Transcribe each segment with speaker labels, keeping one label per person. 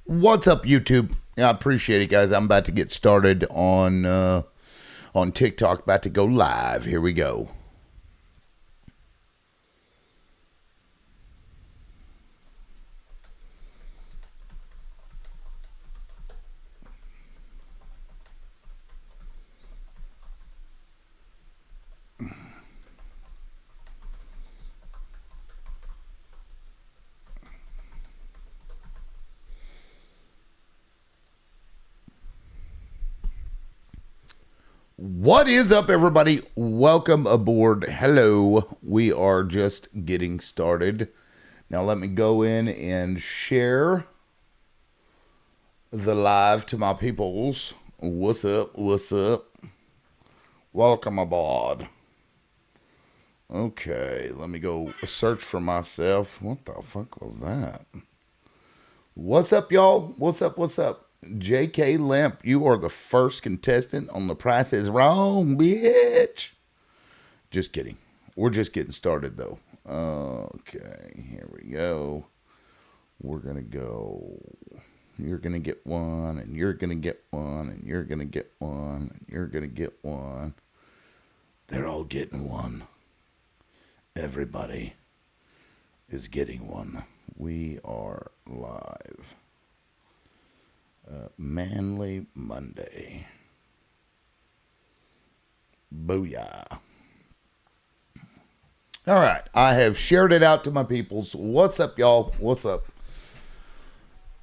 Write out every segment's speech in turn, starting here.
Speaker 1: What's up, YouTube? I appreciate it, guys. I'm about to get started on TikTok. About to go live. Here we go. What is up, everybody? Welcome aboard. Hello. We are just getting started. Now let me go in and share the live to my peoples. What's up? What's up? Welcome aboard. Okay, let me go search for myself. What the fuck was that? What's up, y'all? What's up? What's up? J.K. Limp, you are the first contestant on The Price is Wrong, bitch. Just kidding. We're just getting started, though. Okay, here we go. We're going to go. You're going to get one, and you're going to get one, and you're going to get one, and you're going to get one. They're all getting one. Everybody is getting one. We are live. Manly Monday. Booyah. All right. I have shared it out to my peoples. What's up, y'all? What's up?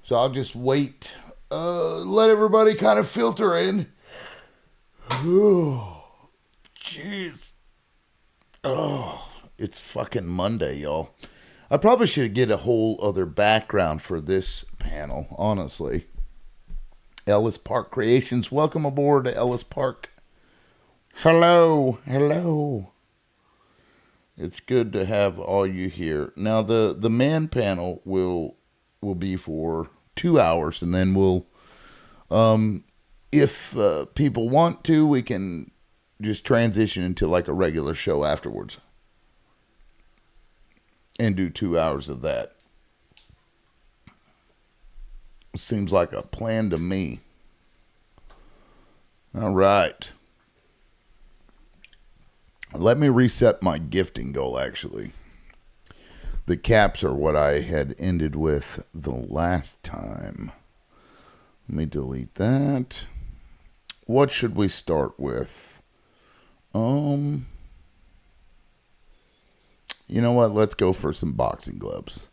Speaker 1: So I'll just wait. Let everybody kind of filter in. Oh, jeez. Oh, it's fucking Monday, y'all. I probably should get a whole other background for this panel, honestly. Ellis Park Creations. Welcome aboard to Ellis Park. Hello. Hello. It's good to have all you here. Now, the man panel will be for 2 hours, and then we'll, if people want to, we can just transition into like a regular show afterwards and do 2 hours of that. Seems like a plan to me. All right. Let me reset my gifting goal, actually. The caps are what I had ended with the last time. Let me delete that. What should we start with? You know what? Let's go for some boxing gloves.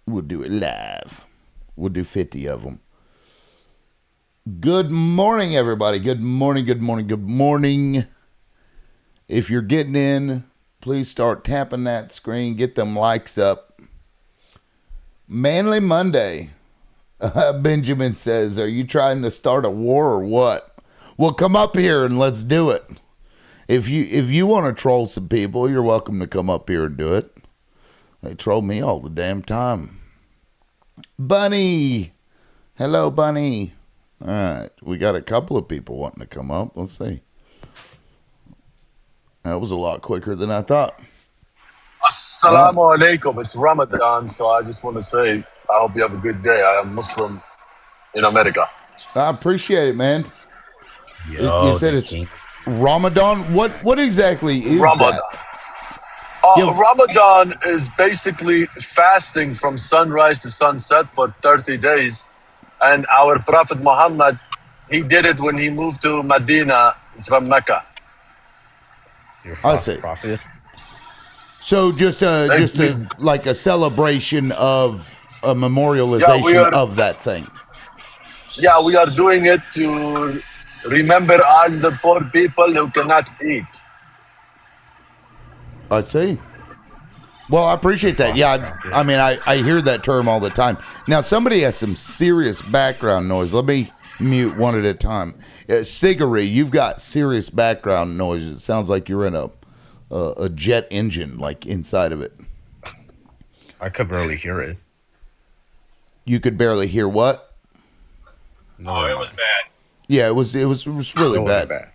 Speaker 1: We'll do it live. We'll do 50 of them. Good morning, everybody. Good morning, good morning, good morning. If you're getting in, please start tapping that screen. Get them likes up. Manly Monday. Benjamin says, are you trying to start a war or what? Well, come up here and let's do it. If you want to troll some people, you're welcome to come up here and do it. They troll me all the damn time. Bunny. Hello, Bunny. All right. We got a couple of people wanting to come up. Let's see. That was a lot quicker than I thought.
Speaker 2: Assalamu alaikum. It's Ramadan, so I just want to say I hope you have a good day. I am Muslim in America.
Speaker 1: I appreciate it, man.
Speaker 3: Yo,
Speaker 1: you said it's Ramadan? What exactly is
Speaker 2: Ramadan.
Speaker 1: that?
Speaker 2: Ramadan is basically fasting from sunrise to sunset for 30 days. And our Prophet Muhammad, he did it when he moved to Medina from Mecca.
Speaker 1: I see.
Speaker 3: Prophet.
Speaker 1: So just like a celebration of a memorialization of that thing.
Speaker 2: Yeah, we are doing it to remember all the poor people who cannot eat.
Speaker 1: I see. Well, I appreciate that. Yeah, I mean, I hear that term all the time. Now, somebody has some serious background noise. Let me mute one at a time. Sigary, you've got serious background noise. It sounds like you're in a jet engine, like inside of it.
Speaker 3: I could barely hear it.
Speaker 1: You could barely hear what?
Speaker 3: No,
Speaker 4: it was bad.
Speaker 1: Yeah, it was really bad.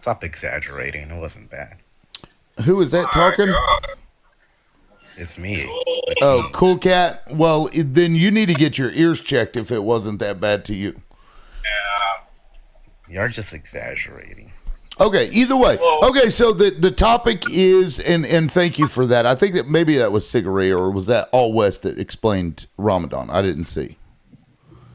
Speaker 3: Stop exaggerating. It wasn't bad.
Speaker 1: Who is that talking?
Speaker 3: It's me.
Speaker 1: Oh, cool cat. Well, then you need to get your ears checked if it wasn't that bad to you.
Speaker 3: You're just exaggerating.
Speaker 1: Okay, either way.
Speaker 4: Well-
Speaker 1: Okay, so the topic is, and thank you for that. I think that maybe that was Cigarette, or was that All West that explained Ramadan? I didn't see.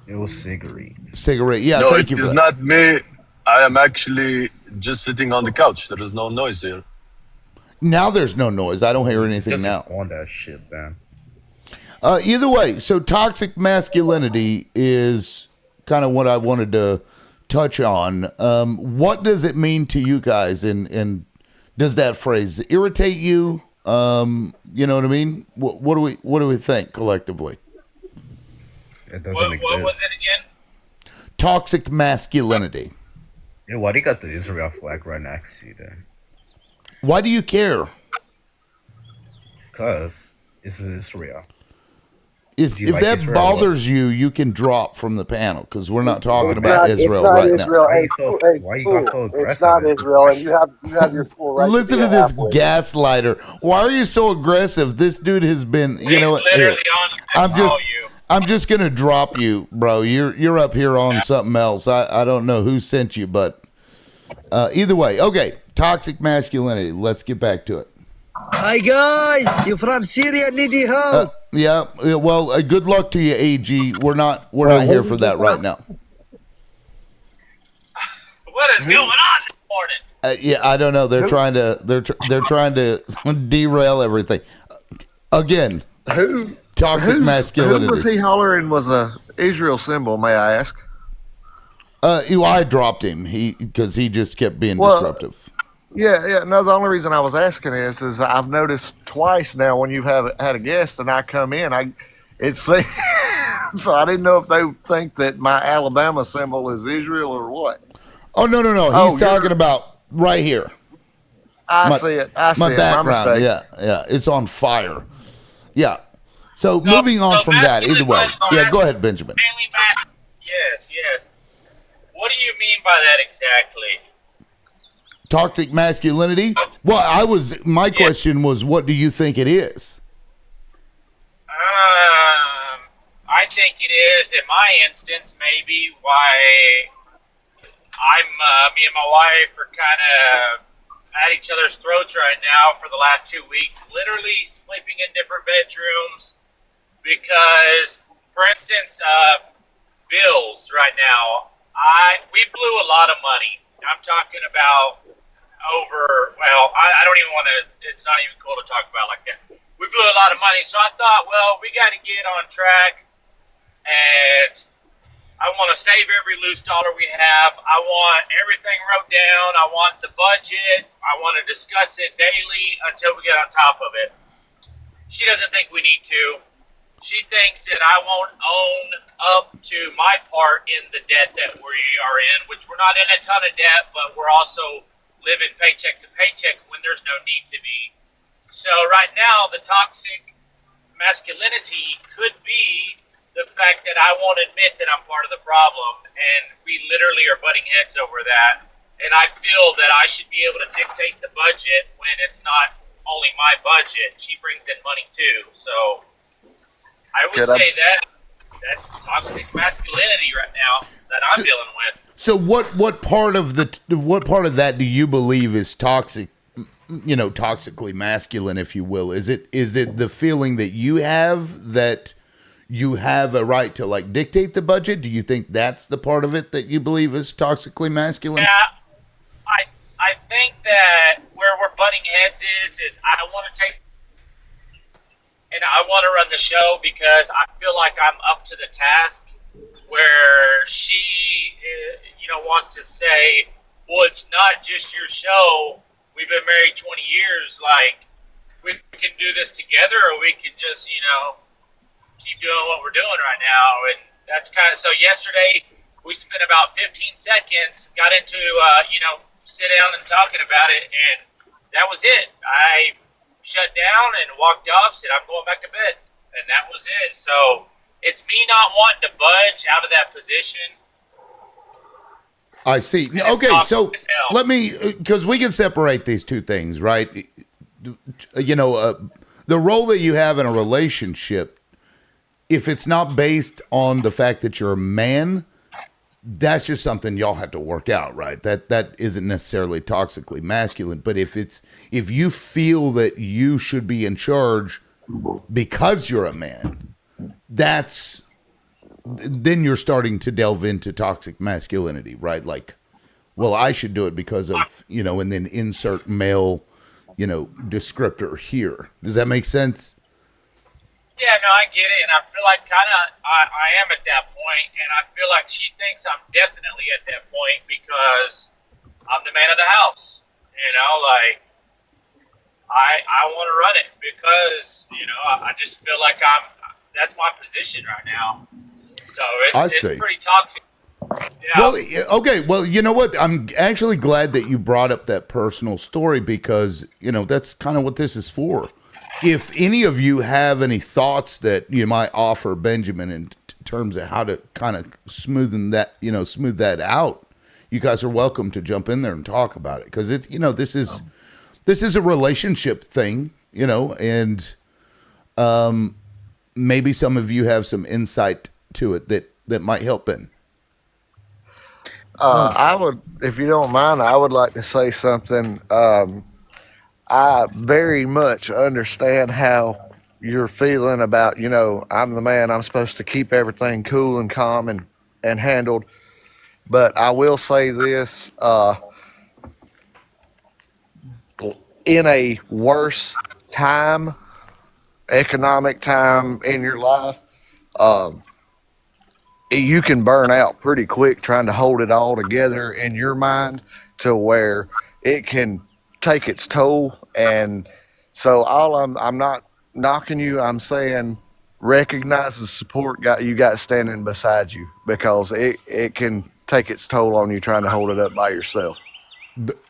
Speaker 3: It was Cigarette.
Speaker 1: Cigarette, yeah,
Speaker 2: No,
Speaker 1: thank
Speaker 2: it
Speaker 1: you for
Speaker 2: is
Speaker 1: that.
Speaker 2: not me. I am actually just sitting on the couch. There is no noise here.
Speaker 1: Now there's no noise. I don't hear anything
Speaker 3: Just
Speaker 1: now.
Speaker 3: on that shit, man.
Speaker 1: Either way, so toxic masculinity is kind of what I wanted to touch on. What does it mean to you guys, and does that phrase irritate you? You know what I mean? What do we think collectively?
Speaker 3: It doesn't
Speaker 4: What
Speaker 3: exist.
Speaker 4: was it again?
Speaker 1: Toxic masculinity.
Speaker 3: You know, why do you got the Israel flag right next to you there?
Speaker 1: Why do you care?
Speaker 3: Because it's Israel.
Speaker 1: If
Speaker 3: like
Speaker 1: that
Speaker 3: Israel?
Speaker 1: bothers you, you can drop from the panel because we're not talking
Speaker 5: It's
Speaker 1: about
Speaker 5: not-
Speaker 1: Israel
Speaker 5: it's not
Speaker 1: right
Speaker 5: Israel.
Speaker 3: Why
Speaker 5: Hey,
Speaker 3: you so-
Speaker 5: hey,
Speaker 3: why you got so
Speaker 5: fool,
Speaker 3: aggressive
Speaker 5: it's not
Speaker 3: is the
Speaker 5: Israel, and
Speaker 3: question.
Speaker 5: you have your full
Speaker 1: now.
Speaker 5: right.
Speaker 1: Listen
Speaker 5: to
Speaker 1: to
Speaker 5: be
Speaker 1: this
Speaker 5: halfway.
Speaker 1: gaslighter. Why are you so aggressive? This dude has been, you
Speaker 4: He's
Speaker 1: know what?
Speaker 4: literally
Speaker 1: Here.
Speaker 4: on to
Speaker 1: I'm
Speaker 4: control
Speaker 1: just-
Speaker 4: you.
Speaker 1: I'm just gonna drop you, bro. You're up here on something else. I don't know who sent you, but either way, okay. Toxic masculinity. Let's get back to it.
Speaker 6: Hi guys, you from Syria? Need help?
Speaker 1: Yeah. Well, good luck to you, AG. We're not here for that right now.
Speaker 4: What is going on this morning?
Speaker 1: Yeah, I don't know. They're trying to derail everything. Again,
Speaker 7: Who
Speaker 1: toxic
Speaker 7: who was
Speaker 1: masculinity.
Speaker 7: he hollering was a Israel symbol? May I ask?
Speaker 1: I dropped him. Because he just kept being
Speaker 7: Well,
Speaker 1: disruptive.
Speaker 7: Yeah. No, the only reason I was asking is I've noticed twice now when you've had a guest and I come in, it's so I didn't know if they think that my Alabama symbol is Israel or what.
Speaker 1: Oh no.
Speaker 7: Oh,
Speaker 1: He's talking about right here.
Speaker 7: I
Speaker 1: My-
Speaker 7: see it. I see
Speaker 1: My
Speaker 7: it. My
Speaker 1: background.
Speaker 7: mistake.
Speaker 1: Yeah. It's on fire. Yeah. So
Speaker 4: So-
Speaker 1: moving on
Speaker 4: so
Speaker 1: from that, either way.
Speaker 4: masculine-
Speaker 1: Yeah, go ahead, Benjamin.
Speaker 4: Mainly yes. What do you mean by that exactly?
Speaker 1: Toxic masculinity. Well, my question was, what do you think it is?
Speaker 4: I think it is, in my instance, maybe why me and my wife are kind of at each other's throats right now for the last 2 weeks, literally sleeping in different bedrooms because, for instance, bills right now, we blew a lot of money. I'm talking about I don't even want to, it's not even cool to talk about like that. We blew a lot of money, so I thought, well, we got to get on track, and I want to save every loose dollar we have. I want everything wrote down. I want the budget. I want to discuss it daily until we get on top of it. She doesn't think we need to. She thinks that I won't own up to my part in the debt that we are in, which we're not in a ton of debt, but we're also living paycheck to paycheck when there's no need to be. So right now, the toxic masculinity could be the fact that I won't admit that I'm part of the problem, and we literally are butting heads over that. And I feel that I should be able to dictate the budget when it's not only my budget. She brings in money too. So I would say that's toxic masculinity right now that I'm dealing with.
Speaker 1: So what part of that do you believe is toxic? You know, toxically masculine, if you will. Is it the feeling that you have that you have a right to like dictate the budget? Do you think that's the part of it that you believe is toxically masculine?
Speaker 4: Yeah, I think that where we're butting heads is I want to take and I want to run the show because I feel like I'm up to the task. Where she, wants to say, well, it's not just your show. We've been married 20 years. Like, we can do this together, or we can just, keep doing what we're doing right now. And that's kind of so. Yesterday, we spent about 15 seconds, got into, sit down and talking about it, and that was it. I shut down and walked off, said, I'm going back to bed, and that was it. So. It's me not wanting to budge out of that position.
Speaker 1: I see. Okay, so let me, because we can separate these two things, right? the role that you have in a relationship, if it's not based on the fact that you're a man, that's just something y'all have to work out, right? That isn't necessarily toxically masculine, but if you feel that you should be in charge because you're a man, then you're starting to delve into toxic masculinity, right? Like, well, I should do it because of, and then insert male, descriptor here. Does that make sense?
Speaker 4: Yeah, no, I get it, and I feel like I am at that point, and I feel like she thinks I'm definitely at that point because I'm the man of the house. Like I want to run it because I just feel like that's my position right now. So it's pretty toxic. Yeah.
Speaker 1: Well, okay. Well, you know what? I'm actually glad that you brought up that personal story because that's kind of what this is for. If any of you have any thoughts that you might offer Benjamin in terms of how to kind of smooth that out, you guys are welcome to jump in there and talk about it because it's this is a relationship thing, and maybe some of you have some insight to it that might help Ben.
Speaker 7: I would, if you don't mind, I would like to say something. I very much understand how you're feeling about, I'm the man, I'm supposed to keep everything cool and calm and handled. But I will say this, in a worse time, economic time in your life, you can burn out pretty quick trying to hold it all together in your mind to where it can take its toll. And so I'm not knocking you, I'm saying recognize the support you got standing beside you because it can take its toll on you trying to hold it up by yourself.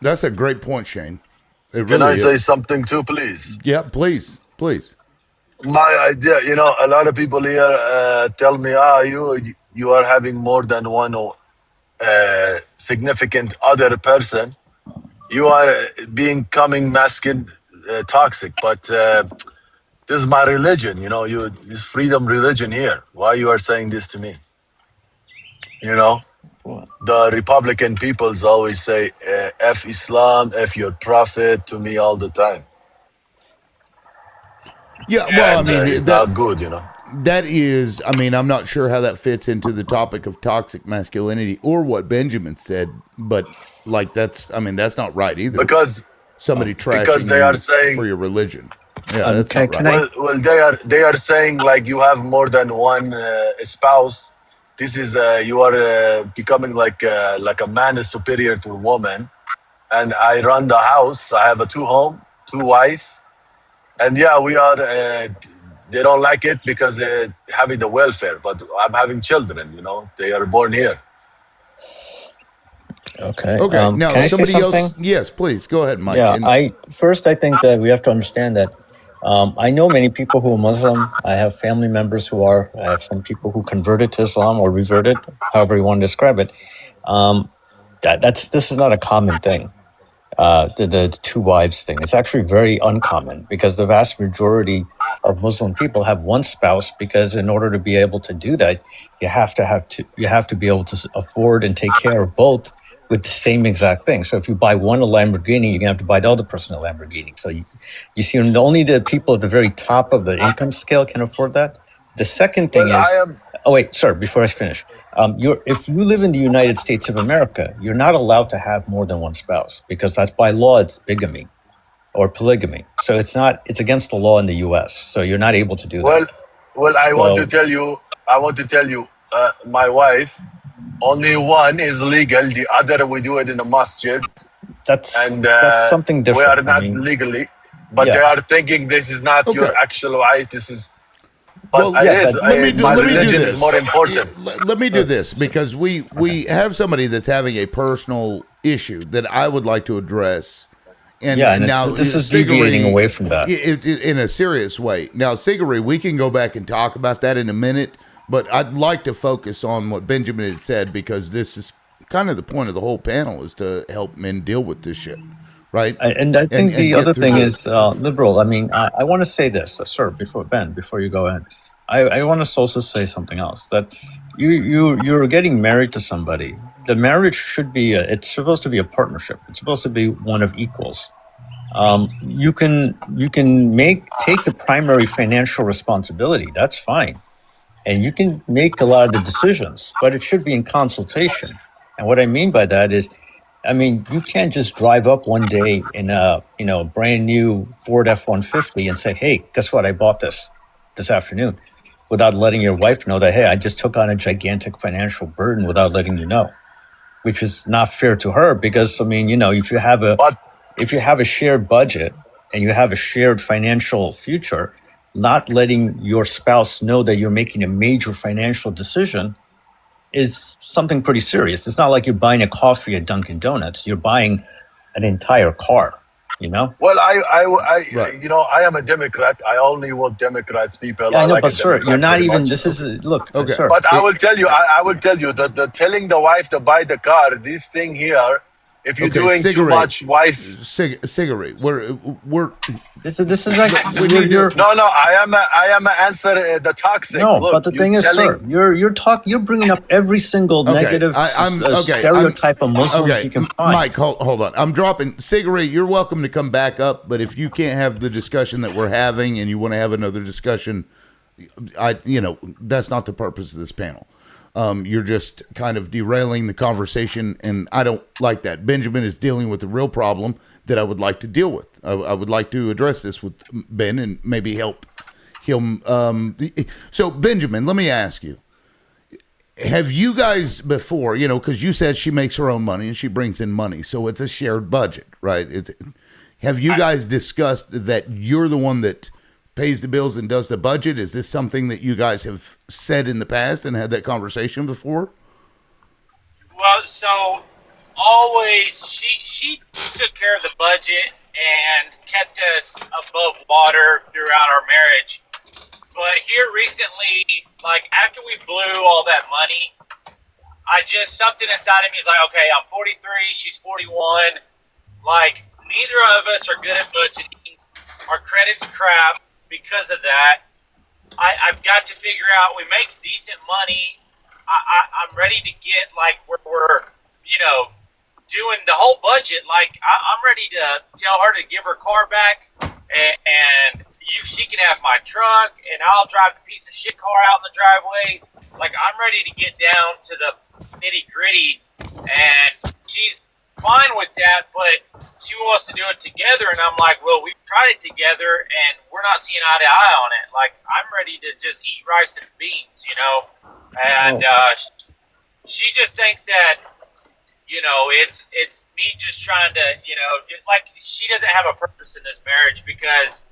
Speaker 1: That's a great point, Shane. It
Speaker 2: Can
Speaker 1: really
Speaker 2: I say
Speaker 1: is.
Speaker 2: something too, please?
Speaker 1: Yeah, please.
Speaker 2: My idea, a lot of people here tell me, you are having more than one significant other person. You are becoming masculine, toxic. But this is my religion, this freedom religion here. Why you are saying this to me? The Republican peoples always say, F Islam, F your prophet to me all the time.
Speaker 1: Yeah, well, I mean,
Speaker 2: It's not good,
Speaker 1: That is, I mean, I'm not sure how that fits into the topic of toxic masculinity or what Benjamin said, but that's not right either.
Speaker 2: Because
Speaker 1: somebody trashing
Speaker 2: because they are saying
Speaker 1: for your religion. Yeah, that's not
Speaker 3: can
Speaker 1: right.
Speaker 2: Well, they are saying like you have more than one spouse. This is you are becoming like a man is superior to a woman, and I run the house. I have a 2 wife, and yeah, we are. They don't like it because they're having the welfare, but I'm having children. They are born here.
Speaker 3: Okay.
Speaker 1: Now
Speaker 3: can I say
Speaker 1: somebody
Speaker 3: something?
Speaker 1: else. Yes, please go ahead, Mike.
Speaker 3: Yeah,
Speaker 1: And-
Speaker 3: I think that we have to understand that I know many people who are Muslim. I have family members who are. I have some people who converted to Islam or reverted, however you want to describe it. This is not a common thing. The 2 wives thing. It's actually very uncommon because the vast majority of Muslim people have one spouse because in order to be able to do that, you have to be able to afford and take care of both with the same exact thing. So if you buy one a Lamborghini, you're gonna have to buy the other person a Lamborghini. So you see, only the people at the very top of the income scale can afford that. The second thing is, oh wait, sir, before I finish, if you live in the United States of America, you're not allowed to have more than one spouse because that's by law it's bigamy or polygamy. So it's against the law in the U.S. So you're not able to do that.
Speaker 2: Well, I want to tell you, my wife, only one is legal. The other we do it in the masjid.
Speaker 3: That's something different.
Speaker 2: We are not legally, but they are thinking this is not your actual wife. This is. But my religion is more important.
Speaker 1: Let me do this because we have somebody that's having a personal issue that I would like to address. And now
Speaker 3: this is deviating away from that
Speaker 1: in a serious way. Now, Sigari, we can go back and talk about that in a minute, but I'd like to focus on what Benjamin had said because this is kind of the point of the whole panel is to help men deal with this shit, right?
Speaker 3: And I think
Speaker 1: And
Speaker 3: the
Speaker 1: get
Speaker 3: other
Speaker 1: through
Speaker 3: thing
Speaker 1: the.
Speaker 3: is liberal. I mean, I want to say this, sir, before you go ahead. I want to also say something else, that you're getting married to somebody. The marriage should be it's supposed to be a partnership. It's supposed to be one of equals. You can take the primary financial responsibility. That's fine, and you can make a lot of the decisions, but it should be in consultation. And what I mean by that is, I mean, you can't just drive up one day in a brand new Ford F-150 and say, "Hey, guess what? I bought this afternoon," without letting your wife know that, "Hey, I just took on a gigantic financial burden," without letting you know, which is not fair to her. Because I mean,
Speaker 2: But
Speaker 3: if you have a shared budget and you have a shared financial future, not letting your spouse know that you're making a major financial decision is something pretty serious. It's not like you're buying a coffee at Dunkin' Donuts. You're buying an entire car, you know?
Speaker 2: well,
Speaker 1: Right.
Speaker 2: I am a Democrat. I only vote Democrat people.
Speaker 3: Yeah, I
Speaker 2: I
Speaker 3: know,
Speaker 2: like
Speaker 3: but
Speaker 2: a
Speaker 3: sir, you're
Speaker 2: Democrat
Speaker 3: not
Speaker 2: very
Speaker 3: even,
Speaker 2: much.
Speaker 3: this is, look,
Speaker 1: Okay.
Speaker 3: sir.
Speaker 2: But I will
Speaker 1: It,
Speaker 2: tell you, I will tell you that the telling the wife to buy the car, this thing here, if you're
Speaker 1: okay.
Speaker 2: doing too
Speaker 1: Cigarette.
Speaker 2: much, wife.
Speaker 1: Cigarette. We're
Speaker 3: This is like,
Speaker 1: we need to.
Speaker 2: No, I am a answer the toxic.
Speaker 3: no,
Speaker 2: Look,
Speaker 3: but the
Speaker 2: you
Speaker 3: thing is, sir,
Speaker 2: telling.
Speaker 3: you're bringing up every single
Speaker 1: Okay,
Speaker 3: negative
Speaker 1: I'm okay.
Speaker 3: stereotype of Muslims you can find.
Speaker 1: Mike. Hold on. I'm dropping cigarette. You're welcome to come back up, but if you can't have the discussion that we're having and you want to have another discussion, that's not the purpose of this panel. You're just kind of derailing the conversation, and I don't like that. Benjamin is dealing with the real problem that I would like to deal with. I would like to address this with Ben and maybe help him. So, Benjamin, let me ask you. Have you guys before, because you said she makes her own money and she brings in money, so it's a shared budget, right? Have you guys discussed that you're the one that pays the bills and does the budget? Is this something that you guys have said in the past and had that conversation before?
Speaker 4: Well, so always she took care of the budget and kept us above water throughout our marriage. But here recently, like after we blew all that money, something inside of me is like, okay, I'm 43, she's 41. Like neither of us are good at budgeting. Our credit's crap because of that. I've got to figure out. We make decent money. I'm ready to get like where we're, doing the whole budget. Like I'm ready to tell her to give her car back, and she can have my truck, and I'll drive the piece of shit car out in the driveway. Like I'm ready to get down to the nitty gritty, and she's fine with that, but she wants to do it together, and I'm like, well, we've tried it together, and we're not seeing eye to eye on it. Like I'm ready to just eat rice and beans, and she just thinks that it's me just trying to, like she doesn't have a purpose in this marriage because,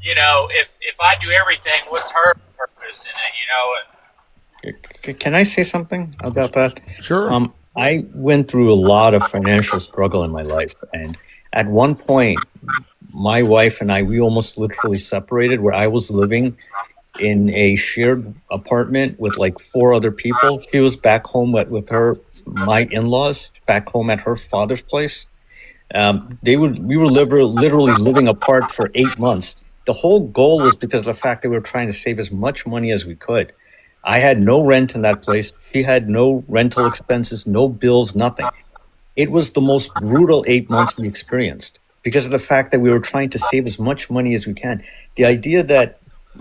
Speaker 4: if I do everything, what's her purpose in it,
Speaker 3: Can I say something about that?
Speaker 1: Sure.
Speaker 3: I went through a lot of financial struggle in my life, and at one point, my wife and we almost literally separated, where I was living in a shared apartment with like 4 other people. She was back home with my in-laws, back home at her father's place. We were literally living apart for 8 months. The whole goal was because of the fact that we were trying to save as much money as we could. I had no rent in that place. She had no rental expenses, no bills, nothing. It was the most brutal 8 months we experienced because of the fact that we were trying to save as much money as we can. The idea that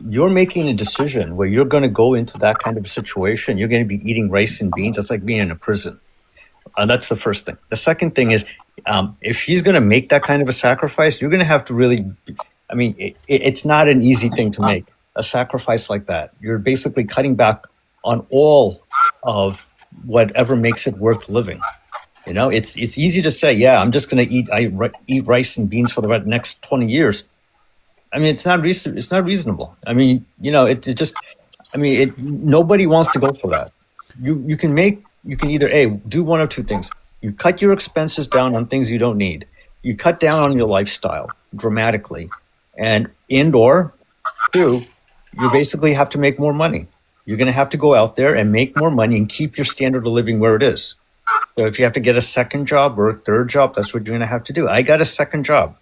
Speaker 3: you're making a decision where you're going to go into that kind of a situation, you're going to be eating rice and beans. That's like being in a prison. That's the first thing. The second thing is, if she's going to make that kind of a sacrifice, you're going to have to really, it's not an easy thing to make, a sacrifice like that. You're basically cutting back on all of whatever makes it worth living. It's easy to say, yeah, I'm just going to eat rice and beans for the next 20 years. It's not reasonable. Nobody wants to go for that. You can either do one of two things. You cut your expenses down on things you don't need. You cut down on your lifestyle dramatically, or 2, you basically have to make more money. You're going to have to go out there and make more money and keep your standard of living where it is. So if you have to get a second job or a third job, that's what you're going to have to do. I got a second job.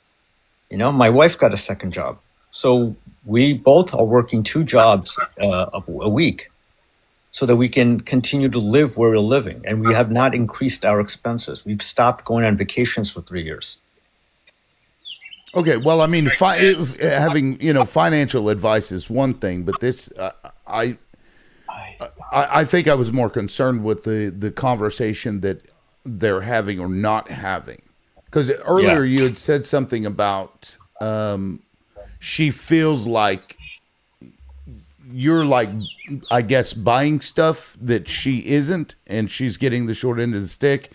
Speaker 3: My wife got a second job. So we both are working two jobs a week so that we can continue to live where we're living. And we have not increased our expenses. We've stopped going on vacations for 3 years.
Speaker 1: Okay, well, I mean,
Speaker 4: Makes sense.
Speaker 1: having financial advice is one thing, but this, I think I was more concerned with the conversation that they're having or not having, because earlier you had said something about she feels like you're like, I guess, buying stuff that she isn't, and she's getting the short end of the stick.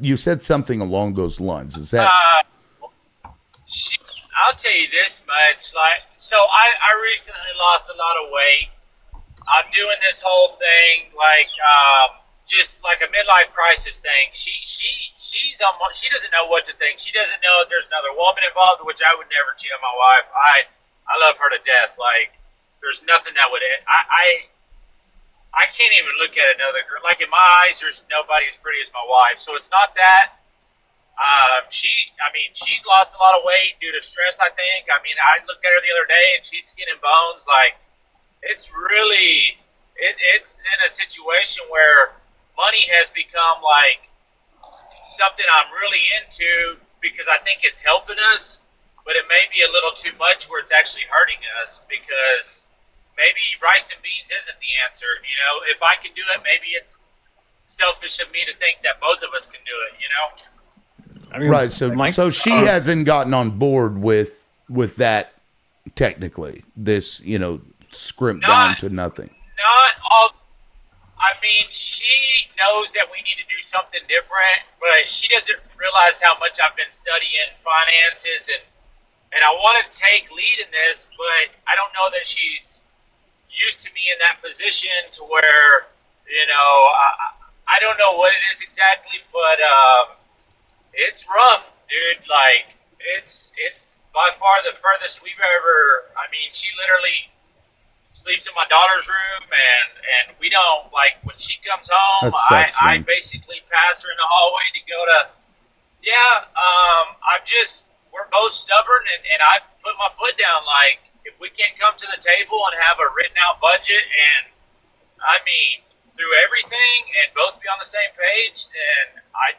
Speaker 1: You said something along those lines. Is that?
Speaker 4: I'll tell you this much. So I recently lost a lot of weight. I'm doing this whole thing just like a midlife crisis thing. She's she doesn't know what to think. She doesn't know if there's another woman involved, which I would never cheat on my wife. I love her to death. Like, there's nothing that would I can't even look at another girl. Like, in my eyes, there's nobody as pretty as my wife. So it's not that. She's lost a lot of weight due to stress, I think. I mean, I looked at her the other day, and she's skin and bones. Like, it's really, it's in a situation where money has become, like, something I'm really into because I think it's helping us, but it may be a little too much where it's actually hurting us because maybe rice and beans isn't the answer. If I can do it, maybe it's selfish of me to think that both of us can do it,
Speaker 3: I mean,
Speaker 1: Right. So she hasn't gotten on board with that technically. This, scrimp down to nothing.
Speaker 4: Not all. I mean, she knows that we need to do something different, but she doesn't realize how much I've been studying finances, and I want to take lead in this, but I don't know that she's used to me in that position to where, I don't know what it is exactly, but it's rough, dude. Like, it's by far the furthest we've ever. I mean, she literally sleeps in my daughter's room, and we don't, like, when she comes home,
Speaker 1: That sucks,
Speaker 4: I
Speaker 1: man.
Speaker 4: basically pass her in the hallway to go to. We're both stubborn, and I put my foot down. Like, if we can't come to the table and have a written out budget, and through everything, and both be on the same page, then I'm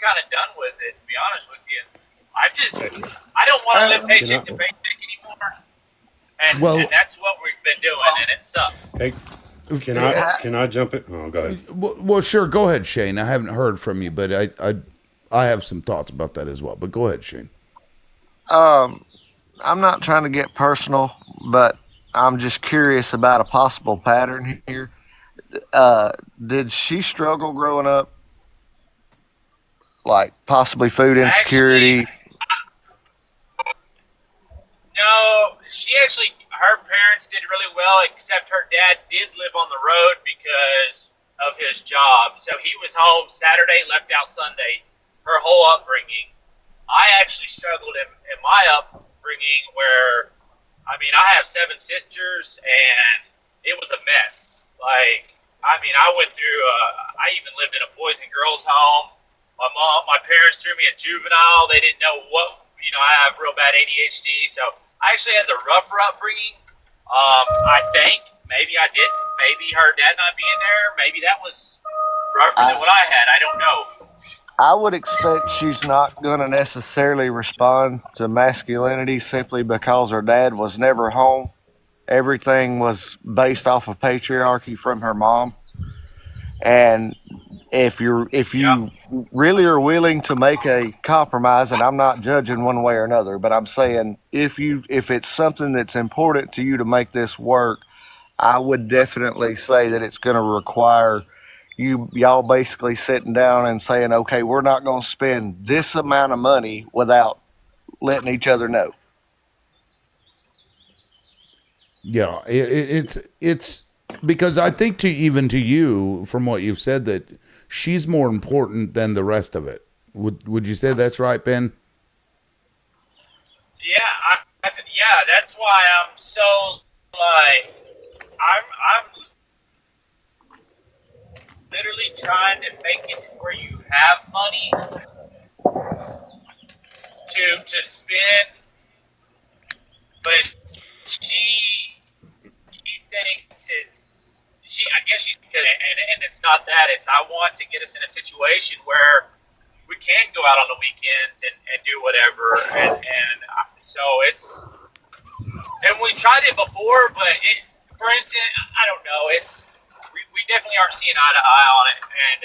Speaker 4: kind of done with it, to be honest with you. I don't want to live paycheck to paycheck anymore. And that's what we've been doing, and it sucks.
Speaker 5: Hey, can I jump in? Oh, go ahead.
Speaker 1: Well, sure. Go ahead, Shane. I haven't heard from you, but I have some thoughts about that as well. But go ahead, Shane.
Speaker 7: I'm not trying to get personal, but I'm just curious about a possible pattern here. Did she struggle growing up? Like, possibly food insecurity?
Speaker 4: No, her parents did really well, except her dad did live on the road because of his job. So he was home Saturday, left out Sunday, her whole upbringing. I actually struggled in my upbringing where, I have 7 sisters, and it was a mess. Like, I went through, I even lived in a boys and girls home. My parents threw me a juvenile. They didn't know what, I have real bad ADHD. So I actually had the rougher upbringing. I think maybe I didn't. Maybe her dad not being there, maybe that was rougher than what I had. I don't know.
Speaker 7: I would expect she's not going to necessarily respond to masculinity simply because her dad was never home. Everything was based off of patriarchy from her mom. And if you really are willing to make a compromise, and I'm not judging one way or another, but I'm saying if it's something that's important to you to make this work, I would definitely say that it's going to require y'all basically sitting down and saying, okay, we're not going to spend this amount of money without letting each other know.
Speaker 1: Yeah, it's because I think to you, from what you've said, that she's more important than the rest of it. Would you say that's right, Ben?
Speaker 4: Yeah, that's why I'm so, like, I'm literally trying to make it to where you have money to spend, but she thinks I guess she's good, and it's not that. It's I want to get us in a situation where we can go out on the weekends and do whatever, and so it's and we tried it before, but for instance, I don't know. We definitely aren't seeing eye to eye on it, and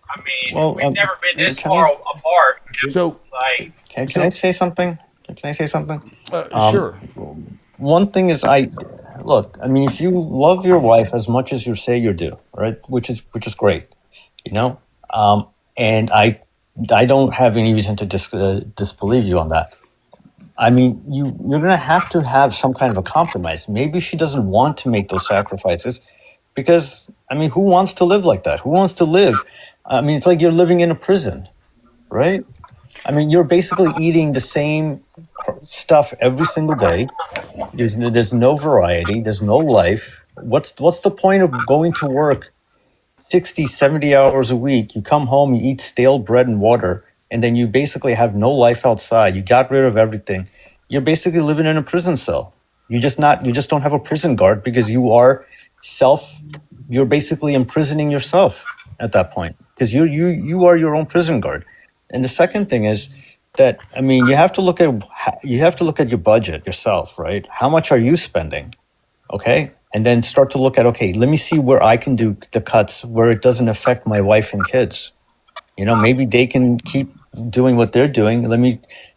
Speaker 4: I mean
Speaker 3: Well,
Speaker 4: we've never been this
Speaker 3: can
Speaker 4: far
Speaker 3: I
Speaker 4: apart.
Speaker 1: So,
Speaker 4: Like
Speaker 3: can I say something? Can I say something?
Speaker 1: sure.
Speaker 3: One thing is, I look. I mean, if you love your wife as much as you say you do, right? Which is great, you know. And I don't have any reason to disbelieve you on that. I mean, you're gonna have to have some kind of a compromise. Maybe she doesn't want to make those sacrifices because I mean, who wants to live like that? Who wants to live? I mean, it's like you're living in a prison, right? I mean, you're basically eating the same stuff every single day. There's no variety. There's no life. What's the point of going to work 60, 70 hours a week? You come home, you eat stale bread and water, and then you basically have no life outside. You got rid of everything. You're basically living in a prison cell. You just don't have a prison guard because you're basically imprisoning yourself at that point because you are your own prison guard. And the second thing is that I mean you have to look at your budget yourself, right? How much are you spending? Okay, and then start to look at, okay, let me see where I can do the cuts where it doesn't affect my wife and kids. Maybe they can keep doing what they're doing.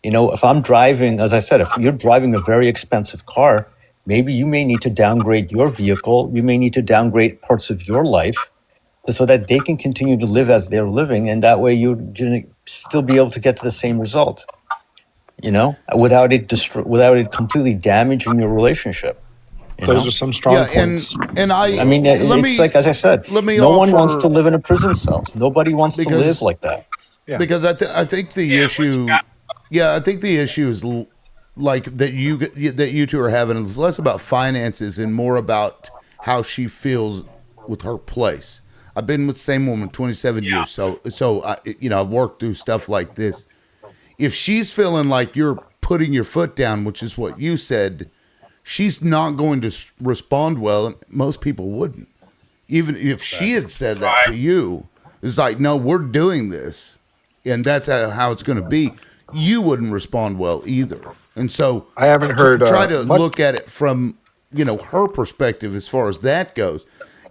Speaker 3: If I'm driving, as I said, if you're driving a very expensive car, maybe you may need to downgrade your vehicle. You may need to downgrade parts of your life so that they can continue to live as they're living, and that way you're going to still be able to get to the same result, without it completely damaging your relationship.
Speaker 8: Those are some strong points.
Speaker 1: And
Speaker 3: I mean, it's like, as I said,
Speaker 1: let me
Speaker 3: no one wants to
Speaker 1: offer,
Speaker 3: live in a prison cell. Nobody wants to live
Speaker 1: because
Speaker 3: like that.
Speaker 8: Yeah.
Speaker 1: because I think the issue, I think the issue is like that you two are having is less about finances and more about how she feels with her place. I've been with the same woman 27 years, so I've worked through stuff like this. If she's feeling like you're putting your foot down, which is what you said, she's not going to respond well, and most people wouldn't. Even if she had said that to you, it's like, no, we're doing this, and that's how it's going to be. You wouldn't respond well either. And so
Speaker 8: I haven't heard
Speaker 1: try to
Speaker 8: much.
Speaker 1: look at it from her perspective as far as that goes.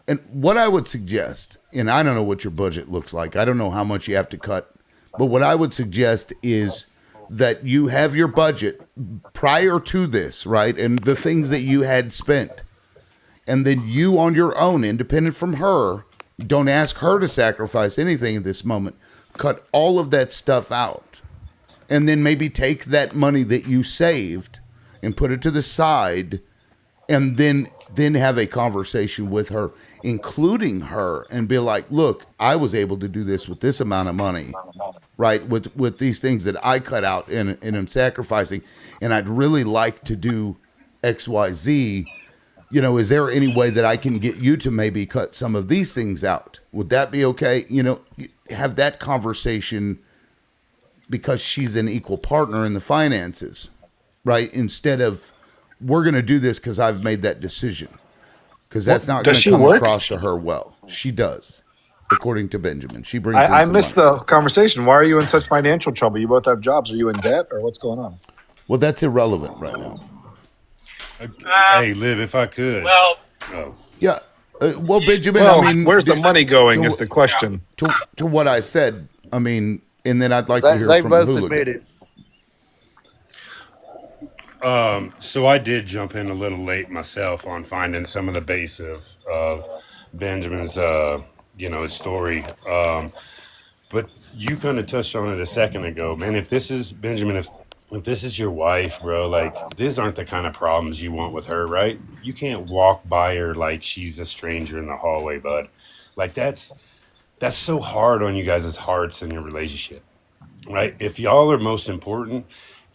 Speaker 1: And what I would suggest, and I don't know what your budget looks like, I don't know how much you have to cut, but what I would suggest is that you have your budget prior to this, right? And the things that you had spent. And then you on your own, independent from her, don't ask her to sacrifice anything at this moment. Cut all of that stuff out. And then maybe take that money that you saved and put it to the side, and then have a conversation with her, including her, and be like, look, I was able to do this with this amount of money, right? With these things that I cut out and am sacrificing, and I'd really like to do XYZ. Is there any way that I can get you to maybe cut some of these things out? Would that be okay? Have that conversation, because she's an equal partner in the finances, right? Instead of, we're going to do this because I've made that decision. Because that's not going
Speaker 8: Does
Speaker 1: to
Speaker 8: she
Speaker 1: come
Speaker 8: work?
Speaker 1: across to her well. She does, according to Benjamin. She brings in
Speaker 8: I
Speaker 1: some
Speaker 8: missed
Speaker 1: money.
Speaker 8: the conversation. Why are you in such financial trouble? You both have jobs. Are you in debt, or what's going on?
Speaker 1: Well, that's irrelevant right now.
Speaker 5: Hey, Liv, if I could.
Speaker 4: well,
Speaker 5: Oh,
Speaker 1: Yeah. Well, Benjamin,
Speaker 8: Well,
Speaker 1: I mean,
Speaker 8: where's the money going
Speaker 1: to-
Speaker 8: is the question.
Speaker 1: to what I said, I mean, and then I'd like to
Speaker 7: They,
Speaker 1: hear
Speaker 7: they
Speaker 1: from
Speaker 7: both
Speaker 1: Hooligan.
Speaker 7: admitted.
Speaker 5: so I did jump in a little late myself on finding some of the base of Benjamin's, his story. But you kind of touched on it a second ago, man. If this is Benjamin, if this is your wife, bro, like these aren't the kind of problems you want with her, right? You can't walk by her like she's a stranger in the hallway, bud. Like that's so hard on you guys' hearts in your relationship, right? If y'all are most important,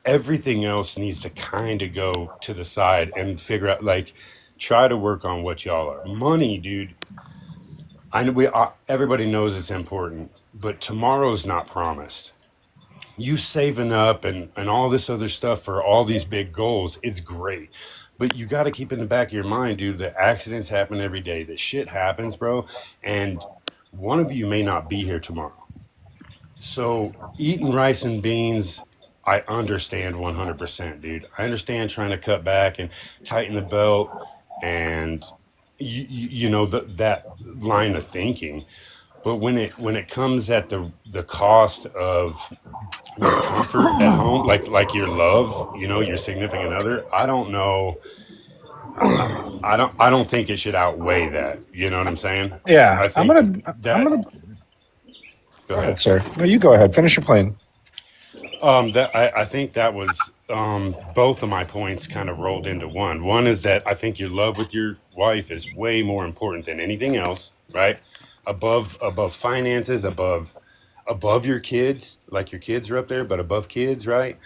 Speaker 5: everything else needs to kind of go to the side and figure out, like, try to work on what y'all are. Money, dude, everybody knows it's important, but tomorrow's not promised. You saving up and all this other stuff for all these big goals, it's great. But you got to keep in the back of your mind, dude, that accidents happen every day, that shit happens, bro. And one of you may not be here tomorrow. So eating rice and beans, I understand 100%, dude. I understand trying to cut back and tighten the belt and you know that line of thinking. But when it comes at the cost of your comfort at home, like your love, your significant other, I don't know. I don't think it should outweigh that. You know what I'm saying?
Speaker 8: Yeah,
Speaker 5: I
Speaker 8: I'm
Speaker 5: think
Speaker 8: gonna. I'm
Speaker 5: that.
Speaker 8: gonna.
Speaker 5: Go
Speaker 8: Go ahead,
Speaker 5: ahead.
Speaker 8: sir. No, you go ahead. Finish your plane.
Speaker 5: That I think that was both of my points kind of rolled into one. One is that I think your love with your wife is way more important than anything else, right? Above finances, above your kids, like your kids are up there, but above kids, right?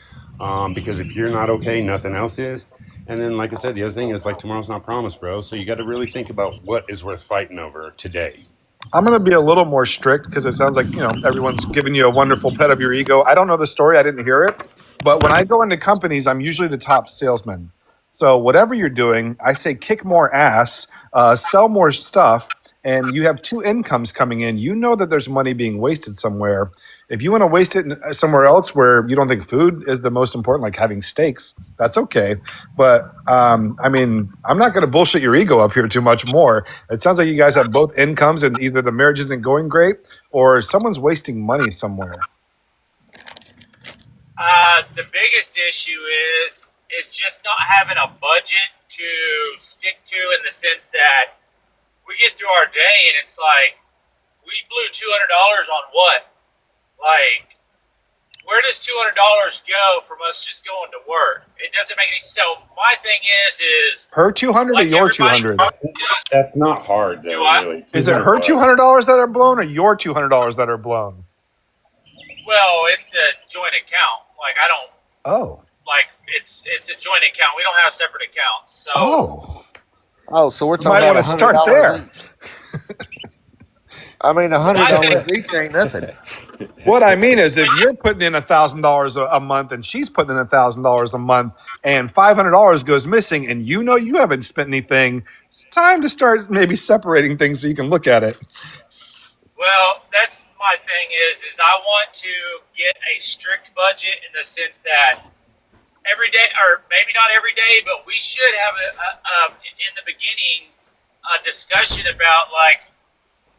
Speaker 5: Because if you're not okay, nothing else is. And then, like I said, the other thing is like tomorrow's not promised, bro. So you got to really think about what is worth fighting over today.
Speaker 8: I'm going to be a little more strict because it sounds like, everyone's giving you a wonderful pet of your ego. I don't know the story. I didn't hear it. But when I go into companies, I'm usually the top salesman. So whatever you're doing, I say kick more ass, sell more stuff, and you have two incomes coming in. You know that there's money being wasted somewhere. If you want to waste it somewhere else where you don't think food is the most important, like having steaks, that's okay. But I mean, I'm not going to bullshit your ego up here too much more. It sounds like you guys have both incomes and either the marriage isn't going great or someone's wasting money somewhere.
Speaker 4: The biggest issue is just not having a budget to stick to, in the sense that we get through our day and it's like, we blew $200 on what? Like, where does $200 go from us just going to work? It doesn't make any sense. So my thing is
Speaker 8: Her 200 or
Speaker 4: like
Speaker 8: your
Speaker 4: everybody
Speaker 8: 200?
Speaker 5: That's not hard,
Speaker 4: do
Speaker 5: though,
Speaker 4: I?
Speaker 5: really.
Speaker 8: Is it her
Speaker 5: $200.
Speaker 8: $200 that are blown or your $200 that are blown?
Speaker 4: Well, it's the joint account. Like, I don't,
Speaker 8: Oh.
Speaker 4: like, it's a joint account. We don't have separate accounts. So
Speaker 7: Oh, so we're
Speaker 8: You
Speaker 7: talking
Speaker 8: might
Speaker 7: about
Speaker 8: want to start there.
Speaker 7: each. I mean, $100 each ain't nothing.
Speaker 8: What I mean is, if you're putting in $1,000 a month and she's putting in $1,000 a month, and $500 goes missing, and you know you haven't spent anything, it's time to start maybe separating things so you can look at it.
Speaker 4: well, that's my thing is I want to get a strict budget, in the sense that every day, or maybe not every day, but we should have in the beginning a discussion about like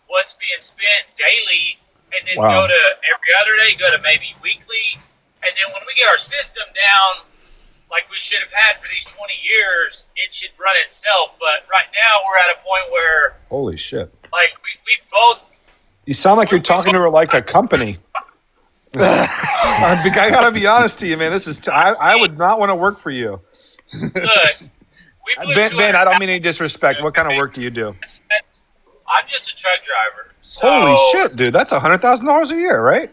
Speaker 4: what's being spent daily, and then
Speaker 8: Wow.
Speaker 4: go to every other day, go to maybe weekly, and then when we get our system down, like we should have had for these 20 years, it should run itself. But right now we're at a point where
Speaker 8: Holy shit.
Speaker 4: like we both.
Speaker 8: You sound like you're talking to her like a company. I gotta be honest to you, man. This is I would not want to work for you.
Speaker 4: Look, we blew
Speaker 8: Ben, I don't mean any disrespect. What kind of work do you do?
Speaker 4: I'm just a truck driver. So,
Speaker 8: Holy shit, dude! That's $100,000 a year, right?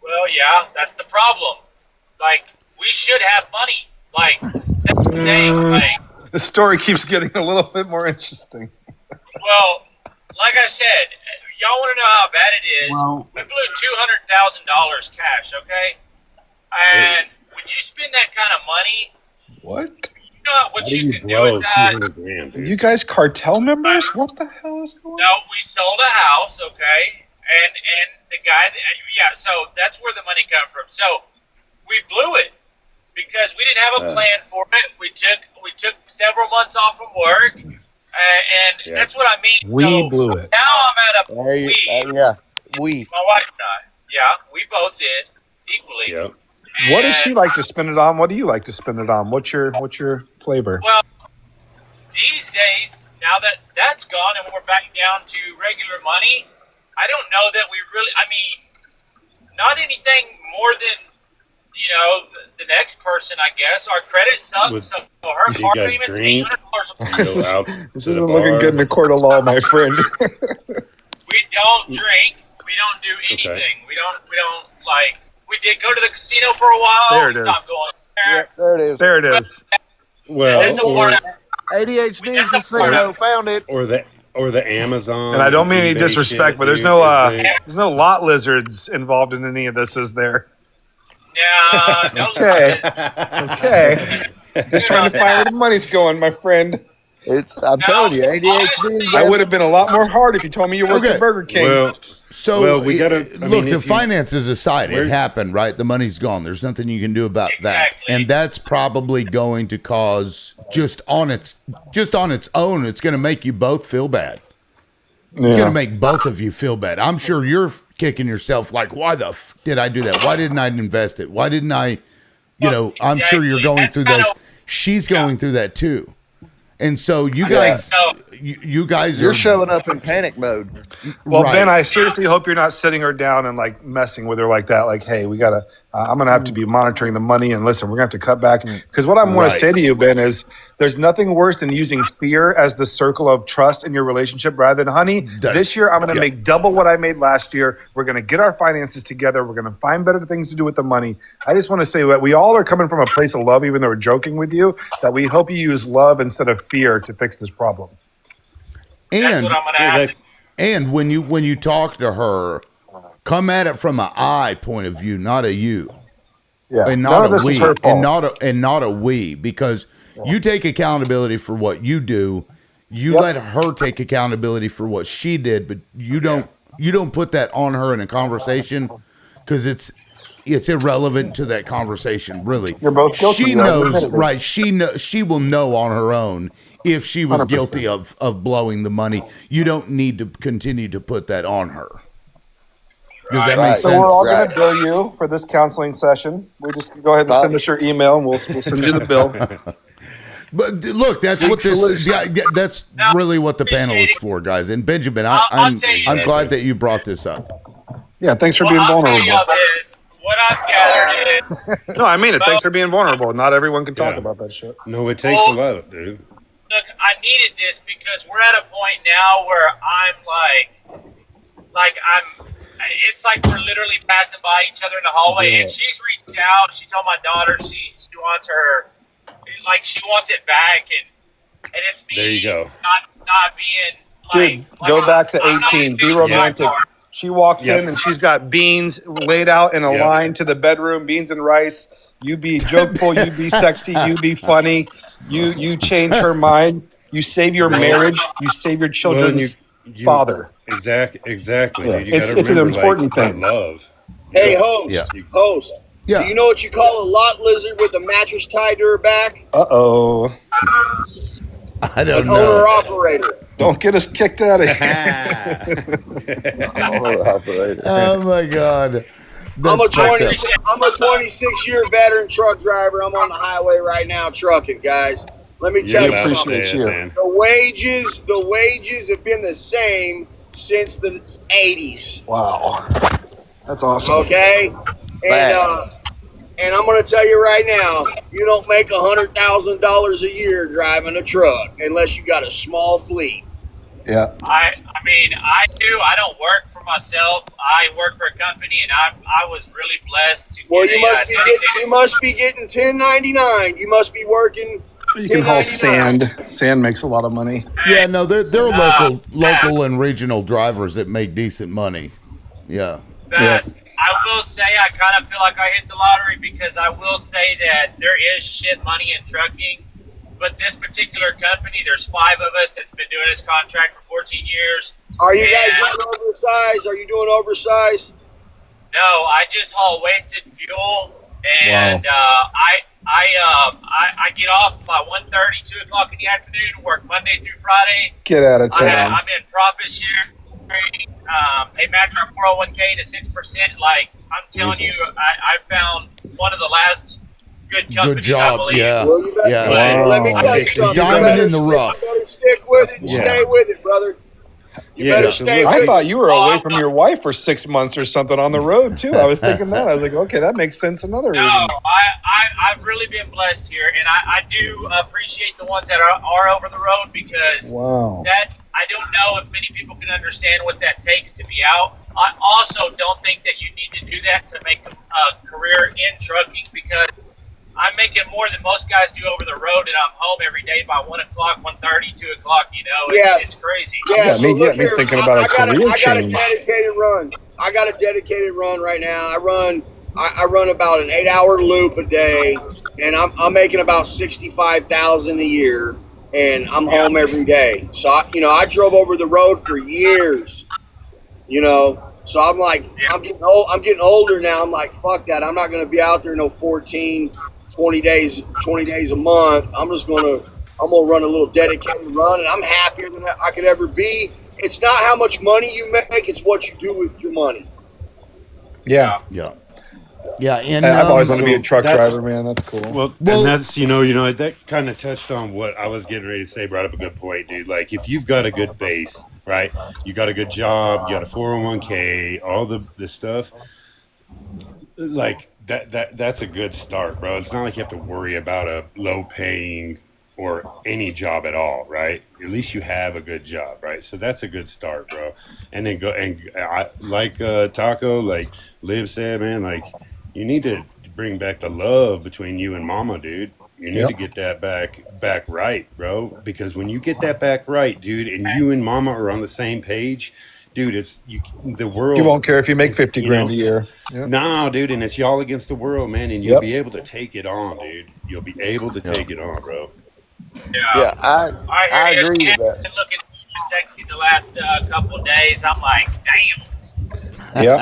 Speaker 4: Well, yeah, that's the problem. Like, we should have money. Like, that's the thing. Like,
Speaker 8: The story keeps getting a little bit more interesting.
Speaker 4: well, like I said, y'all want to know how bad it is?
Speaker 5: Well-
Speaker 4: We blew $200,000 cash, okay? And when you spend that kind of money,
Speaker 8: What?
Speaker 4: you know what
Speaker 5: How do
Speaker 4: you
Speaker 5: you
Speaker 4: can do
Speaker 5: blow
Speaker 4: with that.
Speaker 5: 200 grand, dude?
Speaker 8: You guys cartel members? What the hell is going on?
Speaker 4: No, we sold a house, okay? And the guy, yeah, so that's where the money come from. So we blew it because we didn't have a plan for it. We took several months off from work, and
Speaker 5: Yeah.
Speaker 4: that's what I mean.
Speaker 8: We
Speaker 4: So
Speaker 8: blew it.
Speaker 4: now I'm at a
Speaker 7: There you,
Speaker 4: we,
Speaker 7: yeah, we.
Speaker 4: my wife and I. Yeah, we both did equally.
Speaker 5: Yep.
Speaker 8: What does she
Speaker 4: And,
Speaker 8: like to spend it on? What do you like to spend it on? What's your flavor?
Speaker 4: Well, these days, now that that's gone and we're back down to regular money, I don't know that we really. I mean, not anything more than the next person. I guess our credit sucks, so her
Speaker 5: Do you
Speaker 4: car
Speaker 5: guys
Speaker 4: payment's
Speaker 5: drink?
Speaker 4: $800
Speaker 8: This is-
Speaker 5: Go out
Speaker 8: This
Speaker 5: to the
Speaker 8: isn't looking
Speaker 5: bar.
Speaker 8: good in a court of law, my friend.
Speaker 4: We don't drink. We don't do anything.
Speaker 5: Okay.
Speaker 4: We don't like. We did go to the casino for a while.
Speaker 8: There
Speaker 4: We
Speaker 8: it
Speaker 4: stopped
Speaker 8: is.
Speaker 4: going
Speaker 7: Yeah,
Speaker 4: there.
Speaker 7: there it is.
Speaker 8: There it is.
Speaker 5: Well,
Speaker 4: That's a part of
Speaker 7: ADHD
Speaker 4: That's a
Speaker 7: casino, found it.
Speaker 5: or the or the Amazon.
Speaker 8: And I don't mean any
Speaker 5: eBay
Speaker 8: disrespect,
Speaker 5: shit,
Speaker 8: but there's
Speaker 5: dude,
Speaker 8: no
Speaker 5: is big.
Speaker 8: there's no lot lizards involved in any of this, is there?
Speaker 4: Yeah, those
Speaker 8: Okay.
Speaker 4: are
Speaker 8: Okay. Just trying to find where the money's going, my friend.
Speaker 7: I'm telling you, ADHD.
Speaker 8: I would have been a lot more hard if you told me you worked
Speaker 1: Okay.
Speaker 8: at Burger King.
Speaker 5: Well,
Speaker 1: So
Speaker 5: well, we gotta
Speaker 1: look. The finances aside, it
Speaker 5: Where-
Speaker 1: happened, right? The money's gone. There's nothing you can do about that,
Speaker 4: Exactly.
Speaker 1: and that's probably going to cause just on its own. It's going to make you both feel bad. It's going to make both of you feel bad. I'm sure you're kicking yourself like, why the did I do that? Why didn't I invest it? Why didn't I? I'm sure you're
Speaker 4: Exactly.
Speaker 1: going
Speaker 4: That's
Speaker 1: through
Speaker 4: kinda-
Speaker 1: those. She's going through that too, and so you guys, you guys
Speaker 7: You're
Speaker 1: are
Speaker 7: showing up in panic mode.
Speaker 8: Well,
Speaker 1: right.
Speaker 8: Ben, I seriously hope you're not sitting her down and like messing with her like that. Like, hey, we gotta. I'm gonna have to be monitoring the money, and listen, we're gonna have to cut back. Because what I'm going
Speaker 1: Right.
Speaker 8: to say to you, Ben, is there's nothing worse than using fear as the circle of trust in your relationship, rather than, honey, this year I'm gonna make double what I made last year. We're gonna get our finances together. We're gonna find better things to do with the money. I just want to say that we all are coming from a place of love, even though we're joking with you. That we hope you use love instead of fear to fix this problem.
Speaker 4: That's
Speaker 1: and
Speaker 4: what I'm gonna have to.
Speaker 1: and when you talk to her, come at it from an I point of view, not a you.
Speaker 8: Yeah,
Speaker 1: And
Speaker 8: none
Speaker 1: not
Speaker 8: of
Speaker 1: a
Speaker 8: this is
Speaker 1: we,
Speaker 8: her fault.
Speaker 1: and not a we, because you take accountability for what you do. You
Speaker 8: Yep.
Speaker 1: let her take accountability for what she did, but you don't put that on her in a conversation because it's irrelevant to that conversation. Really,
Speaker 8: You're both guilty,
Speaker 1: She
Speaker 8: you
Speaker 1: knows,
Speaker 8: admitted it.
Speaker 1: right? She will know on her own if she was
Speaker 8: 100%.
Speaker 1: guilty of blowing the money. You don't need to continue to put that on her. Does that make
Speaker 7: Right.
Speaker 8: So
Speaker 1: sense?
Speaker 8: we're all going
Speaker 7: Right.
Speaker 8: to bill you for this counseling session. We just go ahead and
Speaker 7: Bob.
Speaker 8: send us your email, and we'll send you the bill.
Speaker 1: But look, that's
Speaker 7: Seek
Speaker 1: what this.
Speaker 7: solutions.
Speaker 1: Yeah, that's
Speaker 4: No,
Speaker 1: really what the panel is
Speaker 4: appreciate it.
Speaker 1: for, guys. And Benjamin,
Speaker 4: I'll
Speaker 1: I'm
Speaker 4: tell you
Speaker 1: I'm
Speaker 4: this.
Speaker 1: glad that you brought this up.
Speaker 8: Yeah, thanks for
Speaker 4: Well,
Speaker 8: being
Speaker 4: I'll tell
Speaker 8: vulnerable.
Speaker 4: you this. What I've gathered is,
Speaker 8: No, I mean it. Thanks for being vulnerable. Not everyone can talk
Speaker 5: Yeah.
Speaker 8: about that shit.
Speaker 5: No, it takes a lot, dude.
Speaker 4: look, I needed this because we're at a point now where I'm like I'm. It's like we're literally passing by each other in the hallway,
Speaker 5: Yeah.
Speaker 4: and she's reached out. She told my daughter she wants her, like she wants it back, and it's me.
Speaker 5: There you go.
Speaker 4: Not being
Speaker 8: Dude,
Speaker 4: like.
Speaker 8: go back to
Speaker 4: I'm not
Speaker 8: 18. Be
Speaker 4: doing
Speaker 8: romantic.
Speaker 4: my part.
Speaker 8: She walks
Speaker 5: Yep.
Speaker 8: in and she's got beans laid out in a
Speaker 5: Yep.
Speaker 8: line to the bedroom, beans and rice. You be jokeful, you be sexy, you be funny. You change her mind. You save your marriage. You save your children's father.
Speaker 5: Exactly.
Speaker 8: Yeah.
Speaker 5: Dude. You
Speaker 8: It's-
Speaker 5: gotta
Speaker 8: it's an
Speaker 5: remember,
Speaker 8: important
Speaker 5: like,
Speaker 8: thing.
Speaker 5: that love.
Speaker 9: Hey, host.
Speaker 1: Yeah.
Speaker 9: Host.
Speaker 1: Yeah.
Speaker 9: Do you know what you call a lot lizard with a mattress tied to her back?
Speaker 8: Uh-oh.
Speaker 1: I don't
Speaker 9: An owner
Speaker 1: know.
Speaker 9: operator.
Speaker 8: Don't get us kicked out of here.
Speaker 7: Operator.
Speaker 1: Oh my God.
Speaker 9: I'm a
Speaker 1: That's fucked
Speaker 9: 26
Speaker 1: up.
Speaker 9: I'm a 26-year veteran truck driver. I'm on the highway right now trucking, guys. Let me tell
Speaker 5: You're
Speaker 9: you
Speaker 5: allowed to
Speaker 9: something.
Speaker 5: say
Speaker 8: you.
Speaker 5: it, man.
Speaker 9: The wages have been the same since the 80s.
Speaker 8: Wow. That's awesome.
Speaker 9: Okay? And I'm going to tell you right now, you don't make $100,000 a year driving a truck unless you got a small fleet.
Speaker 8: Yeah.
Speaker 4: I mean, I do. I don't work for myself. I work for a company, and I was really blessed to
Speaker 9: Well,
Speaker 4: get
Speaker 9: you must be getting 1099. You must be working.
Speaker 8: You can haul
Speaker 9: 1099.
Speaker 8: sand. Sand makes a lot of money.
Speaker 1: Yeah, no, they're local and regional drivers that make decent money. Yeah.
Speaker 4: Best. I will say I kind of feel like I hit the lottery because I will say that there is shit money in trucking, but this particular company, there's 5 of us that's been doing this contract for 14 years.
Speaker 9: Are you guys
Speaker 4: And-
Speaker 9: doing oversized? Are you doing oversized?
Speaker 4: No, I just haul wasted fuel, and I get off by 1:30, 2 o'clock in the afternoon, work Monday through Friday.
Speaker 8: Get out of town.
Speaker 4: I'm in profit sharing. They match our 401k to 6%. Like I'm telling
Speaker 8: Jesus.
Speaker 4: you, I found one of the last good companies.
Speaker 1: Good job.
Speaker 4: I believe.
Speaker 1: Yeah.
Speaker 9: Well, you better,
Speaker 1: Yeah.
Speaker 8: Wow.
Speaker 9: let me tell you something. You
Speaker 1: Diamond
Speaker 9: better
Speaker 1: in the
Speaker 9: stick-
Speaker 1: rough.
Speaker 9: You better stick with it and
Speaker 5: Yeah.
Speaker 9: stay with it, brother. You better stay
Speaker 8: I
Speaker 9: with it.
Speaker 8: thought you were away from your wife for 6 months or something on the road too. I was thinking that. I was like, okay, that makes sense. Another
Speaker 4: No,
Speaker 8: reason.
Speaker 4: I've really been blessed here, and I do appreciate the ones that are over the road because
Speaker 8: Wow.
Speaker 4: that I don't know if many people can understand what that takes to be out. I also don't think that you need to do that to make a career in trucking because I'm making more than most guys do over the road, and I'm home every day by 1 o'clock, 1:30, 2 o'clock. You know,
Speaker 9: Yeah.
Speaker 4: it's crazy.
Speaker 9: Yeah, so
Speaker 8: me
Speaker 9: look here.
Speaker 8: thinking about a career
Speaker 9: I got a
Speaker 8: change.
Speaker 9: dedicated run. I got a dedicated run right now. I run about an 8-hour loop a day, and I'm making about 65,000 a year, and I'm home every day. So I drove over the road for years. So I'm like,
Speaker 4: Yeah.
Speaker 9: I'm getting old. I'm getting older now. I'm like, fuck that. I'm not going to be out there no 14, 20 days a month. I'm gonna run a little dedicated run, and I'm happier than I could ever be. It's not how much money you make; it's what you do with your money.
Speaker 8: Yeah.
Speaker 1: Yeah. Yeah. And
Speaker 8: I've always wanted to be a
Speaker 5: So
Speaker 8: truck
Speaker 5: that's
Speaker 8: driver, man. That's cool.
Speaker 5: well, and
Speaker 1: well,
Speaker 5: that's that kind of touched on what I was getting ready to say. Brought up a good point, dude. Like if you've got a good base, right? You got a good job, you got a 401k, all the stuff. Like that's a good start, bro. It's not like you have to worry about a low paying or any job at all, right? At least you have a good job, right? So that's a good start, bro. And then go and I like Taco, like Liv said, man, like you need to bring back the love between you and Mama, dude. You need
Speaker 8: Yep.
Speaker 5: to get that back right, bro. Because when you get that back right, dude, and you and Mama are on the same page, dude, it's the
Speaker 8: You
Speaker 5: world.
Speaker 8: won't care if you make
Speaker 5: It's
Speaker 8: 50 grand a year. Yep.
Speaker 5: no, dude, and it's y'all against the world, man, and you'll
Speaker 8: Yep.
Speaker 5: be able to take it on, dude. You'll be able to
Speaker 1: yeah.
Speaker 5: take it on, bro.
Speaker 9: Yeah,
Speaker 4: Yeah. I
Speaker 9: I
Speaker 4: hear you.
Speaker 9: agree with
Speaker 4: Shannon
Speaker 9: that.
Speaker 4: been looking sexy the last couple of days. I'm like, damn.
Speaker 8: Yep.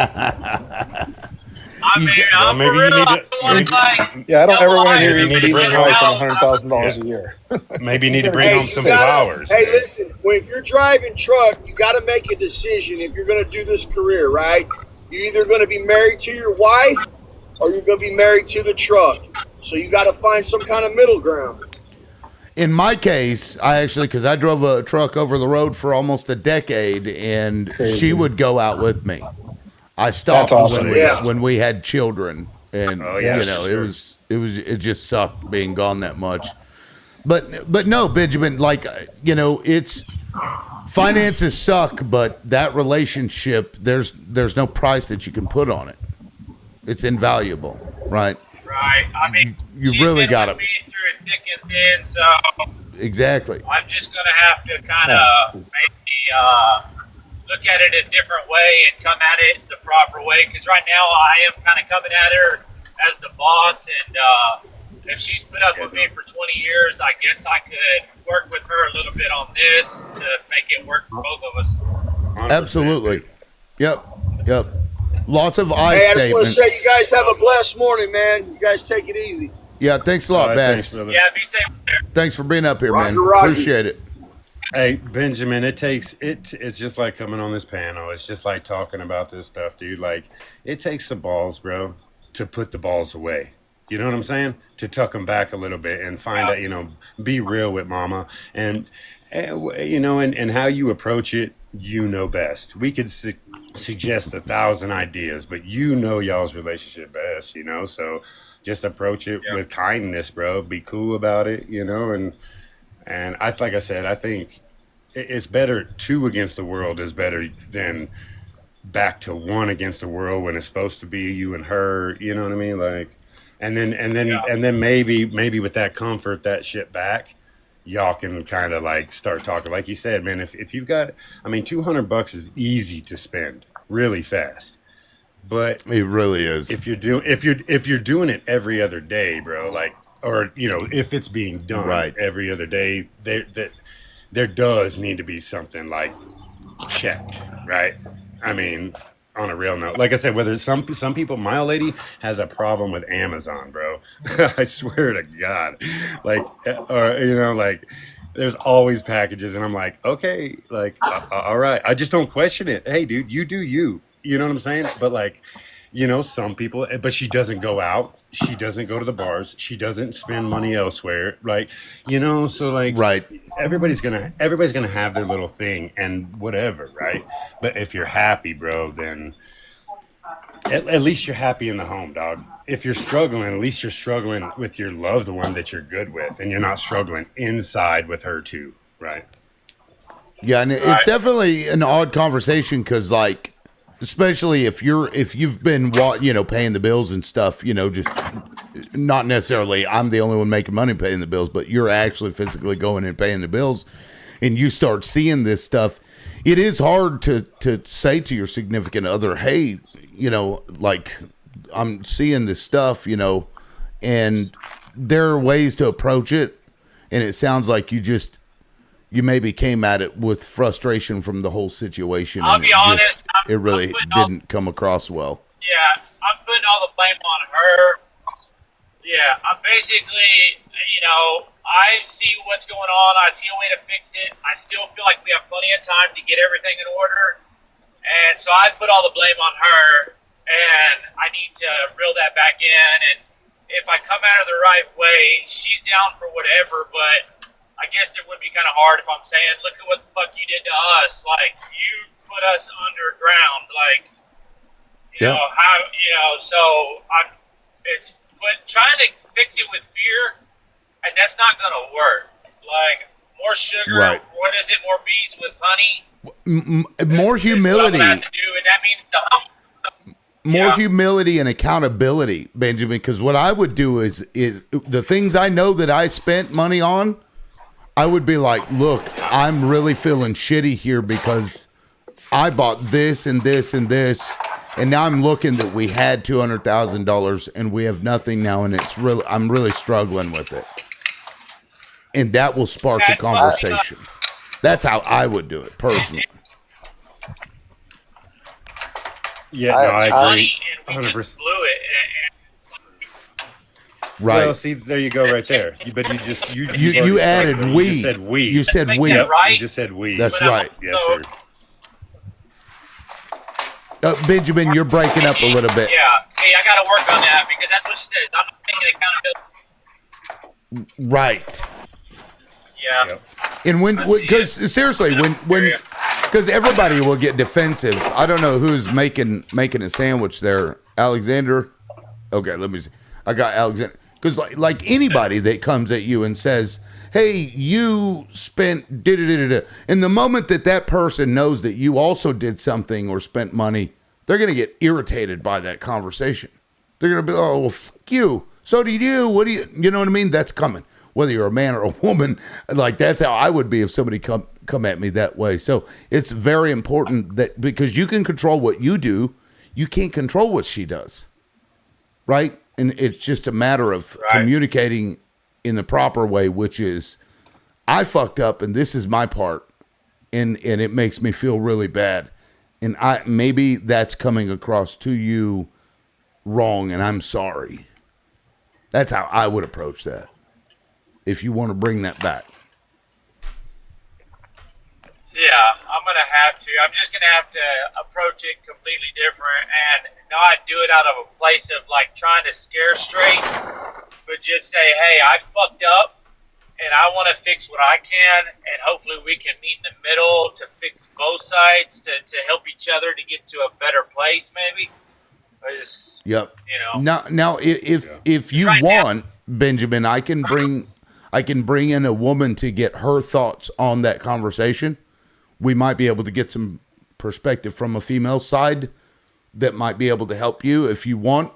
Speaker 4: I
Speaker 1: You
Speaker 4: mean,
Speaker 1: get,
Speaker 5: Well,
Speaker 4: I'm for
Speaker 5: maybe you
Speaker 4: real.
Speaker 5: need
Speaker 4: I
Speaker 5: to
Speaker 4: don't want
Speaker 1: and
Speaker 4: to like
Speaker 8: Yeah, I don't ever
Speaker 4: double
Speaker 8: want to hear
Speaker 5: maybe
Speaker 4: iron
Speaker 5: you
Speaker 8: you
Speaker 5: need to
Speaker 8: beating
Speaker 5: bring
Speaker 8: your wife on
Speaker 5: home.
Speaker 8: $100,000
Speaker 5: Yeah,
Speaker 8: a year.
Speaker 5: maybe you need to bring
Speaker 9: Hey,
Speaker 5: home
Speaker 9: you
Speaker 5: some
Speaker 9: gotta.
Speaker 5: flowers,
Speaker 9: Hey,
Speaker 5: man.
Speaker 9: listen. If you're driving truck, you got to make a decision if you're going to do this career, right? You're either going to be married to your wife or you're going to be married to the truck. So you got to find some kind of middle ground.
Speaker 1: in my case, I actually, because I drove a truck over the road for almost a decade, and she
Speaker 8: Crazy.
Speaker 1: would go out with me. I
Speaker 8: That's
Speaker 1: stopped
Speaker 8: awesome.
Speaker 9: Yeah.
Speaker 1: when we had children, and
Speaker 5: Oh
Speaker 8: Yeah.
Speaker 5: yeah, for sure.
Speaker 1: it just sucked being gone that much. But no, Benjamin, like it's finances suck, but that relationship, there's no price that you can put on it. It's invaluable, right?
Speaker 4: right. I mean,
Speaker 1: You
Speaker 4: she's
Speaker 1: really
Speaker 4: been
Speaker 1: got
Speaker 4: with
Speaker 1: to
Speaker 4: me through thick and thin, so
Speaker 1: exactly.
Speaker 4: I'm just gonna have to kind of maybe look at it a different way and come at it the proper way. Because right now I am kind of coming at her as the boss, and if she's put up with me for 20 years, I guess I could work with her a little bit on this to make it work for both of us.
Speaker 5: 100%,
Speaker 1: Absolutely.
Speaker 5: dude.
Speaker 1: Yep. Yep. Lots of I
Speaker 9: Hey, I just want to
Speaker 1: statements.
Speaker 9: say you guys have a blessed morning, man. You guys take it easy.
Speaker 1: Yeah, thanks a
Speaker 5: All
Speaker 1: lot,
Speaker 5: right, thanks,
Speaker 1: Bass.
Speaker 5: brother.
Speaker 4: Yeah, be safe there.
Speaker 1: Thanks for being up here, man.
Speaker 9: Roger, Roger.
Speaker 1: Appreciate it.
Speaker 5: Hey, Benjamin, it's just like coming on this panel. It's just like talking about this stuff, dude. Like it takes some balls, bro, to put the balls away. You know what I'm saying? To tuck them back a little bit and find out, be real with mama and how you approach it, you know best. We could suggest 1,000 ideas, but y'all's relationship best, so just approach it
Speaker 4: Yeah.
Speaker 5: with kindness, bro. Be cool about it, and like I said, I think it's better two against the world is better than back to one against the world when it's supposed to be you and her. You know what I mean? Like,
Speaker 4: Yeah.
Speaker 5: and then maybe with that comfort, that shit back, y'all can kind of like start talking. Like you said, man, if you've got, I mean, $200 is easy to spend really fast, but
Speaker 1: It really is.
Speaker 5: if you're doing it every other day, bro, like, or if it's being done
Speaker 1: Right.
Speaker 5: every other day, there does need to be something like checked, right? I mean, on a real note, like I said, whether some people, my old lady has a problem with Amazon, bro. I swear to God, like, or like, there's always packages, and I'm like, okay, like, all right, I just don't question it. Hey, dude, you do you. You know what I'm saying? But like, some people, but she doesn't go out. She doesn't go to the bars. She doesn't spend money elsewhere. Like, so like
Speaker 1: Right.
Speaker 5: everybody's gonna have their little thing and whatever, right? But if you're happy, bro, then at least you're happy in the home, dog. If you're struggling, at least you're struggling with your loved one that you're good with, and you're not struggling inside with her too, right?
Speaker 1: Yeah, and it's definitely an odd conversation because, like, especially if you've been paying the bills and stuff, just not necessarily I'm the only one making money paying the bills, but you're actually physically going and paying the bills, and you start seeing this stuff. It is hard to say to your significant other, hey, like I'm seeing this stuff, and there are ways to approach it, and it sounds like you maybe came at it with frustration from the whole situation.
Speaker 4: I'll
Speaker 1: and
Speaker 4: be honest,
Speaker 1: it really didn't come across well.
Speaker 4: Yeah, I'm putting all the blame on her. Yeah, I'm basically, I see what's going on. I see a way to fix it. I still feel like we have plenty of time to get everything in order. And so I put all the blame on her, and I need to reel that back in. And if I come at her the right way, she's down for whatever, but I guess it would be kind of hard if I'm saying, look at what the fuck you did to us. Like, you put us underground. Like, so it's trying to fix it with fear, and that's not going to work. Like, more sugar,
Speaker 1: right.
Speaker 4: What is it, more bees with honey?
Speaker 1: More humility.
Speaker 4: Have to do, and that means
Speaker 1: more humility and accountability, Benjamin, because what I would do is the things I know that I spent money on, I would be like, look, I'm really feeling shitty here because I bought this and this and this, and now I'm looking that we had $200,000 and we have nothing now, and I'm really struggling with it. And that will spark a conversation. That's how I would do it personally.
Speaker 5: Yeah, I agree.
Speaker 4: And we just blew it.
Speaker 1: Right.
Speaker 5: Well, see, there you go, right there. But
Speaker 1: you added we.
Speaker 5: You said we.
Speaker 1: You said we.
Speaker 4: That right?
Speaker 5: You just said we.
Speaker 1: That's right.
Speaker 5: Yes, sir.
Speaker 1: Benjamin, you're breaking up a little bit.
Speaker 4: Yeah. See, I got to work on that because that's what she said. I'm not taking accountability.
Speaker 1: Right.
Speaker 4: Yeah.
Speaker 5: Yep.
Speaker 1: And because seriously, because everybody will get defensive. I don't know who's making a sandwich there. Alexander. Okay, let me see. I got Alexander. Because like anybody that comes at you and says, hey, you spent da-da-da-da-da. And the moment that person knows that you also did something or spent money, they're going to get irritated by that conversation. They're going to be, oh, well, fuck you. So did you. What do you know what I mean? That's coming. Whether you're a man or a woman, like that's how I would be if somebody come at me that way. So it's very important that because you can control what you do, you can't control what she does. Right? And it's just a matter of communicating in the proper way, which is, I fucked up and this is my part, and it makes me feel really bad, and maybe that's coming across to you wrong, and I'm sorry. That's how I would approach that. If you want to bring that back.
Speaker 4: Yeah, I'm going to have to. I'm just going to have to approach it completely different and not do it out of a place of like trying to scare straight, but just say, hey, I fucked up and I want to fix what I can, and hopefully we can meet in the middle to fix both sides to help each other to get to a better place maybe.
Speaker 1: Yep. Now if you want, Benjamin, I can bring in a woman to get her thoughts on that conversation. We might be able to get some perspective from a female side that might be able to help you if you want.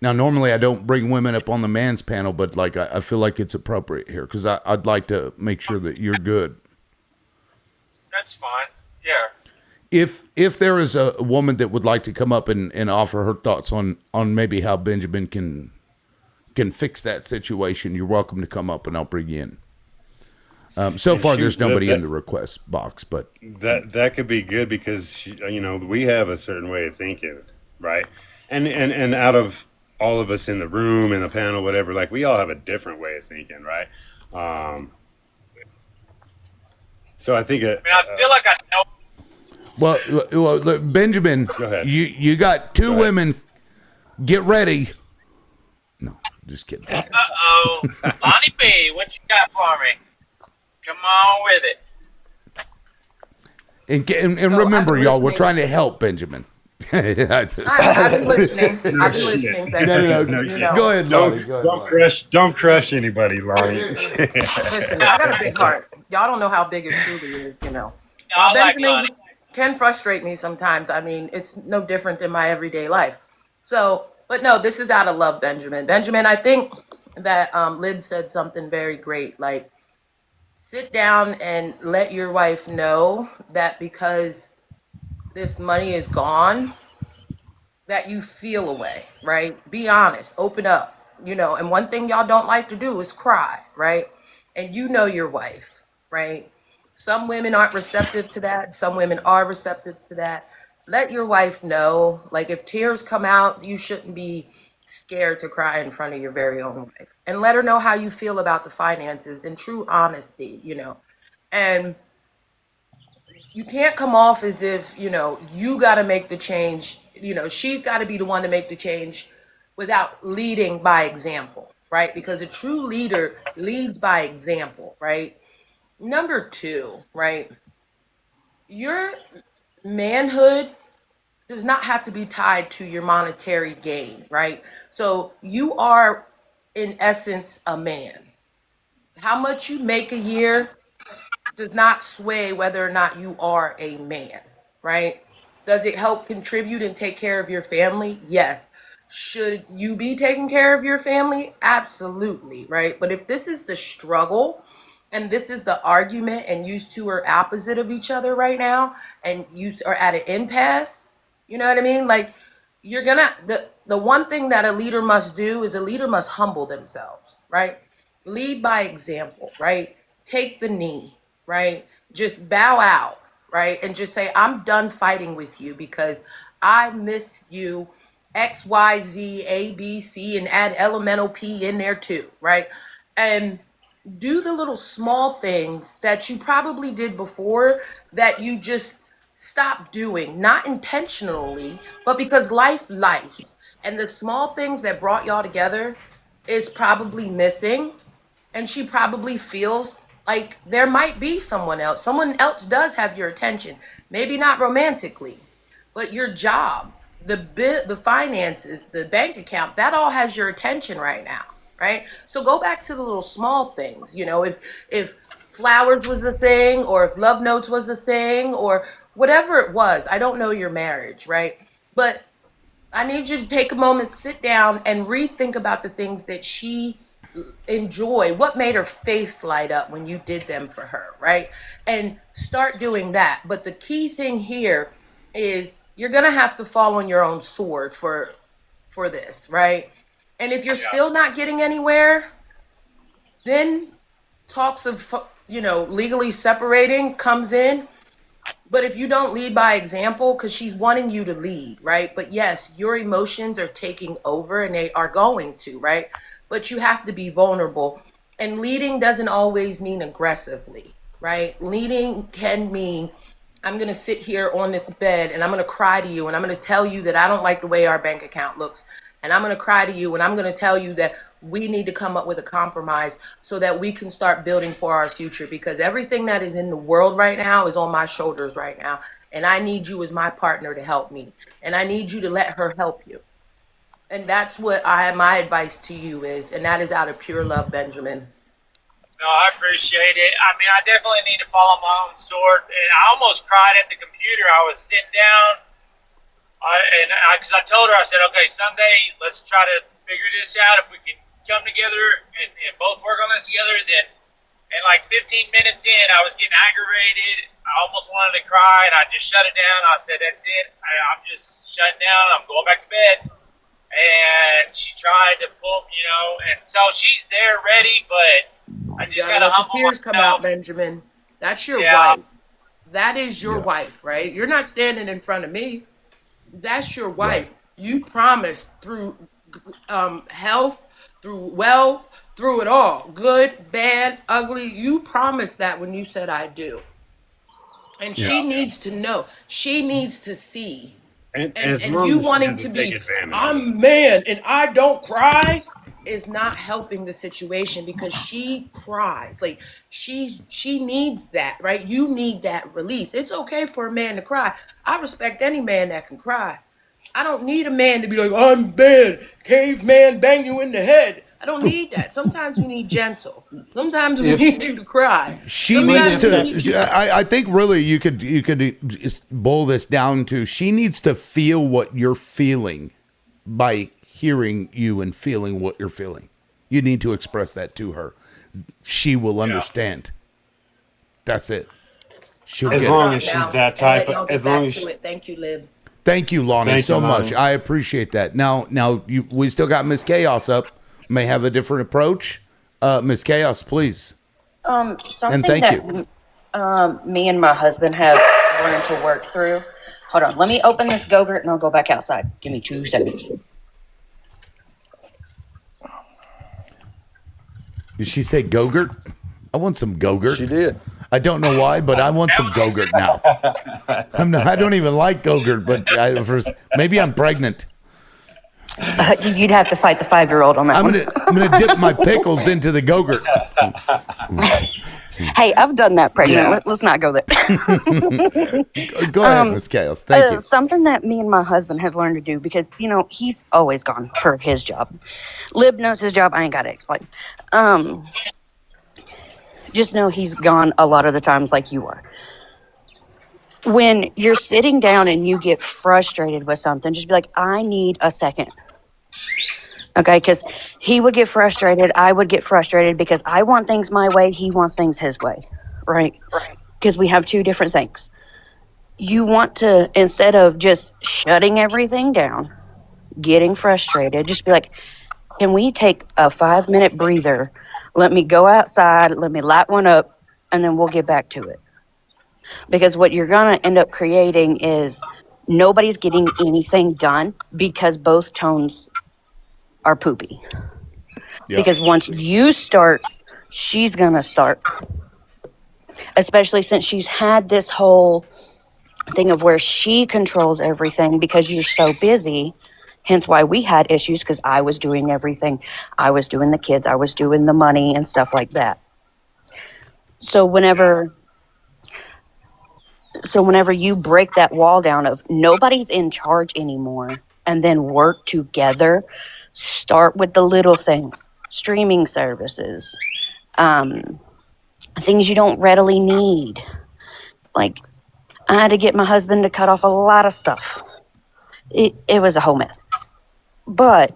Speaker 1: Now, normally I don't bring women up on the man's panel, but like I feel like it's appropriate here because I'd like to make sure that you're good.
Speaker 4: That's fine. Yeah.
Speaker 1: If there is a woman that would like to come up and offer her thoughts on maybe how Benjamin can fix that situation, you're welcome to come up and I'll bring you in. So far, there's nobody in the request box, but
Speaker 5: that could be good because we have a certain way of thinking, right? And out of all of us in the room, in the panel, whatever, like we all have a different way of thinking, right? So I think
Speaker 4: I feel like I know.
Speaker 1: Well, look, Benjamin,
Speaker 5: go ahead.
Speaker 1: You got two women. Get ready. No, just kidding.
Speaker 4: Uh-oh. Lonnie B, what you got for me? Come on with it.
Speaker 1: And remember, y'all, we're trying to help Benjamin.
Speaker 10: I've been listening.
Speaker 1: No. Go ahead, Lonnie.
Speaker 5: Don't crush anybody, Lonnie.
Speaker 10: Listen, I got a big heart. Y'all don't know how big it truly is,
Speaker 4: No,
Speaker 10: While Benjamin
Speaker 4: like
Speaker 10: can frustrate me sometimes. I mean, it's no different than my everyday life. So But no, this is out of love, Benjamin. Benjamin, I think that Lib said something very great. Like, sit down and let your wife know that because this money is gone, that you feel away, right? Be honest, open up, And one thing y'all don't like to do is cry, right? And you know your wife, right? Some women aren't receptive to that. Some women are receptive to that. Let your wife know, like if tears come out, you shouldn't be scared to cry in front of your very own wife. And let her know how you feel about the finances in true honesty. And you can't come off as if you got to make the change. She's got to be the one to make the change without leading by example, right? Because a true leader leads by example, right? Number two, right? Your manhood does not have to be tied to your monetary gain, right? So you are in essence a man. How much you make a year does not sway whether or not you are a man, right? Does it help contribute and take care of your family? Yes. Should you be taking care of your family? Absolutely, right? But if this is the struggle and this is the argument and you two are opposite of each other right now and you are at an impasse, you know what I mean? Like the one thing that a leader must do is a leader must humble themselves, right? Lead by example, right? Take the knee, right? Just bow out, right? And just say, I'm done fighting with you because I miss you, X, Y, Z, A, B, C, and add elemental P in there too, right? And do the little small things that you probably did before that you just stopped doing, not intentionally, but because life. And the small things that brought y'all together is probably missing, and she probably feels like there might be someone else. Someone else does have your attention. Maybe not romantically, but your job, the finances, the bank account, that all has your attention right now, right? So go back to the little small things. If flowers was a thing, or if love notes was a thing, or whatever it was. I don't know your marriage, right? But I need you to take a moment, sit down, and rethink about the things that she enjoy, what made her face light up when you did them for her, right? And start doing that. But the key thing here is you're going to have to fall on your own sword for this, right? And if you're still not getting anywhere, then talks of legally separating comes in. But if you don't lead by example, because she's wanting you to lead, right? But yes, your emotions are taking over and they are going to, right? But you have to be vulnerable. And leading doesn't always mean aggressively, right? Leading can mean I'm going to sit here on the bed and I'm going to cry to you and I'm going to tell you that I don't like the way our bank account looks. And I'm going to cry to you and I'm going to tell you that we need to come up with a compromise so that we can start building for our future, because everything that is in the world right now is on my shoulders right now. And I need you as my partner to help me. And I need you to let her help you. And that's what my advice to you is. And that is out of pure love, Benjamin.
Speaker 4: No, I appreciate it. I mean, I definitely need to follow my own sword. And I almost cried at the computer. I was sitting down, because I told her, I said, okay, Sunday, let's try to figure this out. If we can come together and both work on this together, then, and like 15 minutes in, I was getting aggravated. I almost wanted to cry, and I just shut it down. I said, that's it. I'm just shutting down. I'm going back to bed. And she tried to pull, and so she's there ready, but I just got to humble
Speaker 10: tears
Speaker 4: myself.
Speaker 10: come out, Benjamin. That's your wife. That is your wife, right? You're not standing in front of me. That's your wife. Right. You promised through health, through wealth, through it all, good, bad, ugly. You promised that when you said I do. And she needs to know. She needs to see. And you wanting to be, I'm man and I don't cry, is not helping the situation, because she cries. Like she needs that, right? You need that release. It's okay for a man to cry. I respect any man that can cry. I don't need a man to be like, I'm bad, caveman, bang you in the head. I don't need that. Sometimes we need gentle. Sometimes we need you to cry.
Speaker 1: She needs to. I think really you could just boil this down to, she needs to feel what you're feeling by hearing you and feeling what you're feeling. You need to express that to her. She will understand. That's it. She'll
Speaker 5: As
Speaker 1: get
Speaker 5: long
Speaker 1: it.
Speaker 5: as she's
Speaker 10: Now,
Speaker 5: that
Speaker 10: and let
Speaker 5: type of,
Speaker 10: y'all
Speaker 5: as
Speaker 10: get
Speaker 5: long
Speaker 10: back
Speaker 5: as
Speaker 10: to it. Thank you, Lib.
Speaker 1: Thank you, Lonnie,
Speaker 5: Thank you,
Speaker 1: so much.
Speaker 5: Lonnie.
Speaker 1: I appreciate that. Now, we still got Miss Chaos up. May have a different approach. Miss Chaos, please. And
Speaker 11: Something
Speaker 1: thank
Speaker 11: that
Speaker 1: you.
Speaker 11: me and my husband have learned to work through. Hold on, let me open this Go-Gurt and I'll go back outside. Give me 2 seconds.
Speaker 1: Did she say Go-Gurt? I want some Go-Gurt.
Speaker 7: She did.
Speaker 1: I don't know why, but I want some Go-Gurt now. I don't even like Go-Gurt, but maybe I'm pregnant.
Speaker 11: You'd have to fight the 5-year-old on that
Speaker 1: I'm
Speaker 11: one.
Speaker 1: gonna dip my pickles into the Go-Gurt.
Speaker 11: Hey, I've done that pregnant. Let's not go there.
Speaker 1: Go ahead, Miss Chaos. Thank you.
Speaker 11: Something that me and my husband has learned to do because, he's always gone per his job. Lib knows his job. I ain't got to explain. Just know he's gone a lot of the times like you are. When you're sitting down and you get frustrated with something, just be like, I need a second. Okay, because he would get frustrated. I would get frustrated because I want things my way. He wants things his way, right? Because we have 2 different things. You want to, instead of just shutting everything down, getting frustrated, just be like, can we take a 5-minute breather? Let me go outside. Let me light one up, and then we'll get back to it. Because what you're going to end up creating is nobody's getting anything done because both tones are poopy.
Speaker 1: Yep.
Speaker 11: Because once you start, she's going to start. Especially since she's had this whole thing of where she controls everything because you're so busy. Hence why we had issues, because I was doing everything. I was doing the kids. I was doing the money and stuff like that. So whenever you break that wall down of nobody's in charge anymore, and then work together, start with the little things, streaming services, things you don't readily need. Like, I had to get my husband to cut off a lot of stuff. It was a whole mess. But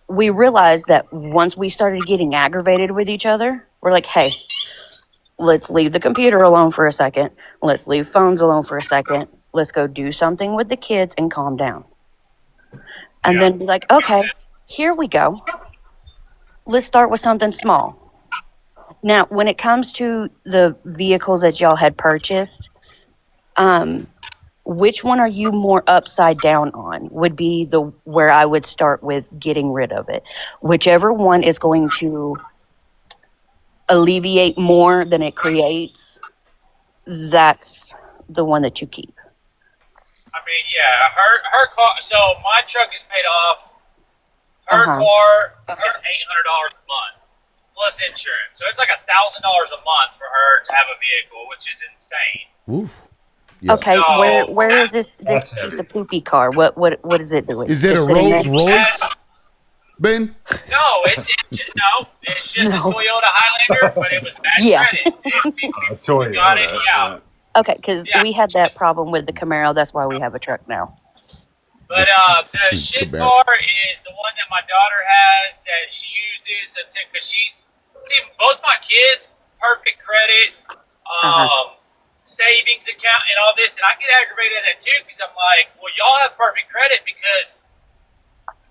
Speaker 11: we realized that once we started getting aggravated with each other, we're like, hey, let's leave the computer alone for a second. Let's leave phones alone for a second. Let's go do something with the kids and calm down. And then be like, okay, here we go. Let's start with something small. Now, when it comes to the vehicles that y'all had purchased, which one are you more upside down on would be where I would start with getting rid of it. Whichever one is going to alleviate more than it creates, that's the one that you keep.
Speaker 4: I mean, yeah, her car. So my truck is paid off. Her car is $800 a month plus insurance. So it's like $1,000 a month for her to have a vehicle, which is insane.
Speaker 1: Oof. Yes.
Speaker 11: Okay,
Speaker 4: So,
Speaker 11: where is this piece of poopy car? What is it doing?
Speaker 1: Is it
Speaker 11: Just
Speaker 1: a
Speaker 11: sitting
Speaker 1: Rolls
Speaker 11: there?
Speaker 1: Royce, Ben?
Speaker 4: No, it's just a Toyota Highlander, but it was bad credit. We got it, yeah.
Speaker 11: Okay, because we had that problem with the Camaro. That's why we have a truck now.
Speaker 4: But the shit car is the one that my daughter has that she uses because both my kids, perfect credit, savings account and all this, and I get aggravated at that too because I'm like, well, y'all have perfect credit because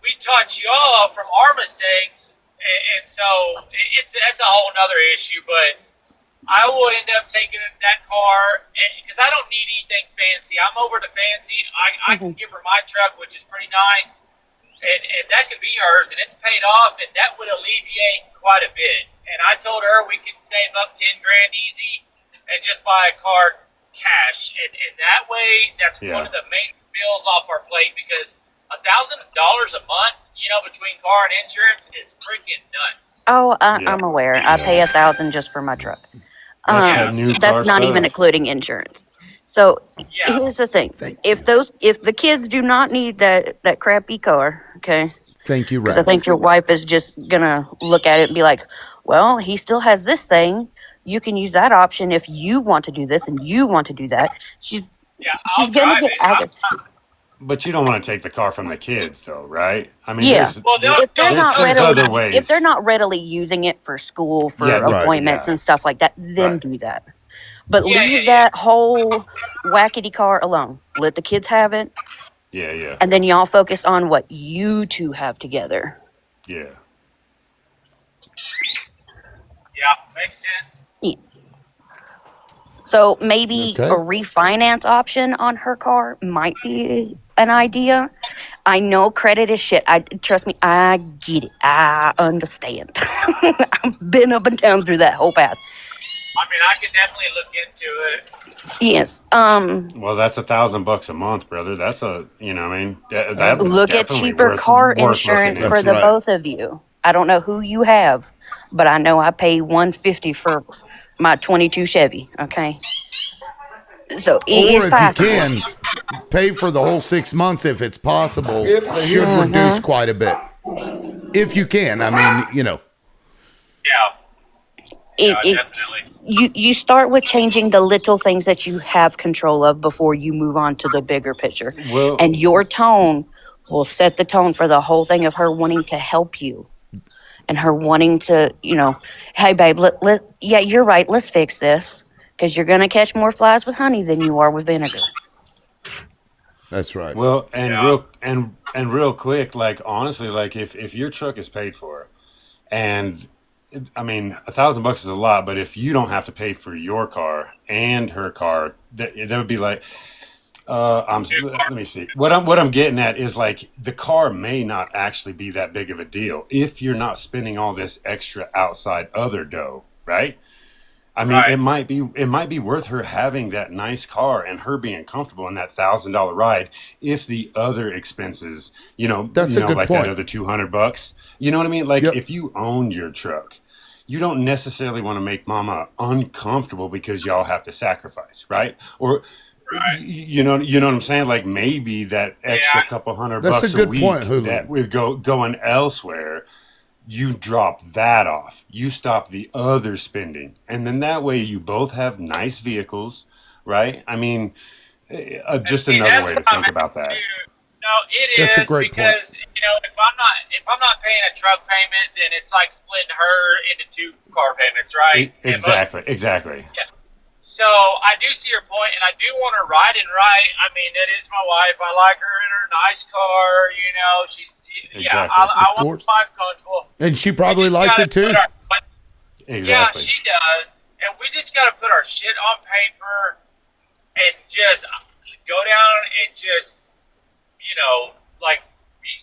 Speaker 4: we taught y'all from our mistakes, and so that's a whole nother issue. But I will end up taking that car because I don't need anything fancy. I'm over the fancy. I can give her my truck, which is pretty nice, and that could be hers, and it's paid off, and that would alleviate quite a bit. And I told her we could save up $10,000 easy and just buy a car cash, and that way, that's one of the main bills off our plate because $1,000 a month, between car and insurance is freaking nuts.
Speaker 11: Oh, I'm aware. I pay $1,000 just for my truck. That's not even including insurance. So here's the thing: if the kids do not need that crappy car, okay.
Speaker 1: Thank you,
Speaker 11: Because I think your wife is just gonna look at it and be like, "Well, he still has this thing. You can use that option if you want to do this and you want to do that." She's gonna get aggravated.
Speaker 5: But you don't want to take the car from the kids, though, right? I mean,
Speaker 11: Yeah.
Speaker 4: Well,
Speaker 11: If they're not
Speaker 5: there's
Speaker 11: readily
Speaker 5: other
Speaker 11: if they're
Speaker 5: ways.
Speaker 11: not readily using it for school, for
Speaker 5: Yeah,
Speaker 1: Right.
Speaker 11: appointments
Speaker 5: yeah,
Speaker 11: and stuff like that, then
Speaker 5: right.
Speaker 11: do that. But
Speaker 4: yeah,
Speaker 11: leave
Speaker 4: yeah.
Speaker 11: that whole wackety car alone. Let the kids have it,
Speaker 5: Yeah, yeah,
Speaker 11: and then y'all focus on what you two have together.
Speaker 5: yeah.
Speaker 4: Yeah, makes sense.
Speaker 11: Yeah. So maybe a
Speaker 1: Okay.
Speaker 11: refinance option on her car might be an idea. I know credit is shit. I trust me, I get it. I understand. I've been up and down through that whole path.
Speaker 4: I mean, I can definitely look into it.
Speaker 11: Yes.
Speaker 5: Well, that's $1,000 a month, brother. That's I mean, that's
Speaker 11: Look at
Speaker 5: definitely
Speaker 11: cheaper car
Speaker 5: worth looking
Speaker 11: insurance for
Speaker 1: That's
Speaker 5: into.
Speaker 11: the
Speaker 1: right.
Speaker 11: both of you. I don't know who you have, but I know I pay $150 for my 22 Chevy. Okay, so it is
Speaker 1: Or if you
Speaker 11: possible.
Speaker 1: can, pay for the whole 6 months if it's possible. Should reduce quite a bit. If you can. I mean,
Speaker 4: Yeah,
Speaker 11: It,
Speaker 4: yeah,
Speaker 11: it
Speaker 4: definitely.
Speaker 11: you start with changing the little things that you have control of before you move on to the bigger picture,
Speaker 5: Well,
Speaker 11: and your tone will set the tone for the whole thing of her wanting to help you and her wanting to, hey babe, yeah, you're right, let's fix this, because you're gonna catch more flies with honey than you are with vinegar.
Speaker 1: that's right.
Speaker 5: well, and
Speaker 4: Yeah.
Speaker 5: real quick, like honestly, like if your truck is paid for, and I mean, $1,000 is a lot, but if you don't have to pay for your car and her car, that would be like, let me see. What I'm getting at is like the car may not actually be that big of a deal if you're not spending all this extra outside other dough, right? I mean,
Speaker 4: Right.
Speaker 5: it might be worth her having that nice car and her being comfortable in that $1,000 ride if the other expenses,
Speaker 1: That's a good
Speaker 5: like that
Speaker 1: point.
Speaker 5: other $200. You know what I mean? Like
Speaker 1: Yep.
Speaker 5: if you owned your truck, you don't necessarily want to make mama uncomfortable because y'all have to sacrifice, right? Or
Speaker 4: Right.
Speaker 5: you know what I'm saying? Like maybe that extra
Speaker 4: Yeah.
Speaker 5: couple hundred
Speaker 1: That's a
Speaker 5: bucks a
Speaker 1: good point,
Speaker 5: week that
Speaker 1: Julian.
Speaker 5: was going elsewhere, you drop that off. You stop the other spending. And then that way you both have nice vehicles, right? I mean,
Speaker 4: And
Speaker 5: just
Speaker 4: see,
Speaker 5: another
Speaker 4: that's
Speaker 5: way
Speaker 4: what
Speaker 5: to
Speaker 4: I'm
Speaker 5: think
Speaker 4: at
Speaker 5: about
Speaker 4: too.
Speaker 5: that.
Speaker 4: No, it
Speaker 1: That's a
Speaker 4: is
Speaker 1: great point.
Speaker 4: because if I'm not paying a truck payment, then it's like splitting her into two car payments, right? And most
Speaker 5: Exactly.
Speaker 4: yeah. So I do see your point, and I do want her riding right. I mean, it is my wife. I like her in her nice car. She's yeah. I,
Speaker 5: Exactly.
Speaker 4: I
Speaker 1: Of
Speaker 4: want
Speaker 1: course.
Speaker 4: my wife comfortable.
Speaker 1: And she
Speaker 4: We
Speaker 1: probably
Speaker 4: just
Speaker 1: likes
Speaker 4: gotta
Speaker 1: it
Speaker 4: put
Speaker 1: too.
Speaker 4: our yeah,
Speaker 5: Exactly.
Speaker 4: she does, and we just gotta put our shit on paper and just go down and just like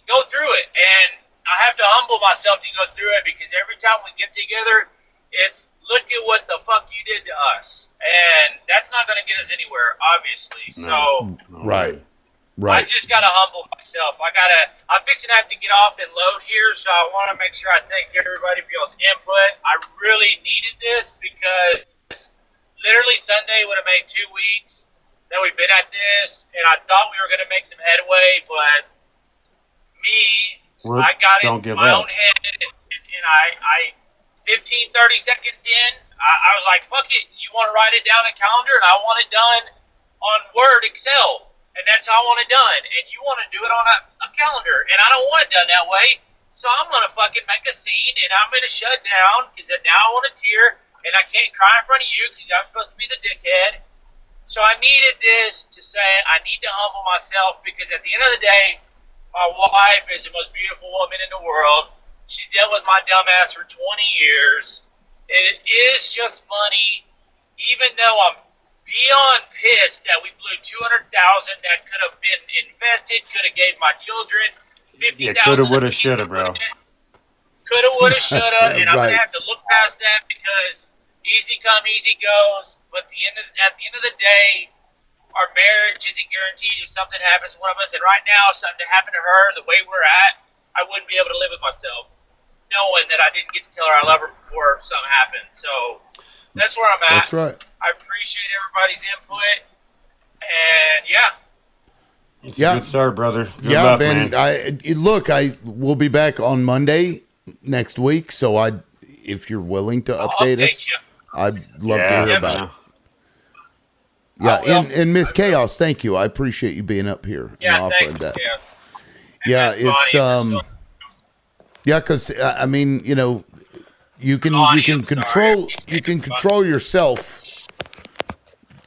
Speaker 4: go through it. And I have to humble myself to go through it because every time we get together, it's look at what the fuck you did to us, and that's not going to get us anywhere, obviously. So
Speaker 5: No
Speaker 1: Right.
Speaker 5: way.
Speaker 4: I
Speaker 1: Right.
Speaker 4: just got to humble myself. I'm fixing to have to get off and load here, so I want to make sure I thank everybody for y'all's input. I really needed this because literally Sunday would have made 2 weeks that we've been at this, and I thought we were going to make some headway, but
Speaker 5: Well,
Speaker 4: I got in
Speaker 5: don't give
Speaker 4: my own
Speaker 5: up.
Speaker 4: head, and I 15, 30 seconds in, I was like, fuck it, you want to write it down in calendar, and I want it done on Word, Excel, and that's how I want it done, and you want to do it on a calendar, and I don't want it done that way, so I'm going to fucking make a scene, and I'm going to shut down, because now I want to tear, and I can't cry in front of you, because I'm supposed to be the dickhead. So I needed this to say I need to humble myself, because at the end of the day, my wife is the most beautiful woman in the world. She's dealt with my dumbass for 20 years. It is just money, even though I'm beyond pissed that we blew 200,000 that could have been invested, could have gave my children
Speaker 5: Yeah,
Speaker 4: 50,000
Speaker 5: coulda, woulda,
Speaker 4: apiece to
Speaker 5: shoulda,
Speaker 4: put
Speaker 5: bro.
Speaker 4: in. Coulda, woulda, shoulda, and I'm gonna
Speaker 1: Right.
Speaker 4: have to look past that because easy come, easy goes. But at the end of the day, our marriage isn't guaranteed if something happens to one of us. And right now, if something happened to her, the way we're at, I wouldn't be able to live with myself, knowing that I didn't get to tell her I love her before something happened. So that's where I'm at.
Speaker 1: That's right.
Speaker 4: I appreciate everybody's input, and yeah,
Speaker 5: It's
Speaker 1: Yeah.
Speaker 5: a good start, brother. Good
Speaker 1: Yeah,
Speaker 5: luck,
Speaker 1: Ben.
Speaker 5: man.
Speaker 1: I will be back on Monday next week. So if you're willing to
Speaker 4: I'll
Speaker 1: update
Speaker 4: update
Speaker 1: us,
Speaker 4: you.
Speaker 1: I'd love to
Speaker 5: Yeah,
Speaker 1: hear
Speaker 4: Yep.
Speaker 1: about
Speaker 5: yeah.
Speaker 1: it. Yeah,
Speaker 4: I will.
Speaker 1: and Miss Chaos, thank you. I appreciate you being up here and
Speaker 4: Yeah,
Speaker 1: offering
Speaker 4: thanks.
Speaker 1: that.
Speaker 4: Yeah. And
Speaker 1: Yeah,
Speaker 4: Miss
Speaker 1: it's
Speaker 4: Bonnie, we're still.
Speaker 1: yeah, because I mean, you know, you
Speaker 4: Bonnie,
Speaker 1: can
Speaker 4: I'm sorry. I
Speaker 1: control
Speaker 4: keep saying Bonnie.
Speaker 1: yourself.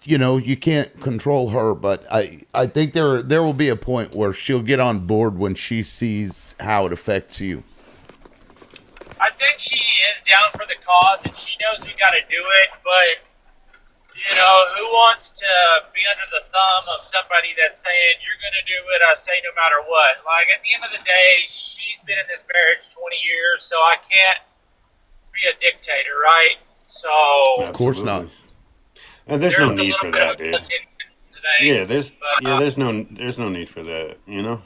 Speaker 1: You know, you can't control her, but I think there will be a point where she'll get on board when she sees how it affects you.
Speaker 4: I think she is down for the cause, and she knows we got to do it. But who wants to be under the thumb of somebody that's saying you're going to do what I say no matter what? Like at the end of the day, she's been in this marriage 20 years, so I can't be a dictator, right? So
Speaker 1: Of course not.
Speaker 5: Absolutely. And there's no
Speaker 4: there's a
Speaker 5: need
Speaker 4: little
Speaker 5: for
Speaker 4: bit of
Speaker 5: that,
Speaker 4: a
Speaker 5: dude.
Speaker 4: built-in today,
Speaker 5: Yeah,
Speaker 4: but
Speaker 5: there's no need for that, you know?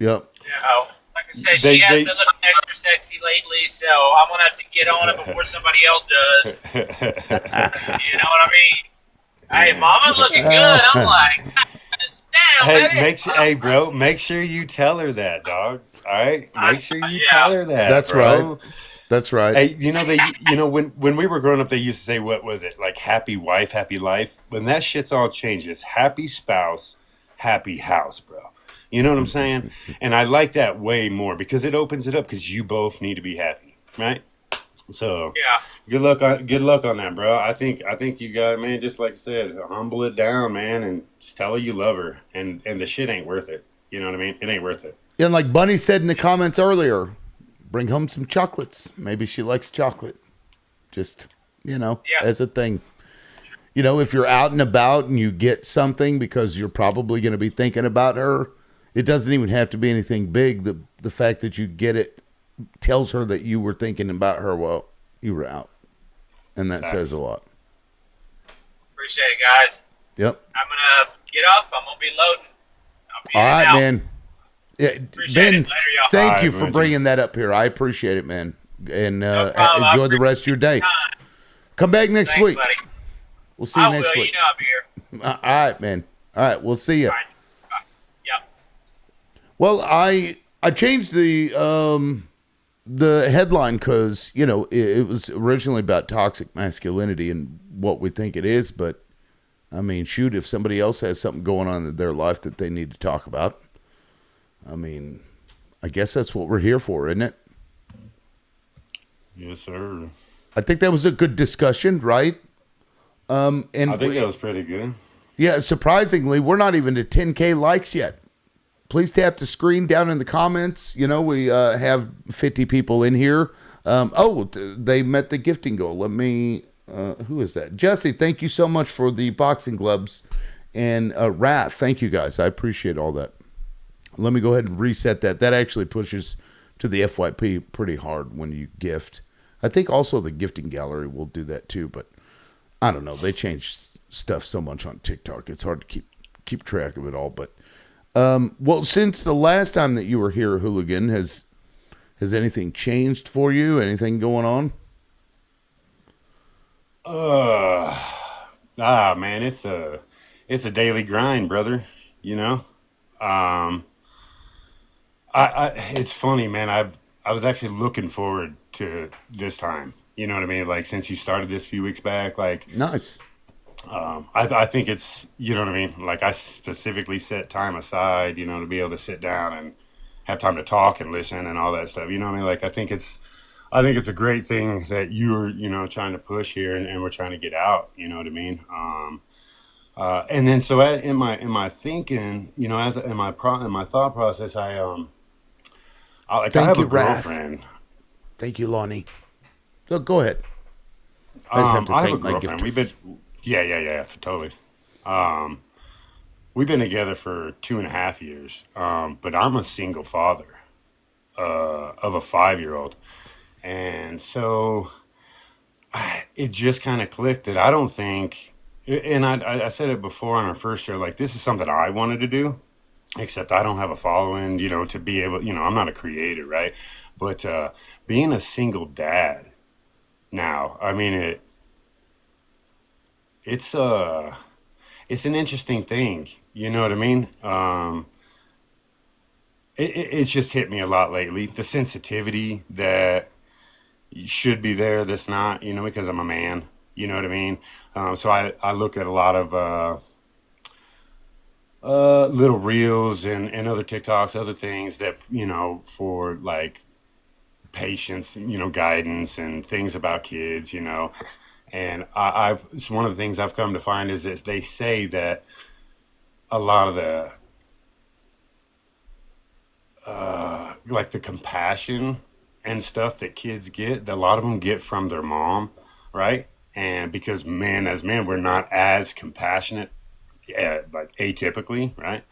Speaker 1: Yep.
Speaker 4: like I said, she has
Speaker 5: They
Speaker 4: been looking extra sexy lately, so I'm gonna have to get on it before somebody else does. You know what I mean? Hey, Mama's looking good. I'm like, damn,
Speaker 5: Hey,
Speaker 4: baby.
Speaker 5: hey, bro, make sure you tell her that, dog. All right, make sure you tell
Speaker 4: Yeah,
Speaker 5: her that,
Speaker 1: That's right.
Speaker 5: bro.
Speaker 1: That's right.
Speaker 5: Hey, when we were growing up, they used to say, what was it, like happy wife, happy life. When that shit's all changed, it's happy spouse, happy house, bro. You know what I'm saying? And I like that way more because it opens it up because you both need to be happy, right? So
Speaker 4: yeah.
Speaker 5: good luck on that, bro. I think you got it, man. Just like I said, humble it down, man, and just tell her you love her, and the shit ain't worth it. You know what I mean? It ain't worth it.
Speaker 1: And like Bunny said in the comments earlier, bring home some chocolates. Maybe she likes chocolate. Just,
Speaker 4: Yeah.
Speaker 1: as a thing. If you're out and about and you get something because you're probably going to be thinking about her, it doesn't even have to be anything big. The fact that you get it tells her that you were thinking about her while you were out. And that says a lot.
Speaker 4: Appreciate it, guys.
Speaker 1: Yep.
Speaker 4: I'm gonna get off. I'm gonna be loading. I'll be
Speaker 1: All
Speaker 4: in and
Speaker 1: right,
Speaker 4: out.
Speaker 1: man. Yeah,
Speaker 4: Appreciate
Speaker 1: Ben,
Speaker 4: it. Later, y'all.
Speaker 1: thank
Speaker 5: All right,
Speaker 1: you for
Speaker 5: man.
Speaker 1: bringing that up here. I appreciate it, man. And
Speaker 4: No problem. I
Speaker 1: enjoy the rest of your day.
Speaker 4: appreciate your time.
Speaker 1: Come back next
Speaker 4: Thanks,
Speaker 1: week.
Speaker 4: buddy.
Speaker 1: We'll see you
Speaker 4: I
Speaker 1: next
Speaker 4: will.
Speaker 1: week.
Speaker 4: You know I'll be here.
Speaker 1: All right, man. All right, we'll see you.
Speaker 4: All right. Yep.
Speaker 1: Well, I changed the headline because it was originally about toxic masculinity and what we think it is, but I mean, shoot, if somebody else has something going on in their life that they need to talk about, I mean, I guess that's what we're here for, isn't it?
Speaker 5: Yes, sir.
Speaker 1: I think that was a good discussion, right? And
Speaker 5: I think that was pretty good.
Speaker 1: yeah, surprisingly, we're not even at 10K likes yet. Please tap the screen down in the comments. We have 50 people in here. They met the gifting goal. Let me, who is that? Jesse, thank you so much for the boxing gloves. And Wrath, thank you guys. I appreciate all that. Let me go ahead and reset that. That actually pushes to the FYP pretty hard when you gift. I think also the gifting gallery will do that too, but I don't know. They change stuff so much on TikTok. It's hard to keep track of it all. But well, since the last time that you were here, Hooligan, has anything changed for you? Anything going on?
Speaker 5: Man, it's a daily grind, brother. It's funny, man. I was actually looking forward to this time. You know what I mean? Like since you started this a few weeks back, like
Speaker 1: Nice.
Speaker 5: I think it's, you know what I mean? Like I specifically set time aside, to be able to sit down and have time to talk and listen and all that stuff. You know what I mean? Like I think it's a great thing that you're, trying to push here and we're trying to get out. You know what I mean? And then so in my thinking, in my thought process, I
Speaker 1: Thank
Speaker 5: have
Speaker 1: you,
Speaker 5: a
Speaker 1: Raph.
Speaker 5: girlfriend.
Speaker 1: Thank you, Lonnie. Go ahead. I just have to
Speaker 5: I have a
Speaker 1: thank my
Speaker 5: girlfriend.
Speaker 1: gifter.
Speaker 5: Yeah, totally. We've been together for 2.5 years. But I'm a single father of a 5-year-old, and so it just kind of clicked that I don't think. And I said it before on our first show, like this is something I wanted to do, except I don't have a following, to be able, I'm not a creator, right? But being a single dad now, I mean, it's an interesting thing, you know what I mean? It's just hit me a lot lately. The sensitivity that should be there, that's not, because I'm a man, You know what I mean? So I look at a lot of little reels and other TikToks, other things that, for like patience, guidance and things about kids, and I've it's one of the things I've come to find is that they say that a lot of the like the compassion and stuff that kids get, that a lot of them get from their mom, right? And because men, as men, we're not as compassionate, like atypically, right?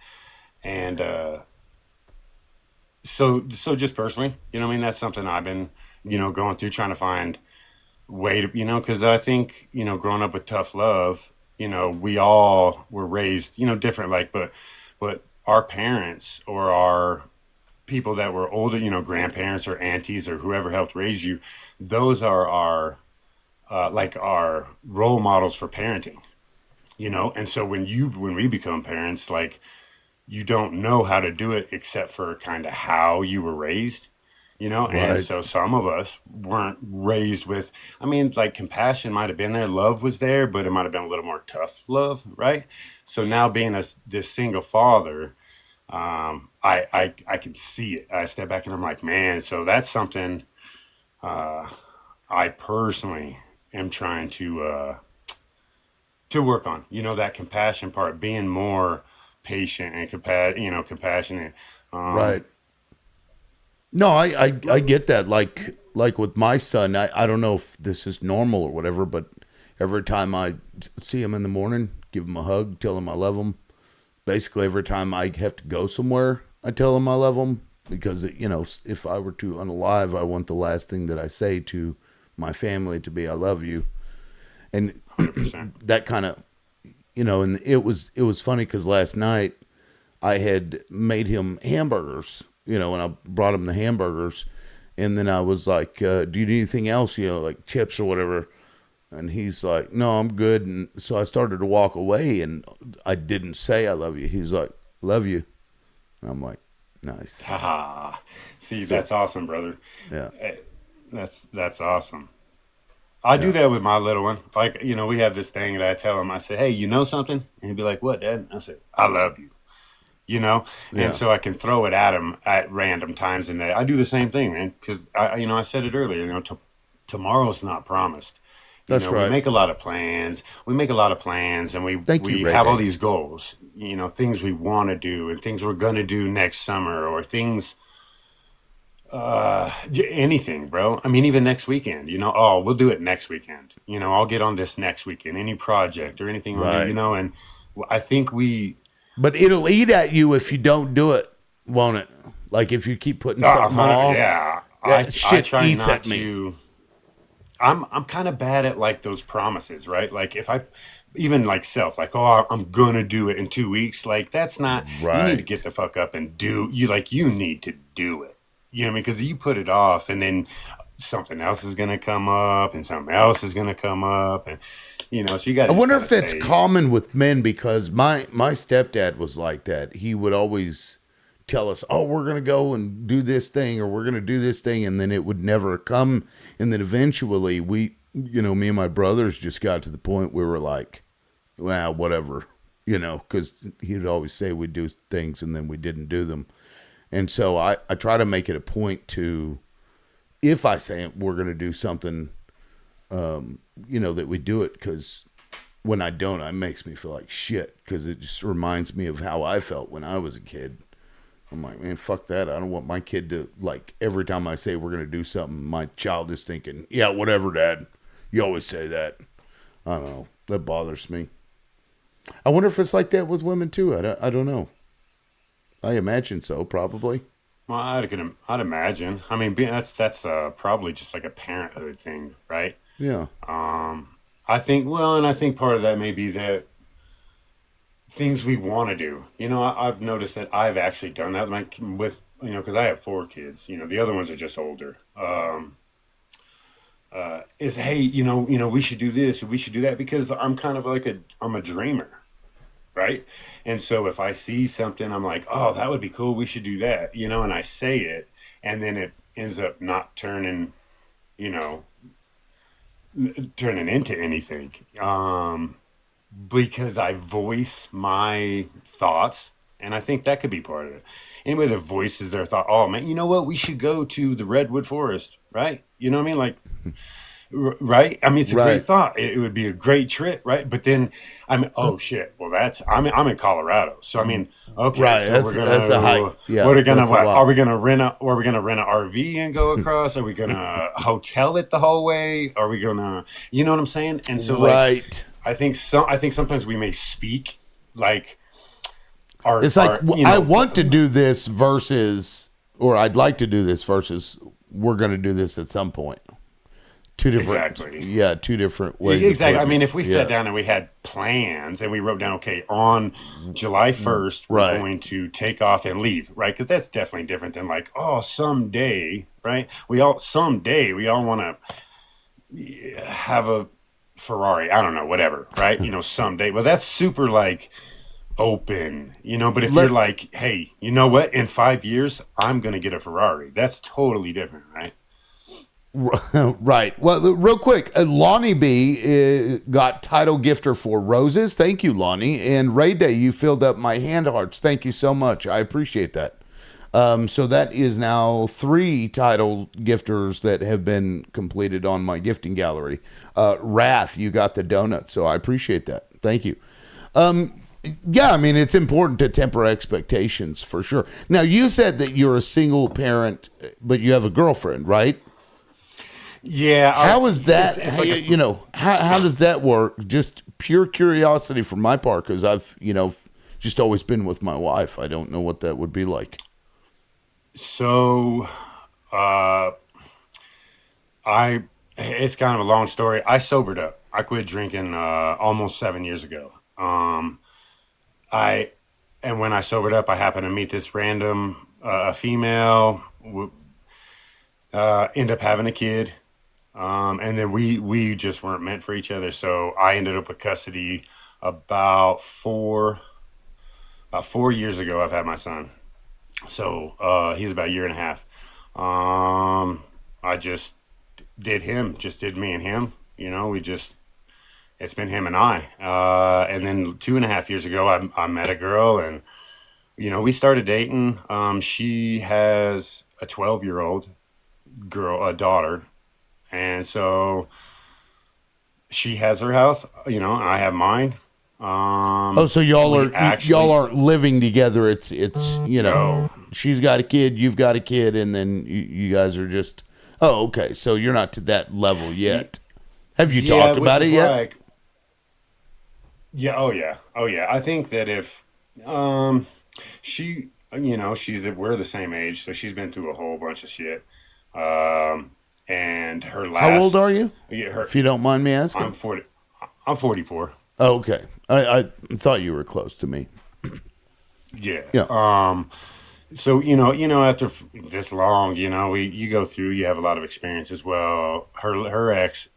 Speaker 5: And so just personally, I mean, that's something I've been, going through, trying to find way to, because I think, growing up with tough love, we all were raised, different, like, but our parents or our people that were older, grandparents or aunties or whoever helped raise you, those are our like our role models for parenting, and so when we become parents, like, you don't know how to do it except for kind of how you were raised, and
Speaker 1: Right.
Speaker 5: so some of us weren't raised with, I mean, like, compassion might have been there, love was there, but it might have been a little more tough love, right? So now being this single father, I can see it. I step back and I'm like, man, so that's something uh, I personally am trying to work on. That compassion part, being more patient and compassionate. Um,
Speaker 1: Right. No, I get that. Like with my son, I don't know if this is normal or whatever, but every time I see him in the morning, give him a hug, tell him I love him. Basically, every time I have to go somewhere, I tell him I love him because if I were to unalive, I want the last thing that I say to my family to be "I love you," and
Speaker 5: 100%.
Speaker 1: that kind of and it was funny because last night I had made him hamburgers, and I brought him the hamburgers. And then I was like, do you need anything else, like chips or whatever? And he's like, no, I'm good. And so I started to walk away and I didn't say I love you. He's like, love you. And I'm like, nice.
Speaker 5: Haha. See,
Speaker 1: So,
Speaker 5: that's awesome, brother.
Speaker 1: yeah,
Speaker 5: Eh, that's awesome. I do
Speaker 1: yeah,
Speaker 5: that with my little one. Like, we have this thing that I tell him. I say, hey, you know something? And he'd be like, what, Dad? I said, I love you. you know, and
Speaker 1: yeah,
Speaker 5: so I can throw it at him at random times in the day. I do the same thing, man, because I said it earlier. Tomorrow's not promised.
Speaker 1: that's
Speaker 5: We
Speaker 1: right.
Speaker 5: make a lot of plans. We make a lot of plans, and we
Speaker 1: Thank you,
Speaker 5: we
Speaker 1: Ray
Speaker 5: have all
Speaker 1: Day.
Speaker 5: these goals. Things we want to do, and things we're gonna do next summer, or things anything, bro. I mean, even next weekend, oh, we'll do it next weekend. I'll get on this next weekend, any project or anything on
Speaker 1: Right.
Speaker 5: and I think we,
Speaker 1: But it'll eat at you if you don't do it, won't it? Like if you keep putting
Speaker 5: a
Speaker 1: something
Speaker 5: hundred,
Speaker 1: off,
Speaker 5: yeah,
Speaker 1: that
Speaker 5: I
Speaker 1: shit
Speaker 5: try
Speaker 1: eats
Speaker 5: not
Speaker 1: at me.
Speaker 5: to. I'm kind of bad at like those promises, right? Like if I even like self, like, oh, I'm gonna do it in 2 weeks. Like that's not. You need to get
Speaker 1: Right.
Speaker 5: the fuck up and do. You need to do it. Because you put it off, and then something else is gonna come up, and something else is gonna come up, and so you got
Speaker 1: I
Speaker 5: to just
Speaker 1: wonder
Speaker 5: gotta
Speaker 1: if that's
Speaker 5: stay.
Speaker 1: common with men because my stepdad was like that. He would always tell us, "Oh, we're gonna go and do this thing, or we're gonna do this thing," and then it would never come. And then eventually, me and my brothers just got to the point where we were like, "Well, whatever," because he'd always say we'd do things and then we didn't do them. And so I try to make it a point to, if I say we're gonna do something, that we do it because when I don't, it makes me feel like shit because it just reminds me of how I felt when I was a kid. I'm like, man, fuck that. I don't want my kid to, like, every time I say we're going to do something, my child is thinking, yeah, whatever, Dad. You always say that. I don't know. That bothers me. I wonder if it's like that with women too. I don't know. I imagine so, probably.
Speaker 5: Well, I'd imagine. I mean, that's probably just like a parenthood thing, right?
Speaker 1: Yeah.
Speaker 5: I think, well, and I think part of that may be that things we want to do. I've noticed that I've actually done that, like with, because I have 4 kids. The other ones are just older. Is, hey, we should do this, we should do that, because I'm kind of like I'm a dreamer, right? And so if I see something, I'm like, oh, that would be cool, we should do that, and I say it, and then it ends up not turning, you know, turning into anything. Because I voice my thoughts, and I think that could be part of it. Anybody that voices their thought, oh man, you know what? We should go to the redwood forest, right? You know what I mean? Like, right? I mean, it's a great
Speaker 1: Right.
Speaker 5: thought. It would be a great trip, right? But then I mean, oh shit. Well, I'm in Colorado, so I mean, okay,
Speaker 1: Right.
Speaker 5: so we're
Speaker 1: That's a hike.
Speaker 5: gonna
Speaker 1: Yeah, that's a
Speaker 5: what?
Speaker 1: lot.
Speaker 5: Are we gonna rent an RV and go across? Are we gonna hotel it the whole way? Are we gonna, you know what I'm saying? And so like,
Speaker 1: Right.
Speaker 5: I think sometimes we may speak like
Speaker 1: It's like
Speaker 5: our you
Speaker 1: I
Speaker 5: know
Speaker 1: want to do this versus, or I'd like to do this versus we're going to do this at some point. Two different,
Speaker 5: exactly.
Speaker 1: yeah, two different ways of
Speaker 5: Exactly. I
Speaker 1: putting
Speaker 5: mean,
Speaker 1: it.
Speaker 5: if we sat
Speaker 1: Yeah.
Speaker 5: down and we had plans and we wrote down, okay, on July 1st, we're
Speaker 1: Right.
Speaker 5: going to take off and leave, right? Because that's definitely different than like, oh, someday, right? We all want to have a Ferrari. I don't know, whatever, right? You know, someday. Well, that's super like open, you know. But if you're
Speaker 1: Let
Speaker 5: like, hey, you know what? In 5 years, I'm going to get a Ferrari. That's totally different, right?
Speaker 1: right. Well, real quick, Lonnie B got title gifter for roses. Thank you, Lonnie. And Ray Day, you filled up my hand hearts. Thank you so much. I appreciate that. So that is now 3 title gifters that have been completed on my gifting gallery. Wrath, you got the donut, so I appreciate that. Thank you. Yeah, I mean, it's important to temper expectations for sure. Now, you said that you're a single parent, but you have a girlfriend, right?
Speaker 5: Yeah.
Speaker 1: How is that?
Speaker 5: It's like a
Speaker 1: How does that work? Just pure curiosity from my part, because I've just always been with my wife. I don't know what that would be like.
Speaker 5: So, uh, I it's kind of a long story. I sobered up. I quit drinking almost 7 years ago. I and when I sobered up, I happened to meet this random female. End up having a kid, and then we just weren't meant for each other. So I ended up with custody about four about 4 years ago. I've had my son. So he's about a year and a half. I just did me and him. You know, it's been him and I. And then 2.5 years ago, I met a girl, and we started dating. She has a 12-year-old girl, a daughter, and so she has her house. I have mine.
Speaker 1: Oh, so
Speaker 5: We
Speaker 1: y'all
Speaker 5: actually
Speaker 1: aren't living together. It's
Speaker 5: no.
Speaker 1: she's got a kid, you've got a kid, and then you guys are just. Oh, okay. So you're not to that level yet. Have you
Speaker 5: Yeah,
Speaker 1: talked
Speaker 5: which
Speaker 1: about it
Speaker 5: is
Speaker 1: yet?
Speaker 5: like, yeah, oh yeah, oh yeah. I think that if um she, we're the same age, so she's been through a whole bunch of shit. And her
Speaker 1: How old
Speaker 5: last,
Speaker 1: are you,
Speaker 5: yeah,
Speaker 1: if you don't mind me
Speaker 5: I'm
Speaker 1: asking?
Speaker 5: 40, I'm 44.
Speaker 1: Oh, okay. I thought you were close to me.
Speaker 5: Yeah.
Speaker 1: Yeah.
Speaker 5: So after this long, you go through, you have a lot of experience as well. Her ex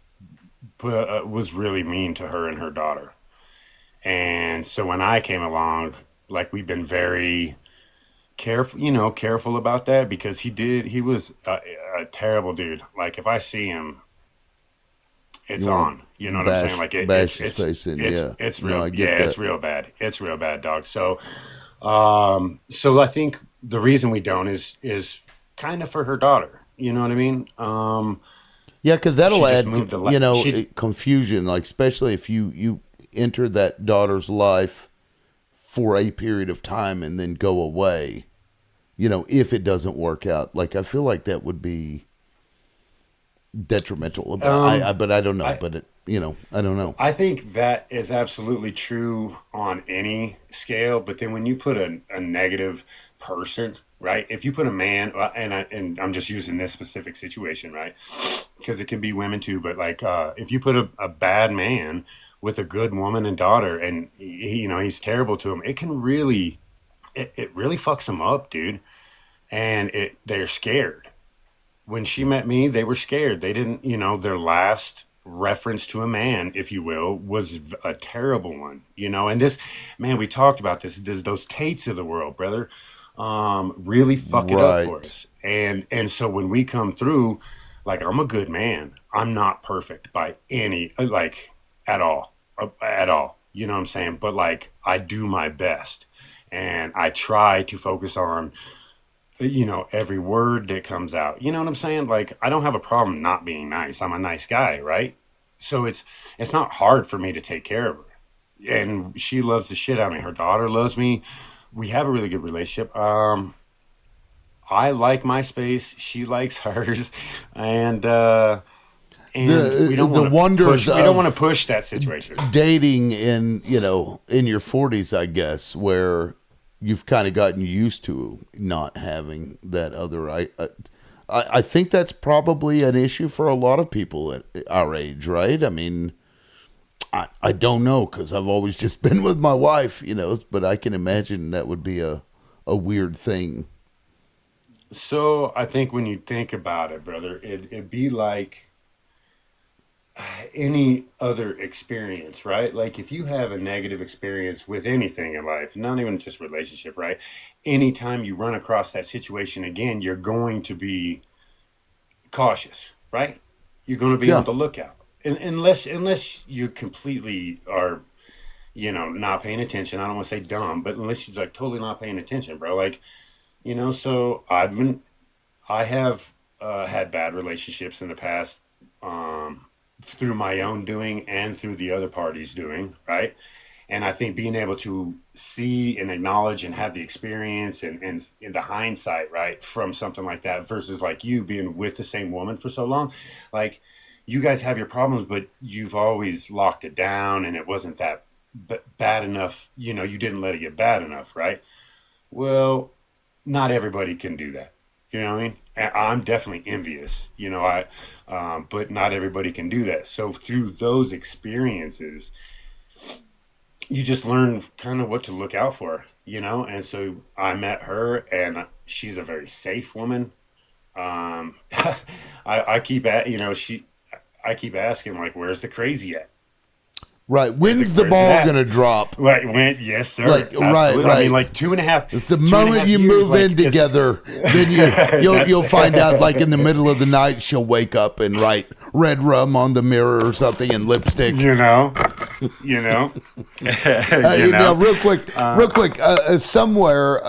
Speaker 5: was really mean to her and her daughter. And so when I came along, like we've been very careful about that because he was a terrible dude. Like if I see him, it's
Speaker 1: You want
Speaker 5: on.
Speaker 1: to
Speaker 5: You know what I'm saying? Like
Speaker 1: bash his face in? Yeah.
Speaker 5: it's
Speaker 1: No,
Speaker 5: real.
Speaker 1: I get
Speaker 5: Yeah, it's
Speaker 1: that.
Speaker 5: real bad. It's real bad, dog. So I think the reason we don't is kind of for her daughter. You know what I mean?
Speaker 1: Yeah, because
Speaker 5: She
Speaker 1: that'll
Speaker 5: just
Speaker 1: add,
Speaker 5: moved a lot. She
Speaker 1: confusion. Like especially if you enter that daughter's life for a period of time and then go away. If it doesn't work out, like I feel like that would be detrimental. About
Speaker 5: um
Speaker 1: but I don't know.
Speaker 5: I
Speaker 1: But I don't know.
Speaker 5: I think that is absolutely true on any scale, but then when you put a negative person, right? If you put a man, and I'm just using this specific situation, right? Because it can be women too, but like if you put a bad man with a good woman and daughter, and he's terrible to him, it really fucks them up, dude. And they're scared. When she met me, they were scared. They didn't, their last reference to a man, if you will, was a terrible one, and this, man, we talked about this. Those Tates of the world, brother, really fuck it up for
Speaker 1: Right.
Speaker 5: us. And so when we come through, Like, I'm a good man. I'm not perfect by any, like, at all. At all. You know what I'm saying? But, like, I do my best. And I try to focus on, every word that comes out. You know what I'm saying? Like, I don't have a problem not being nice. I'm a nice guy, right? So it's not hard for me to take care of her. And she loves the shit out of me. Her daughter loves me. We have a really good relationship. I like my space. She likes hers, and we don't
Speaker 1: The
Speaker 5: want to
Speaker 1: wonders
Speaker 5: push. We don't want to
Speaker 1: of
Speaker 5: push that situation.
Speaker 1: dating in in your 40s, I guess, where you've kind of gotten used to not having that other. I think that's probably an issue for a lot of people at our age, right? I mean, I don't know because I've always just been with my wife, but I can imagine that would be a weird thing.
Speaker 5: So I think when you think about it, brother, it'd be like any other experience, right? Like if you have a negative experience with anything in life, not even just relationship, right? Anytime you run across that situation again, you're going to be cautious, right? You're going to be on
Speaker 1: Yeah.
Speaker 5: the lookout. Unless you completely are, not paying attention. I don't want to say dumb, but unless you're like totally not paying attention, bro. Like, so I have had bad relationships in the past, through my own doing and through the other party's doing, right? And I think being able to see and acknowledge and have the experience and in the hindsight, right, from something like that versus like you being with the same woman for so long, like you guys have your problems, but you've always locked it down and it wasn't that bad enough. You didn't let it get bad enough, right? Well, not everybody can do that. You know what I mean? I'm definitely envious, but not everybody can do that. So through those experiences, you just learn kind of what to look out for, And so I met her, and she's a very safe woman. I keep I keep asking like, "Where's the crazy at?
Speaker 1: Right.
Speaker 5: Where's
Speaker 1: When's the
Speaker 5: it
Speaker 1: ball
Speaker 5: at?"
Speaker 1: gonna drop?
Speaker 5: Right, yes, sir.
Speaker 1: Like, right,
Speaker 5: Absolutely. I mean,
Speaker 1: right.
Speaker 5: like
Speaker 1: It's the
Speaker 5: 2.5
Speaker 1: moment you
Speaker 5: years,
Speaker 1: move
Speaker 5: like
Speaker 1: in together, then you'll find out like in the middle of the night she'll wake up and write red rum on the mirror or something and lipstick.
Speaker 5: you know, you know,
Speaker 1: Real quick, somewhere,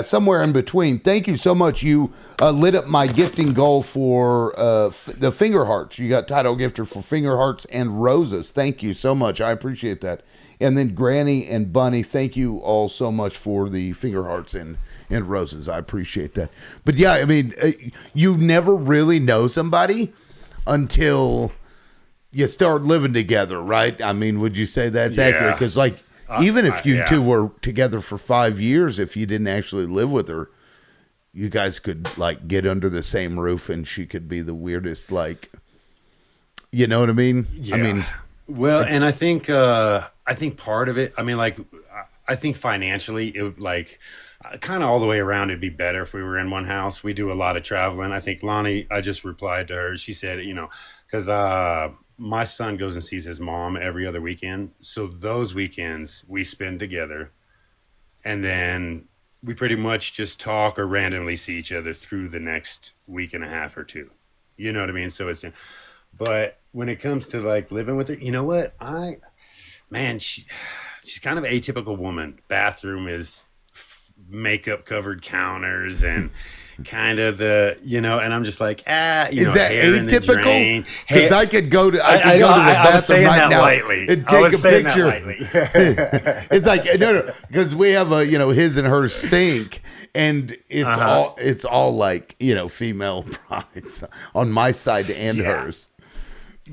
Speaker 1: somewhere in between. Thank you so much. You lit up my gifting goal for the finger hearts. You got title gifter for finger hearts and roses. Thank you so much. I appreciate that. And then Granny and Bunny, thank you all so much for the finger hearts and roses. I appreciate that. But yeah, I mean, you never really know somebody until you start living together, right? I mean, would you say that's accurate? Because like, even if you two were together for 5 years, if you didn't actually live with her, you guys could like get under the same roof and she could be the weirdest, like, you know what I mean?
Speaker 5: Yeah.
Speaker 1: I mean,
Speaker 5: well, and I think part of it, I mean, like, I think financially, it like kind of all the way around, it'd be better if we were in one house. We do a lot of traveling. I think Lonnie, I just replied to her. She said, because my son goes and sees his mom every other weekend. So those weekends we spend together, and then we pretty much just talk or randomly see each other through the next week and a half or two. You know what I mean? So but when it comes to like living with her, you know what? She's kind of an atypical woman. Bathroom is makeup covered counters and kind of and I'm just like,
Speaker 1: is that
Speaker 5: hair in the
Speaker 1: atypical?
Speaker 5: drain.
Speaker 1: Because I could go to the bathroom right now
Speaker 5: lightly.
Speaker 1: and take a picture.
Speaker 5: Lightly.
Speaker 1: It's like no, because we have a his and her sink, and it's all like female products on my side and hers.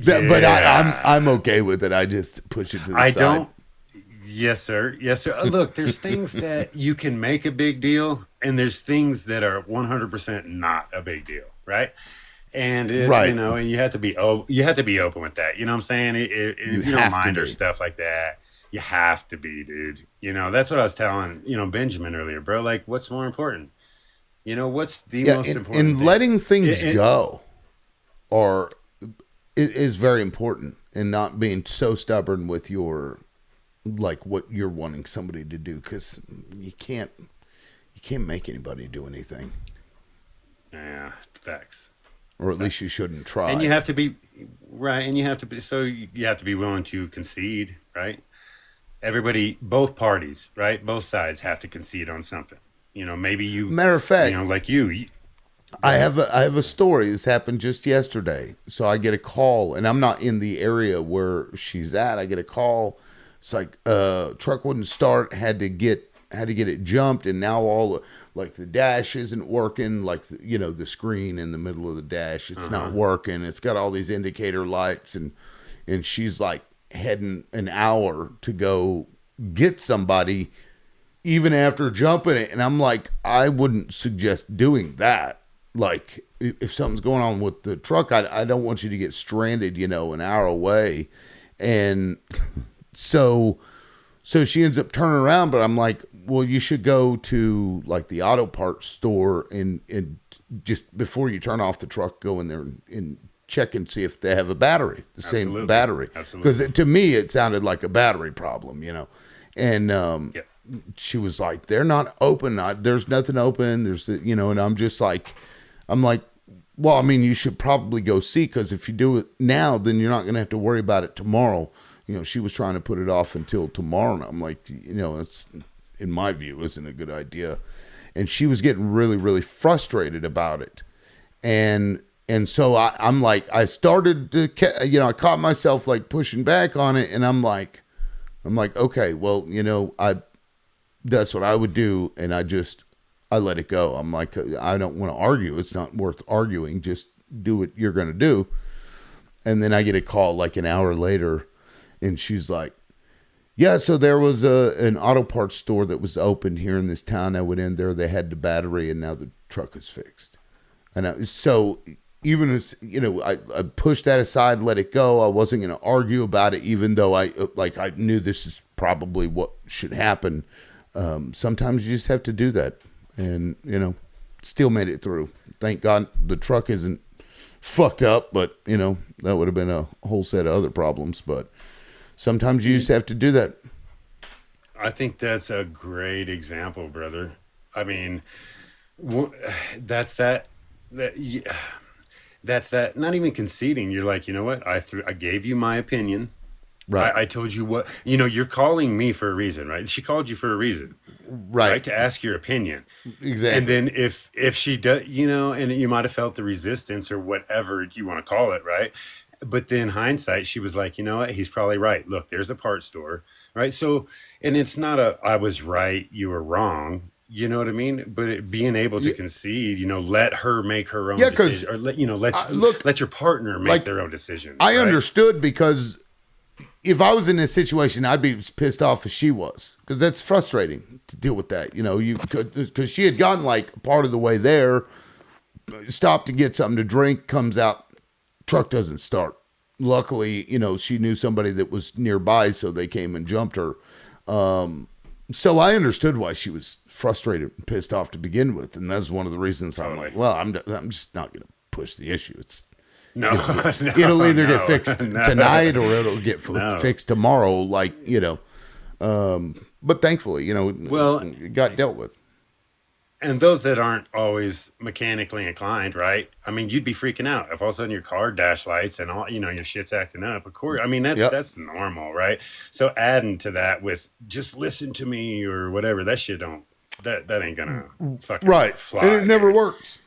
Speaker 1: But I'm okay with it. I just push it to the side.
Speaker 5: Don't. Yes, sir. Yes, sir. Look, there's things that you can make a big deal, and there's things that are 100% not a big deal, right? And and you have to be open with that. You know what I'm saying? If you don't mind or stuff like that, you have to be, dude. That's what I was telling Benjamin earlier, bro. Like, what's more important? What's the most important?
Speaker 1: And letting things go, is very important, and not being so stubborn with your. Like what you're wanting somebody to do, because you can't make anybody do anything.
Speaker 5: Yeah, facts.
Speaker 1: or at least you shouldn't try.
Speaker 5: And you have to be right, and you have to be so you have to be willing to concede, right? Everybody, both parties, right? Both sides have to concede on something. Maybe
Speaker 1: Matter of fact,
Speaker 5: like you
Speaker 1: I
Speaker 5: go ahead.
Speaker 1: have a story. This happened just yesterday. So I get a call, and I'm not in the area where she's at. I get a call. It's like truck wouldn't start. Had to get it jumped, and now like the dash isn't working. Like the screen in the middle of the dash, it's not working. It's got all these indicator lights, and she's like heading an hour to go get somebody even after jumping it. And I'm like, I wouldn't suggest doing that. Like, if something's going on with the truck, I don't want you to get stranded, an hour away. And so she ends up turning around, but I'm like, well, you should go to like the auto parts store and just before you turn off the truck, go in there and check and see if they have a battery, the same
Speaker 5: Absolutely.
Speaker 1: battery.
Speaker 5: Absolutely.
Speaker 1: Because to me, it sounded like a battery problem, And
Speaker 5: Yeah.
Speaker 1: she was like, they're not open. There's nothing open. And I'm like, well, I mean, you should probably go see, because if you do it now, then you're not going to have to worry about it tomorrow. She was trying to put it off until tomorrow. And I'm like, it's, in my view, isn't a good idea. And she was getting really, really frustrated about it. And so I'm like, I started to, I caught myself like pushing back on it. And I'm like, okay, well, that's what I would do. And I let it go. I'm like, I don't want to argue. It's not worth arguing. Just do what you're going to do. And then I get a call like an hour later, and she's like, yeah, so there was an auto parts store that was open here in this town. I went in there. They had the battery, and now the truck is fixed. And so even as, I pushed that aside, let it go. I wasn't going to argue about it, even though I knew this is probably what should happen. Sometimes you just have to do that. And, still made it through. Thank God the truck isn't fucked up, but, that would have been a whole set of other problems. But sometimes you just have to do that.
Speaker 5: I think that's a great example, brother. I mean, that's that yeah, that's that. Not even conceding. You're like, you know what? I gave you my opinion.
Speaker 1: Right.
Speaker 5: I told you what. You're calling me for a reason, right? She called you for a reason,
Speaker 1: Right.
Speaker 5: to ask your opinion.
Speaker 1: Exactly.
Speaker 5: And then if she does, and you might have felt the resistance or whatever you want to call it, right? But then hindsight, she was like, you know what? He's probably right. Look, there's a parts store, right? So, and it's not I was right, you were wrong. You know what I mean? But being able to concede, let her make her own decision, or let your partner make their own decision.
Speaker 1: I
Speaker 5: right?
Speaker 1: understood, because if I was in this situation, I'd be as pissed off as she was, because that's frustrating to deal with that. Because she had gotten like part of the way there, stopped to get something to drink, comes out, truck doesn't start. Luckily, she knew somebody that was nearby, so they came and jumped her. So I understood why she was frustrated and pissed off to begin with, and that's one of the reasons I'm like, well, I'm just not going to push the issue. It's
Speaker 5: no,
Speaker 1: it'll either get fixed tonight or it'll get fixed tomorrow. But thankfully, it got dealt with.
Speaker 5: And those that aren't always mechanically inclined, right? I mean, you'd be freaking out if all of a sudden your car dash lights and all, your shit's acting up. Of course, I mean that's normal, right? So adding to that with just listen to me or whatever, that shit that ain't gonna fucking fly.
Speaker 1: And it never works.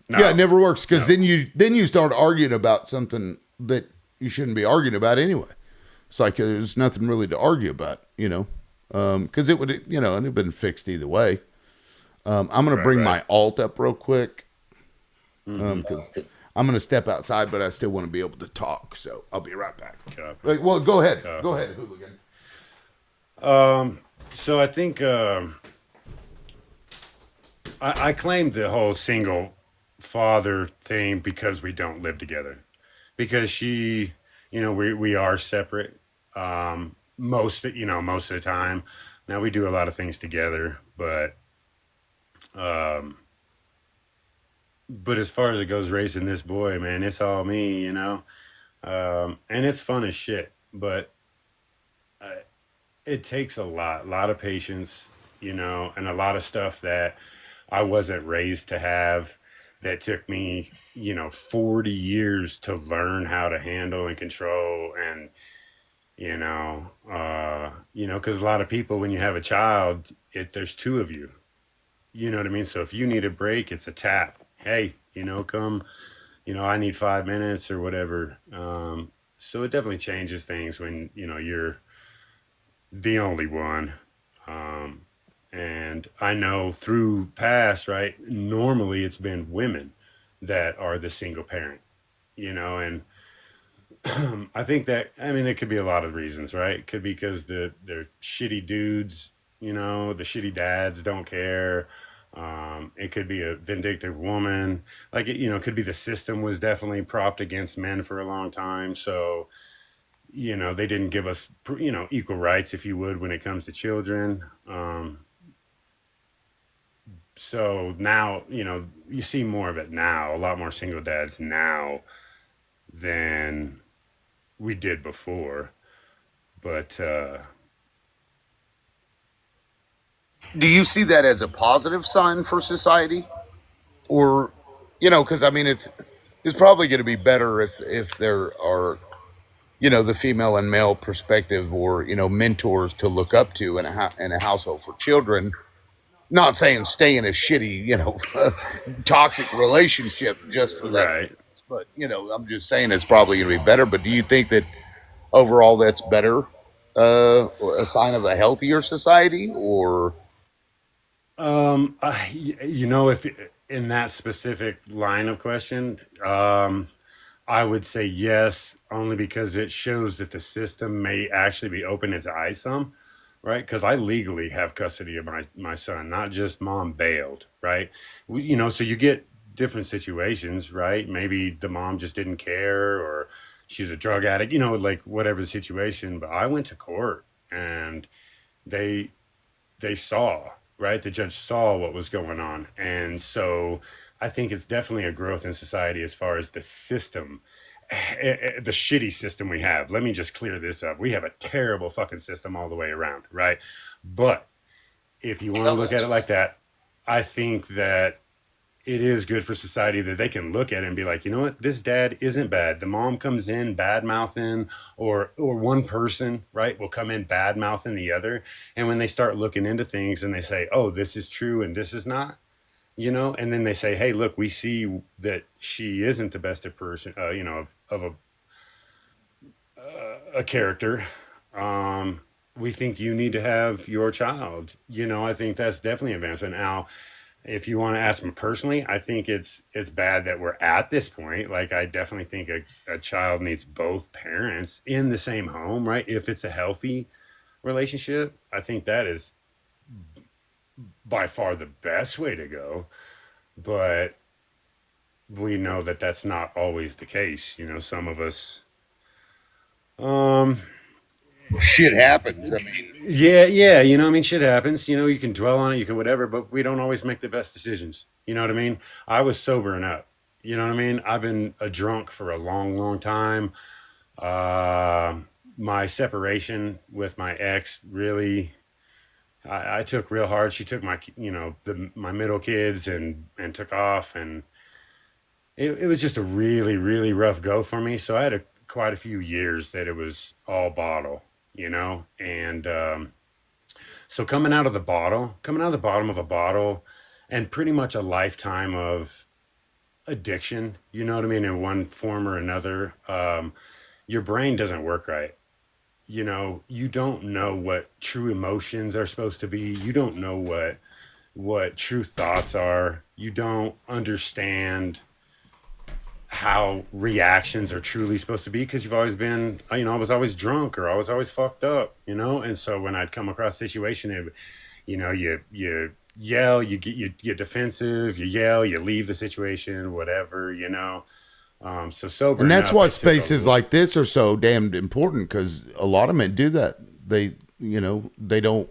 Speaker 5: No.
Speaker 1: Yeah, it never works, because then you start arguing about something that you shouldn't be arguing about anyway. It's like there's nothing really to argue about, because it would it'd have been fixed either way. I'm going to bring my alt up real quick, because I'm going to step outside, but I still want to be able to talk. So I'll be right back. Well, go ahead. Go ahead, Hooligan.
Speaker 5: So I think I claimed the whole single father thing because we don't live together. Because she, we are separate most of the time. Now we do a lot of things together, but as far as it goes raising this boy, man, it's all me, and it's fun as shit, but it takes a lot of patience, and a lot of stuff that I wasn't raised to have. that took me, 40 years to learn how to handle and control. And, because a lot of people, when you have a child, there's two of you, you know what I mean? So if you need a break, it's a tap. Hey, come, I need 5 minutes or whatever. So it definitely changes things when, you're the only one. Um, and I know through past, right? Normally it's been women that are the single parent, and I think that, I mean, it could be a lot of reasons, right? It could be because they're shitty dudes, the shitty dads don't care. It could be a vindictive woman. Like, it could be the system was definitely propped against men for a long time. So, they didn't give us, equal rights, if you would, when it comes to children. So now, you see more of it now, a lot more single dads now than we did before. But
Speaker 1: Do you see that as a positive sign for society, or because I mean it's probably going to be better if there are the female and male perspective, or mentors to look up to in a household for children. Not saying stay in a shitty toxic relationship just for that,
Speaker 5: right.
Speaker 1: but I'm just saying it's probably going to be better. But do you think that overall that's better, a sign of a healthier society, or
Speaker 5: If in that specific line of question, I would say yes, only because it shows that the system may actually be opening its eyes some, right? Because I legally have custody of my son, not just mom bailed, right? So you get different situations, right? Maybe the mom just didn't care, or she's a drug addict, like whatever the situation. But I went to court, and they they saw, right? The judge saw what was going on. And so I think it's definitely a growth in society as far as the system, the shitty system we have. Let me just clear this up. We have a terrible fucking system all the way around, right? But if you want to look at it like that, I think that it is good for society that they can look at it and be like, you know what, this dad isn't bad. The mom comes in bad mouthing, or one person, right, will come in bad mouthing the other. And when they start looking into things and they say, oh, this is true and this is not, and then they say, hey, look, we see that she isn't the best of person, of a character. We think you need to have your child. I think that's definitely advancement. Now, if you want to ask me personally, I think it's bad that we're at this point. Like, I definitely think a child needs both parents in the same home, right? If it's a healthy relationship, I think that is by far the best way to go. But we know that that's not always the case. Some of us, um,
Speaker 1: shit happens? I mean,
Speaker 5: yeah, I mean, shit happens. You can dwell on it, you can whatever, but we don't always make the best decisions. You know what I mean? I was sobering up. You know what I mean? I've been a drunk for a long, long time. Uh, my separation with my ex really, I took real hard. She took my middle kids and took off, and it was just a really, really rough go for me. So I had quite a few years that it was all bottle, and so coming out of the bottom of a bottle, and pretty much a lifetime of addiction, you know what I mean, in one form or another, your brain doesn't work right. You don't know what true emotions are supposed to be. You don't know what true thoughts are. You don't understand how reactions are truly supposed to be, because you've always been, I was always drunk, or I was always fucked up, and so when I'd come across a situation, you yell, you get defensive, you yell, you leave the situation, whatever, so
Speaker 1: and
Speaker 5: sobering
Speaker 1: that's
Speaker 5: up,
Speaker 1: why
Speaker 5: it took
Speaker 1: spaces like this are so damned important, because a lot of men do that. They they don't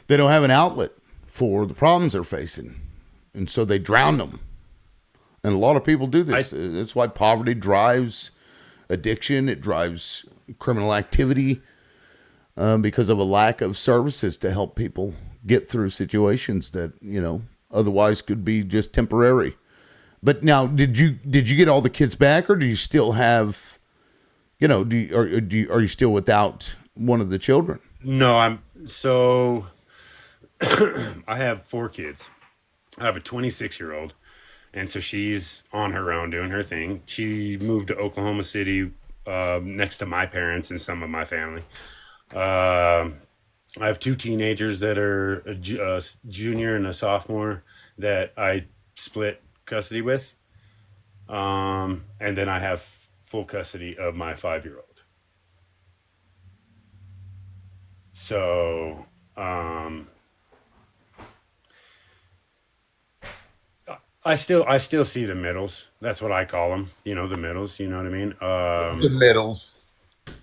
Speaker 1: have an outlet for the problems they're facing, and so they drown them. And a lot of people do
Speaker 5: I
Speaker 1: this. That's why poverty drives addiction. It drives criminal activity, because of a lack of services to help people get through situations that otherwise could be just temporary. But now, did you get all the kids back, or do you still have, are you still without one of the children?
Speaker 5: No, I'm so I have 4 kids. I have a 26-year-old, and so she's on her own doing her thing. She moved to Oklahoma City next to my parents and some of my family. Um I have 2 teenagers that are a junior and a sophomore that I split custody with. And then I have full custody of my 5-year-old. So, I still see the middles. That's what I call them. The middles. You know what I mean?
Speaker 7: The middles.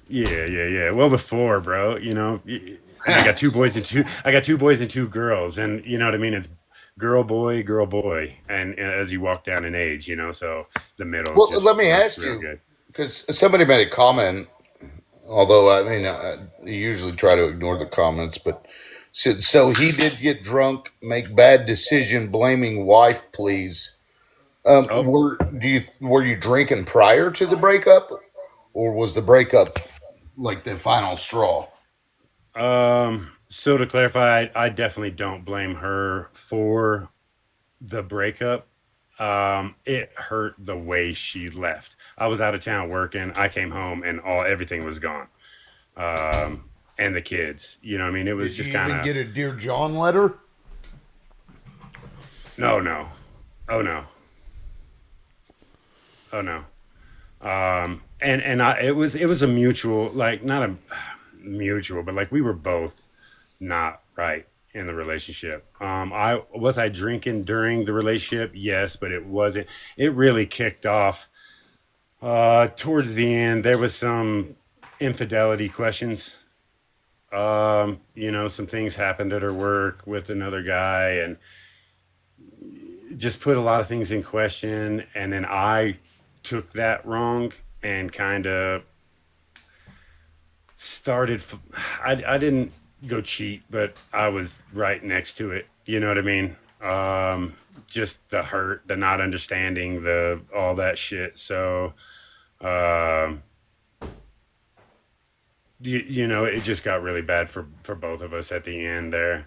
Speaker 5: Yeah, yeah, yeah. Well, before, bro, I got 2 boys and 2. I got 2 boys and 2 girls, and you know what I mean. It's girl, boy, and as you walk down in age, so the middles
Speaker 1: Well,
Speaker 5: just
Speaker 1: let me
Speaker 5: works
Speaker 1: ask
Speaker 5: real
Speaker 1: you,
Speaker 5: good.
Speaker 1: because somebody made a comment. Although I mean, I usually try to ignore the comments, but so he did get drunk, make bad decision, blaming wife. Please,
Speaker 5: Oh,
Speaker 1: were you drinking prior to the breakup, or was the breakup like the final straw?
Speaker 5: so to clarify, I definitely don't blame her for the breakup. It hurt the way she left. I was out of town working. I came home and everything was gone. And the kids, I mean, it was
Speaker 1: Did
Speaker 5: just
Speaker 1: you
Speaker 5: kind
Speaker 1: even
Speaker 5: of
Speaker 1: get a Dear John letter?
Speaker 5: no, no, oh no, oh no. And it was a mutual, like, not a mutual, but like we were both not right in the relationship. I drinking during the relationship, yes, but it wasn't. It really kicked off towards the end. There was some infidelity questions. Some things happened at her work with another guy, and just put a lot of things in question. And then I took that wrong and kind of started. I didn't go cheat, but I was right next to it. You know what I mean? Just the hurt, the not understanding, the all that shit. So, um, it just got really bad for both of us at the end there.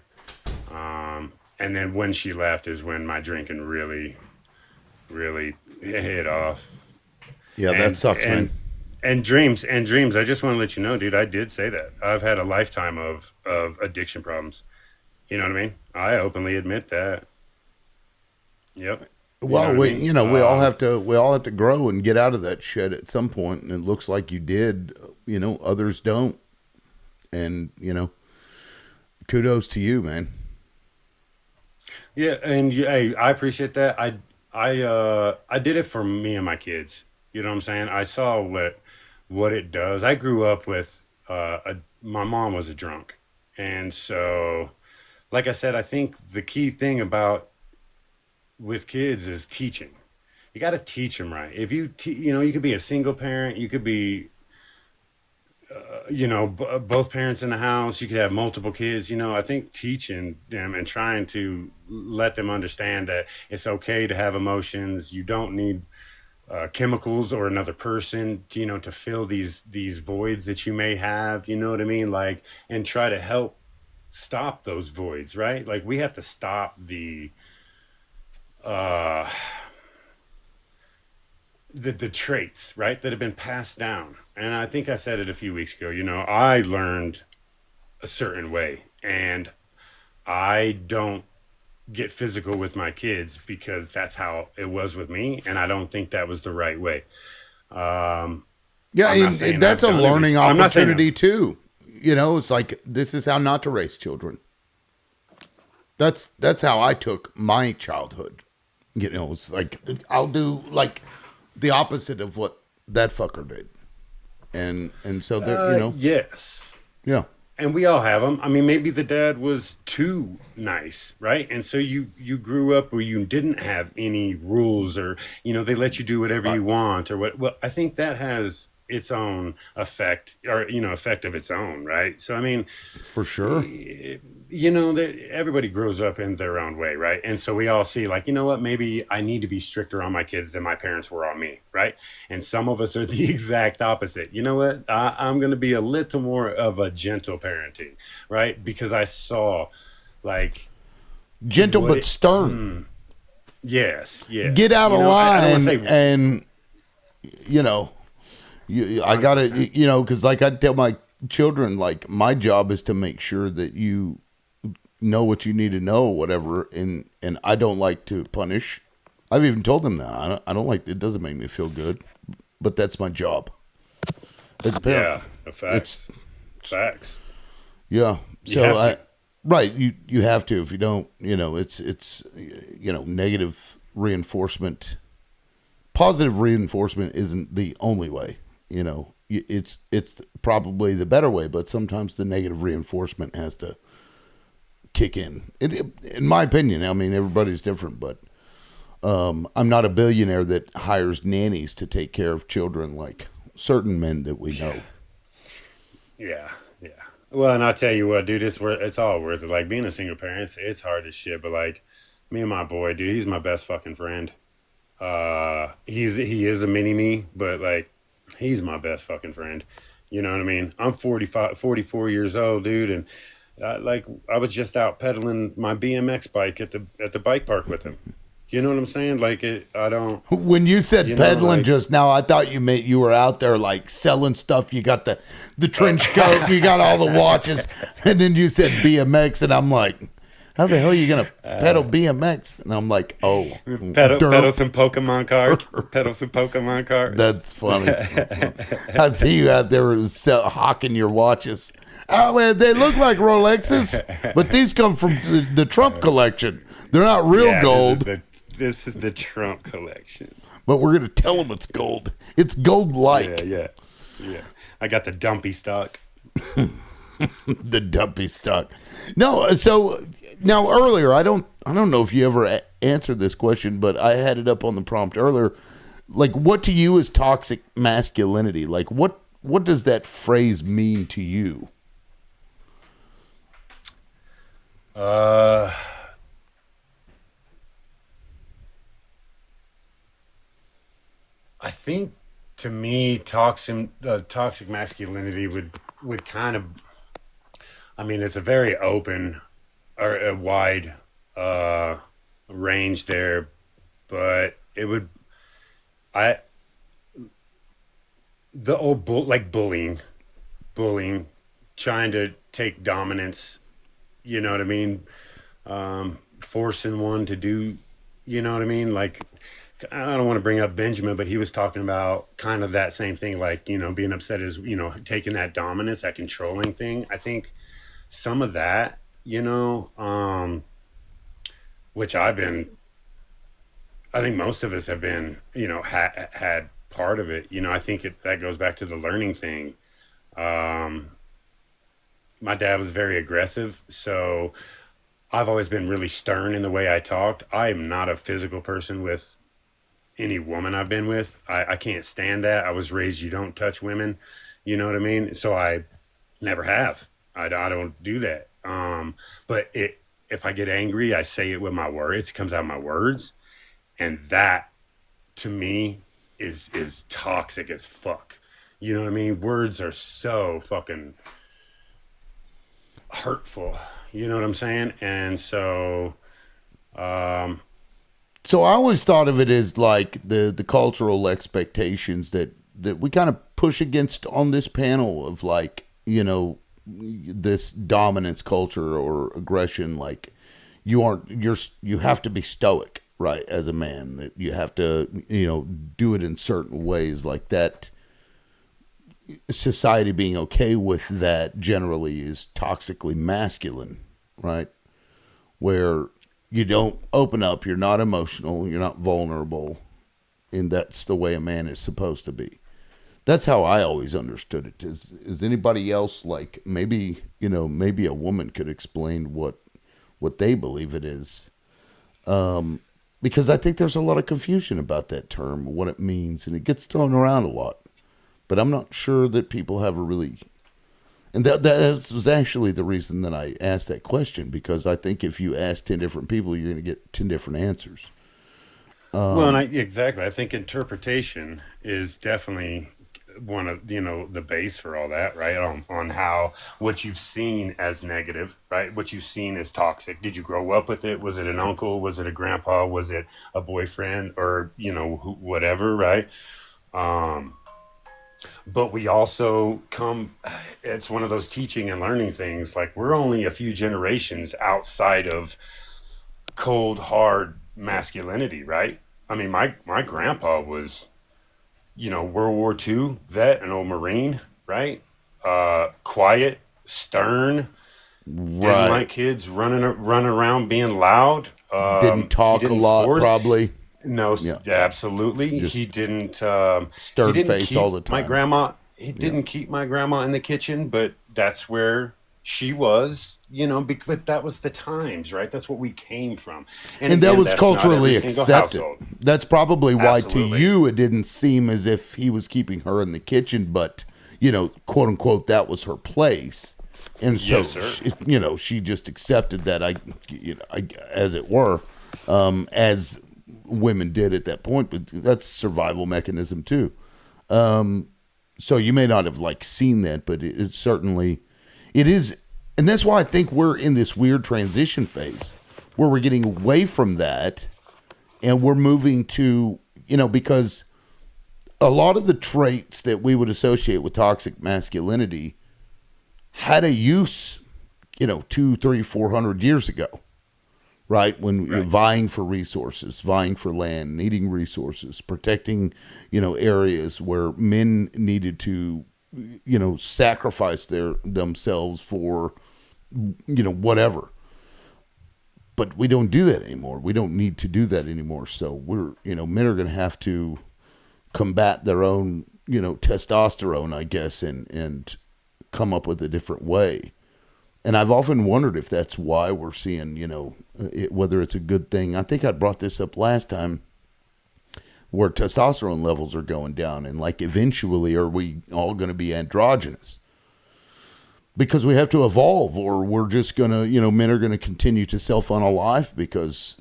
Speaker 5: And then when she left is when my drinking really, really hit off.
Speaker 1: Yeah, that
Speaker 5: And
Speaker 1: sucks, man.
Speaker 5: and and dreams. I just want to let you know, dude. I did say that I've had a lifetime of addiction problems. You know what I mean? I openly admit that. Yep. You know
Speaker 1: Well,
Speaker 5: what I
Speaker 1: we
Speaker 5: mean?
Speaker 1: we all have to grow and get out of that shit at some point, and it looks like you did. Others don't, and kudos to you, man.
Speaker 5: Yeah, and hey, I appreciate that. I did it for me and my kids. You know what I'm saying? I saw what it does. I grew up with my mom was a drunk, and so like I said, I think the key thing about with kids is teaching. You got to teach them right. If you could be a single parent, you could be both parents in the house, you could have multiple kids. I think teaching them and trying to let them understand that it's okay to have emotions. You don't need chemicals or another person to fill these voids that you may have. You know what I mean? Like, and try to help stop those voids, right? Like, we have to stop uh the traits, right, that have been passed down. And I think I said it a few weeks ago. I learned a certain way, and I don't get physical with my kids because that's how it was with me, and I don't think that was the right way. um
Speaker 1: Yeah,
Speaker 5: I'm not
Speaker 1: and
Speaker 5: saying
Speaker 1: that's
Speaker 5: I've
Speaker 1: a
Speaker 5: done
Speaker 1: learning
Speaker 5: everything. I'm not saying
Speaker 1: opportunity too. It's like this is how not to raise children. That's how I took my childhood. It's like I'll do like the opposite of what that fucker did, and so there,
Speaker 5: yes,
Speaker 1: yeah,
Speaker 5: and we all have them. I mean, maybe the dad was too nice, right? And so you grew up where you didn't have any rules, or they let you do whatever
Speaker 1: right,
Speaker 5: you want, or what. Well, I think that has its own effect, or effect of its own, right? So I mean,
Speaker 1: for sure.
Speaker 5: everybody grows up in their own way, right? And so we all see, like, you know what, maybe I need to be stricter on my kids than my parents were on me, right? And some of us are the exact opposite. You know what? I'm going to be a little more of a gentle parenting, right? Because I saw, like,
Speaker 1: Gentle
Speaker 5: what
Speaker 1: but
Speaker 5: it,
Speaker 1: stern.
Speaker 5: yes,
Speaker 1: Get
Speaker 5: yes.
Speaker 1: out of
Speaker 5: I don't want
Speaker 1: line,
Speaker 5: to say,
Speaker 1: and you know, I gotta,
Speaker 5: 100%.
Speaker 1: because like I tell my children, like my job is to make sure that you know what you need to know, whatever. And I don't like to punish. I've even told them that I don't like. It doesn't make me feel good, but that's my job as a parent.
Speaker 5: Yeah, the
Speaker 1: It's
Speaker 5: facts. Facts.
Speaker 1: yeah.
Speaker 5: You
Speaker 1: So
Speaker 5: have
Speaker 1: I
Speaker 5: to.
Speaker 1: right. You have to. If you don't, it's negative reinforcement. Positive reinforcement isn't the only way. It's probably the better way, but sometimes the negative reinforcement has to kick in. In my opinion, I mean everybody's different, but I'm not a billionaire that hires nannies to take care of children like certain men that we know.
Speaker 5: Yeah, yeah. Well, and I'll tell you what, dude, it's all worth it. Like being a single parent, it's hard as shit. But like me and my boy, dude, he's my best fucking friend. He is a mini me, but like he's my best fucking friend. You know what I mean? I'm 45, 44 years old, dude, and like I was just out pedaling my BMX bike at the bike park with him. You know what I'm saying? Like I don't,
Speaker 1: When you said peddling
Speaker 5: like.
Speaker 1: just now, I thought you meant you were out there like selling stuff. You got the
Speaker 5: Oh.
Speaker 1: trench coat, you got all the watches, and then you said BMX, and I'm like, how the hell are you gonna pedal BMX? And I'm like, oh,
Speaker 5: Pedal
Speaker 1: derp.
Speaker 5: some Pokemon cards. Pedal some Pokemon cards.
Speaker 1: That's funny. I see you out there hawking your watches. Oh man, they look like Rolexes, but these come from the Trump collection. They're not real
Speaker 5: Yeah,
Speaker 1: gold,
Speaker 5: this is the Trump collection.
Speaker 1: but we're gonna tell them it's gold. It's gold
Speaker 5: Yeah,
Speaker 1: like
Speaker 5: yeah, yeah. I got the dumpy stock.
Speaker 1: the dumpy stock. No, so now earlier, I don't know if you ever answered this question, but I had it up on the prompt earlier. Like, what to you is toxic masculinity? Like, what does that phrase mean to you?
Speaker 5: Uh, I think to me, toxic masculinity would kind of. I mean, it's a very open or a wide uh, range there, but it would. I the old like bullying, trying to take dominance. You know what I mean? Forcing one to do. You know what I mean? Like I don't want to bring up Benjamin, but he was talking about kind of that same thing, like, being upset is, taking that dominance, that controlling thing. I think some of that, which I think most of us have been, had part of it. I think that goes back to the learning thing. Um, my dad was very aggressive, so I've always been really stern in the way I talked. I am not a physical person with any woman I've been with. I can't stand that. I was raised you don't touch women. You know what I mean? So I never have. I don't do that. But if I get angry, I say it with my words. It comes out of my words, and that to me is toxic as fuck. You know what I mean? Words are so fucking hurtful. You know what I'm saying? And so, um,
Speaker 1: So I always thought of it as like the cultural expectations that we kind of push against on this panel of like, this dominance culture or aggression. Like you have to be stoic, right? As a man, that you have to, do it in certain ways like that. Society being okay with that generally is toxically masculine, right? Where you don't open up, you're not emotional, you're not vulnerable, and that's the way a man is supposed to be. That's how I always understood it. Is anybody else like maybe a woman could explain what they believe it is? Because I think there's a lot of confusion about that term, what it means, and it gets thrown around a lot. But I'm not sure that people have And that was actually the reason that I asked that question, because I think if you ask 10 different people, you're going to get 10 different answers.
Speaker 5: Well, and exactly. I think interpretation is definitely one of the base for all that, right? On how what you've seen as negative, right? What you've seen as toxic. Did you grow up with it? Was it an uncle? Was it a grandpa? Was it a boyfriend? Or whatever, right? Um, but we also come. It's one of those teaching and learning things. Like we're only a few generations outside of cold, hard masculinity, right? I mean, my grandpa was, World War II vet, an old Marine, right? Quiet, stern, didn't like
Speaker 1: Right.
Speaker 5: kids running around being loud.
Speaker 1: Didn't
Speaker 5: He
Speaker 1: talk a
Speaker 5: didn't
Speaker 1: lot,
Speaker 5: force.
Speaker 1: probably.
Speaker 5: No,
Speaker 1: Yeah.
Speaker 5: absolutely.
Speaker 1: Just
Speaker 5: He
Speaker 1: stern
Speaker 5: didn't
Speaker 1: face all
Speaker 5: keep
Speaker 1: the
Speaker 5: my
Speaker 1: time.
Speaker 5: grandma. He
Speaker 1: Yeah.
Speaker 5: didn't keep my grandma in the kitchen, but that's where she was. But that was the times, right? That's what we came from. And
Speaker 1: And that
Speaker 5: again,
Speaker 1: was
Speaker 5: that's not every
Speaker 1: culturally
Speaker 5: single
Speaker 1: accepted.
Speaker 5: household.
Speaker 1: That's probably why to
Speaker 5: Absolutely.
Speaker 1: you it didn't seem as if he was keeping her in the kitchen, but, quote unquote, that was her place. And so,
Speaker 5: Yes, sir.
Speaker 1: she just accepted that, as it were, as women did at that point. But that's a survival mechanism too. So you may not have seen that, but it certainly it is, and that's why I think we're in this weird transition phase where we're getting away from that, and we're moving to because a lot of the traits that we would associate with toxic masculinity had a use 2, 3, 400 years ago, right? When you're
Speaker 5: Right.
Speaker 1: vying for resources, vying for land, needing resources, protecting, areas where men needed to, sacrifice themselves for, whatever. But we don't do that anymore. We don't need to do that anymore. So men are going to have to combat their own, testosterone, I guess, and come up with a different way. And I've often wondered if that's why we're seeing, whether it's a good thing. I think I brought this up last time, where testosterone levels are going down, and eventually are we all going to be androgynous? Because we have to evolve, or we're just going to, men are going to continue to self-unalive because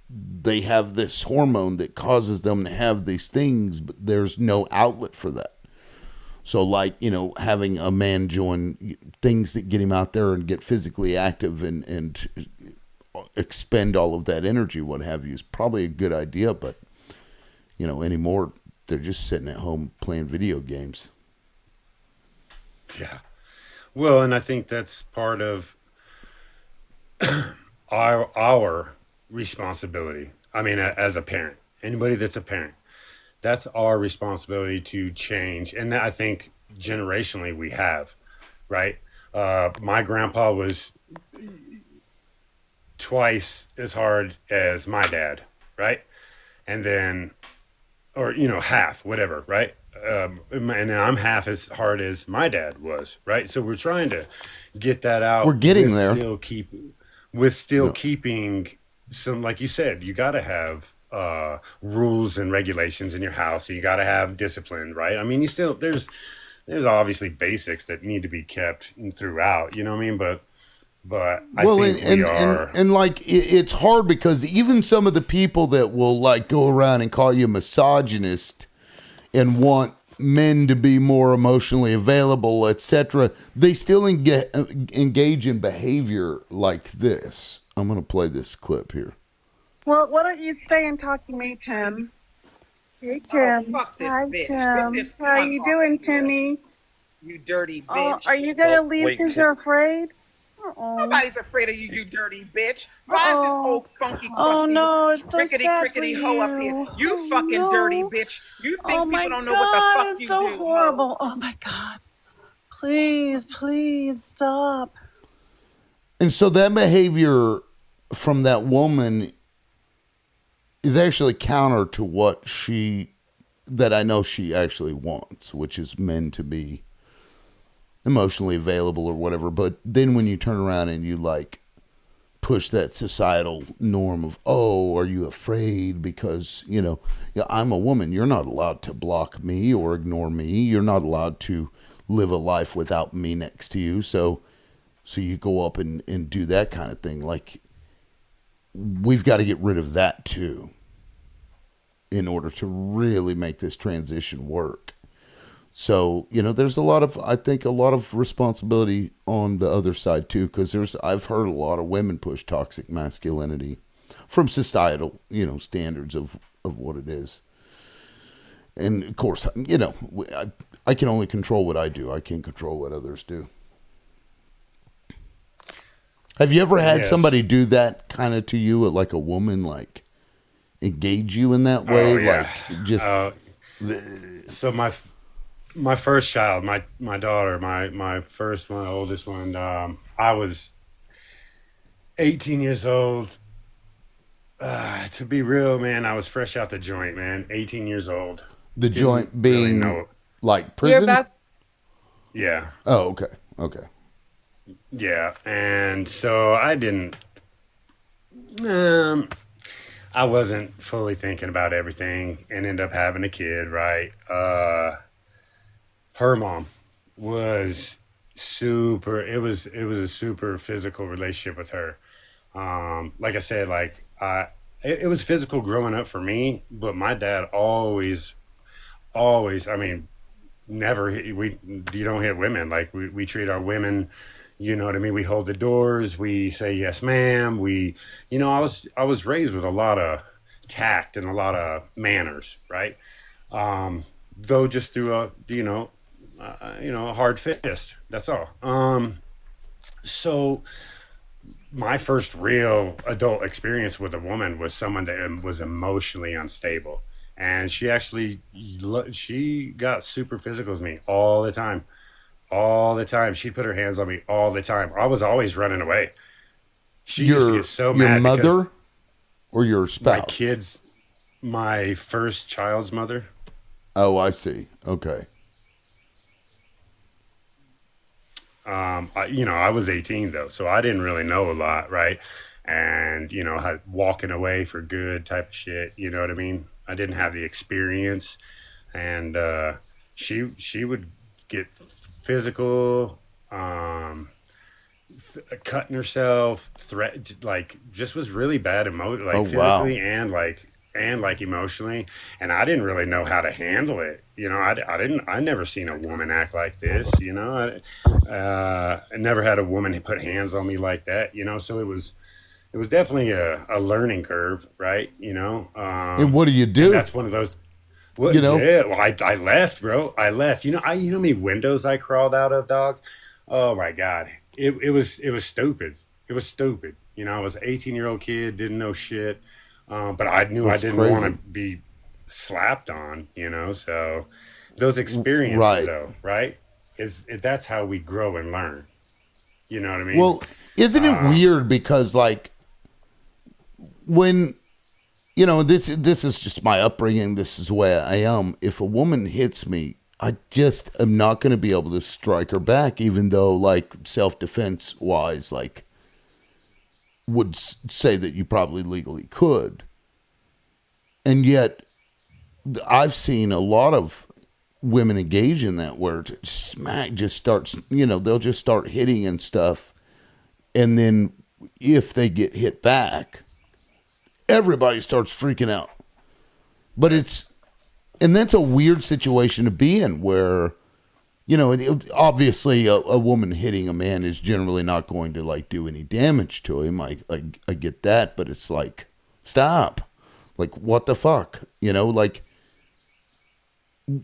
Speaker 1: they have this hormone that causes them to have these things, but there's no outlet for that. So, having a man join things that get him out there and get physically active and expend all of that energy, what have you, is probably a good idea. But, anymore, they're just sitting at home playing video games.
Speaker 5: Yeah. Well, and I think that's part of our responsibility. I mean, as a parent, anybody that's a parent, that's our responsibility to change. And I think generationally we have, right? My grandpa was twice as hard as my dad, right? And then, or, half, whatever, right? And then I'm half as hard as my dad was, right? So we're trying to get that
Speaker 1: We're
Speaker 5: out
Speaker 1: getting there.
Speaker 5: with still
Speaker 1: No.
Speaker 5: keeping some, like you said, you got to have rules and regulations in your house. So you got to have discipline, right? I mean, there's obviously basics that need to be kept throughout, you know what I mean? But I
Speaker 1: Well,
Speaker 5: think we are.
Speaker 1: and it's hard because even some of the people that will go around and call you misogynist and want men to be more emotionally available, etc., they still engage in behavior like this. I'm going to play this clip here.
Speaker 12: Well, why don't you stay and talk to me, Tim? Hey,
Speaker 13: Oh,
Speaker 12: Tim.
Speaker 13: fuck this
Speaker 12: Hi,
Speaker 13: bitch. Get
Speaker 12: Tim.
Speaker 13: this
Speaker 12: How
Speaker 13: cunt
Speaker 12: you
Speaker 13: off
Speaker 12: doing,
Speaker 13: of here,
Speaker 12: Timmy?
Speaker 13: you dirty
Speaker 12: Oh,
Speaker 13: bitch.
Speaker 12: are you gonna leave
Speaker 14: wait,
Speaker 12: because
Speaker 14: Tim.
Speaker 12: you're afraid? Oh.
Speaker 13: Nobody's afraid of you, you dirty bitch. Why is this
Speaker 12: Uh-oh.
Speaker 13: old funky crusty
Speaker 12: Oh no, it's so
Speaker 13: rickety
Speaker 12: sad
Speaker 13: crickety
Speaker 12: for
Speaker 13: hoe up here?
Speaker 12: you.
Speaker 13: You
Speaker 12: Oh,
Speaker 13: fucking dirty
Speaker 12: no.
Speaker 13: bitch. You
Speaker 12: Oh
Speaker 13: think
Speaker 12: my
Speaker 13: people don't know what the
Speaker 12: God,
Speaker 13: fuck
Speaker 12: it's
Speaker 13: you
Speaker 12: so
Speaker 13: do, hoe?
Speaker 12: horrible. Oh my God. Please, please stop.
Speaker 1: And so that behavior from that woman is actually counter to what that I know she actually wants, which is men to be emotionally available or whatever. But then when you turn around and you push that societal norm of, oh, are you afraid because, I'm a woman. You're not allowed to block me or ignore me. You're not allowed to live a life without me next to you. So you go up and do that kind of thing. Like, we've got to get rid of that too in order to really make this transition work. So, there's I think a lot of responsibility on the other side too, because I've heard a lot of women push toxic masculinity from societal, standards of what it is. And of course, I can only control what I do. I can't control what others do. Have you ever had
Speaker 5: Yes.
Speaker 1: somebody do that kind of to you, like a woman, like engage you in that
Speaker 5: Oh
Speaker 1: way?
Speaker 5: yeah.
Speaker 1: Like, just,
Speaker 5: Uh, so my first child, my daughter, my oldest one. I was 18 years old. To be real, man, I was fresh out the joint, man. 18 years old.
Speaker 1: the
Speaker 5: Didn't
Speaker 1: joint
Speaker 5: really
Speaker 1: being
Speaker 5: know.
Speaker 1: like
Speaker 10: You're
Speaker 1: prison?
Speaker 10: back.
Speaker 5: Yeah,
Speaker 1: Oh, okay. Okay.
Speaker 5: yeah. And so I didn't. Um, I wasn't fully thinking about everything, and ended up having a kid. Right. Her mom was super. It was a super physical relationship with her. Like I said, like it was physical growing up for me, but my dad always. I mean, never we you don't hit women. Like we treat our women, you know what I mean. We hold the doors, we say yes ma'am. I was raised with a lot of tact and a lot of manners, right? Though just through a hard fist, that's all. So my first real adult experience with a woman was someone that was emotionally unstable, and she got super physical with me all the time. All the time she'd put her hands on me all the time. I was always running away. She used to get so
Speaker 1: Your
Speaker 5: mad because
Speaker 1: mother or your
Speaker 5: my
Speaker 1: spouse?
Speaker 5: kids my first child's mother.
Speaker 1: Oh, I see. Okay.
Speaker 5: I was 18 though, so I didn't really know a lot, right? And had walking away for good type of shit. You know what I mean? I didn't have the experience, and she would get physical, cutting herself, like just was really bad
Speaker 1: Oh,
Speaker 5: like
Speaker 1: wow.
Speaker 5: physically and like emotionally, and I didn't really know how to handle it. I never seen a woman act like this. I never had a woman put hands on me like that. So it was definitely a learning curve, right?
Speaker 1: And what do you
Speaker 5: And
Speaker 1: do?
Speaker 5: that's one of those. Well,
Speaker 1: You know?
Speaker 5: yeah. Well, I left, bro. I left. You know how many windows I crawled out of, dog. Oh my god, it was stupid. It was stupid. I was an 18-year-old kid, didn't know shit, but I knew I
Speaker 1: That's
Speaker 5: didn't want to
Speaker 1: crazy.
Speaker 5: be slapped on. So those experiences,
Speaker 1: Right.
Speaker 5: though, right? That's how we grow and learn. You know what I mean?
Speaker 1: Well, isn't it
Speaker 5: Um,
Speaker 1: weird because, like, when this is just my upbringing, this is the way I am. If a woman hits me, I just am not going to be able to strike her back, even though, like, self-defense wise, like, would say that you probably legally could. And yet I've seen a lot of women engage in that, where smack just starts, they'll just start hitting and stuff, and then if they get hit back, everybody starts freaking out. But and that's a weird situation to be in, where obviously a woman hitting a man is generally not going to, like, do any damage to him. I get that, but it's like, stop. Like, what the fuck? Like,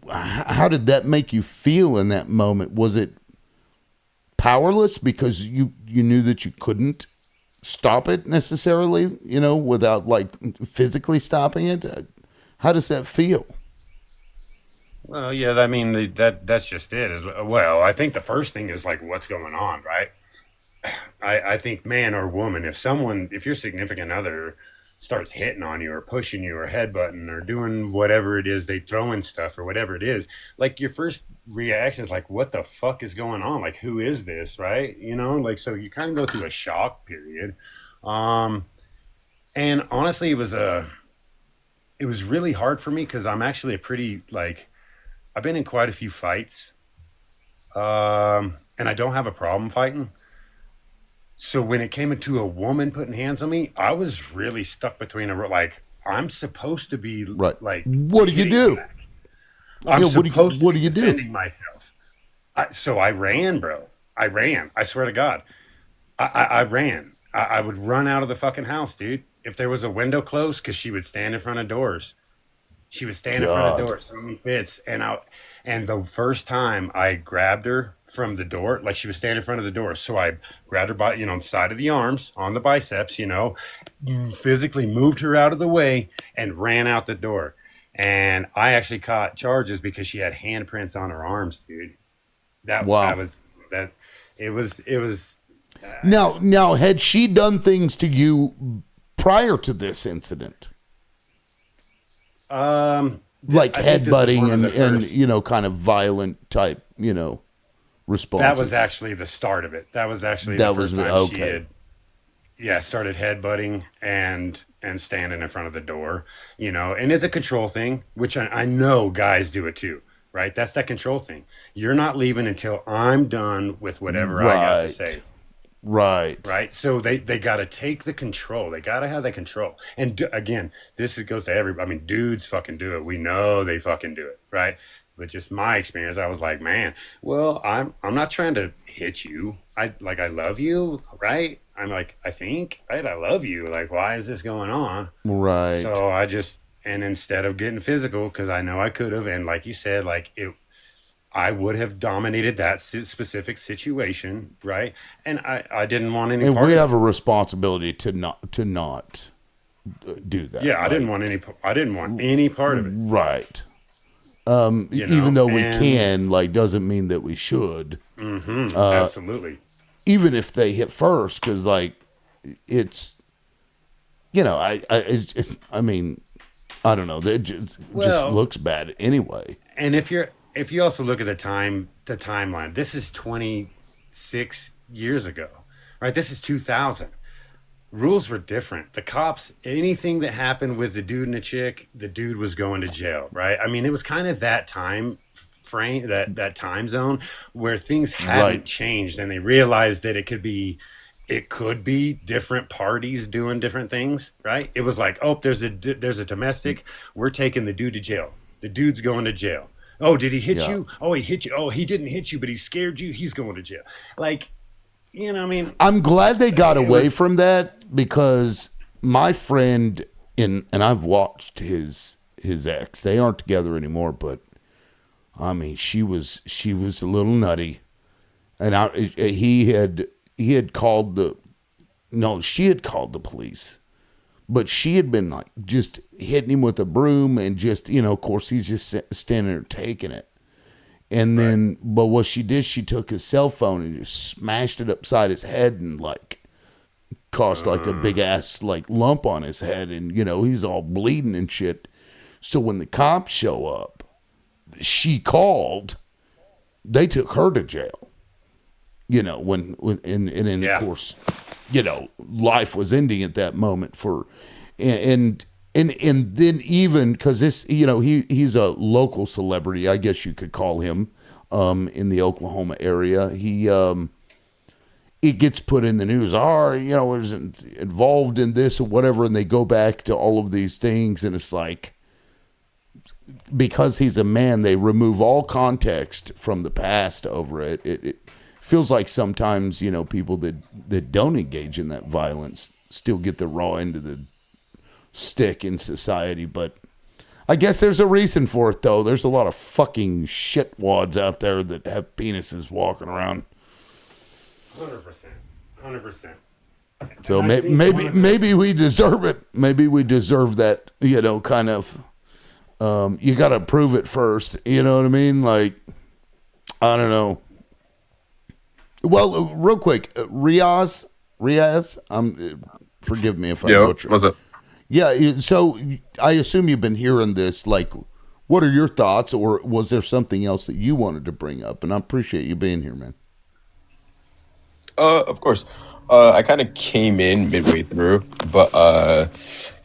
Speaker 1: how did that make you feel in that moment? Was it powerless because you knew that you couldn't stop it necessarily, without, like, physically stopping it? How does that feel?
Speaker 5: well, yeah. I mean, that's just it. Well, I think the first thing is like, what's going on, right? I think man or woman, if your significant other starts hitting on you or pushing you or headbutting or doing whatever it is, they throwing stuff or whatever it is, like your first reaction is like, what the fuck is going on? Like, who is this, right? Like, so you kind of go through a shock period. Um, and honestly, it was really hard for me because I'm actually a pretty, like, I've been in quite a few fights. And I don't have a problem fighting. So when it came into a woman putting hands on me, I was really stuck between like I'm supposed to be
Speaker 1: Right.
Speaker 5: like
Speaker 1: What do you
Speaker 5: hitting
Speaker 1: do?
Speaker 5: back. I'm
Speaker 1: Yeah.
Speaker 5: supposed to
Speaker 1: What
Speaker 5: be
Speaker 1: do you do?
Speaker 5: defending myself. So I ran, bro. I ran. I swear to God, I ran. I would run out of the fucking house, dude. If there was a window closed, because she would stand in front of doors. She would stand in front of
Speaker 1: God.
Speaker 5: doors, throwing fits, and the first time I grabbed her from the door, like she was standing in front of the door, so I grabbed her by, the side of the arms, on the biceps, physically moved her out of the way and ran out the door. And I actually caught charges because she had handprints on her arms, dude. That
Speaker 1: Wow.
Speaker 5: was that. It was.
Speaker 1: Now, had she done things to you prior to this incident, like
Speaker 5: I think this was
Speaker 1: headbutting
Speaker 5: one of the
Speaker 1: and
Speaker 5: first.
Speaker 1: kind of violent type
Speaker 5: That was
Speaker 1: responses?
Speaker 5: actually the start of it. That was actually the
Speaker 1: That was
Speaker 5: first time she
Speaker 1: okay.
Speaker 5: had, yeah, started headbutting and standing in front of the door, and it's a control thing, which I know guys do it too, right? That's that control thing. You're not leaving until I'm done with whatever I got to
Speaker 1: Right.
Speaker 5: say,
Speaker 1: Right.
Speaker 5: right? So they got to take the control. They got to have that control. And again, goes to everybody. I mean, dudes fucking do it. We know they fucking do it, right? But just my experience, I was like, man, well, I'm not trying to hit you. I love you, right? I'm like, I think, right? I love you. Like, why is this going on?
Speaker 1: Right.
Speaker 5: So and instead of getting physical, because I know I could have, and like you said, like I would have dominated that specific situation, right? And I didn't want any
Speaker 1: And we
Speaker 5: part of
Speaker 1: have
Speaker 5: it.
Speaker 1: a responsibility to not do that.
Speaker 5: Yeah,
Speaker 1: Like,
Speaker 5: I didn't want any part of it,
Speaker 1: right. Even though we
Speaker 5: and
Speaker 1: can, like, doesn't mean that we should.
Speaker 5: absolutely.
Speaker 1: Even if they hit first, because like it's I mean, I don't know. That just
Speaker 5: Well,
Speaker 1: looks bad anyway.
Speaker 5: and if you also look at the timeline, this is 26 years ago, right? This is 2000. Rules were different. The cops, anything that happened with the dude and the chick, the dude was going to jail, right? I mean, it was kind of that time frame, that time zone where things hadn't
Speaker 1: Right.
Speaker 5: changed, and they realized that it could be different parties doing different things, right? It was like, oh, there's a domestic, we're taking the dude to jail. The dude's going to jail. Oh, did he hit
Speaker 1: Yeah.
Speaker 5: you? Oh, he hit you. Oh, he didn't hit you, but he scared you. He's going to jail. Like, I mean,
Speaker 1: I'm glad they got
Speaker 5: it
Speaker 1: away
Speaker 5: was.
Speaker 1: from that because my friend and I've watched his ex. They aren't together anymore, but I mean, she was a little nutty, and he had called the no, she had called the police, but she had been like just hitting him with a broom and just of course he's just standing there taking it. And
Speaker 5: Right.
Speaker 1: then, but what she did, she took his cell phone and just smashed it upside his head and like caused like a big ass like lump on his head, and he's all bleeding and shit. So when the cops show up, she called. They took her to jail. When and of
Speaker 5: Yeah.
Speaker 1: course, life was ending at that moment for, and then even because this, he's a local celebrity, I guess you could call him, in the Oklahoma area. It gets put in the news, was involved in this or whatever, and they go back to all of these things, and it's like, because he's a man, they remove all context from the past over it. It feels like sometimes, people that don't engage in that violence still get the raw end of the stick in society. But I guess there's a reason for it, though. There's a lot of fucking shitwads out there that have penises walking around.
Speaker 5: 100%. 100%.
Speaker 1: So
Speaker 5: And I think one
Speaker 1: maybe
Speaker 5: of the
Speaker 1: maybe we deserve it. Maybe we deserve that. Kind of. You got to prove it first. You know what I mean? Like, I don't know. Well, real quick, Riaz, forgive me if I
Speaker 14: Yo,
Speaker 1: butcher.
Speaker 14: what's up?
Speaker 1: Yeah, so I assume you've been hearing this. Like, what are your thoughts, or was there something else that you wanted to bring up? And I appreciate you being here, man.
Speaker 14: Of course. I kind of came in midway through, but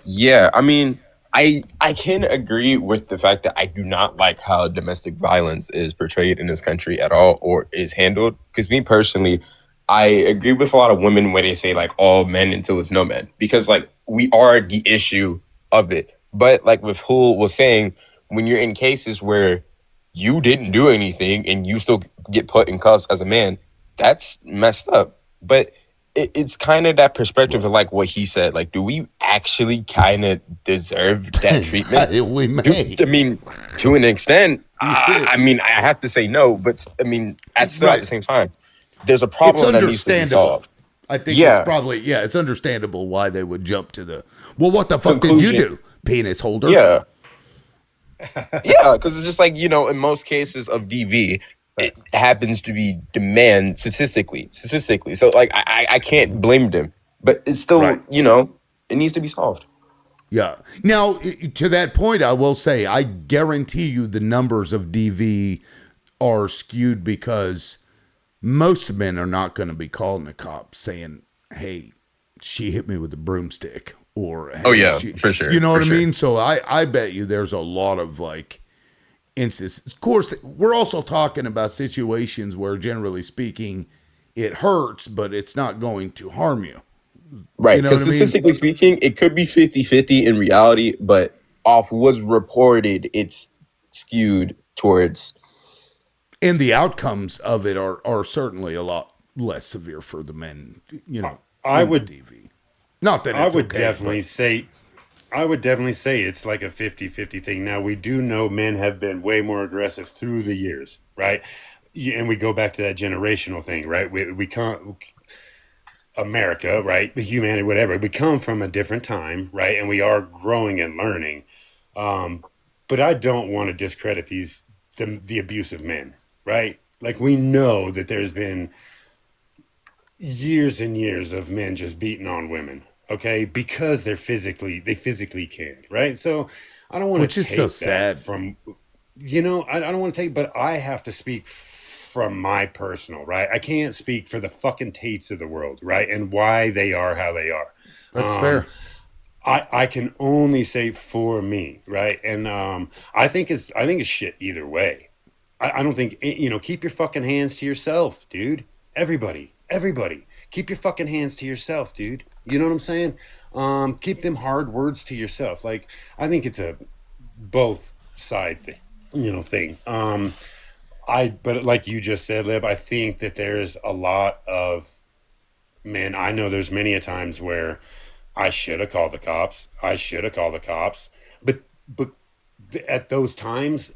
Speaker 14: yeah, I mean, I can agree with the fact that I do not like how domestic violence is portrayed in this country at all or is handled. Because me personally, I agree with a lot of women when they say like all men until it's no men. Because like we are the issue of it. But like with Hul was saying, when you're in cases where you didn't do anything and you still get put in cuffs as a man, that's messed up. But it's kind of that perspective of like what he said. Like, do we actually kind of deserve that treatment?
Speaker 1: We may.
Speaker 14: I mean, to an extent,
Speaker 1: Yeah.
Speaker 14: I mean, I have to say no, but I mean, still at
Speaker 1: Right.
Speaker 14: the same time, there's a
Speaker 1: It's
Speaker 14: problem that needs to be
Speaker 1: understandable.
Speaker 14: solved.
Speaker 1: I think it's
Speaker 14: Yeah,
Speaker 1: probably, it's understandable why they would jump to the, well, what the fuck did you
Speaker 14: conclusion.
Speaker 1: do, penis holder?
Speaker 14: Yeah, yeah, because it's just like in most cases of DV, it happens to be demand statistically. So like, I can't blame them, but it's still
Speaker 1: Right.
Speaker 14: it needs to be solved.
Speaker 1: Yeah. Now, to that point, I will say, I guarantee you the numbers of DV are skewed because most men are not going to be calling the cops saying, hey, she hit me with a broomstick, or hey,
Speaker 14: Oh yeah,
Speaker 1: she,
Speaker 14: for sure,
Speaker 1: you know
Speaker 14: for
Speaker 1: what I
Speaker 14: sure.
Speaker 1: mean? So I bet you there's a lot of like instances. Of course, we're also talking about situations where, generally speaking, it hurts, but it's not going to harm you.
Speaker 14: Right,
Speaker 1: You know what
Speaker 14: because
Speaker 1: I mean?
Speaker 14: statistically speaking, it could be 50-50 in reality, but off what's reported, it's skewed towards.
Speaker 1: And the outcomes of it are certainly a lot less severe for the men,
Speaker 5: I
Speaker 1: in the
Speaker 5: would
Speaker 1: DV. Not that
Speaker 5: I
Speaker 1: it's
Speaker 5: would
Speaker 1: okay,
Speaker 5: definitely
Speaker 1: but
Speaker 5: say I would definitely say it's like a 50-50 thing. Now, we do know men have been way more aggressive through the years, right? And we go back to that generational thing, right? We come, America, right? Humanity, whatever. We come from a different time, right? And we are growing and learning. Um, but I don't want to discredit the abusive men, right? Like, we know that there's been years and years of men just beating on women, okay, because they physically can, right? So I don't want
Speaker 1: which
Speaker 5: to
Speaker 1: is so
Speaker 5: take that
Speaker 1: sad.
Speaker 5: from, I don't want to take, but I have to speak from my personal, right? I can't speak for the fucking Tates of the world, right? And why they are how they are.
Speaker 1: That's
Speaker 5: um
Speaker 1: fair.
Speaker 5: I can only say for me, right? And I think it's shit either way. I don't think, keep your fucking hands to yourself, dude. Everybody, keep your fucking hands to yourself, dude. You know what I'm saying? Keep them hard words to yourself. Like, I think it's a both side thing. But like you just said, Lib, I think that there's a lot of men. I know there's many a times where I should have called the cops. I should have called the cops. But at those times,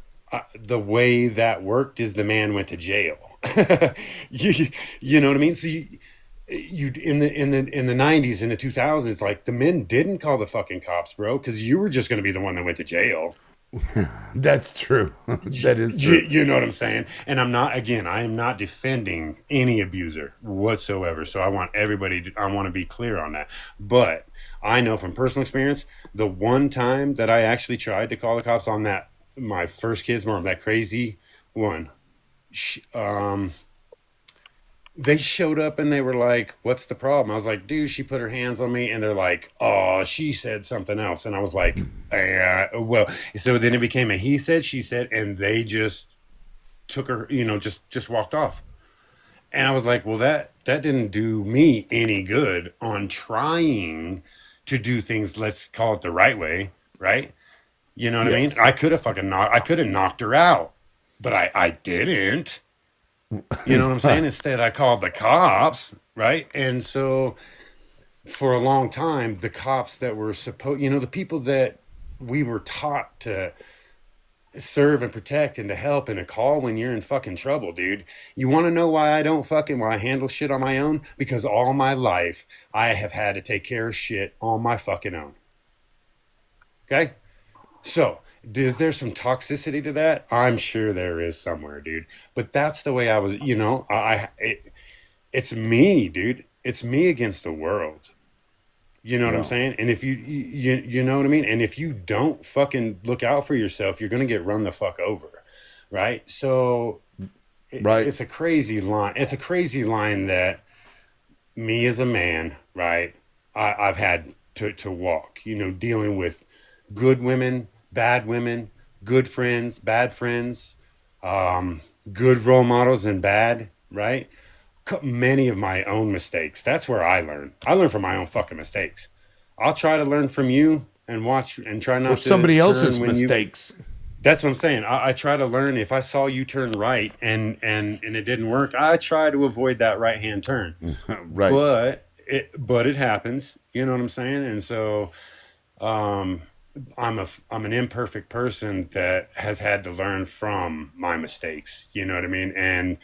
Speaker 5: the way that worked is the man went to jail. you, you know what I mean? So you in the 90s, in the 2000s, like, the men didn't call the fucking cops, bro, because you were just going to be the one that went to jail.
Speaker 1: That's true. That is
Speaker 5: You,
Speaker 1: true.
Speaker 5: you know what I'm saying? And I am not defending any abuser whatsoever. So I want to be clear on that. But I know from personal experience, the one time that I actually tried to call the cops on my first kid's mom, that crazy one, sh they showed up and they were like, "What's the problem?" I was like, "Dude, she put her hands on me." And they're like, "Oh, she said something else." And I was like, well, so then it became a he said, she said, and they just took her, just walked off. And I was like, well, that didn't do me any good on trying to do things, let's call it the right way, right? You know what I mean?
Speaker 1: Yes.
Speaker 5: I could have knocked her out, but I didn't. You know what I'm saying?
Speaker 1: Right.
Speaker 5: Instead, I called the cops, right? And so for a long time, the cops that were the people that we were taught to serve and protect and to help and to call when you're in fucking trouble, dude. You want to know why I handle shit on my own? Because all my life I have had to take care of shit on my fucking own. Okay? So, is there some toxicity to that? I'm sure there is somewhere, dude. But that's the way I was, it's me, dude. It's me against the world. You know what I'm
Speaker 1: Yeah.
Speaker 5: saying? And if you know what I mean? And if you don't fucking look out for yourself, you're going to get run the fuck over. Right? So
Speaker 1: Right.
Speaker 5: it's a crazy line. It's a crazy line that me as a man, right? I've had to walk, dealing with good women, good friends, bad friends, good role models and bad, right? Many of my own mistakes. That's where I learn. I learn from my own fucking mistakes. I'll try to learn from you and watch and try
Speaker 1: Or
Speaker 5: not to
Speaker 1: somebody else's
Speaker 5: turn when you.
Speaker 1: mistakes.
Speaker 5: That's what I'm saying. I try to learn. If I saw you turn right and it didn't work, I try to avoid that right hand turn.
Speaker 1: Right.
Speaker 5: But it happens. You know what I'm saying? And so um, I'm an imperfect person that has had to learn from my mistakes. You know what I mean? And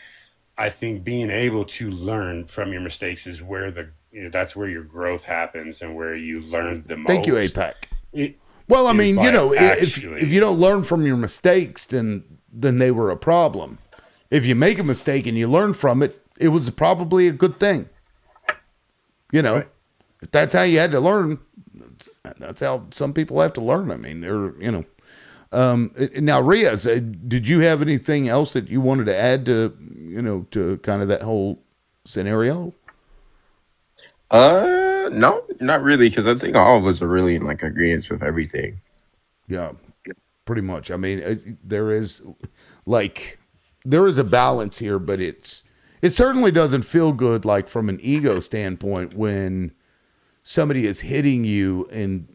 Speaker 5: I think being able to learn from your mistakes is where that's where your growth happens and where you learn the
Speaker 1: Thank you,
Speaker 5: most.
Speaker 1: APAC. Well, I
Speaker 5: Is
Speaker 1: mean,
Speaker 5: by
Speaker 1: if
Speaker 5: actually
Speaker 1: you don't learn from your mistakes, then they were a problem. If you make a mistake and you learn from it, it was probably a good thing.
Speaker 5: Right.
Speaker 1: If that's how you had to learn, that's how some people have to learn. I mean, now, Riaz, did you have anything else that you wanted to add to kind of that whole scenario?
Speaker 14: No, not really, because I think all of us are really in like agreement with everything.
Speaker 1: Yeah, pretty much. I mean, there is a balance here, but it certainly doesn't feel good, like from an ego standpoint, when somebody is hitting you and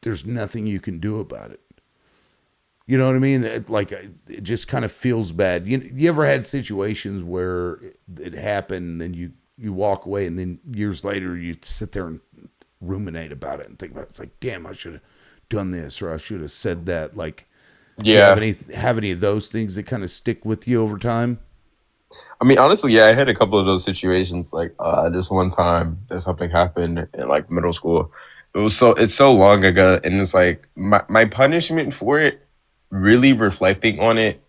Speaker 1: there's nothing you can do about it. You know what I mean? It just kind of feels bad. You ever had situations where it happened, and then you walk away, and then years later you sit there and ruminate about it and think about it. It's like, damn, I should have done this, or I should have said that. Like,
Speaker 14: Yeah.
Speaker 1: do you have any of those things that kind of stick with you over time?
Speaker 14: I mean, honestly, yeah, I had a couple of those situations. Like, just one time that something happened in like middle school. It's so long ago, and it's like my punishment for it, really reflecting on it,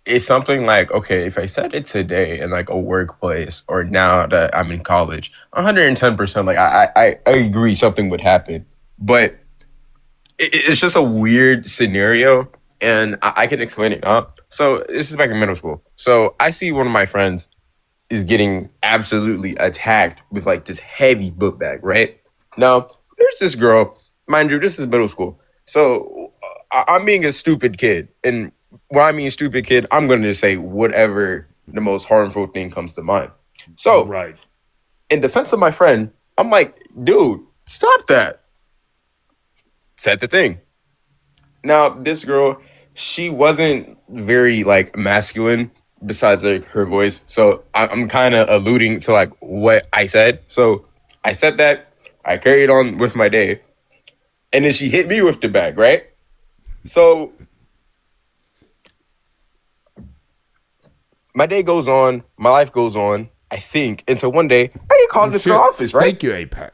Speaker 14: is something like, okay, if I said it today in like a workplace or now that I'm in college, 110%, like I agree something would happen, but it's just a weird scenario, and I can explain it now. So this is back in middle school. So I see one of my friends is getting absolutely attacked with like this heavy book bag, right? Now, there's this girl, mind you, this is middle school. So I'm being a stupid kid. And when I mean stupid kid, I'm going to just say whatever the most harmful thing comes to mind. So,
Speaker 1: Right.
Speaker 14: in defense of my friend, I'm like, dude, stop that. Said the thing. Now, this girl, she wasn't very like masculine besides like her voice. So I'm kind of alluding to like what I said. So I said that, I carried on with my day, and then she hit me with the bag, right? So my day goes on, my life goes on, I think, until one day I get called into the office, right?
Speaker 1: Thank you, APAC.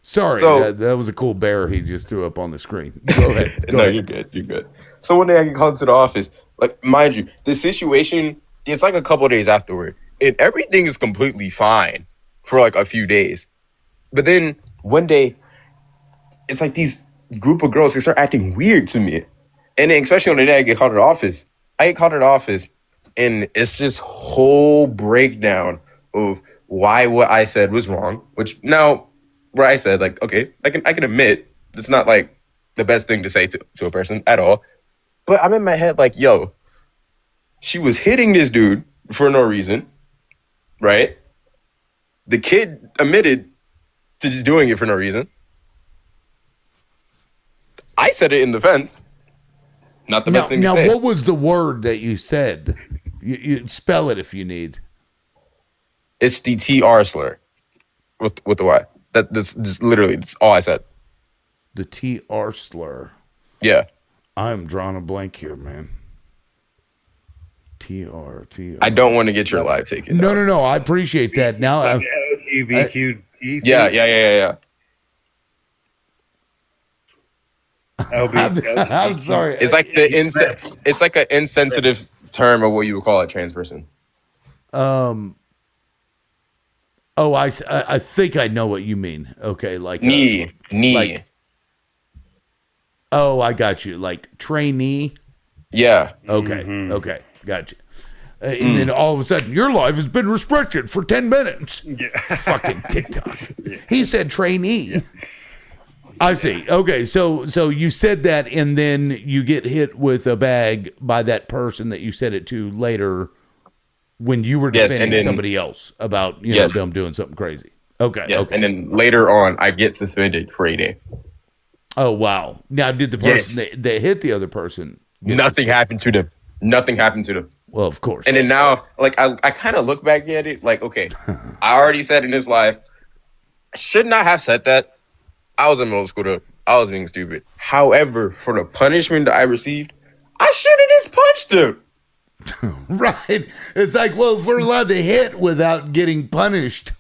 Speaker 1: Sorry,
Speaker 14: So-
Speaker 1: that was a cool bear he just threw up on the screen. Go ahead. Go
Speaker 14: No,
Speaker 1: ahead.
Speaker 14: you're good. You're good. So one day I get called into the office. Like, mind you, the situation, it's like a couple of days afterward. And everything is completely fine for like a few days. But then one day, it's like these group of girls, they start acting weird to me. And then especially on the day I get called to the office. I get called to the office, and it's this whole breakdown of why what I said was wrong. Which now, where I said, like, okay, I can admit it's not like the best thing to say to a person at all. But I'm in my head like, yo, she was hitting this dude for no reason, right? The kid admitted to just doing it for no reason. I said it in defense. Not the best thing to say.
Speaker 1: Now, what was the word that you said? You spell it if you need.
Speaker 14: It's the TR slur with the Y. That's literally that's all I said.
Speaker 1: The TR slur.
Speaker 14: Yeah.
Speaker 1: I'm drawing a blank here, man. TR.
Speaker 14: I don't want to get your live taken.
Speaker 1: No. I appreciate that. Now,
Speaker 5: LGBTQ.
Speaker 14: Yeah.
Speaker 1: I'm sorry.
Speaker 14: It's like it's like an insensitive term of what you would call a trans person.
Speaker 1: Oh, I think I know what you mean. Okay, like
Speaker 14: knee.
Speaker 1: Like, oh, I got you. Like trainee.
Speaker 14: Yeah.
Speaker 1: Okay. Okay. Got you. And then all of a sudden, your life has been restricted for 10 minutes.
Speaker 5: Yeah.
Speaker 1: Fucking TikTok. He said trainee. I see. Okay, so you said that, and then you get hit with a bag by that person that you said it to later when you were
Speaker 14: Yes, and
Speaker 1: defending
Speaker 14: then
Speaker 1: somebody else about
Speaker 14: yes,
Speaker 1: them doing something crazy. Okay,
Speaker 14: yes,
Speaker 1: okay.
Speaker 14: and then later on, I get suspended for a day.
Speaker 1: Oh wow. Now, did the person
Speaker 14: Yes,
Speaker 1: that hit the other person get
Speaker 14: nothing
Speaker 1: suspended?
Speaker 14: happened to them. Nothing happened to them.
Speaker 1: Well, of
Speaker 14: And
Speaker 1: course.
Speaker 14: then now, like I kind of look back at it, like okay, I already said in this life, I should not have said that. I was in middle school. Though. I was being stupid. However, for the punishment that I received, I should have just punched him.
Speaker 1: Right. It's like, well, if we're allowed to hit without getting punished.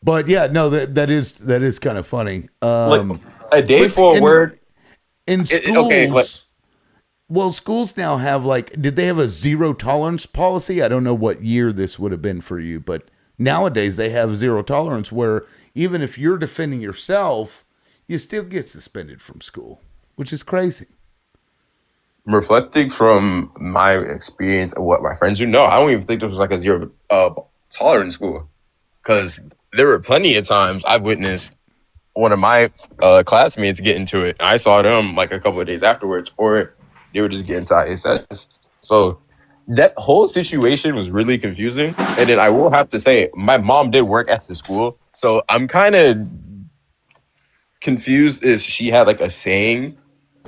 Speaker 1: But yeah, no, that is kind of funny.
Speaker 14: Like a day
Speaker 1: But
Speaker 14: for a word.
Speaker 1: in
Speaker 14: Okay, like
Speaker 1: schools, well, schools now have like, did they have a zero tolerance policy? I don't know what year this would have been for you, but nowadays they have zero tolerance where even if you're defending yourself, you still get suspended from school, which is crazy.
Speaker 14: reflecting from my experience of what my friends do. No, I don't even think there was like a zero tolerance school because there were plenty of times I've witnessed one of my classmates get into it. I saw them like a couple of days afterwards, or they were just getting to ISS. So that whole situation was really confusing. And then I will have to say, my mom did work at the school, so I'm kind of confused if she had like a saying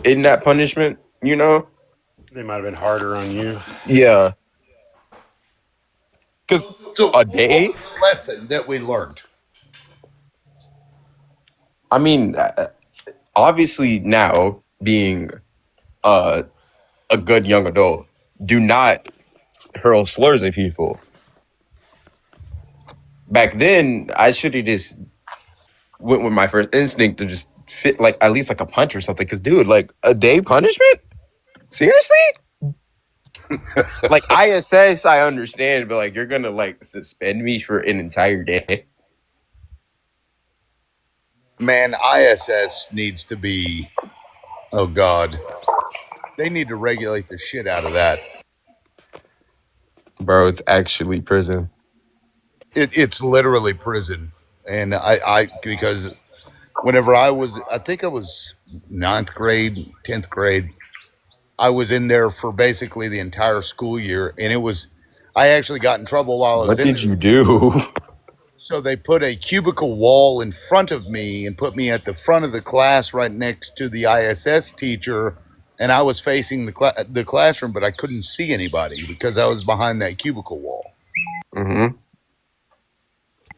Speaker 14: in that punishment. You know?
Speaker 5: They might have been harder on you.
Speaker 14: Yeah, because
Speaker 1: So,
Speaker 14: a
Speaker 1: what
Speaker 14: day.
Speaker 1: was the lesson that we learned?
Speaker 14: I mean, obviously now being uh, a good young adult, do not hurl slurs at people. Back then, I should have just went with my first instinct to just fit like at least like a punch or something. Because dude, like a day punishment? Seriously? Like ISS, I understand, but like you're gonna like suspend me for an entire day.
Speaker 1: Man, ISS needs to be, oh God, they need to regulate the shit out of that.
Speaker 14: Bro, it's actually prison.
Speaker 1: It's literally prison. And because whenever I think I was ninth grade, 10th grade, I was in there for basically the entire school year. And I actually got in trouble while I was
Speaker 14: What
Speaker 1: in
Speaker 14: did
Speaker 1: there.
Speaker 14: you do?
Speaker 1: So they put a cubicle wall in front of me and put me at the front of the class right next to the ISS teacher. And I was facing the classroom, but I couldn't see anybody because I was behind that cubicle wall.
Speaker 14: Mm-hmm.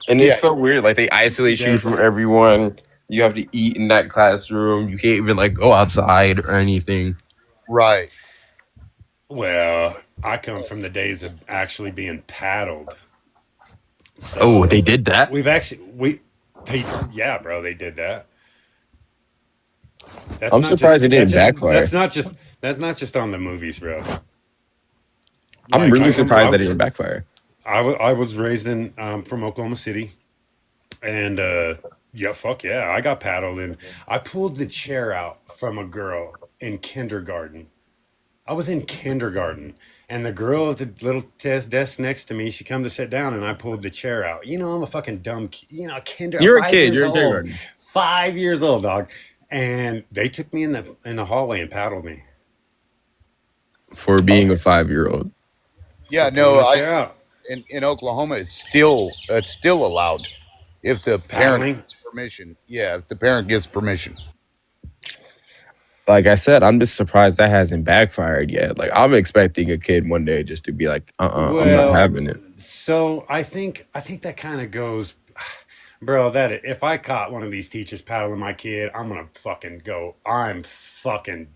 Speaker 14: And it's
Speaker 1: Yeah,
Speaker 14: so weird. Like they isolate you from everyone. You have to eat in that classroom. You can't even like go outside or anything.
Speaker 1: right.
Speaker 5: Well, I come from the days of actually being paddled.
Speaker 14: Oh, they
Speaker 5: So
Speaker 14: did that?
Speaker 5: yeah, bro, they did that.
Speaker 14: I'm surprised it didn't backfire.
Speaker 5: That's not just on the movies, bro.
Speaker 14: I'm
Speaker 5: Like
Speaker 14: really surprised that it didn't backfire.
Speaker 5: I was raised in from Oklahoma City, and yeah, fuck yeah, I got paddled, and I pulled the chair out from a girl in kindergarten. I was in kindergarten, and the girl at the little desk next to me, she come to sit down, and I pulled the chair out. I'm a fucking dumb kid.
Speaker 14: You're a
Speaker 5: Five
Speaker 14: kid.
Speaker 5: years
Speaker 14: You're in
Speaker 5: old,
Speaker 14: kindergarten.
Speaker 5: 5 years old, dog. And they took me in the hallway and paddled me.
Speaker 14: For being a 5-year-old.
Speaker 1: Yeah,
Speaker 5: For pulling
Speaker 1: no,
Speaker 5: the chair out.
Speaker 1: in Oklahoma it's still allowed if the parent
Speaker 5: Paddling.
Speaker 1: gets permission. Yeah, if the parent gives permission.
Speaker 14: Like I said, I'm just surprised that hasn't backfired yet. Like I'm expecting a kid one day just to be like, I'm not
Speaker 5: Well,
Speaker 14: having it.
Speaker 5: so I think that kind of goes, bro. That if I caught one of these teachers paddling my kid, I'm gonna fucking go. I'm fucking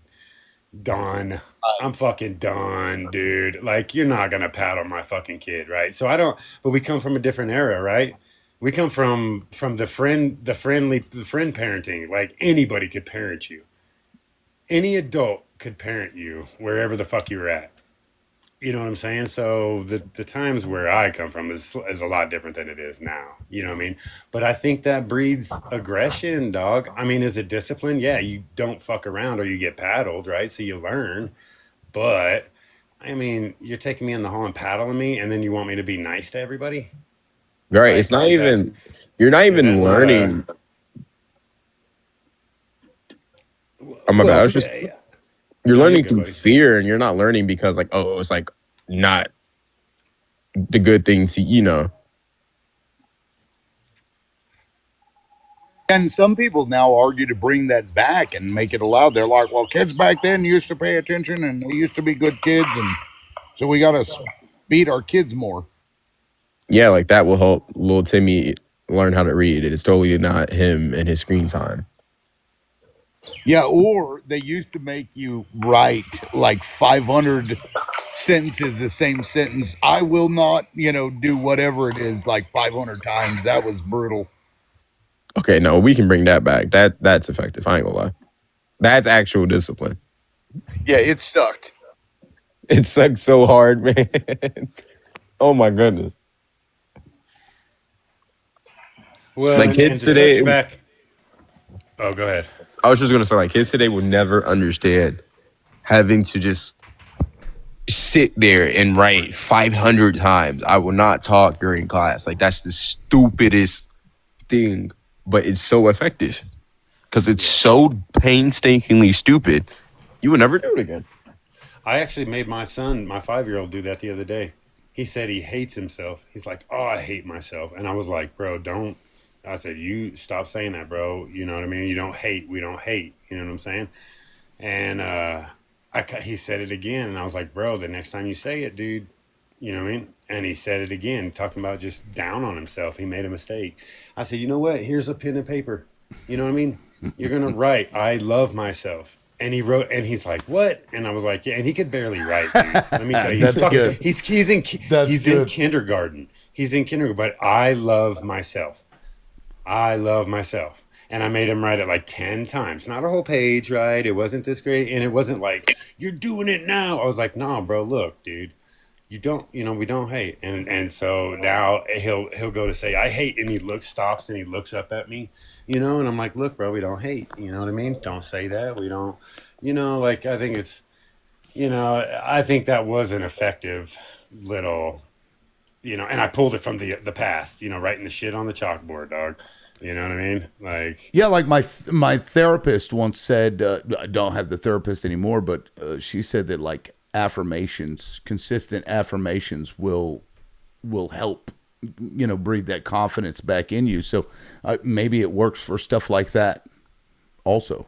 Speaker 5: done. I'm fucking done, dude. Like you're not gonna paddle my fucking kid, right? So I don't. But we come from a different era, right? We come from the friend parenting. Like anybody could parent you. Any adult could parent you wherever the fuck you were at. You know what I'm saying? So the times where I come from is a lot different than it is now. You know what I mean? But I think that breeds aggression, dog. I mean, is it discipline? Yeah, you don't fuck around or you get paddled, right? So you learn. But I mean, you're taking me in the hall and paddling me, and then you want me to be nice to everybody?
Speaker 14: Right. It's
Speaker 5: Like,
Speaker 14: not even you're not
Speaker 5: is that
Speaker 14: even
Speaker 5: not a
Speaker 14: learning. Oh my bad. I was just
Speaker 5: you're
Speaker 14: you're learning
Speaker 5: good,
Speaker 14: through
Speaker 5: buddy.
Speaker 14: fear, and you're not learning because like, oh, it's like not the good thing to
Speaker 1: And some people now argue to bring that back and make it allowed. They're like, well, kids back then used to pay attention and they used to be good kids. And so we got to beat our kids more.
Speaker 14: Yeah, like that will help little Timmy learn how to read. It's totally not him and his screen time.
Speaker 1: Yeah, or they used to make you write like 500 sentences, the same sentence. I will not, do whatever it is like 500 times. That was brutal.
Speaker 14: Okay, no, we can bring that back. That's effective. I ain't gonna lie. That's actual discipline.
Speaker 1: Yeah, it sucked.
Speaker 14: It sucks so hard, man. Oh my goodness.
Speaker 5: Well,
Speaker 14: Like
Speaker 5: and
Speaker 14: kids
Speaker 5: to touch
Speaker 14: today,
Speaker 5: back. Oh, go ahead.
Speaker 14: I was just gonna say, like kids today will never understand having to just sit there and write 500 times. I will not talk during class. Like that's the stupidest thing, but it's so effective because it's so painstakingly stupid. You would never do it again.
Speaker 5: I actually made my son, my 5-year-old, do that the other day. He said he hates himself. He's like, "Oh, I hate myself," and I was like, "Bro, don't." I said, "You stop saying that, bro. You know what I mean? You don't hate. We don't hate. You know what I'm saying?" And he said it again, and I was like, "Bro, the next time you say it, dude, you know what I mean?" And he said it again, talking about just down on himself. He made a mistake. I said, "You know what? Here's a pen and paper. You know what I mean? You're gonna write, 'I love myself.'" And he wrote, and he's like, "What?" And I was like, "Yeah." And he could barely write, dude. Let me tell you,
Speaker 1: That's good.
Speaker 5: He's in
Speaker 1: That's
Speaker 5: in
Speaker 1: good.
Speaker 5: kindergarten. He's in kindergarten, but I love myself. I love myself. And I made him write it like 10 times. Not a whole page, right? It wasn't this great. And it wasn't like, "You're doing it now." I was like, "No, bro, look, dude. You don't, we don't hate." And so now he'll go to say, "I hate," and he stops and he looks up at me, and I'm like, "Look, bro, we don't hate." You know what I mean? Don't say that. We don't, like I think it's, I think that was an effective little, and I pulled it from the past, writing the shit on the chalkboard, dog. You know what I mean? Like,
Speaker 1: Yeah, like my therapist once said, I don't have the therapist anymore, but she said that like affirmations, consistent affirmations will help, breathe that confidence back in you. So maybe it works for stuff like that also,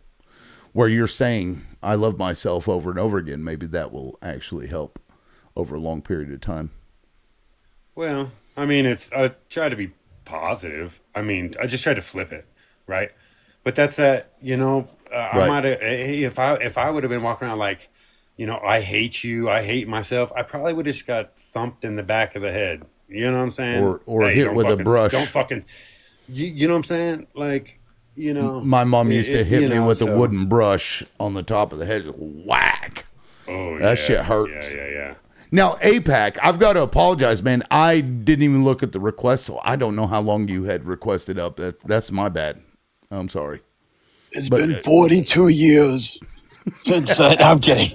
Speaker 1: where you're saying, I love myself over and over again. Maybe that will actually help over a long period of time.
Speaker 5: well, I mean, I try to be positive. I mean, I just try to flip it, right? But that's that, I
Speaker 1: Right.
Speaker 5: might have, if I would have been walking around like, "I hate you, I hate myself," I probably would have just got thumped in the back of the head. You know what I'm saying?
Speaker 1: Or
Speaker 5: Hey,
Speaker 1: hit with a
Speaker 5: don't
Speaker 1: brush.
Speaker 5: fucking, you know what I'm saying? Like,
Speaker 1: My mom used to hit me with a
Speaker 5: so,
Speaker 1: wooden brush on the top of the head. Just whack.
Speaker 5: oh
Speaker 1: That
Speaker 5: yeah,
Speaker 1: shit hurts.
Speaker 5: yeah.
Speaker 1: Now, APAC, I've got to apologize, man. I didn't even look at the request, so I don't know how long you had requested up. That's my bad. I'm sorry.
Speaker 15: It's
Speaker 1: But
Speaker 15: been 42 years since I'm kidding.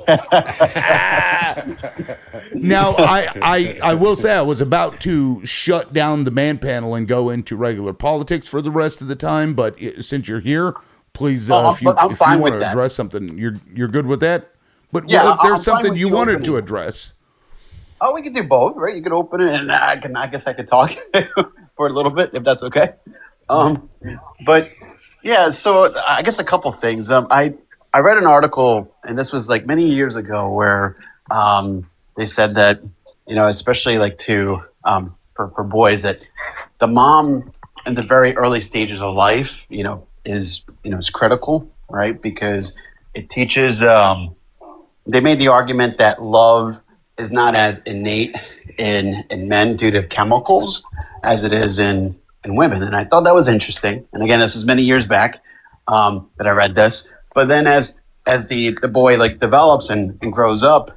Speaker 1: now, I will say I was about to shut down the man panel and go into regular politics for the rest of the time. But since you're here, please, if you
Speaker 15: I'm fine
Speaker 1: want
Speaker 15: with
Speaker 1: to
Speaker 15: that.
Speaker 1: address something, you're good with that. But
Speaker 15: Yeah,
Speaker 1: if there's
Speaker 15: I'm fine
Speaker 1: something
Speaker 15: with
Speaker 1: you
Speaker 15: you
Speaker 1: wanted
Speaker 15: opening
Speaker 1: to
Speaker 15: it.
Speaker 1: address,
Speaker 15: Oh, we can do both, right? You can open it, and I guess I could talk for a little bit if that's okay. But yeah, so I guess a couple things. I read an article, and this was like many years ago, where they said that especially like for boys, that the mom in the very early stages of life, is critical, right? Because it teaches. They made the argument that love is not as innate in men due to chemicals as it is in women. And I thought that was interesting. And again, this was many years back that I read this. But then as the boy like develops and grows up,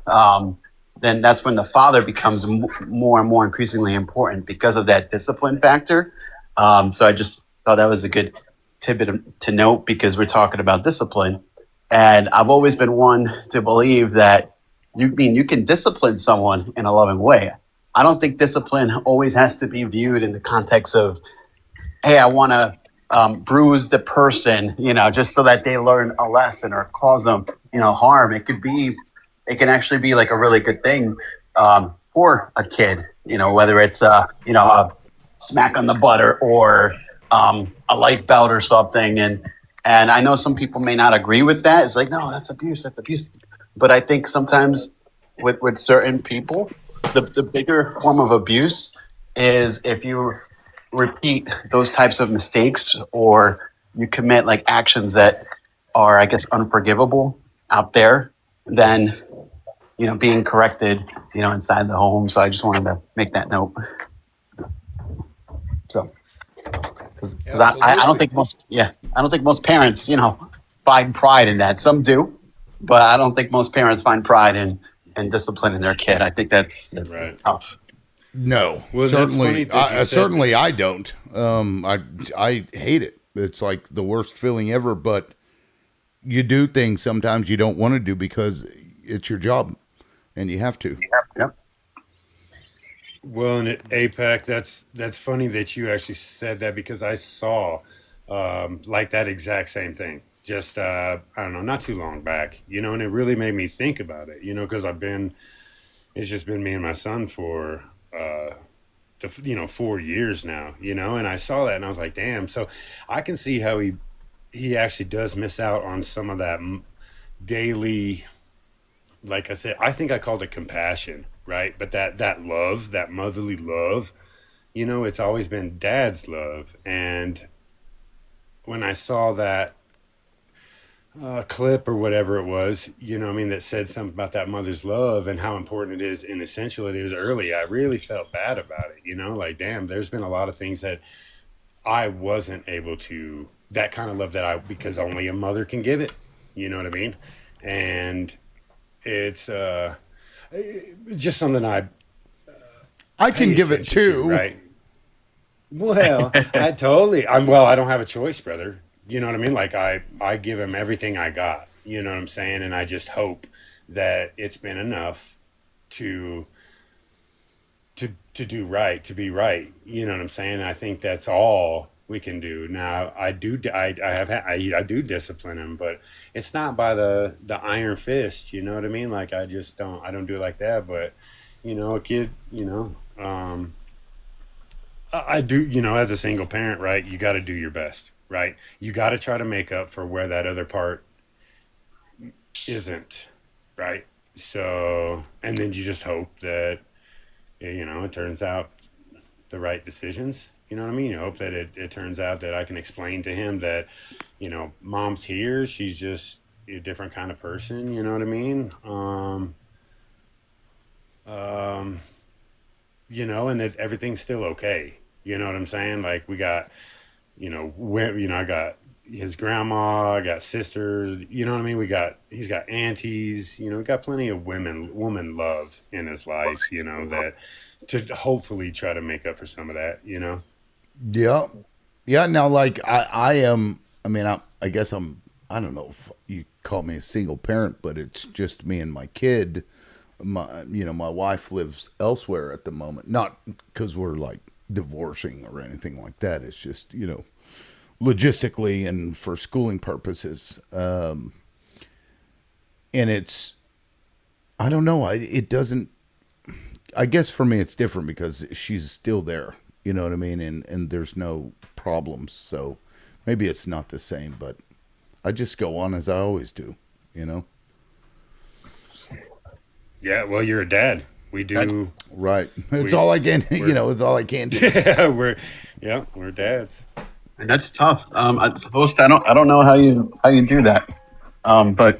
Speaker 15: then that's when the father becomes more and more increasingly important because of that discipline factor. So I just thought that was a good tidbit to note because we're talking about discipline. And I've always been one to believe that you can discipline someone in a loving way. I don't think discipline always has to be viewed in the context of, hey, I want to bruise the person, just so that they learn a lesson or cause them, harm. It can actually be like a really good thing for a kid, whether it's, a smack on the butter or a light belt or something. And I know some people may not agree with that. It's like, no, that's abuse. That's abuse. But I think sometimes with certain people, the bigger form of abuse is if you repeat those types of mistakes or you commit like actions that are, I guess, unforgivable out there, then, being corrected, inside the home. So I just wanted to make that note. So, because I don't think I don't think most parents, find pride in that. Some do, but I don't think most parents find pride in disciplining their kid. I think that's
Speaker 5: Right.
Speaker 15: tough.
Speaker 1: No,
Speaker 5: Well, that's funny
Speaker 1: certainly,
Speaker 5: that you said
Speaker 1: certainly I don't. I hate it. It's like the worst feeling ever. But you do things sometimes you don't want to do because it's your job, and you have to.
Speaker 15: Yep.
Speaker 5: Well, and at APAC, that's funny that you actually said that because I saw like that exact same thing. Just I don't know, not too long back, and it really made me think about it, because it's just been me and my son for 4 years now, and I saw that and I was like, damn. So I can see how he actually does miss out on some of that daily, like I said, I think I called it compassion, right? But that love, that motherly love, it's always been dad's love. And when I saw that clip or whatever it was, that said something about that mother's love and how important it is and essential it is early, I really felt bad about it, like, damn, there's been a lot of things that I wasn't able to, that kind of love because only a mother can give it, you know what I mean? And it's just something I
Speaker 1: can
Speaker 5: pay
Speaker 1: give it
Speaker 5: attention to,
Speaker 1: too.
Speaker 5: right? Well, I don't have a choice, brother. You know what I mean? Like I give him everything I got. You know what I'm saying? And I just hope that it's been enough to do right, to be right. You know what I'm saying? I think that's all we can do. Now I do discipline him, but it's not by the iron fist. You know what I mean? Like I don't do it like that. But a kid, I do, as a single parent, right? You got to do your best, right? You got to try to make up for where that other part isn't, right? So, and then you just hope that, it turns out the right decisions. You know what I mean? You hope that it turns out that I can explain to him that, mom's here. She's just a different kind of person. You know what I mean? And that everything's still okay. You know what I'm saying? Like we got, I got his grandma, I got sisters, you know what I mean? He's got aunties, we got plenty of woman love in his life, that to hopefully try to make up for some of that,
Speaker 1: Yeah. Yeah. Now, like I am, I guess I don't know if you call me a single parent, but it's just me and my kid. My wife lives elsewhere at the moment, not because we're like divorcing or anything like that. It's just, logistically and for schooling purposes. And it's, I don't know. It doesn't, I guess for me, it's different because she's still there. You know what I mean? And there's no problems. So maybe it's not the same, but I just go on as I always do,
Speaker 5: Yeah, well, you're a dad. We do.
Speaker 1: Right. It's all I can, it's all I can do.
Speaker 5: Yeah, we're dads.
Speaker 15: And that's tough. I suppose I don't know how you do that. But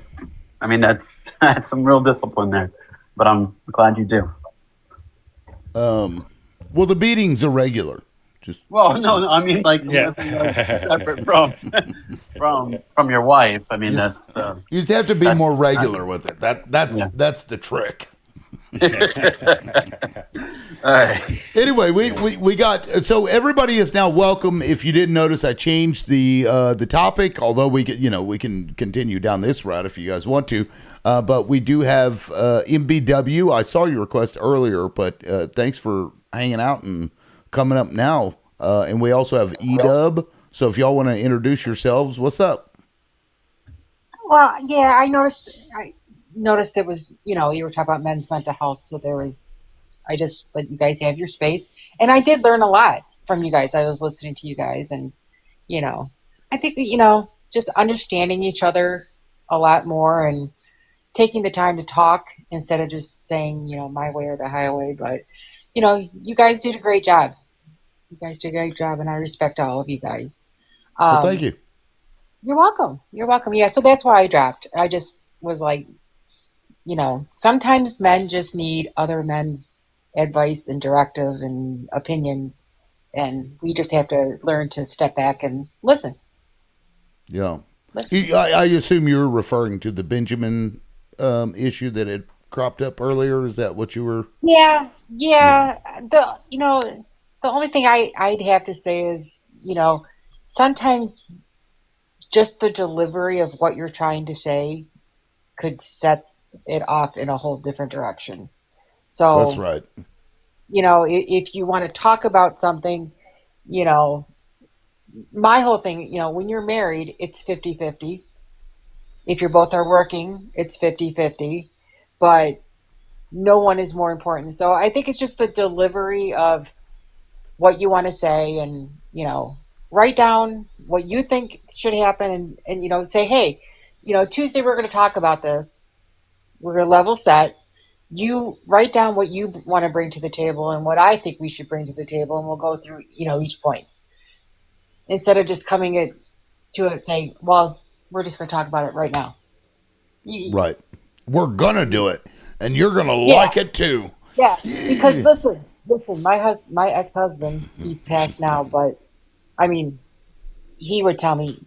Speaker 15: I mean that's some real discipline there. But I'm glad you do.
Speaker 1: Well, the beatings are regular. Just
Speaker 15: no, I mean like
Speaker 5: Yeah.
Speaker 15: separate from your wife. I mean that's
Speaker 1: you just have to be more regular with it. That's the trick.
Speaker 15: all right.
Speaker 1: Anyway, we got, so everybody is now welcome. If you didn't notice, I changed the topic. Although we can continue down this route if you guys want to. But we do have MBW. I saw your request earlier, but thanks for hanging out and coming up now. And we also have EDub. So if y'all want to introduce yourselves, what's up?
Speaker 16: Well, yeah, I noticed it was, you were talking about men's mental health, so I just let you guys have your space. And I did learn a lot from you guys. I was listening to you guys and, you know, I think that, just understanding each other a lot more and taking the time to talk instead of just saying, my way or the highway. But, you guys did a great job. You guys did a great job, and I respect all of you guys.
Speaker 1: Well, thank
Speaker 16: Um,
Speaker 1: you.
Speaker 16: you're welcome. You're welcome. Yeah, so that's why I dropped. I just was like, sometimes men just need other men's advice and directive and opinions, and we just have to learn to step back and listen.
Speaker 1: Yeah.
Speaker 16: Listen.
Speaker 1: I assume you're referring to the Benjamin issue that had cropped up earlier. Is that what you were?
Speaker 16: Yeah,
Speaker 1: Yeah.
Speaker 16: yeah. The only thing I'd have to say is, sometimes just the delivery of what you're trying to say could set it off in a whole different direction.
Speaker 1: That's
Speaker 16: So,
Speaker 1: right.
Speaker 16: if you want to talk about something, you know, my whole thing, when you're married, it's 50-50. If you're both are working, it's 50-50. But no one is more important. So I think it's just the delivery of what you want to say and, write down what you think should happen and say, hey, Tuesday we're going to talk about this. We're going to level set. You write down what you want to bring to the table and what I think we should bring to the table, and we'll go through, each point instead of just coming to it saying, well, we're just going to talk about it right now.
Speaker 1: Right. We're gonna do it, and you're gonna
Speaker 16: Yeah,
Speaker 1: like it too.
Speaker 16: yeah. Because
Speaker 1: Yeah.
Speaker 16: listen, my ex-husband, he's passed now, but I mean, he would tell me,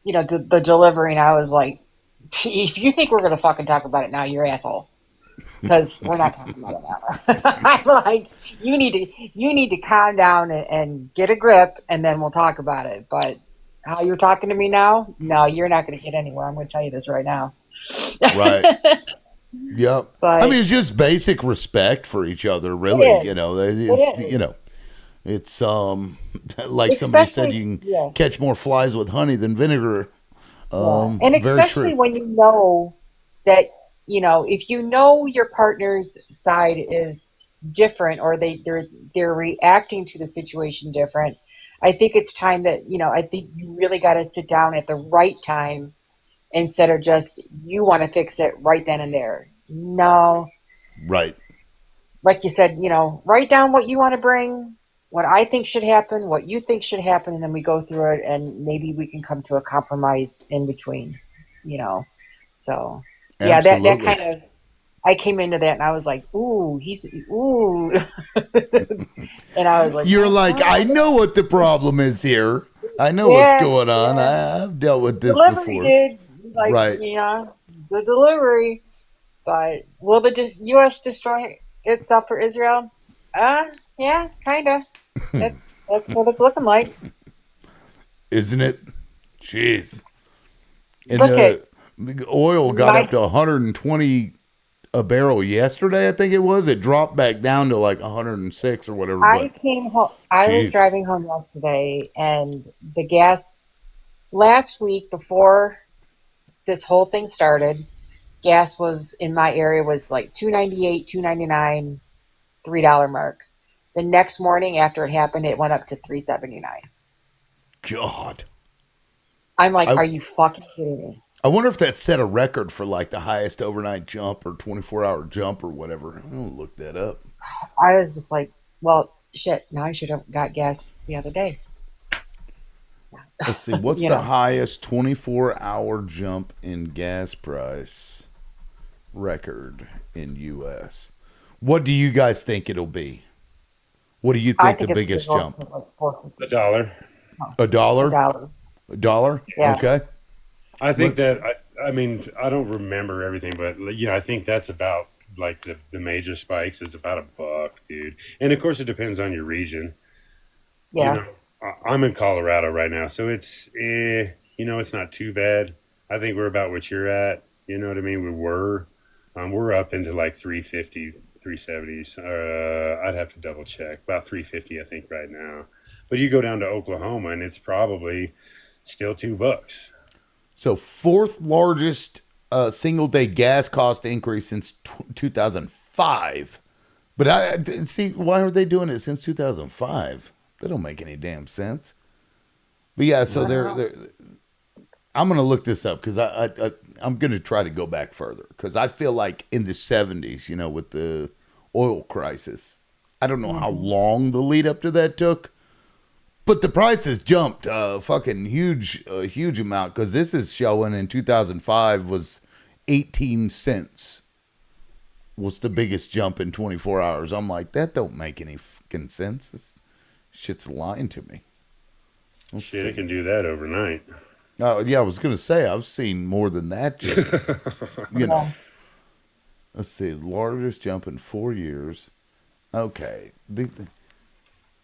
Speaker 16: the delivery, and I was like, if you think we're going to fucking talk about it now, you're an asshole. Because we're not talking about it now. I'm like, you need to calm down and get a grip, and then we'll talk about it. But how you're talking to me now, no, you're not going to get anywhere. I'm going to tell you this right now.
Speaker 1: Right. Yep. I
Speaker 16: But
Speaker 1: mean, it's just basic respect for each other,
Speaker 16: it
Speaker 1: really.
Speaker 16: is,
Speaker 1: It's
Speaker 16: it is,
Speaker 1: it's like somebody said,
Speaker 16: especially,
Speaker 1: you can
Speaker 16: yeah,
Speaker 1: catch more flies with honey than vinegar.
Speaker 16: yeah, and
Speaker 1: Very true.
Speaker 16: especially when you know that, if you know your partner's side is different, or they're reacting to the situation different. I think it's time that, I think you really got to sit down at the right time instead of just you want to fix it right then and there. No,
Speaker 1: Right.
Speaker 16: like you said, write down what you want to bring, what I think should happen, what you think should happen, and then we go through it, and maybe we can come to a compromise in between, you know. So, yeah, that
Speaker 1: Absolutely.
Speaker 16: kind of, I came into that and I was like, ooh, ooh, and I was like,
Speaker 1: You're
Speaker 16: oh
Speaker 1: like, I
Speaker 16: God,
Speaker 1: know what the problem is here. I know what's
Speaker 16: yeah,
Speaker 1: going on.
Speaker 16: yeah.
Speaker 1: I've dealt with this
Speaker 16: Delivery,
Speaker 1: before.
Speaker 16: dude. Like,
Speaker 1: Right.
Speaker 16: the delivery. But will the U.S. destroy itself for Israel? Yeah, kind of. That's what it's looking like.
Speaker 1: Isn't it? Jeez. And
Speaker 16: Look at
Speaker 1: the oil got up
Speaker 16: my.
Speaker 1: to 120 a barrel yesterday, I think it was. It dropped back down to like 106 or whatever,
Speaker 16: I
Speaker 1: but
Speaker 16: came home. I was
Speaker 1: jeez.
Speaker 16: driving home yesterday, and the gas last week before this whole thing started, gas was in my area was like 2.98, 2.99, $3 mark. The next morning after it happened, it went up to 3.79.
Speaker 1: God.
Speaker 16: I'm like,
Speaker 1: I
Speaker 16: are you fucking kidding me?
Speaker 1: I wonder if that set a record for like the highest overnight jump or 24-hour jump or whatever. I'll look that up.
Speaker 16: I was just like, well, shit. Now I should have got gas the other day.
Speaker 1: Let's see. What's
Speaker 16: You
Speaker 1: the
Speaker 16: know,
Speaker 1: highest 24-hour jump in gas price record in US? What do you guys think it'll be? What do you
Speaker 16: I
Speaker 1: think the
Speaker 16: think it's going to
Speaker 1: biggest
Speaker 16: go up
Speaker 1: jump?
Speaker 16: to like 450.
Speaker 5: A dollar.
Speaker 16: No,
Speaker 1: A
Speaker 16: a
Speaker 1: dollar?
Speaker 16: dollar.
Speaker 1: A dollar?
Speaker 16: Yeah.
Speaker 1: Okay.
Speaker 5: I think
Speaker 1: Let's
Speaker 5: that I mean I don't remember everything, but yeah, I think that's about like the major spikes is about $1, dude. And of course, it depends on your region. You
Speaker 16: Yeah.
Speaker 5: know, I'm in Colorado right now, so it's not too bad. I think we're about what you're at. You know what I mean? We're up into like 350, 370s. I'd have to double check. About 350, I think, right now. But you go down to Oklahoma and it's probably still $2.
Speaker 1: So fourth largest single day gas cost increase since 2005. But I see, why are they doing it since 2005? That don't make any damn sense. But yeah, so they're I'm gonna look this up because I'm gonna try to go back further because I feel like in the 70s, you know, with the oil crisis, I don't know how long the lead up to that took, but the prices jumped fucking huge amount because this is showing in 2005 was 18 cents was the biggest jump in 24 hours. I'm like, that don't make any fucking sense. This shit's lying to me. Let's
Speaker 5: Shit,
Speaker 1: see.
Speaker 5: it can do that overnight.
Speaker 1: Oh, yeah, I was going to say, I've seen more than that just, you know. Let's see, largest jump in 4 years. Okay.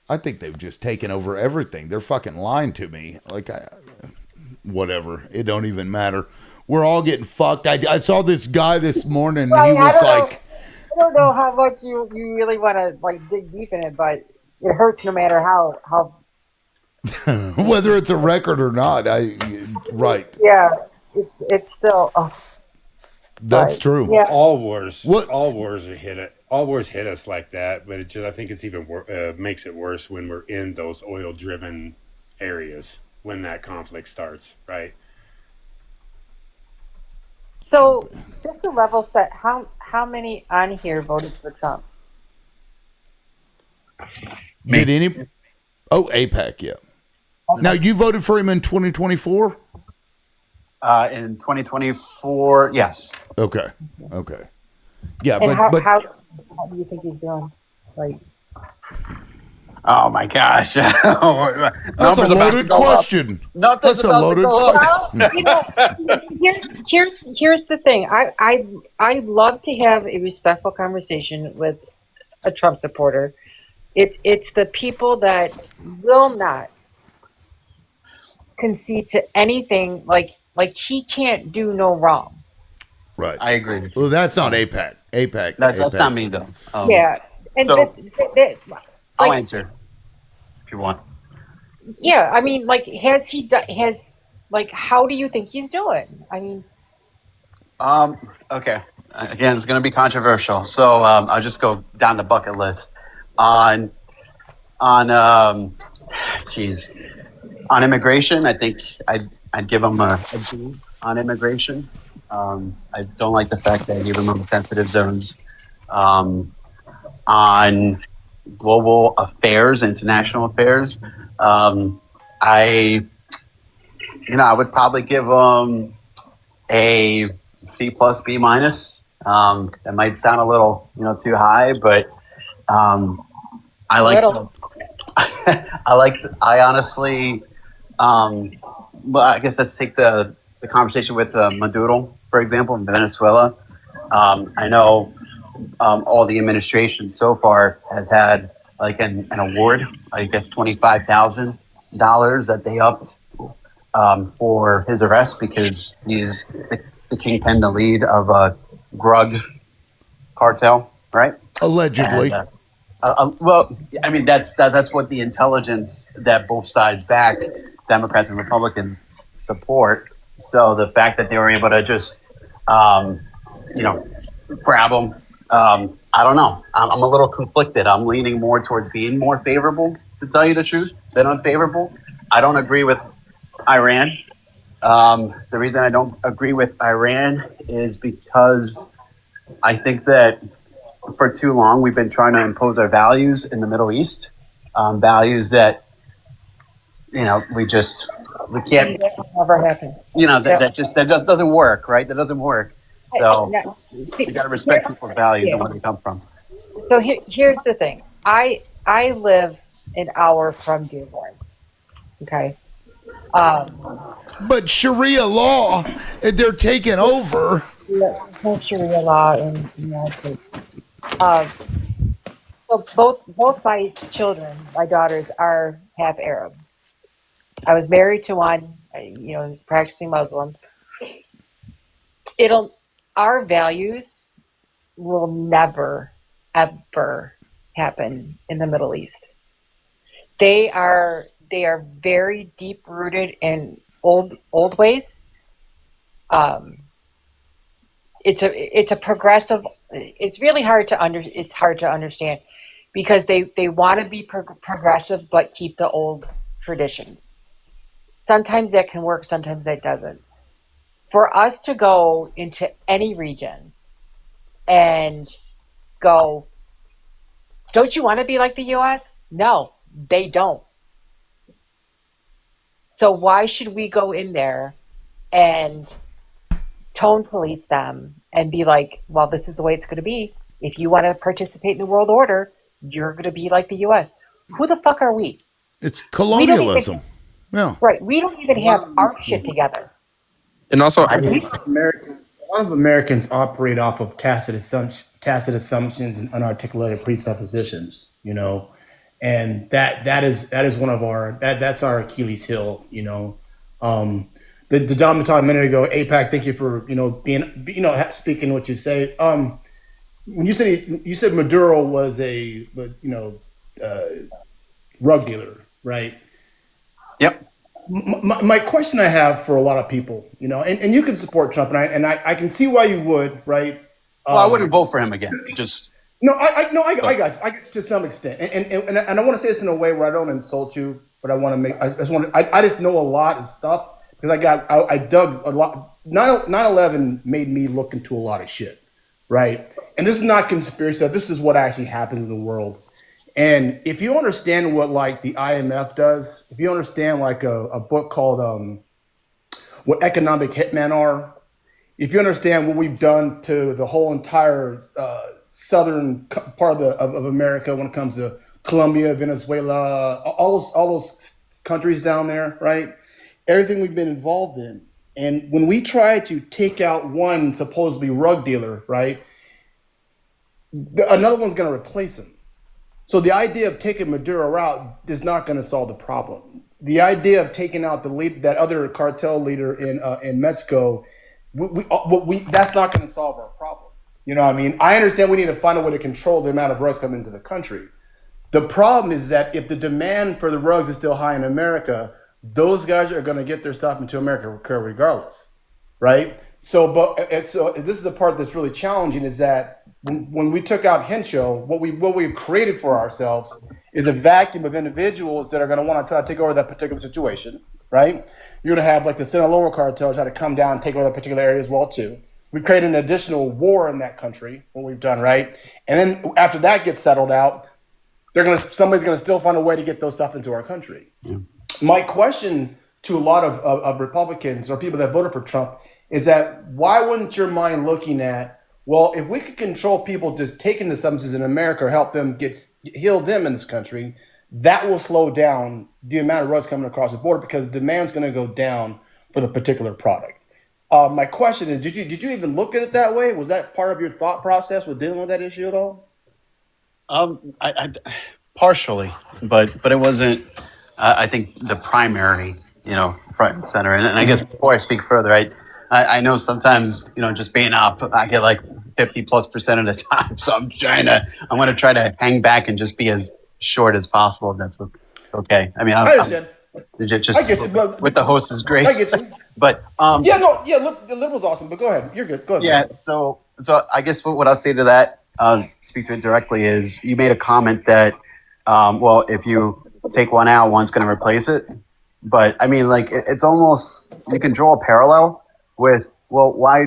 Speaker 1: I think they've just taken over everything. They're fucking lying to me. Like, whatever. It don't even matter. We're all getting fucked. I saw this guy this morning.
Speaker 16: Right,
Speaker 1: He was like,
Speaker 16: I don't know how much you really want to like dig deep in it, but it hurts no matter how.
Speaker 1: whether it's a record or not. Right.
Speaker 16: Yeah, it's still. Oh,
Speaker 1: That's
Speaker 16: but,
Speaker 1: true.
Speaker 16: yeah.
Speaker 5: All wars hit us like that, but I think it's even makes it worse when we're in those oil driven areas when that conflict starts, right?
Speaker 16: So just to level set, how many on here voted for Trump?
Speaker 1: Did any? Oh, APAC, yeah. Okay. Now you voted for him in 2024.
Speaker 15: In 2024, yes.
Speaker 1: Okay. Yeah,
Speaker 16: and
Speaker 1: but
Speaker 16: how do you think he's doing? Like,
Speaker 15: oh my gosh,
Speaker 1: that's a loaded question.
Speaker 15: Nothing's about to go up.
Speaker 16: Well, you know, here's the thing. I love to have a respectful conversation with a Trump supporter. It's the people that will not concede to anything. Like he can't do no wrong.
Speaker 1: Right.
Speaker 15: I agree with you.
Speaker 1: Well, that's not APAC.
Speaker 15: That's not me though.
Speaker 16: Yeah, and
Speaker 15: so I'll
Speaker 16: like,
Speaker 15: answer if you want.
Speaker 16: Yeah, I mean, like, how do you think he's doing? I mean,
Speaker 15: okay. Again, it's going to be controversial, so I'll just go down the bucket list on immigration. I think I'd give him a B on immigration. I don't like the fact that I gave him sensitive zones. On global affairs, international affairs, I would probably give him a C plus B minus. That might sound a little too high, but I like I honestly well, I guess let's take the conversation with Maduro, for example, in Venezuela. I know all the administration so far has had like an award, I guess $25,000 that they upped for his arrest because he's the kingpin, the lead of a drug cartel, right?
Speaker 1: Allegedly.
Speaker 15: And, well, I mean that's what the intelligence that both sides back, Democrats and Republicans, support. So the fact that they were able to just grab him, I don't know. I'm a little conflicted. I'm leaning more towards being more favorable, to tell you the truth, than unfavorable. I don't agree with Iran. The reason I don't agree with Iran is because I think that for too long we've been trying to impose our values in the Middle East, values that we can't.
Speaker 16: That will never happen.
Speaker 15: That doesn't work, right? That doesn't work. So you got to respect people's values and where they come from.
Speaker 16: So here's the thing. I live an hour from Dearborn. Okay.
Speaker 1: But Sharia law, they're taking over.
Speaker 16: No Sharia law in the United States. So both my children, my daughters, are half Arab. I was married to one, who's a practicing Muslim. Our values will never, ever happen in the Middle East. they are very deep rooted in old ways. It's a progressive. It's really hard to understand because they want to be progressive but keep the old traditions. Sometimes that can work, sometimes that doesn't. For us to go into any region and go, don't you want to be like the US? No, they don't. So why should we go in there and tone police them and be like, well, this is the way it's going to be. If you want to participate in the world order, you're going to be like the US. Who the fuck are we?
Speaker 1: It's
Speaker 16: We don't even,
Speaker 1: colonialism. Yeah.
Speaker 16: right. We don't even have our shit together.
Speaker 14: And also,
Speaker 17: A lot of Americans operate off of tacit assumptions and unarticulated presuppositions. You know, and that is one of that's our Achilles heel. You know, the Dom talked a minute ago. APAC, thank you for being speaking what you say. When you said Maduro was a rug dealer, right?
Speaker 15: Yep.
Speaker 17: My question I have for a lot of people, and you can support Trump, and I can see why you would, right?
Speaker 15: Well, I wouldn't vote for him again. Just
Speaker 17: no, I got you to some extent, and I want to say this in a way where I don't insult you, but I just know a lot of stuff because I dug a lot. 9/11 made me look into a lot of shit, right? And this is not conspiracy stuff. This is what actually happens in the world. And if you understand what like the IMF does, if you understand like a book called What Economic Hitmen Are, if you understand what we've done to the whole entire southern part of America when it comes to Colombia, Venezuela, all those countries down there, right? Everything we've been involved in. And when we try to take out one supposedly rug dealer, right, another one's going to replace him. So the idea of taking Maduro out is not going to solve the problem. The idea of taking out that other cartel leader in Mexico, that's not going to solve our problem. You know what I mean? I understand we need to find a way to control the amount of drugs coming into the country. The problem is that if the demand for the rugs is still high in America, those guys are going to get their stuff into America regardless, right? So this is the part that's really challenging is that when we took out Henshaw, what we've created for ourselves is a vacuum of individuals that are going to want to try to take over that particular situation, right? You're going to have like the Sinaloa cartel try to come down and take over that particular area as well too. We created an additional war in that country, what we've done, right? And then after that gets settled out, somebody's going to still find a way to get those stuff into our country. Yeah. My question to a lot of Republicans or people that voted for Trump is that why wouldn't your mind looking at, well, if we could control people just taking the substances in America or help them heal them in this country, that will slow down the amount of drugs coming across the border because demand's going to go down for the particular product. My question is, did you even look at it that way? Was that part of your thought process with dealing with that issue at all?
Speaker 15: I partially, but it wasn't. I think the primary, front and center. And I guess before I speak further, I know sometimes, just being up, I get like 50+% of the time. So I'm going to try to hang back and just be as short as possible. If that's okay. I mean,
Speaker 17: I understand.
Speaker 15: Just with the host's grace.
Speaker 17: I get you.
Speaker 15: But
Speaker 17: the liberal's awesome. But go ahead. You're good. Go ahead.
Speaker 15: Yeah. So I guess what I'll say to that, speak to it directly, is you made a comment that, well, if you take one out, one's going to replace it. But I mean, like it's almost, you can draw a parallel with, well, why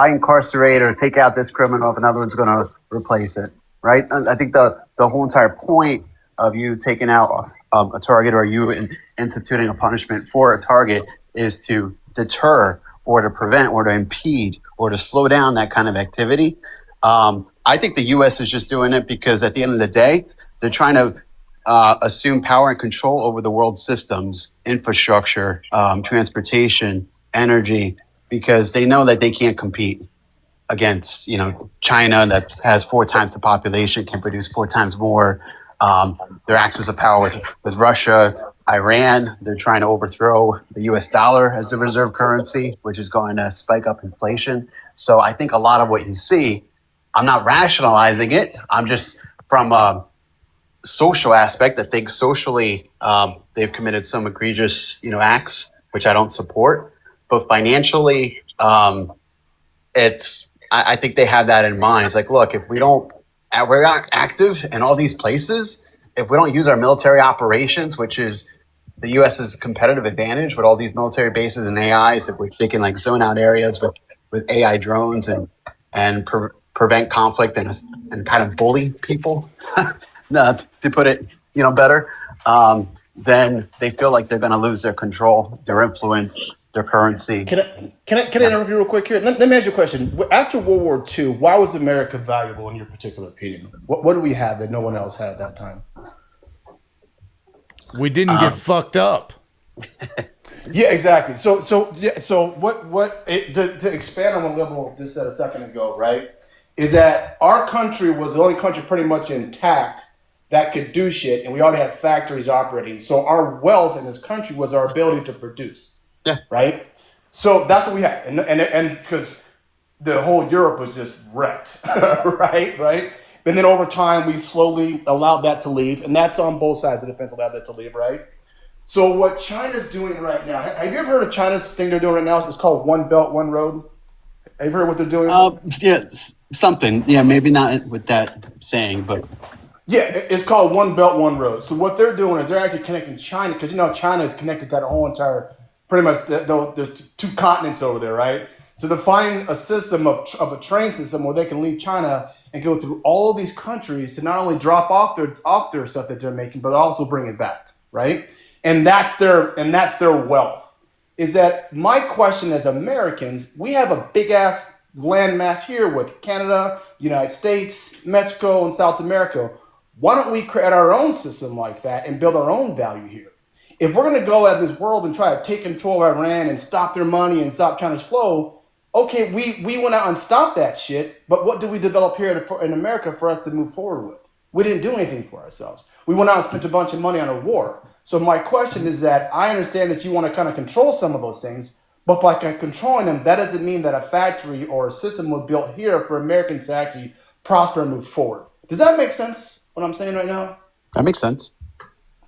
Speaker 15: incarcerate or take out this criminal if another one's going to replace it, right? I think the whole entire point of you taking out a target or you instituting a punishment for a target is to deter or to prevent or to impede or to slow down that kind of activity. I think the U.S. is just doing it because at the end of the day, they're trying to assume power and control over the world systems, infrastructure, transportation, energy, because they know that they can't compete against, China that has 4 times the population, can produce 4 times more. Their axis of power with Russia, Iran, they're trying to overthrow the U.S. dollar as the reserve currency, which is going to spike up inflation. So I think a lot of what you see, I'm not rationalizing it. I'm just from social aspect. I think socially they've committed some egregious, acts which I don't support. But financially, I think they have that in mind. It's like, look, if we're not active in all these places, if we don't use our military operations, which is the U.S.'s competitive advantage with all these military bases and AIs, if they can like zone out areas with AI drones and prevent conflict and kind of bully people, no, to put it better, then they feel like they're going to lose their control, their influence, their currency.
Speaker 17: Can I interrupt you real quick here? Let me ask you a question. After World War II, why was America valuable in your particular opinion? What do we have that no one else had at that time?
Speaker 1: We didn't get fucked up.
Speaker 17: Yeah, exactly. So to expand on what Liberal just said a second ago, right? Is that our country was the only country pretty much intact that could do shit, and we already had factories operating. So our wealth in this country was our ability to produce.
Speaker 15: Yeah.
Speaker 17: Right. So that's what we had, and because the whole Europe was just wrecked, right. And then over time, we slowly allowed that to leave, and that's on both sides of the fence. Allowed that to leave, right? So what China's doing right now? Have you ever heard of China's thing they're doing right now? It's called One Belt, One Road. Have you heard what they're doing?
Speaker 15: Yeah, something. Yeah, maybe not with that saying, but
Speaker 17: yeah, it's called One Belt, One Road. So what they're doing is they're actually connecting China, because China is connected to that whole entire, pretty much the two continents over there, right? So they're finding a system of a train system where they can leave China and go through all of these countries to not only drop off their stuff that they're making, but also bring it back, right? And that's their wealth. Is that my question as Americans? We have a big ass landmass here with Canada, United States, Mexico, and South America. Why don't we create our own system like that and build our own value here? If we're going to go at this world and try to take control of Iran and stop their money and stop China's flow, okay, we went out and stopped that shit, but what did we develop here in America for us to move forward with? We didn't do anything for ourselves. We went out and spent a bunch of money on a war. So my question is that I understand that you want to kind of control some of those things, but by controlling them, that doesn't mean that a factory or a system was built here for Americans to actually prosper and move forward. Does that make sense, what I'm saying right now?
Speaker 15: That makes sense.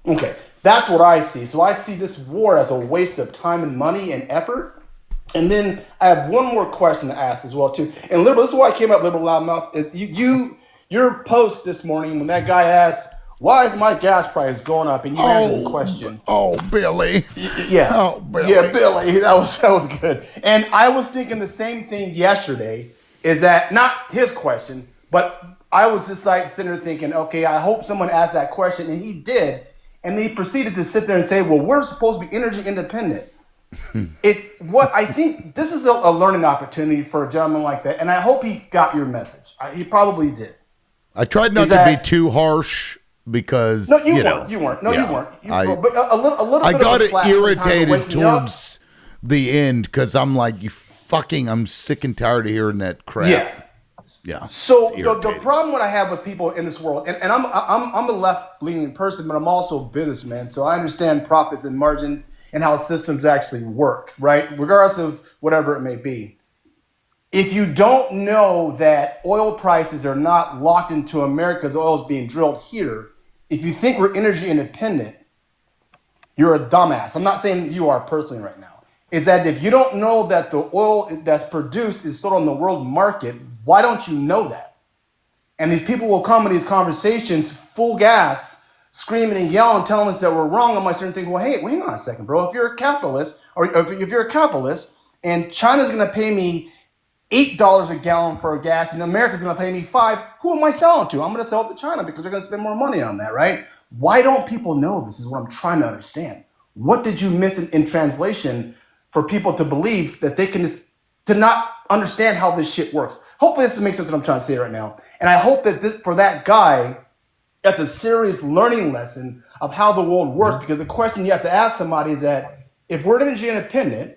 Speaker 17: Okay, that's what I see. So I see this war as a waste of time and money and effort. And then I have one more question to ask as well, too. And Liberal, this is why I came up Liberal Loudmouth, is your post this morning when that guy asked, why is my gas price going up? And you answered the question.
Speaker 1: Oh, Billy.
Speaker 17: Yeah.
Speaker 1: Oh, Billy.
Speaker 17: Yeah, Billy. That was good. And I was thinking the same thing yesterday, is that not his question, but I was just like sitting there thinking, okay, I hope someone asked that question, and he did. And he proceeded to sit there and say, well, we're supposed to be energy independent. I think this is a learning opportunity for a gentleman like that, and I hope he got your message. He probably did.
Speaker 1: I tried not to be too harsh because
Speaker 17: no, you weren't. You weren't. No, you weren't. But a little.
Speaker 1: I
Speaker 17: bit
Speaker 1: got
Speaker 17: of a
Speaker 1: irritated towards the end because I'm like, I'm sick and tired of hearing that crap.
Speaker 17: Yeah.
Speaker 1: Yeah.
Speaker 17: So the problem what I have with people in this world, and I'm a left-leaning person, but I'm also a businessman, so I understand profits and margins and how systems actually work, right? Regardless of whatever it may be. If you don't know that oil prices are not locked into America's oil is being drilled here, if you think we're energy independent, you're a dumbass. I'm not saying that you are personally right now. Is that if you don't know that the oil that's produced is sold on the world market, why don't you know that? And these people will come in these conversations full gas, screaming and yelling, telling us that we're wrong. I'm like certain thinking, well, hey, hang on a second, bro. If you're a capitalist, or if you're a capitalist, and China's going to pay me $8 a gallon for gas, and America's going to pay me $5, who am I selling to? I'm going to sell it to China because they're going to spend more money on that, right? Why don't people know this is what I'm trying to understand. What did you miss in translation for people to believe that they can just, to not understand how this shit works? Hopefully this makes sense what I'm trying to say right now. And I hope that for that guy, that's a serious learning lesson of how the world works, because the question you have to ask somebody is that if we're energy independent,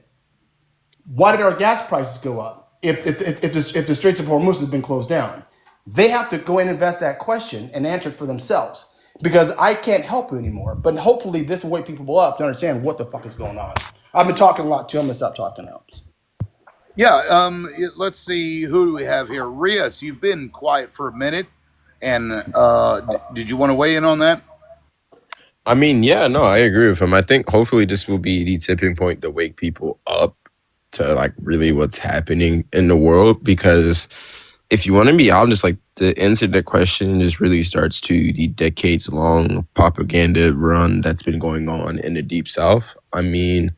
Speaker 17: why did our gas prices go up if the Straits of Hormuz has been closed down? They have to go and invest that question and answer it for themselves, because I can't help you anymore. But hopefully this will wake people up to understand what the fuck is going on. I've been talking a lot too. I'm going to stop talking now.
Speaker 1: Yeah, let's see. Who do we have here? Rios, you've been quiet for a minute. And did you want to weigh in on that?
Speaker 14: I mean, yeah, no, I agree with him. I think hopefully this will be the tipping point to wake people up to like really what's happening in the world. Because if you want to be honest, like the answer to the question just really starts to the decades long propaganda run that's been going on in the deep south. I mean,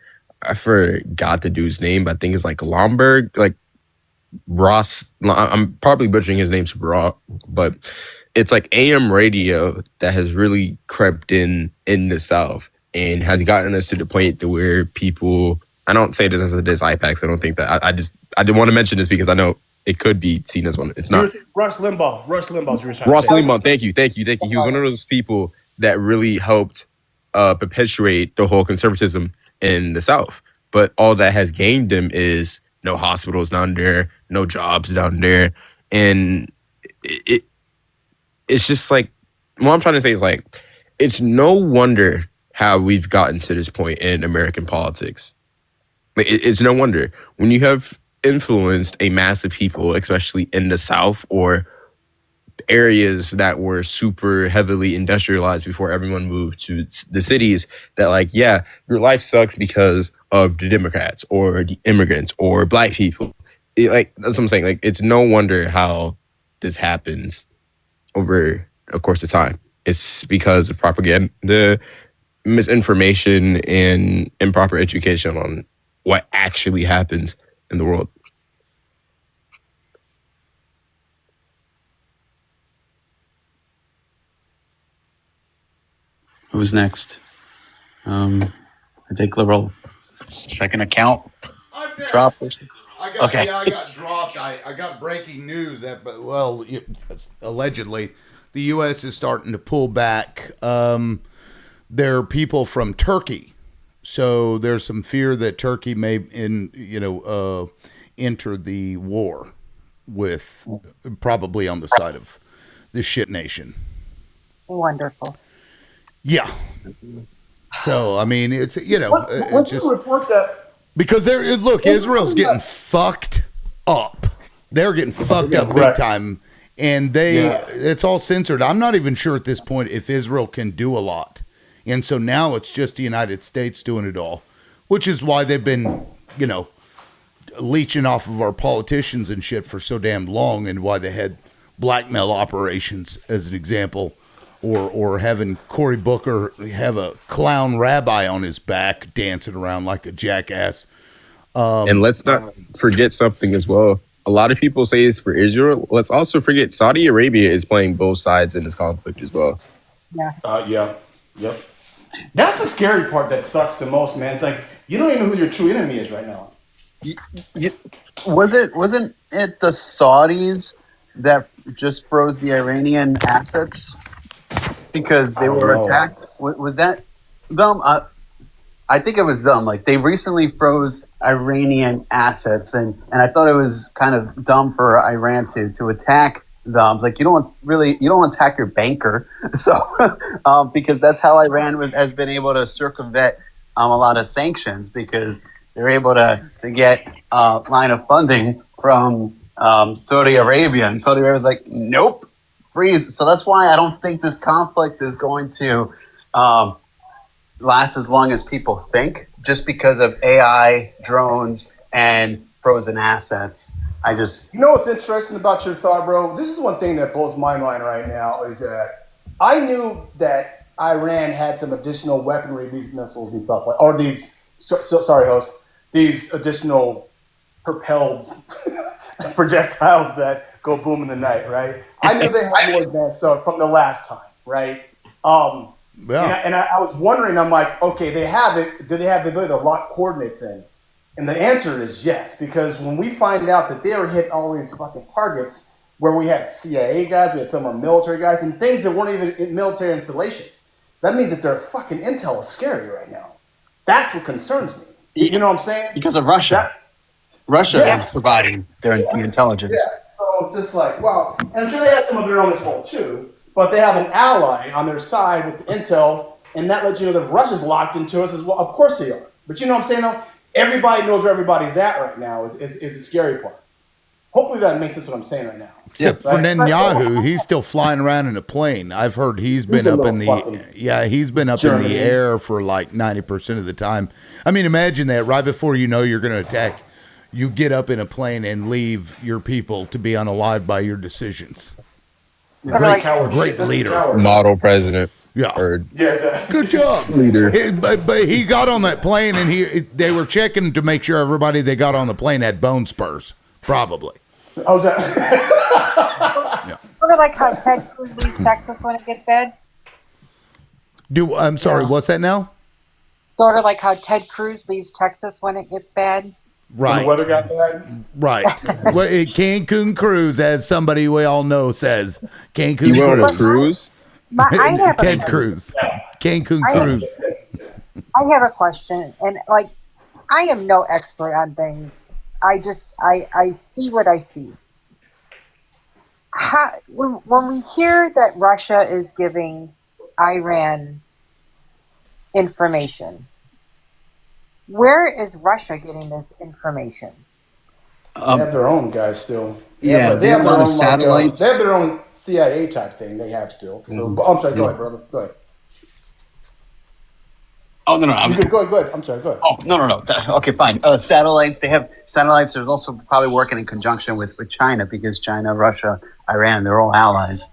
Speaker 14: I forgot the dude's name, but I think it's like Lomberg, like Ross. I'm probably butchering his name super raw, but it's like AM radio that has really crept in the South and has gotten us to the point to where people. I don't say this as a diss IPAX. I don't think that. I didn't want to mention this because I know it could be seen as one. It's not.
Speaker 17: Rush Limbaugh. Rush Limbaugh. You were trying
Speaker 14: Ross
Speaker 17: to say.
Speaker 14: Limbaugh, thank you. He was one of those people that really helped perpetuate the whole conservatism in the South. But all that has gained him is no hospitals down there, no jobs down there, and it's just like what I'm trying to say is like it's no wonder how we've gotten to this point in American politics. Like, it's no wonder when you have influenced a mass of people, especially in the South or areas that were super heavily industrialized before everyone moved to the cities, that like, yeah, your life sucks because of the Democrats or the immigrants or black people. Like that's what I'm saying. Like it's no wonder how this happens over a course of time. It's because of propaganda, misinformation, and improper education on what actually happens in the world.
Speaker 15: Who's next? I think liberal second account drop.
Speaker 1: I got
Speaker 15: Okay.
Speaker 1: I got dropped. I got breaking news that allegedly the U.S. is starting to pull back their people from Turkey. So there's some fear that Turkey may enter the war with probably on the side of this shit nation.
Speaker 16: Wonderful.
Speaker 1: Yeah. So I mean, it's
Speaker 17: What's
Speaker 1: just
Speaker 17: the report that
Speaker 1: because Israel's getting fucked up. They're getting fucked up big time, and it's all censored. I'm not even sure at this point if Israel can do a lot, and so now it's just the United States doing it all, which is why they've been leeching off of our politicians and shit for so damn long, and why they had blackmail operations as an example. Or having Cory Booker have a clown rabbi on his back dancing around like a jackass.
Speaker 14: And let's not forget something as well. A lot of people say it's for Israel. Let's also forget Saudi Arabia is playing both sides in this conflict as well.
Speaker 16: Yeah.
Speaker 17: Yep. That's the scary part that sucks the most, man. It's like you don't even know who your true enemy is right now.
Speaker 15: Wasn't it the Saudis that just froze the Iranian assets because they were attacked? Was that dumb? I think it was dumb. Like they recently froze Iranian assets, and I thought it was kind of dumb for Iran to attack them. Like you don't attack your banker, so because that's how Iran has been able to circumvent a lot of sanctions because they're able to get line of funding from Saudi Arabia, and Saudi Arabia's like, nope, freeze. So that's why I don't think this conflict is going to last as long as people think, just because of AI, drones, and frozen assets.
Speaker 17: You know what's interesting about your thought, bro? This is one thing that blows my mind right now is that I knew that Iran had some additional weaponry, these missiles and stuff like, or these. Sorry, host. These additional propelled projectiles that go boom in the night, right? I knew they had more advanced stuff from the last time, right? And I was wondering, I'm like, okay, they have it. Do they have the ability to lock coordinates in? And the answer is yes, because when we find out that they were hitting all these fucking targets where we had CIA guys, we had some of our military guys, and things that weren't even in military installations, that means that their fucking intel is scary right now. That's what concerns me. You know what I'm saying?
Speaker 15: Because of Russia. Russia is providing the intelligence.
Speaker 17: Yeah, so just like, well, and I'm sure they have some of their own as well too, but they have an ally on their side with the intel, and that lets you know that Russia's locked into us as well. Of course they are. But you know what I'm saying though? Everybody knows where everybody's at right now is the scary part. Hopefully that makes sense what I'm saying right now.
Speaker 1: Except for
Speaker 17: Right?
Speaker 1: Netanyahu, he's still flying around in a plane. I've heard he's been
Speaker 17: He's a
Speaker 1: up
Speaker 17: little
Speaker 1: in the
Speaker 17: fucking
Speaker 1: he's been up in the
Speaker 17: Germany.
Speaker 1: air for like 90% of the time. I mean, imagine that right before you know you're going to attack, you get up in a plane and leave your people to be unalived by your decisions. Great leader.
Speaker 14: Model president.
Speaker 1: Yeah.
Speaker 14: Or
Speaker 1: Good job.
Speaker 14: leader.
Speaker 1: But he got on that plane and they were checking to make sure everybody they got on the plane had bone spurs, probably.
Speaker 17: Oh, that.
Speaker 16: Sort of like how Ted Cruz leaves Texas when it gets bad.
Speaker 1: I'm sorry, what's that now?
Speaker 16: Sort of like how Ted Cruz leaves Texas when it gets bad.
Speaker 1: Right.
Speaker 17: When the weather got bad.
Speaker 1: Right. Well, Cancun cruise, as somebody we all know says. Cancun
Speaker 14: You went on a cruise?
Speaker 16: I have
Speaker 1: Ted Cruz. Cancun cruise.
Speaker 16: I have a question, and like, I am no expert on things. I see what I see. When we hear that Russia is giving Iran information, where is Russia getting this information?
Speaker 17: They have their own guys still.
Speaker 15: They have a lot of satellites.
Speaker 17: They have their own CIA type thing. They have still.
Speaker 15: Mhm.
Speaker 17: I'm sorry. Go ahead, brother. Go ahead.
Speaker 15: Oh no!
Speaker 17: You good? Go ahead. Go ahead. I'm sorry. Go ahead.
Speaker 15: Oh no! Okay, fine. Satellites. They have satellites. There's also probably working in conjunction with China, because China, Russia, Iran, they're all allies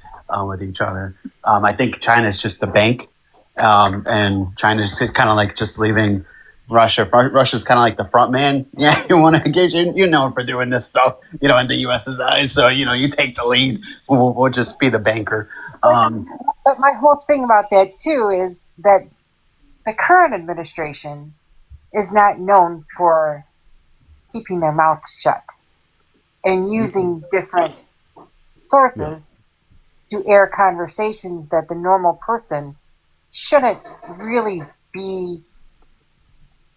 Speaker 15: with each other. I think China is just the bank, and China's kind of like just leaving Russia. Russia's kind of like the front man. Yeah, you want to get you known for doing this stuff, in the U.S.'s eyes. So you take the lead. We'll just be the banker.
Speaker 16: But my whole thing about that too is that the current administration is not known for keeping their mouth shut and using different sources to air conversations that the normal person shouldn't really be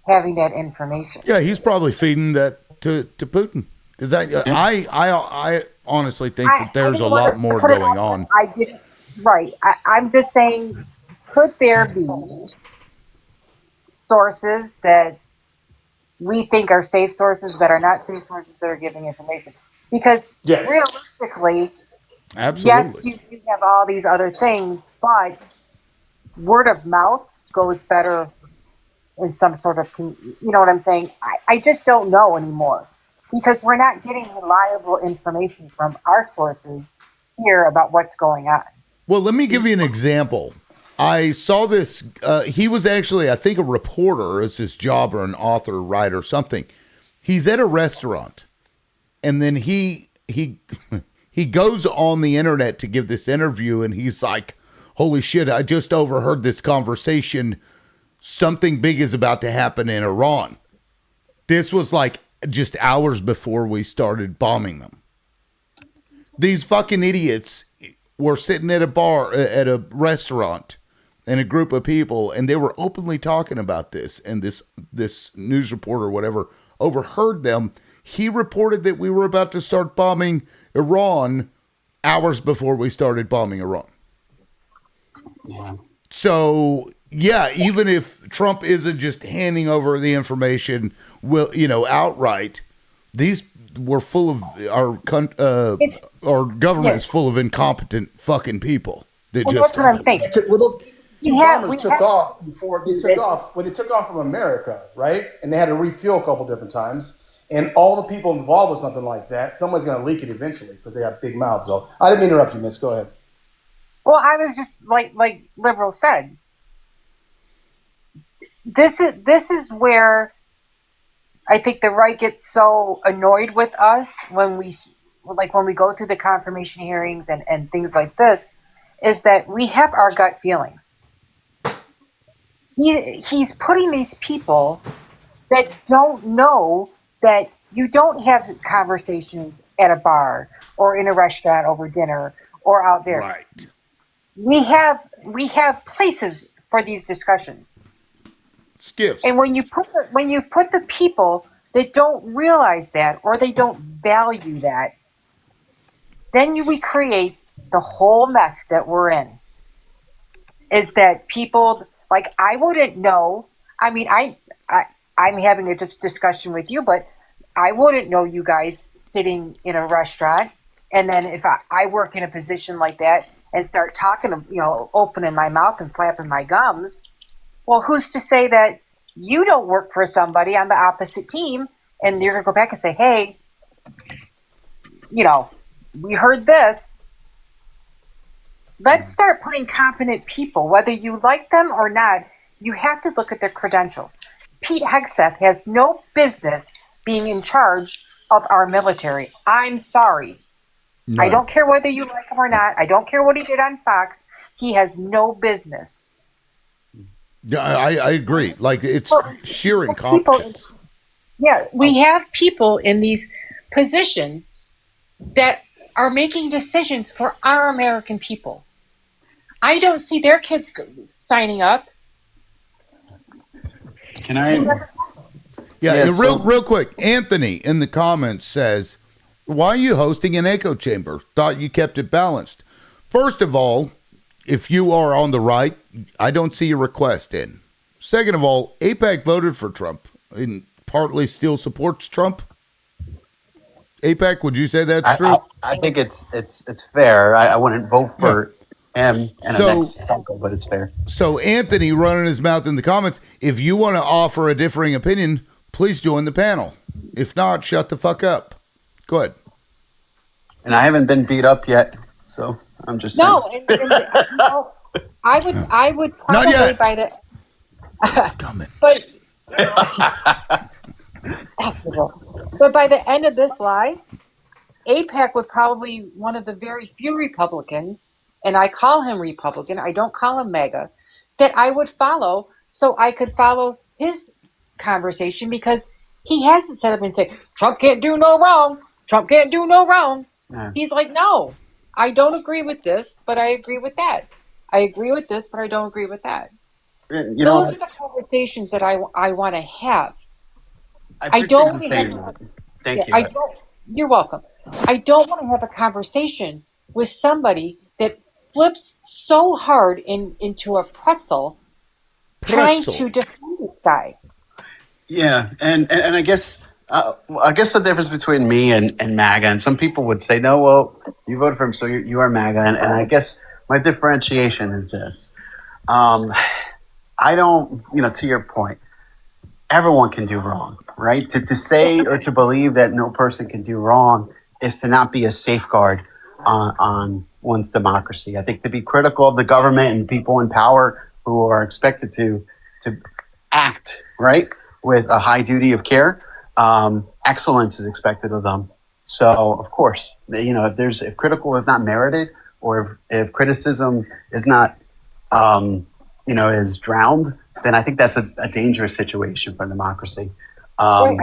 Speaker 16: having that information.
Speaker 1: Yeah, he's probably feeding that to Putin. Because I honestly think that there's a lot more going on.
Speaker 16: I didn't. Right. I'm just saying, could there be sources that we think are safe sources that are not safe sources that are giving information? Because realistically, yes, you have all these other things, but word of mouth goes better in some sort of, you know what I'm saying? I just don't know anymore, because we're not getting reliable information from our sources here about what's going on.
Speaker 1: Well, let me give you an example. I saw this. He was actually, I think, a reporter. It's his job, or an author, writer, something. He's at a restaurant, and then he goes on the internet to give this interview, and he's like, "Holy shit! I just overheard this conversation. Something big is about to happen in Iran." This was like just hours before we started bombing them. These fucking idiots were sitting at a bar, at a restaurant, and a group of people, and they were openly talking about this, and this news reporter, whatever, overheard them. He reported that we were about to start bombing Iran hours before we started bombing Iran.
Speaker 15: Yeah.
Speaker 1: So, yeah, even if Trump isn't just handing over the information, outright, these were full of our government is full of incompetent fucking people. That
Speaker 16: that's what I'm saying.
Speaker 17: Bombers took off before they took off. When they took off from America, right? And they had to refuel a couple different times. And all the people involved with something like that, someone's going to leak it eventually, because they have big mouths. So I didn't mean to interrupt you, Miss. Go ahead.
Speaker 16: Well, I was just like Liberal said. This is where I think the right gets so annoyed with us when we go through the confirmation hearings and things like this, is that we have our gut feelings. He's putting these people that don't know that you don't have conversations at a bar or in a restaurant over dinner or out there.
Speaker 1: Right.
Speaker 16: We have places for these discussions.
Speaker 1: Skips.
Speaker 16: And when you put the people that don't realize that, or they don't value that, then we create the whole mess that we're in. Is that people, like, I wouldn't know. I mean, I'm having a discussion with you, but I wouldn't know you guys sitting in a restaurant, and then if I work in a position like that and start talking, opening my mouth and flapping my gums, well, who's to say that you don't work for somebody on the opposite team and you're going to go back and say, hey, we heard this. Let's start putting competent people, whether you like them or not. You have to look at their credentials. Pete Hegseth has no business being in charge of our military. I'm sorry. I
Speaker 1: None.
Speaker 16: don't care whether you like him or not. I don't care what he did on Fox. He has no business.
Speaker 1: Yeah, I agree. Like, it's sheer incompetence.
Speaker 16: Yeah, we have people in these positions that are making decisions for our American people. I don't see their kids signing up.
Speaker 15: Can I?
Speaker 1: Yeah,
Speaker 15: Yeah,
Speaker 1: and
Speaker 15: so-
Speaker 1: real quick, Anthony in the comments says, why are you hosting an echo chamber? Thought you kept it balanced. First of all, if you are on the right, I don't see your request in. Second of all, APAC voted for Trump and partly still supports Trump. APAC, would you say that's true?
Speaker 15: I think it's fair. I wouldn't vote for him in the next cycle, but it's fair.
Speaker 1: So Anthony running his mouth in the comments, if you want to offer a differing opinion, please join the panel. If not, shut the fuck up. Go ahead.
Speaker 15: And I haven't been beat up yet, so I'm just saying.
Speaker 16: I would
Speaker 1: Not
Speaker 16: probably
Speaker 1: yet.
Speaker 16: by the
Speaker 1: It's coming.
Speaker 16: but but by the end of this live, APAC would probably one of the very few Republicans, and I call him Republican, I don't call him MAGA, that I would follow so I could follow his conversation because he hasn't set up and said, Trump can't do no wrong. Trump can't do no wrong.
Speaker 15: Yeah.
Speaker 16: He's like, no, I don't agree with this, but I agree with that. I agree with this, but I don't agree with that. Those are the conversations that I want to have. I don't want to have.
Speaker 15: Thank you.
Speaker 16: I don't. You're welcome. I don't want to have a conversation with somebody that flips so hard into a pretzel. Trying to defend this guy.
Speaker 15: Yeah, and I guess the difference between me and MAGA, and some people would say, no, well, you voted for him, so you are MAGA, and I guess my differentiation is this. I don't, to your point, everyone can do wrong, right? To say or to believe that no person can do wrong is to not be a safeguard on one's democracy. I think to be critical of the government and people in power who are expected to act, right, with a high duty of care, excellence is expected of them. So, of course, if critical is not merited, or if criticism is not, is drowned, then I think that's a dangerous situation for democracy.
Speaker 16: I've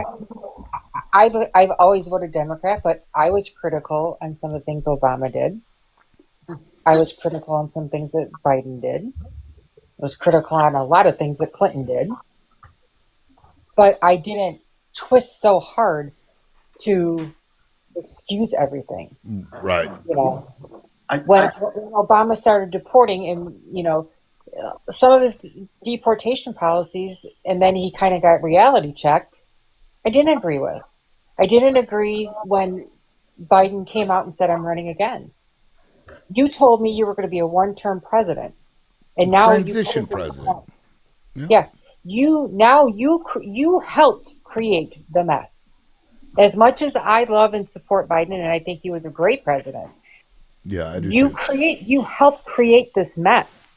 Speaker 16: always voted Democrat, but I was critical on some of the things Obama did. I was critical on some things that Biden did. I was critical on a lot of things that Clinton did. But I didn't twist so hard to excuse everything.
Speaker 1: Right.
Speaker 16: When Obama started deporting, and some of his deportation policies, and then he kind of got reality checked, I didn't agree with. I didn't agree when Biden came out and said, I'm running again. You told me you were going to be a one-term president, and now
Speaker 1: transition president.
Speaker 16: Yeah. You helped create the mess. As much as I love and support Biden, and I think he was a great president,
Speaker 1: yeah, I do
Speaker 16: you helped create this mess.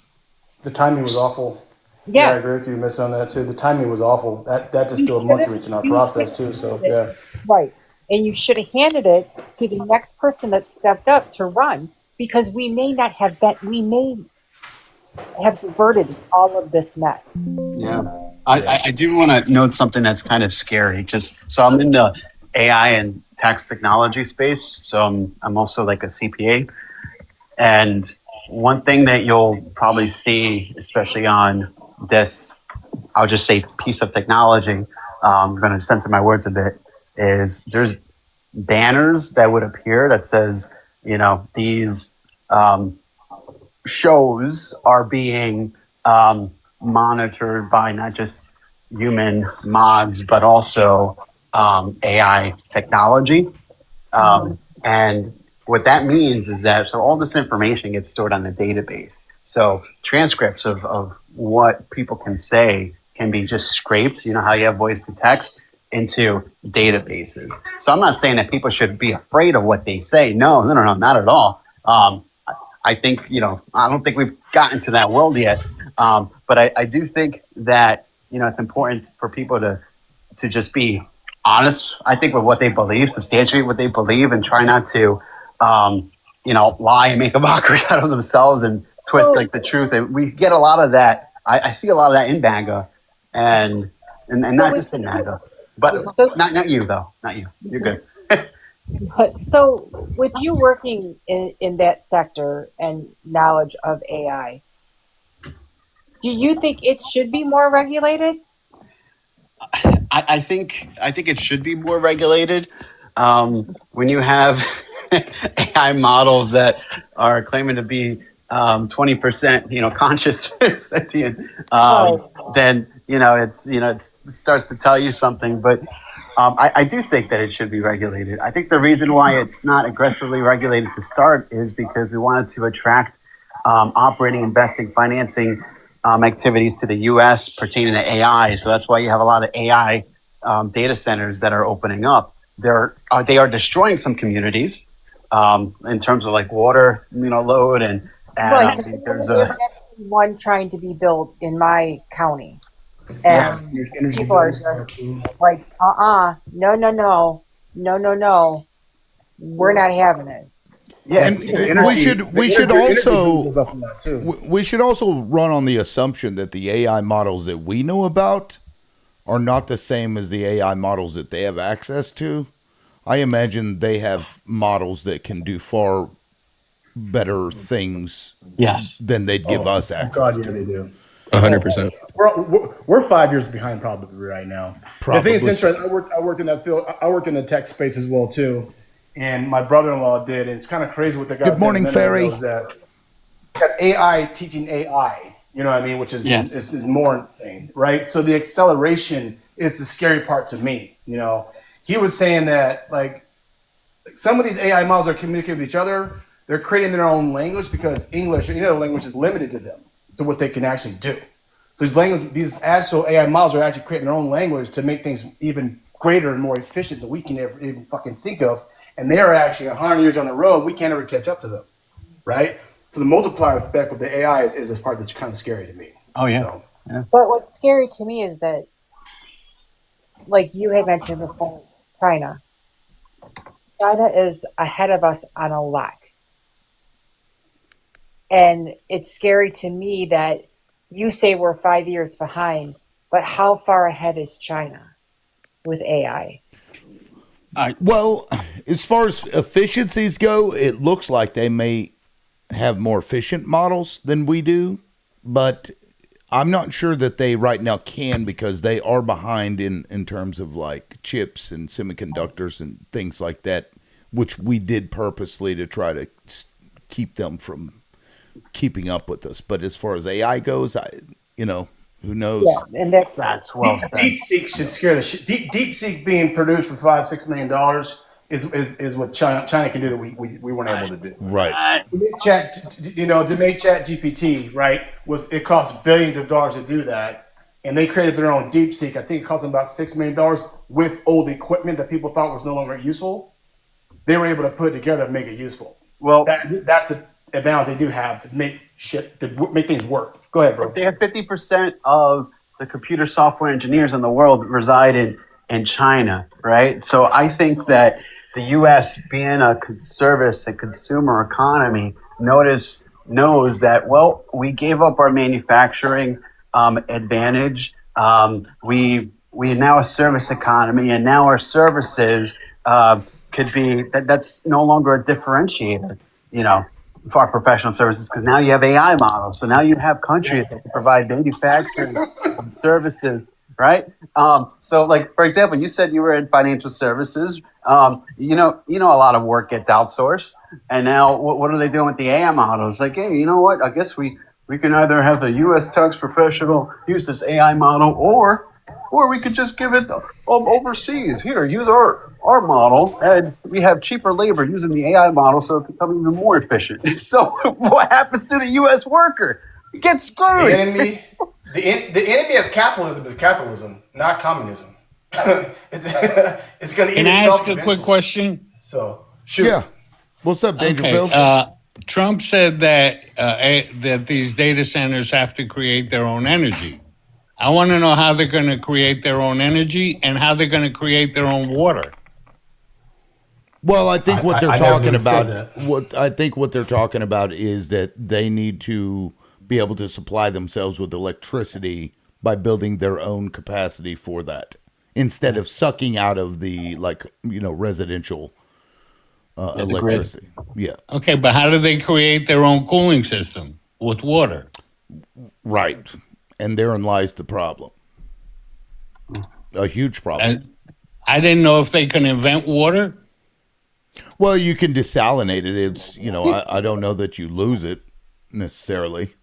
Speaker 17: The timing was awful.
Speaker 16: Yeah,
Speaker 17: I agree with you, Miss, on that too. The timing was awful. That just threw a monkey wrench in our process too. So yeah,
Speaker 16: right. And you should have handed it to the next person that stepped up to run, because we may have diverted all of this mess.
Speaker 15: Yeah. I do want to note something that's kind of scary. So I'm in the AI and tax technology space. So I'm also like a CPA. And one thing that you'll probably see, especially on this, I'll just say piece of technology, I'm going to censor my words a bit, is there's banners that would appear that says, these shows are being monitored by not just human mods, but also AI technology. And what that means is that so all this information gets stored on a database. So transcripts of what people can say can be just scraped, you know how you have voice to text, into databases. So I'm not saying that people should be afraid of what they say. No, not at all. I think, I don't think we've gotten to that world yet. But I do think that, it's important for people to just be honest, I think, with what they believe, substantiate what they believe, and try not to, lie and make a mockery out of themselves and twist like the truth. And we get a lot of that. I see a lot of that in MAGA, and not just in MAGA, but not you though, not you. You're good.
Speaker 16: So, with you working in that sector and knowledge of AI, do you think it should be more regulated?
Speaker 15: I think it should be more regulated. When you have AI models that are claiming to be 20%, conscious sentient, then it starts to tell you something. But I do think that it should be regulated. I think the reason why it's not aggressively regulated to start is because we wanted to attract operating, investing, financing activities to the U.S. pertaining to AI. So that's why you have a lot of AI data centers that are opening up. They are destroying some communities in terms of like water, load, and
Speaker 16: Right. There's actually one trying to be built in my county, and people are just like, no, we're not having it.
Speaker 15: Yeah,
Speaker 1: And we should also run on the assumption that the AI models that we know about are not the same as the AI models that they have access to. I imagine they have models that can do far better things than they'd give us access to.
Speaker 17: They do.
Speaker 14: 100%.
Speaker 17: We're 5 years behind probably right now.
Speaker 1: Probably
Speaker 17: the thing is interesting. I worked in that field. I worked in the tech space as well too, and my brother-in-law did. It's kind of crazy what the guy.
Speaker 1: Good morning, Ferry.
Speaker 17: That AI teaching AI. You know what I mean? Which is is more insane, right? So the acceleration is the scary part to me. He was saying that like some of these AI models are communicating with each other. They're creating their own language because English, language is limited to them, to what they can actually do. So these actual AI models are actually creating their own language to make things even greater and more efficient than we can ever even fucking think of. And they are actually 100 years on the road. We can't ever catch up to them, right? So the multiplier effect with the AI is a part that's kind of scary to me.
Speaker 15: Oh yeah.
Speaker 17: So,
Speaker 16: But what's scary to me is that, like you had mentioned before, China is ahead of us on a lot. And it's scary to me that you say we're 5 years behind, but how far ahead is China with AI?
Speaker 1: Well, as far as efficiencies go, it looks like they may have more efficient models than we do, but I'm not sure that they right now can, because they are behind in terms of like chips and semiconductors and things like that, which we did purposely to try to keep them from keeping up with us. But as far as AI goes, who knows?
Speaker 16: Yeah, and
Speaker 15: that's well said.
Speaker 17: DeepSeek should scare the shit. DeepSeek being produced for $5-6 million is what China can do that we weren't able to do.
Speaker 1: Right.
Speaker 17: To make Chat GPT, right, it cost billions of dollars to do that, and they created their own DeepSeek. I think it cost them about $6 million with old equipment that people thought was no longer useful. They were able to put it together and make it useful.
Speaker 15: Well,
Speaker 17: that's the advantage they do have to make things work. Go ahead, bro.
Speaker 15: They have 50% of the computer software engineers in the world reside in China, right? So I think that the U.S. being a consumer economy, knows that, well, we gave up our manufacturing advantage. We are now a service economy, and now our services could be that's no longer a differentiator, for our professional services, because now you have AI models. So now you have countries that can provide manufacturing services, right? So like, for example, you said you were in financial services. A lot of work gets outsourced, and now what are they doing with the AI models? Like, hey, you know what? I guess we can either have a U.S. tax professional use this AI model, or or we could just give it overseas. Here, use our model, and we have cheaper labor using the AI model, so it becomes even more efficient. So what happens to the U.S. worker? He gets
Speaker 17: The
Speaker 15: screwed.
Speaker 17: enemy, the enemy of capitalism is capitalism, not communism. It's going to
Speaker 18: Can
Speaker 17: eat
Speaker 18: I ask
Speaker 17: itself
Speaker 18: a quick
Speaker 17: eventually.
Speaker 18: question?
Speaker 17: So shoot.
Speaker 1: Yeah. What's up,
Speaker 18: Okay.
Speaker 1: Dangerfield?
Speaker 18: Trump said that that these data centers have to create their own energy. I want to know how they're going to create their own energy and how they're going to create their own water.
Speaker 1: Well, I think what they're
Speaker 17: I never
Speaker 1: talking
Speaker 17: really said
Speaker 1: about,
Speaker 17: that.
Speaker 1: what they're talking about is that they need to be able to supply themselves with electricity by building their own capacity for that, instead of sucking out of the residential
Speaker 15: Yeah, the grid.
Speaker 1: electricity. Yeah,
Speaker 18: Okay, but how do they create their own cooling system with water?
Speaker 1: right. And therein lies the problem. A huge problem.
Speaker 18: And I didn't know if they can invent water.
Speaker 1: Well, you can desalinate it. It's I don't know that you lose it necessarily.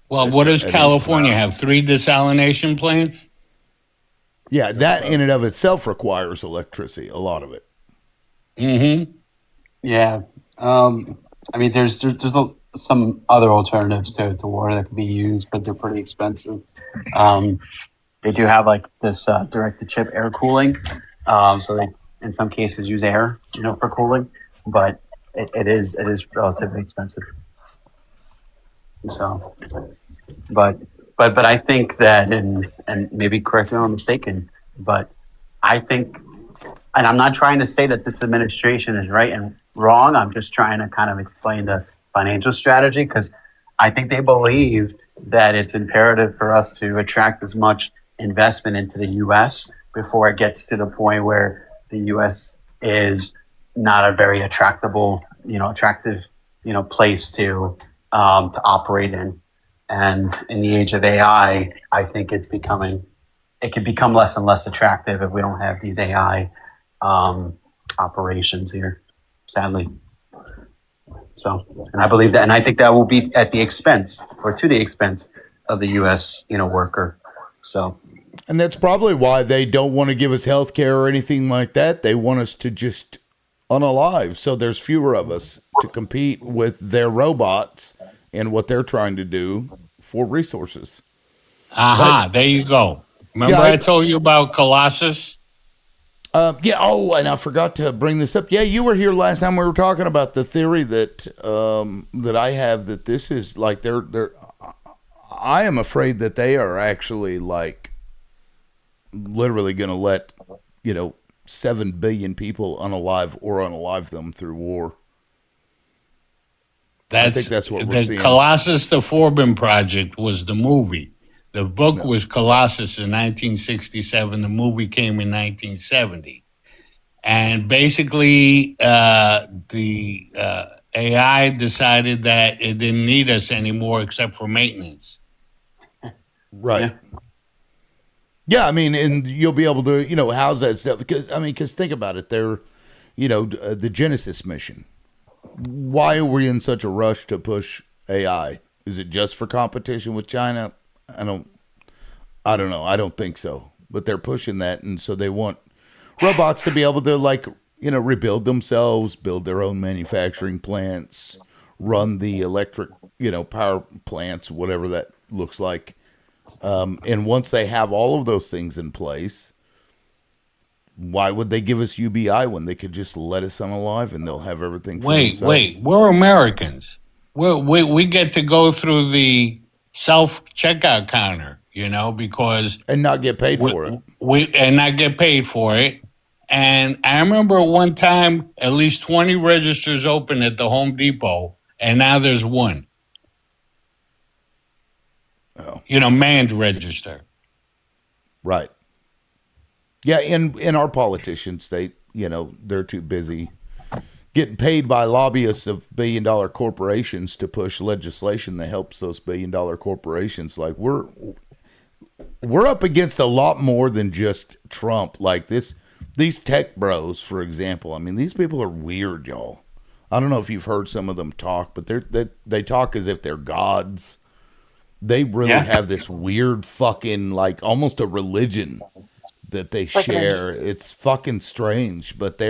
Speaker 18: Well, what does
Speaker 1: Any
Speaker 18: California
Speaker 1: amount.
Speaker 18: have? 3 desalination plants?
Speaker 1: Yeah, that in and of itself requires electricity. A lot of it.
Speaker 18: Mm-hmm.
Speaker 15: Yeah. I mean, some other alternatives to water that could be used, but they're pretty expensive. They do have like this direct-to-chip air cooling, so they in some cases use air, for cooling, but it is relatively expensive. So, but I think that, and maybe correct me if I'm mistaken, but I think, and I'm not trying to say that this administration is right and wrong. I'm just trying to kind of explain the financial strategy, because I think they believe that it's imperative for us to attract as much investment into the U.S. before it gets to the point where the U.S. is not a very attractive, place to operate in. And in the age of AI, I think it can become less and less attractive if we don't have these AI operations here, sadly. So, and I believe that, and I think that will be at the expense, or to the expense, of the U.S. worker. So,
Speaker 1: And that's probably why they don't want to give us health care or anything like that. They want us to just unalive, so there's fewer of us to compete with their robots and what they're trying to do for resources.
Speaker 18: Aha, there you go.
Speaker 1: Yeah,
Speaker 18: Remember I told you about Colossus?
Speaker 1: yeah. Oh, and I forgot to bring this up. Yeah, you were here last time. We were talking about the theory that that I have, that this is like they're. I am afraid that they are actually like literally going to let 7 billion people unalive them through war. I think that's what we're
Speaker 18: the
Speaker 1: seeing.
Speaker 18: Colossus the Forbin Project was the movie. The book was Colossus in 1967. The movie came in 1970. And basically, the AI decided that it didn't need us anymore except for maintenance.
Speaker 1: Right. Yeah, I mean, and you'll be able to, house that stuff because think about it. They're, the Genesis mission. Why are we in such a rush to push AI? Is it just for competition with China? I don't know. I don't think so. But they're pushing that, and so they want robots to be able to rebuild themselves, build their own manufacturing plants, run the electric, power plants, whatever that looks like. And once they have all of those things in place, why would they give us UBI when they could just let us unalive and they'll have everything for themselves?
Speaker 18: We're Americans. We get to go through the self checkout counter, because
Speaker 1: and not get paid for it.
Speaker 18: And not get paid for it. And I remember one time at least 20 registers open at the Home Depot, and now there's one.
Speaker 1: Oh.
Speaker 18: Manned register.
Speaker 1: Right. Yeah, in our politicians, they're too busy getting paid by lobbyists of billion-dollar corporations to push legislation that helps those billion-dollar corporations. Like we're up against a lot more than just Trump. Like these tech bros, for example. I mean, these people are weird, y'all. I don't know if you've heard some of them talk, but they talk as if they're gods. They really
Speaker 3: Yeah.
Speaker 1: have this weird fucking like almost a religion that they
Speaker 16: Like an
Speaker 1: share. It's fucking strange, but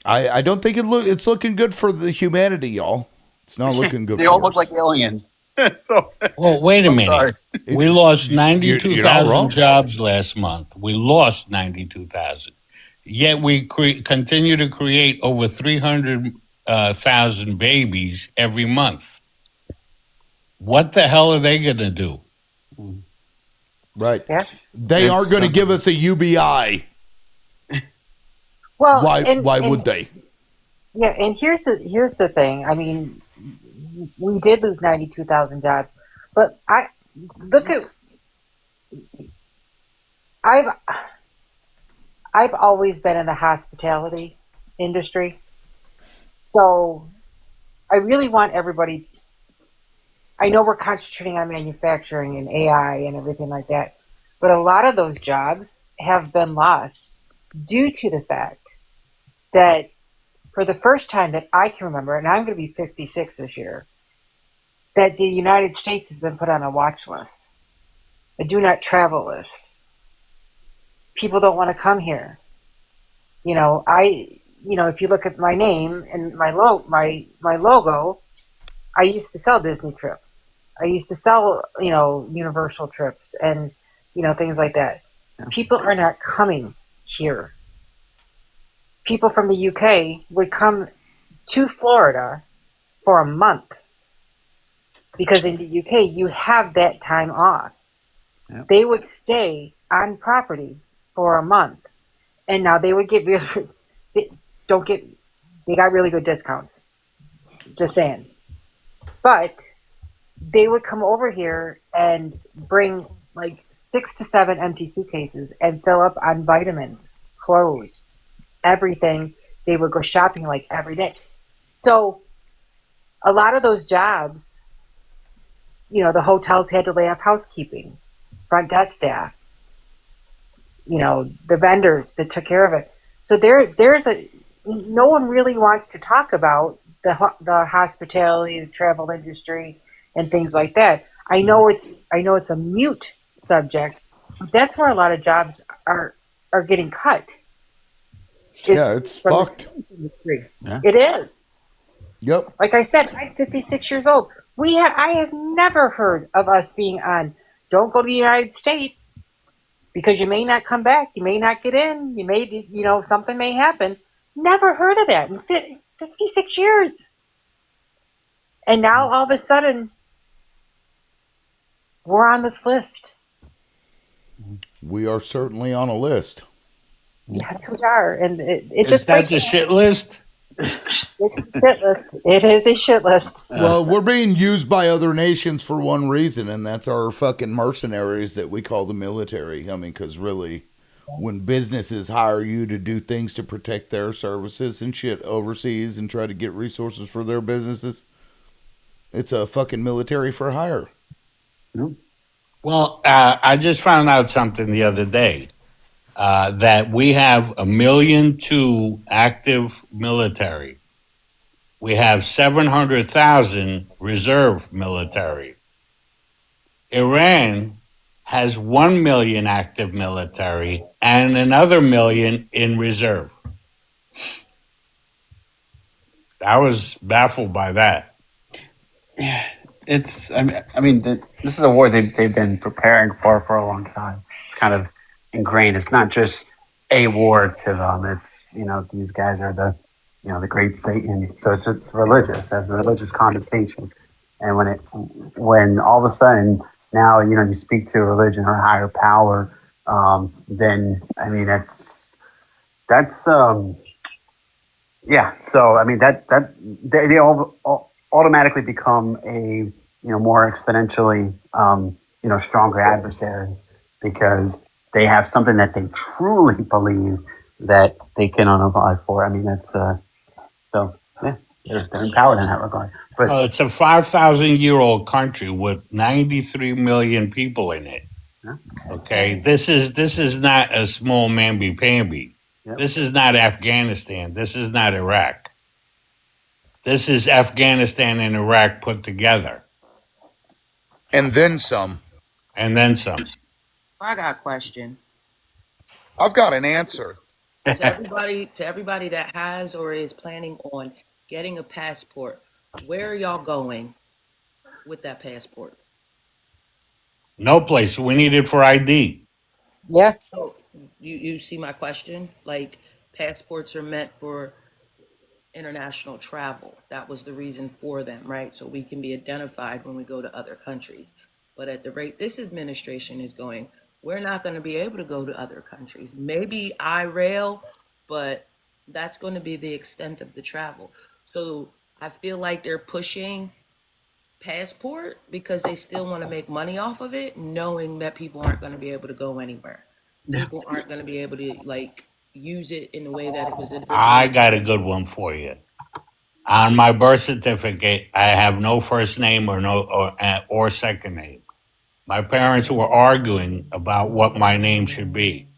Speaker 1: I don't think it's looking good for the humanity, y'all. It's not looking good
Speaker 15: They all
Speaker 1: for
Speaker 15: look like
Speaker 1: us.
Speaker 15: aliens. So
Speaker 18: Well, wait a
Speaker 15: I'm
Speaker 18: minute.
Speaker 15: sorry.
Speaker 18: We lost
Speaker 1: You're not
Speaker 18: 92,000
Speaker 1: wrong.
Speaker 18: jobs last month. We lost 92,000. Yet we continue to create over 300,000 babies every month. What the hell are they going to do?
Speaker 1: Right.
Speaker 16: Yeah.
Speaker 1: They aren't
Speaker 15: It's
Speaker 1: going to give us a UBI.
Speaker 16: Well,
Speaker 1: Why
Speaker 16: and
Speaker 1: would they?
Speaker 16: yeah, and here's the thing. I mean, we did lose 92,000 jobs, but I look at I've I've always been in the hospitality industry, so I really want everybody. I know we're concentrating on manufacturing and AI and everything like that, but a lot of those jobs have been lost due to the fact that for the first time that I can remember, and I'm going to be 56 this year, that the United States has been put on a watch list, a do not travel list. People don't want to come here. If you look at my name and my logo, I used to sell Disney trips. I used to sell, Universal trips and, things like that. People are not coming here. People from the UK would come to Florida for a month because in the UK you have that time off.
Speaker 15: Yep.
Speaker 16: They would stay on property for a month, and now they would get they got really good discounts. Just saying, but they would come over here and bring like 6 to 7 empty suitcases and fill up on vitamins, clothes, everything. They would go shopping like every day. So a lot of those jobs, the hotels had to lay off housekeeping, front desk staff, the vendors that took care of it. So no one really wants to talk about the hospitality, the travel industry, and things like that. I know it's a mute subject, but that's where a lot of jobs are getting cut.
Speaker 1: Yeah,
Speaker 16: Is
Speaker 1: it's
Speaker 16: from the
Speaker 1: fucked.
Speaker 16: service industry.
Speaker 15: Yeah.
Speaker 16: It is.
Speaker 1: Yep.
Speaker 16: Like I said, I'm 56 years old. I have never heard of us being on. Don't go to the United States because you may not come back. You may not get in. You may, something may happen. Never heard of that in 56 years. And now all of a sudden, we're on this list.
Speaker 1: We are certainly on a list.
Speaker 16: Yes, we are. And it
Speaker 18: Is
Speaker 16: just
Speaker 18: that
Speaker 16: breaks
Speaker 18: the
Speaker 16: my
Speaker 18: shit list?
Speaker 16: It's a shit list. It is a shit list.
Speaker 1: Well, we're being used by other nations for one reason, and that's our fucking mercenaries that we call the military. I mean, because really, when businesses hire you to do things to protect their services and shit overseas and try to get resources for their businesses, it's a fucking military for hire.
Speaker 18: Well, I just found out something the other day that we have 1,000,002 active military. We have 700,000 reserve military. Iran has 1 million active military and another million in reserve. I was baffled by that.
Speaker 15: Yeah, it's. this is a war they've been preparing for a long time. It's kind of ingrained. It's not just a war to them. It's these guys are the great Satan. So it's religious, has a religious connotation. And when all of a sudden now you speak to a religion or a higher power, then that's yeah. So that they all automatically become a more exponentially stronger adversary because they have something that they truly believe that they can unify for. That's so yeah, they're empowered in that regard. But
Speaker 18: Well, it's a 5,000-year-old country with 93 million people in it.
Speaker 15: yeah,
Speaker 18: Okay, this is not a small mamby-pamby.
Speaker 15: Yep.
Speaker 18: This is not Afghanistan. This is not Iraq. This is Afghanistan and Iraq put together.
Speaker 1: And then some.
Speaker 18: And then some.
Speaker 10: I got a question.
Speaker 1: I've got an answer.
Speaker 10: To everybody that has or is planning on getting a passport, where are y'all going with that passport?
Speaker 18: No place. We need it for ID.
Speaker 16: Yeah.
Speaker 10: So you see my question? Like passports are meant for international travel. That was the reason for them, right? So we can be identified when we go to other countries. But at the rate this administration is going, we're not going to be able to go to other countries. Maybe I rail, but that's going to be the extent of the travel. So I feel like they're pushing passport because they still want to make money off of it, knowing that people aren't going to be able to go anywhere. People aren't going to be able to like use it in the way that it was
Speaker 18: I
Speaker 10: originally.
Speaker 18: got a good one for you. On my birth certificate, I have no first name or second name. My parents were arguing about what my name should be.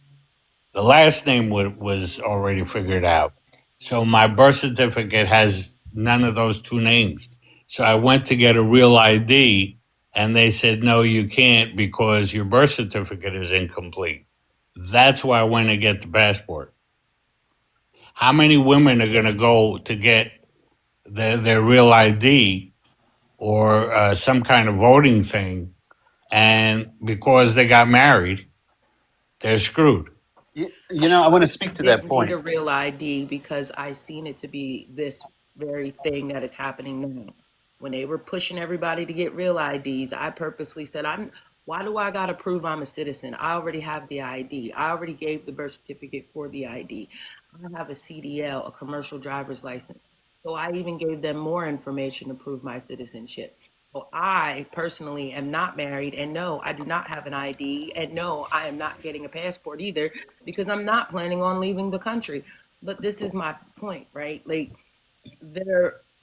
Speaker 18: The last name was already figured out. So my birth certificate has none of those two names. So I went to get a real ID and they said, no, you can't because your birth certificate is incomplete. That's why I went to get the passport. How many women are going to go to get their real ID or some kind of voting thing, and because they got married, they're screwed?
Speaker 15: I want to speak to that
Speaker 10: Didn't need
Speaker 15: point.
Speaker 10: a real ID because I seen it to be this very thing that is happening now. When they were pushing everybody to get real IDs, I purposely said, why do I gotta prove I'm a citizen? I already have the ID. I already gave the birth certificate for the ID. I have a CDL, a commercial driver's license. So I even gave them more information to prove my citizenship. So I personally am not married, and no, I do not have an ID, and no, I am not getting a passport either because I'm not planning on leaving the country. But this is my point, right? Like they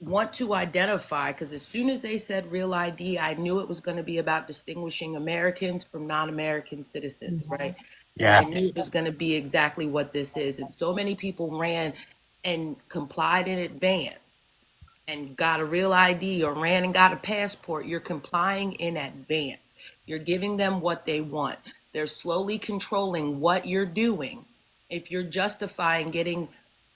Speaker 10: want to identify because as soon as they said real ID, I knew it was going to be about distinguishing Americans from non-American citizens, right? And I
Speaker 15: Yeah.
Speaker 10: knew it was going to be exactly what this is. And so many people ran and complied in advance and got a real ID or ran and got a passport, you're complying in advance. You're giving them what they want. They're slowly controlling what you're doing. If you're justifying getting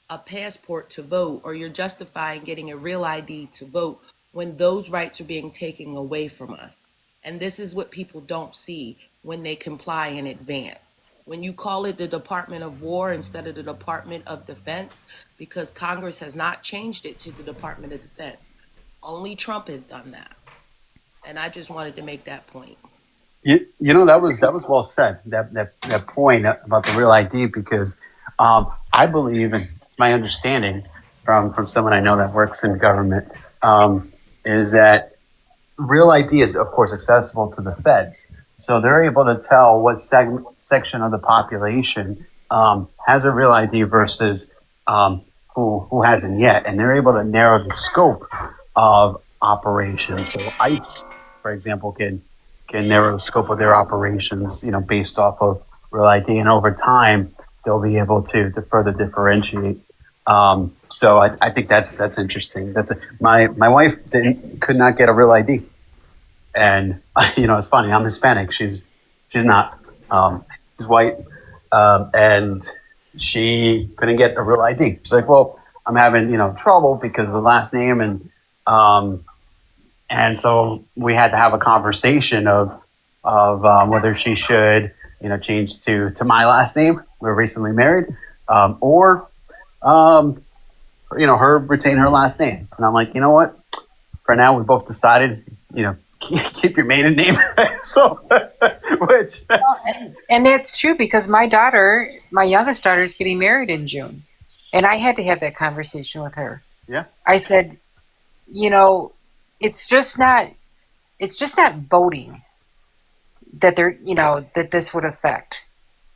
Speaker 10: a passport to vote or you're justifying getting a real ID to vote when those rights are being taken away from us. And this is what people don't see when they comply in advance. When you call it the Department of War instead of the Department of Defense, because Congress has not changed it to the Department of Defense. Only Trump has done that. And I just wanted to make that point.
Speaker 15: That was well said. That point about the real ID, because I believe, and my understanding from someone I know that works in government, is that real ID is, of course, accessible to the feds. So they're able to tell what section of the population has a real ID versus who hasn't yet, and they're able to narrow the scope of operations. So ICE, for example, can narrow the scope of their operations, based off of real ID, and over time they'll be able to further differentiate. So I think that's interesting. My wife could not get a real ID, and it's funny. I'm Hispanic. She's not. She's white, and she couldn't get a real ID. She's like, well, I'm having trouble because of the last name, and so we had to have a conversation of whether she should change to my last name. We're recently married, or her retain her last name. And I'm like, you know what? For now, we both decided, keep your maiden name. So, which
Speaker 16: And that's true because my youngest daughter is getting married in June. And I had to have that conversation with her.
Speaker 15: Yeah.
Speaker 16: I said, it's just not voting that that this would affect.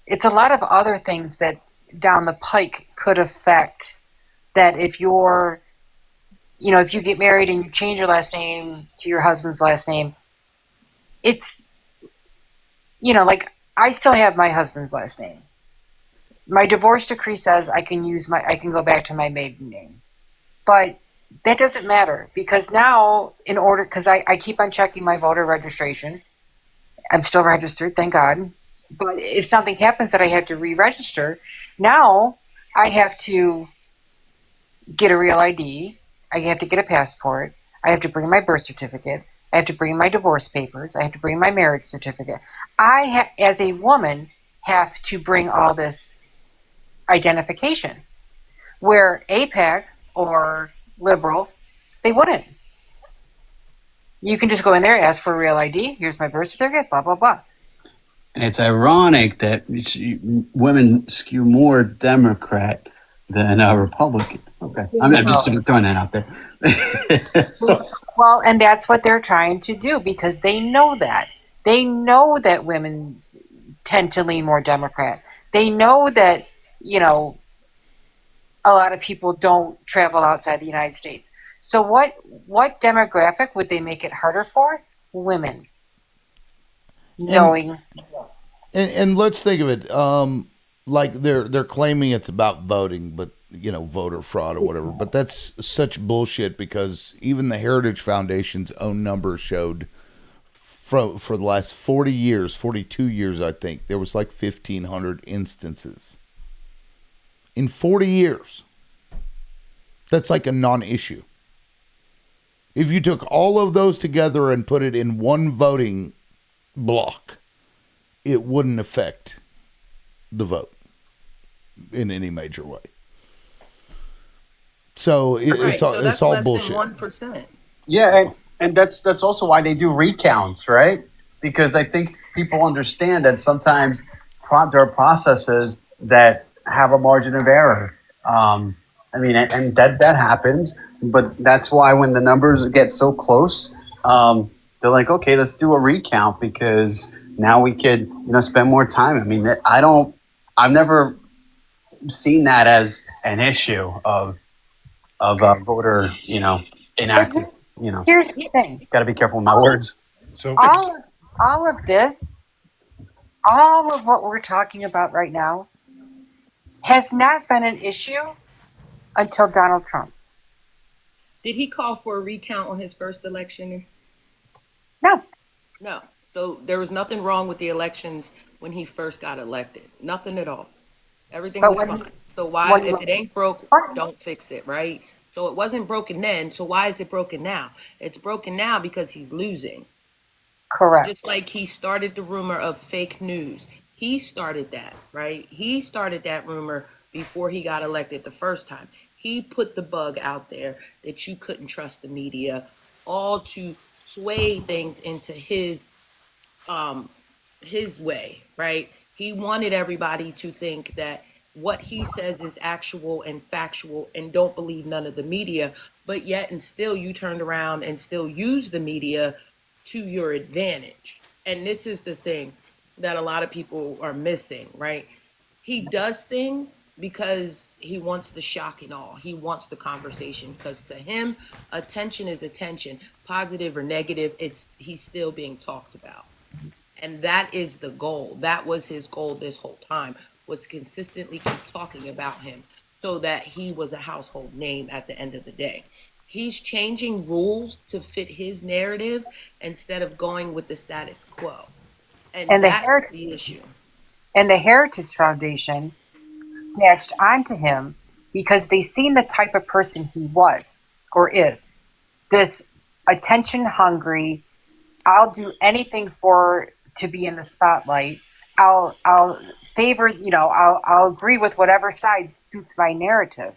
Speaker 16: It's a lot of other things that down the pike could affect that if if you get married and you change your last name to your husband's last name, it's, like I still have my husband's last name. My divorce decree says I can go back to my maiden name. But that doesn't matter because now, in order, because I keep on checking my voter registration. I'm still registered, thank God. But if something happens that I have to re-register, now I have to get a real ID. I have to get a passport. I have to bring my birth certificate. I have to bring my divorce papers. I have to bring my marriage certificate. As a woman, have to bring all this identification. Where APAC or liberal, they wouldn't. You can just go in there, ask for a real ID. Here's my birth certificate, blah, blah, blah.
Speaker 15: And it's ironic that women skew more Democrat than Republican. Okay, I'm just throwing that out there. So,
Speaker 16: Well, and that's what they're trying to do because they know that. They know that women tend to lean more Democrat. They know that, you know, a lot of people don't travel outside the United States. So what demographic would they make it harder for? Women.
Speaker 1: And
Speaker 16: Knowing.
Speaker 1: and let's think of it. Like they're claiming it's about voting, but voter fraud or whatever. But that's such bullshit because even the Heritage Foundation's own numbers showed for the last 40 years, 42 years, I think there was like 1,500 instances in 40 years. That's like a non-issue. If you took all of those together and put it in one voting block, it wouldn't affect the vote in any major way. So it's all bullshit.
Speaker 10: 1%.
Speaker 15: yeah, and that's also why they do recounts, right? Because I think people understand that sometimes there are processes that have a margin of error. I mean, and that happens, but that's why when the numbers get so close, they're like, okay, let's do a recount because now we could, spend more time. I mean, I've never seen that as an issue of voter, inactive.
Speaker 16: Here's the thing.
Speaker 15: Got to be careful with my words.
Speaker 5: So
Speaker 16: All of this, all of what we're talking about right now, has not been an issue until Donald Trump.
Speaker 10: Did he call for a recount on his first election?
Speaker 16: No.
Speaker 10: No. So there was nothing wrong with the elections when he first got elected. Nothing at all. Everything was fine. So why, if it ain't broke, don't fix it, right? So it wasn't broken then. So why is it broken now? It's broken now because he's losing.
Speaker 16: Correct.
Speaker 10: Just like he started the rumor of fake news. He started that, right? He started that rumor before he got elected the first time. He put the bug out there that you couldn't trust the media, all to sway things into his way, right? He wanted everybody to think that what he says is actual and factual and don't believe none of the media, but yet and still you turned around and still use the media to your advantage. And this is the thing that a lot of people are missing, right? He does things because he wants the shock and awe. He wants the conversation because to him, attention is attention, positive or negative, he's still being talked about. And that is the goal. That was his goal this whole time, was consistently keep talking about him so that he was a household name at the end of the day. He's changing rules to fit his narrative instead of going with the status quo. And that's the issue.
Speaker 16: And the Heritage Foundation snatched onto him because they seen the type of person he was or is. This attention hungry, I'll do anything to be in the spotlight. I'll favor, I'll agree with whatever side suits my narrative.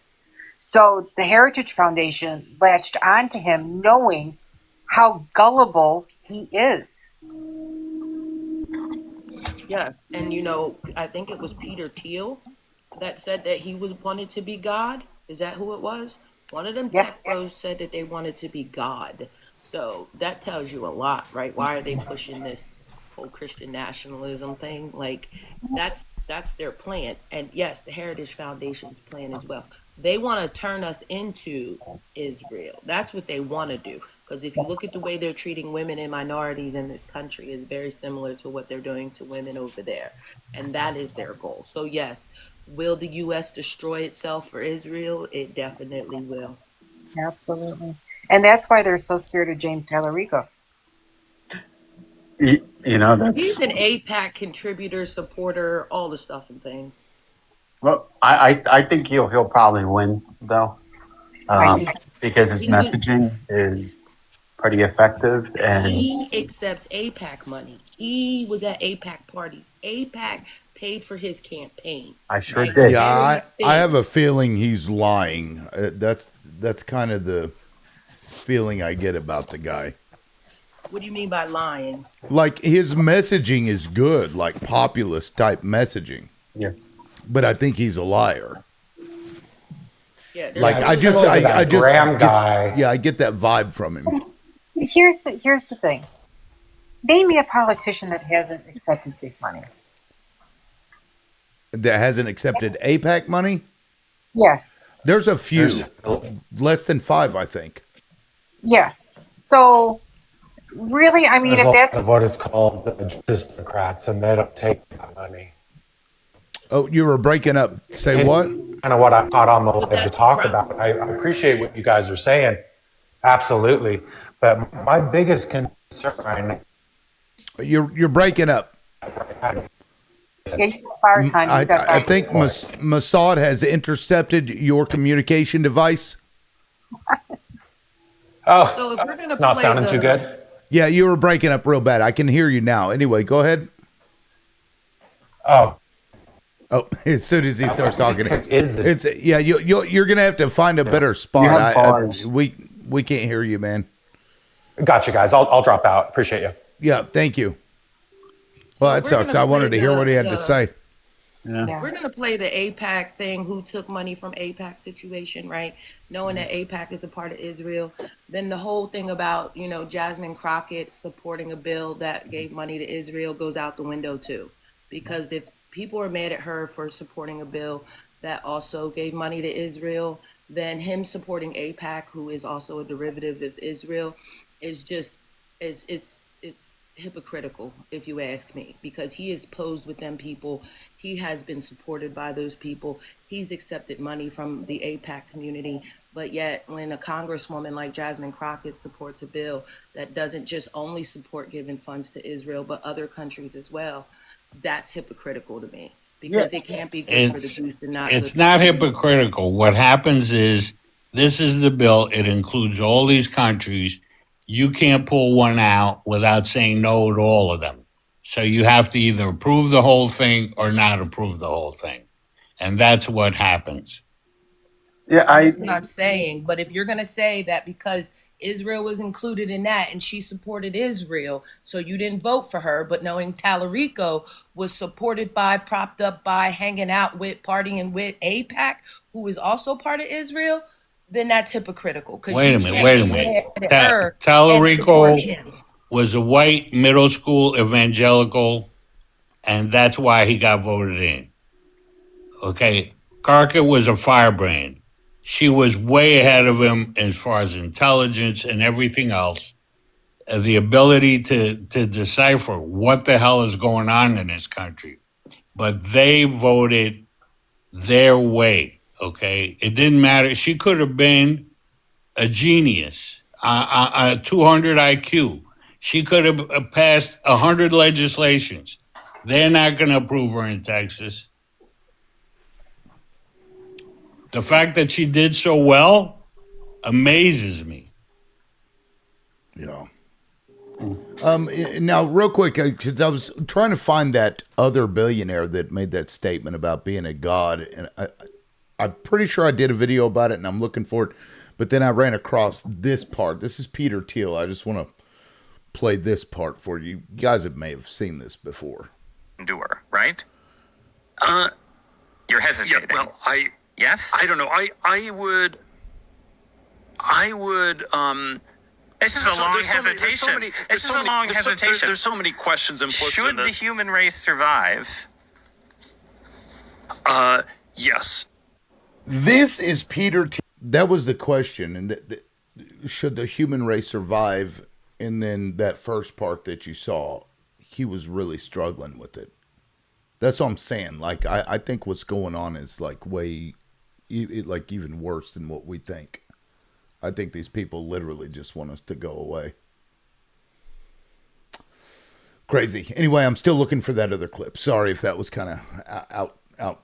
Speaker 16: So the Heritage Foundation latched onto him knowing how gullible he is.
Speaker 10: Yeah. And I think it was Peter Thiel that said that he wanted to be God. Is that who it was? One of them tech bros said that they wanted to be God. So that tells you a lot, right? Why are they pushing this whole Christian nationalism thing? Like that's their plan. And yes, the Heritage Foundation's plan as well. They want to turn us into Israel. That's what they want to do. Because if you look at the way they're treating women and minorities in this country, is very similar to what they're doing to women over there. And that is their goal. So yes, will the U.S. destroy itself for Israel? It definitely will.
Speaker 16: Absolutely. And that's why they're so scared of James Tallarico.
Speaker 15: You know,
Speaker 10: He's
Speaker 15: that's
Speaker 10: an APAC contributor, supporter, all the stuff and things.
Speaker 15: well. I think he'll probably win though,
Speaker 16: I think
Speaker 15: because his
Speaker 10: He
Speaker 15: messaging is pretty effective and
Speaker 10: he accepts APAC money. He was at APAC parties. APAC paid for his campaign.
Speaker 15: I sure
Speaker 10: Right?
Speaker 15: did.
Speaker 1: Yeah,
Speaker 10: Very
Speaker 1: I
Speaker 10: thin.
Speaker 1: have a feeling he's lying. That's kind of the feeling I get about the guy.
Speaker 10: What do you mean by lying?
Speaker 1: Like his messaging is good, like populist type messaging.
Speaker 15: Yeah.
Speaker 1: But I think he's a liar.
Speaker 10: Yeah, there's
Speaker 1: Like
Speaker 10: no
Speaker 1: I just
Speaker 10: way.
Speaker 1: I just
Speaker 8: Graham
Speaker 1: get,
Speaker 8: guy.
Speaker 1: yeah, I get that vibe from him.
Speaker 16: here's the thing. Name me a politician that hasn't accepted big money.
Speaker 1: That hasn't accepted APAC money.
Speaker 16: Yeah,
Speaker 1: There's a few, less than 5, I think.
Speaker 16: yeah. So really, I mean,
Speaker 19: There's a
Speaker 16: if
Speaker 19: lot
Speaker 16: that's
Speaker 19: of what is called the Democrats, and they don't take that money.
Speaker 1: Oh, you were breaking up. Say what?
Speaker 19: Kind of what I caught on the live to talk about. I appreciate what you guys are saying, absolutely. But my biggest concern.
Speaker 1: You're breaking up.
Speaker 16: yeah, you got bars, honey. You got
Speaker 1: I
Speaker 16: bars.
Speaker 1: think Mossad has intercepted your communication device.
Speaker 19: Oh,
Speaker 10: So if we're gonna
Speaker 19: it's not
Speaker 10: play
Speaker 19: sounding
Speaker 10: the,
Speaker 19: too good.
Speaker 1: Yeah, you were breaking up real bad. I can hear you now. Anyway, go ahead.
Speaker 19: Oh,
Speaker 1: as soon as he starts talking,
Speaker 19: is the
Speaker 1: it's yeah. You're gonna have to find a better spot.
Speaker 15: You have bars.
Speaker 1: We can't hear you, man.
Speaker 19: Gotcha, guys. I'll drop out. Appreciate you.
Speaker 1: Yeah, thank you. Well, that
Speaker 10: we're
Speaker 1: sucks.
Speaker 10: gonna
Speaker 1: I wanted
Speaker 10: play
Speaker 1: to hear what he had
Speaker 10: the-
Speaker 1: to say.
Speaker 15: Yeah.
Speaker 10: We're gonna play the APAC thing. Who took money from APAC situation, right? Knowing that APAC is a part of Israel, then the whole thing about Jasmine Crockett supporting a bill that gave money to Israel goes out the window too, because if people are mad at her for supporting a bill that also gave money to Israel, then him supporting APAC, who is also a derivative of Israel, is just it's hypocritical, if you ask me, because he is posed with them people. He has been supported by those people. He's accepted money from the APAC community. But yet, when a congresswoman like Jasmine Crockett supports a bill that doesn't just only support giving funds to Israel, but other countries as well, that's hypocritical to me, because it can't be good for the goose and not good
Speaker 18: It's
Speaker 10: for
Speaker 18: not
Speaker 10: the gander.
Speaker 18: hypocritical. What happens is this is the bill. It includes all these countries. You can't pull one out without saying no to all of them. So you have to either approve the whole thing or not approve the whole thing. And that's what happens.
Speaker 15: Yeah,
Speaker 10: That's what I'm saying. But if you're going to say that because Israel was included in that and she supported Israel, so you didn't vote for her, but knowing Tallarico was supported by, propped up by, hanging out with, partying with APAC, who is also part of Israel, then that's hypocritical. Because
Speaker 18: Wait
Speaker 10: you
Speaker 18: a minute,
Speaker 10: can't
Speaker 18: wait a
Speaker 10: get
Speaker 18: minute.
Speaker 10: mad at her and support
Speaker 18: Tallarico
Speaker 10: him.
Speaker 18: was a white middle school evangelical, and that's why he got voted in. Okay, Carker was a firebrand. She was way ahead of him as far as intelligence and everything else. The ability to decipher what the hell is going on in this country. But they voted their way. Okay, it didn't matter. She could have been a genius, a 200 IQ. She could have passed 100 legislations. They're not going to approve her in Texas. The fact that she did so well amazes me.
Speaker 1: Yeah. Now, real quick, because I was trying to find that other billionaire that made that statement about being a god, and I'm pretty sure I did a video about it, and I'm looking for it. But then I ran across this part. This is Peter Thiel. I just want to play this part for you. You guys may have seen this before.
Speaker 20: Doer, right? You're hesitating.
Speaker 21: Yeah, well,
Speaker 20: yes.
Speaker 21: I don't know. I would.
Speaker 20: This is a long hesitation. This is a long hesitation.
Speaker 21: There's so many questions implicit in
Speaker 20: Should the
Speaker 21: this.
Speaker 20: human race survive?
Speaker 21: Yes.
Speaker 1: This is Peter Thiel. That was the question. And should the human race survive? And then that first part that you saw, he was really struggling with it. That's what I'm saying. Like, I think what's going on is like way, like even worse than what we think. I think these people literally just want us to go away. Crazy. Anyway, I'm still looking for that other clip. Sorry if that was kind of out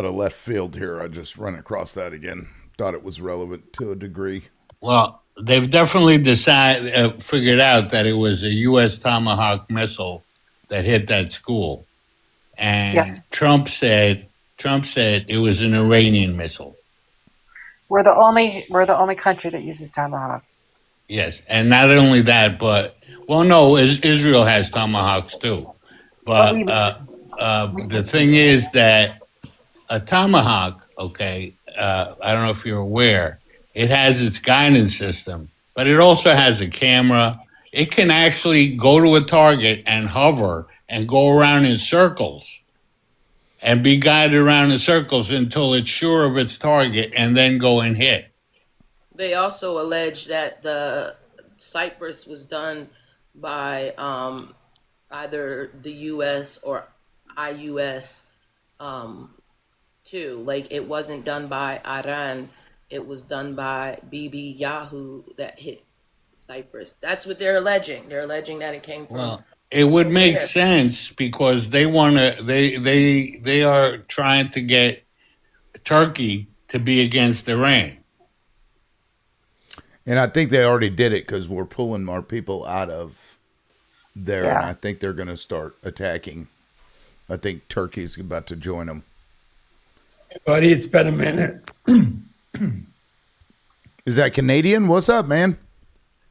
Speaker 1: of left field here. I just ran across that again. Thought it was relevant to a degree.
Speaker 18: Well, they've definitely figured out that it was a U.S. Tomahawk missile that hit that school, and
Speaker 16: Yeah.
Speaker 18: Trump said it was an Iranian missile.
Speaker 16: We're the only country that uses Tomahawk.
Speaker 18: Yes, and not only that, but well, no, Israel has tomahawks too.
Speaker 16: But we
Speaker 18: But the thing is that a tomahawk, okay, I don't know if you're aware, it has its guidance system, but it also has a camera. It can actually go to a target and hover and go around in circles and be guided around in circles until it's sure of its target and then go and hit.
Speaker 10: They also allege that the Cyprus was done by either the U.S. or IUS too. Like it wasn't done by Iran, it was done by Bibi Yahoo that hit Cyprus. That's what they're alleging. They're alleging that it came from.
Speaker 18: Well, it would
Speaker 10: over
Speaker 18: make
Speaker 10: there.
Speaker 18: sense because they want to. They are trying to get Turkey to be against Iran.
Speaker 1: And I think they already did it because we're pulling our people out of there, and
Speaker 16: Yeah.
Speaker 1: I think they're going to start attacking. I think Turkey's about to join them.
Speaker 6: Buddy, it's been a minute.
Speaker 1: Is that Canadian? What's up, man?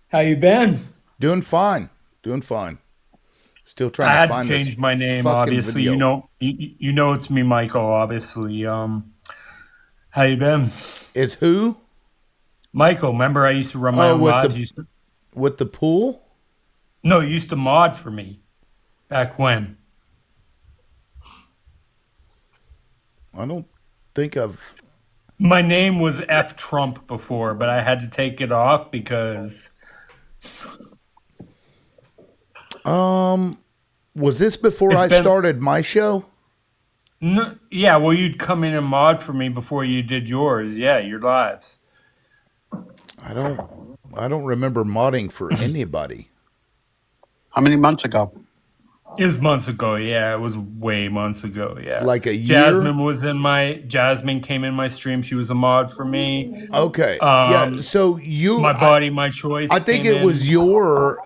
Speaker 6: How you been?
Speaker 1: Doing fine. Doing fine. Still trying
Speaker 6: I
Speaker 1: to
Speaker 6: had
Speaker 1: find
Speaker 6: to
Speaker 1: this
Speaker 6: change my name,
Speaker 1: fucking
Speaker 6: obviously.
Speaker 1: video.
Speaker 6: You know it's me, Michael, obviously. How you been?
Speaker 1: It's who?
Speaker 6: Michael, remember I used to run my own mods?
Speaker 1: With the pool?
Speaker 6: No, you used to mod for me. Back when?
Speaker 1: I don't think I've...
Speaker 6: My name was F Trump before, but I had to take it off because...
Speaker 1: Was this before I started my show?
Speaker 6: No, yeah, well, you'd come in and mod for me before you did yours. Yeah, your lives.
Speaker 1: I don't remember modding for anybody.
Speaker 15: How many months ago?
Speaker 6: It was months ago. Yeah, it was way months ago. Yeah,
Speaker 1: Like a year?
Speaker 6: Jasmine came in my stream. She was a mod for me.
Speaker 1: Okay. Yeah. So you,
Speaker 6: My Body, My Choice.
Speaker 1: I think
Speaker 6: came
Speaker 1: it was
Speaker 6: in.
Speaker 1: your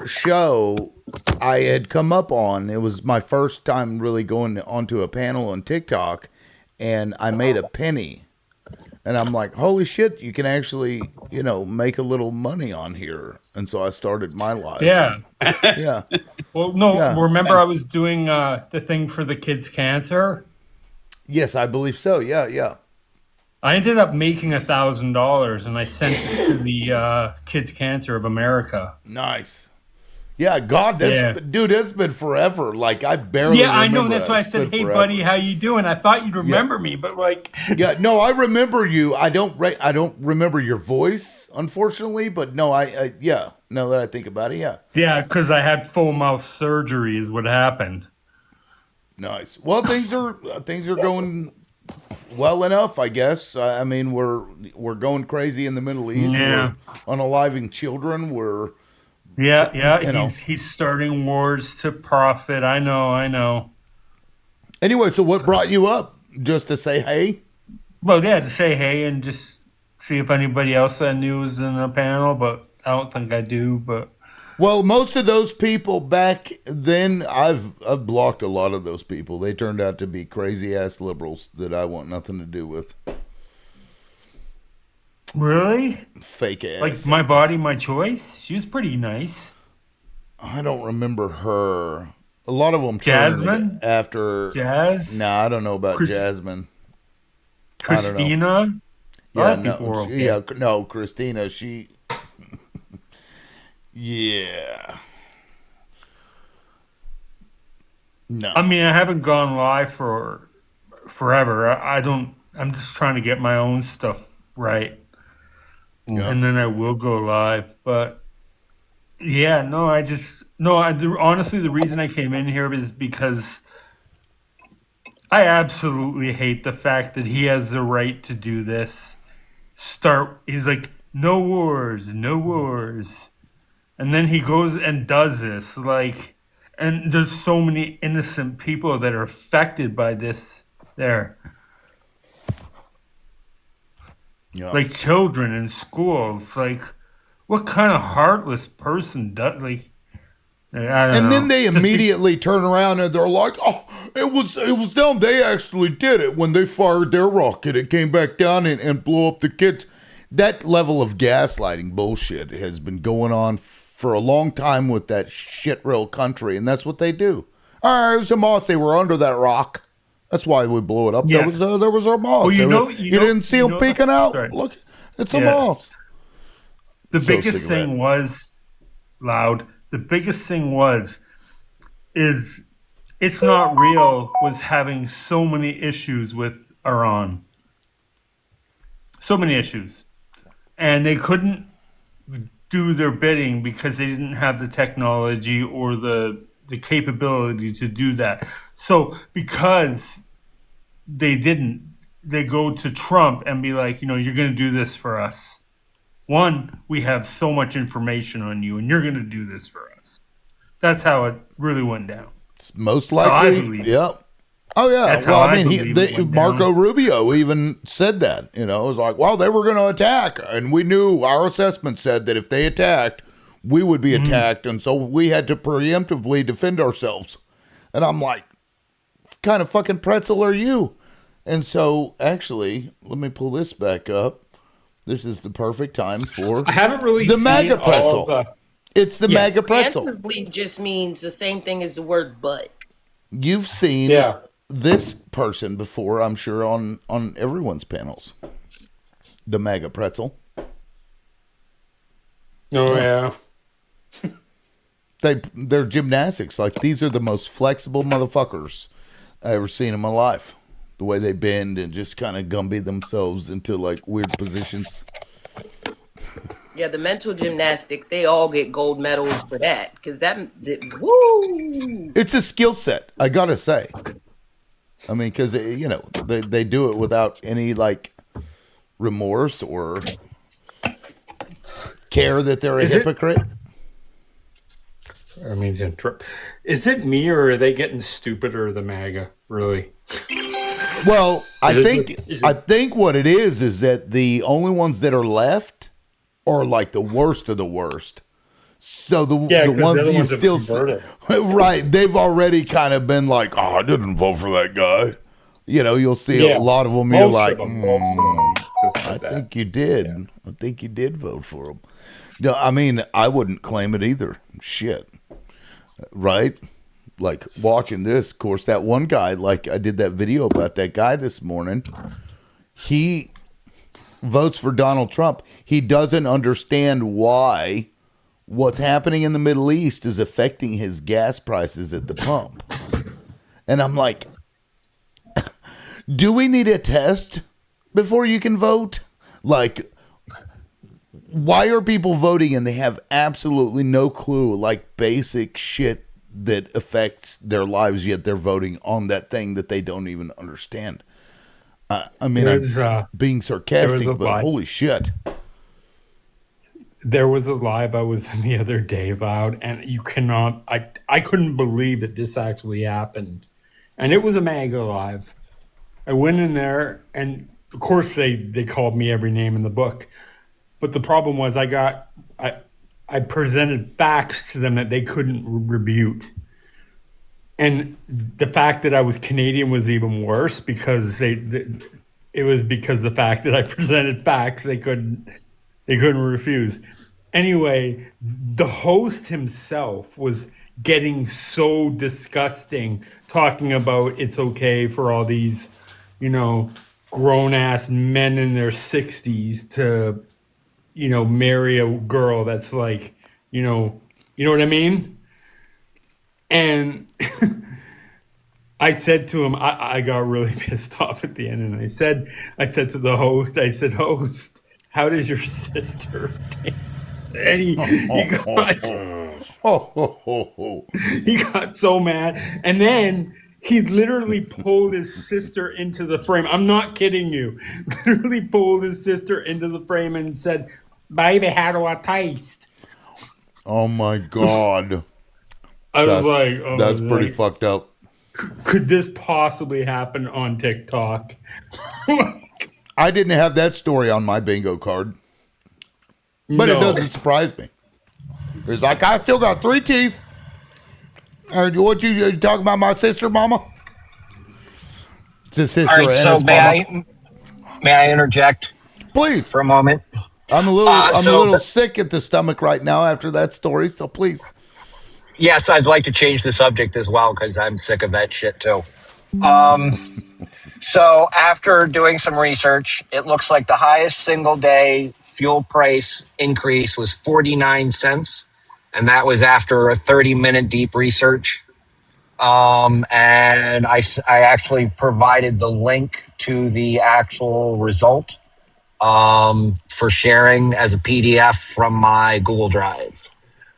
Speaker 1: show I had come up on. It was my first time really going onto a panel on TikTok, and I made a penny. And I'm like, holy shit, you can actually, make a little money on here. And so I started my live.
Speaker 6: Yeah.
Speaker 1: Yeah.
Speaker 6: Well, no,
Speaker 1: Yeah.
Speaker 6: remember I was doing the thing for the kids' cancer?
Speaker 1: Yes, I believe so. Yeah, yeah.
Speaker 6: I ended up making $1,000, and I sent it to the Kids Cancer of America.
Speaker 1: Nice. Yeah, God, dude, that's been forever. Like, I barely
Speaker 6: Yeah, I know.
Speaker 1: remember
Speaker 6: That's
Speaker 1: that.
Speaker 6: why I
Speaker 1: It's
Speaker 6: said,
Speaker 1: been
Speaker 6: "Hey,
Speaker 1: forever.
Speaker 6: buddy, how you doing?" I thought you'd remember me, but like,
Speaker 1: Yeah, no, I remember you. I don't remember your voice, unfortunately, but no, yeah. Now that I think about it, yeah.
Speaker 6: yeah, because I had full mouth surgery is what happened.
Speaker 1: Nice. Well, things are going well enough, I guess. I mean, we're going crazy in the Middle East.
Speaker 6: Yeah.
Speaker 1: We're unaliving children. We're
Speaker 6: Yeah. He's starting wars to profit. I know.
Speaker 1: Anyway, so what brought you up? Just to say hey?
Speaker 6: Well, yeah, to say hey and just see if anybody else I knew was in the panel, but I don't think I do. But
Speaker 1: well, most of those people back then, I've blocked a lot of those people. They turned out to be crazy ass liberals that I want nothing to do with.
Speaker 6: really,
Speaker 1: Fake ass.
Speaker 6: like My Body, My Choice. She was pretty nice.
Speaker 1: I don't remember her. A lot of them
Speaker 6: Jasmine?
Speaker 1: turned after
Speaker 6: Jazz?
Speaker 1: No, I don't know about Jasmine. I don't know.
Speaker 6: Christina. A lot
Speaker 1: Yeah,
Speaker 6: of people were okay.
Speaker 1: yeah, no, Christina. She, yeah. No,
Speaker 6: I mean, I haven't gone live for forever. I don't. I'm just trying to get my own stuff right,
Speaker 1: Yeah.
Speaker 6: and then I will go live. But yeah, no, honestly, the reason I came in here is because I absolutely hate the fact that he has the right to do this, he's like, no wars, no wars. And then he goes and does this, like, and there's so many innocent people that are affected by this there.
Speaker 1: Yeah.
Speaker 6: Like children in schools. Like, what kind of heartless person does, like, I don't know.
Speaker 1: And then they
Speaker 6: Just
Speaker 1: immediately turn around and they're like, "Oh, it was them. They actually did it when they fired their rocket. It came back down and blew up the kids." That level of gaslighting bullshit has been going on for a long time with that shit real country, and that's what they do. All right, it was a moss. They were under that rock. That's why we blew it up.
Speaker 6: Yeah.
Speaker 1: There was a moss.
Speaker 6: Well, you
Speaker 1: didn't see them peeking out.
Speaker 6: Sorry.
Speaker 1: Look, it's a
Speaker 6: Yeah.
Speaker 1: moss.
Speaker 6: The
Speaker 1: So
Speaker 6: biggest
Speaker 1: sick of that.
Speaker 6: thing was loud. The biggest thing is it's not real was having so many issues with Iran. So many issues. And they couldn't do their bidding because they didn't have the technology or the capability to do that. So because they didn't, they go to Trump and be like, you're going to do this for us. One, we have so much information on you, and you're going to do this for us. That's how it really went down.
Speaker 1: It's most
Speaker 6: That's how I
Speaker 1: likely.
Speaker 6: believe it.
Speaker 1: Yep. Oh yeah.
Speaker 6: That's
Speaker 1: Well,
Speaker 6: how
Speaker 1: I
Speaker 6: I
Speaker 1: mean,
Speaker 6: believe it went
Speaker 1: Marco
Speaker 6: down.
Speaker 1: Rubio even said that. It was like, well, they were going to attack, and we knew our assessment said that if they attacked, we would be attacked, and so we had to preemptively defend ourselves. And I'm like, what kind of fucking pretzel are you? And so, actually, let me pull this back up. This is the perfect time for
Speaker 6: I haven't really
Speaker 1: the
Speaker 6: seen
Speaker 1: MAGA
Speaker 6: all
Speaker 1: pretzel.
Speaker 6: the.
Speaker 1: It's the MAGA pretzel.
Speaker 10: Preemptively just means the same thing as the word but.
Speaker 1: You've seen
Speaker 6: Yeah.
Speaker 1: this person before, I'm sure, on everyone's panels. The MAGA pretzel.
Speaker 6: Oh yeah.
Speaker 1: They're gymnastics. Like, these are the most flexible motherfuckers I ever seen in my life. The way they bend and just kind of Gumby themselves into like weird positions.
Speaker 10: Yeah, the mental gymnastics, they all get gold medals for that. Because woo!
Speaker 1: It's a skill set, I gotta say. I mean, because they do it without any like remorse or care that they're a hypocrite.
Speaker 6: I mean, is it me or are they getting stupider? The MAGA, really?
Speaker 1: Well, I
Speaker 6: Is
Speaker 1: think
Speaker 6: it-
Speaker 1: what it is that the only ones that are left are like the worst of the worst. So the
Speaker 6: 'cause the
Speaker 1: ones
Speaker 6: other
Speaker 1: you
Speaker 6: ones have
Speaker 1: still
Speaker 6: converted.
Speaker 1: right, they've already kind of been like, oh, I didn't vote for that guy. You'll see a lot of them. You're
Speaker 6: Most
Speaker 1: like,
Speaker 6: of them, most of them just
Speaker 1: I
Speaker 6: said that.
Speaker 1: think you did.
Speaker 6: Yeah.
Speaker 1: I think you did vote for him. No, I mean, I wouldn't claim it either. Shit, right? Like watching this, of course, that one guy, like I did that video about that guy this morning. He votes for Donald Trump. He doesn't understand why what's happening in the Middle East is affecting his gas prices at the pump. And I'm like, do we need a test before you can vote? Like, why are people voting and they have absolutely no clue, like basic shit that affects their lives, yet they're voting on that thing that they don't even understand? I mean, I'm being sarcastic, but holy shit.
Speaker 6: There was a live I was in the other day about, and you cannot, I couldn't believe that this actually happened. And it was a MAGA live. I went in there, and of course they called me every name in the book. But the problem was I presented facts to them that they couldn't rebut. And the fact that I was Canadian was even worse because it was because the fact that I presented facts they couldn't refuse. Anyway, the host himself was getting so disgusting, talking about it's okay for all these, grown ass men in their 60s to, marry a girl that's like, you know what I mean? And I said to him, I got really pissed off at the end, and I said to the host, host, how does your sister dance? And he got he got so mad. And then He literally pulled his sister into the frame. I'm not kidding you. Literally pulled his sister into the frame and said, "Baby, how do I taste?"
Speaker 1: Oh my god.
Speaker 6: I was like,
Speaker 1: That's pretty fucked up.
Speaker 6: Could this possibly happen on TikTok?
Speaker 1: I didn't have that story on my bingo card. But it doesn't surprise me. It's like, I still got 3 teeth. What you talking about my sister, mama? It's his sister
Speaker 2: All right,
Speaker 1: and
Speaker 2: so
Speaker 1: his mama.
Speaker 2: may I interject?
Speaker 1: Please.
Speaker 2: For a moment.
Speaker 1: I'm a little sick at the stomach right now after that story, so please.
Speaker 2: Yes, I'd like to change the subject as well because I'm sick of that shit too. So after doing some research, it looks like the highest single day fuel price increase was 49 cents. And that was after a 30-minute deep research. And I actually provided the link to the actual result for sharing as a PDF from my Google Drive,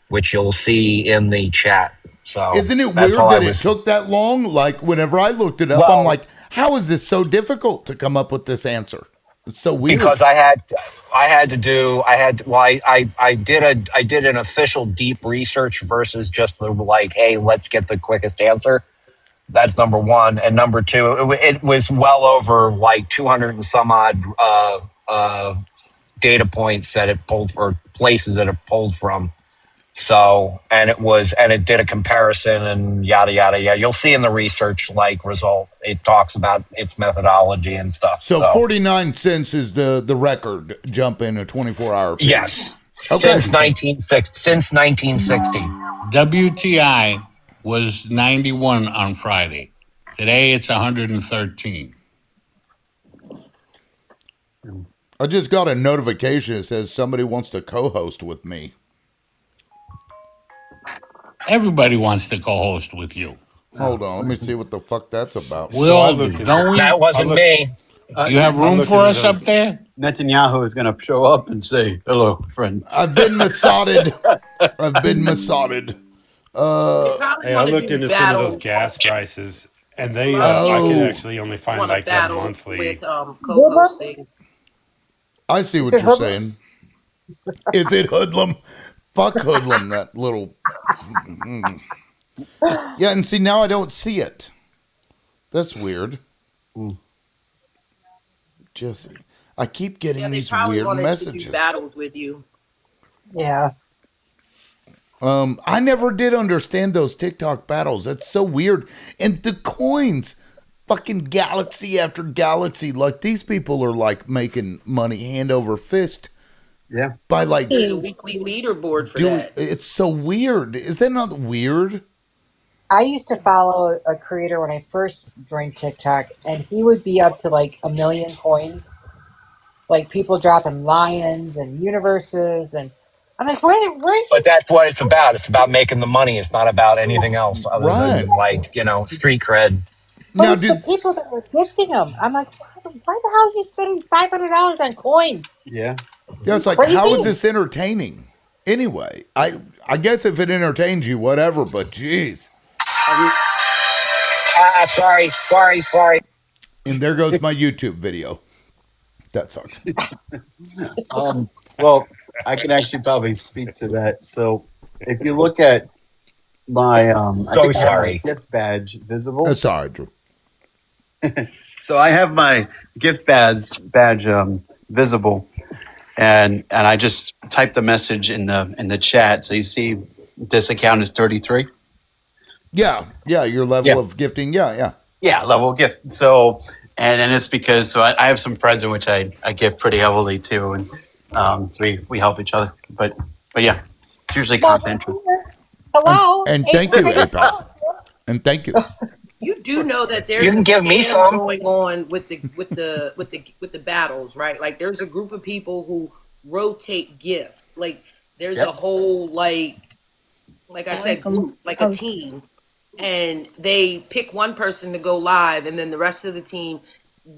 Speaker 2: which you'll see in the chat. So
Speaker 1: isn't it weird that it took that long? Like whenever I looked it up, I'm like, how is this so difficult to come up with this answer? It's so weird.
Speaker 2: Because I did an official deep research versus just the like, hey, let's get the quickest answer. That's number one. And number two, it was well over like 200 and some odd data points that it pulled, or places that it pulled from. So, and it did a comparison and yada, yada, yada. You'll see in the research result, it talks about its methodology and stuff.
Speaker 1: So 49 cents is the record jump in a 24-hour period.
Speaker 2: Yes. Okay. Since 1960.
Speaker 18: WTI was 91 on Friday. Today it's 113.
Speaker 1: I just got a notification that says somebody wants to co-host with me.
Speaker 18: Everybody wants to co-host with you.
Speaker 1: Hold on, let me see what the fuck that's about.
Speaker 18: We all do, don't we?
Speaker 2: That wasn't me.
Speaker 18: You have room for us up there?
Speaker 15: Netanyahu is going to show up and say, hello, friend.
Speaker 1: I've been masotted.
Speaker 5: Hey, I looked into some of those gas prices, and they I could actually only find like the monthly.
Speaker 10: With co-hosting.
Speaker 1: I see what you're saying. Is it hoodlum? Fuck hoodlum, that little. Yeah, and see, now I don't see it. That's weird. Jesse, I keep getting these weird messages.
Speaker 10: To do battles with you.
Speaker 16: Yeah.
Speaker 1: I never did understand those TikTok battles. That's so weird. And the coins, fucking galaxy after galaxy. Like, these people are like making money hand over fist.
Speaker 15: Yeah.
Speaker 1: By like
Speaker 10: there's a weekly leaderboard for that.
Speaker 1: It's so weird. Is that not weird?
Speaker 16: I used to follow a creator when I first joined TikTok, and he would be up to like 1 million coins. Like people dropping lions and universes, and I'm like, where?
Speaker 2: But that's what it's about. It's about making the money. It's not about anything else other than street cred.
Speaker 16: But it's the people that were gifting them. I'm like, why the hell are you spending $500 on coins?
Speaker 15: Yeah.
Speaker 1: Yeah, it's like, how is this entertaining? Anyway, I guess if it entertains you, whatever, but jeez.
Speaker 2: Sorry.
Speaker 1: And there goes my YouTube video. That sucks.
Speaker 15: Well, I can actually probably speak to that. So if you look at my my gift badge visible.
Speaker 1: Sorry, Drew.
Speaker 15: So I have my gift badge visible, and I just typed the message in the chat. So you see, this account is 33.
Speaker 1: Yeah, your level of gifting. Yeah,
Speaker 15: level of gift. So and it's because I have some friends in which I gift pretty heavily too, and so we help each other. But yeah, it's usually confidential.
Speaker 16: Hello.
Speaker 1: And thank you, APAC. And thank you.
Speaker 10: You do know that there's
Speaker 2: You can give me some
Speaker 10: going on with the battles, right? Like there's a group of people who rotate gifts. Like there's a whole like I said, group, like a team, and they pick one person to go live, and then the rest of the team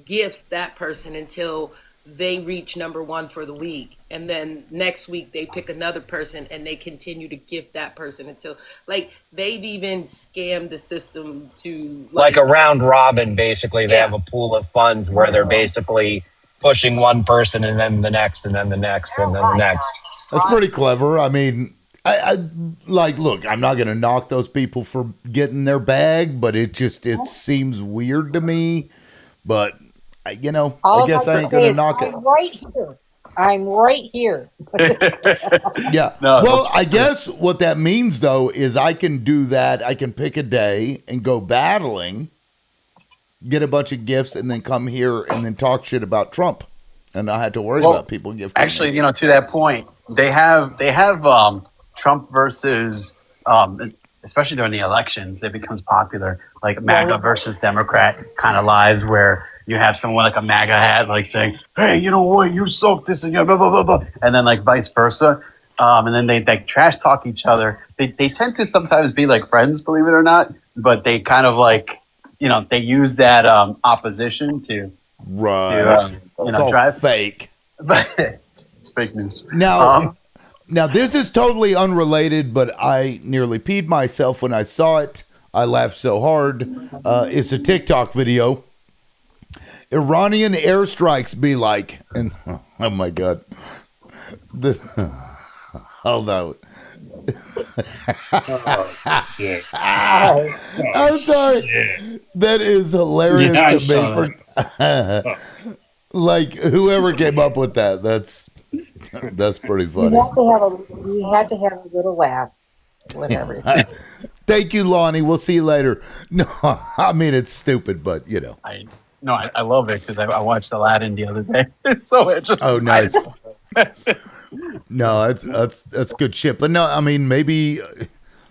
Speaker 10: gifts that person until they reach number one for the week, and then next week they pick another person and they continue to gift that person until, like, they've even scammed the system to
Speaker 2: like a round robin. Basically, they have a pool of funds where they're basically pushing one person and then the next and then the next and then the next.
Speaker 1: That's pretty clever. I mean, I like, look, I'm not going to knock those people for getting their bag, but it seems weird to me. But, you know,
Speaker 16: All
Speaker 1: I guess
Speaker 16: I
Speaker 1: I
Speaker 16: can
Speaker 1: ain't
Speaker 16: say
Speaker 1: going to
Speaker 16: is
Speaker 1: knock it.
Speaker 16: I'm right here. I'm right here.
Speaker 1: Yeah.
Speaker 15: No,
Speaker 1: Well, I guess what that means, though, is I can do that. I can pick a day and go battling, get a bunch of gifts, and then come here and then talk shit about Trump. And not have to worry
Speaker 15: Well,
Speaker 1: about people gifting
Speaker 15: actually,
Speaker 1: me.
Speaker 15: you know, to that point, they have Trump versus especially during the elections, it becomes popular, like MAGA versus Democrat kind of lives where you have someone like a MAGA hat like saying, "Hey, you know what? You suck this and you blah blah blah blah," and then like vice versa. And then they like trash talk each other. They tend to sometimes be like friends, believe it or not, but they kind of like, you know, they use that opposition to
Speaker 1: Right.
Speaker 15: you
Speaker 1: It's
Speaker 15: know,
Speaker 1: all
Speaker 15: drive.
Speaker 1: fake.
Speaker 15: But it's fake news.
Speaker 1: Now, this is totally unrelated, but I nearly peed myself when I saw it. I laughed so hard. It's a TikTok video. Iranian airstrikes be like, and oh my god, this. Hold on.
Speaker 18: Oh, shit.
Speaker 1: I'm sorry. That is hilarious
Speaker 18: Yeah, I
Speaker 1: to
Speaker 18: saw
Speaker 1: me. Like, whoever came up with that, that's pretty funny.
Speaker 16: You had to have a little laugh with everything.
Speaker 1: Thank you, Lonnie. We'll see you later. No, I mean, it's stupid, but you know.
Speaker 15: I love it because I watched Aladdin the other day. It's so interesting.
Speaker 1: Oh, nice. No, that's good shit. But no, I mean, maybe,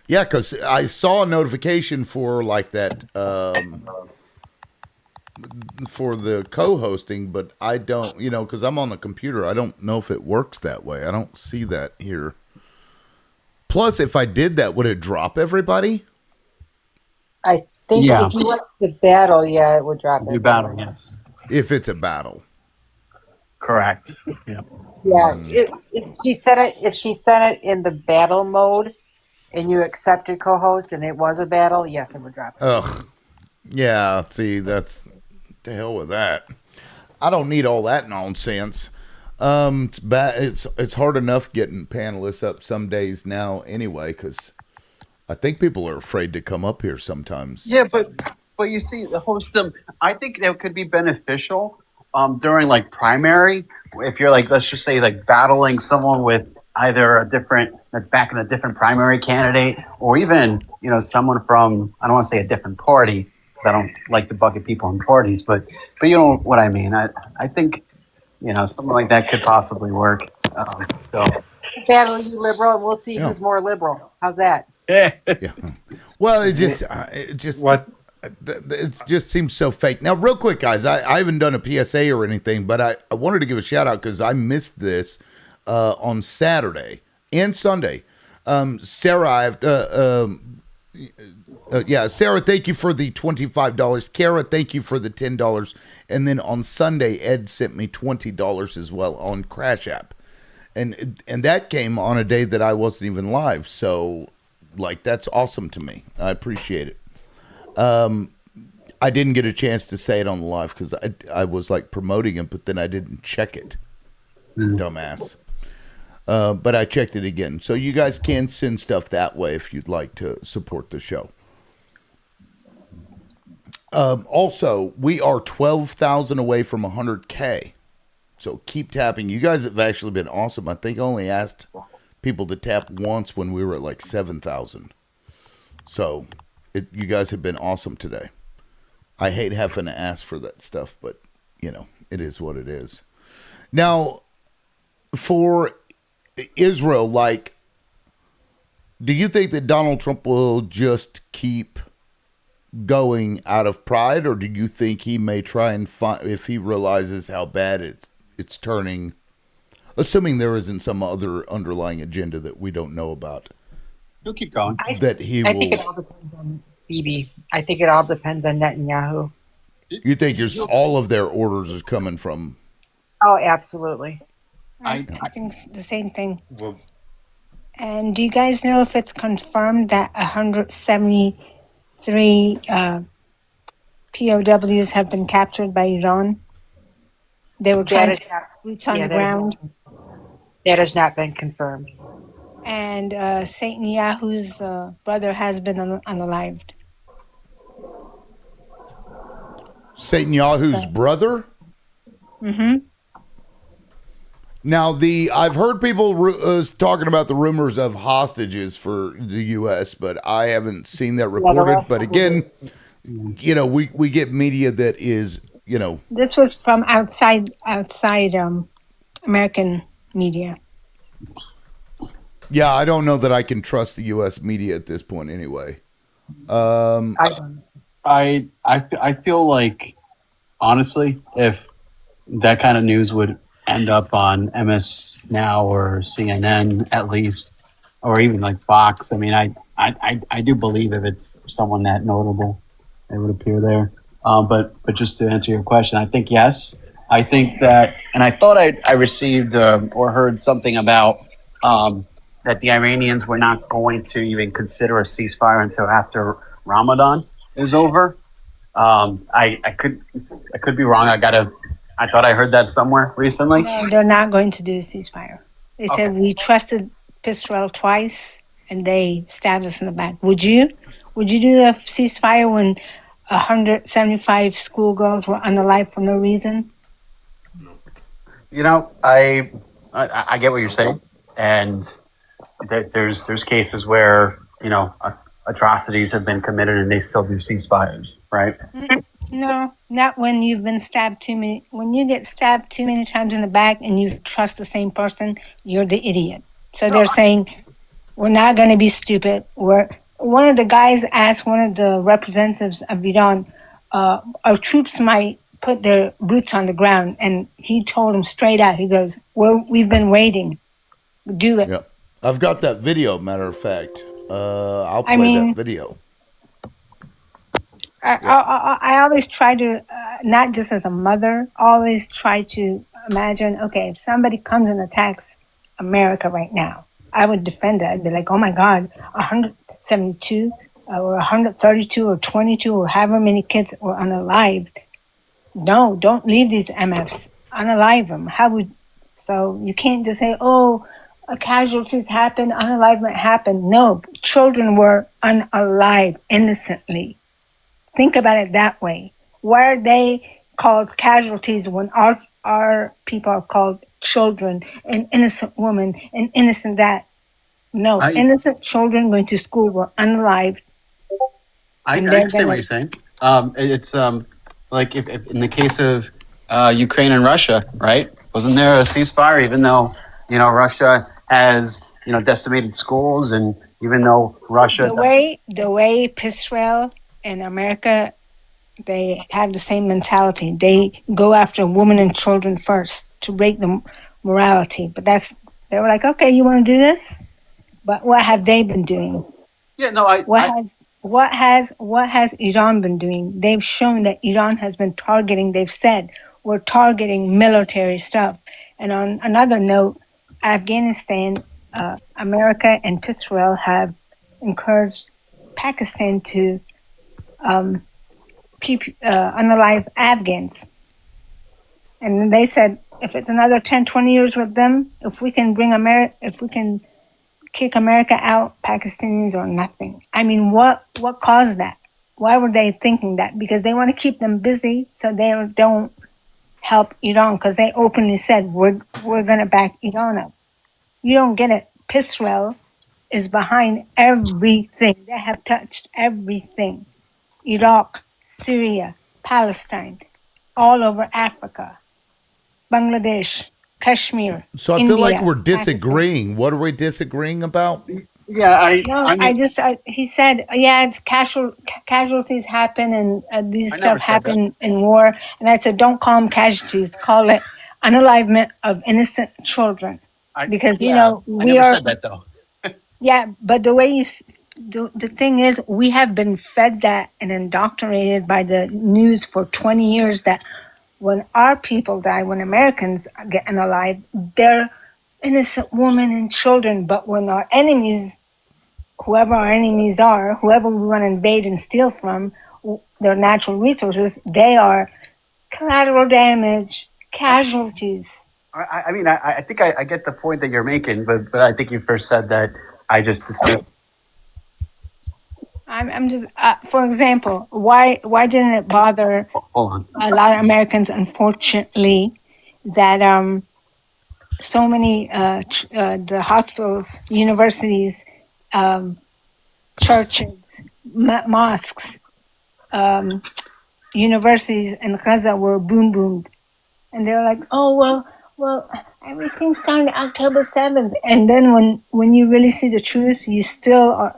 Speaker 1: yeah, because I saw a notification for like that for the co-hosting, but I don't, you know, because I'm on the computer. I don't know if it works that way. I don't see that here. Plus, if I did that, would it drop everybody?
Speaker 16: I think if you went to battle, yeah, it would drop it.
Speaker 15: You battle, yes.
Speaker 1: If it's a battle.
Speaker 15: Correct. Yeah.
Speaker 16: Yeah. If she set it in the battle mode and you accepted co-host and it was a battle, yes, it would drop it.
Speaker 1: Ugh. Yeah, see, that's the hell with that. I don't need all that nonsense. It's bad. It's hard enough getting panelists up some days now anyway, because I think people are afraid to come up here sometimes.
Speaker 15: Yeah, but you see, the host I think that could be beneficial during like primary. If you're like, let's just say like battling someone with either a different that's backing a different primary candidate, or even, you know, someone from, I don't want to say a different party because I don't like to bucket people in parties, but you know what I mean. I think, you know, something like that could possibly work. So
Speaker 16: Battle you liberal, and we'll see who's more liberal. How's that?
Speaker 15: Yeah.
Speaker 1: Well, it just
Speaker 6: what.
Speaker 1: It just seems so fake. Now, real quick, guys, I haven't done a PSA or anything, but I wanted to give a shout out because I missed this on Saturday and Sunday. Sarah, Sarah, thank you for the $25. Kara, thank you for the $10. And then on Sunday, Ed sent me $20 as well on Crash App. And that came on a day that I wasn't even live. So, like, that's awesome to me. I appreciate it. I didn't get a chance to say it on the live because I was like promoting it, but then I didn't check it. Dumbass. But I checked it again. So you guys can send stuff that way if you'd like to support the show. Also, we are 12,000 away from 100K. So keep tapping. You guys have actually been awesome. I think I only asked people to tap once when we were at like 7,000. So you guys have been awesome today. I hate having to ask for that stuff, but, you know, it is what it is. Now, for Israel, like, do you think that Donald Trump will just keep going out of pride, or do you think he may try and find, if he realizes how bad it's turning, assuming there isn't some other underlying agenda that we don't know about?
Speaker 15: He'll keep going.
Speaker 16: I think it all depends on Bibi. I think it all depends on Netanyahu.
Speaker 1: You think there's all of their orders is coming from
Speaker 16: Oh, absolutely.
Speaker 11: I think the same thing.
Speaker 5: Well,
Speaker 11: And do you guys know if it's confirmed that 173 POWs have been captured by Iran? They were
Speaker 16: That
Speaker 11: trying
Speaker 16: is
Speaker 11: to
Speaker 16: not.
Speaker 11: put boots on
Speaker 16: Yeah,
Speaker 11: the ground.
Speaker 16: that has not been confirmed.
Speaker 11: And Saint Yahu's brother has been unalived.
Speaker 1: Satan Yahu's brother?
Speaker 11: Mm-hmm.
Speaker 1: Now, I've heard people talking about the rumors of hostages for the U.S., but I haven't seen that
Speaker 16: Yeah, the
Speaker 1: reported.
Speaker 16: last
Speaker 1: But
Speaker 16: couple
Speaker 1: again,
Speaker 16: days.
Speaker 1: we get media that is,
Speaker 11: This was from outside American media.
Speaker 1: yeah, I don't know that I can trust the U.S. media at this point anyway.
Speaker 15: I feel like, honestly, if that kind of news would end up on MS Now or CNN at least, or even like Fox. I mean, I do believe if it's someone that notable, it would appear there. But just to answer your question, I think yes. I think that, and I thought I received or heard something about that the Iranians were not going to even consider a ceasefire until after Ramadan is over. I could be wrong. I thought I heard that somewhere recently.
Speaker 11: No, they're not going to do a ceasefire. They said we trusted Israel twice, and they stabbed us in the back. Would you? Would you do a ceasefire when 175 schoolgirls were unalive for no reason?
Speaker 15: You know, I get what you're saying, and there's cases where atrocities have been committed and they still do ceasefires, right?
Speaker 11: No, not when you've been stabbed too many. When you get stabbed too many times in the back and you trust the same person, you're the idiot. So they're saying we're not going to be stupid. One of the guys asked one of the representatives of Iran, our troops might put their boots on the ground, and he told him straight out. He goes, "Well, we've been waiting. Do it."
Speaker 1: Yeah, I've got that video. Matter of fact, I'll
Speaker 11: I
Speaker 1: play that
Speaker 11: mean,
Speaker 1: video.
Speaker 11: I always try to, not just as a mother, always try to imagine, okay, if somebody comes and attacks America right now, I would defend that. I'd be like, oh my God, 172 or 132 or 22 or however many kids were unalived. No, don't leave these MFs. Unalive them. So you can't just say, oh, casualties happened, unalivement happened. No, children were unalive innocently. Think about it that way. Why are they called casualties when our people are called children and innocent women and innocent that? No, innocent children going to school were unalived.
Speaker 15: I understand what you're saying. It's like if in the case of Ukraine and Russia, right? Wasn't there a ceasefire, even though Russia has decimated schools, and even though Russia
Speaker 11: The way Israel and America, they have the same mentality. They go after women and children first to break the morality. But they were like, okay, you want to do this? But what have they been doing?
Speaker 15: Yeah, no,
Speaker 11: what has Iran been doing? They've shown that Iran has been targeting. They've said we're targeting military stuff. And on another note, Afghanistan, America, and Israel have encouraged Pakistan to keep unalive Afghans. And they said if it's another 10, 20 years with them, if we can kick America out, Pakistanis are nothing. I mean, what caused that? Why were they thinking that? Because they want to keep them busy so they don't help Iran, because they openly said we're going to back Iran up. You don't get it. Israel is behind everything. They have touched everything. Iraq, Syria, Palestine, all over Africa, Bangladesh, Kashmir,
Speaker 1: So I feel like
Speaker 11: India,
Speaker 1: we're
Speaker 11: Pakistan.
Speaker 1: disagreeing. What are we disagreeing about?
Speaker 15: Yeah,
Speaker 11: he said, yeah, it's casualties happen and these
Speaker 15: I never
Speaker 11: stuff
Speaker 15: said that.
Speaker 11: happen in war. And I said, don't call them casualties, call it unalivement of innocent children. Because,
Speaker 15: I
Speaker 11: we
Speaker 15: never
Speaker 11: are,
Speaker 15: said that though.
Speaker 11: yeah, but the way the thing is, we have been fed that and indoctrinated by the news for 20 years that
Speaker 9: when our people die, when Americans get unalived, they're innocent women and children. But when our enemies, whoever our enemies are, whoever we want to invade and steal from their natural resources, they are collateral damage, casualties.
Speaker 15: I mean, I think I get the point that you're making, but I think you first said that I just dismissed.
Speaker 9: I'm just, for example, why didn't it bother
Speaker 15: Hold on.
Speaker 9: a lot of Americans, unfortunately, that so many the hospitals, universities, churches, mosques, universities in Gaza were boom boomed, and they're like, oh well, everything started October 7th, and then when you really see the truth, you still are.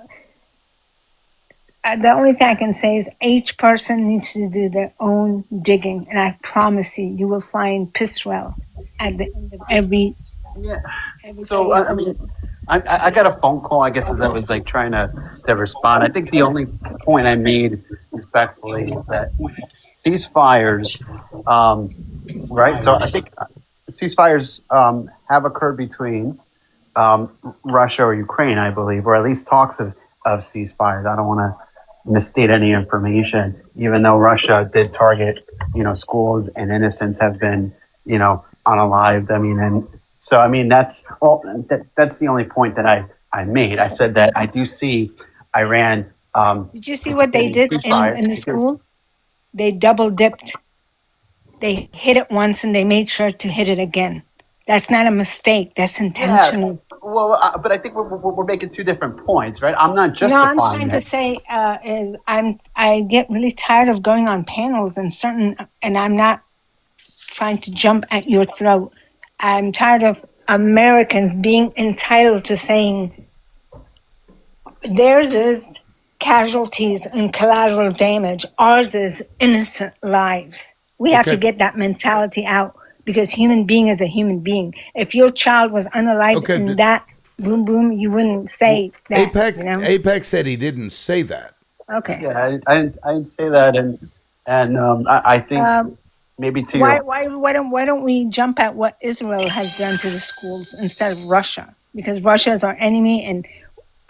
Speaker 9: The only thing I can say is each person needs to do their own digging, and I promise you, you will find Pisrel at the end of every.
Speaker 15: So I mean, I got a phone call, I guess, as I was like trying to respond. I think the only point I made respectfully is that ceasefires, right? So I think ceasefires have occurred between Russia or Ukraine, I believe, or at least talks of ceasefires. I don't want to misstate any information, even though Russia did target, schools and innocents have been, unalived. I mean, and so, I mean, that's the only point that I made. I said that I do see Iran.
Speaker 9: Did you see what they did in the school? They double dipped. They hit it once and they made sure to hit it again. That's not a mistake. That's intentional.
Speaker 15: Yeah, well, but I think we're making two different points, right? I'm not
Speaker 9: No,
Speaker 15: justifying
Speaker 9: I'm trying to say is I get really tired of going on panels and I'm not trying to jump at your throat. I'm tired of Americans being entitled to saying theirs is casualties and collateral damage. Ours is innocent lives. We have to
Speaker 1: Okay.
Speaker 9: get that mentality out because human being is a human being. If your child was unalived
Speaker 1: Okay,
Speaker 9: in
Speaker 1: but
Speaker 9: that boom boom, you wouldn't say that,
Speaker 1: Apex said he didn't say that.
Speaker 9: Okay.
Speaker 15: Yeah, I didn't say that, and I think maybe to your
Speaker 9: Why don't we jump at what Israel has done to the schools instead of Russia? Because Russia is our enemy and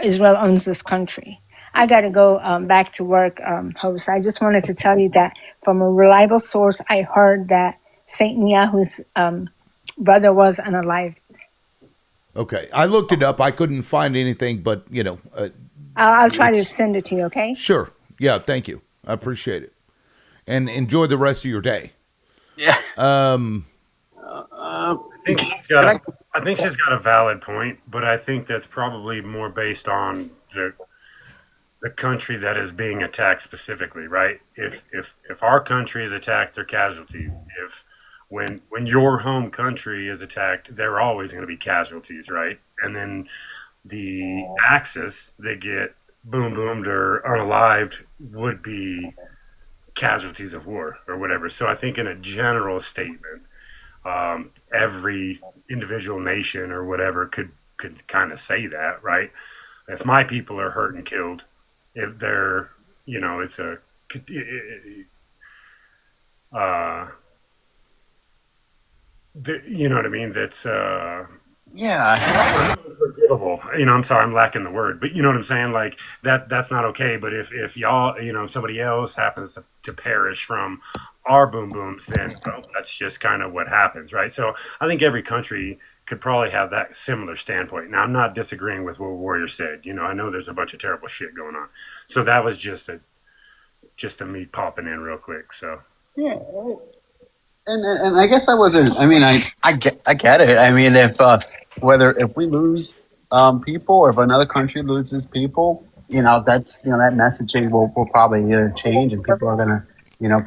Speaker 9: Israel owns this country. I got to go back to work, host. I just wanted to tell you that from a reliable source, I heard that Saint Netanyahu's brother was unalive.
Speaker 1: Okay, I looked it up. I couldn't find anything, but
Speaker 9: I'll try to send it to you. Okay.
Speaker 1: Sure. Yeah. Thank you. I appreciate it, and enjoy the rest of your day.
Speaker 15: Yeah.
Speaker 5: I think she's got a valid point, but I think that's probably more based on the country that is being attacked specifically, right? If our country is attacked, they're casualties. If when your home country is attacked, there are always going to be casualties, right? And then the axis that get boom boomed or unalived would be casualties of war or whatever. So I think in a general statement, every individual nation or whatever could kind of say that, right? If my people are hurt and killed, if they're, it's a, you know what I mean? That's
Speaker 15: yeah,
Speaker 5: forgivable. I'm sorry, I'm lacking the word, but you know what I'm saying? Like that's not okay. But if y'all, somebody else happens to perish from our boom booms, then that's just kind of what happens, right? So I think every country could probably have that similar standpoint. Now I'm not disagreeing with what Warrior said. I know there's a bunch of terrible shit going on. So that was just a me popping in real quick. So
Speaker 15: yeah. And I guess I wasn't. I mean, I get it. I mean, if we lose people, or if another country loses people, that's that messaging will probably change, and people are gonna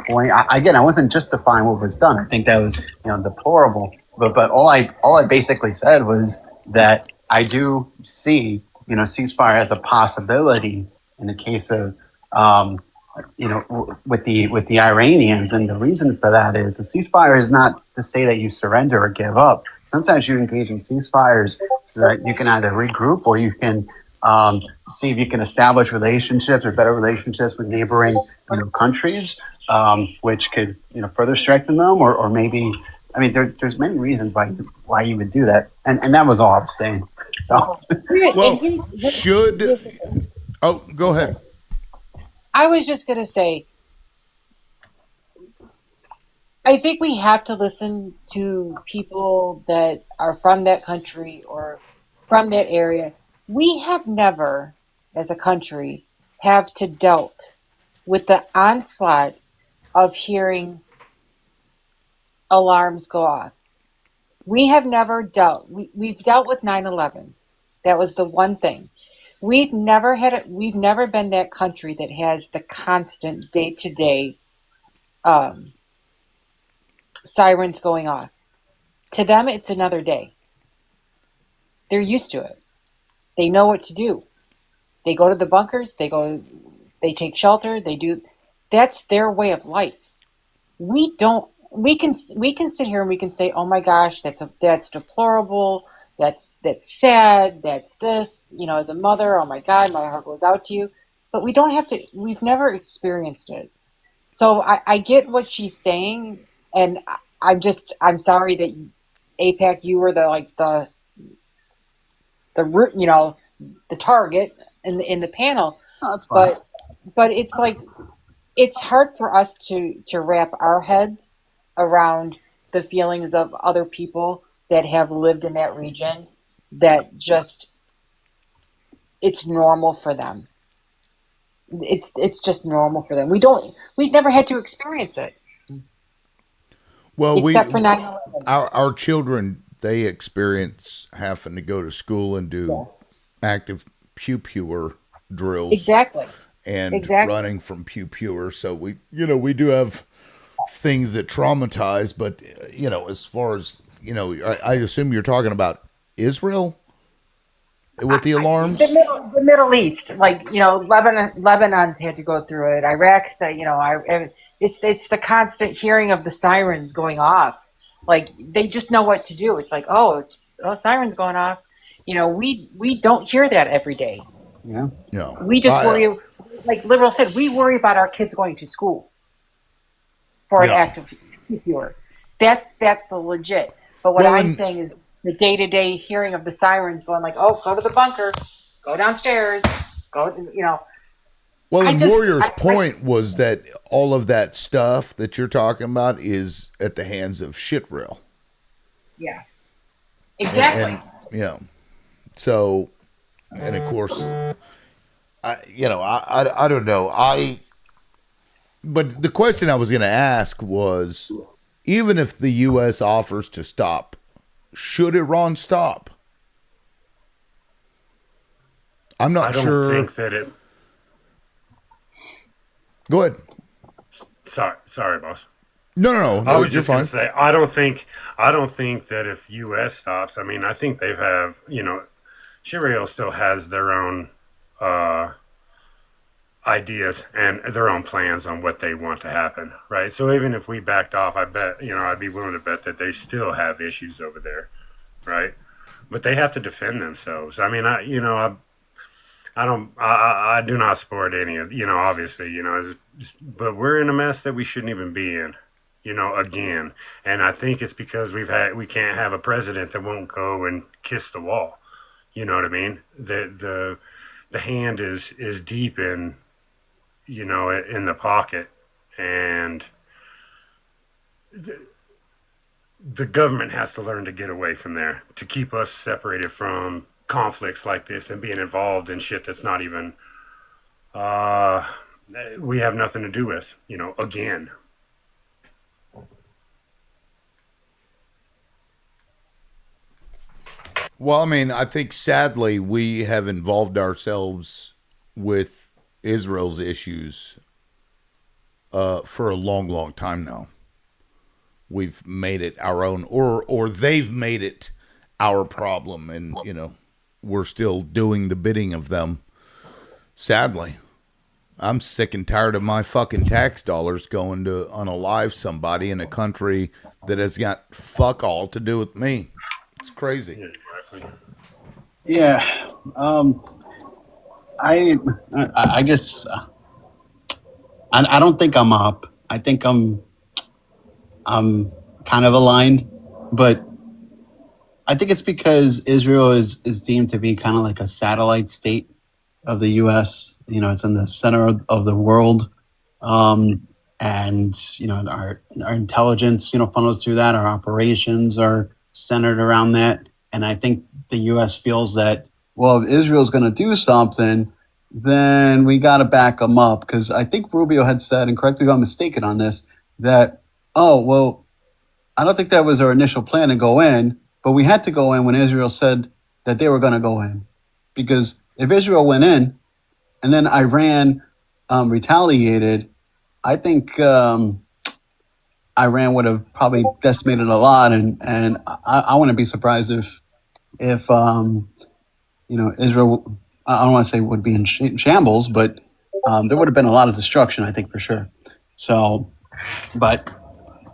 Speaker 15: point. Again, I wasn't justifying what was done. I think that was deplorable. But all I basically said was that I do see ceasefire as a possibility in the case of with the Iranians, and the reason for that is the ceasefire is not to say that you surrender or give up. Sometimes you engage in ceasefires so that you can either regroup or you can See if you can establish relationships or better relationships with neighboring countries, which could further strengthen them, or maybe. I mean, there's many reasons why you would do that, and that was all I'm saying. So,
Speaker 1: Well, should oh, go ahead.
Speaker 16: I was just going to say, I think we have to listen to people that are from that country or from that area. We have never, as a country, have to dealt with the onslaught of hearing alarms go off. We have never we've dealt with 9/11. That was the one thing. We've never been that country that has the constant day-to-day sirens going off. To them, it's another day. They're used to it. They know what to do. They go to the bunkers, they take shelter, that's their way of life. We don't we can sit here and we can say, "Oh my gosh, that's deplorable. That's sad. That's this." As a mother, "Oh my God, my heart goes out to you." But we don't have to. We've never experienced it. So I get what she's saying, and I'm sorry that APAC, you were the root, the target in the panel.
Speaker 15: no, that's fine.
Speaker 16: But it's like it's hard for us to wrap our heads around the feelings of other people that have lived in that region, that just it's normal for them. It's just normal for them. We've never had to experience it
Speaker 1: Well,
Speaker 16: except for 9/11.
Speaker 1: our children, they experience having to go to school and do active pew pewer drills.
Speaker 16: Exactly.
Speaker 1: And running from pew pewer. So we do have things that traumatize, but as far as I assume you're talking about Israel with the alarms.
Speaker 16: The Middle East, Lebanon's had to go through it. Iraq's, it's the constant hearing of the sirens going off. Like they just know what to do. It's like, sirens going off. We don't hear that every day.
Speaker 15: Yeah.
Speaker 1: No.
Speaker 16: We just worry, like Liberal said, we worry about our kids going to school for an active viewer. That's the legit. But what I'm saying is the day-to-day hearing of the sirens going like, "Oh, go to the bunker, go downstairs, go."
Speaker 1: Well, and Warrior's point was that all of that stuff that you're talking about is at the hands of shit rail.
Speaker 16: Yeah. Exactly.
Speaker 1: And so, and of course, I don't know. But the question I was going to ask was, even if the U.S. offers to stop, should Iran stop? I'm not sure.
Speaker 5: I don't think that it.
Speaker 1: Go ahead.
Speaker 5: Sorry, boss.
Speaker 1: No.
Speaker 5: I was just going to say, I don't think that if U.S. stops, I mean, I think they have, Shirail still has their own ideas and their own plans on what they want to happen, right? So even if we backed off, I bet, I'd be willing to bet that they still have issues over there, right? But they have to defend themselves. I mean, I do not support any of, obviously, but we're in a mess that we shouldn't even be in, again. And I think it's because we can't have a president that won't go and kiss the wall. You know what I mean? The hand is deep in, in the pocket, and the government has to learn to get away from there to keep us separated from conflicts like this and being involved in shit that's not even we have nothing to do with, again.
Speaker 1: Well, I mean, I think sadly we have involved ourselves with Israel's issues for a long, long time now. We've made it our own, or they've made it our problem, and we're still doing the bidding of them. Sadly, I'm sick and tired of my fucking tax dollars going to unalive somebody in a country that has got fuck all to do with me. It's crazy.
Speaker 15: Yeah. I I guess I don't think I'm up. I think I'm kind of aligned, but I think it's because Israel is deemed to be kind of like a satellite state of the U.S. You know, it's in the center of the world, and you know our intelligence, you know, funnels through that. Our operations are centered around that, and I think the U.S. feels that well, if Israel's going to do something, then we got to back them up because I think Rubio had said, and correct me if I'm mistaken on this, that oh well, I don't think that was our initial plan to go in, but we had to go in when Israel said that they were going to go in. Because if Israel went in and then Iran retaliated, I think Iran would have probably decimated a lot, and I wouldn't be surprised if you know Israel. I don't want to say would be in shambles, but there would have been a lot of destruction. I think for sure. So, but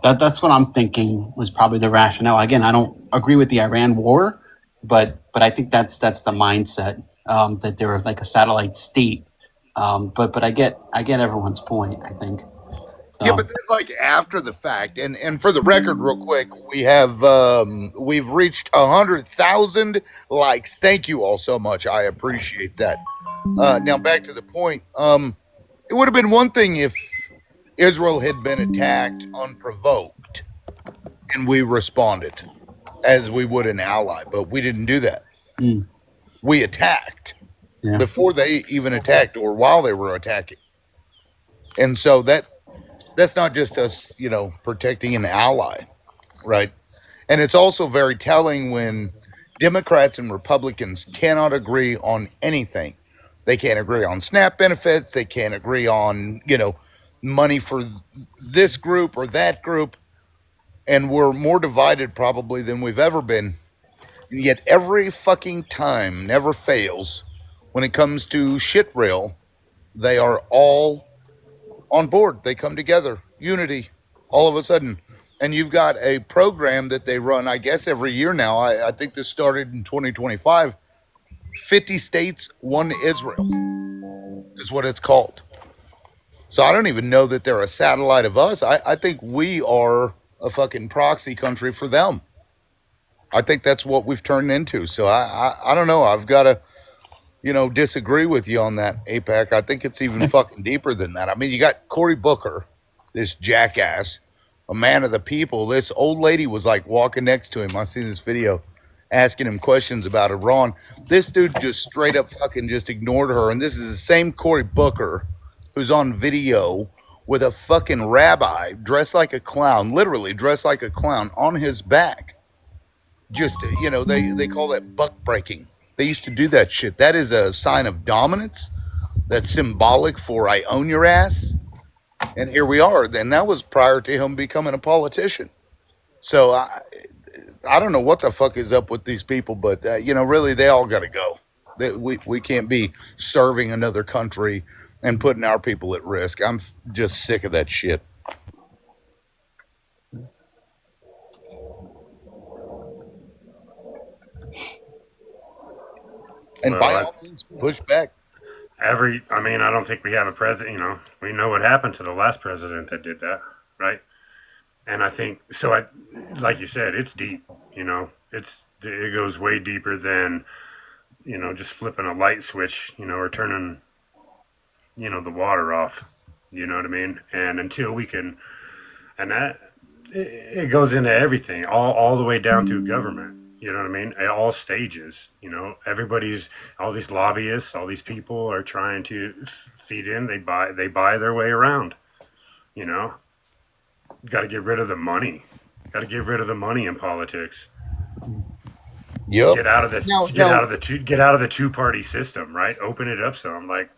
Speaker 15: that's what I'm thinking was probably the rationale. Again, I don't agree with the Iran war, but I think that's the mindset that there was like a satellite state. But I get everyone's point. I think.
Speaker 1: Yeah, but
Speaker 15: So,
Speaker 1: that's like after the fact. And for the record, real quick, we've reached 100,000 likes. Thank you all so much. I appreciate that. Now back to the point. It would have been one thing if Israel had been attacked unprovoked and we responded as we would an ally, but we didn't do that. We attacked
Speaker 15: yeah.
Speaker 1: before they even attacked or while they were attacking. And so that's not just us, you know, protecting an ally, right? And it's also very telling when Democrats and Republicans cannot agree on anything. They can't agree on SNAP benefits. They can't agree on, you know, money for this group or that group. And we're more divided probably than we've ever been. And yet every fucking time never fails when it comes to shit rail, they are all on board. They come together, unity, all of a sudden. And you've got a program that they run, I guess, every year now. I think this started in 2025. 50 states, one Israel is what it's called. So I don't even know that they're a satellite of us. I think we are a fucking proxy country for them. I think that's what we've turned into. So I don't know. I've got to, you know, disagree with you on that, APAC. I think it's even fucking deeper than that. I mean, you got Cory Booker, this jackass, a man of the people. This old lady was like walking next to him. I seen this video asking him questions about Iran. This dude just straight up fucking just ignored her. And this is the same Cory Booker who's on video with a fucking rabbi dressed like a clown, literally dressed like a clown on his back. Just, you know, they call that buck breaking. They used to do that shit. That is a sign of dominance. That's symbolic for I own your ass. And here we are. And that was prior to him becoming a politician. So I don't know what the fuck is up with these people, but you know, really, they all got to go. We can't be serving another country and putting our people at risk. I'm just sick of that shit. And by all means, push back.
Speaker 5: I mean, I don't think we have a president. You know, we know what happened to the last president that did that, right? And I think so. Like you said, it's deep. You know, it goes way deeper than just flipping a light switch, or turning the water off. You know what I mean? And until we can, and that it goes into everything, all the way down to government. You know what I mean? At all stages. All these lobbyists, all these people are trying to feed in. They buy their way around. You know, got to get rid of the money. Got to get rid of the money in politics.
Speaker 1: Yep.
Speaker 5: Get out of this. Get out of the two-party system. Right. Open it up some. Like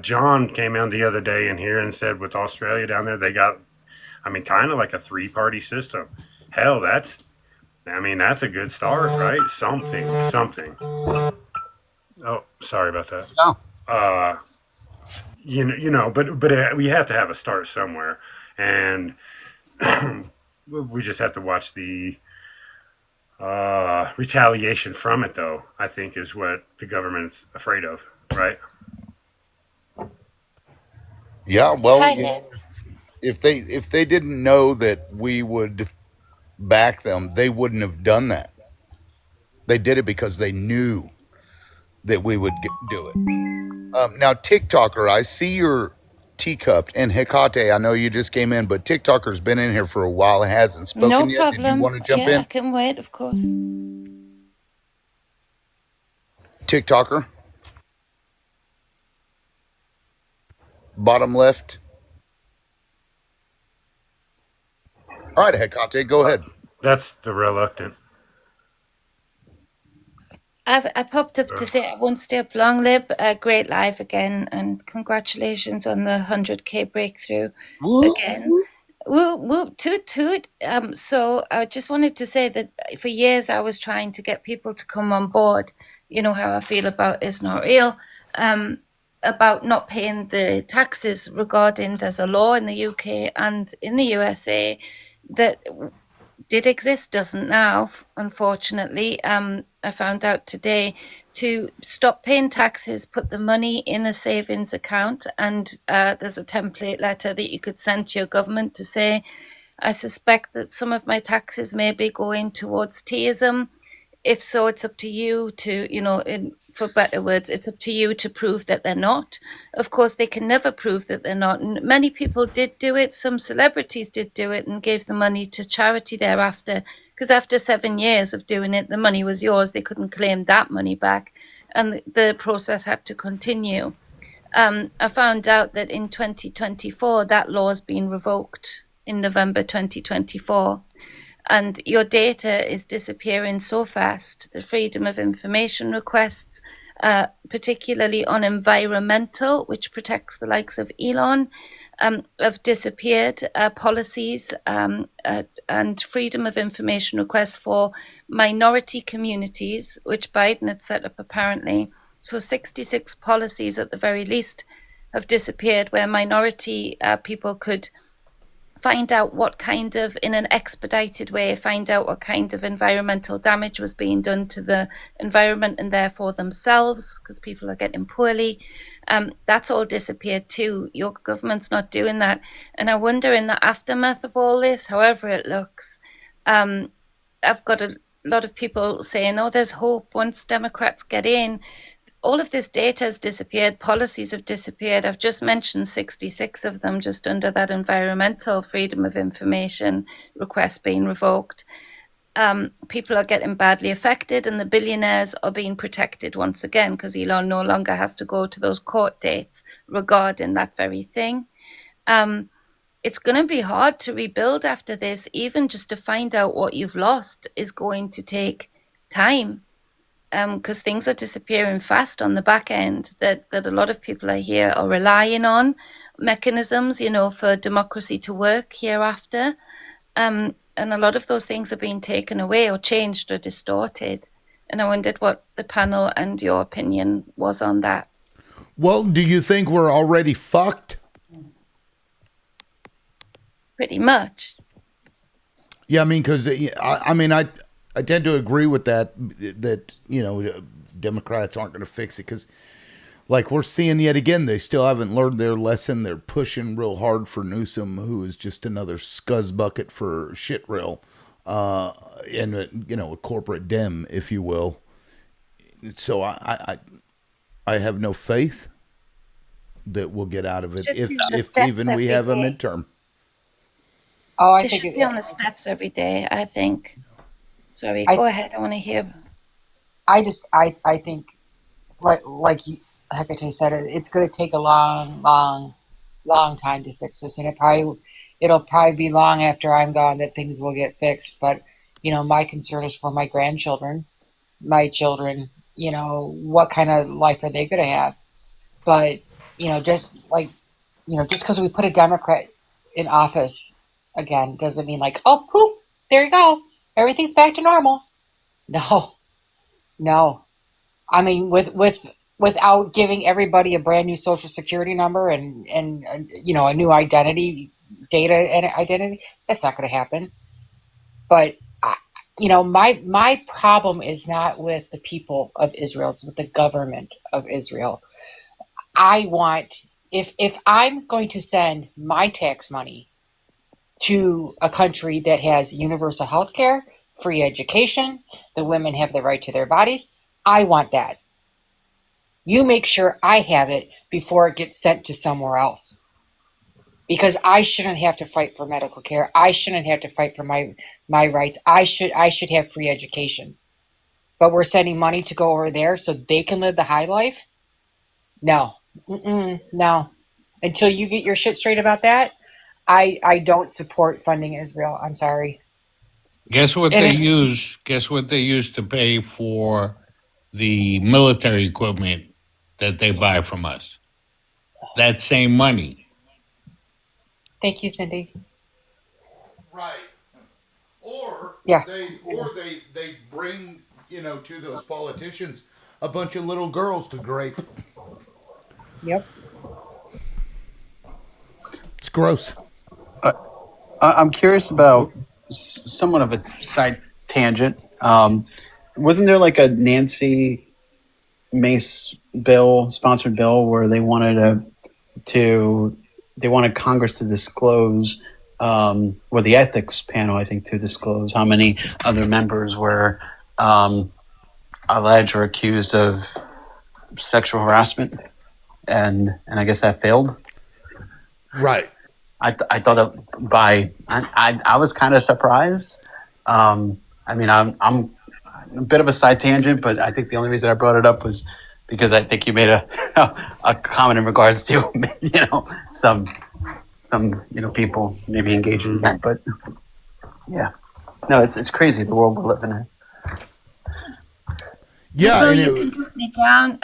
Speaker 5: John came on the other day in here and said with Australia down there, they got, kind of like a three-party system. Hell, that's a good start, right? Something. Oh, sorry about that.
Speaker 1: No.
Speaker 5: But we have to have a start somewhere, and we just have to watch the retaliation from it. Though I think is what the government's afraid of, right?
Speaker 1: Yeah, well,
Speaker 9: Hi, Liv.
Speaker 1: if they didn't know that we would back them, they wouldn't have done that. They did it because they knew that we would do it. Now, TikToker, I see your teacup, and Hecate, I know you just came in, but TikToker's been in here for a while and hasn't
Speaker 4: No
Speaker 1: spoken yet. Did you want
Speaker 4: problem.
Speaker 1: to jump
Speaker 4: Yeah, I
Speaker 1: in?
Speaker 4: can wait, of course.
Speaker 1: TikToker, bottom left. All right, Hecate, go ahead.
Speaker 5: That's the reluctant.
Speaker 4: I popped up to say I won't stay up long, Lib. Great live again, and congratulations on the 100K breakthrough again. Woo, woo, toot, toot. So I just wanted to say that for years I was trying to get people to come on board. You know how I feel about Is Not Real, about not paying the taxes regarding there's a law in the UK and in the USA that did exist, doesn't now, unfortunately. I found out today to stop paying taxes, put the money in a savings account, and there's a template letter that you could send to your government to say, I suspect that some of my taxes may be going towards teaism. If so, it's up to you to, for better words, it's up to you to prove that they're not. Of course, they can never prove that they're not. And many people did do it. Some celebrities did do it and gave the money to charity thereafter. Because after 7 years of doing it, the money was yours. They couldn't claim that money back. And the process had to continue. I found out that in 2024, that law has been revoked in November 2024. And your data is disappearing so fast. The freedom of information requests, particularly on environmental, which protects the likes of Elon, have disappeared. Policies and freedom of information requests for minority communities, which Biden had set up apparently. So 66 policies at the very least have disappeared where minority people could find out what kind of, in an expedited way, find out what kind of environmental damage was being done to the environment and therefore themselves, because people are getting poorly. That's all disappeared too. Your government's not doing that. And I wonder, in the aftermath of all this, however it looks, I've got a lot of people saying, oh, there's hope once Democrats get in. All of this data has disappeared, policies have disappeared. I've just mentioned 66 of them just under that environmental freedom of information request being revoked. People are getting badly affected, and the billionaires are being protected once again because Elon no longer has to go to those court dates regarding that very thing. It's going to be hard to rebuild after this. Even just to find out what you've lost is going to take time, because things are disappearing fast on the back end that a lot of people I hear are relying on mechanisms, for democracy to work hereafter. And a lot of those things are being taken away or changed or distorted. And I wondered what the panel and your opinion was on that.
Speaker 1: Well, do you think we're already fucked?
Speaker 4: Pretty much.
Speaker 1: Yeah, I mean, because I tend to agree with that. That Democrats aren't going to fix it because, like, we're seeing yet again, they still haven't learned their lesson. They're pushing real hard for Newsom, who is just another scuzz bucket for shit rail, and a corporate dem, if you will. So I have no faith that we'll get out of it if even we have a midterm.
Speaker 16: Oh, I
Speaker 4: They
Speaker 16: think
Speaker 4: should be on the steps every day, I think. Sorry, go ahead. I want to hear.
Speaker 16: I think, like Hecate said, it's going to take a long time to fix this, and it'll probably be long after I'm gone that things will get fixed. But my concern is for my grandchildren, my children. What kind of life are they going to have? But just because we put a Democrat in office again doesn't mean like, oh, poof, there you go, everything's back to normal. No. I mean, without giving everybody a brand new social security number and a new data and identity, that's not going to happen. But my problem is not with the people of Israel; it's with the government of Israel. I want if I'm going to send my tax money to a country that has universal health care, free education, the women have the right to their bodies, I want that. You make sure I have it before it gets sent to somewhere else. Because I shouldn't have to fight for medical care. I shouldn't have to fight for my rights. I should have free education. But we're sending money to go over there so they can live the high life? No. No. Until you get your shit straight about that, I don't support funding Israel. I'm sorry.
Speaker 18: Guess what
Speaker 16: And
Speaker 18: they
Speaker 16: it,
Speaker 18: use? Guess what they use to pay for the military equipment that they buy from us? That same money.
Speaker 16: thank you, Cindy.
Speaker 1: Right. Or
Speaker 16: Yeah.
Speaker 1: they bring, to those politicians a bunch of little girls to grape.
Speaker 16: Yep.
Speaker 1: It's gross.
Speaker 15: I'm curious about somewhat of a side tangent. Wasn't there like a Nancy Mace bill, sponsored bill, where they wanted they wanted Congress to disclose, or the ethics panel, I think, to disclose how many other members were alleged or accused of sexual harassment, and I guess that failed.
Speaker 1: Right.
Speaker 15: I thought I was kind of surprised. I mean, I'm a bit of a side tangent, but I think the only reason I brought it up was because I think you made a comment in regards to some people maybe engaging in that. But yeah, no, it's crazy the world we're living in.
Speaker 1: Yeah,
Speaker 4: Bro,
Speaker 1: and
Speaker 4: you can put me down.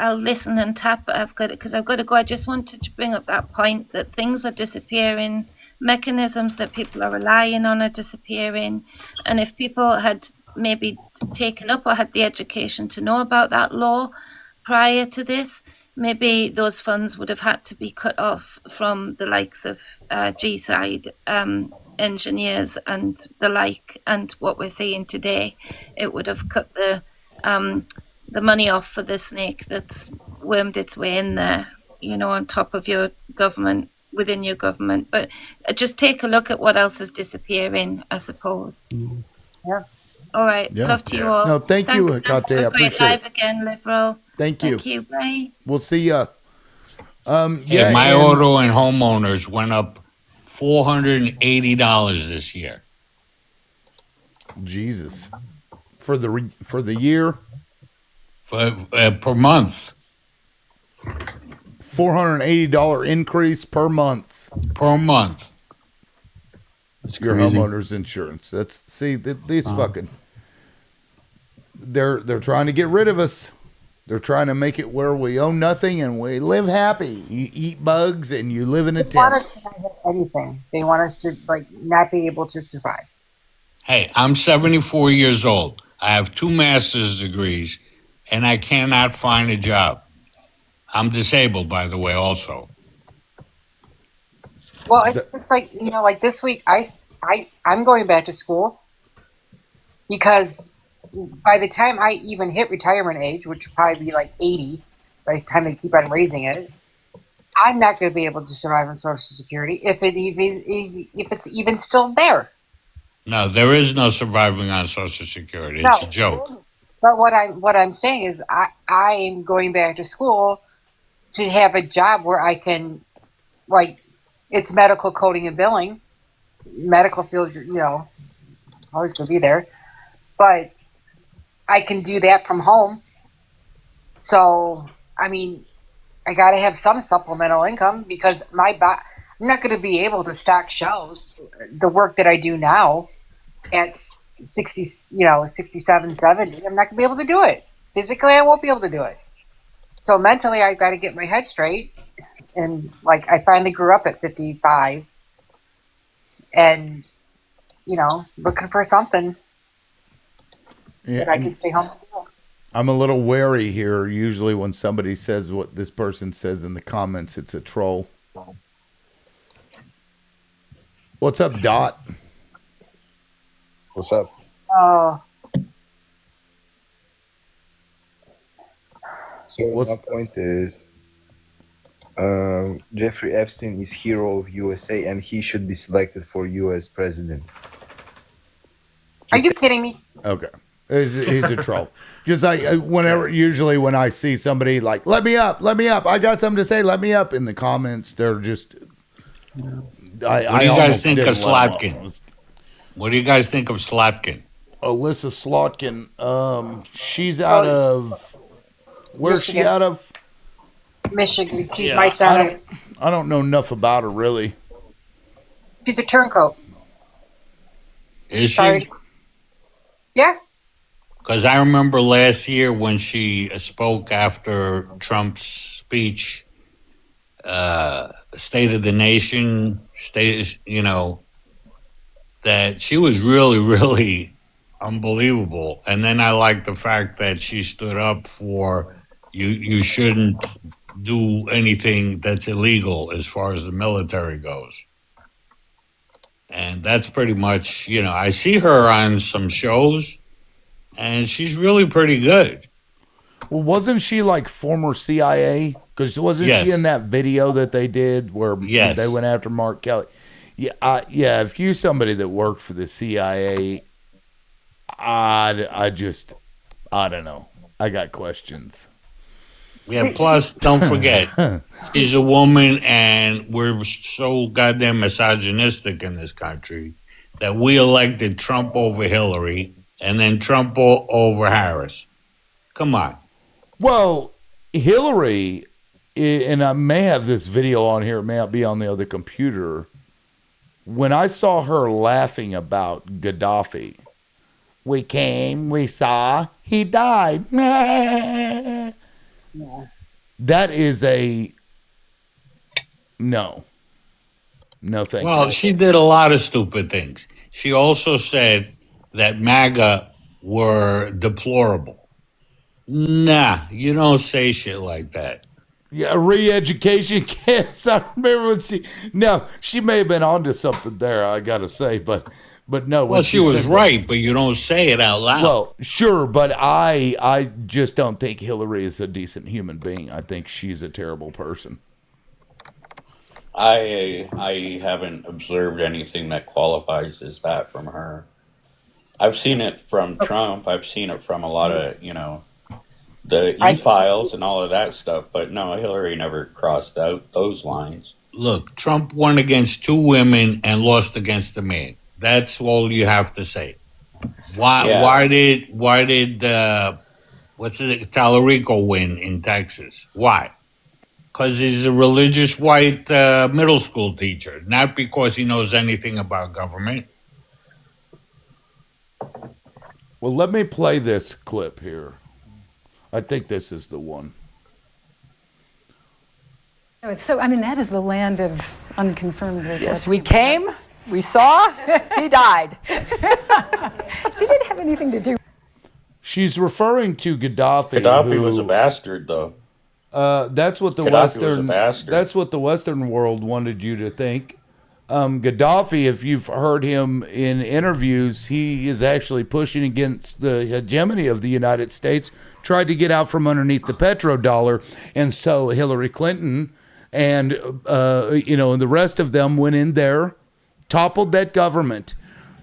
Speaker 4: I'll listen and tap. I've got it because I've got to go. I just wanted to bring up that point that things are disappearing, mechanisms that people are relying on are disappearing, and if people had maybe taken up or had the education to know about that law prior to this, maybe those funds would have had to be cut off from the likes of G-side engineers and the like, and what we're seeing today. It would have cut the money off for the snake that's wormed its way in there, on top of your government, within your government. But just take a look at what else is disappearing, I suppose.
Speaker 16: Yeah.
Speaker 4: All right.
Speaker 1: Yeah.
Speaker 4: Love to you all.
Speaker 1: No, thank you,
Speaker 4: Thanks
Speaker 1: Kate.
Speaker 4: for
Speaker 1: I
Speaker 4: a great
Speaker 1: appreciate
Speaker 4: live
Speaker 1: it.
Speaker 4: again, Liberal.
Speaker 1: Thank you.
Speaker 4: Thank you. Bye.
Speaker 1: We'll see ya.
Speaker 18: Hey, my auto and homeowners went up $480 this year.
Speaker 1: Jesus. For the year?
Speaker 18: Per month.
Speaker 1: $480 increase per month.
Speaker 18: Per month.
Speaker 15: That's
Speaker 1: your
Speaker 15: crazy.
Speaker 1: homeowner's insurance. These fucking they're trying to get rid of us. They're trying to make it where we own nothing and we live happy. You eat bugs and you live in a
Speaker 16: They want
Speaker 1: tent.
Speaker 16: us to not have anything. They want us to not be able to survive.
Speaker 18: Hey, I'm 74 years old. I have 2 master's degrees, and I cannot find a job. I'm disabled, by the way, also.
Speaker 16: Well, it's just like this week, I'm going back to school because by the time I even hit retirement age, which would probably be like 80, by the time they keep on raising it, I'm not going to be able to survive on Social Security if it's even still there.
Speaker 18: No, there is no surviving on Social Security. It's a joke.
Speaker 16: But what I'm saying is I'm going back to school to have a job where I can, it's medical coding and billing. Medical fields, always going to be there. But I can do that from home. So, I mean, I got to have some supplemental income because I'm not going to be able to stock shelves. The work that I do now at 60, 67, 70, I'm not going to be able to do it. Physically, I won't be able to do it. So mentally, I've got to get my head straight. And I finally grew up at 55 and, looking for something that I can stay home.
Speaker 1: I'm a little wary here. Usually when somebody says what this person says in the comments, it's a troll. What's up, Dot?
Speaker 7: What's up?
Speaker 16: Oh.
Speaker 7: So my point is, Jeffrey Epstein is hero of USA, and he should be selected for US president.
Speaker 16: Are you kidding me?
Speaker 1: Okay. He's a troll. Just like usually when I see somebody like, let me up, I got something to say, let me up in the comments, they're just,
Speaker 18: What do you guys think of Slotkin? What do you guys think of Slotkin?
Speaker 1: Alyssa Slotkin, she's out of, where's
Speaker 16: Michigan.
Speaker 1: she out of?
Speaker 16: Michigan. She's my senator.
Speaker 1: I don't know enough about her, really.
Speaker 16: She's a turncoat.
Speaker 18: Is she?
Speaker 16: Yeah.
Speaker 18: Because I remember last year when she spoke after Trump's speech, State of the Nation, that she was really, really unbelievable. And then I like the fact that she stood up for you shouldn't do anything that's illegal as far as the military goes. And that's pretty much, I see her on some shows, and she's really pretty good.
Speaker 1: Well, wasn't she like former CIA? Because wasn't she in that video that they did where they went after Mark Kelly? Yeah, if you're somebody that worked for the CIA, I don't know. I got questions.
Speaker 18: Yeah, plus, don't forget, she's a woman, and we're so goddamn misogynistic in this country that we elected Trump over Hillary and then Trump over Harris. Come on.
Speaker 1: Well, Hillary, and I may have this video on here, it may not be on the other computer. When I saw her laughing about Gaddafi, we came, we saw, he died. That is no thank you.
Speaker 18: Well, she did a lot of stupid things. She also said that MAGA were deplorable. Nah, you don't say shit like that.
Speaker 1: Yeah, re-education camps. I remember when she may have been onto something there, I gotta say, but no.
Speaker 18: Well, she was right, but you don't say it out loud.
Speaker 1: Well, sure, but I just don't think Hillary is a decent human being. I think she's a terrible person.
Speaker 22: I haven't observed anything that qualifies as that from her. I've seen it from Trump. I've seen it from a lot of, the e-files and all of that stuff. But no, Hillary never crossed out those lines.
Speaker 18: Look, Trump won against two women and lost against a man. That's all you have to say. Why did Tallarico win in Texas? Why? Because he's a religious white middle school teacher, not because he knows anything about government.
Speaker 1: Well, let me play this clip here. I think this is the one.
Speaker 23: So, that is the land of unconfirmed reports.
Speaker 24: Yes, we came, we saw, he died.
Speaker 23: Did it have anything to do?
Speaker 1: She's referring to Gaddafi.
Speaker 22: Gaddafi was a bastard, though.
Speaker 1: That's what the Western world wanted you to think. Gaddafi, if you've heard him in interviews, he is actually pushing against the hegemony of the United States, tried to get out from underneath the petrodollar, and so Hillary Clinton and and the rest of them went in there, toppled that government.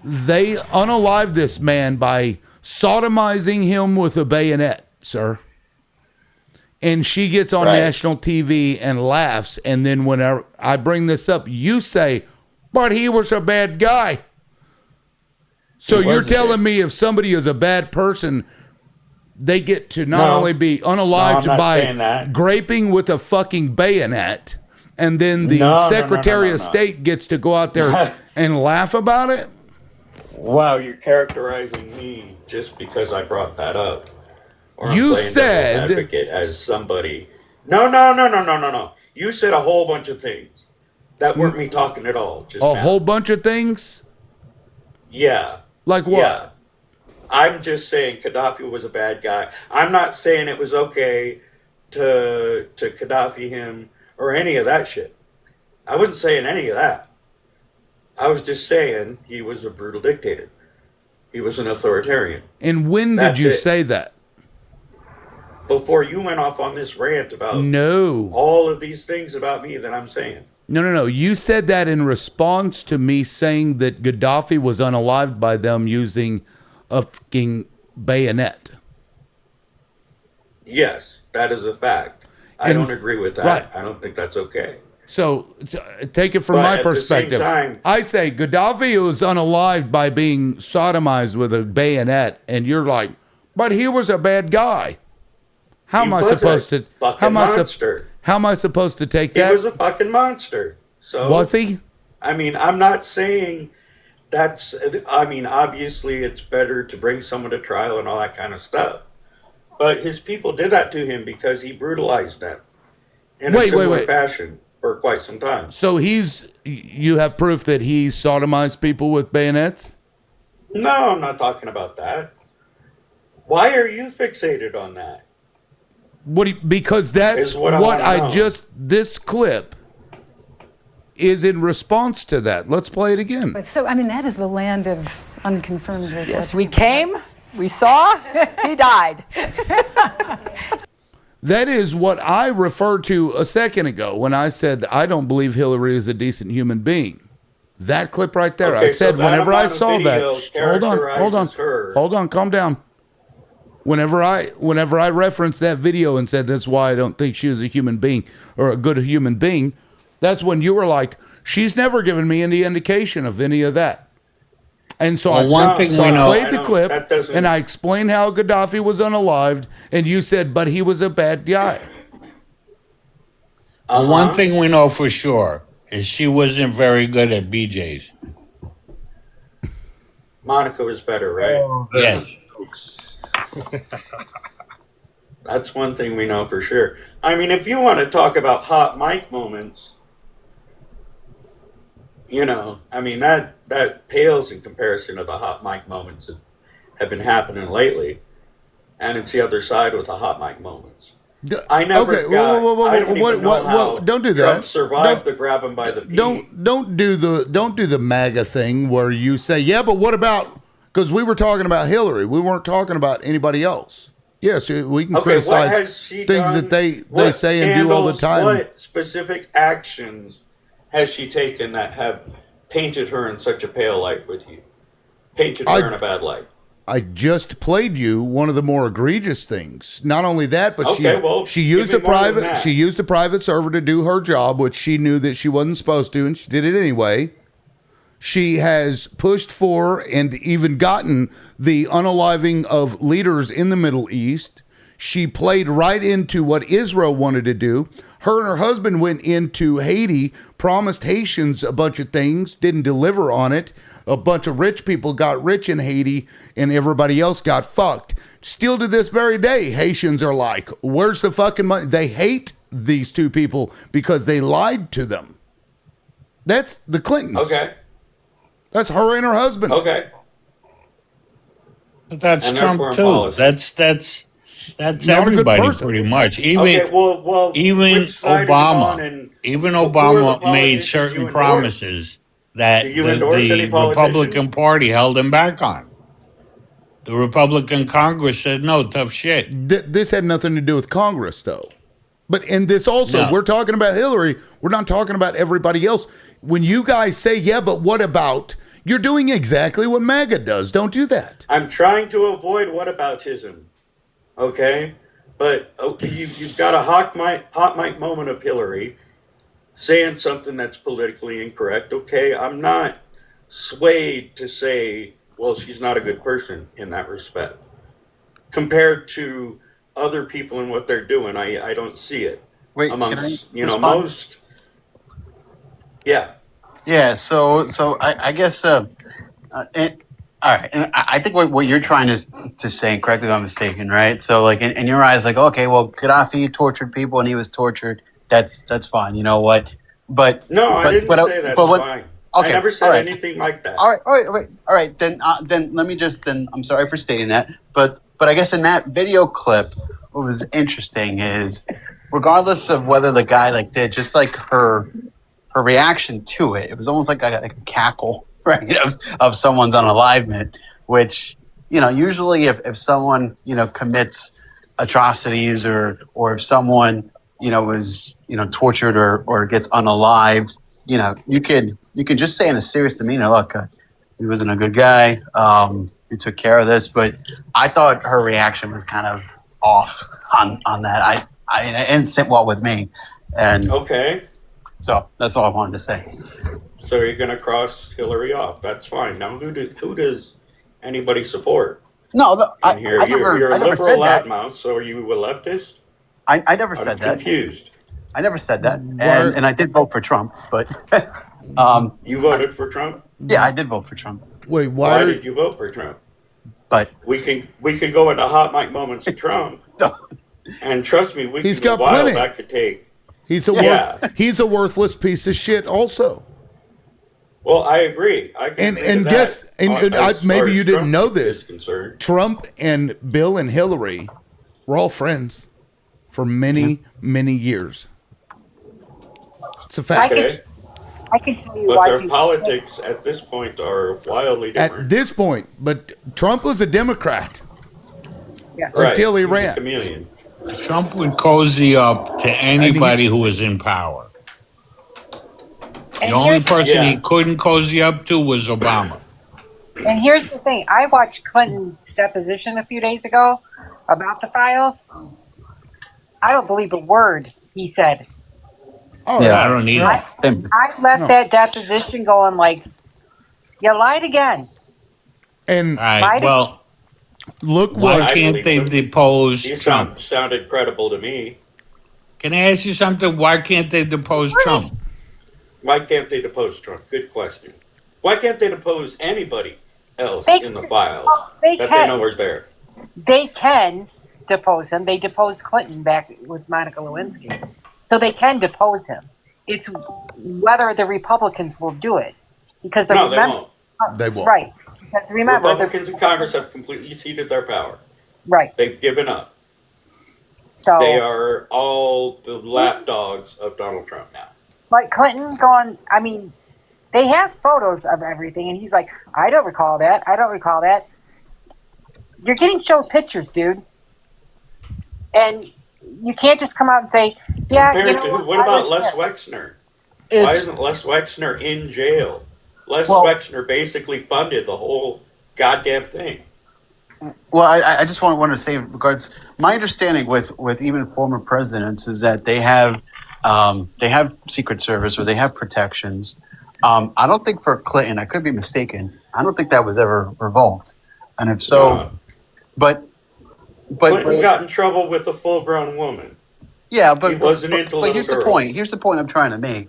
Speaker 1: They unalived this man by sodomizing him with a bayonet, sir. And she gets on national TV and laughs. And then whenever I bring this up, you say, but he was a bad guy. So you're telling me if somebody is a bad person, they get to not only be unalived by graping with a fucking bayonet, and then the Secretary of State gets to go out there and laugh about it?
Speaker 22: Wow, you're characterizing me just because I brought that up.
Speaker 1: You said
Speaker 22: advocate as somebody. No. You said a whole bunch of things that weren't me talking at all. Just
Speaker 1: a whole bunch of things.
Speaker 22: Yeah.
Speaker 1: Like what?
Speaker 22: Yeah. I'm just saying Gaddafi was a bad guy. I'm not saying it was okay to Gaddafi him or any of that shit. I wasn't saying any of that. I was just saying he was a brutal dictator. He was an authoritarian.
Speaker 1: And when did you say that?
Speaker 22: before you went off on this rant about
Speaker 1: No.
Speaker 22: all of these things about me that I'm saying.
Speaker 1: No. You said that in response to me saying that Gaddafi was unalived by them using a fucking bayonet.
Speaker 22: Yes, that is a fact. I
Speaker 1: And-
Speaker 22: don't agree with that.
Speaker 1: right.
Speaker 22: I don't think that's okay.
Speaker 1: So take it from
Speaker 22: But
Speaker 1: my
Speaker 22: at the same
Speaker 1: perspective.
Speaker 22: time-
Speaker 1: I say Gaddafi was unalived by being sodomized with a bayonet, and you're like, but he was a bad guy. How
Speaker 22: He
Speaker 1: am I
Speaker 22: was a
Speaker 1: supposed to?
Speaker 22: fucking
Speaker 1: How am I,
Speaker 22: monster.
Speaker 1: how am I supposed to take
Speaker 22: He
Speaker 1: that?
Speaker 22: was a fucking monster. So
Speaker 1: Was he?
Speaker 22: I mean, I'm not saying that's. I mean, obviously, it's better to bring someone to trial and all that kind of stuff. But his people did that to him because he brutalized them in a similar fashion for quite some time.
Speaker 1: So you have proof that he sodomized people with bayonets?
Speaker 22: No, I'm not talking about that. Why are you fixated on that?
Speaker 1: Because that's
Speaker 22: Is what I
Speaker 1: what
Speaker 22: wanna
Speaker 1: I
Speaker 22: know.
Speaker 1: just, this clip is in response to that. Let's play it again.
Speaker 23: But so, I mean, that is the land of unconfirmed reports.
Speaker 24: Yes, we came, we saw, he died.
Speaker 1: That is what I referred to a second ago when I said I don't believe Hillary is a decent human being. That clip right there.
Speaker 22: Okay,
Speaker 1: I said
Speaker 22: so that
Speaker 1: whenever I
Speaker 22: amount of
Speaker 1: saw that,
Speaker 22: video characterizes her.
Speaker 1: hold on, calm down. Whenever I referenced that video and said that's why I don't think she was a human being or a good human being, that's when you were like, she's never given me any indication of any of that. And so
Speaker 18: Well, one thing we know-
Speaker 1: played the
Speaker 22: I know,
Speaker 1: clip
Speaker 22: that doesn't-
Speaker 1: and I explained how Gaddafi was unalived, and you said, but he was a bad guy.
Speaker 18: Well, one thing we know for sure is she wasn't very good at BJ's.
Speaker 22: Monica was better, right?
Speaker 18: Yes.
Speaker 22: That's one thing we know for sure. I mean, if you want to talk about hot mic moments, you know, I mean, that pales in comparison to the hot mic moments that have been happening lately. And it's the other side with the hot mic moments. I never
Speaker 1: Okay,
Speaker 22: got.
Speaker 1: whoa,
Speaker 22: I don't even know how
Speaker 1: don't do that.
Speaker 22: Trump survived the grab him by the pee.
Speaker 1: Don't do the MAGA thing where you say, yeah, but what about? Because we were talking about Hillary, we weren't talking about anybody else. Yes, we can
Speaker 22: Okay, what
Speaker 1: criticize
Speaker 22: has she
Speaker 1: things
Speaker 22: done?
Speaker 1: that they
Speaker 22: What
Speaker 1: say and do all the
Speaker 22: scandals,
Speaker 1: time.
Speaker 22: What specific actions has she taken that have painted her in such a pale light with you? Painted her in a bad light.
Speaker 1: I just played you one of the more egregious things. Not only that, but she used
Speaker 22: give
Speaker 1: a
Speaker 22: me more than
Speaker 1: private
Speaker 22: that.
Speaker 1: she used a private server to do her job, which she knew that she wasn't supposed to, and she did it anyway. She has pushed for and even gotten the unaliving of leaders in the Middle East. She played right into what Israel wanted to do. Her and her husband went into Haiti, promised Haitians a bunch of things, didn't deliver on it. A bunch of rich people got rich in Haiti and everybody else got fucked. Still to this very day, Haitians are like, where's the fucking money? They hate these two people because they lied to them. That's the Clintons.
Speaker 22: Okay.
Speaker 1: That's her and her husband.
Speaker 22: Okay.
Speaker 18: But that's
Speaker 22: And
Speaker 18: Trump
Speaker 22: therefore
Speaker 18: too.
Speaker 22: policy.
Speaker 18: That's
Speaker 1: Not a good
Speaker 18: everybody
Speaker 1: person.
Speaker 18: pretty much. Even
Speaker 22: Okay, well,
Speaker 18: even
Speaker 22: which side are you on,
Speaker 18: Obama.
Speaker 22: and
Speaker 18: Even
Speaker 22: who are the
Speaker 18: Obama made
Speaker 22: politicians
Speaker 18: certain
Speaker 22: you endorse?
Speaker 18: promises that
Speaker 22: Do you endorse any
Speaker 18: the
Speaker 22: politicians?
Speaker 18: Republican Party held him back on. The Republican Congress said no, tough shit.
Speaker 1: This had nothing to do with Congress, though. But in this also,
Speaker 18: No.
Speaker 1: we're talking about Hillary. We're not talking about everybody else. When you guys say, yeah, but what about? You're doing exactly what MAGA does. Don't do that.
Speaker 22: I'm trying to avoid whataboutism, okay? But you've got a hot mic moment of Hillary saying something that's politically incorrect, okay? I'm not swayed to say, well, she's not a good person in that respect. Compared to other people and what they're doing, I don't see it.
Speaker 15: Wait,
Speaker 22: amongst,
Speaker 15: can I
Speaker 22: you know,
Speaker 15: respond?
Speaker 22: most. Yeah.
Speaker 15: Yeah, so I guess all right, and I think what you're trying to say, and correct me if I'm mistaken, right? So like in your eyes, like, okay, well, Gaddafi tortured people and he was tortured. That's fine. You know what? But
Speaker 22: No, I didn't say that's fine.
Speaker 15: Okay,
Speaker 22: I never said
Speaker 15: all right.
Speaker 22: anything like that.
Speaker 15: All right. Then let me just. Then I'm sorry for stating that, but I guess in that video clip, what was interesting is, regardless of whether the guy like did, just like her reaction to it, it was almost like a cackle, right, of someone's unalivement, which, you know, usually if someone, you know, commits atrocities, or if someone is tortured or gets unalived, you could just say in a serious demeanor, look, he wasn't a good guy. He took care of this, but I thought her reaction was kind of off on that. It didn't sit well with me, and
Speaker 22: Okay,
Speaker 15: so that's all I wanted to say.
Speaker 22: so you're going to cross Hillary off. That's fine. Now, who does anybody support
Speaker 15: No,
Speaker 22: in here?
Speaker 15: I
Speaker 22: You're
Speaker 15: never
Speaker 22: a liberal
Speaker 15: said that.
Speaker 22: loudmouth, so are you a leftist?
Speaker 15: I never
Speaker 22: I'm
Speaker 15: said that.
Speaker 22: confused.
Speaker 15: I never said that,
Speaker 1: Why-
Speaker 15: and I did vote for Trump, but
Speaker 22: You voted for Trump?
Speaker 15: yeah, I did vote for Trump,
Speaker 1: Wait,
Speaker 22: Why did you vote for Trump?
Speaker 15: but
Speaker 22: We can go into hot mic moments of Trump, and trust me,
Speaker 1: He's
Speaker 22: can go
Speaker 1: got
Speaker 22: wild.
Speaker 1: plenty.
Speaker 22: That could take.
Speaker 1: He's a he's a worthless piece of shit also.
Speaker 22: Well, I agree. I can agree
Speaker 1: And
Speaker 22: to
Speaker 1: guess
Speaker 22: that,
Speaker 1: and
Speaker 22: as far
Speaker 1: maybe
Speaker 22: as
Speaker 1: you didn't
Speaker 22: Trump
Speaker 1: know
Speaker 22: is
Speaker 1: this.
Speaker 22: concerned.
Speaker 1: Trump and Bill and Hillary were all friends for many years. It's a fact.
Speaker 22: Okay,
Speaker 16: I can tell you
Speaker 22: but
Speaker 16: why
Speaker 22: their
Speaker 16: she.
Speaker 22: politics at this point are wildly different.
Speaker 1: At this point, but Trump was a Democrat
Speaker 16: Yeah.
Speaker 1: until he
Speaker 22: He's a
Speaker 1: ran.
Speaker 22: chameleon.
Speaker 18: Trump would cozy up to anybody who was in power. The
Speaker 16: And
Speaker 18: only
Speaker 16: here's,
Speaker 18: person he
Speaker 22: Yeah.
Speaker 18: couldn't cozy up to was Obama.
Speaker 16: and here's the thing. I watched Clinton's deposition a few days ago about the files. I don't believe a word he said.
Speaker 1: Oh,
Speaker 15: Yeah.
Speaker 18: I don't either.
Speaker 16: I left
Speaker 1: No.
Speaker 16: that deposition going like, you lied again.
Speaker 1: And
Speaker 18: All right.
Speaker 16: Lied
Speaker 18: Well,
Speaker 1: look
Speaker 18: why
Speaker 1: what
Speaker 22: I
Speaker 18: can't
Speaker 22: believe
Speaker 18: they
Speaker 22: them.
Speaker 18: depose
Speaker 22: He
Speaker 18: Trump?
Speaker 22: sounded credible to me.
Speaker 18: Can I ask you something? Why can't they depose Trump?
Speaker 22: Why can't they depose Trump? Good question. Why can't they depose anybody else
Speaker 16: They-
Speaker 22: in the files
Speaker 16: they
Speaker 22: that
Speaker 16: can.
Speaker 22: they know is there?
Speaker 16: They can depose him. They deposed Clinton back with Monica Lewinsky. So they can depose him. It's whether the Republicans will do it. Because
Speaker 22: No, they won't.
Speaker 1: They won't.
Speaker 16: Right. Because remember,
Speaker 22: Republicans in Congress have completely ceded their power.
Speaker 16: right.
Speaker 22: They've given up.
Speaker 16: So
Speaker 22: They are all the lapdogs of Donald Trump now.
Speaker 16: like Clinton going, I mean, they have photos of everything, and he's like, I don't recall that. I don't recall that. You're getting shown pictures, dude. And you can't just come out and say, yeah,
Speaker 22: Compared
Speaker 16: you know
Speaker 22: to who?
Speaker 16: what
Speaker 22: What
Speaker 16: I
Speaker 22: about
Speaker 16: was
Speaker 22: Les
Speaker 16: there.
Speaker 22: Wexner? Why
Speaker 15: It's-
Speaker 22: isn't Les Wexner in jail? Les
Speaker 15: Well-
Speaker 22: Wexner basically funded the whole goddamn thing.
Speaker 15: Well, I just want to say, in regards, my understanding with even former presidents is that they have Secret Service or they have protections. I don't think for Clinton, I could be mistaken. I don't think that was ever revoked, and if so,
Speaker 22: No.
Speaker 15: but
Speaker 22: Clinton got in trouble with a full-grown woman.
Speaker 15: yeah, but
Speaker 22: He wasn't into
Speaker 15: but
Speaker 22: little
Speaker 15: here's
Speaker 22: girls.
Speaker 15: the point. Here's the point I'm trying to make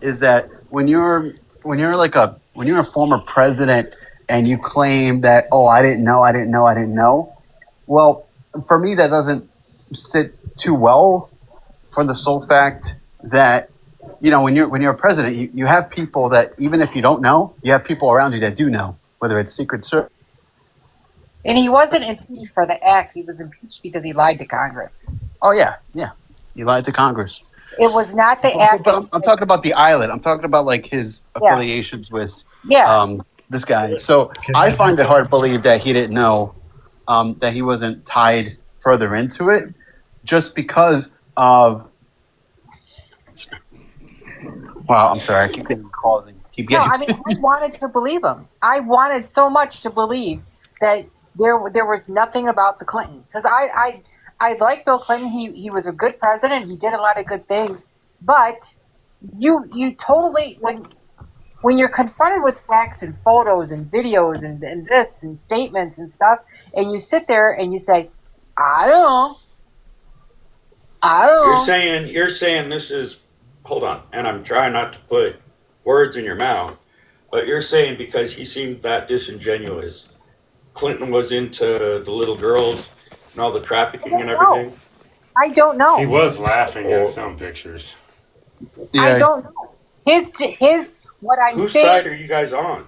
Speaker 15: is that when you're a former president and you claim that, oh, I didn't know. Well, for me, that doesn't sit too well for the sole fact that, when you're a president, you have people that, even if you don't know, you have people around you that do know, whether it's Secret Service.
Speaker 16: And he wasn't impeached for the act. He was impeached because he lied to Congress.
Speaker 15: Oh, yeah. You lied to Congress.
Speaker 16: It was not the act.
Speaker 15: But I'm talking about the island. I'm talking about like his affiliations with this guy. So I find it hard to believe that he didn't know, that he wasn't tied further into it, just because of. Wow, I'm sorry. I keep getting calls and keep
Speaker 16: No,
Speaker 15: getting.
Speaker 16: I mean, I wanted to believe him. I wanted so much to believe that there was nothing about the Clinton, because I like Bill Clinton. He was a good president. He did a lot of good things, but you totally when you're confronted with facts and photos and videos and this and statements and stuff, and you sit there and you say, I don't know.
Speaker 22: You're saying this is, hold on, and I'm trying not to put words in your mouth, but you're saying because he seemed that disingenuous, Clinton was into the little girls and all the trafficking and everything?
Speaker 16: I don't know.
Speaker 5: He was laughing at some pictures.
Speaker 16: I don't know. His what I'm
Speaker 22: Whose
Speaker 16: saying.
Speaker 22: side are you guys on?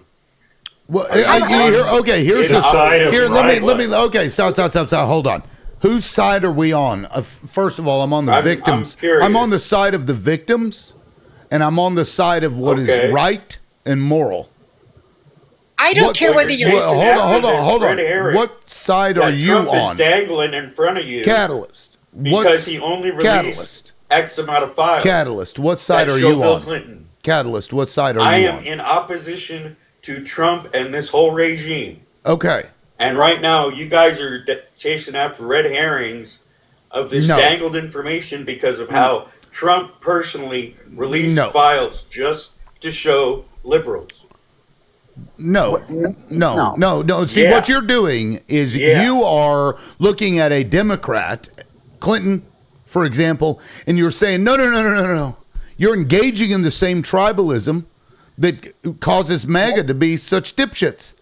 Speaker 1: Well, here's
Speaker 22: the
Speaker 1: the
Speaker 22: side of
Speaker 1: here.
Speaker 22: right
Speaker 1: Let me. Okay, stop. Hold on. Whose side are we on? First of all, I'm on the victims. I'm on the side of the victims, and I'm on the side of what is right and moral.
Speaker 16: I don't care whether
Speaker 22: you're
Speaker 16: you're.
Speaker 22: chasing
Speaker 1: hold
Speaker 22: after this
Speaker 1: on.
Speaker 22: red herring
Speaker 1: What side are
Speaker 22: that
Speaker 1: you
Speaker 22: Trump is
Speaker 1: on?
Speaker 22: dangling in front of you
Speaker 1: Catalyst.
Speaker 22: because he only released
Speaker 1: Catalyst?
Speaker 22: X amount of files.
Speaker 1: Catalyst. What side
Speaker 22: that
Speaker 1: are
Speaker 22: show
Speaker 1: you
Speaker 22: Bill
Speaker 1: on?
Speaker 22: Clinton.
Speaker 1: Catalyst. What side are
Speaker 22: I
Speaker 1: you
Speaker 22: am
Speaker 1: on?
Speaker 22: in opposition to Trump and this whole regime.
Speaker 1: Okay.
Speaker 22: And right now, you guys are chasing after red herrings of this
Speaker 1: No.
Speaker 22: dangled information because of how Trump personally released
Speaker 1: No.
Speaker 22: files just to show liberals.
Speaker 1: No. See,
Speaker 22: Yeah.
Speaker 1: what you're doing is
Speaker 22: Yeah.
Speaker 1: you are looking at a Democrat, Clinton, for example, and you're saying, no. You're engaging in the same tribalism that causes MAGA to be such dipshits.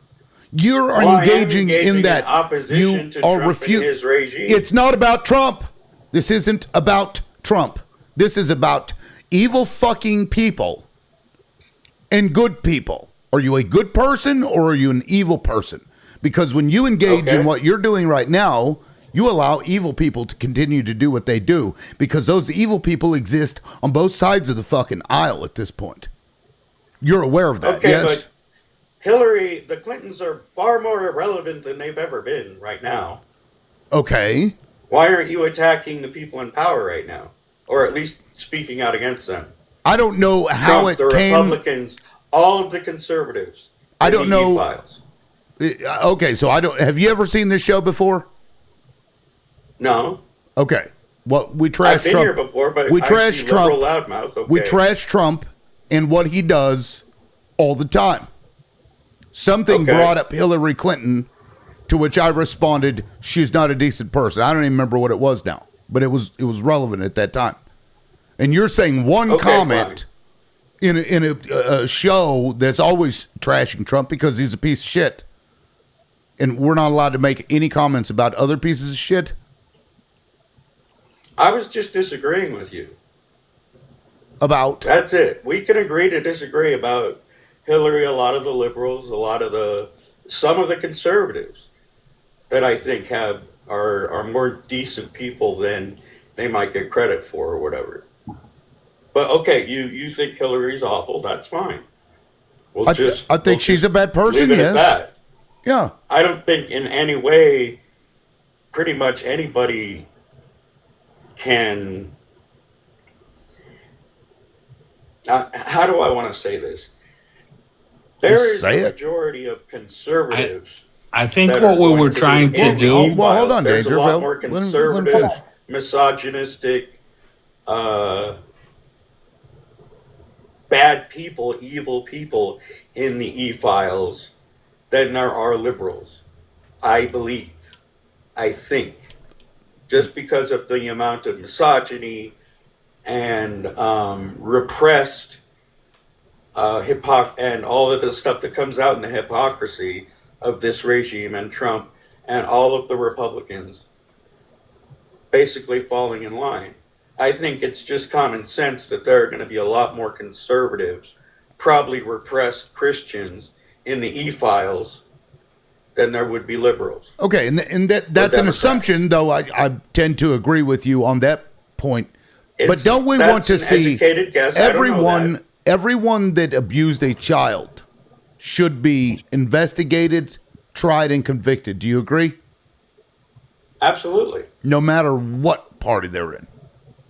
Speaker 1: You're
Speaker 22: Well, I am
Speaker 1: engaging in that.
Speaker 22: opposition
Speaker 1: You
Speaker 22: to
Speaker 1: are
Speaker 22: Trump and his regime.
Speaker 1: It's not about Trump. This isn't about Trump. This is about evil fucking people and good people. Are you a good person or are you an evil person? Because when you engage in what you're doing right now, you allow evil people to continue to do what they do because those evil people exist on both sides of the fucking aisle at this point. You're aware of that, yes?
Speaker 22: But Hillary, the Clintons are far more irrelevant than they've ever been right now.
Speaker 1: Okay.
Speaker 22: Why aren't you attacking the people in power right now? Or at least speaking out against them?
Speaker 1: I don't know how
Speaker 22: Trump,
Speaker 1: it
Speaker 22: the
Speaker 1: came.
Speaker 22: Republicans, all of the conservatives.
Speaker 1: I don't know.
Speaker 22: E-files.
Speaker 1: Okay, so I don't. Have you ever seen this show before?
Speaker 22: No.
Speaker 1: Okay. Well, we trash
Speaker 22: I've been
Speaker 1: Trump.
Speaker 22: here before, but
Speaker 1: we
Speaker 22: I
Speaker 1: trash
Speaker 22: see
Speaker 1: Trump.
Speaker 22: liberal loudmouth. Okay.
Speaker 1: We trash Trump and what he does all the time. Something brought up Hillary Clinton, to which I responded, "She's not a decent person." I don't even remember what it was now, but it was relevant at that time. And you're saying one comment in a show that's always trashing Trump because he's a piece of shit, and we're not allowed to make any comments about other pieces of shit.
Speaker 22: I was just disagreeing with you.
Speaker 1: About?
Speaker 22: That's it. We can agree to disagree about Hillary, a lot of the liberals, some of the conservatives that I think are more decent people than they might get credit for or whatever. But okay, you think Hillary's awful, that's fine.
Speaker 1: I think she's a bad person,
Speaker 22: leave it
Speaker 1: yes.
Speaker 22: at that.
Speaker 1: Yeah.
Speaker 22: I don't think in any way pretty much anybody can. How do I want to say this? There is a majority of conservatives.
Speaker 18: I think what we were trying to do.
Speaker 1: Well, hold on,
Speaker 22: There's a
Speaker 1: Dangerfield.
Speaker 22: lot more conservative, misogynistic, bad people, evil people in the e-files than there are liberals. I believe. I think. Just because of the amount of misogyny and repressed and all of the stuff that comes out in the hypocrisy of this regime and Trump and all of the Republicans basically falling in line. I think it's just common sense that there are going to be a lot more conservatives, probably repressed Christians in the e-files than there would be liberals.
Speaker 1: Okay, and that's an assumption, though I tend to agree with you on that point. But don't we want to see everyone that abused a child should be investigated, tried, and convicted? Do you agree?
Speaker 22: Absolutely.
Speaker 1: No matter what party they're in.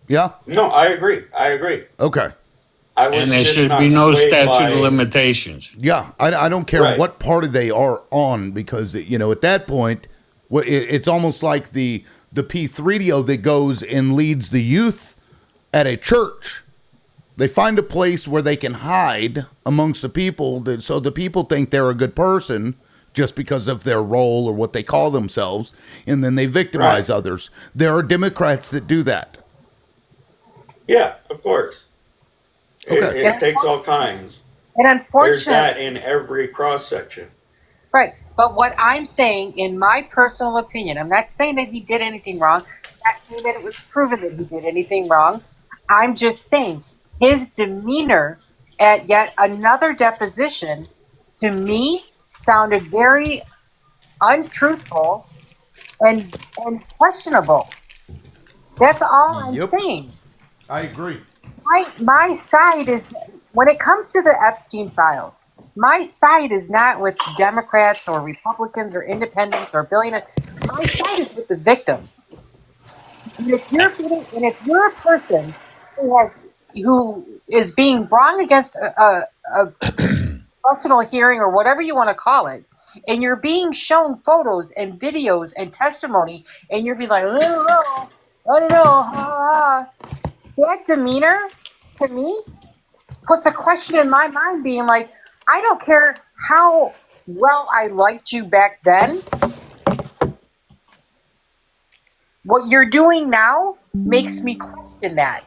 Speaker 1: Yeah?
Speaker 22: No, I agree.
Speaker 1: Okay.
Speaker 18: And there should be no statute of limitations.
Speaker 1: Yeah, I don't care what party they are on because, at that point, it's almost like the P3DO that goes and leads the youth at a church. They find a place where they can hide amongst the people so the people think they're a good person just because of their role or what they call themselves, and then they victimize others. There are Democrats that do that.
Speaker 22: Yeah, of course.
Speaker 1: Okay.
Speaker 22: It takes all kinds.
Speaker 16: And unfortunately,
Speaker 22: there's that in every cross section.
Speaker 16: Right. But what I'm saying, in my personal opinion, I'm not saying that he did anything wrong. I'm not saying that it was proven that he did anything wrong. I'm just saying his demeanor at yet another deposition, to me, sounded very untruthful and questionable. That's all I'm saying.
Speaker 1: I agree.
Speaker 16: My side is, when it comes to the Epstein files, My side is not with Democrats or Republicans or independents or billionaires. My side is with the victims. And if you're a person who is being wrong against a professional hearing or whatever you want to call it, and you're being shown photos and videos and testimony, and you're being like, I don't know, ha, ha, ha. That demeanor, to me, puts a question in my mind being like, I don't care how well I liked you back then. What you're doing now makes me question that.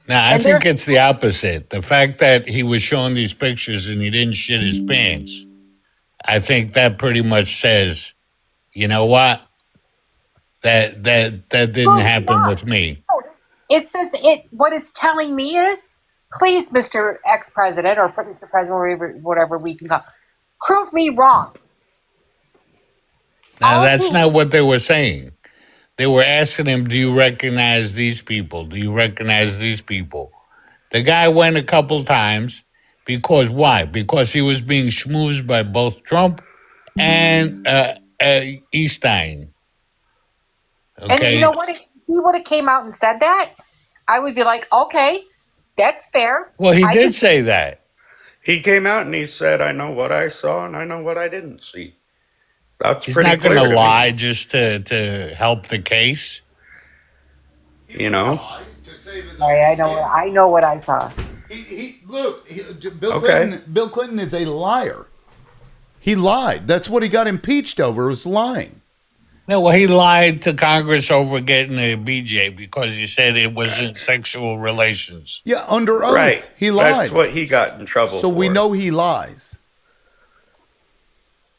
Speaker 18: Now, I think it's the opposite. The fact that he was showing these pictures and he didn't shit his pants, I think that pretty much says, you know what? That didn't happen with me.
Speaker 16: It says what it's telling me is, please, Mr. Ex-President or Mr. President, whatever we can call, prove me wrong.
Speaker 18: Now, that's not what they were saying. They were asking him, do you recognize these people? Do you recognize these people? The guy went a couple times because why? Because he was being schmoozed by both Trump and Eastine. Okay?
Speaker 16: And you know what? If he would have came out and said that, I would be like, okay, that's fair.
Speaker 18: Well, he did say that.
Speaker 22: He came out and he said, I know what I saw and I know what I didn't see. That's
Speaker 18: He's
Speaker 22: pretty
Speaker 18: not going
Speaker 22: clear
Speaker 18: to
Speaker 22: to
Speaker 18: lie
Speaker 22: me.
Speaker 18: just to help the case.
Speaker 22: You know?
Speaker 16: I know what I saw.
Speaker 1: Bill Clinton is a liar. He lied. That's what he got impeached over, was lying.
Speaker 18: No, well, he lied to Congress over getting a BJ because he said it wasn't sexual relations.
Speaker 1: Yeah, under oath.
Speaker 22: Right.
Speaker 1: He lied.
Speaker 22: That's what he got in trouble
Speaker 1: So
Speaker 22: for.
Speaker 1: we know he lies.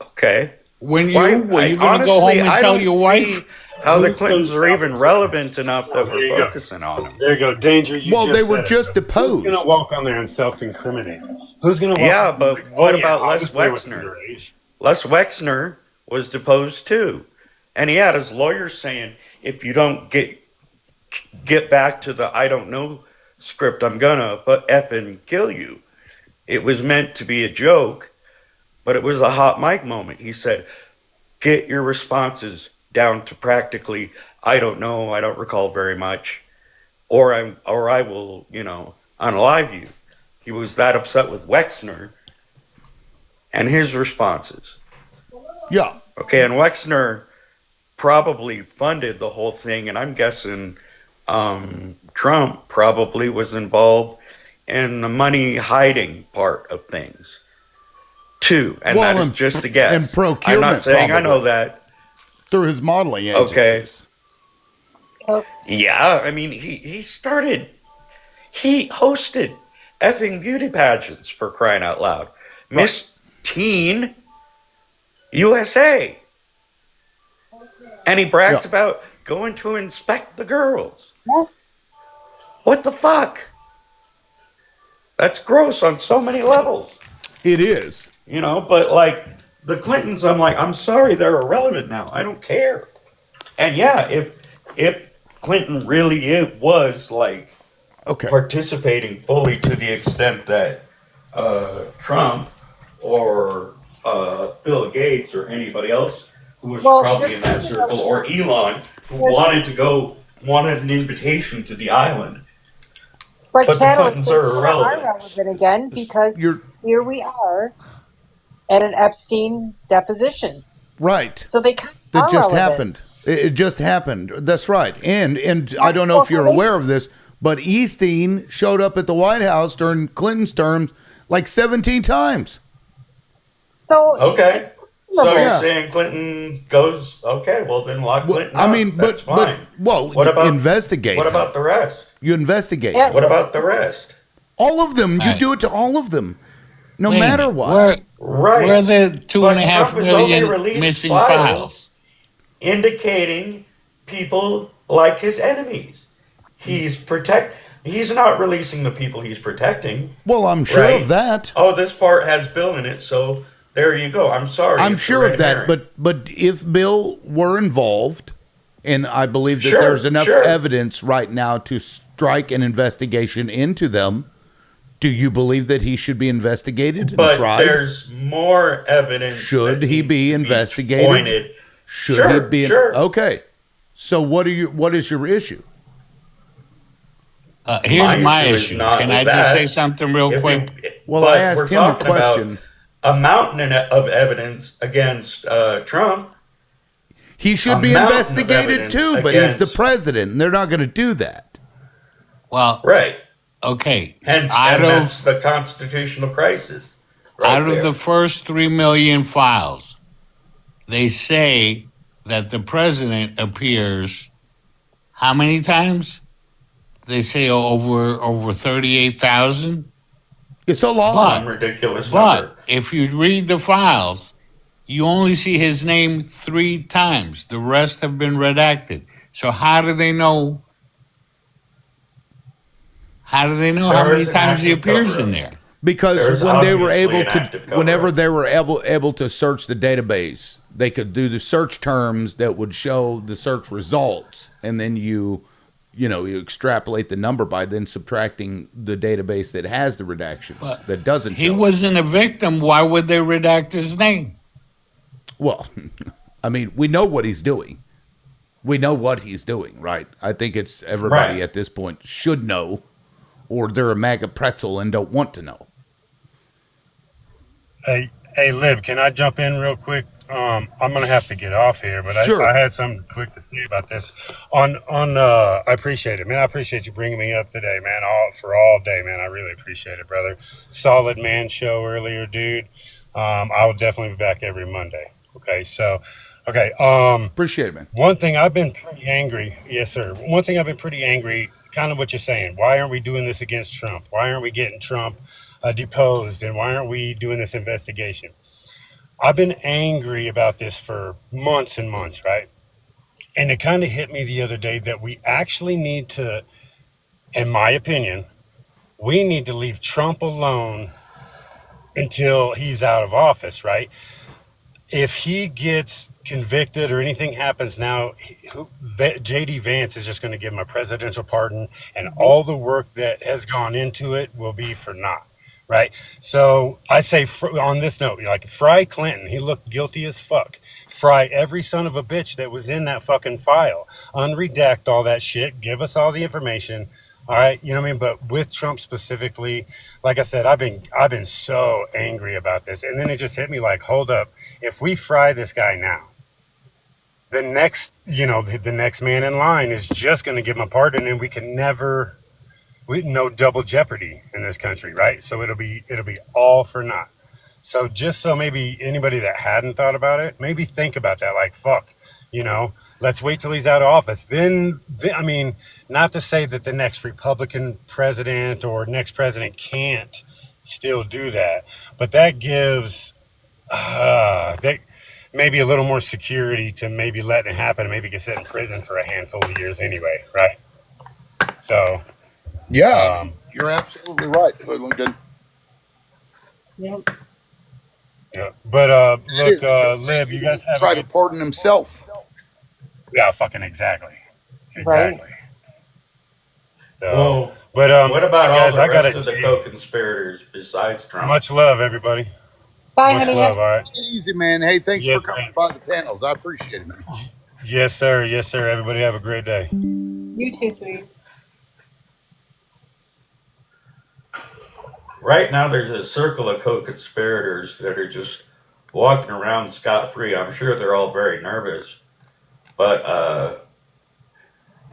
Speaker 22: Okay.
Speaker 18: Were you going to go home and tell your wife?
Speaker 22: How the Clintons are even relevant enough that we're focusing on them.
Speaker 5: There you go. Danger.
Speaker 1: They were just deposed.
Speaker 5: Who's going to walk on there and self-incriminate? Who's going to walk
Speaker 22: Yeah,
Speaker 5: on
Speaker 22: but
Speaker 5: there?
Speaker 22: what
Speaker 5: Oh, yeah,
Speaker 22: about Les
Speaker 5: obviously they were
Speaker 22: Wexner?
Speaker 5: underage.
Speaker 22: Les Wexner was deposed too. And he had his lawyers saying, if you don't get back to the I don't know script, I'm gonna effing kill you. It was meant to be a joke, but it was a hot mic moment. He said, get your responses down to practically, I don't know, I don't recall very much, or I will, unalive you. He was that upset with Wexner and his responses.
Speaker 1: Yeah.
Speaker 22: Okay, and Wexner probably funded the whole thing, and I'm guessing Trump probably was involved in the money hiding part of things too. And that is just a guess.
Speaker 1: And procurement.
Speaker 22: I'm not saying
Speaker 1: probably,
Speaker 22: I know that.
Speaker 1: Through his modeling agencies.
Speaker 22: Okay. Yeah, I mean, he hosted effing beauty pageants, for crying out loud.
Speaker 1: Right.
Speaker 22: Miss Teen USA. And he brags about going to inspect the girls. What the fuck? That's gross on so many levels.
Speaker 1: It is.
Speaker 22: But like the Clintons, I'm sorry, they're irrelevant now. I don't care. And yeah, if Clinton really was like participating fully to the extent that Trump or Bill Gates or anybody else who was probably in that circle, or Elon, who wanted an invitation to the island.
Speaker 16: But
Speaker 22: the Clintons are irrelevant.
Speaker 16: irrelevant again because here we are at an Epstein deposition.
Speaker 1: Right.
Speaker 16: So they
Speaker 1: that just happened. It just happened. That's right. And I don't know if you're aware of this, but Eastine showed up at the White House during Clinton's terms like 17 times.
Speaker 16: So
Speaker 22: okay. So you're saying Clinton goes, okay, well then lock Clinton up.
Speaker 1: I mean,
Speaker 22: That's fine.
Speaker 1: what about investigate?
Speaker 22: What about the rest?
Speaker 1: You investigate.
Speaker 22: What about the rest?
Speaker 1: All of them. You do it to all of them, no matter what.
Speaker 22: Where
Speaker 18: the 2.5 million missing files
Speaker 22: indicating people like his enemies. He's not releasing the people he's protecting.
Speaker 1: Well, I'm sure of that.
Speaker 22: Oh, this part has Bill in it, so there you go. I'm sorry.
Speaker 1: I'm sure of that, but if Bill were involved, and I believe that there's enough evidence right now to strike an investigation into them, Do you believe that he should be investigated and
Speaker 22: But
Speaker 1: tried?
Speaker 22: there's more evidence.
Speaker 1: Should
Speaker 22: that
Speaker 1: he
Speaker 22: needs
Speaker 1: be
Speaker 22: to
Speaker 1: investigated?
Speaker 22: pointed.
Speaker 1: Should he
Speaker 22: Sure,
Speaker 1: be
Speaker 22: sure.
Speaker 1: okay? So what is your issue?
Speaker 18: Here's my
Speaker 22: issue is
Speaker 18: issue.
Speaker 22: not
Speaker 18: Can
Speaker 22: with
Speaker 18: I just say
Speaker 22: that.
Speaker 18: something real
Speaker 22: If
Speaker 18: quick?
Speaker 1: Well, I
Speaker 22: but
Speaker 1: asked
Speaker 22: we're
Speaker 1: him a
Speaker 22: talking about
Speaker 1: question.
Speaker 22: a mountain of evidence against Trump.
Speaker 1: He should
Speaker 22: A
Speaker 1: be
Speaker 22: mountain of
Speaker 1: investigated
Speaker 22: evidence
Speaker 1: too, but he's the
Speaker 22: against-
Speaker 1: president, and they're not going to do that.
Speaker 18: Well,
Speaker 22: Right.
Speaker 18: okay.
Speaker 22: Hence,
Speaker 18: Out
Speaker 22: and
Speaker 18: of
Speaker 22: that's the constitutional crisis. Right
Speaker 18: out of
Speaker 22: there.
Speaker 18: the first 3 million files, they say that the president appears how many times? They say over 38,000.
Speaker 1: It's a lot.
Speaker 22: Some ridiculous
Speaker 18: But
Speaker 22: number.
Speaker 18: if you read the files, you only see his name 3 times. The rest have been redacted. So how do they know? How
Speaker 22: There
Speaker 18: many
Speaker 22: is an
Speaker 18: times he
Speaker 22: active
Speaker 18: appears
Speaker 22: cover-up.
Speaker 18: in there?
Speaker 1: Because
Speaker 22: There's
Speaker 1: when they were
Speaker 22: obviously
Speaker 1: able
Speaker 22: an
Speaker 1: to,
Speaker 22: active cover-up.
Speaker 1: whenever they were able to search the database, they could do the search terms that would show the search results, and then you extrapolate the number by then subtracting the database that has the redactions that doesn't
Speaker 18: He
Speaker 1: show.
Speaker 18: wasn't a victim. Why would they redact his name?
Speaker 1: Well, I mean, we know what he's doing. We know what he's doing, right? I think it's everybody
Speaker 22: Right.
Speaker 1: at this point should know, or they're a MAGA pretzel and don't want to know.
Speaker 5: Hey, Lib, can I jump in real quick? I'm gonna have to get off here, but
Speaker 1: Sure.
Speaker 5: I had something quick to say about this. I appreciate it, man. I appreciate you bringing me up today, man. All day, man. I really appreciate it, brother. Solid man show earlier, dude. I will definitely be back every Monday. Okay, so, okay.
Speaker 1: Appreciate it, man.
Speaker 5: One thing I've been pretty angry. Yes, sir. One thing I've been pretty angry. Kind of what you're saying. Why aren't we doing this against Trump? Why aren't we getting Trump deposed? And why aren't we doing this investigation? I've been angry about this for months and months, right? And it kind of hit me the other day that we actually need to, in my opinion, we need to leave Trump alone until he's out of office, right? If he gets convicted or anything happens now, JD Vance is just going to give him a presidential pardon, and all the work that has gone into it will be for naught, right? So I say on this note, like fry Clinton, he looked guilty as fuck. Fry every son of a bitch that was in that fucking file. Unredact all that shit. Give us all the information. All right, you know what I mean? But with Trump specifically, like I said, I've been so angry about this. And then it just hit me like, hold up, if we fry this guy now, the next, the next man in line is just going to give him a pardon, and we can never, no double jeopardy in this country, right? So it'll be all for naught. So just so maybe anybody that hadn't thought about it, maybe think about that. Like, fuck, let's wait till he's out of office. Then, I mean, not to say that the next Republican president or next president can't still do that, but that gives maybe a little more security to maybe letting it happen. Maybe get sit in prison for a handful of years anyway, right? So,
Speaker 1: Yeah, you're absolutely right, Hoodlington.
Speaker 9: Yep.
Speaker 5: yeah. But look, Lib, you guys have
Speaker 1: Try to pardon himself.
Speaker 5: Yeah, fucking exactly.
Speaker 16: Right.
Speaker 5: So,
Speaker 22: Well,
Speaker 5: but
Speaker 22: what about
Speaker 5: guys,
Speaker 22: all the
Speaker 5: I
Speaker 22: rest of the co-conspirators besides Trump?
Speaker 5: much love, everybody.
Speaker 16: Bye,
Speaker 5: Much
Speaker 16: honey.
Speaker 5: love. All right.
Speaker 1: Take it easy, man. Hey, thanks
Speaker 5: Yes,
Speaker 1: for coming
Speaker 5: man.
Speaker 1: by the panels. I appreciate it, man.
Speaker 5: Yes, sir. Yes, sir. Everybody have a great day.
Speaker 16: You too, sweetie.
Speaker 22: Right now, there's a circle of co-conspirators that are just walking around scot-free. I'm sure they're all very nervous. But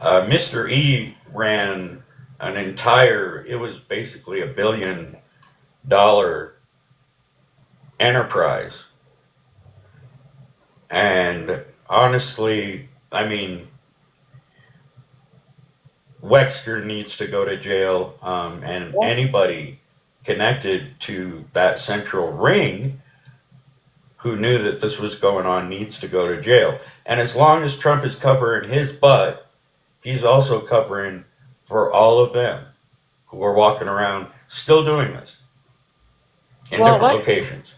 Speaker 22: Mr. E ran it was basically $1 billion enterprise. And honestly, I mean, Wexter needs to go to jail, and anybody connected to that central ring who knew that this was going on needs to go to jail. And as long as Trump is covering his butt, he's also covering for all of them who are walking around still doing this in different locations.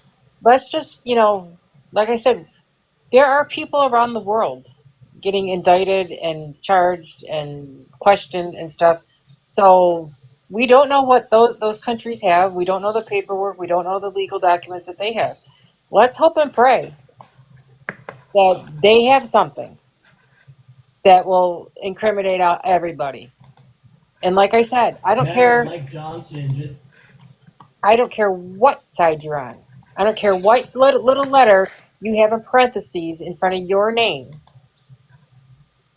Speaker 16: Let's just, like I said, there are people around the world getting indicted and charged and questioned and stuff. So We don't know what those countries have. We don't know the paperwork. We don't know the legal documents that they have. Let's hope and pray that they have something that will incriminate out everybody. And like I said, I don't care.
Speaker 12: Mike Johnson.
Speaker 16: I don't care what side you're on. I don't care what little letter you have in parentheses in front of your name.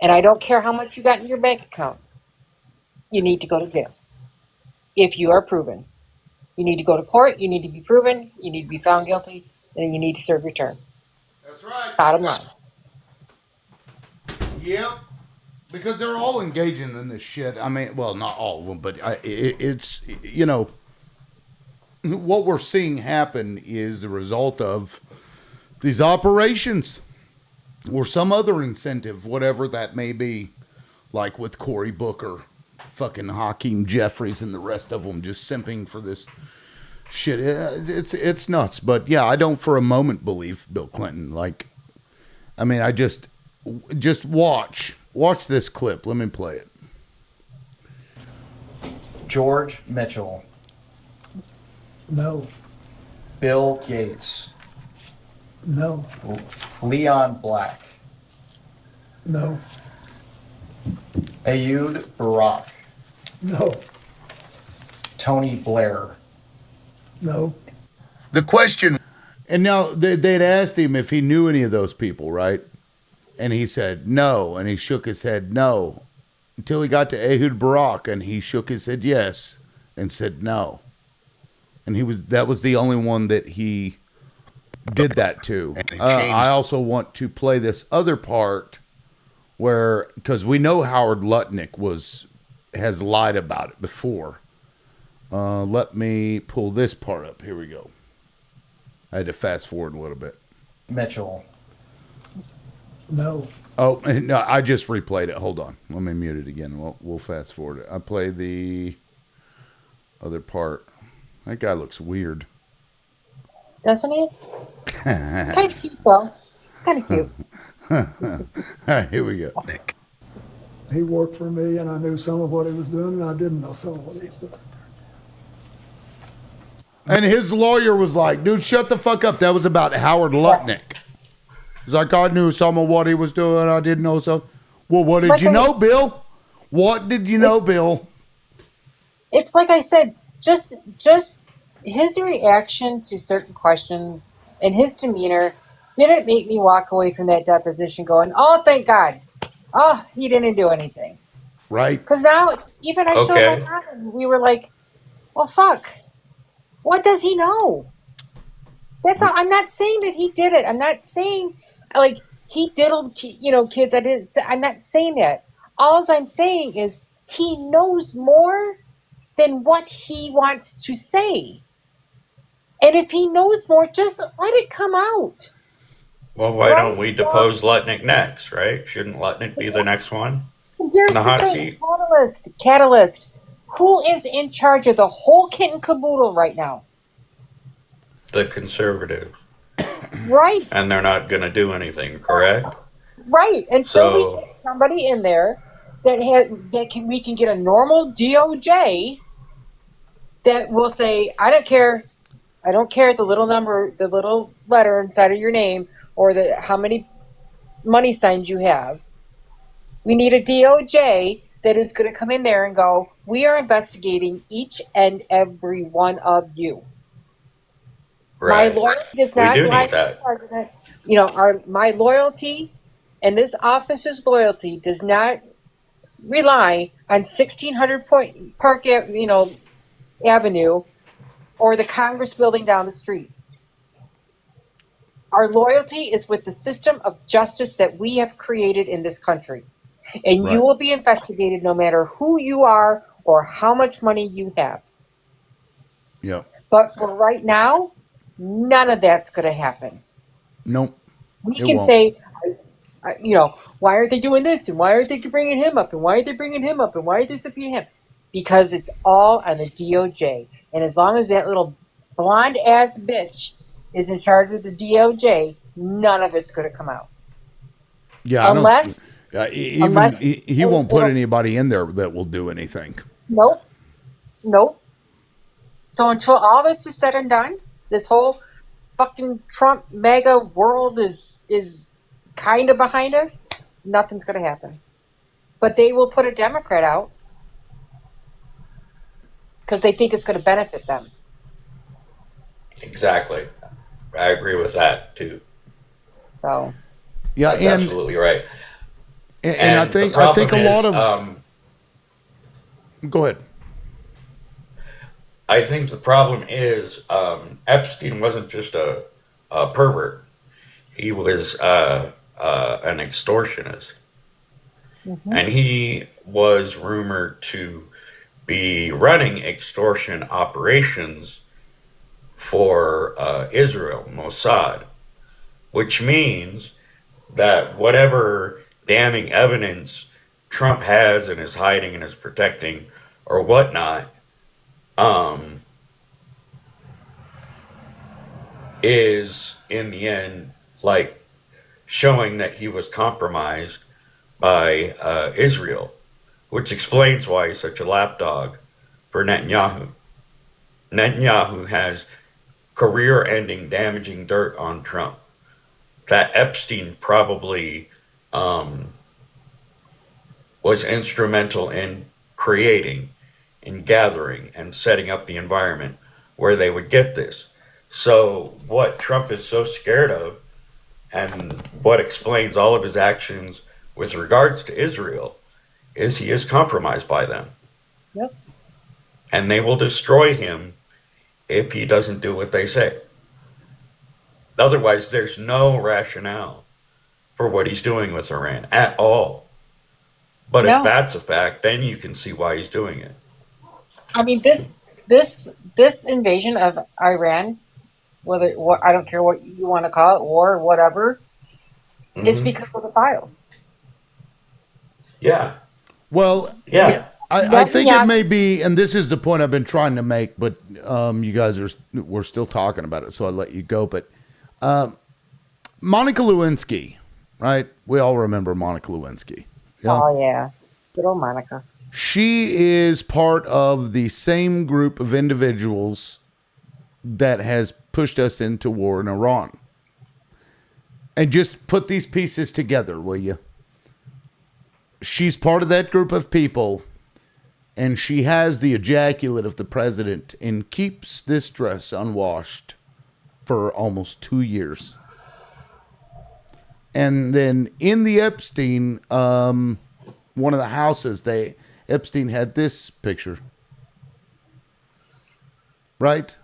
Speaker 16: And I don't care how much you got in your bank account. You need to go to jail if you are proven. You need to go to court. You need to be proven. You need to be found guilty. And you need to serve your term.
Speaker 1: That's right.
Speaker 16: Bottom line.
Speaker 1: Yep. Because they're all engaging in this shit. I mean, well, not all of them, but it's, you know, what we're seeing happen is the result of these operations or some other incentive, whatever that may be, like with Cory Booker, fucking Hakeem Jeffries, and the rest of them just simping for this shit. It's nuts. But yeah, I don't for a moment believe Bill Clinton. Like, I mean, I just watch this clip. Let me play it.
Speaker 13: George Mitchell.
Speaker 12: No.
Speaker 13: Bill Gates.
Speaker 12: No.
Speaker 13: Leon Black.
Speaker 12: No.
Speaker 13: Ayud Barak.
Speaker 12: No.
Speaker 13: Tony Blair.
Speaker 12: No.
Speaker 1: The question, and now they'd asked him if he knew any of those people, right? And he said no, and he shook his head no, until he got to Ehud Barak, and he shook his head yes, and said no. And that was the only one that he did that to. I also want to play this other part where, because we know Howard Lutnick has lied about it before. Let me pull this part up. Here we go. I had to fast forward a little bit.
Speaker 13: Mitchell.
Speaker 12: No.
Speaker 1: Oh, no, I just replayed it. Hold on. Let me mute it again. We'll fast forward it. I play the other part. That guy looks weird.
Speaker 16: Doesn't he? Kind of cute, though. Kind of cute.
Speaker 1: All right, here we go.
Speaker 12: He worked for me, and I knew some of what he was doing, and I didn't know some of what he was doing.
Speaker 1: And his lawyer was like, dude, shut the fuck up. That was about Howard Lutnick. He's like, I knew some of what he was doing. I didn't know some. Well, what did you know, Bill? What did you know, Bill?
Speaker 16: It's like I said, just his reaction to certain questions and his demeanor didn't make me walk away from that deposition going, oh, thank God. Oh, he didn't do anything.
Speaker 1: Right.
Speaker 16: Because now, even I showed my mom, and we were like, well, fuck. What does he know? That's all. I'm not saying that he did it. I'm not saying, like, he diddled, kids. I'm not saying that. All I'm saying is he knows more than what he wants to say. And if he knows more, just let it come out.
Speaker 22: Well, why don't we depose Lutnick next, right? Shouldn't Lutnick be the next one?
Speaker 16: Here's
Speaker 22: in the hot
Speaker 16: thing.
Speaker 22: seat?
Speaker 16: Catalyst. Who is in charge of the whole kit and caboodle right now?
Speaker 22: The conservative.
Speaker 16: Right.
Speaker 22: And they're not going to do anything, correct?
Speaker 16: Right. Until we get somebody in there we can get a normal DOJ that will say, I don't care the little number, the little letter inside of your name, or how many money signs you have. We need a DOJ that is going to come in there and go, we are investigating each and every one of you.
Speaker 22: Right.
Speaker 16: My loyalty does not lie to the president. My loyalty and this office's loyalty does not rely on 1600 Park Avenue or the Congress building down the street. Our loyalty is with the system of justice that we have created in this country. And you will be investigated no matter who you are or how much money you have.
Speaker 1: Yeah.
Speaker 16: But for right now, none of that's going to happen.
Speaker 1: Nope.
Speaker 16: We can say, why aren't they doing this? And why aren't they bringing him up? And why aren't they bringing him up? And why aren't they subpoenaing him? Because it's all on the DOJ. And as long as that little blonde-ass bitch is in charge of the DOJ, none of it's going to come out.
Speaker 1: Yeah,
Speaker 16: unless
Speaker 1: he won't put anybody in there that will do anything.
Speaker 16: Nope. Nope. So until all this is said and done, this whole fucking Trump mega world is kind of behind us, nothing's going to happen. But they will put a Democrat out because they think it's going to benefit them.
Speaker 22: Exactly. I agree with that too.
Speaker 16: So
Speaker 1: Yeah,
Speaker 22: that's absolutely right.
Speaker 1: And I think a lot of. Go ahead.
Speaker 22: I think the problem is Epstein wasn't just a pervert. He was an extortionist.
Speaker 16: Mm-hmm.
Speaker 22: And he was rumored to be running extortion operations for Israel, Mossad, which means that whatever damning evidence Trump has and is hiding and is protecting or whatnot, is in the end like showing that he was compromised by Israel, which explains why he's such a lapdog for Netanyahu. Netanyahu has career-ending, damaging dirt on Trump that Epstein probably was instrumental in creating, in gathering, and setting up the environment where they would get this. So what Trump is so scared of, and what explains all of his actions with regards to Israel, is he is compromised by them.
Speaker 16: Yep.
Speaker 22: And they will destroy him if he doesn't do what they say. Otherwise, there's no rationale for what he's doing with Iran at all. But
Speaker 16: No.
Speaker 22: if that's a fact, then you can see why he's doing it.
Speaker 16: I mean, this invasion of Iran, I don't care what you want to call it, war or whatever, is because of the files.
Speaker 22: Yeah.
Speaker 1: Well,
Speaker 22: yeah.
Speaker 1: I think it may be, and this is the point I've been trying to make, but you guys we're still talking about it, so I'll let you go. But Monica Lewinsky, right? We all remember Monica Lewinsky.
Speaker 16: Yeah? Oh, yeah. Good old Monica.
Speaker 1: She is part of the same group of individuals that has pushed us into war in Iran. And just put these pieces together, will you? She's part of that group of people, and she has the ejaculate of the president and keeps this dress unwashed for almost 2 years. And then in the Epstein, one of the houses, Epstein had this picture. Right?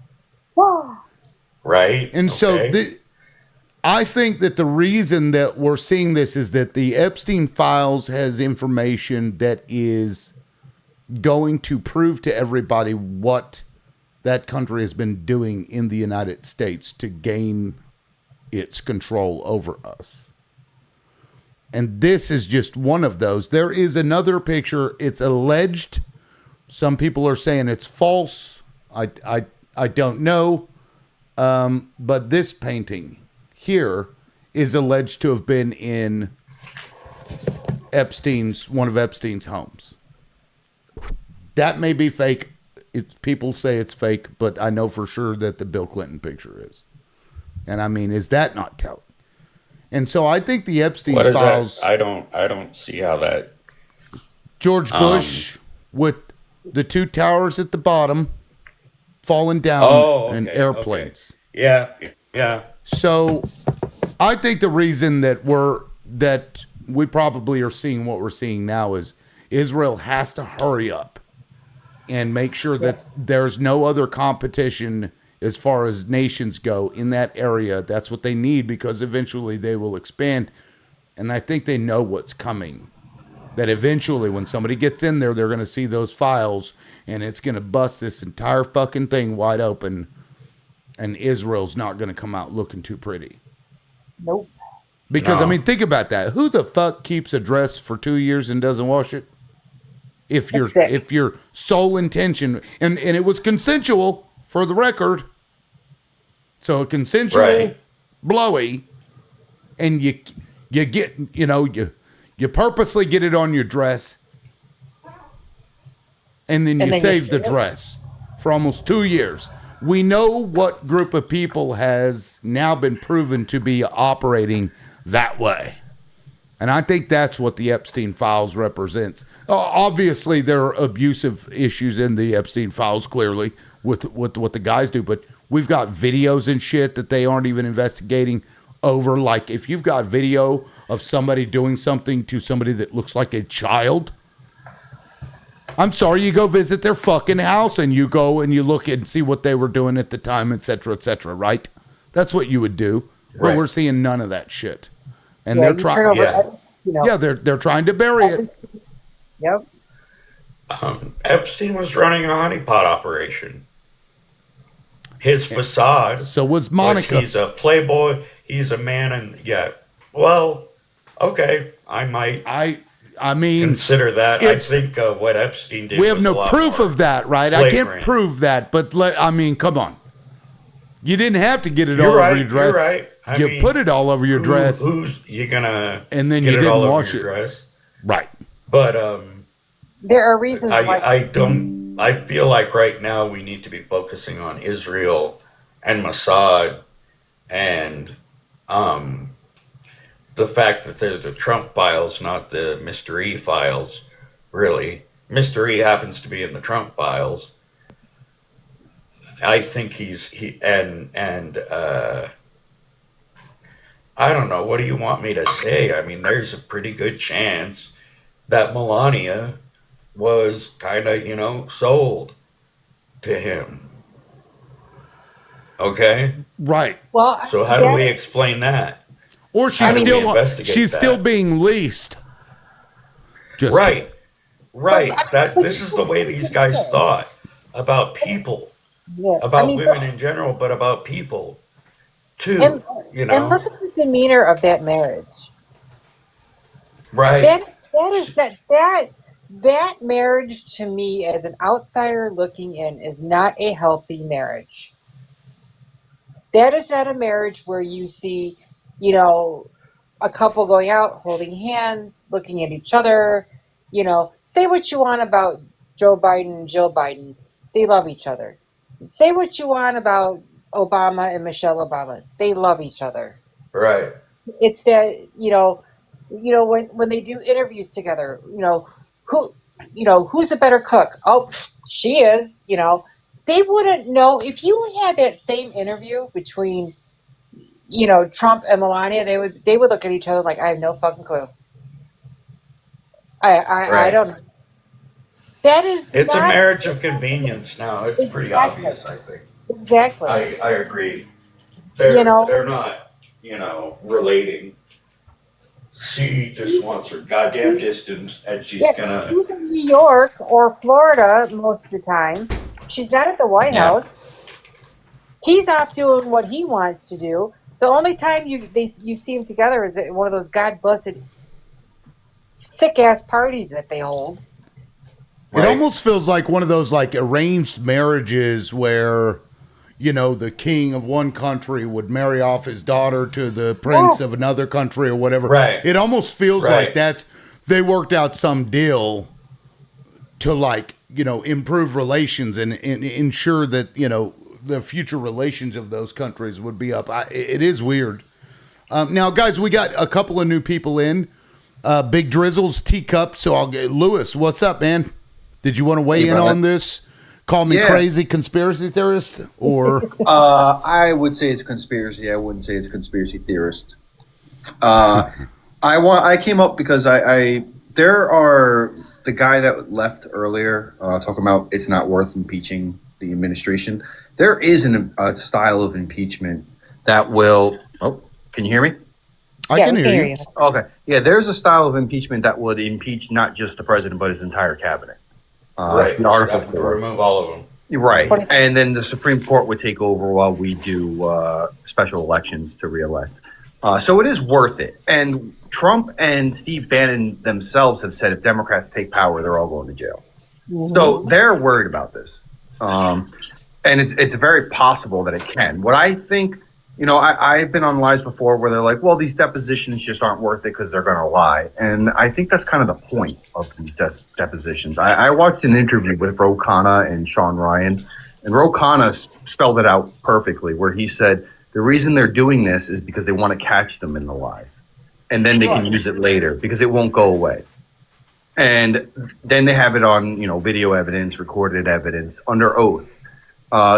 Speaker 22: Right.
Speaker 1: And so I think that the reason that we're seeing this is that the Epstein files has information that is going to prove to everybody what that country has been doing in the United States to gain its control over us. And this is just one of those. There is another picture. It's alleged. Some people are saying it's false. I don't know. But this painting here is alleged to have been in one of Epstein's homes. That may be fake. People say it's fake, but I know for sure that the Bill Clinton picture is. And I mean, is that not telling? And so I think the Epstein files.
Speaker 22: That? I don't see how that.
Speaker 1: George Bush with the two towers at the bottom falling down and airplanes.
Speaker 22: Okay. Yeah.
Speaker 1: So I think the reason that we probably are seeing what we're seeing now is Israel has to hurry up and make sure that there's no other competition as far as nations go in that area. That's what they need, because eventually they will expand. And I think they know what's coming. That eventually when somebody gets in there, they're going to see those files and it's going to bust this entire fucking thing wide open. And Israel's not going to come out looking too pretty.
Speaker 16: Nope.
Speaker 1: Because, I mean, think about that. Who the fuck keeps a dress for 2 years and doesn't wash it? If your sole intention, and it was consensual for the record. So a consensual blowy, and you get, you purposely get it on your dress, And then you
Speaker 16: And then you
Speaker 1: save the
Speaker 16: save it?
Speaker 1: dress for almost 2 years. We know what group of people has now been proven to be operating that way. And I think that's what the Epstein files represents. Obviously, there are abusive issues in the Epstein files, clearly, with what the guys do. But we've got videos and shit that they aren't even investigating over. Like, if you've got video of somebody doing something to somebody that looks like a child, I'm sorry, you go visit their fucking house and you go and you look and see what they were doing at the time, et cetera, right? That's what you would do. But
Speaker 15: Right.
Speaker 1: we're seeing none of that shit. And
Speaker 16: Yeah,
Speaker 1: they're
Speaker 16: you
Speaker 1: trying.
Speaker 16: turn over,
Speaker 15: Yeah.
Speaker 16: you know.
Speaker 1: Yeah, they're trying to bury it.
Speaker 16: Yep.
Speaker 22: Epstein was running a honeypot operation. His facade.
Speaker 1: So was Monica.
Speaker 22: He's a playboy. He's a man, and yeah. Well, okay, I might.
Speaker 1: I mean,
Speaker 22: consider that. I think what Epstein did.
Speaker 1: We have
Speaker 22: was a
Speaker 1: no
Speaker 22: lot
Speaker 1: proof
Speaker 22: more
Speaker 1: of that, right? I can't
Speaker 22: flagrant.
Speaker 1: prove that, but I mean, come on. You didn't have to get it
Speaker 22: You're
Speaker 1: all
Speaker 22: right,
Speaker 1: over your dress.
Speaker 22: you're right. I
Speaker 1: You
Speaker 22: mean,
Speaker 1: put it all over your dress.
Speaker 22: Who's you gonna?
Speaker 1: And then
Speaker 22: get
Speaker 1: you
Speaker 22: it
Speaker 1: didn't
Speaker 22: all over
Speaker 1: wash
Speaker 22: your
Speaker 1: it.
Speaker 22: dress?
Speaker 1: Right.
Speaker 22: But
Speaker 16: There are reasons why.
Speaker 22: I feel like right now we need to be focusing on Israel and Mossad and the fact that they're the Trump files, not the Mr. E files. Really, Mr. E happens to be in the Trump files. I think I don't know. What do you want me to say? I mean, there's a pretty good chance that Melania was kind of, sold to him. Okay?
Speaker 1: Right.
Speaker 16: Well,
Speaker 22: So how do we explain that?
Speaker 1: Or
Speaker 22: How do we investigate
Speaker 1: she's
Speaker 22: that?
Speaker 1: still being leased. Just
Speaker 22: right. Right. This is the way these guys thought about people.
Speaker 16: Yeah.
Speaker 22: About
Speaker 16: I mean,
Speaker 22: women in general, but about people too.
Speaker 16: and,
Speaker 22: you know?
Speaker 16: and look at the demeanor of that marriage.
Speaker 22: Right.
Speaker 16: That marriage to me, as an outsider looking in, is not a healthy marriage. That is not a marriage where you see, a couple going out, holding hands, looking at each other. Say what you want about Joe Biden and Jill Biden. They love each other. Say what you want about Obama and Michelle Obama. They love each other.
Speaker 22: Right.
Speaker 16: It's that, when they do interviews together, who's a better cook? Oh, she is. They wouldn't know if you had that same interview between, Trump and Melania. They would look at each other like, I have no fucking clue. I don't know. That is.
Speaker 22: It's a marriage of convenience now. It's pretty obvious, I think.
Speaker 16: Exactly.
Speaker 22: I agree. They're not, relating. She just wants her goddamn distance, and she's gonna.
Speaker 16: She's in New York or Florida most of the time. She's not at the White House. He's off doing what he wants to do. The only time you see them together is at one of those god blessed sick ass parties that they hold.
Speaker 1: It almost feels like one of those like arranged marriages where, the king of one country would marry off his daughter to the prince of another country or whatever.
Speaker 22: Right.
Speaker 1: It almost feels like they worked out some deal to improve relations and ensure that, the future relations of those countries would be up. It is weird. Now, guys, we got a couple of new people in. Big Drizzle's Teacup. So I'll get Lewis. What's up, man? Did you want to weigh in on this? Call me crazy conspiracy theorist, or
Speaker 3: I would say it's conspiracy. I wouldn't say it's conspiracy theorist. I came up because there are the guy that left earlier talking about it's not worth impeaching the administration. There is a style of impeachment that will. Oh, can you hear me?
Speaker 1: I can hear you.
Speaker 3: Okay. Yeah, there's a style of impeachment that would impeach not just the president but his entire cabinet. That's the Article 4.
Speaker 22: Remove all of them.
Speaker 3: Right. And then the Supreme Court would take over while we do special elections to reelect. So it is worth it. And Trump and Steve Bannon themselves have said if Democrats take power, they're all going to jail. So they're worried about this. And it's very possible that it can. What I think I've been on lies before where they're like, well, these depositions just aren't worth it because they're going to lie. And I think that's kind of the point of these depositions. I watched an interview with Ro Khanna and Sean Ryan, and Ro Khanna spelled it out perfectly, where he said the reason they're doing this is because they want to catch them in the lies. And then they can use it later because it won't go away. And then they have it on, video evidence, recorded evidence, under oath.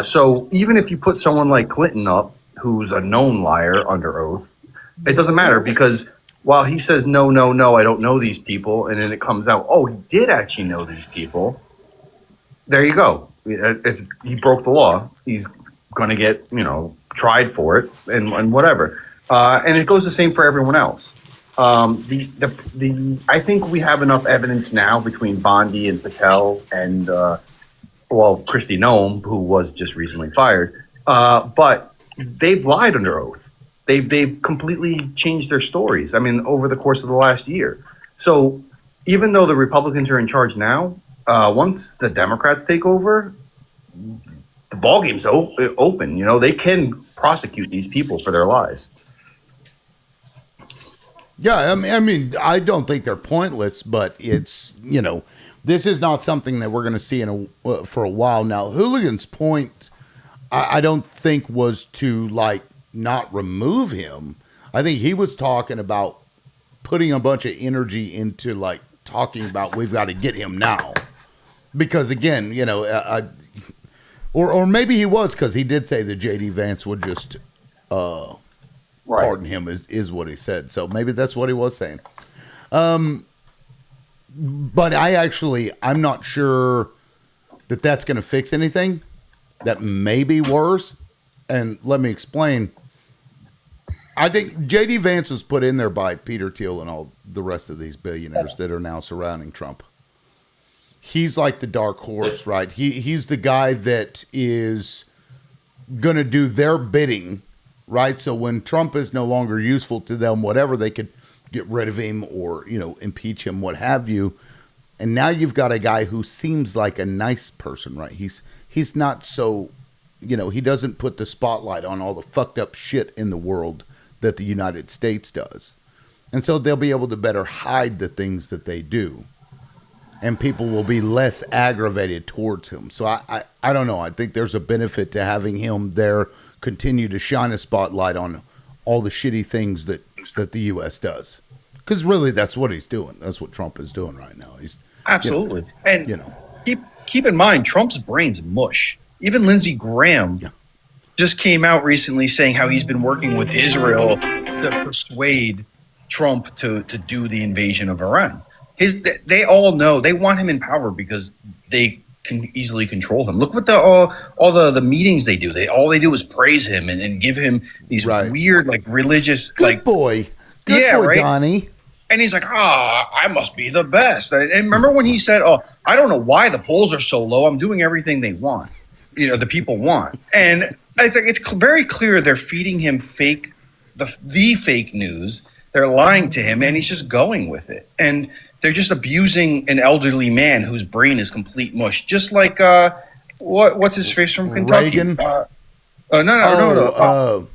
Speaker 3: So even if you put someone like Clinton up, who's a known liar under oath, it doesn't matter because while he says, no, I don't know these people, and then it comes out, oh, he did actually know these people, there you go. He broke the law. He's going to get, tried for it and whatever. And it goes the same for everyone else. I think we have enough evidence now between Bondi and Patel and Kristi Noem, who was just recently fired, but they've lied under oath. They've completely changed their stories. I mean, over the course of the last year. So even though the Republicans are in charge now, once the Democrats take over, the ballgame's open. They can prosecute these people for their lies.
Speaker 1: Yeah, I mean, I don't think they're pointless, but it's, this is not something that we're going to see for a while now. Hooligan's point, I don't think was to not remove him. I think he was talking about putting a bunch of energy into talking about we've got to get him now, because again, or maybe he was because he did say that JD Vance would just pardon him is what he said. So maybe that's what he was saying. But I'm not sure that that's going to fix anything. That may be worse. And let me explain. I think JD Vance was put in there by Peter Thiel and all the rest of these billionaires that are now surrounding Trump. He's like the dark horse, right? He's the guy that is going to do their bidding, right? So when Trump is no longer useful to them, whatever, they could get rid of him or, impeach him, what have you. And now you've got a guy who seems like a nice person, right? He's not so, he doesn't put the spotlight on all the fucked up shit in the world that the United States does. And so they'll be able to better hide the things that they do. And people will be less aggravated towards him. So I don't know. I think there's a benefit to having him there, continue to shine a spotlight on all the shitty things that the U.S. does. Because really, that's what he's doing. That's what Trump is doing right now. He's
Speaker 3: absolutely. Keep in mind, Trump's brain's mush. Even Lindsey Graham just came out recently saying how he's been working with Israel to persuade Trump to do the invasion of Iran. They all know they want him in power because they can easily control him. Look what all the meetings they do. All they do is praise him and give him these weird religious
Speaker 1: good boy, Donnie.
Speaker 3: And he's like, I must be the best. And remember when he said, I don't know why the polls are so low. I'm doing everything they want. The people want. And I think it's very clear they're feeding him the fake news. They're lying to him, and he's just going with it. And they're just abusing an elderly man whose brain is complete mush. Just like what's his face from Kentucky?
Speaker 1: Reagan?
Speaker 3: No.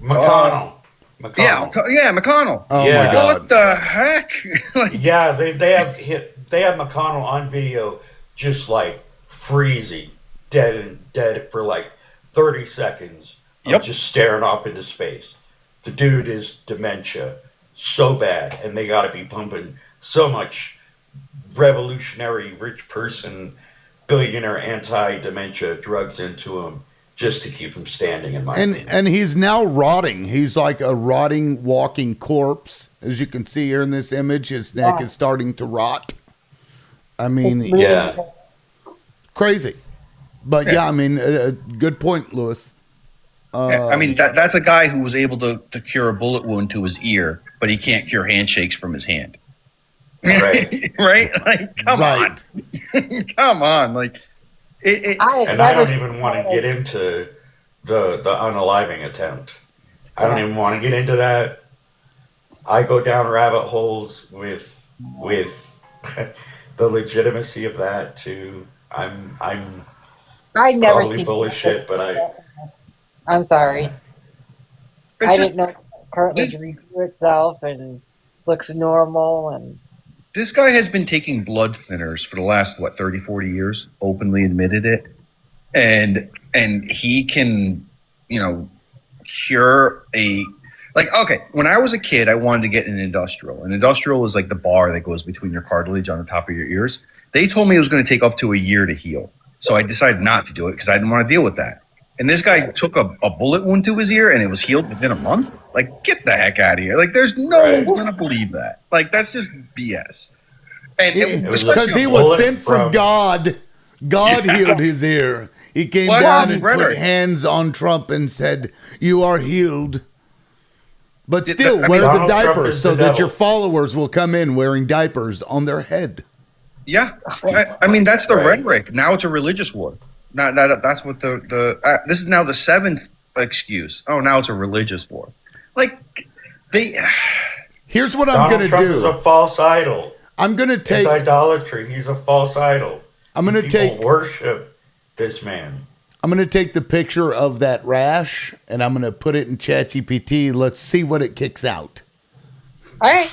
Speaker 18: McConnell.
Speaker 3: Yeah, McConnell.
Speaker 1: Oh my God!
Speaker 3: What the heck?
Speaker 18: They have McConnell on video, just freezing, dead for 30 seconds, just staring off into space. The dude is dementia so bad, and they got to be pumping so much revolutionary rich person billionaire anti-dementia drugs into him just to keep him standing in my opinion.
Speaker 1: And he's now rotting. He's like a rotting walking corpse. As you can see here in this image, his neck is starting to rot. I mean, crazy. But good point, Lewis.
Speaker 3: That's a guy who was able to cure a bullet wound to his ear, but he can't cure handshakes from his hand.
Speaker 18: Right.
Speaker 3: Right? Come on. Come on.
Speaker 18: I don't even want to get into the unaliving attempt. I don't even want to get into that. I go down rabbit holes with the legitimacy of that too.
Speaker 16: I'd never
Speaker 18: probably
Speaker 16: seen
Speaker 18: full of shit, but
Speaker 16: I'm sorry. I didn't know cartilage regrew itself and looks normal. And
Speaker 3: this guy has been taking blood thinners for the last 30, 40 years, openly admitted it. And he can, cure okay, when I was a kid, I wanted to get an industrial. An industrial is like the bar that goes between your cartilage on the top of your ears. They told me it was going to take up to a year to heal. So I decided not to do it because I didn't want to deal with that. And this guy took a bullet wound to his ear and it was healed within a month. Like, get the heck out of here. Like, there's no one's going to believe that. Like, that's just BS.
Speaker 1: Because he was sent from God. God healed his ear. He came down and put hands on Trump and said, "You are healed." But still, wear the diapers so that your followers will come in wearing diapers on their head.
Speaker 3: Yeah. I mean, that's the rhetoric. Now it's a religious war. That's what this is now the seventh excuse. Oh, now it's a religious war. Like,
Speaker 1: here's what I'm going to do.
Speaker 8: Trump is a false idol.
Speaker 1: I'm going to take...
Speaker 8: It's idolatry. He's a false idol.
Speaker 1: I'm going to take...
Speaker 8: worship this man.
Speaker 1: I'm going to take the picture of that rash, and I'm going to put it in ChatGPT. Let's see what it kicks out.
Speaker 16: All right.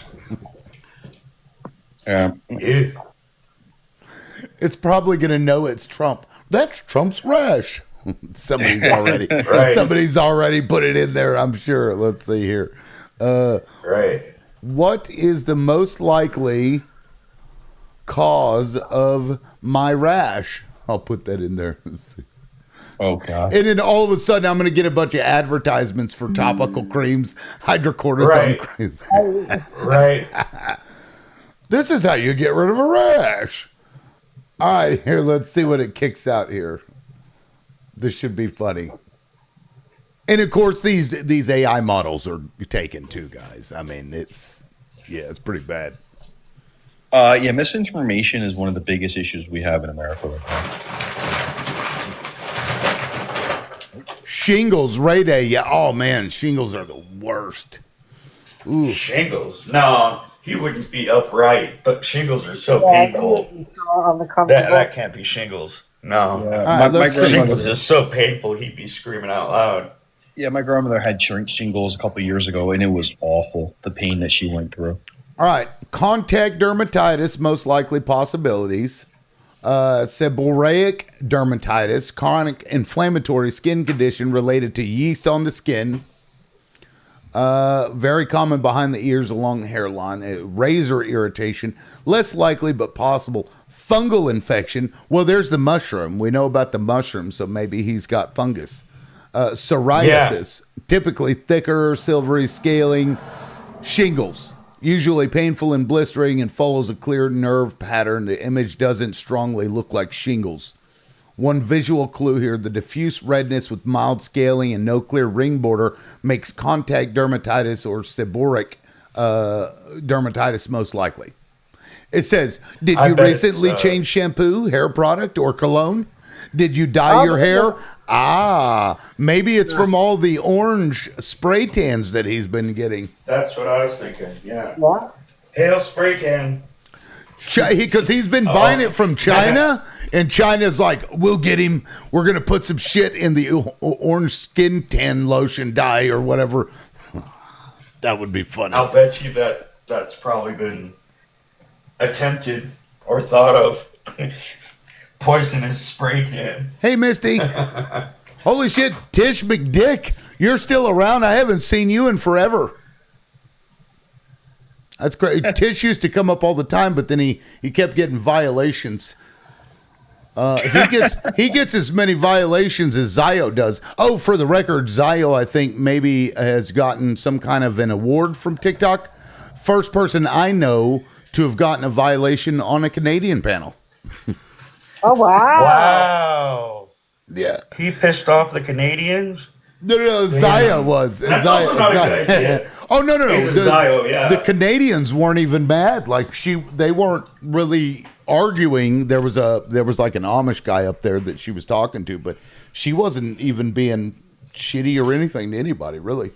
Speaker 1: It's probably going to know it's Trump. That's Trump's rash. Somebody's already put it in there, I'm sure. Let's see here. What is the most likely cause of my rash? I'll put that in there. Let's see.
Speaker 3: Oh, God.
Speaker 1: And then all of a sudden, I'm going to get a bunch of advertisements for topical creams, hydrocortisone creams. This is how you get rid of a rash. All right, here, let's see what it kicks out here. This should be funny. And of course, these AI models are taken too, guys. I mean, it's pretty bad.
Speaker 3: Misinformation is one of the biggest issues we have in America right now.
Speaker 1: Shingles, Ray Day. Yeah. Oh man, shingles are the worst. Ooh.
Speaker 8: Shingles? No, he wouldn't be upright. But shingles are so painful. That can't be shingles. No.
Speaker 3: Yeah. My
Speaker 8: shingles is so painful. He'd be screaming out loud.
Speaker 3: Yeah, my grandmother had shingles a couple of years ago, and it was awful. The pain that she went through.
Speaker 1: All right, contact dermatitis, most likely possibilities. Seborrheic dermatitis, chronic inflammatory skin condition related to yeast on the skin. Very common behind the ears along the hairline. Razor irritation, less likely but possible. Fungal infection. Well, there's the mushroom. We know about the mushroom, so maybe he's got fungus. Psoriasis, typically thicker, silvery scaling. Shingles. Usually painful and blistering and follows a clear nerve pattern. The image doesn't strongly look like shingles. One visual clue here, the diffuse redness with mild scaling and no clear ring border makes contact dermatitis or seborrheic dermatitis most likely. It says, did you recently change shampoo, hair product, or cologne? Did you dye your hair? Maybe it's from all the orange spray tans that he's been getting.
Speaker 8: That's what I was thinking, yeah. What? Hail spray tan.
Speaker 1: Because he's been buying it from China, and China's like, we'll get him. We're going to put some shit in the orange skin tan lotion dye or whatever. That would be funny.
Speaker 8: I'll bet you that's probably been attempted or thought of. Poisonous spray tan.
Speaker 1: Hey, Misty. Holy shit, Tish McDick. You're still around. I haven't seen you in forever. That's great. Tish used to come up all the time, but then he kept getting violations. He gets as many violations as Zio does. Oh, for the record, Zio, I think, maybe has gotten some kind of an award from TikTok. First person I know to have gotten a violation on a Canadian panel.
Speaker 16: Oh, wow.
Speaker 8: Wow.
Speaker 1: Yeah.
Speaker 8: He pissed off the Canadians?
Speaker 1: No, Zaya was.
Speaker 8: That's also not a good idea.
Speaker 1: Oh, no.
Speaker 8: The
Speaker 1: The Canadians weren't even mad. Like, they weren't really arguing. There was like an Amish guy up there that she was talking to, but she wasn't even being shitty or anything to anybody, really.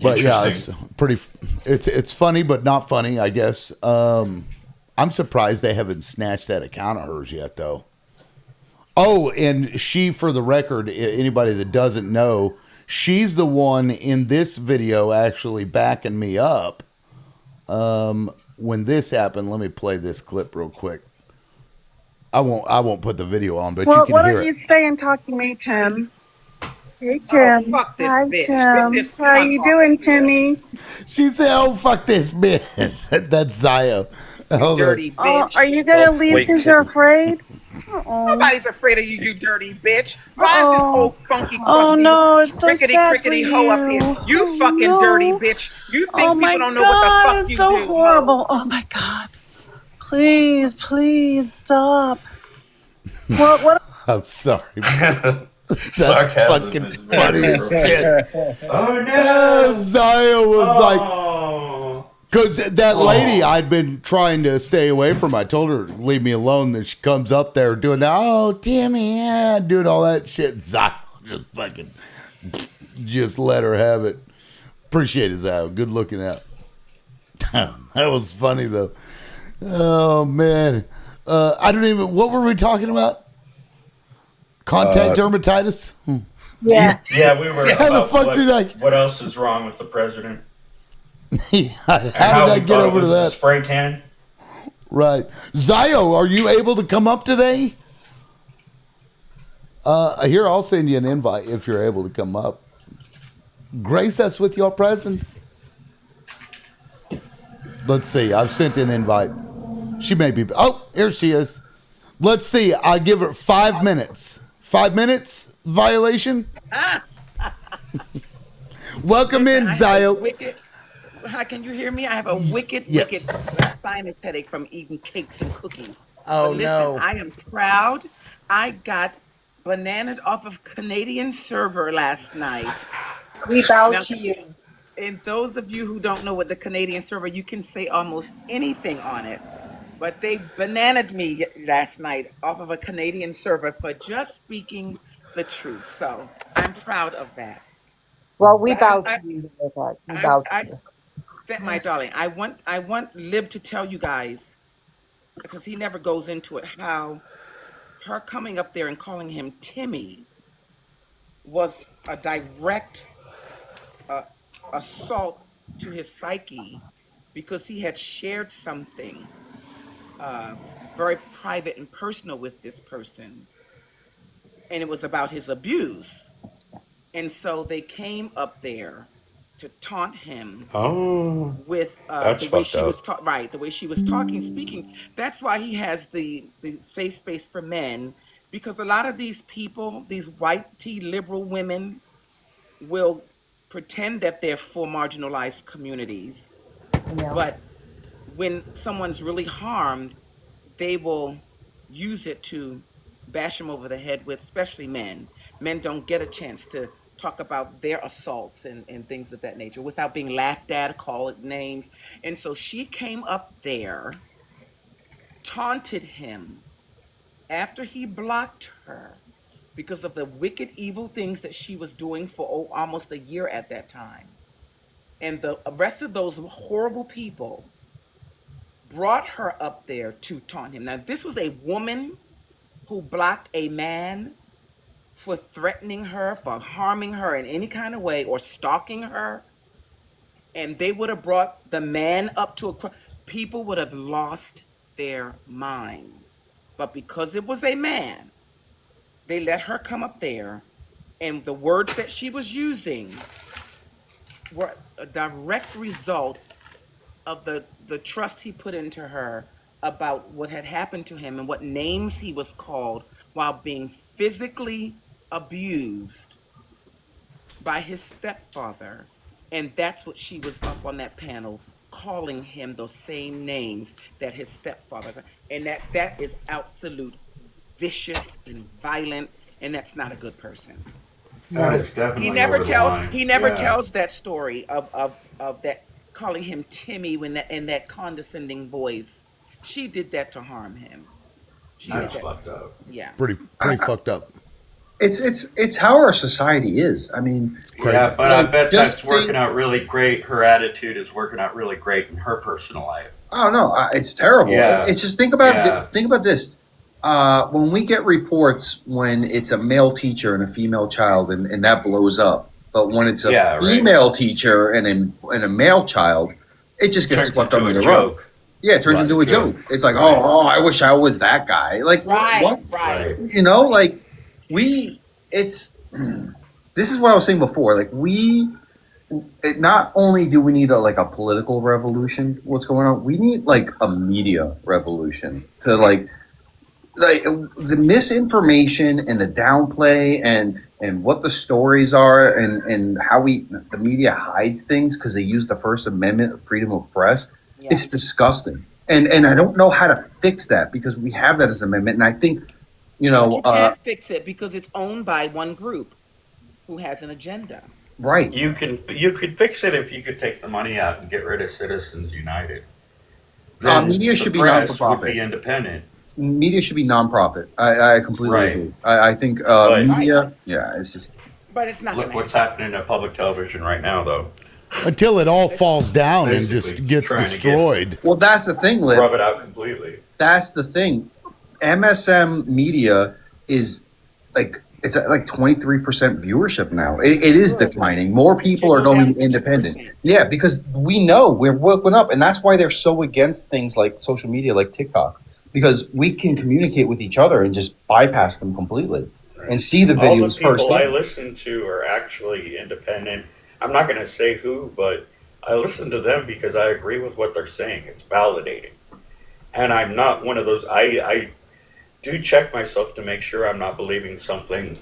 Speaker 1: But yeah, it's pretty. It's funny, but not funny, I guess. I'm surprised they haven't snatched that account of hers yet, though. Oh, and she, for the record, anybody that doesn't know, she's the one in this video actually backing me up. When this happened, let me play this clip real quick. I won't put the video on, but you
Speaker 14: Well,
Speaker 1: can
Speaker 14: why
Speaker 1: hear
Speaker 14: don't you
Speaker 1: it.
Speaker 14: stay and talk to me, Tim? Hey,
Speaker 17: Oh,
Speaker 14: Tim.
Speaker 17: fuck this
Speaker 14: Hi,
Speaker 17: bitch. Get
Speaker 14: Tim.
Speaker 17: this
Speaker 14: How
Speaker 17: cunt
Speaker 14: you
Speaker 17: off
Speaker 14: doing,
Speaker 17: of here.
Speaker 14: Timmy?
Speaker 1: She said, "Oh fuck this bitch." That's Zio.
Speaker 17: You
Speaker 1: Hold on.
Speaker 17: dirty
Speaker 14: Oh,
Speaker 17: bitch.
Speaker 14: are you gonna leave
Speaker 22: Wait,
Speaker 14: because you're
Speaker 22: Tim.
Speaker 14: afraid? Uh-oh.
Speaker 17: Nobody's afraid of you, you dirty bitch. Why is this
Speaker 14: Uh-oh.
Speaker 17: old funky
Speaker 14: Oh,
Speaker 17: crusty
Speaker 14: no, it's so
Speaker 17: rickety
Speaker 14: sad for
Speaker 17: crickety hoe up here?
Speaker 14: you.
Speaker 17: You
Speaker 14: Oh,
Speaker 17: fucking dirty
Speaker 14: no.
Speaker 17: bitch. You
Speaker 14: Oh,
Speaker 17: think people
Speaker 14: my
Speaker 17: don't know what the
Speaker 14: God,
Speaker 17: fuck
Speaker 14: it's
Speaker 17: you
Speaker 14: so
Speaker 17: do, hoe?
Speaker 14: horrible. Oh, my God. Please, please stop. What?
Speaker 1: I'm sorry. That's
Speaker 8: Sarcasm
Speaker 1: fucking
Speaker 8: is
Speaker 1: funny
Speaker 8: very
Speaker 1: as shit.
Speaker 8: appropriate. Oh no!
Speaker 1: Zio was like,
Speaker 8: Oh.
Speaker 1: because that lady
Speaker 8: Oh.
Speaker 1: I'd been trying to stay away from, I told her to leave me alone. Then she comes up there doing that, oh, Timmy, yeah, doing all that shit. Zio just fucking, just let her have it. Appreciate it, Zio. Good looking out. That was funny, though. Oh, man. I don't even, what were we talking about? Contact dermatitis?
Speaker 14: Yeah.
Speaker 8: Yeah, we were
Speaker 1: How the
Speaker 8: about
Speaker 1: fuck did I?
Speaker 8: what else is wrong with the president?
Speaker 1: How
Speaker 8: And
Speaker 1: did I
Speaker 8: we
Speaker 1: get
Speaker 8: thought it
Speaker 1: over to
Speaker 8: was a
Speaker 1: that?
Speaker 8: spray tan.
Speaker 1: Right. Zio, are you able to come up today? Here, I'll send you an invite if you're able to come up. Grace us with your presence. Let's see. I've sent an invite. She may be. Oh, here she is. Let's see. I give her 5 minutes. 5 minutes violation. Welcome
Speaker 17: Listen,
Speaker 1: in,
Speaker 17: I have a
Speaker 1: Zio.
Speaker 17: wicked. How can you hear me? I have a wicked,
Speaker 1: Yes.
Speaker 17: wicked sinus headache from eating cakes and cookies.
Speaker 1: Oh,
Speaker 17: But listen,
Speaker 1: no.
Speaker 17: I am proud. I got bananaed off of Canadian server last night.
Speaker 16: We bow
Speaker 17: Now,
Speaker 16: to you.
Speaker 17: and those of you who don't know what the Canadian server, you can say almost anything on it. But they bananaed me last night off of a Canadian server for just speaking the truth. So I'm proud of that.
Speaker 16: Well, we
Speaker 17: But
Speaker 16: bow to you, Lizard. We bow to
Speaker 17: I
Speaker 16: you.
Speaker 17: that my darling. I want Lib to tell you guys because he never goes into it how her coming up there and calling him Timmy was a direct assault to his psyche because he had shared something very private and personal with this person, and it was about his abuse. And so they came up there to taunt him
Speaker 5: Oh,
Speaker 17: with
Speaker 5: that's
Speaker 17: the way
Speaker 5: fucked
Speaker 17: she
Speaker 5: up.
Speaker 17: was right, the way she was talking, speaking. That's why he has the safe space for men, because a lot of these people, these white tea liberal women, will pretend that they're for marginalized communities,
Speaker 16: Yeah.
Speaker 17: but when someone's really harmed, they will use it to bash them over the head with, especially men. Men don't get a chance to talk about their assaults and things of that nature without being laughed at or called names. And so she came up there, taunted him after he blocked her because of the wicked, evil things that she was doing for almost a year at that time. And the rest of those horrible people brought her up there to taunt him. Now, this was a woman who blocked a man for threatening her, for harming her in any kind of way, or stalking her, and they would have brought the man up to people would have lost their mind. But because it was a man, they let her come up there, and the words that she was using were a direct result of the trust he put into her about what had happened to him and what names he was called while being physically abused by his stepfather. And that's what she was up on that panel calling him those same names that his stepfather, and that is absolute vicious and violent, and that's not a good person.
Speaker 8: That
Speaker 16: No.
Speaker 8: is definitely over the line.
Speaker 17: He never
Speaker 8: Yeah.
Speaker 17: tells that story of that calling him Timmy when that in that condescending voice. She did that to harm him. She did
Speaker 8: That's
Speaker 17: that.
Speaker 8: fucked up.
Speaker 17: Yeah.
Speaker 1: Pretty fucked up.
Speaker 3: It's how our society is. I mean,
Speaker 1: Crazy.
Speaker 8: Yeah, but I bet
Speaker 3: just
Speaker 8: that's working
Speaker 3: think.
Speaker 8: out really great. Her attitude is working out really great in her personal life.
Speaker 3: Oh no, it's terrible.
Speaker 8: Yeah.
Speaker 3: It's just think about
Speaker 8: Yeah.
Speaker 3: think about this. When we get reports when it's a male teacher and a female child, and that blows up, But when it's a
Speaker 22: Yeah, right.
Speaker 3: female teacher and a male child, it just gets
Speaker 22: Turns
Speaker 3: swept
Speaker 22: into
Speaker 3: under
Speaker 22: a
Speaker 3: the rug.
Speaker 22: joke.
Speaker 3: Yeah, it turns
Speaker 22: Right.
Speaker 3: into a
Speaker 22: Joke.
Speaker 3: joke. It's like,
Speaker 22: Right.
Speaker 3: oh, I wish I was that guy. Like, what?
Speaker 22: Right.
Speaker 3: You know, like this is what I was saying before. Like not only do we need a political revolution, what's going on, we need like a media revolution to like the misinformation and the downplay and what the stories are and how the media hides things because they use the First Amendment of freedom of press. It's disgusting. And I don't know how to fix that because we have that as an amendment. And I think,
Speaker 17: But you can't fix it because it's owned by one group who has an agenda.
Speaker 3: Right.
Speaker 22: You could fix it if you could take the money out and get rid of Citizens United. Then
Speaker 3: Media should be
Speaker 22: press would
Speaker 3: non-profit.
Speaker 22: be independent.
Speaker 3: Media should be nonprofit. I completely
Speaker 22: Right.
Speaker 3: agree. I think
Speaker 22: But-
Speaker 3: media, yeah, it's just.
Speaker 17: But it's not.
Speaker 22: Look what's happening to public television right now, though.
Speaker 1: Until it all falls down and just
Speaker 22: Basically
Speaker 1: gets
Speaker 22: trying to
Speaker 1: destroyed.
Speaker 3: Well, that's the thing, Lib.
Speaker 22: Rub it out completely.
Speaker 3: That's the thing. MSM media is it's at like 23% viewership now. It is declining. More people are going independent. Yeah, because we know we're woken up, and that's why they're so against things like social media, like TikTok, because we can communicate with each other and just bypass them completely and see the
Speaker 22: All the
Speaker 3: videos
Speaker 22: people I
Speaker 3: firsthand.
Speaker 22: listen to are actually independent. I'm not going to say who, but I listen to them because I agree with what they're saying. It's validating. And I'm not one of those. I do check myself to make sure I'm not believing something.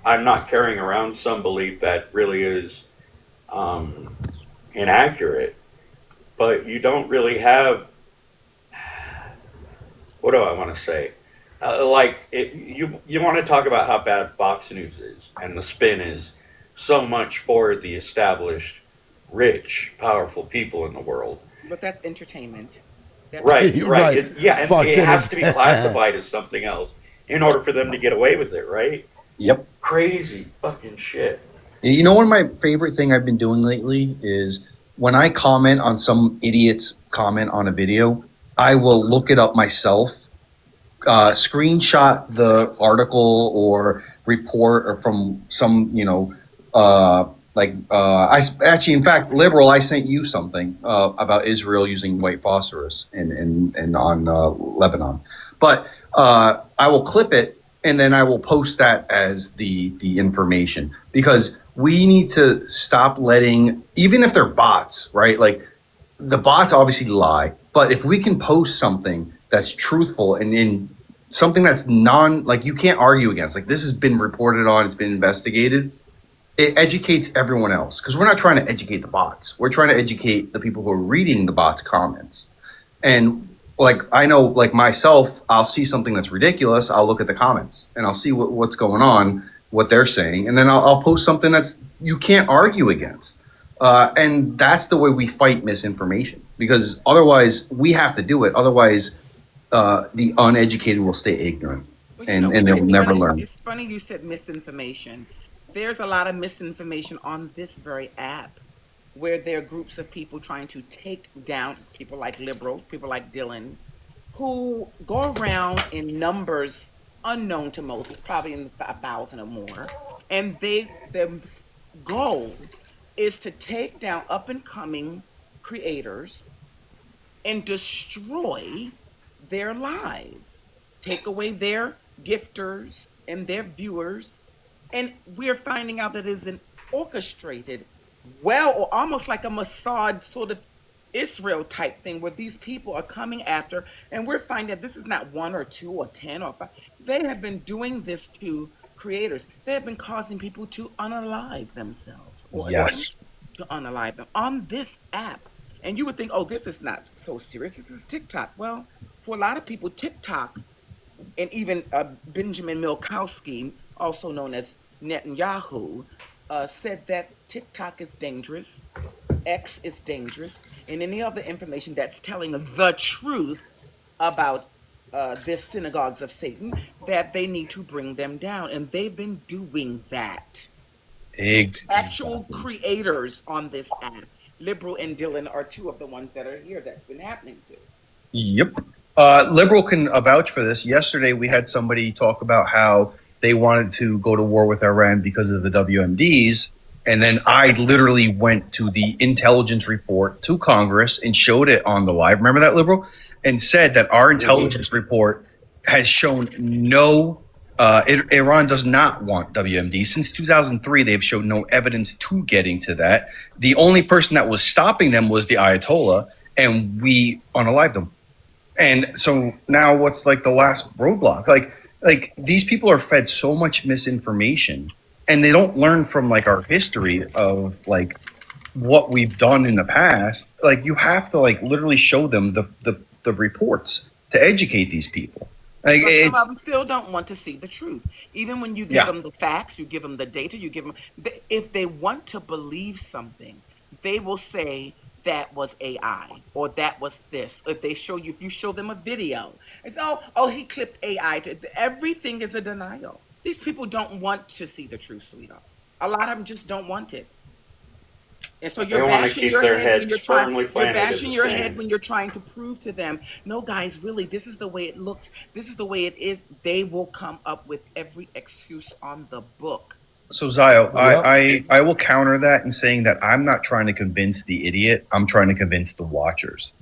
Speaker 22: I'm not carrying around some belief that really is inaccurate. But you don't really have. What do I want to say? You want to talk about how bad Fox News is, and the spin is so much for the established, rich, powerful people in the world.
Speaker 17: But that's entertainment. That's
Speaker 22: Right.
Speaker 17: entertainment.
Speaker 22: And
Speaker 1: Fox
Speaker 22: it has to be
Speaker 1: Enter-
Speaker 22: classified as something else in order for them to get away with it, right?
Speaker 3: Yep.
Speaker 22: Crazy fucking shit.
Speaker 3: You know, one of my favorite thing I've been doing lately is when I comment on some idiot's comment on a video, I will look it up myself, screenshot the article or report or from some, in fact, Liberal, I sent you something about Israel using white phosphorus and on Lebanon. But I will clip it and then I will post that as the information because we need to stop letting, even if they're bots, right? Like the bots obviously lie, but if we can post something that's truthful and in something that's like you can't argue against, like this has been reported on, it's been investigated, it educates everyone else because we're not trying to educate the bots. We're trying to educate the people who are reading the bots' comments. And like I know, like myself, I'll see something that's ridiculous. I'll look at the comments and I'll see what's going on, what they're saying, and then I'll post something that's you can't argue against. And that's the way we fight misinformation because otherwise we have to do it. Otherwise, the uneducated will stay ignorant and they'll never learn.
Speaker 17: It's funny you said misinformation. There's a lot of misinformation on this very app where there are groups of people trying to take down people like Liberal, people like Dylan, who go around in numbers unknown to most, probably in 1,000 or more. And their goal is to take down up and coming creators and destroy their lives, take away their gifters and their viewers. And we're finding out that it's an orchestrated, or almost like a Mossad sort of Israel type thing where these people are coming after, and we're finding that this is not 1 or 2 or 10 or 5. They have been doing this to creators. They have been causing people to unalive themselves or
Speaker 3: Yes.
Speaker 17: to unalive them on this app. And you would think, oh, this is not so serious. This is TikTok. Well, for a lot of people, TikTok, and even Benjamin Milkowski, also known as Netanyahu, said that TikTok is dangerous, X is dangerous, and any other information that's telling the truth about this synagogues of Satan, that they need to bring them down. And they've been doing that. Actual creators on this app. Liberal and Dylan are two of the ones that are here that's been happening to.
Speaker 3: Yep. Liberal can vouch for this. Yesterday, we had somebody talk about how
Speaker 15: they wanted to go to war with Iran because of the WMDs. And then I literally went to the intelligence report to Congress and showed it on the live. Remember that, liberal? And said that our intelligence report has shown no. Iran does not want WMD. Since 2003, they've shown no evidence to getting to that. The only person that was stopping them was the Ayatollah, and we unalived them. And so now what's like the last roadblock? Like these people are fed so much misinformation, and they don't learn from like our history of like what we've done in the past. Like you have to like literally show them the reports to educate these people. Like
Speaker 17: But some of
Speaker 15: it's
Speaker 17: them still don't want to see the truth. Even when you give
Speaker 15: yeah.
Speaker 17: them the facts, you give them the data, you give them, if they want to believe something, they will say that was AI or that was this. If they show you, if you show them a video, it's oh, he clipped AI. Everything is a denial. These people don't want to see the truth, sweetheart. A lot of them just don't want it. And so
Speaker 22: They
Speaker 17: you're
Speaker 22: want to
Speaker 17: bashing
Speaker 22: keep
Speaker 17: your
Speaker 22: their
Speaker 17: head when
Speaker 22: heads
Speaker 17: you're trying,
Speaker 22: firmly
Speaker 17: you're
Speaker 22: planted in
Speaker 17: bashing
Speaker 22: the
Speaker 17: your head
Speaker 22: sand.
Speaker 17: when you're trying to prove to them, no, guys, really, this is the way it looks. This is the way it is. They will come up with every excuse on the book.
Speaker 15: So Zio,
Speaker 1: Yep.
Speaker 15: I will counter that in saying that I'm not trying to convince the idiot. I'm trying to convince the watchers,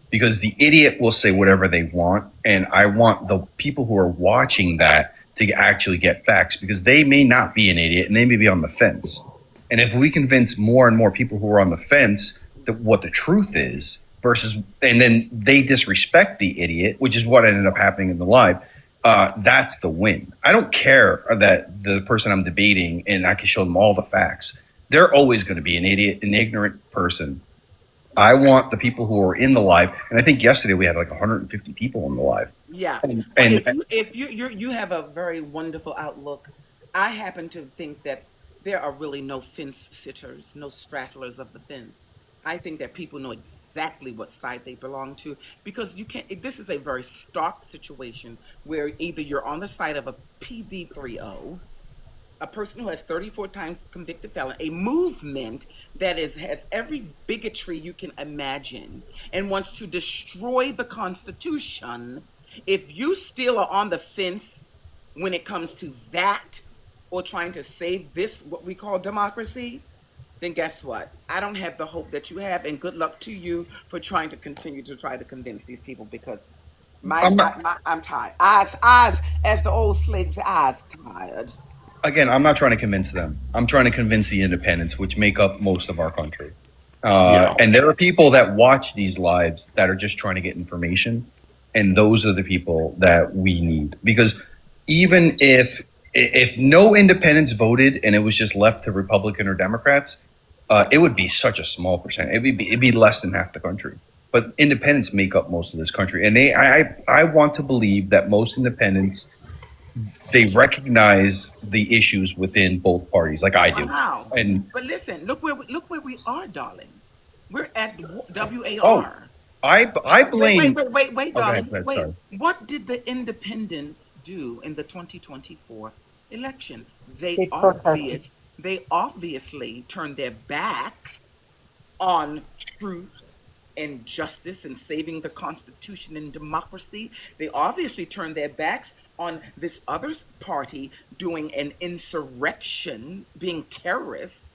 Speaker 15: because the idiot will say whatever they want, and I want the people who are watching that to actually get facts, because they may not be an idiot and they may be on the fence. And if we convince more and more people who are on the fence that what the truth is versus, and then they disrespect the idiot, which is what ended up happening in the live, that's the win. I don't care that the person I'm debating and I can show them all the facts. They're always going to be an idiot, an ignorant person. I want the people who are in the live, and I think yesterday we had like 150 people in the live.
Speaker 17: Yeah.
Speaker 15: And,
Speaker 17: Well,
Speaker 15: and
Speaker 17: if you have a very wonderful outlook, I happen to think that there are really no fence sitters, no straddlers of the fence. I think that people know exactly what side they belong to, because you can't. This is a very stark situation where either you're on the side of a PD30, a person who has 34 times convicted felon, a movement that has every bigotry you can imagine and wants to destroy the Constitution. If you still are on the fence when it comes to that, or trying to save this, what we call democracy, then guess what? I don't have the hope that you have, and good luck to you for trying to continue to try to convince these people, because I'm tired. Eyes, as the old slaves say, eyes tired.
Speaker 15: again, I'm not trying to convince them. I'm trying to convince the independents, which make up most of our country.
Speaker 1: Yeah.
Speaker 15: And there are people that watch these lives that are just trying to get information, and those are the people that we need. Because even if no independents voted and it was just left to Republican or Democrats, it would be such a small percent. It'd be less than half the country. But independents make up most of this country, and I want to believe that most independents, they recognize the issues within both parties, like I do.
Speaker 17: Wow.
Speaker 15: And
Speaker 17: But listen, look where we are, darling. We're at
Speaker 15: oh,
Speaker 17: WAR.
Speaker 15: I
Speaker 17: Wait,
Speaker 15: blame. Oh,
Speaker 17: darling.
Speaker 15: go ahead.
Speaker 17: Wait.
Speaker 15: Sorry.
Speaker 17: What did the independents do in the 2024 election?
Speaker 16: They protested.
Speaker 17: They obviously turned their backs on truth and justice and saving the Constitution and democracy. They obviously turned their backs on this other party doing an insurrection, being terrorists.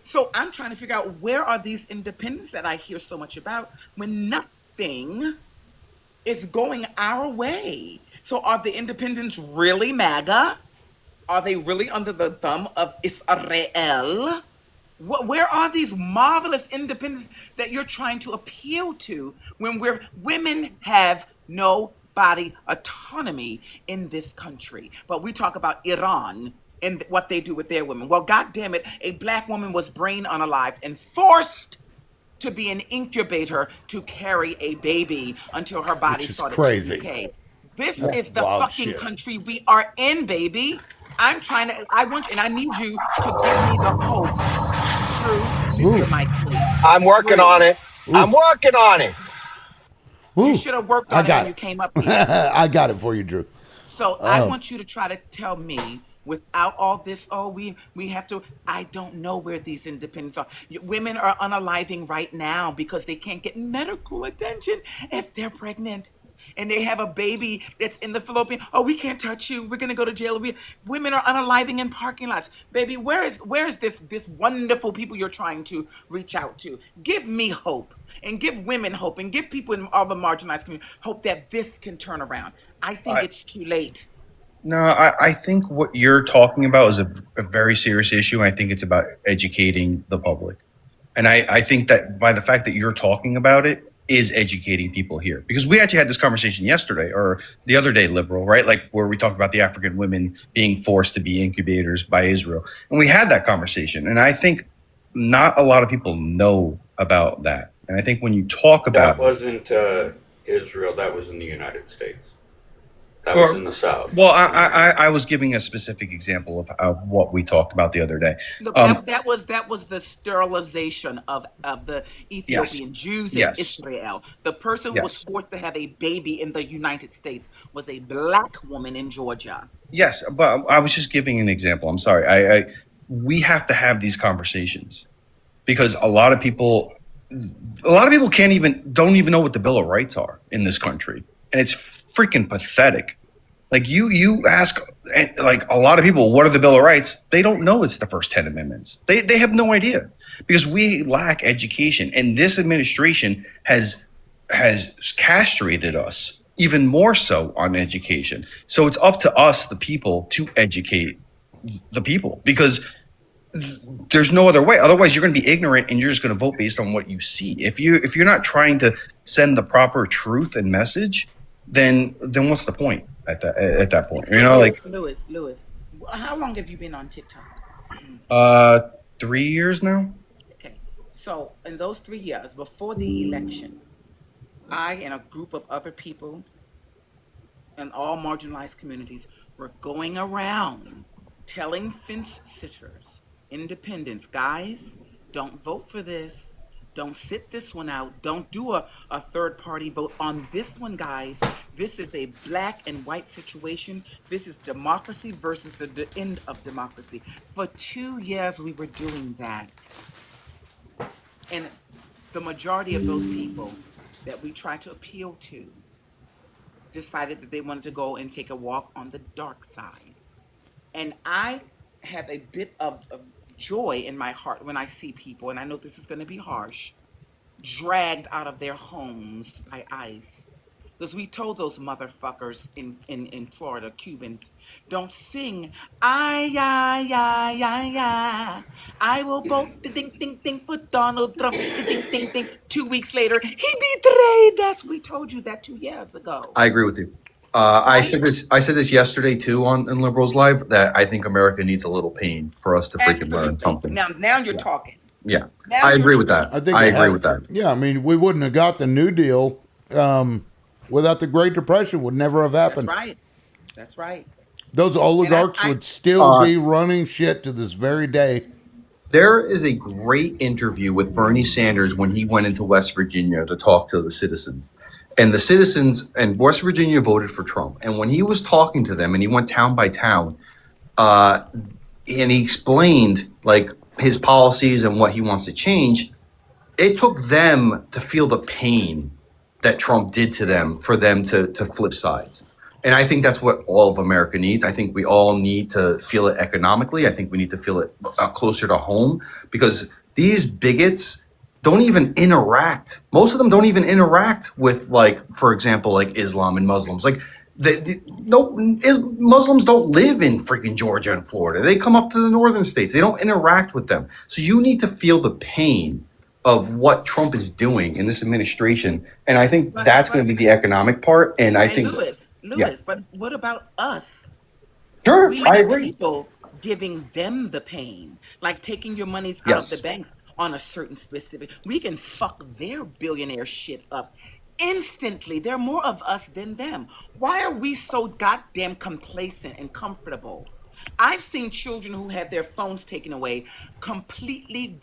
Speaker 17: So I'm trying to figure out, where are these independents that I hear so much about when nothing is going our way? So are the independents really MAGA? Are they really under the thumb of Israel? Where are these marvelous independents that you're trying to appeal to when women have no body autonomy in this country? But we talk about Iran and what they do with their women. Well, God damn it, a black woman was brain unalived and forced to be an incubator to carry a baby until her body
Speaker 1: Which is
Speaker 17: started to
Speaker 1: crazy.
Speaker 17: decay. This
Speaker 1: That's
Speaker 17: is the
Speaker 1: wild
Speaker 17: fucking
Speaker 1: shit.
Speaker 17: country we are in, baby. I want you, and I need you to give me the hope. Drew, mute
Speaker 1: Ooh.
Speaker 17: your mic, please.
Speaker 2: I'm working
Speaker 17: Drew,
Speaker 2: on it. I'm
Speaker 1: Ooh.
Speaker 2: working on it.
Speaker 17: you
Speaker 1: Ooh.
Speaker 17: should have worked
Speaker 1: I
Speaker 17: on it when
Speaker 1: got
Speaker 17: you
Speaker 1: it.
Speaker 17: came up here.
Speaker 1: I got it for you, Drew.
Speaker 17: So I want you to try to tell me, without all this, oh, we have to. I don't know where these independents are. Women are unaliving right now because they can't get medical attention if they're pregnant. and they have a baby that's in the Philippines. Oh, we can't touch you. We're gonna go to jail. Women are unaliving in parking lots. Baby, where is this wonderful people you're trying to reach out to? Give me hope and give women hope and give people in all the marginalized communities hope that this can turn around. I think it's too late.
Speaker 10: No, I think what you're talking about is a very serious issue. I think it's about educating the public. And I think that by the fact that you're talking about it is educating people here. Because we actually had this conversation yesterday or the other day, Liberal, right? Like where we talked about the African women being forced to be incubators by Israel. And we had that conversation. And I think not a lot of people know about that. And I think when you talk about
Speaker 22: That wasn't Israel. That was in the United States. That was in the South.
Speaker 10: Well, I was giving a specific example of what we talked about the other day.
Speaker 17: Look, that was the sterilization of the Ethiopian Jews in Israel. The person who was forced to have a baby in the United States was a black woman in Georgia.
Speaker 10: Yes, but I was just giving an example. I'm sorry. We have to have these conversations because a lot of people don't even know what the Bill of Rights are in this country, and it's freaking pathetic. Like you ask like a lot of people, what are the Bill of Rights? They don't know it's the first 10 amendments. They have no idea because we lack education, and this administration has castrated us even more so on education. So it's up to us, the people, to educate the people because there's no other way. Otherwise, you're going to be ignorant and you're just going to vote based on what you see. If you're not trying to send the proper truth and message, then what's the point at that point?
Speaker 17: So Lewis, how long have you been on TikTok?
Speaker 10: 3 years now.
Speaker 17: Okay, so in those 3 years before the election, I and a group of other people in all marginalized communities were going around telling fence sitters, independents, guys, don't vote for this. Don't sit this one out. Don't do a third party vote on this one, guys. This is a black and white situation. This is democracy versus the end of democracy. For 2 years, we were doing that. And the majority of those people that we tried to appeal to decided that they wanted to go and take a walk on the dark side. And I have a bit of joy in my heart when I see people, and I know this is going to be harsh, dragged out of their homes by ICE. Because we told those motherfuckers in Florida, Cubans, don't sing, I will vote, ding, ding, ding, for Donald Trump, ding, ding, ding. 2 weeks later, he betrayed us. We told you that 2 years ago.
Speaker 10: I agree with you. I said this yesterday too on in Liberals Live that I think America needs a little pain for us to freaking learn something.
Speaker 17: Now you're talking.
Speaker 10: Yeah, I agree with that. I agree with that.
Speaker 1: Yeah, I mean, we wouldn't have got the New Deal without the Great Depression. Would never have happened.
Speaker 17: That's right. That's right.
Speaker 1: Those oligarchs would still be running shit to this very day.
Speaker 10: There is a great interview with Bernie Sanders when he went into West Virginia to talk to the citizens. And the citizens in West Virginia voted for Trump. And when he was talking to them and he went town by town, and he explained like his policies and what he wants to change, it took them to feel the pain that Trump did to them for them to flip sides. And I think that's what all of America needs. I think we all need to feel it economically. I think we need to feel it closer to home because these bigots don't even interact. Most of them don't even interact with, like, for example, like Islam and Muslims. Like, Muslims don't live in freaking Georgia and Florida. They come up to the northern states. They don't interact with them. So you need to feel the pain of what Trump is doing in this administration. And I think that's going to be the economic part. And I think
Speaker 17: Lewis, but what about us?
Speaker 10: Sure,
Speaker 17: I agree. People giving them the pain, like taking your monies out of the bank on a certain specific. We can fuck their billionaire shit up instantly. There are more of us than them. Why are we so goddamn complacent and comfortable? I've seen children who had their phones taken away completely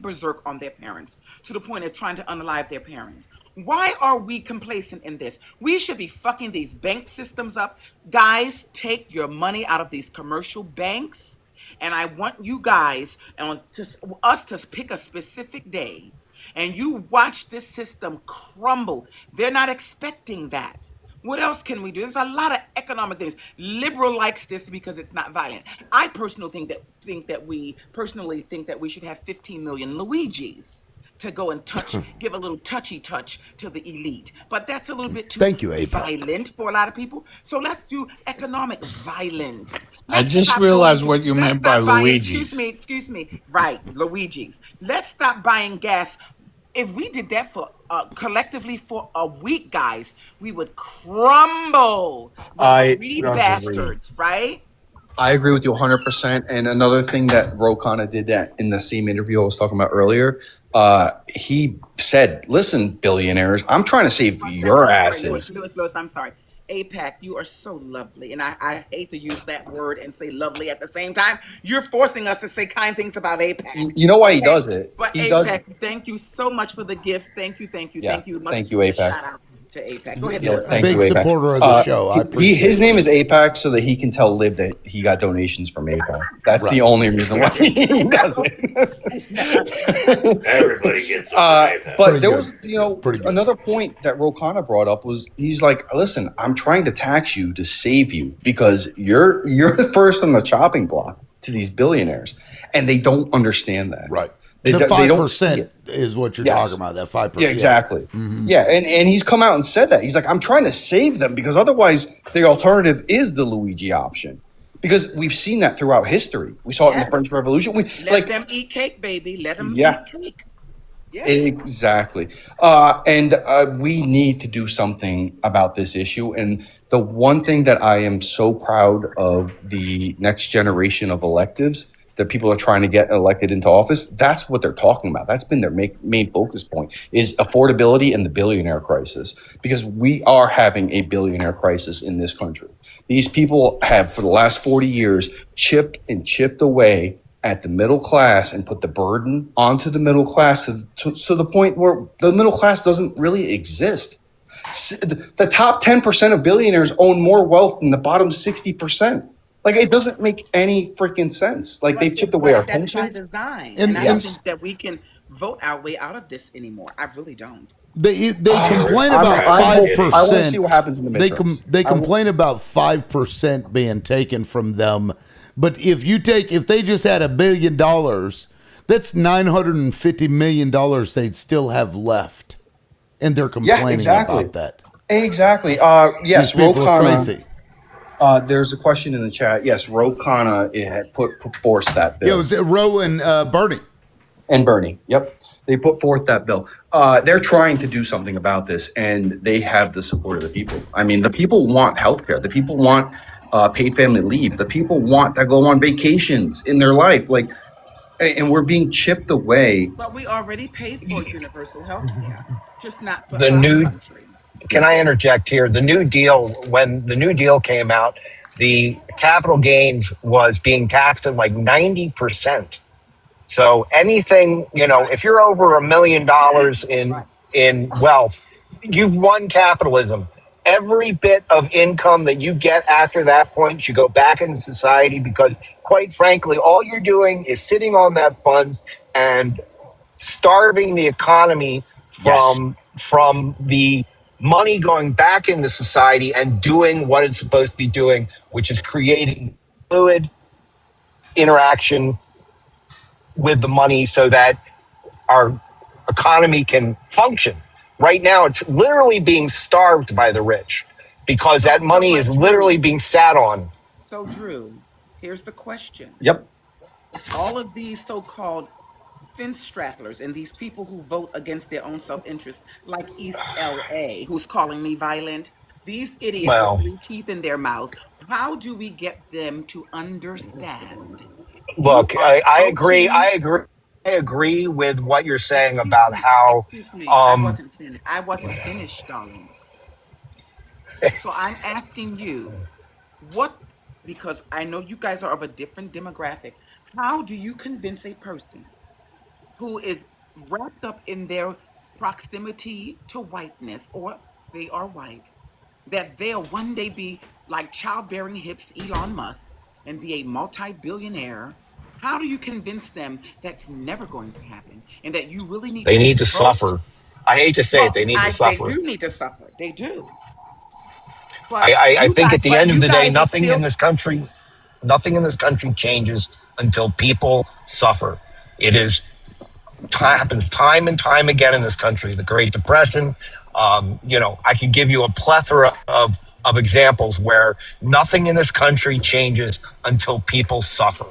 Speaker 17: berserk on their parents to the point of trying to unalive their parents. Why are we complacent in this? We should be fucking these bank systems up. Guys, take your money out of these commercial banks. And I want you guys and us to pick a specific day And you watch this system crumble. They're not expecting that. What else can we do? There's a lot of economic things. Liberal likes this because it's not violent. I personally think that we should have 15 million Luigis to go and give a little touchy touch to the elite. But that's a little bit too
Speaker 1: Thank you, APEC.
Speaker 17: violent for a lot of people. So let's do economic violence.
Speaker 18: I
Speaker 17: Let's
Speaker 18: just
Speaker 17: stop going
Speaker 18: realized
Speaker 17: to,
Speaker 18: what you
Speaker 17: let's
Speaker 18: meant by
Speaker 17: stop buying,
Speaker 18: Luigi's.
Speaker 17: excuse me. Right, Luigi's. Let's stop buying gas. If we did that for collectively for a week, guys, we would crumble. The greedy bastards, right?
Speaker 10: I agree with you 100%. And another thing that Ro Khanna did that in the same interview I was talking about earlier, he said, listen, billionaires, I'm trying to save your asses.
Speaker 17: Lewis, I'm sorry. APAC, you are so lovely. And I hate to use that word and say lovely at the same time. You're forcing us to say kind things about APAC.
Speaker 10: You know why he does it?
Speaker 17: But
Speaker 10: He
Speaker 17: APAC,
Speaker 10: does.
Speaker 17: thank you so much for the gifts. Thank you.
Speaker 10: Yeah.
Speaker 17: You must
Speaker 10: Thank you,
Speaker 17: give a
Speaker 10: APAC.
Speaker 17: shout out to APAC. Go ahead,
Speaker 10: Yeah,
Speaker 17: Lewis.
Speaker 10: thank
Speaker 1: Big
Speaker 10: you, APAC.
Speaker 1: supporter of the show. I appreciate
Speaker 10: his
Speaker 1: it.
Speaker 10: name is APAC so that he can tell Liv that he got donations from APAC. That's
Speaker 1: Right.
Speaker 10: the only reason why he does it.
Speaker 22: Everybody gets
Speaker 10: But
Speaker 1: Pretty
Speaker 10: there
Speaker 1: good.
Speaker 10: was, you know,
Speaker 1: Pretty good.
Speaker 10: another point that Ro Khanna brought up was he's like, listen, I'm trying to tax you to save you because you're the first on the chopping block to these billionaires, and they don't understand that.
Speaker 1: Right.
Speaker 10: They
Speaker 1: The
Speaker 10: don't see
Speaker 1: 5%
Speaker 10: it.
Speaker 1: is what you're
Speaker 10: Yes.
Speaker 1: talking about. That 5%.
Speaker 10: Yeah, exactly.
Speaker 1: Mhm.
Speaker 10: Yeah, and he's come out and said that. He's like, I'm trying to save them because otherwise the alternative is the Luigi option. Because we've seen that throughout history. We saw it in the French Revolution.
Speaker 17: Let them eat cake, baby. Let them
Speaker 10: Yeah.
Speaker 17: eat cake. Yes.
Speaker 10: Exactly. And we need to do something about this issue. And the one thing that I am so proud of the next generation of electives that people are trying to get elected into office, that's what they're talking about. That's been their main focus point is affordability and the billionaire crisis, because we are having a billionaire crisis in this country. These people have, for the last 40 years, chipped away at the middle class and put the burden onto the middle class to the point where the middle class doesn't really exist. The top 10% of billionaires own more wealth than the bottom 60%. Like, it doesn't make any freaking sense. Like, they've chipped away our
Speaker 17: That's by
Speaker 10: pensions.
Speaker 17: design.
Speaker 1: And-
Speaker 17: And I don't
Speaker 1: yes.
Speaker 17: think that we can vote our way out of this anymore. I really don't.
Speaker 1: They complain
Speaker 10: I'm-
Speaker 1: about
Speaker 10: I'm-
Speaker 1: 5%.
Speaker 10: I wanna see what happens in the midterms.
Speaker 1: They complain about 5% being taken from them, but if they just had $1 billion, that's $950 million they'd still have left, and they're complaining about that.
Speaker 10: Exactly. Yes,
Speaker 1: These people are
Speaker 10: Ro Khanna.
Speaker 1: crazy.
Speaker 10: There's a question in the chat. Yes, Ro Khanna had put forth that bill.
Speaker 1: Yeah, it was Roe and Bernie.
Speaker 10: And Bernie. Yep. They put forth that bill. They're trying to do something about this, and they have the support of the people. I mean, the people want healthcare. The people want paid family leave. The people want to go on vacations in their life. Like, and we're being chipped away.
Speaker 17: But we already paid for universal health care, just not for
Speaker 2: The
Speaker 17: our
Speaker 2: new
Speaker 17: country.
Speaker 2: Can I interject here? The New Deal, when the New Deal came out, the capital gains was being taxed at like 90%. So anything, if you're over $1 million in wealth, you've won capitalism. Every bit of income that you get after that point should go back into society because, quite frankly, all you're doing is sitting on that funds and starving the economy from the money going back into society and doing what it's supposed to be doing, which is creating fluid interaction with the money so that our economy can function. Right now, it's literally being starved by the rich because that money is literally being sat on.
Speaker 17: So, Drew, here's the question.
Speaker 10: Yep.
Speaker 17: All of these so-called fence straddlers and these people who vote against their own self-interest, like East LA, who's calling me violent, these idiots
Speaker 2: Well,
Speaker 17: with 3 teeth in their mouth, how do we get them to understand?
Speaker 2: Look, I agree with what you're saying about how
Speaker 17: I wasn't finished, darling. So I'm asking you, because I know you guys are of a different demographic, how do you convince a person who is wrapped up in their proximity to whiteness, or they are white, that they'll one day be like childbearing hips Elon Musk and be a multi-billionaire? How do you convince them that's never going to happen and that you really need
Speaker 2: They
Speaker 17: to
Speaker 2: need to
Speaker 17: vote?
Speaker 2: suffer. I hate to say it,
Speaker 17: Well,
Speaker 2: they need to
Speaker 17: they
Speaker 2: suffer.
Speaker 17: do need to suffer. They do.
Speaker 2: I,
Speaker 17: But
Speaker 2: I, I
Speaker 17: you
Speaker 2: think
Speaker 17: guys,
Speaker 2: at the end of the day,
Speaker 17: are
Speaker 2: nothing in
Speaker 17: still.
Speaker 2: this country, changes until people suffer. It is happens time and time again in this country. The Great Depression. I could give you a plethora of examples where nothing in this country changes until people suffer.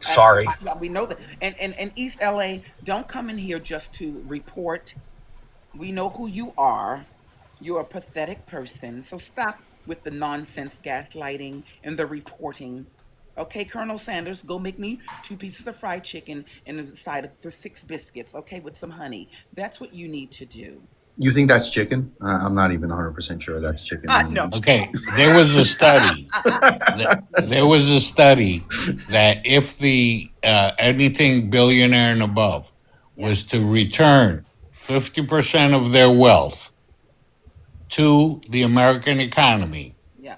Speaker 2: Sorry.
Speaker 17: We know that. And East LA, don't come in here just to report. We know who you are. You're a pathetic person. So stop with the nonsense gaslighting and the reporting. Okay, Colonel Sanders, go make me 2 pieces of fried chicken and a side of the 6 biscuits, okay, with some honey. That's what you need to do.
Speaker 10: You think that's chicken? I'm not even 100% sure that's chicken
Speaker 17: No.
Speaker 10: anymore.
Speaker 18: Okay, there was a study. There was a study that if the anything billionaire and above was to return 50% of their wealth to the American economy,
Speaker 17: Yeah.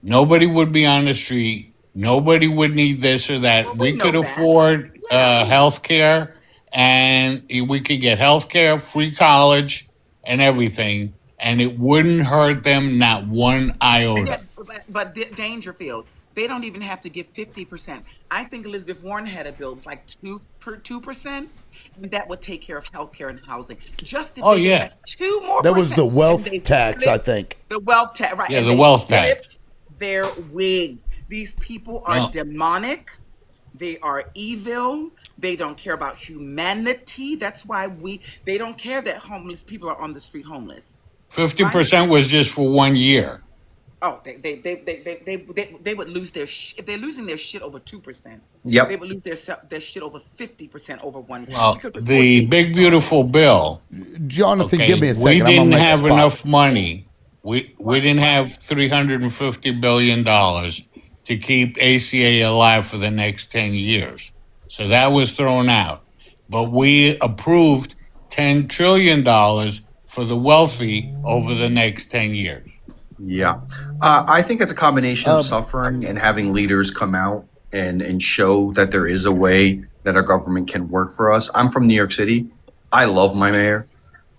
Speaker 18: nobody would be on the street. Nobody would need this or that.
Speaker 17: We
Speaker 18: We
Speaker 17: know
Speaker 18: could
Speaker 17: that.
Speaker 18: afford
Speaker 17: Yeah.
Speaker 18: health care, and we could get health care, free college, and everything, and it wouldn't hurt them not one
Speaker 17: Yeah,
Speaker 18: iota.
Speaker 17: but Dangerfield, they don't even have to give 50%. I think Elizabeth Warren had a bill, it was like 2%, and that would take care of healthcare and housing. Just if
Speaker 18: Oh
Speaker 17: they get
Speaker 18: yeah,
Speaker 17: back 2 more
Speaker 1: That was
Speaker 17: percent,
Speaker 1: the
Speaker 17: and
Speaker 1: wealth
Speaker 17: they
Speaker 1: tax, I
Speaker 17: flipped
Speaker 1: think.
Speaker 17: the wealth tax, right?
Speaker 18: yeah,
Speaker 17: And
Speaker 18: the
Speaker 17: they
Speaker 18: wealth tax.
Speaker 17: flipped their wigs. These people are
Speaker 18: No,
Speaker 17: demonic. They are evil. They don't care about humanity. That's why they don't care that homeless people are on the street homeless,
Speaker 18: fifty
Speaker 17: right?
Speaker 18: percent was just for 1 year.
Speaker 17: Oh, they would lose their if they're losing their shit over 2%. They
Speaker 10: Yep.
Speaker 17: would lose their shit over 50% over one,
Speaker 18: Well,
Speaker 17: because of course
Speaker 18: the big beautiful bill.
Speaker 1: Jonathan, give
Speaker 18: Okay,
Speaker 1: me a
Speaker 18: we
Speaker 1: second. I'm gonna
Speaker 18: didn't
Speaker 1: make a
Speaker 18: have
Speaker 1: spot.
Speaker 18: enough money. We didn't have $350 billion to keep ACA alive for the next 10 years, so that was thrown out. But we approved $10 trillion for the wealthy over the next 10 years.
Speaker 10: Yeah. I think it's a combination of suffering and having leaders come out and show that there is a way that our government can work for us. I'm from New York City. I love my mayor.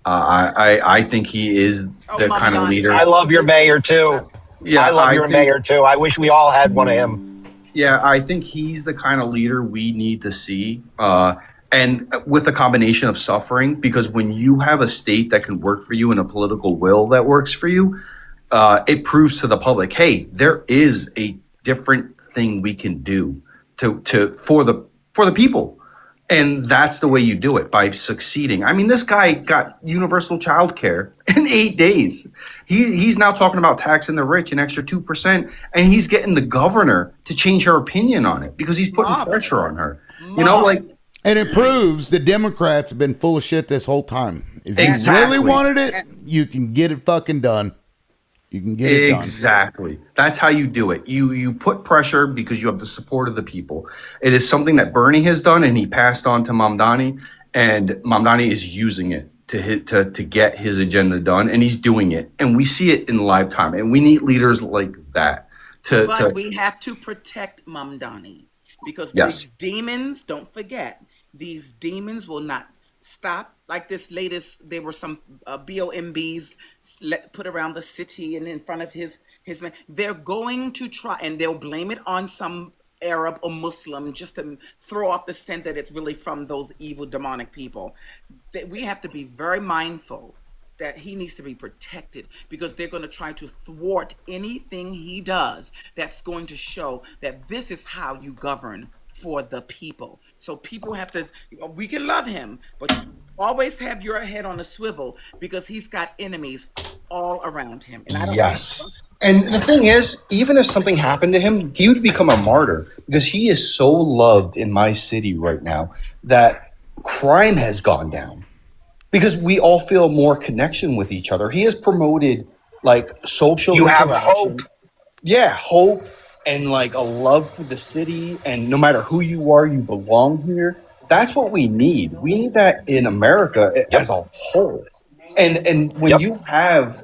Speaker 10: I think he is the kind of leader.
Speaker 2: I love your mayor too.
Speaker 10: Yeah,
Speaker 2: I love your mayor too. I wish we all had one of him.
Speaker 10: Yeah, I think he's the kind of leader we need to see. And with a combination of suffering, because when you have a state that can work for you and a political will that works for you, it proves to the public, hey, there is a different thing we can do for the people. And that's the way you do it, by succeeding. I mean, this guy got universal child care in 8 days. He's now talking about taxing the rich an extra 2%, and he's getting the governor to change her opinion on it because he's putting pressure on her.
Speaker 1: And it proves the Democrats have been full of shit this whole time. If you
Speaker 10: Exactly.
Speaker 1: really wanted it, you can get it fucking done. You can get it done.
Speaker 10: Exactly. That's how you do it. You put pressure because you have the support of the people. It is something that Bernie has done, and he passed on to Mamdani, and Mamdani is using it to get his agenda done, and he's doing it, and we see it in live time, and we need leaders like that
Speaker 17: But we have to protect Mamdani, because
Speaker 10: Yes.
Speaker 17: these demons, don't forget, these demons will not stop. Like this latest, there were some BOMBs put around the city and in front of his man. They're going to try, and they'll blame it on some Arab or Muslim, just to throw off the scent that it's really from those evil demonic people. That we have to be very mindful that he needs to be protected, because they're going to try to thwart anything he does that's going to show that this is how you govern for the people. So people have to, we can love him, but you always have your head on a swivel, because he's got enemies all around him. And I don't
Speaker 10: Yes. And the thing is, even if something happened to him, he would become a martyr, because he is so loved in my city right now that crime has gone down, because we all feel more connection with each other. He has promoted like social
Speaker 2: You have
Speaker 10: interaction.
Speaker 2: hope.
Speaker 10: Yeah, hope, and like a love for the city, and no matter who you are, you belong here. That's what we need. We need that in America as a whole. And when you have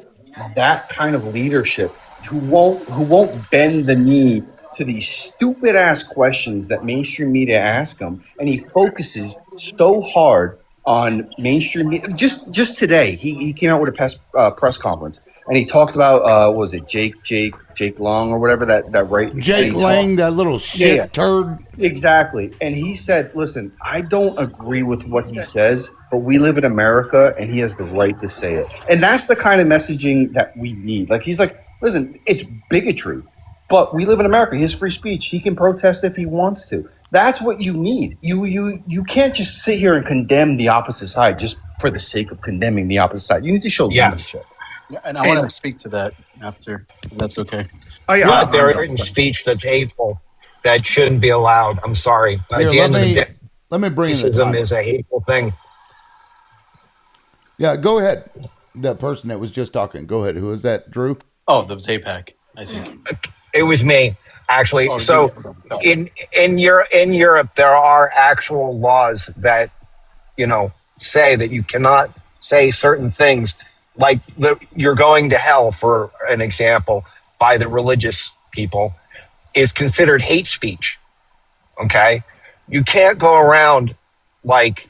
Speaker 10: that kind of leadership who won't bend the knee to these stupid ass questions that mainstream media ask him, and he focuses so hard on mainstream media. Just today, he came out with a press conference, and he talked about what was it Jake Long or whatever that right? And
Speaker 1: Jake
Speaker 10: he talked,
Speaker 1: Lang, that little
Speaker 10: yeah,
Speaker 1: shit
Speaker 10: yeah.
Speaker 1: turd.
Speaker 10: Exactly. And he said, listen, I don't agree with what he says, but we live in America and he has the right to say it. And that's the kind of messaging that we need. Like, he's like, listen, it's bigotry, but we live in America. He has free speech. He can protest if he wants to. That's what you need. You can't just sit here and condemn the opposite side just for the sake of condemning the opposite side. You need to show leadership.
Speaker 6: Yeah, and I want to speak to that after, if that's okay.
Speaker 10: Oh, yeah.
Speaker 2: But there is certain speech that's hateful that shouldn't be allowed. I'm sorry. At
Speaker 1: Here,
Speaker 2: the end of the day,
Speaker 1: let me bring in the
Speaker 2: racism
Speaker 1: timer.
Speaker 2: is a hateful thing.
Speaker 1: Yeah, go ahead. That person that was just talking. Go ahead. Who is that, Drew?
Speaker 6: Oh, that was APAC, I think.
Speaker 2: It was me, actually.
Speaker 6: Oh,
Speaker 2: So in Europe, there are actual laws that, say that you cannot say certain things, like you're going to hell, for an example, by the religious people, is considered hate speech. Okay? You can't go around like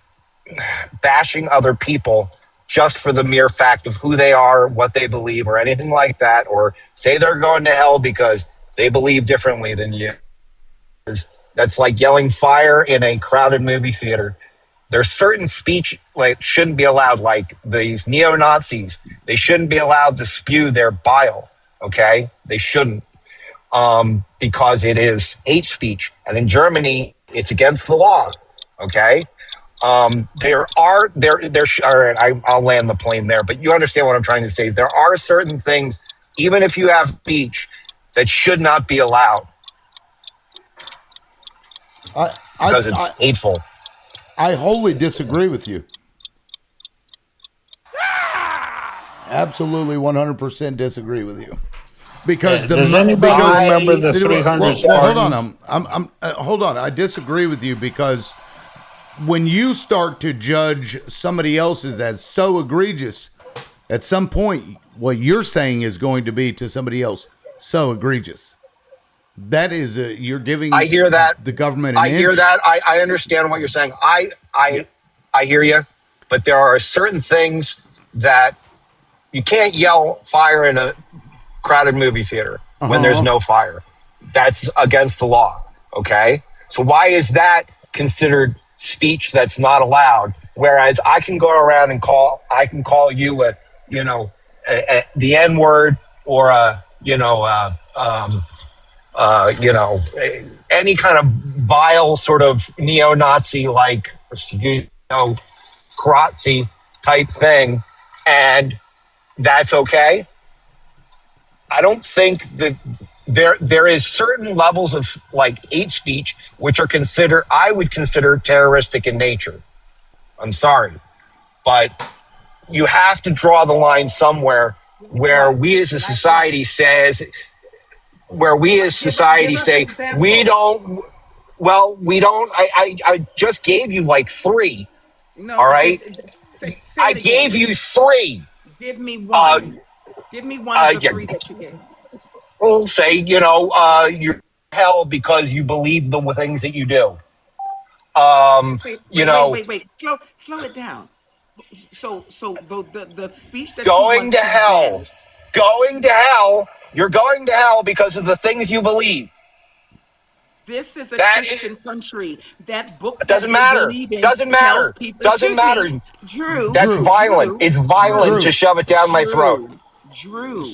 Speaker 2: bashing other people just for the mere fact of who they are, what they believe, or anything like that, or say they're going to hell because they believe differently than you. That's like yelling fire in a crowded movie theater. There's certain speech like shouldn't be allowed, like these neo-Nazis. They shouldn't be allowed to spew their bile, okay? They shouldn't, because it is hate speech. And in Germany, it's against the law, okay? All right, I'll land the plane there, but you understand what I'm trying to say. There are certain things, even if you have speech, that should not be allowed because it's hateful.
Speaker 1: I wholly disagree with you. Absolutely 100% disagree with you. Because
Speaker 18: does anybody remember the 300
Speaker 1: well, hold on.
Speaker 18: Spartans?
Speaker 1: Hold on. I disagree with you because when you start to judge somebody else's as so egregious, at some point, what you're saying is going to be to somebody else so egregious. That is, you're giving.
Speaker 2: I hear that.
Speaker 1: The government.
Speaker 2: I hear that. I understand what you're saying. I hear you, but there are certain things that you can't yell fire in a crowded movie theater when there's no fire. That's against the law. Okay, so why is that considered speech that's not allowed? Whereas I can go around and call you the N word or any kind of vile sort of neo-Nazi like Kratzy type thing, and that's okay. I don't think that there is certain levels of like hate speech which are I would consider terroristic in nature. I'm sorry, but you have to draw the line somewhere where we as a society say we don't. Well, we don't. I just gave you like 3.
Speaker 17: No,
Speaker 2: all right.
Speaker 17: Say
Speaker 2: I
Speaker 17: it
Speaker 2: gave
Speaker 17: again.
Speaker 2: you 3.
Speaker 17: Give me one. Give me one of the 3 that you gave.
Speaker 2: We'll say, you're hell because you believe the things that you do.
Speaker 17: Wait. Slow it down. So the speech that
Speaker 2: going
Speaker 17: you
Speaker 2: to
Speaker 17: want
Speaker 2: hell,
Speaker 17: banish,
Speaker 2: going to hell. You're going to hell because of the things you believe.
Speaker 17: this is a
Speaker 2: That
Speaker 17: Christian country. That book that
Speaker 2: doesn't
Speaker 17: they
Speaker 2: matter.
Speaker 17: believe in
Speaker 2: Doesn't
Speaker 17: tells
Speaker 2: matter.
Speaker 17: people.
Speaker 2: Doesn't
Speaker 17: Excuse
Speaker 2: matter.
Speaker 17: me, Drew.
Speaker 2: That's violent.
Speaker 17: Drew,
Speaker 2: It's violent to shove it down my throat.
Speaker 17: Drew,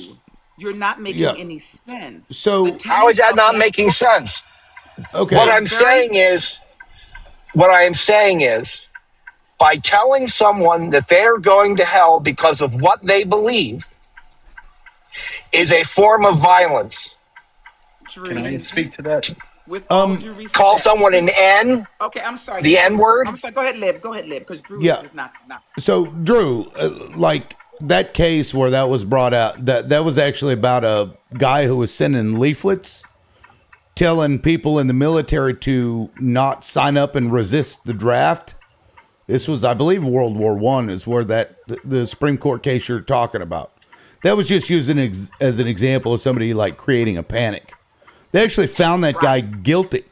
Speaker 17: you're not making
Speaker 1: Yeah.
Speaker 17: any sense.
Speaker 1: So
Speaker 2: how is that not making sense?
Speaker 1: Okay.
Speaker 2: What I am saying is, by telling someone that they're going to hell because of what they believe is a form of violence.
Speaker 17: Drew,
Speaker 6: Can I speak to that?
Speaker 17: With all due respect,
Speaker 2: call someone an N.
Speaker 17: Okay, I'm sorry.
Speaker 2: The N word.
Speaker 17: I'm sorry. Go ahead, Lib, because Drew is not.
Speaker 1: So Drew, like that case where that was brought out, that was actually about a guy who was sending leaflets telling people in the military to not sign up and resist the draft. This was, I believe, World War I is where the Supreme Court case you're talking about. That was just using as an example of somebody like creating a panic. They actually found that guy guilty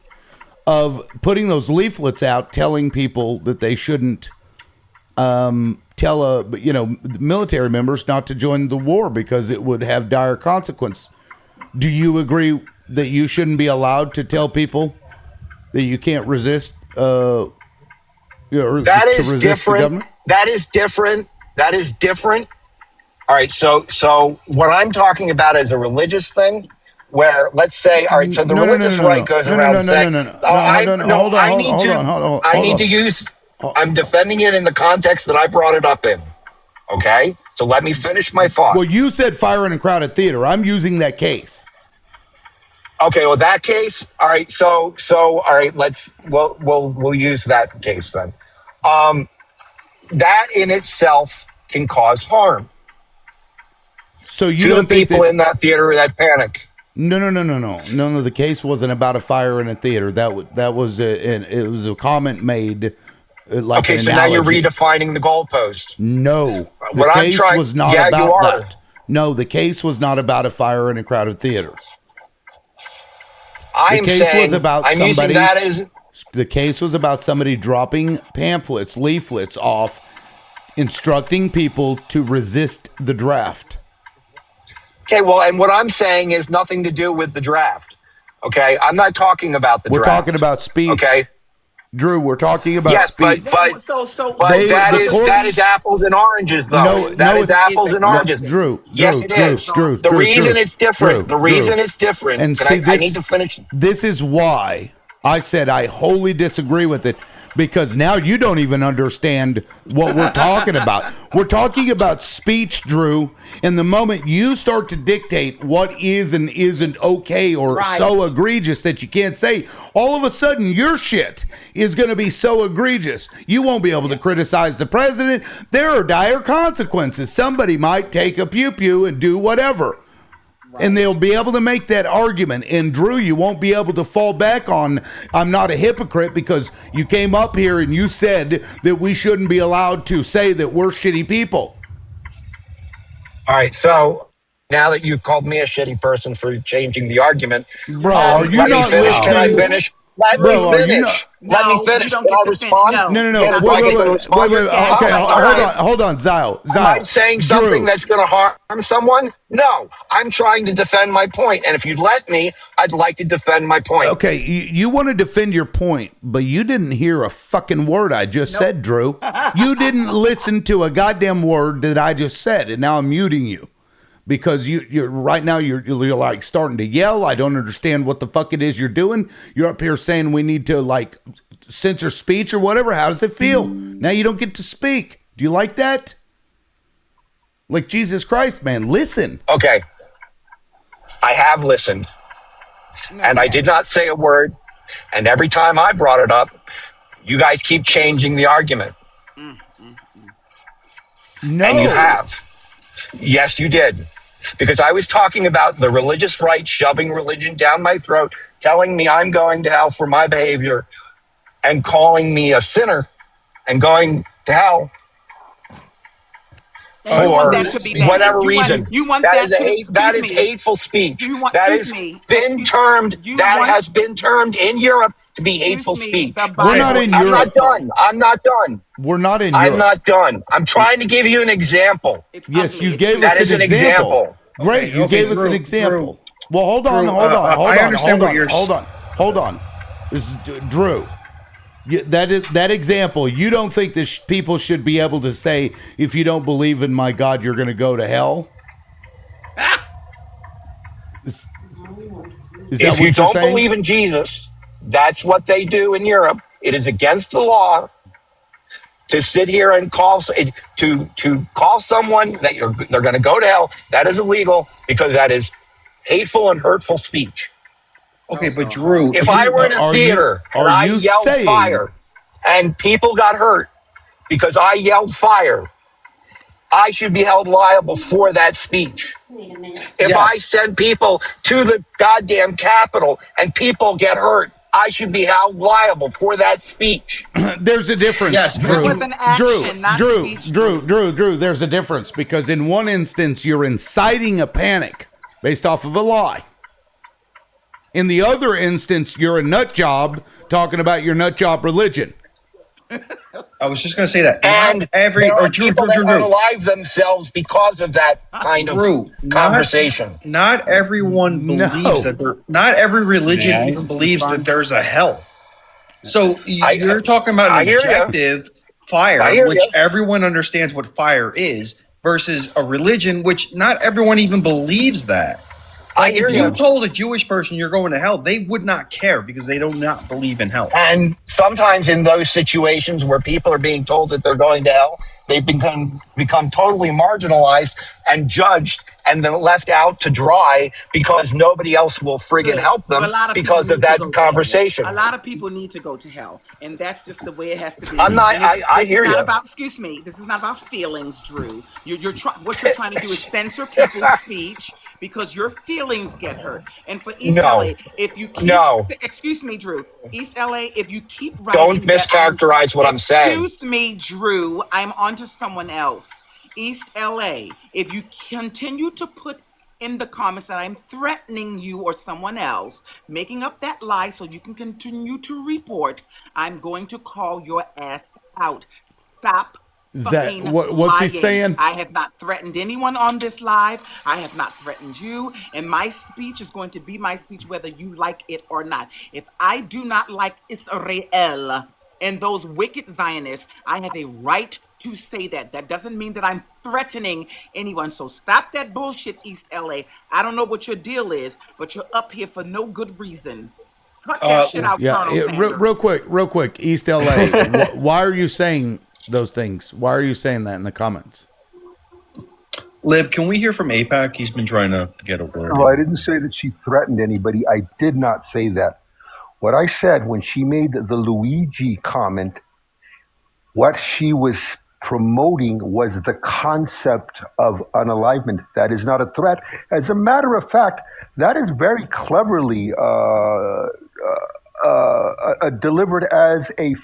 Speaker 1: of putting those leaflets out telling people that they shouldn't tell military members not to join the war because it would have dire consequences. Do you agree that you shouldn't be allowed to tell people that you can't resist
Speaker 2: that is
Speaker 1: resist
Speaker 2: different.
Speaker 1: the government?
Speaker 2: That is different. That is different. All right, so what I'm talking about is a religious thing where, let's say, all right, so the religious right goes around saying, I need to use, I'm defending it in the context that I brought it up in. Okay, so let me finish my thought.
Speaker 1: Well, you said fire in a crowded theater. I'm using that case.
Speaker 2: Okay, well, that case, all right, so all right, we'll use that case then. That in itself can cause harm.
Speaker 1: So you
Speaker 2: to
Speaker 1: don't
Speaker 2: the
Speaker 1: think
Speaker 2: people in that theater that panic?
Speaker 1: No. The case wasn't about a fire in a theater. That was it was a comment made.
Speaker 2: Okay, so now you're redefining the goalpost.
Speaker 1: No, the case was not about that. No, the case was not about a fire in a crowded theater. The case was about somebody. The case was about somebody dropping pamphlets, leaflets off, instructing people to resist the draft.
Speaker 2: Okay, well, and what I'm saying is nothing to do with the draft. Okay, I'm not talking about the draft.
Speaker 1: We're talking about speech.
Speaker 2: Okay,
Speaker 1: Drew, we're talking about speech.
Speaker 2: But that is apples and oranges, though. That is apples and oranges.
Speaker 1: Drew,
Speaker 2: yes, it is. The reason it's different. The reason it's different.
Speaker 1: And see,
Speaker 2: I need to finish.
Speaker 1: This is why I said I wholly disagree with it. Because now you don't even understand what we're talking about. We're talking about speech, Drew. And the moment you start to dictate what is and isn't okay or so egregious that you can't say, all of a sudden your shit is going to be so egregious. You won't be able to criticize the president. There are dire consequences. Somebody might take a pew-pew and do whatever. And they'll be able to make that argument. And Drew, you won't be able to fall back on, I'm not a hypocrite, because you came up here and you said that we shouldn't be allowed to say that we're shitty people.
Speaker 2: All right, so now that you've called me a shitty person for changing the argument,
Speaker 1: bro, are you not listening?
Speaker 2: Can I finish? Let me finish. Let me finish. Can I respond?
Speaker 1: No. Wait. Okay, hold on, Zio.
Speaker 2: Am I saying something that's going to harm someone? No, I'm trying to defend my point. And if you'd let me, I'd like to defend my point.
Speaker 1: Okay, you want to defend your point, but you didn't hear a fucking word I just said, Drew. You didn't listen to a goddamn word that I just said, and now I'm muting you. Because you're right now you're like starting to yell. I don't understand what the fuck it is you're doing. You're up here saying we need to like censor speech or whatever. How does it feel? Now you don't get to speak. Do you like that? Like Jesus Christ, man, listen.
Speaker 2: Okay. I have listened. And I did not say a word. And every time I brought it up, you guys keep changing the argument.
Speaker 1: No.
Speaker 2: And you have. Yes, you did. Because I was talking about the religious right shoving religion down my throat, telling me I'm going to hell for my behavior, and calling me a sinner and going to hell for whatever reason. That is hateful speech. That has been termed in Europe to be hateful speech.
Speaker 1: We're not in Europe.
Speaker 2: I'm not done.
Speaker 1: We're not in Europe.
Speaker 2: I'm not done. I'm trying to give you an example.
Speaker 1: Yes, you gave us an example. Great, you gave us an example. Well, hold on. This is Drew. That example. You don't think that people should be able to say, if you don't believe in my God, you're going to go to hell? Is that
Speaker 2: if you
Speaker 1: what you're
Speaker 2: don't
Speaker 1: saying?
Speaker 2: believe in Jesus, that's what they do in Europe. It is against the law to sit here and call someone that they're going to go to hell. That is illegal because that is hateful and hurtful speech.
Speaker 15: Okay, but Drew,
Speaker 2: if I were in a theater and I yelled fire and people got hurt because I yelled fire, I should be held liable for that speech. If I send people to the goddamn Capitol and people get hurt, I should be held liable for that speech.
Speaker 1: There's a difference.
Speaker 17: Yes,
Speaker 1: Drew.
Speaker 17: it was an action, not speech.
Speaker 1: Drew. There's a difference because in one instance you're inciting a panic based off of a lie. In the other instance, you're a nut job talking about your nut job religion.
Speaker 3: I was just going to say that.
Speaker 2: And
Speaker 3: Not every
Speaker 2: there
Speaker 3: or
Speaker 2: are people that unalive themselves because of that kind of conversation.
Speaker 3: Not everyone believes that there. Not every religion
Speaker 6: May I
Speaker 3: even believes
Speaker 6: respond?
Speaker 3: that there's a hell. So you're talking about
Speaker 2: I
Speaker 3: an
Speaker 2: hear ya.
Speaker 3: objective fire,
Speaker 2: I hear
Speaker 3: which
Speaker 2: ya.
Speaker 3: everyone understands what fire is, versus a religion which not everyone even believes that. Like
Speaker 2: hear
Speaker 3: if you
Speaker 2: ya.
Speaker 3: told a Jewish person you're going to hell, they would not care because they do not believe in hell.
Speaker 2: And sometimes in those situations where people are being told that they're going to hell, they become totally marginalized and judged and then left out to dry because nobody else will friggin' help them
Speaker 17: Well, a lot of
Speaker 2: because
Speaker 17: people
Speaker 2: of
Speaker 17: need to
Speaker 2: that
Speaker 17: go to
Speaker 2: conversation.
Speaker 17: hell. A lot of people need to go to hell, and that's just the way it has to be.
Speaker 2: I'm not.
Speaker 17: And
Speaker 2: I
Speaker 17: this
Speaker 2: hear
Speaker 17: is not
Speaker 2: you.
Speaker 17: about. Excuse me. This is not about feelings, Drew. What you're trying to do is censor people's speech because your feelings get hurt. And for East
Speaker 2: No.
Speaker 17: LA, if you keep,
Speaker 2: No.
Speaker 17: excuse me, Drew, East LA, if you keep
Speaker 2: Don't
Speaker 17: writing that
Speaker 2: mischaracterize what I'm saying.
Speaker 17: excuse me, Drew, I'm on to someone else. East LA, if you continue to put in the comments that I'm threatening you or someone else, making up that lie so you can continue to report, I'm going to call your ass out. Stop
Speaker 1: Is that
Speaker 17: fucking
Speaker 1: what's he
Speaker 17: lying.
Speaker 1: saying?
Speaker 17: I have not threatened anyone on this live. I have not threatened you. And my speech is going to be my speech whether you like it or not. If I do not like Israel and those wicked Zionists, I have a right to say that. That doesn't mean that I'm threatening anyone. So stop that bullshit, East LA. I don't know what your deal is, but you're up here for no good reason. Cut that shit out,
Speaker 1: Yeah,
Speaker 17: Colonel Sanders.
Speaker 1: real quick, East LA. Why are you saying those things? Why are you saying that in the comments?
Speaker 3: Lib, can we hear from APAC? He's been trying to get a word.
Speaker 11: No, I didn't say that she threatened anybody. I did not say that. What I said when she made the Luigi comment, what she was promoting was the concept of unalivement. That is not a threat. As a matter of fact, that is very cleverly delivered as a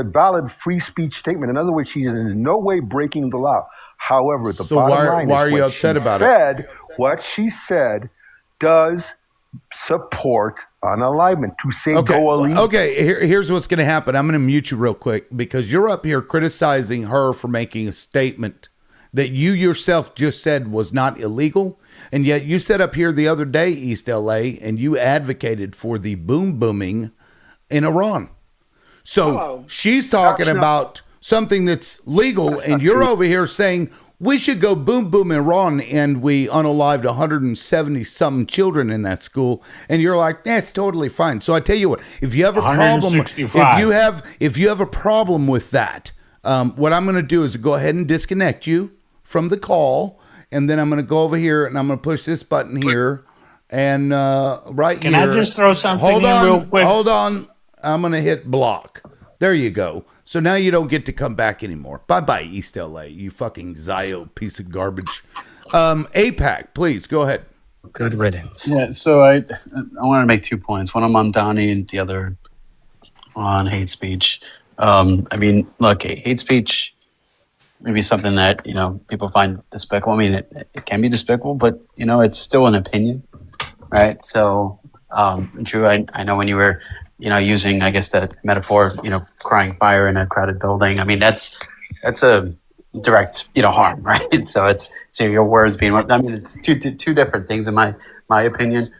Speaker 11: valid free speech statement. In other words, she is in no way breaking the law. However, the
Speaker 1: So
Speaker 11: bottom line
Speaker 1: why
Speaker 11: is
Speaker 1: are you upset about
Speaker 11: it? What she said does support unalignment. To say
Speaker 1: Okay, here's what's going to happen. I'm going to mute you real quick because you're up here criticizing her for making a statement that you yourself just said was not illegal. And yet you said up here the other day, East LA, and you advocated for the booming in Iran. So she's talking about something that's legal, and you're over here saying we should go boom in Iran, and we unalived 170 something children in that school, and you're like, that's totally fine. So I tell you what, if you have a problem, if you have a problem with that, what I'm going to do is go ahead and disconnect you from the call, and then I'm going to go over here and I'm going to push this button here, and
Speaker 18: Can I just throw something real quick?
Speaker 1: Hold on. I'm going to hit block. There you go. So now you don't get to come back anymore. Bye-bye, East LA, you fucking Zio piece of garbage. APAC, please, go ahead.
Speaker 6: Good riddance. Yeah, so I want to make 2 points. One on Mamdani and the other on hate speech. I mean, look, hate speech may be something that, people find despicable. I mean, it can be despicable, but, it's still an opinion, right? So, Drew, I know when you were using, I guess, that metaphor, crying fire in a crowded building. I mean, that's a direct, harm, right? So your words being, I mean, it's two different things in my opinion.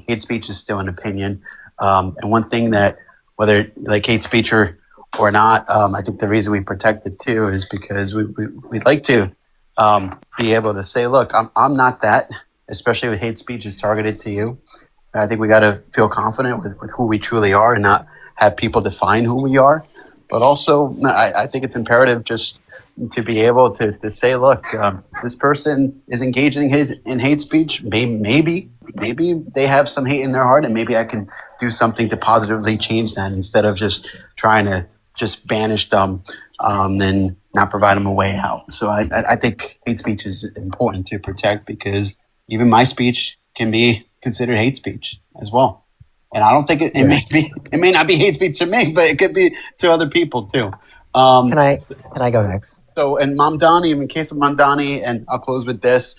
Speaker 6: Hate speech is still an opinion. And one thing that, whether like hate speech or not, I think the reason we protect it too is because we'd like to be able to say, look, I'm not that, especially with hate speech is targeted to you. I think we got to feel confident with who we truly are and not have people define who we are. But also, I think it's imperative just to be able to say, look, this person is engaging in hate speech. Maybe they have some hate in their heart, and maybe I can do something to positively change that instead of just trying to just banish them and not provide them a way out. So I think hate speech is important to protect because even my speech can be considered hate speech as well. And I don't think it may not be hate speech to me, but it could be to other people too.
Speaker 19: Can I go next?
Speaker 6: So in Mamdani, in case of Mamdani, and I'll close with this,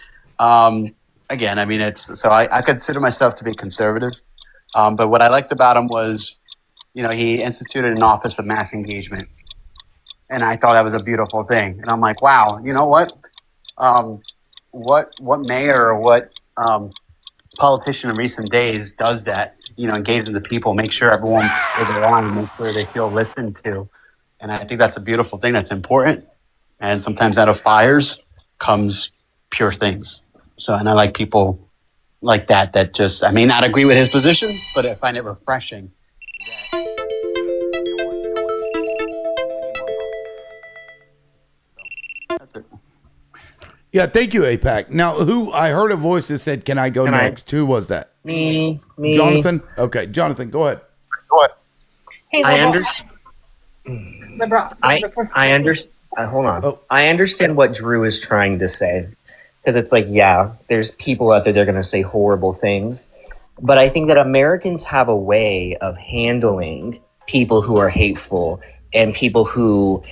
Speaker 15: again, I mean, it's so I consider myself to be conservative. But what I liked about him was, he instituted an office of mass engagement, and I thought that was a beautiful thing. And I'm like, wow, you know what? What mayor or what politician in recent days does that? Engage with the people, make sure everyone is aligned, make sure they feel listened to. And I think that's a beautiful thing. That's important. And sometimes out of fires comes pure things. So, and I like people like that just, I may not agree with his position, but I find it refreshing.
Speaker 1: Yeah, thank you, APAC. Now, who I heard a voice that said, "Can I go next?" Who was that?
Speaker 4: Me.
Speaker 1: Jonathan. Okay, Jonathan, go ahead.
Speaker 16: Hey,
Speaker 4: I
Speaker 16: Liberal.
Speaker 4: understand.
Speaker 16: Liberal.
Speaker 4: I understand. Hold on.
Speaker 1: Oh.
Speaker 4: I understand what Drew is trying to say, because it's like, yeah, there's people out there that are going to say horrible things, but I think that Americans have a way of handling people who are hateful and people who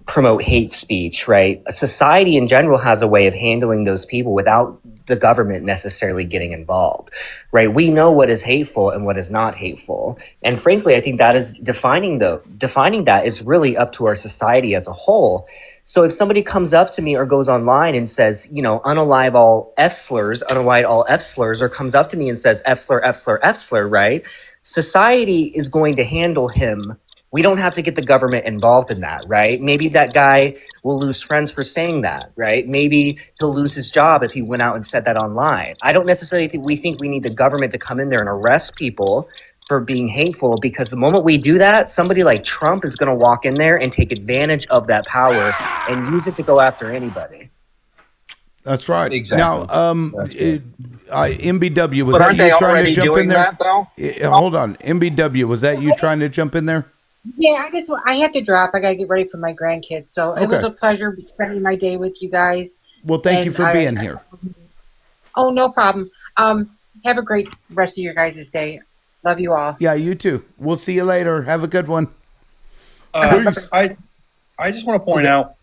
Speaker 4: promote hate speech, right? Society in general has a way of handling those people without the government necessarily getting involved, right? We know what is hateful and what is not hateful. And frankly, I think that is defining that is really up to our society as a whole. So if somebody comes up to me or goes online and says, unalive all F slurs, or comes up to me and says F slur, F slur, F slur, right? Society is going to handle him. We don't have to get the government involved in that, right? Maybe that guy will lose friends for saying that, right? Maybe he'll lose his job if he went out and said that online. I don't necessarily think we need the government to come in there and arrest people for being hateful, because the moment we do that, somebody like Trump is going to walk in there and take advantage of that power and use it to go after anybody.
Speaker 1: That's right.
Speaker 2: Exactly.
Speaker 1: Now, MBW, was
Speaker 2: But
Speaker 1: that
Speaker 2: aren't
Speaker 1: you
Speaker 2: they
Speaker 1: trying to
Speaker 2: already
Speaker 1: jump in
Speaker 2: doing
Speaker 1: there?
Speaker 2: that, though?
Speaker 1: Hold on, MBW, was that you trying to jump in there?
Speaker 16: Yeah, I have to drop. I got to get ready for my grandkids. So it was
Speaker 1: Okay.
Speaker 16: a pleasure spending my day with you guys.
Speaker 1: Well, thank you for being here.
Speaker 16: Oh, no problem. Have a great rest of your guys' day. Love you all.
Speaker 1: Yeah, you too. We'll see you later. Have a good one.
Speaker 10: I just want to point out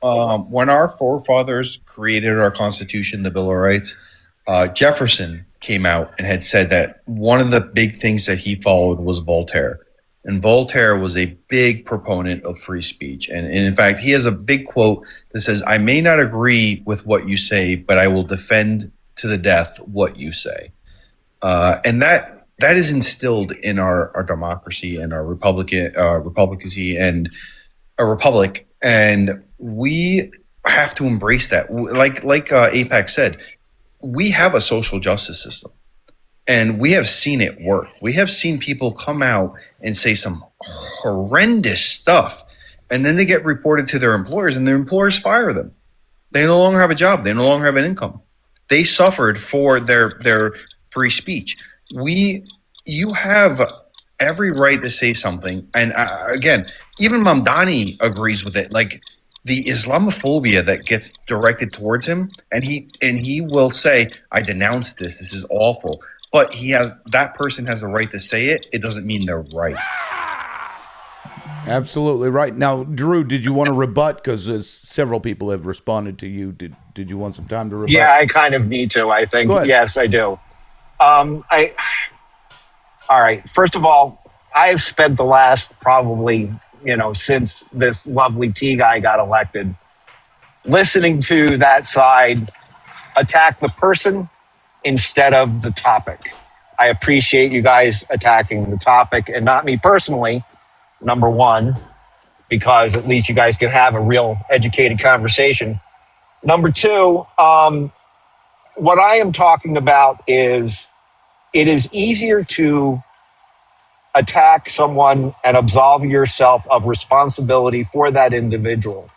Speaker 10: when our forefathers created our Constitution, the Bill of Rights, Jefferson came out and had said that one of the big things that he followed was Voltaire. And Voltaire was a big proponent of free speech. And in fact, he has a big quote that says, "I may not agree with what you say, but I will defend to the death what you say." And that is instilled in our democracy and our republicancy and a republic. And we have to embrace that. Like APAC said, we have a social justice system. And we have seen it work. We have seen people come out and say some horrendous stuff, and then they get reported to their employers, and their employers fire them. They no longer have a job. They no longer have an income. They suffered for their free speech. You have every right to say something. And again, even Mamdani agrees with it. Like the Islamophobia that gets directed towards him, and he will say, "I denounce this. This is awful." But that person has a right to say it. It doesn't mean they're right.
Speaker 1: Absolutely right. Now, Drew, did you want to rebut? Because several people have responded to you. Did you want some time to rebut?
Speaker 2: Yeah, I kind of need to, I think.
Speaker 1: Go ahead.
Speaker 2: Yes, I do. All right. First of all, I've spent the last probably, since this lovely T guy got elected, listening to that side attack the person instead of the topic. I appreciate you guys attacking the topic and not me personally, number one, because at least you guys can have a real educated conversation. Number two, what I am talking about is it is easier to attack someone and absolve yourself of responsibility for that individual.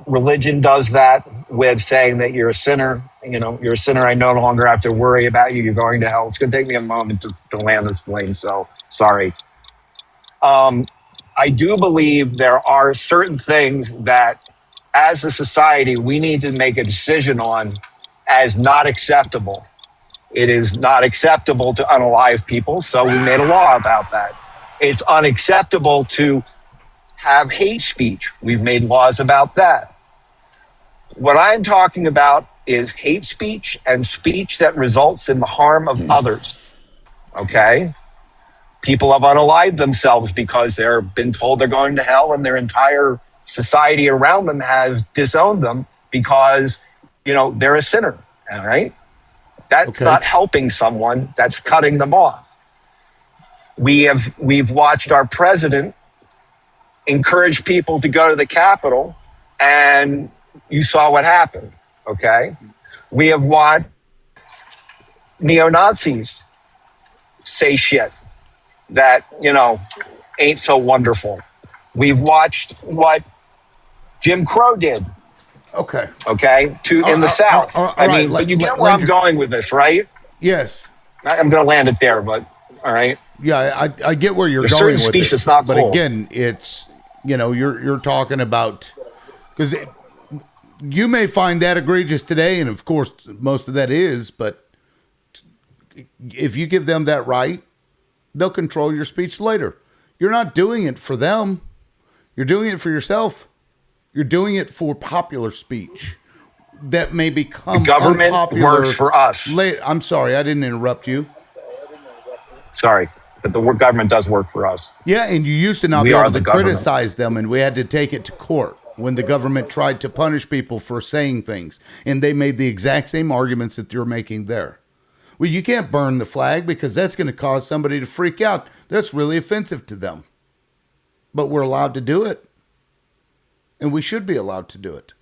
Speaker 2: Religion does that with saying that you're a sinner. You're a sinner. I no longer have to worry about you. You're going to hell. It's going to take me a moment to land this plane, so sorry. I do believe there are certain things that, as a society, we need to make a decision on as not acceptable. It is not acceptable to unalive people, so we made a law about that. It's unacceptable to have hate speech. We've made laws about that. What I'm talking about is hate speech and speech that results in the harm of others. Okay? People have unalived themselves because they've been told they're going to hell, and their entire society around them has disowned them because, they're a sinner. All right? That's not helping someone. That's cutting them off. We've watched our president encourage people to go to the Capitol, and you saw what happened. Okay? We have watched neo-Nazis say shit that, ain't so wonderful. We've watched what Jim Crow did.
Speaker 1: Okay.
Speaker 2: In the South. But you get where I'm going with this, right?
Speaker 1: Yes.
Speaker 2: I'm going to land it there, but all right.
Speaker 1: Yeah, I get where you're
Speaker 2: There's
Speaker 1: going
Speaker 2: certain
Speaker 1: with
Speaker 2: speech
Speaker 1: it.
Speaker 2: that's not
Speaker 1: but
Speaker 2: cool.
Speaker 1: Again, it's you're talking about because you may find that egregious today, and of course most of that is. But if you give them that right, they'll control your speech later. You're not doing it for them. You're doing it for yourself. You're doing it for popular speech that may become
Speaker 2: the government
Speaker 1: unpopular.
Speaker 2: Works for us.
Speaker 1: I'm sorry, I didn't interrupt you.
Speaker 2: Sorry, but the government does work for us.
Speaker 1: Yeah, and you used to not
Speaker 2: We
Speaker 1: be
Speaker 2: are
Speaker 1: able
Speaker 2: the
Speaker 1: to
Speaker 2: government.
Speaker 1: criticize them, and we had to take it to court when the government tried to punish people for saying things, and they made the exact same arguments that you're making there. Well, you can't burn the flag because that's going to cause somebody to freak out. That's really offensive to them. But we're allowed to do it, and we should be allowed to do it.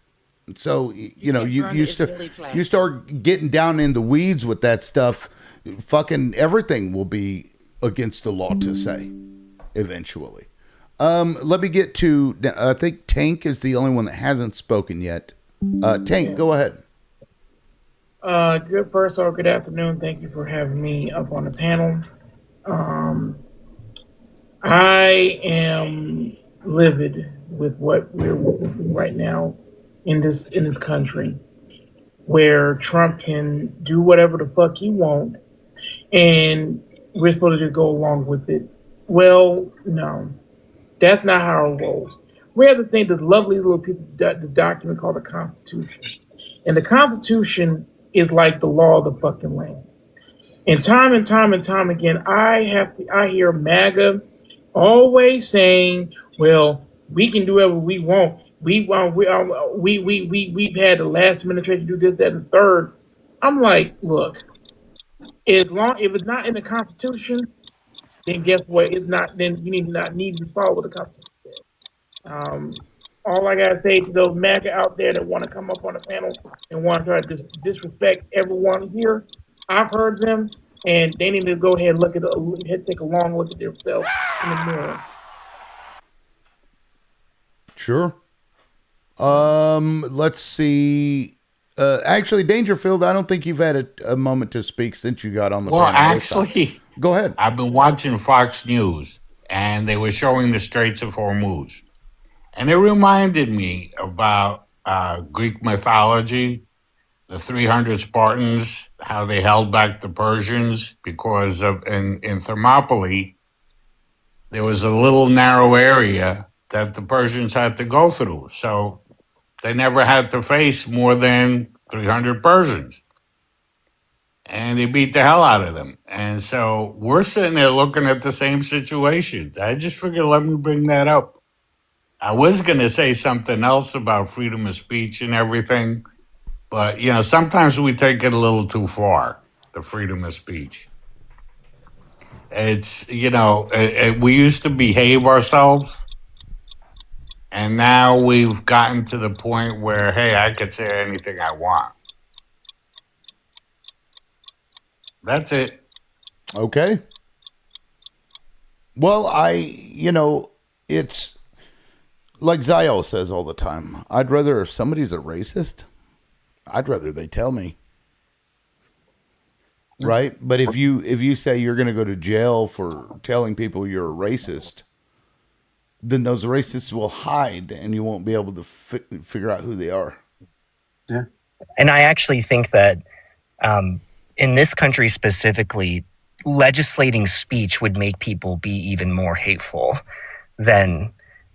Speaker 1: And so, you start getting down in the weeds with that stuff, fucking everything will be against the law to say eventually. Let me get to, I think Tank is the only one that hasn't spoken yet. Tank, go ahead.
Speaker 7: Good first or good afternoon. Thank you for having me up on the panel. I am livid with what we're witnessing right now in this country, where Trump can do whatever the fuck he wants, and we're supposed to just go along with it. Well, no, that's not how it rolls. We have to think this lovely little piece of the document called the Constitution, and the Constitution is like the law of the fucking land. And time again, I hear MAGA always saying, "Well, we can do whatever we want. We've had the last administration do this, that, and the third." I'm like, look, if it's not in the Constitution, then guess what? It's not. Then you need to follow the Constitution. All I gotta say to those MAGA out there that want to come up on the panel and want to try to disrespect everyone here, I've heard them, and they need to go ahead and take a long look at themselves in the mirror.
Speaker 1: Sure. Let's see. Actually, Dangerfield, I don't think you've had a moment to speak since you got on the
Speaker 18: Well,
Speaker 1: panel this time.
Speaker 18: actually,
Speaker 1: go ahead.
Speaker 18: I've been watching Fox News, and they were showing the Straits of Hormuz. And it reminded me about Greek mythology, the 300 Spartans, how they held back the Persians because in Thermopylae, there was a little narrow area that the Persians had to go through. So they never had to face more than 300 Persians. And they beat the hell out of them. And so we're sitting there looking at the same situation. I just figured, let me bring that up. I was going to say something else about freedom of speech and everything, but, sometimes we take it a little too far, the freedom of speech. It's, we used to behave ourselves, and now we've gotten to the point where, hey, I could say anything I want. That's it.
Speaker 1: Okay. Well, it's like Zio says all the time. I'd rather, if somebody's a racist, I'd rather they tell me. Right? But if you say you're going to go to jail for telling people you're a racist, then those racists will hide and you won't be able to figure out who they are.
Speaker 6: Yeah.
Speaker 4: And I actually think that in this country specifically, legislating speech would make people be even more hateful than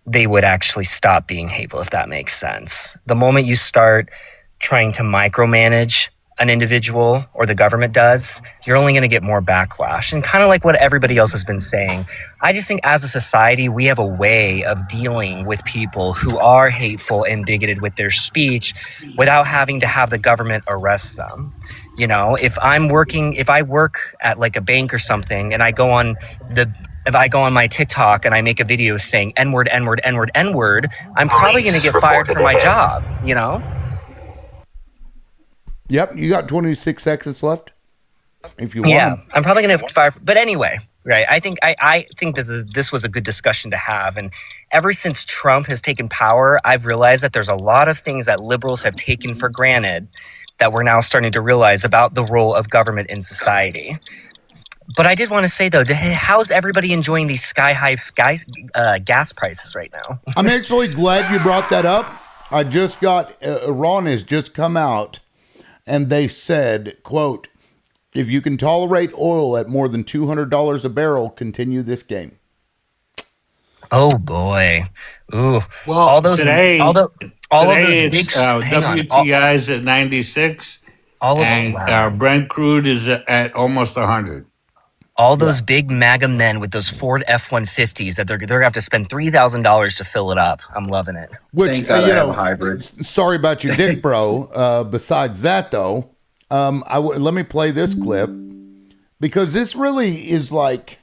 Speaker 4: they would actually stop being hateful, if that makes sense. The moment you start trying to micromanage an individual, or the government does, you're only going to get more backlash. And kind of like what everybody else has been saying, I just think as a society, we have a way of dealing with people who are hateful and bigoted with their speech without having to have the government arrest them. You know, if I work at like a bank or something, and if I go on my TikTok and I make a video saying N-word, N-word, N-word, N-word, I'm probably going to get fired from my job, you know?
Speaker 1: Yep, you got 26 seconds left. If you want
Speaker 4: Yeah,
Speaker 1: them.
Speaker 4: I'm probably gonna have to fire. But anyway, right? I think that this was a good discussion to have. And ever since Trump has taken power, I've realized that there's a lot of things that liberals have taken for granted that we're now starting to realize about the role of government in society. But I did want to say though, how's everybody enjoying these sky high gas prices right now?
Speaker 1: I'm actually glad you brought that up. I just got Iran has just come out, and they said, "quote If you can tolerate oil at more than $200 a barrel, continue this game."
Speaker 4: Oh boy, ooh!
Speaker 18: Well,
Speaker 4: All those
Speaker 18: today
Speaker 4: big
Speaker 18: it's
Speaker 4: hang on,
Speaker 18: WTI is at 96, and
Speaker 4: wow.
Speaker 18: Brent crude is at almost 100.
Speaker 4: All those big MAGA men with those Ford F-150s that they're gonna have to spend $3,000 to fill it up. I'm loving it.
Speaker 1: Which
Speaker 10: Thank God I have a hybrid.
Speaker 1: Sorry about your dick, bro. Besides that, though, let me play this clip, because this really is like,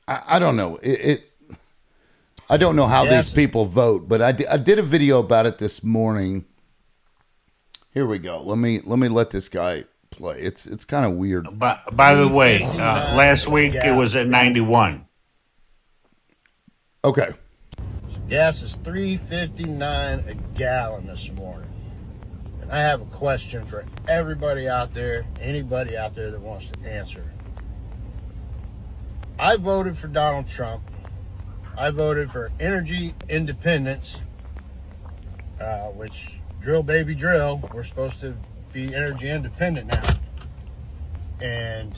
Speaker 1: I don't know I don't know how these people vote, but I did a video about it this morning. Here we go. Let me let this guy play. It's kind of weird.
Speaker 18: By the way, last week it was at 91.
Speaker 1: Okay.
Speaker 19: Gas is $3.59 a gallon this morning. And I have a question for everybody out there, anybody out there that wants to answer. I voted for Donald Trump. I voted for energy independence, which drill baby drill, we're supposed to be energy independent now. And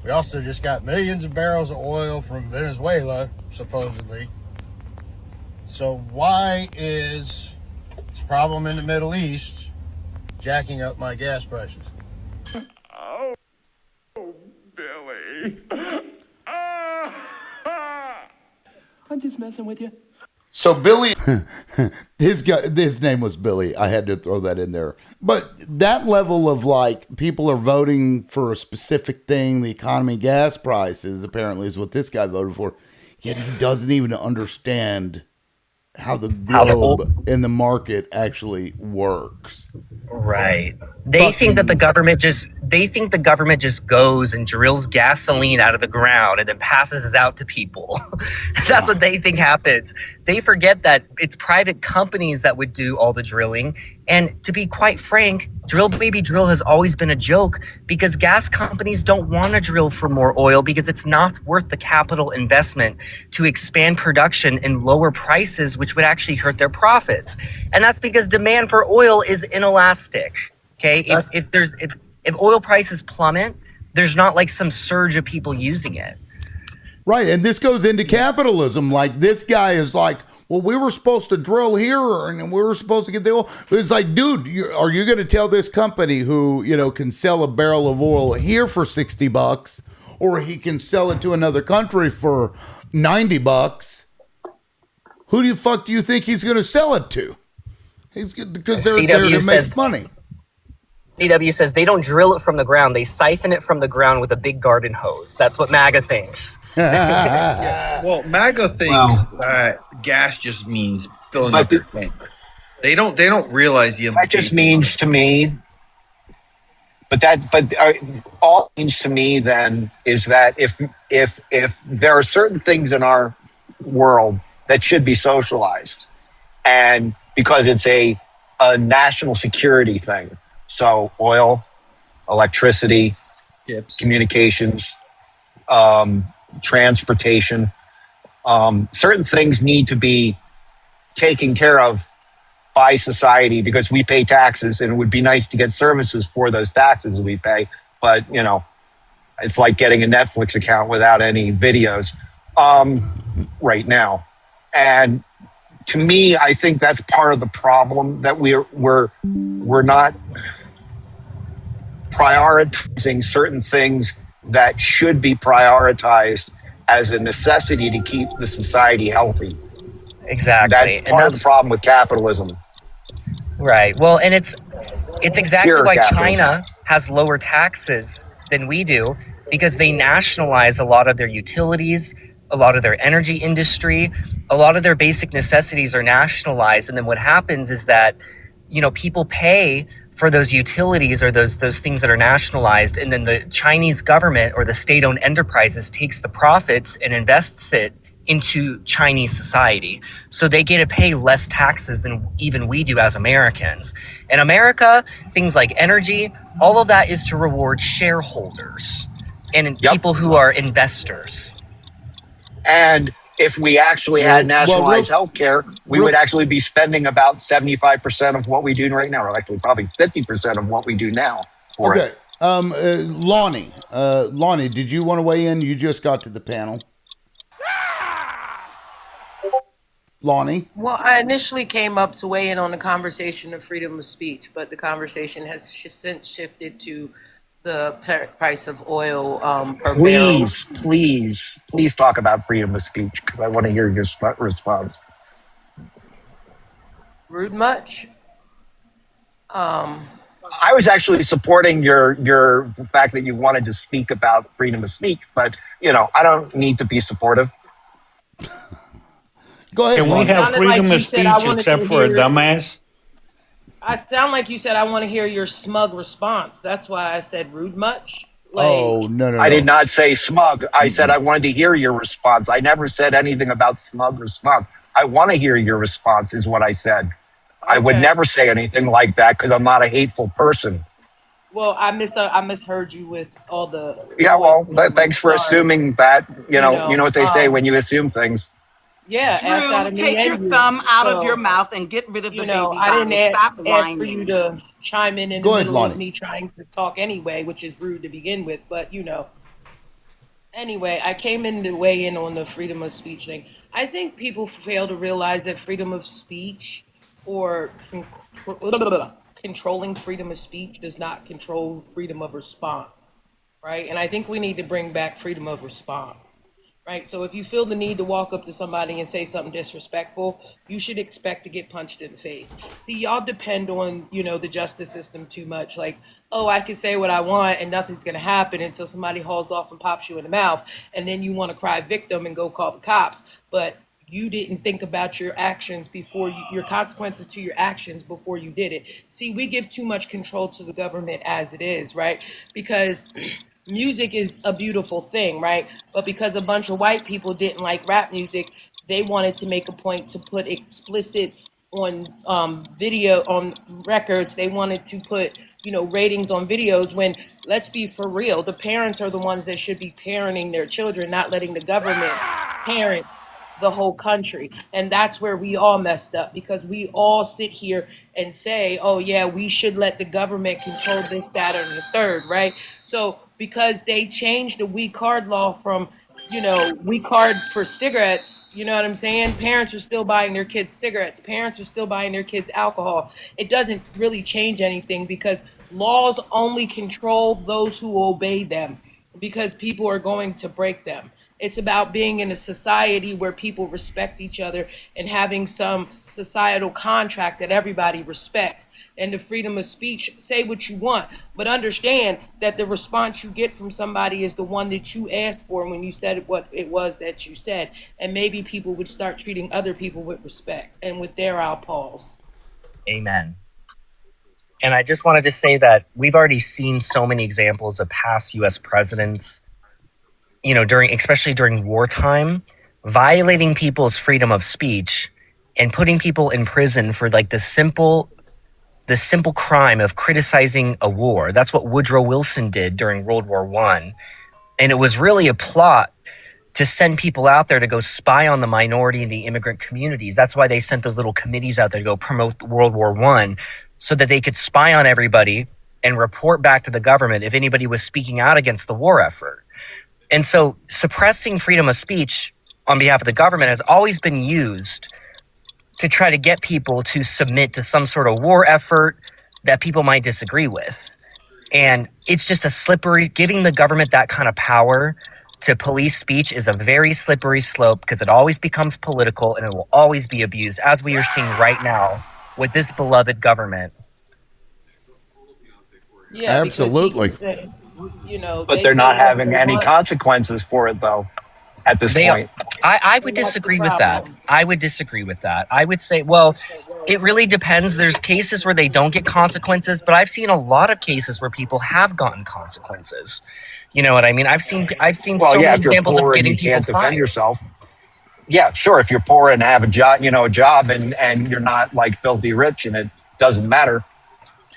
Speaker 19: we also just got millions of barrels of oil from Venezuela, supposedly. So why is this problem in the Middle East jacking up my gas prices?
Speaker 20: Oh, Billy.
Speaker 21: I'm just messing with you.
Speaker 1: So Billy, his name was Billy. I had to throw that in there. But that level of like people are voting for a specific thing, the economy, gas prices, apparently is what this guy voted for. Yet he doesn't even understand how the globe and the market actually works.
Speaker 4: Right. They think the government just goes and drills gasoline out of the ground and then passes it out to people. That's what they think happens. They forget that it's private companies that would do all the drilling. And to be quite frank, drill baby drill has always been a joke, because gas companies don't want to drill for more oil because it's not worth the capital investment to expand production and lower prices, which would actually hurt their profits. And that's because demand for oil is inelastic. Okay, if oil prices plummet, there's not like some surge of people using it.
Speaker 1: Right, and this goes into capitalism. Like, this guy is like, well, we were supposed to drill here, and we were supposed to get the oil. It's like, dude, are you going to tell this company who, can sell a barrel of oil here for $60, or he can sell it to another country for $90? Who do you think he's going to sell it to? Because they're there to make money.
Speaker 4: CW says they don't drill it from the ground. They siphon it from the ground with a big garden hose. That's what MAGA thinks.
Speaker 10: Well, MAGA thinks that gas just means filling up your tank. They don't realize the
Speaker 2: that just means to me. All it means to me then is that if there are certain things in our world that should be socialized, and because it's a national security thing. So oil, electricity, communications, transportation, certain things need to be taken care of by society because we pay taxes, and it would be nice to get services for those taxes that we pay. But, it's like getting a Netflix account without any videos right now. And to me, I think that's part of the problem, that we're not prioritizing certain things that should be prioritized as a necessity to keep the society healthy. That's
Speaker 4: Exactly. And
Speaker 2: part of the
Speaker 4: that's
Speaker 2: problem with capitalism.
Speaker 4: right. Well, and it's exactly
Speaker 2: Pure
Speaker 4: why
Speaker 2: capitalism.
Speaker 4: China has lower taxes than we do, because they nationalize a lot of their utilities, a lot of their energy industry, a lot of their basic necessities are nationalized. And then what happens is that, people pay for those utilities or those things that are nationalized, and then the Chinese government or the state-owned enterprises takes the profits and invests it into Chinese society. So they get to pay less taxes than even we do as Americans. In America, things like energy, all of that is to reward shareholders and people who are investors.
Speaker 2: And if we actually had nationalized health care, we would actually be spending about 75% of what we do right now, or actually probably 50% of what we do now for
Speaker 1: Okay.
Speaker 2: it.
Speaker 1: Lonnie. Lonnie, did you want to weigh in? You just got to the panel. Lonnie?
Speaker 9: Well, I initially came up to weigh in on the conversation of freedom of speech, but the conversation has since shifted to the price of oil per barrel.
Speaker 2: Please talk about freedom of speech, because I want to hear your response.
Speaker 9: Rude much?
Speaker 2: I was actually supporting the fact that you wanted to speak about freedom of speech, but I don't need to be supportive.
Speaker 1: Go ahead,
Speaker 18: Can we
Speaker 1: Lonnie.
Speaker 18: have
Speaker 9: Sounded like
Speaker 18: freedom of
Speaker 9: you said I
Speaker 18: speech
Speaker 9: wanted
Speaker 18: except
Speaker 9: to
Speaker 18: for a
Speaker 9: hear.
Speaker 18: dumbass?
Speaker 9: I sound like you said I want to hear your smug response. That's why I said rude much.
Speaker 1: Oh, no.
Speaker 2: I did not say smug. I said I wanted to hear your response. I never said anything about smug response. I want to hear your response is what I said. Okay. I would never say anything like that because I'm not a hateful person.
Speaker 9: Well, I misheard you with all the.
Speaker 2: Yeah, well, thanks for assuming that. You know what they say when you assume things.
Speaker 9: Yeah, asked out
Speaker 17: Drew,
Speaker 9: of me
Speaker 17: take your
Speaker 9: and you.
Speaker 17: thumb out of
Speaker 9: So,
Speaker 17: your mouth and get rid of the baby
Speaker 9: I didn't
Speaker 17: bottle. Stop
Speaker 9: ask for you
Speaker 17: lying.
Speaker 9: to chime in the
Speaker 1: Go ahead,
Speaker 9: middle of
Speaker 1: Lonnie.
Speaker 9: me trying to talk anyway, which is rude to begin with. But anyway, I came in to weigh in on the freedom of speech thing. I think people fail to realize that freedom of speech or controlling freedom of speech does not control freedom of response, right? And I think we need to bring back freedom of response, right? So if you feel the need to walk up to somebody and say something disrespectful, you should expect to get punched in the face. See, y'all depend on, the justice system too much. Like, oh, I can say what I want and nothing's going to happen until somebody hauls off and pops you in the mouth. And then you want to cry victim and go call the cops. But you didn't think about your actions before your consequences to your actions before you did it. See, we give too much control to the government as it is, right? Because music is a beautiful thing, right? But because a bunch of white people didn't like rap music, they wanted to make a point to put explicit on video on records. They wanted to put ratings on videos, when, let's be for real, the parents are the ones that should be parenting their children, not letting the government parent the whole country. And that's where we all messed up, because we all sit here and say, oh yeah, we should let the government control this, that, or the third, right? So because they changed the weak card law from weak card for cigarettes, you know what I'm saying? Parents are still buying their kids cigarettes. Parents are still buying their kids alcohol. It doesn't really change anything, because laws only control those who obey them, because people are going to break them. It's about being in a society where people respect each other and having some societal contract that everybody respects. And the freedom of speech, say what you want, but understand that the response you get from somebody is the one that you asked for when you said what it was that you said. And maybe people would start treating other people with respect. And with there, I'll pause.
Speaker 4: Amen. And I just wanted to say that we've already seen so many examples of past U.S. presidents, especially during wartime, violating people's freedom of speech and putting people in prison for like the simple crime of criticizing a war. That's what Woodrow Wilson did during World War I. And it was really a plot to send people out there to go spy on the minority and the immigrant communities. That's why they sent those little committees out there to go promote World War I, so that they could spy on everybody and report back to the government if anybody was speaking out against the war effort. And so suppressing freedom of speech on behalf of the government has always been used
Speaker 12: to try to get people to submit to some sort of war effort that people might disagree with. And it's just a slippery, giving the government that kind of power to police speech is a very slippery slope because it always becomes political and it will always be abused, as we are seeing right now with this beloved government.
Speaker 9: Yeah,
Speaker 1: Absolutely.
Speaker 2: But they're not having any consequences for it, though, at this point.
Speaker 12: I would disagree with that. I would disagree with that. I would say, well, it really depends. There's cases where they don't get consequences, but I've seen a lot of cases where people have gotten consequences. You know what I mean? I've seen
Speaker 2: Well,
Speaker 12: so
Speaker 2: yeah,
Speaker 12: many
Speaker 2: if you're
Speaker 12: examples of
Speaker 2: poor and
Speaker 12: getting
Speaker 2: you
Speaker 12: people
Speaker 2: can't defend
Speaker 12: fined.
Speaker 2: yourself. Yeah, sure. If you're poor and have a job, and you're not like filthy rich, and it doesn't matter.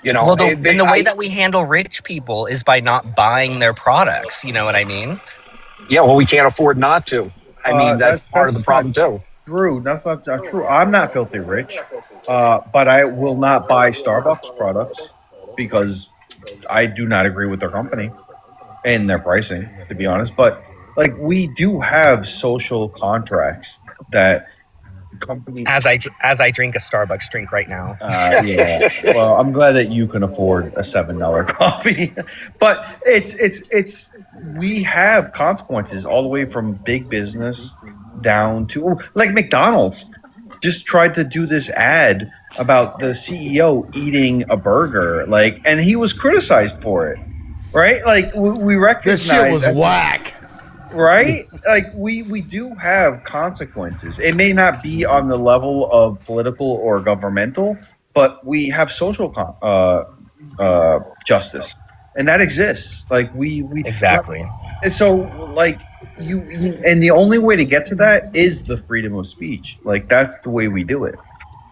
Speaker 12: Well, the way that we handle rich people is by not buying their products. You know what I mean?
Speaker 2: Yeah, well, we can't afford not to. I mean, that's part of the problem too.
Speaker 10: True. That's not true. I'm not filthy rich, but I will not buy Starbucks products because I do not agree with their company and their pricing, to be honest. But like, we do have social contracts that companies.
Speaker 12: As I drink a Starbucks drink right now.
Speaker 10: Yeah. Well, I'm glad that you can afford a $7 coffee, but it's we have consequences all the way from big business down to like McDonald's just tried to do this ad about the CEO eating a burger, like, and he was criticized for it, right? Like, we recognize
Speaker 1: This shit was whack.
Speaker 10: Right? Like, we do have consequences. It may not be on the level of political or governmental, but we have social justice, and that exists. Like, we
Speaker 12: exactly.
Speaker 10: So, like, you, and the only way to get to that is the freedom of speech. Like, that's the way we do it.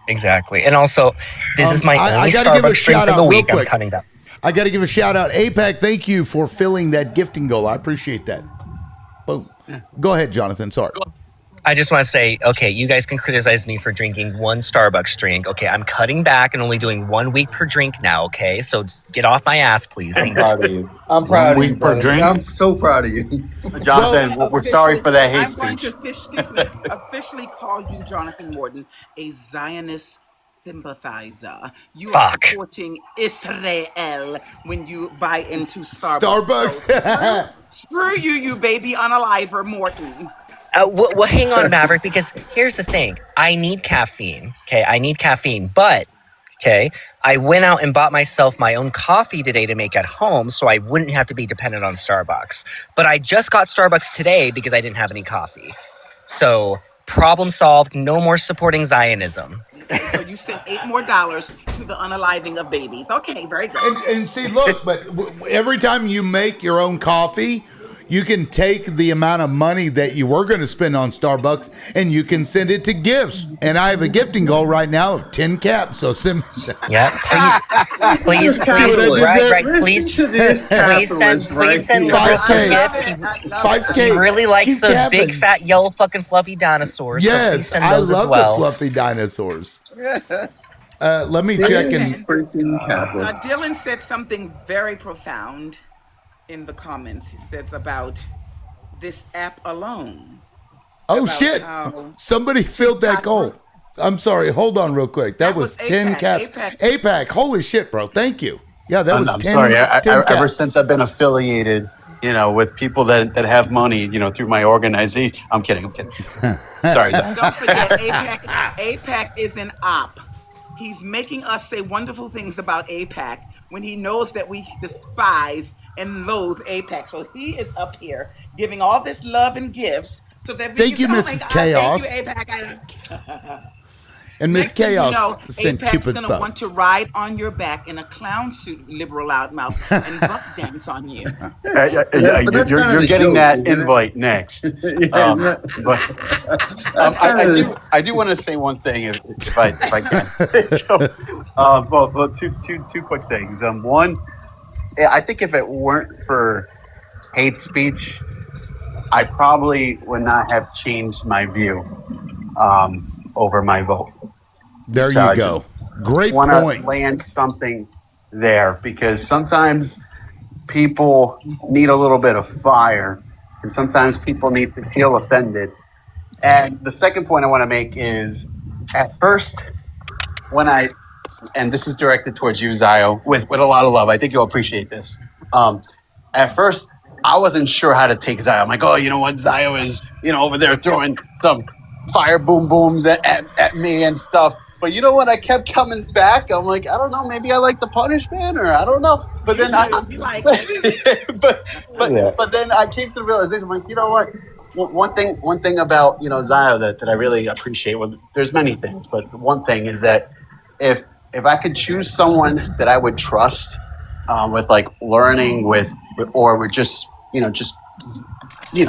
Speaker 12: Exactly. And also, this is my only
Speaker 1: gotta
Speaker 12: Starbucks
Speaker 1: give a
Speaker 12: drink
Speaker 1: shout
Speaker 12: of the
Speaker 1: out real
Speaker 12: week. I'm
Speaker 1: quick.
Speaker 12: cutting down.
Speaker 1: I got to give a shout out. APAC, thank you for filling that gifting goal. I appreciate that. Boom. Go ahead, Jonathan. Sorry.
Speaker 12: I just want to say, okay, you guys can criticize me for drinking one Starbucks drink. Okay, I'm cutting back and only doing 1 week per drink now. Okay, so just get off my ass, please.
Speaker 10: I'm proud of you. I'm proud of you, brother. I'm so proud of you.
Speaker 15: Jonathan, we're sorry for that hate
Speaker 17: I'm going
Speaker 15: speech.
Speaker 17: to officially call you, Jonathan Morton, a Zionist sympathizer. You are supporting Israel when you buy into Starbucks. So, screw you, you baby unaliver Morton.
Speaker 12: Well, hang on, Maverick, because here's the thing. I need caffeine. Okay, I need caffeine, but okay, I went out and bought myself my own coffee today to make at home so I wouldn't have to be dependent on Starbucks. But I just got Starbucks today because I didn't have any coffee. So, problem solved. No more supporting Zionism.
Speaker 17: Okay, so you sent $8 more to the unaliving of babies. Okay, very good.
Speaker 1: And see, look, but every time you make your own coffee, you can take the amount of money that you were going to spend on Starbucks and you can send it to gifts. And I have a gifting goal right now of 10 caps. So send.
Speaker 12: Yeah, please,
Speaker 1: Listen
Speaker 12: to this please send Liberal some gifts. He really likes those big, fat, yellow, fucking fluffy dinosaurs.
Speaker 1: Yes,
Speaker 12: so please send
Speaker 1: I
Speaker 12: those
Speaker 1: love
Speaker 12: as well.
Speaker 1: the fluffy dinosaurs. Let me check and.
Speaker 17: Dylan said something very profound in the comments. He says about this app alone.
Speaker 1: Oh shit! Somebody filled that goal. I'm sorry. Hold on, real quick. That was 10 caps. APAC. Holy shit, bro! Thank you. Yeah, that was 10.
Speaker 6: Sorry.
Speaker 1: 10
Speaker 6: ever
Speaker 1: caps.
Speaker 6: since I've been affiliated, with people that have money, through my organization. I'm kidding. Sorry.
Speaker 17: Don't forget, APAC is an op. He's making us say wonderful things about APAC when he knows that we despise and loathe APAC. So he is up here giving all this love and gifts so that we
Speaker 1: Thank you,
Speaker 17: can
Speaker 1: Mrs.
Speaker 17: say, oh my God,
Speaker 1: Chaos.
Speaker 17: thank you, APAC.
Speaker 1: And Miss Chaos sent
Speaker 17: APAC's
Speaker 1: Cupid's
Speaker 17: gonna
Speaker 1: bow.
Speaker 17: want to ride on your back in a clown suit, liberal loudmouth, and buck dance on you.
Speaker 6: You're getting that invite next. I do want to say one thing, if I can. So, two quick things. One, I think if it weren't for hate speech, I probably would not have changed my view over my vote.
Speaker 1: There
Speaker 6: So
Speaker 1: you go. Great
Speaker 6: point.
Speaker 1: point.
Speaker 6: Land something there because sometimes people need a little bit of fire, and sometimes people need to feel offended. And the second point I want to make is
Speaker 15: At first, when and this is directed towards you, Zio, with a lot of love. I think you'll appreciate this. At first, I wasn't sure how to take Zio. I'm like, oh, you know what? Zio is, over there throwing some fire boom booms at me and stuff. But you know what? I kept coming back. I'm like, I don't know. Maybe I like the punishment, or I don't know. But
Speaker 17: You
Speaker 15: then
Speaker 17: do. You like it.
Speaker 15: but then I came to the realization, I'm like, you know what? One thing about Zio that I really appreciate. Well, there's many things, but one thing is that if I could choose someone that I would trust, with like learning or with just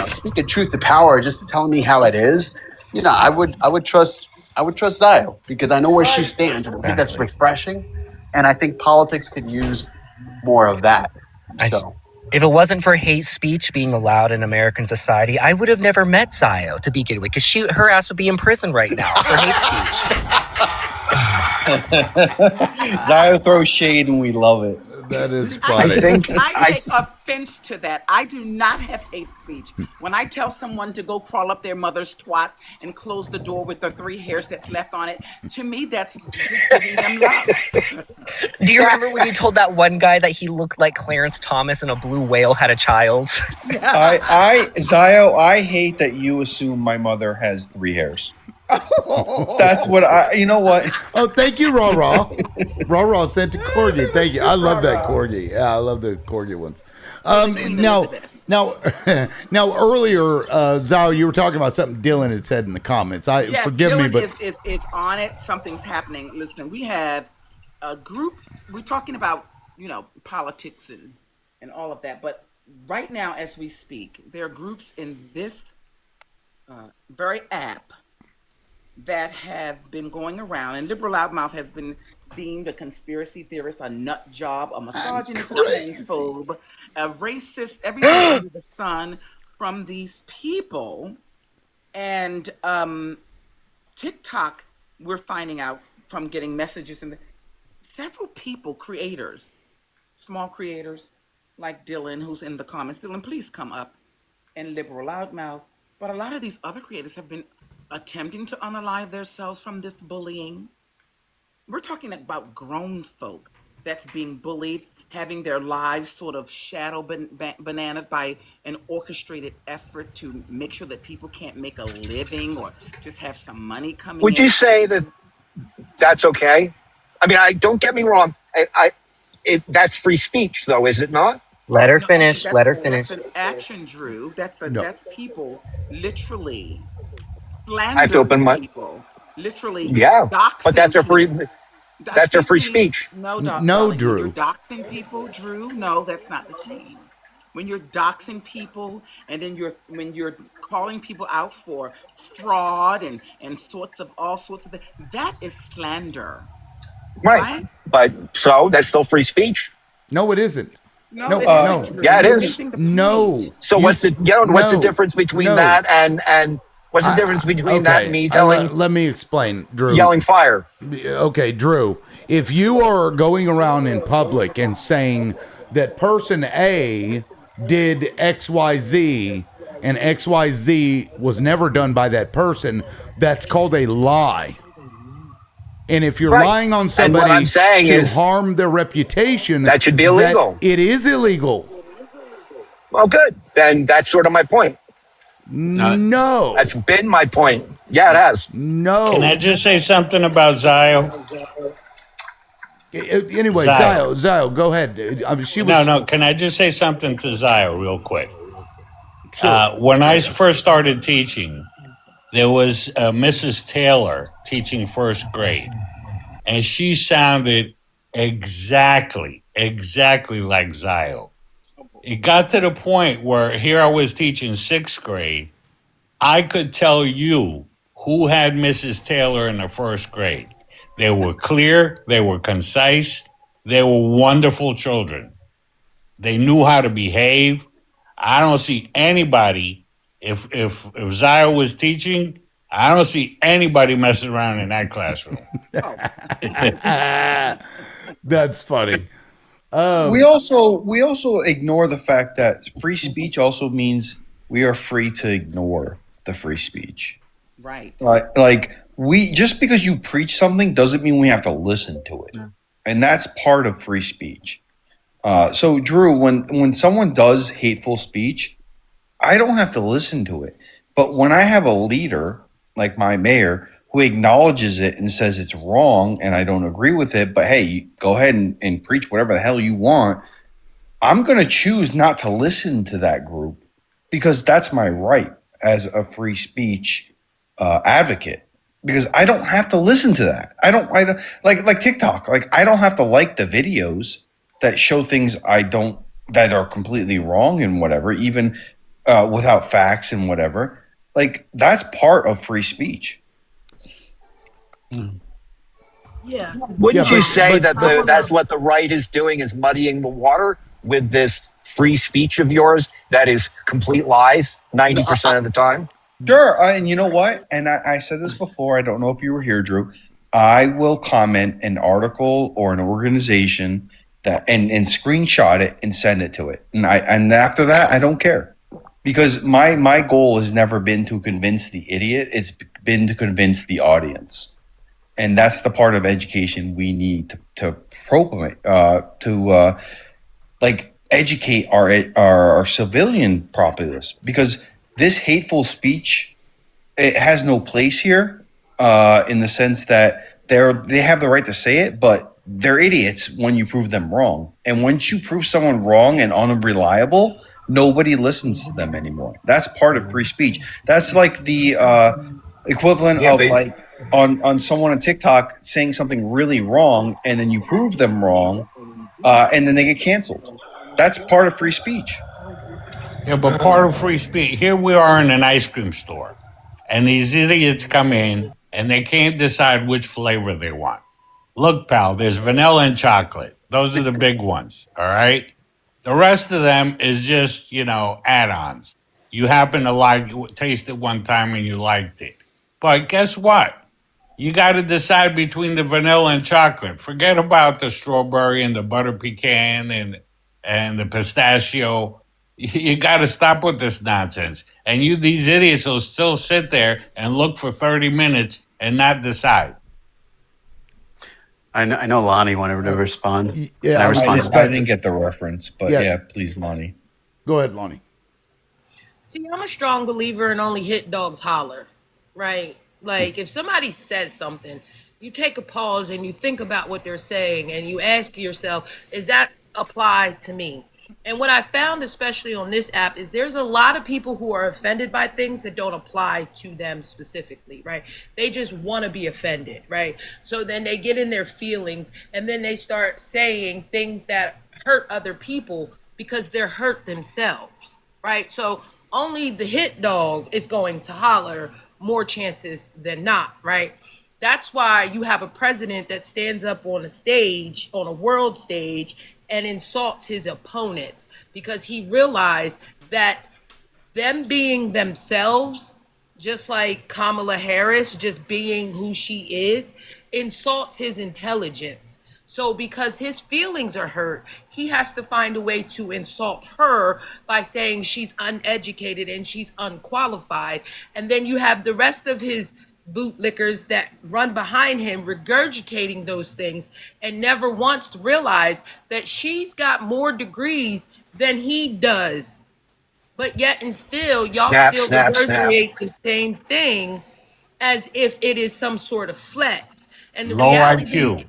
Speaker 15: speaking truth to power, just telling me how it is, I would trust Zio because I know where she stands, and I think that's
Speaker 12: Exactly.
Speaker 15: refreshing. And I think politics could use more of that. So
Speaker 12: If it wasn't for hate speech being allowed in American society, I would have never met Zio to begin with, because her ass would be in prison right now for hate speech.
Speaker 10: Zio throws shade and we love it.
Speaker 1: That is
Speaker 17: I
Speaker 1: funny.
Speaker 17: take offense to that. I do not have hate speech. When I tell someone to go crawl up their mother's twat and close the door with the 3 hairs that's left on it, to me, that's just giving them love.
Speaker 12: Do you remember when you told that one guy that he looked like Clarence Thomas and a blue whale had a child?
Speaker 10: Zio, I hate that you assume my mother has 3 hairs. That's what you know what?
Speaker 1: Oh, thank you, Raw Raw. Raw Raw sent to Corgi. Thank you. I love that Corgi. Yeah, I love the Corgi ones. Now, earlier, Zao, you were talking about something Dylan had said in the comments.
Speaker 17: Yes,
Speaker 1: Forgive
Speaker 17: Dylan
Speaker 1: me, but
Speaker 17: is on it. Something's happening. Listen, we have a group. We're talking about politics and all of that. But right now, as we speak, there are groups in this very app that have been going around, and Liberal Loudmouth has been deemed a conspiracy theorist, a nut job, a misogynist, a transphobe, a racist, everything under the sun from these people. And TikTok, we're finding out from getting messages, and several people, creators, small creators like Dylan, who's in the comments. Dylan, please come up, and Liberal Loudmouth. But a lot of these other creators have been attempting to unalive themselves from this bullying. We're talking about grown folk that's being bullied, having their lives sort of shadow bananas by an orchestrated effort to make sure that people can't make a living or just have some money coming
Speaker 2: Would
Speaker 17: in.
Speaker 2: you say that that's okay? I mean, don't get me wrong. That's free speech, though, is it not?
Speaker 12: Let her
Speaker 17: No,
Speaker 12: finish. Let her
Speaker 17: that's
Speaker 12: finish.
Speaker 17: an action, Drew. That's
Speaker 1: no.
Speaker 17: people literally
Speaker 2: I have to open
Speaker 17: slandering
Speaker 2: my.
Speaker 17: people, literally
Speaker 2: Yeah, but
Speaker 17: doxing
Speaker 2: that's a free.
Speaker 17: people.
Speaker 2: That's their
Speaker 17: Excuse
Speaker 2: free
Speaker 17: me.
Speaker 2: speech.
Speaker 17: No,
Speaker 1: No,
Speaker 17: darling. When you're
Speaker 1: Drew.
Speaker 17: doxing people, Drew, no, that's not the same. When you're doxing people, and then when you're calling people out for fraud and sorts of all sorts of things, that is slander,
Speaker 2: Right.
Speaker 17: right?
Speaker 2: But so that's still free speech.
Speaker 1: No, it isn't.
Speaker 17: No,
Speaker 1: No,
Speaker 17: it isn't,
Speaker 1: no.
Speaker 17: Drew.
Speaker 2: Yeah, it
Speaker 17: You're
Speaker 2: is.
Speaker 17: missing the
Speaker 1: No.
Speaker 17: point.
Speaker 2: So what's the
Speaker 1: No.
Speaker 2: difference between
Speaker 1: No.
Speaker 2: that and what's the difference between that and me
Speaker 1: let me explain, Drew.
Speaker 2: yelling fire?
Speaker 1: Okay, Drew. If you are going around in public and saying that person A did XYZ and XYZ was never done by that person, that's called a lie. And if you're
Speaker 2: Right.
Speaker 1: lying on
Speaker 2: And what I'm
Speaker 1: somebody
Speaker 2: saying
Speaker 1: to
Speaker 2: is
Speaker 1: harm their reputation,
Speaker 2: that should be illegal.
Speaker 1: it is illegal.
Speaker 2: Well, good. Then that's sort of my point.
Speaker 1: No.
Speaker 2: That's been my point. Yeah, it has.
Speaker 1: No.
Speaker 18: Can I just say something about Zio?
Speaker 1: Anyway,
Speaker 18: Zio.
Speaker 1: Zio, go ahead. She was
Speaker 18: No. Can I just say something to Zio real quick?
Speaker 1: Sure.
Speaker 18: When I first started teaching, there was Mrs. Taylor teaching first grade, and she sounded exactly like Zio. It got to the point where here I was teaching sixth grade. I could tell you who had Mrs. Taylor in the first grade. They were clear, they were concise, they were wonderful children. They knew how to behave. I don't see anybody, if Zio was teaching, I don't see anybody messing around in that classroom.
Speaker 1: That's funny.
Speaker 10: We also ignore the fact that free speech also means we are free to ignore the free speech.
Speaker 17: Right.
Speaker 10: Like we just because you preach something doesn't mean we have to listen to it, and that's part of free speech. So Drew, when someone does hateful speech, I don't have to listen to it. But when I have a leader like my mayor who acknowledges it and says it's wrong and I don't agree with it, but hey, go ahead and preach whatever the hell you want, I'm going to choose not to listen to that group because that's my right as a free speech advocate. Because I don't have to listen to that. I don't like TikTok. Like I don't have to like the videos that show things I don't that are completely wrong and whatever, even without facts and whatever. Like that's part of free speech.
Speaker 9: Yeah.
Speaker 2: Wouldn't you
Speaker 1: but
Speaker 2: say that
Speaker 9: I
Speaker 2: that's
Speaker 9: wanna.
Speaker 2: what the right is doing is muddying the water with this free speech of yours that is complete lies 90% of the time?
Speaker 10: Sure, and you know what? And I said this before. I don't know if you were here, Drew. I will comment an article or an organization that and screenshot it and send it to it. And after that, I don't care because my goal has never been to convince the idiot. It's been to convince the audience, and that's the part of education we need to propagate like educate our civilian populace because this hateful speech it has no place here in the sense that they have the right to say it, but they're idiots when you prove them wrong. And once you prove someone wrong and unreliable, nobody listens to them anymore. That's part of free speech. That's like the equivalent
Speaker 2: Yeah,
Speaker 10: of
Speaker 2: but
Speaker 10: like on someone on TikTok saying something really wrong, and then you prove them wrong, and then they get canceled. That's part of free speech.
Speaker 18: Yeah, but part of free speech. Here we are in an ice cream store, and these idiots come in and they can't decide which flavor they want. Look, pal, there's vanilla and chocolate. Those are the big ones. All right. The rest of them is just, add-ons. You happen to taste it one time and you liked it. But guess what? You got to decide between the vanilla and chocolate. Forget about the strawberry and the butter pecan and the pistachio. You got to stop with this nonsense. And these idiots will still sit there and look for 30 minutes and not decide.
Speaker 6: I know Lonnie wanted to respond. Can I
Speaker 1: Yeah, I was just
Speaker 6: respond?
Speaker 10: I
Speaker 1: about
Speaker 10: didn't
Speaker 1: to.
Speaker 10: get the reference, but
Speaker 1: Yeah,
Speaker 10: yeah, please, Lonnie.
Speaker 1: go ahead, Lonnie.
Speaker 9: See, I'm a strong believer in only hit dogs holler, right? Like if somebody says something, you take a pause and you think about what they're saying and you ask yourself, is that apply to me? And what I found, especially on this app, is there's a lot of people who are offended by things that don't apply to them specifically, right? They just want to be offended, right? So then they get in their feelings and then they start saying things that hurt other people because they're hurt themselves, right? So only the hit dog is going to holler more chances than not, right? That's why you have a president that stands up on a stage, on a world stage, and insults his opponents because he realized that them being themselves, just like Kamala Harris, just being who she is, insults his intelligence. So, because his feelings are hurt, he has to find a way to insult her by saying she's uneducated and she's unqualified. And then you have the rest of his bootlickers that run behind him regurgitating those things and never once realize that she's got more degrees than he does, but yet and still y'all
Speaker 2: Snap,
Speaker 9: still
Speaker 2: snap, snap.
Speaker 9: regurgitate the same thing as if it is some sort of flex. And the
Speaker 18: Low
Speaker 9: reality
Speaker 18: IQ.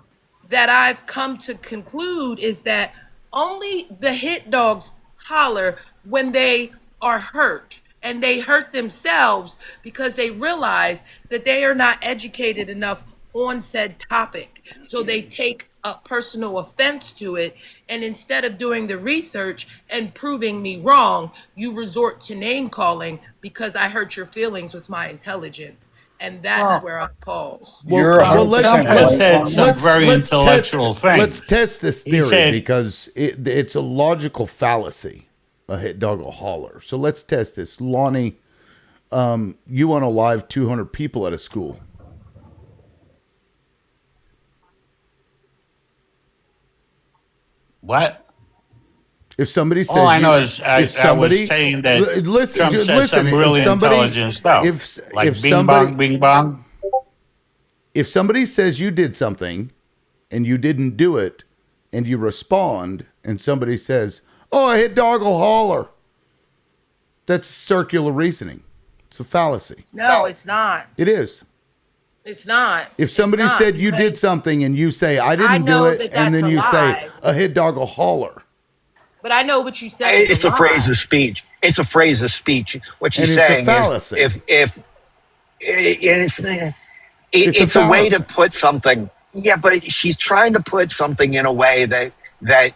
Speaker 9: that I've come to conclude is that only the hit dogs holler when they are hurt, and they hurt themselves because they realize that they are not educated enough on said topic. So they take a personal offense to it, and instead of doing the research and proving me wrong, you resort to name calling because I hurt your feelings with my intelligence. And that's
Speaker 18: Well,
Speaker 9: where I pause.
Speaker 10: You're
Speaker 1: Well, let's
Speaker 18: Trump
Speaker 10: 100%
Speaker 18: has
Speaker 1: let's
Speaker 10: right,
Speaker 18: said
Speaker 10: Lonnie.
Speaker 18: some
Speaker 1: let's
Speaker 18: very
Speaker 1: let's test
Speaker 18: intellectual
Speaker 1: let's
Speaker 18: things.
Speaker 1: test this
Speaker 18: He
Speaker 1: theory
Speaker 18: said,
Speaker 1: because it's a logical fallacy. A hit dog will holler. So let's test this, Lonnie. You want to live 200 people at a school.
Speaker 18: what?
Speaker 1: If somebody
Speaker 18: All
Speaker 1: says
Speaker 18: I
Speaker 1: you,
Speaker 18: know is
Speaker 1: if
Speaker 18: I was
Speaker 1: somebody,
Speaker 18: saying that
Speaker 1: listen,
Speaker 18: Trump said
Speaker 1: listen.
Speaker 18: some
Speaker 1: If
Speaker 18: really
Speaker 1: somebody,
Speaker 18: intelligent stuff,
Speaker 1: if
Speaker 18: like bing
Speaker 1: somebody,
Speaker 18: bong, bing bong.
Speaker 1: if somebody says you did something and you didn't do it, and you respond, and somebody says, "Oh, a hit dog will holler," that's circular reasoning. It's a fallacy.
Speaker 9: No, it's not.
Speaker 1: It is.
Speaker 9: It's not.
Speaker 1: If
Speaker 9: It's
Speaker 1: somebody
Speaker 9: not
Speaker 1: said you did
Speaker 9: because
Speaker 1: something and you say I
Speaker 9: I
Speaker 1: didn't do
Speaker 9: know
Speaker 1: it,
Speaker 9: that
Speaker 1: and
Speaker 9: that's
Speaker 1: then
Speaker 9: a
Speaker 1: you say
Speaker 9: lie.
Speaker 1: a hit dog will holler,
Speaker 9: But I know what you said is a
Speaker 2: It's a phrase
Speaker 9: lie.
Speaker 2: of speech. It's a phrase of speech. What she's
Speaker 1: and it's a
Speaker 2: saying is,
Speaker 1: fallacy.
Speaker 2: if it's
Speaker 1: It's a
Speaker 2: it's a way to
Speaker 1: fallacy.
Speaker 2: put something. Yeah, but she's trying to put something in a way that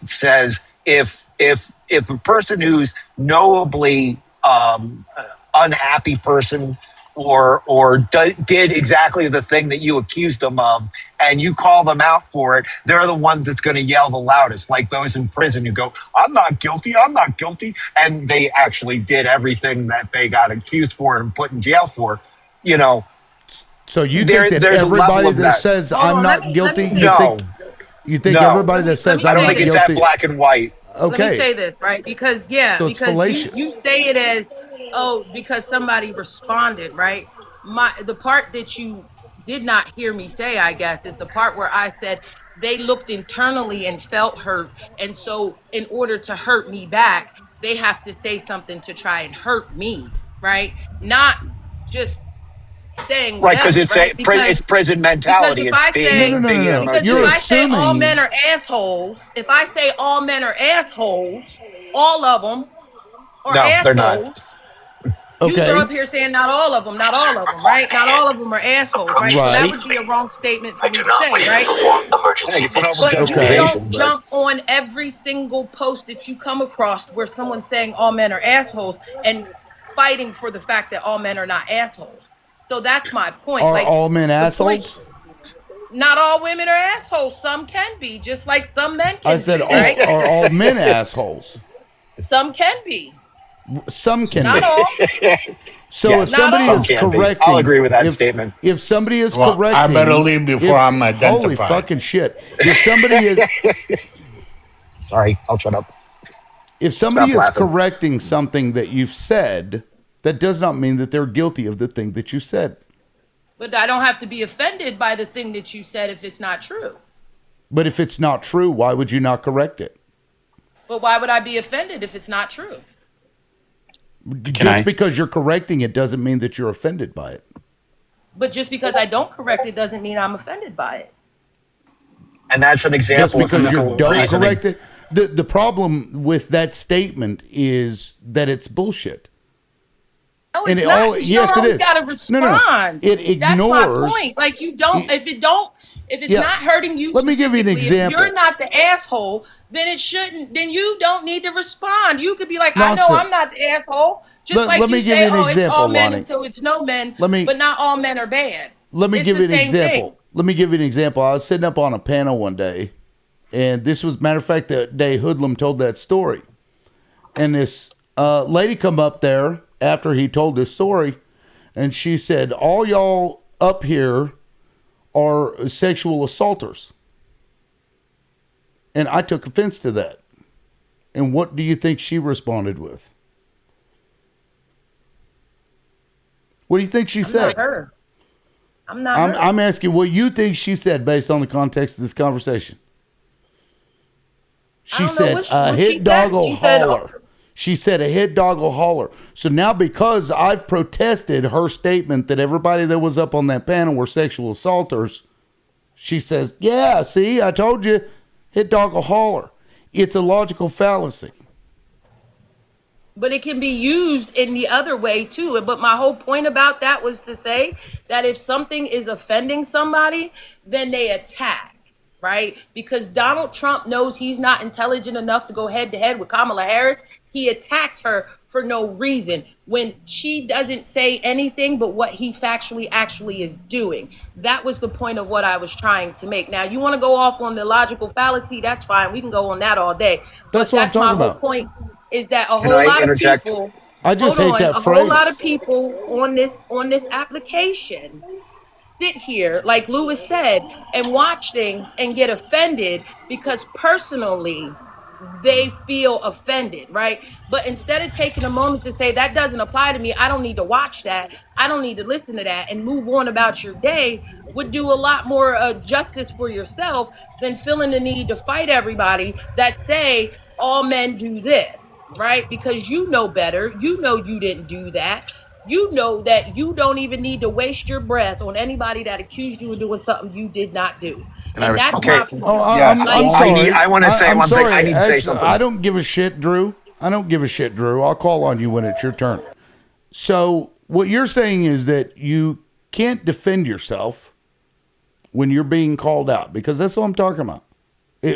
Speaker 2: says if a person who's knowably unhappy person did exactly the thing that you accused them of, and you call them out for it, they're the ones that's going to yell the loudest, like those in prison who go, I'm not guilty, I'm not guilty, and they actually did everything that they got accused for and put in jail for. You know,
Speaker 1: So you think that
Speaker 2: there's a level
Speaker 1: everybody
Speaker 2: of
Speaker 1: that
Speaker 2: that.
Speaker 1: says
Speaker 9: Hold
Speaker 1: I'm
Speaker 9: on,
Speaker 1: not
Speaker 9: let me
Speaker 1: guilty,
Speaker 9: say this.
Speaker 2: No,
Speaker 1: you think
Speaker 2: no,
Speaker 1: everybody that
Speaker 9: Let
Speaker 1: says
Speaker 9: me
Speaker 2: I
Speaker 1: I'm
Speaker 2: don't
Speaker 9: say
Speaker 1: not
Speaker 2: think
Speaker 9: this.
Speaker 2: it's that
Speaker 1: guilty,
Speaker 2: black and white.
Speaker 9: Let me
Speaker 1: okay,
Speaker 9: say this, right? Because yeah,
Speaker 1: so it's
Speaker 9: because you
Speaker 1: fallacious.
Speaker 9: say it as, oh, because somebody responded, right? The part that you did not hear me say, I guess, is the part where I said they looked internally and felt hurt, and so in order to hurt me back, they have to say something to try and hurt me, right? Not just saying
Speaker 2: Right, because
Speaker 9: whatever, right?
Speaker 2: it's prison
Speaker 9: Because
Speaker 2: mentality.
Speaker 9: if
Speaker 2: It's
Speaker 9: I
Speaker 1: No,
Speaker 9: say
Speaker 1: no,
Speaker 2: being
Speaker 1: no, no,
Speaker 2: being
Speaker 1: no.
Speaker 9: because if
Speaker 1: You're
Speaker 2: emotional.
Speaker 9: I say all men
Speaker 1: assuming.
Speaker 9: are assholes, if I say all men are assholes, all of them are
Speaker 2: No, they're not.
Speaker 9: assholes. You are
Speaker 1: Okay,
Speaker 9: up here saying not all of them, not all of them, right? Not all of them are assholes, right? So that
Speaker 1: right.
Speaker 9: would be a wrong statement for me to say, right?
Speaker 2: It's an
Speaker 9: But you
Speaker 1: Okay.
Speaker 9: don't
Speaker 2: overgeneralization, but
Speaker 9: jump on every single post that you come across where someone's saying all men are assholes and fighting for the fact that all men are not assholes. So that's my point.
Speaker 1: Are
Speaker 9: Like
Speaker 1: all men
Speaker 9: the point,
Speaker 1: assholes?
Speaker 9: not all women are assholes. Some can be, just like some men
Speaker 1: I
Speaker 9: can
Speaker 1: said
Speaker 9: be, right?
Speaker 1: all are all men assholes.
Speaker 9: Some can be.
Speaker 1: Some can
Speaker 9: Not
Speaker 1: be.
Speaker 9: all.
Speaker 1: So if
Speaker 2: yes,
Speaker 9: Not
Speaker 1: somebody
Speaker 2: some
Speaker 1: is
Speaker 9: all.
Speaker 2: can be. I'll
Speaker 1: correcting,
Speaker 2: agree with that statement.
Speaker 1: if somebody is
Speaker 18: Well, I better
Speaker 1: correcting,
Speaker 18: leave before
Speaker 1: if
Speaker 18: I'm
Speaker 1: holy
Speaker 18: identified.
Speaker 1: fucking shit, if somebody is
Speaker 2: Sorry, I'll shut up.
Speaker 1: if somebody
Speaker 2: Stop
Speaker 1: is
Speaker 2: laughing.
Speaker 1: correcting something that you've said, that does not mean that they're guilty of the thing that you said.
Speaker 9: But I don't have to be offended by the thing that you said if it's not true.
Speaker 1: But if it's not true, why would you not correct it?
Speaker 9: But why would I be offended if it's not true?
Speaker 1: Just because you're correcting it doesn't mean that you're offended by it.
Speaker 9: But just because I don't correct it doesn't mean I'm offended by it.
Speaker 2: And that's an
Speaker 1: Just
Speaker 2: example of
Speaker 1: because you
Speaker 2: critical
Speaker 1: don't
Speaker 2: reasoning.
Speaker 1: correct it. The problem with that statement is that it's bullshit.
Speaker 9: No,
Speaker 1: And
Speaker 9: it's
Speaker 1: it
Speaker 9: not.
Speaker 1: all
Speaker 9: You don't
Speaker 1: yes, it
Speaker 9: always
Speaker 1: is.
Speaker 9: gotta
Speaker 1: No, no, no.
Speaker 9: respond.
Speaker 1: It
Speaker 9: That's my
Speaker 1: ignores.
Speaker 9: point. Like you don't if it's
Speaker 1: Yeah.
Speaker 9: not hurting you
Speaker 1: Let me give you an
Speaker 9: specifically, if you're
Speaker 1: example.
Speaker 9: not the asshole, then it shouldn't then you don't need to respond. You could be like, I know I'm
Speaker 1: Nonsense.
Speaker 9: not the asshole. Just like
Speaker 1: Let
Speaker 9: you
Speaker 1: me give
Speaker 9: say,
Speaker 1: you an
Speaker 9: oh, it's
Speaker 1: example,
Speaker 9: all men
Speaker 1: Lonnie.
Speaker 9: until it's no men,
Speaker 1: Let me
Speaker 9: but not all men are bad.
Speaker 1: let me
Speaker 9: It's
Speaker 1: give
Speaker 9: the
Speaker 1: you an
Speaker 9: same thing.
Speaker 1: example. Let me give you an example. I was sitting up on a panel one day, and this was matter of fact the day Hoodlum told that story. And this lady come up there after he told this story, and she said, all y'all up here are sexual assaulters. And I took offense to that. And what do you think she responded with? What do you think she
Speaker 9: I'm
Speaker 1: said?
Speaker 9: not her. I'm not her.
Speaker 1: I'm asking what you think she said based on the context of this conversation. She said, a hit dog will holler. She said, a hit dog will holler. So now because I've protested her statement that everybody that was up on that panel were sexual assaulters, she says, yeah, see, I told you, hit dog will holler. It's a logical fallacy.
Speaker 9: But it can be used in the other way too. But my whole point about that was to say that if something is offending somebody, then they attack, right? Because Donald Trump knows he's not intelligent enough to go head to head with Kamala Harris. He attacks her for no reason when she doesn't say anything but what he factually actually is doing. That was the point of what I was trying to make. Now, you want to go off on the logical fallacy, that's fine. We can go on that all day.
Speaker 1: That's
Speaker 9: But
Speaker 1: what I'm
Speaker 9: that's my
Speaker 1: talking
Speaker 9: whole
Speaker 1: about.
Speaker 9: point is that a
Speaker 2: Can
Speaker 9: whole
Speaker 2: I
Speaker 9: lot of
Speaker 2: interject?
Speaker 9: people,
Speaker 1: I just
Speaker 9: hold
Speaker 1: hate
Speaker 9: on,
Speaker 1: that
Speaker 9: a whole lot of
Speaker 1: phrase.
Speaker 9: people on this application sit here, like Lewis said, and watch things and get offended because personally they feel offended, right? But instead of taking a moment to say that doesn't apply to me, I don't need to watch that, I don't need to listen to that, and move on about your day, would do a lot more justice for yourself than feeling the need to fight everybody that say all men do this, right? Because you know better, you know you didn't do that. You know that you don't even need to waste your breath on anybody that accused you of doing something you did not do.
Speaker 6: Can I
Speaker 9: And that's
Speaker 6: respond?
Speaker 2: Okay.
Speaker 9: my
Speaker 1: Oh,
Speaker 9: point.
Speaker 1: I'm sorry.
Speaker 2: I want to say
Speaker 1: I'm
Speaker 2: one thing. I
Speaker 1: sorry.
Speaker 2: need to say
Speaker 1: Actually,
Speaker 2: something.
Speaker 1: I don't give a shit, Drew. I don't give a shit, Drew. I'll call on you when it's your turn. So what you're saying is that you can't defend yourself when you're being called out, because that's what I'm talking about.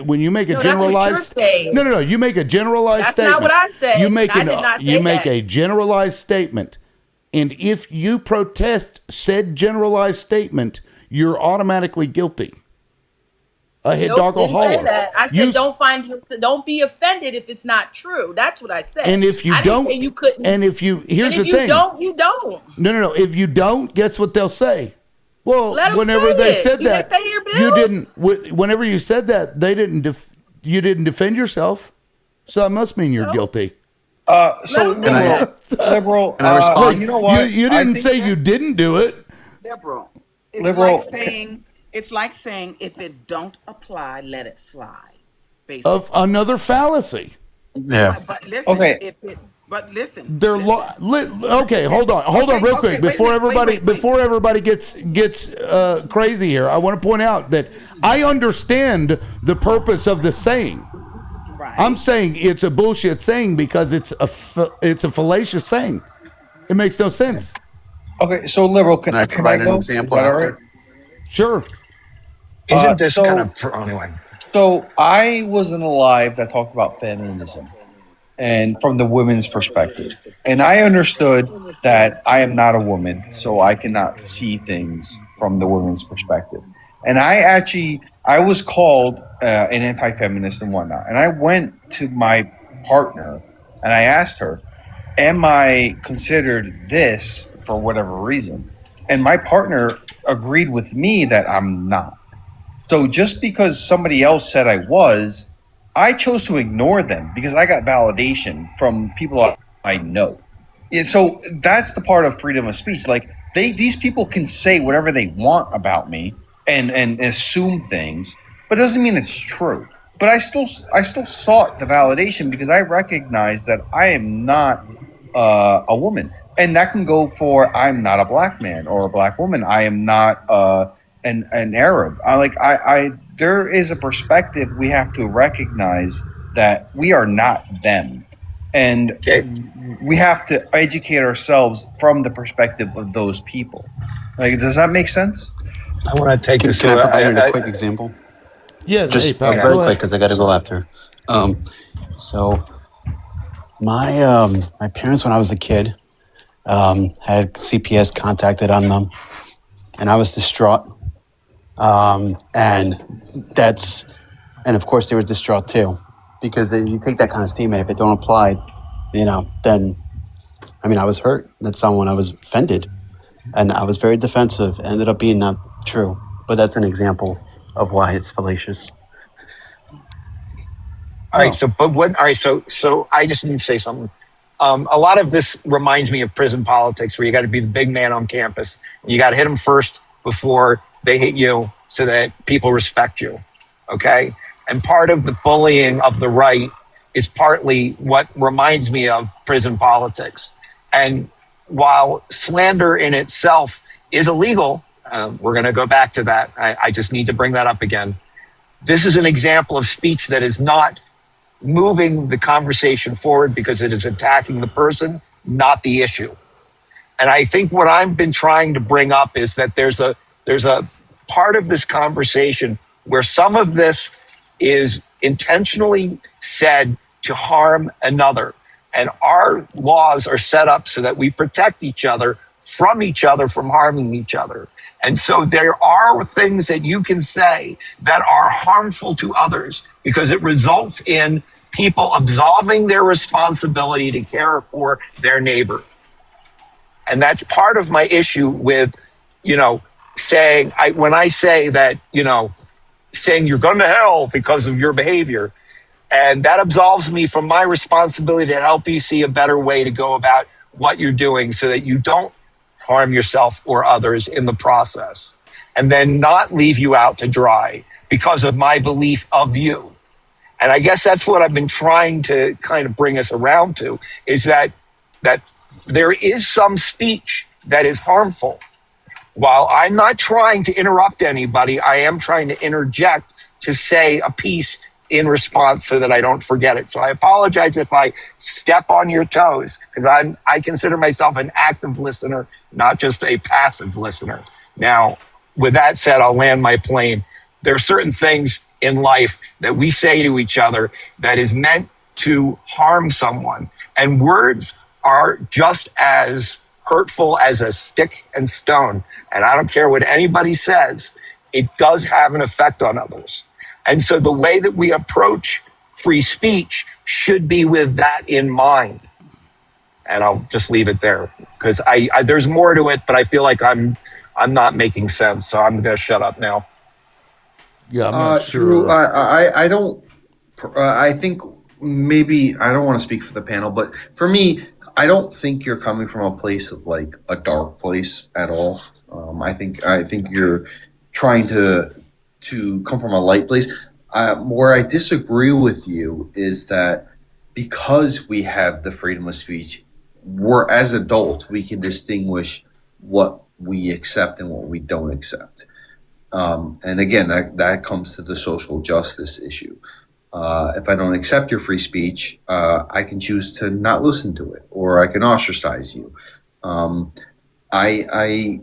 Speaker 1: When you make a
Speaker 9: No, that's what you're
Speaker 1: generalized,
Speaker 9: saying.
Speaker 1: no, you make a generalized
Speaker 9: That's
Speaker 1: statement.
Speaker 9: not what I said.
Speaker 1: You make
Speaker 9: I did not
Speaker 1: you
Speaker 9: say
Speaker 1: make
Speaker 9: that.
Speaker 1: a generalized statement, and if you protest said generalized statement, you're automatically guilty. A hit
Speaker 9: Nope,
Speaker 1: dog will
Speaker 9: didn't say
Speaker 1: holler.
Speaker 9: that. I
Speaker 1: You
Speaker 9: said don't be offended if it's not true. That's what I said.
Speaker 1: and if you
Speaker 9: I didn't say
Speaker 1: don't,
Speaker 9: you couldn't.
Speaker 1: and if you here's
Speaker 9: And if
Speaker 1: the
Speaker 9: you
Speaker 1: thing.
Speaker 9: don't, you don't.
Speaker 1: No. If you don't, guess what they'll say? Well,
Speaker 9: Let them
Speaker 1: whenever
Speaker 9: say
Speaker 1: they
Speaker 9: it.
Speaker 1: said
Speaker 9: Do
Speaker 1: that,
Speaker 9: they pay your bills?
Speaker 1: you didn't. Whenever you said that, they didn't. You didn't defend yourself, so that must mean you're guilty.
Speaker 10: So
Speaker 9: Let 'em say that.
Speaker 10: liberal.
Speaker 6: Can I respond?
Speaker 10: You know what?
Speaker 1: You
Speaker 10: I
Speaker 1: didn't
Speaker 10: think
Speaker 1: say you didn't do it.
Speaker 17: Liberal. It's
Speaker 10: liberal.
Speaker 17: like saying if it don't apply, let it fly. Basically.
Speaker 1: Of another fallacy.
Speaker 6: Yeah.
Speaker 17: But listen,
Speaker 10: Okay.
Speaker 17: listen.
Speaker 1: They're okay. Hold on, real quick, before everybody gets crazy here. I want to point out that I understand the purpose of the saying.
Speaker 17: Right.
Speaker 1: I'm saying it's a bullshit saying because it's a fallacious saying. It makes no sense.
Speaker 10: Okay, so liberal.
Speaker 6: Can I provide an example
Speaker 10: Is that all
Speaker 6: after?
Speaker 10: right?
Speaker 1: Sure.
Speaker 2: Isn't this
Speaker 10: so-
Speaker 2: kind of anyway?
Speaker 10: So I wasn't alive that talked about feminism and from the women's perspective. And I understood that I am not a woman, so I cannot see things from the women's perspective. And I was called an anti-feminist and whatnot. And I went to my partner and I asked her, am I considered this for whatever reason? And my partner agreed with me that I'm not. So just because somebody else said I was, I chose to ignore them because I got validation from people I know. And so that's the part of freedom of speech. Like these people can say whatever they want about me and assume things, but it doesn't mean it's true. But I still sought the validation because I recognize that I am not a woman, and that can go for I'm not a black man or a black woman. I am not an Arab. I there is a perspective we have to recognize that we are not them, and we have to educate ourselves from the perspective of those people. Like, does that make sense?
Speaker 2: I want to take this
Speaker 6: Can
Speaker 2: to
Speaker 6: I provide a quick example?
Speaker 1: Yes.
Speaker 6: Just
Speaker 1: Hey, Pat,
Speaker 6: very
Speaker 1: go
Speaker 6: quick
Speaker 1: ahead.
Speaker 6: because I got to go after. So my parents, when I was a kid, had CPS contacted on them, and I was distraught. And of course they were distraught too, because you take that kind of statement, if it don't apply, then I was hurt. That's someone I was offended, and I was very defensive. It ended up being not true, but that's an example of why it's fallacious.
Speaker 2: All right. So I just need to say something. A lot of this reminds me of prison politics, where you got to be the big man on campus. You got to hit them first before they hit you, so that people respect you. Okay. And part of the bullying of the right is partly what reminds me of prison politics. And while slander in itself is illegal, we're going to go back to that. I just need to bring that up again. This is an example of speech that is not moving the conversation forward because it is attacking the person, not the issue. And I think what I've been trying to bring up is that there's a part of this conversation where some of this is intentionally said to harm another. And our laws are set up so that we protect each other from harming each other. And so there are things that you can say that are harmful to others because it results in people absolving their responsibility to care for their neighbor. And that's part of my issue with, saying when I say that, saying you're going to hell because of your behavior. And that absolves me from my responsibility to help you see a better way to go about what you're doing so that you don't harm yourself or others in the process, and then not leave you out to dry because of my belief of you. And I guess that's what I've been trying to kind of bring us around to, is that there is some speech that is harmful. While I'm not trying to interrupt anybody, I am trying to interject to say a piece in response so that I don't forget it. So I apologize if I step on your toes, because I consider myself an active listener, not just a passive listener. Now, with that said, I'll land my plane. There are certain things in life that we say to each other that is meant to harm someone. And words are just as hurtful as a stick and stone. And I don't care what anybody says, it does have an effect on others. And so the way that we approach free speech should be with that in mind. And I'll just leave it there, because I there's more to it, but I feel like I'm not making sense. So I'm going to shut up now.
Speaker 1: Yeah, I'm not
Speaker 10: Drew,
Speaker 1: sure.
Speaker 10: I don't. I think maybe I don't want to speak for the panel, but for me, I don't think you're coming from a place of like a dark place at all. I think you're trying to come from a light place. Where I disagree with you is that because we have the freedom of speech, we're as adults we can distinguish what we accept and what we don't accept. And again, that comes to the social justice issue. If I don't accept your free speech, I can choose to not listen to it, or I can ostracize you. Um, I,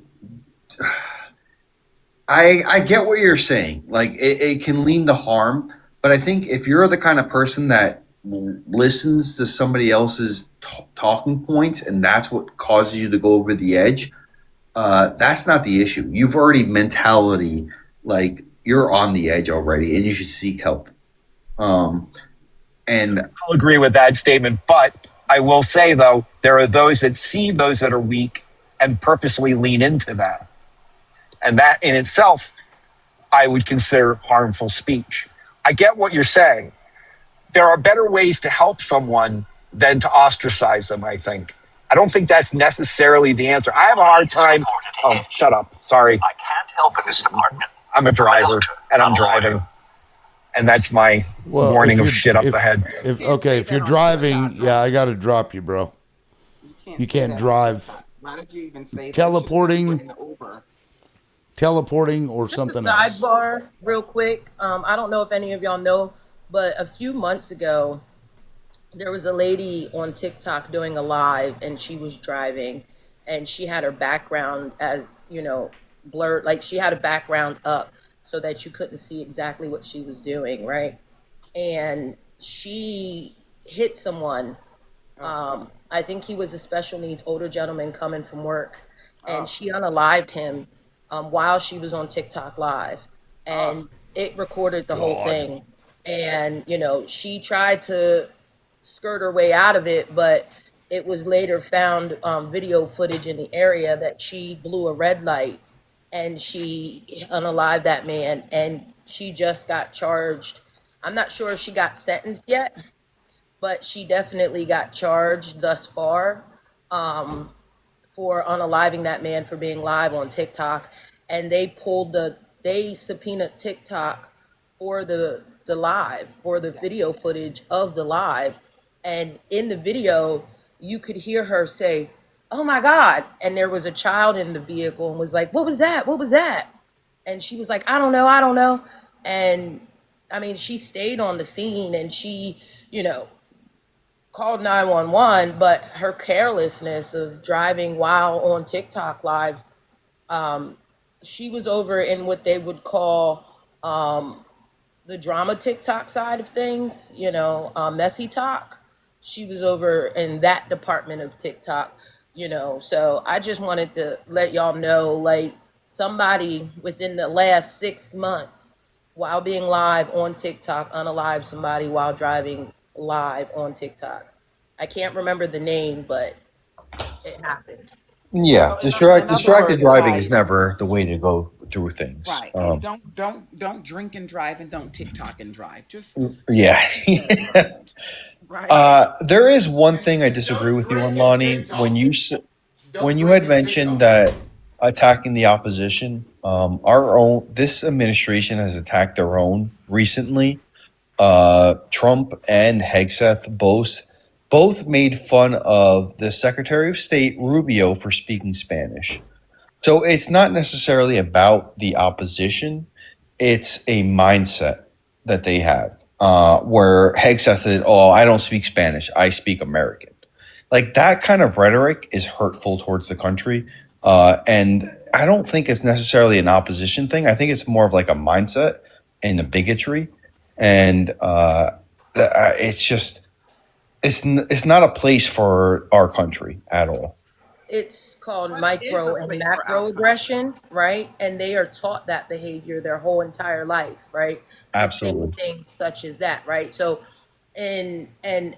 Speaker 10: I get what you're saying. Like it can lean to harm, but I think if you're the kind of person that listens to somebody else's talking points and that's what causes you to go over the edge, that's not the issue. You've already mentality like you're on the edge already, and you should seek help. And
Speaker 2: I'll agree with that statement. But I will say, though, there are those that see those that are weak and purposely lean into that. And that in itself, I would consider harmful speech. I get what you're saying. There are better ways to help someone than to ostracize them, I think. I don't think that's necessarily the answer. I have a hard time. Oh, shut up. Sorry. I can't help in this department. I'm a driver and I'm driving. And that's my
Speaker 1: Well,
Speaker 2: warning
Speaker 1: if
Speaker 2: of
Speaker 1: you're
Speaker 2: shit up ahead.
Speaker 1: if you're driving, yeah, I got to drop you, bro. You can't drive.
Speaker 17: Why did you even say that?
Speaker 1: Teleporting,
Speaker 17: Over.
Speaker 1: teleporting, or
Speaker 9: Just a
Speaker 1: something else.
Speaker 9: sidebar, real quick. I don't know if any of y'all know, but a few months ago, there was a lady on TikTok doing a live, and she was driving, and she had her background as blurred, like she had a background up so that you couldn't see exactly what she was doing, right? And she hit someone. I think he was a special needs older gentleman coming from work, and she unalived him while she was on TikTok live, and it recorded the whole
Speaker 1: God.
Speaker 9: thing. And she tried to skirt her way out of it, but it was later found video footage in the area that she blew a red light and she unalived that man, and she just got charged. I'm not sure if she got sentenced yet, but she definitely got charged thus far um, for unaliving that man for being live on TikTok. And they subpoenaed TikTok for the live, for the video footage of the live. And in the video, you could hear her say, "Oh my God." And there was a child in the vehicle and was like, "What was that? What was that?" And she was like, "I don't know. I don't know." And I mean, she stayed on the scene and she, you know, called 911, but her carelessness of driving while on TikTok live, um, she was over in what they would call the drama TikTok side of things, messy talk. She was over in that department of TikTok, So I just wanted to let y'all know, like, somebody within the last 6 months, while being live on TikTok, unalive somebody while driving live on TikTok. I can't remember the name, but it happened.
Speaker 10: yeah,
Speaker 17: So in other
Speaker 10: distracted
Speaker 17: words,
Speaker 10: driving
Speaker 17: like
Speaker 10: is never the way to go
Speaker 13: through things.
Speaker 17: Right. And don't drink and drive, and don't TikTok and drive. Just
Speaker 13: Yeah.
Speaker 17: right.
Speaker 13: There is one thing I disagree with you on, Lonnie. When you had mentioned that attacking the opposition, our own this administration has attacked their own recently. Trump and Hegseth both made fun of the Secretary of State Rubio for speaking Spanish. So it's not necessarily about the opposition; it's a mindset that they have. Where Hegseth said, "Oh, I don't speak Spanish; I speak American." Like that kind of rhetoric is hurtful towards the country, and I don't think it's necessarily an opposition thing. I think it's more of like a mindset and a bigotry, and it's just it's not a place for our country at all.
Speaker 9: It's called
Speaker 17: But it is a
Speaker 9: micro and
Speaker 17: place for our
Speaker 9: macro
Speaker 17: country.
Speaker 9: aggression, right? And they are taught that behavior their whole entire life, right? To say
Speaker 13: Absolutely.
Speaker 9: things such as that, right? So, and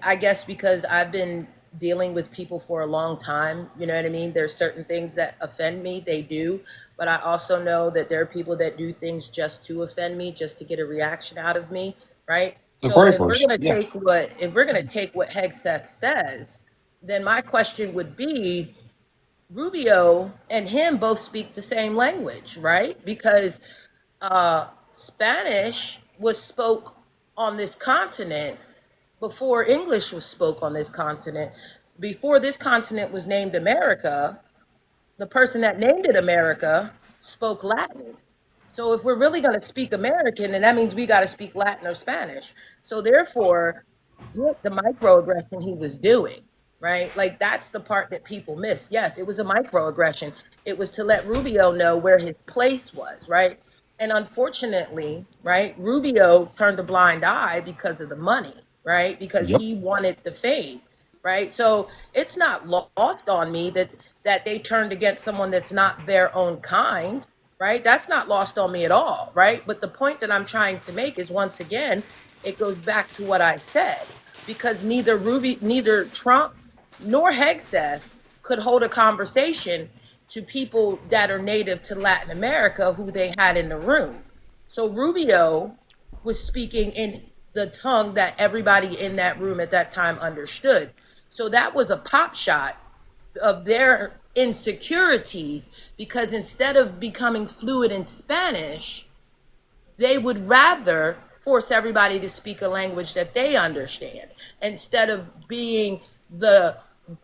Speaker 9: I guess because I've been dealing with people for a long time, you know what I mean? There's certain things that offend me, they do, but I also know that there are people that do things just to offend me, just to get a reaction out of me, right?
Speaker 13: The
Speaker 9: So if we're
Speaker 13: gripers,
Speaker 9: gonna
Speaker 13: yeah,
Speaker 9: take what if we're gonna take what Hegseth says, then my question would be Rubio and him both speak the same language, right? Because Spanish was spoke on this continent before English was spoke on this continent. Before this continent was named America, the person that named it America spoke Latin. So if we're really going to speak American, then that means we got to speak Latin or Spanish. So therefore, get the microaggression he was doing, right? Like that's the part that people miss. Yes, it was a microaggression. It was to let Rubio know where his place was, right? And unfortunately, right, Rubio turned a blind eye because of the money, right? Because
Speaker 13: yep.
Speaker 9: he wanted the fame, right? So it's not lost on me that they turned against someone that's not their own kind, right? That's not lost on me at all, right? But the point that I'm trying to make is once again, it goes back to what I said because neither Trump nor Hegseth could hold a conversation to people that are native to Latin America who they had in the room. So Rubio was speaking in the tongue that everybody in that room at that time understood. So that was a pop shot of their insecurities because instead of becoming fluid in Spanish, they would rather force everybody to speak a language that they understand instead of being the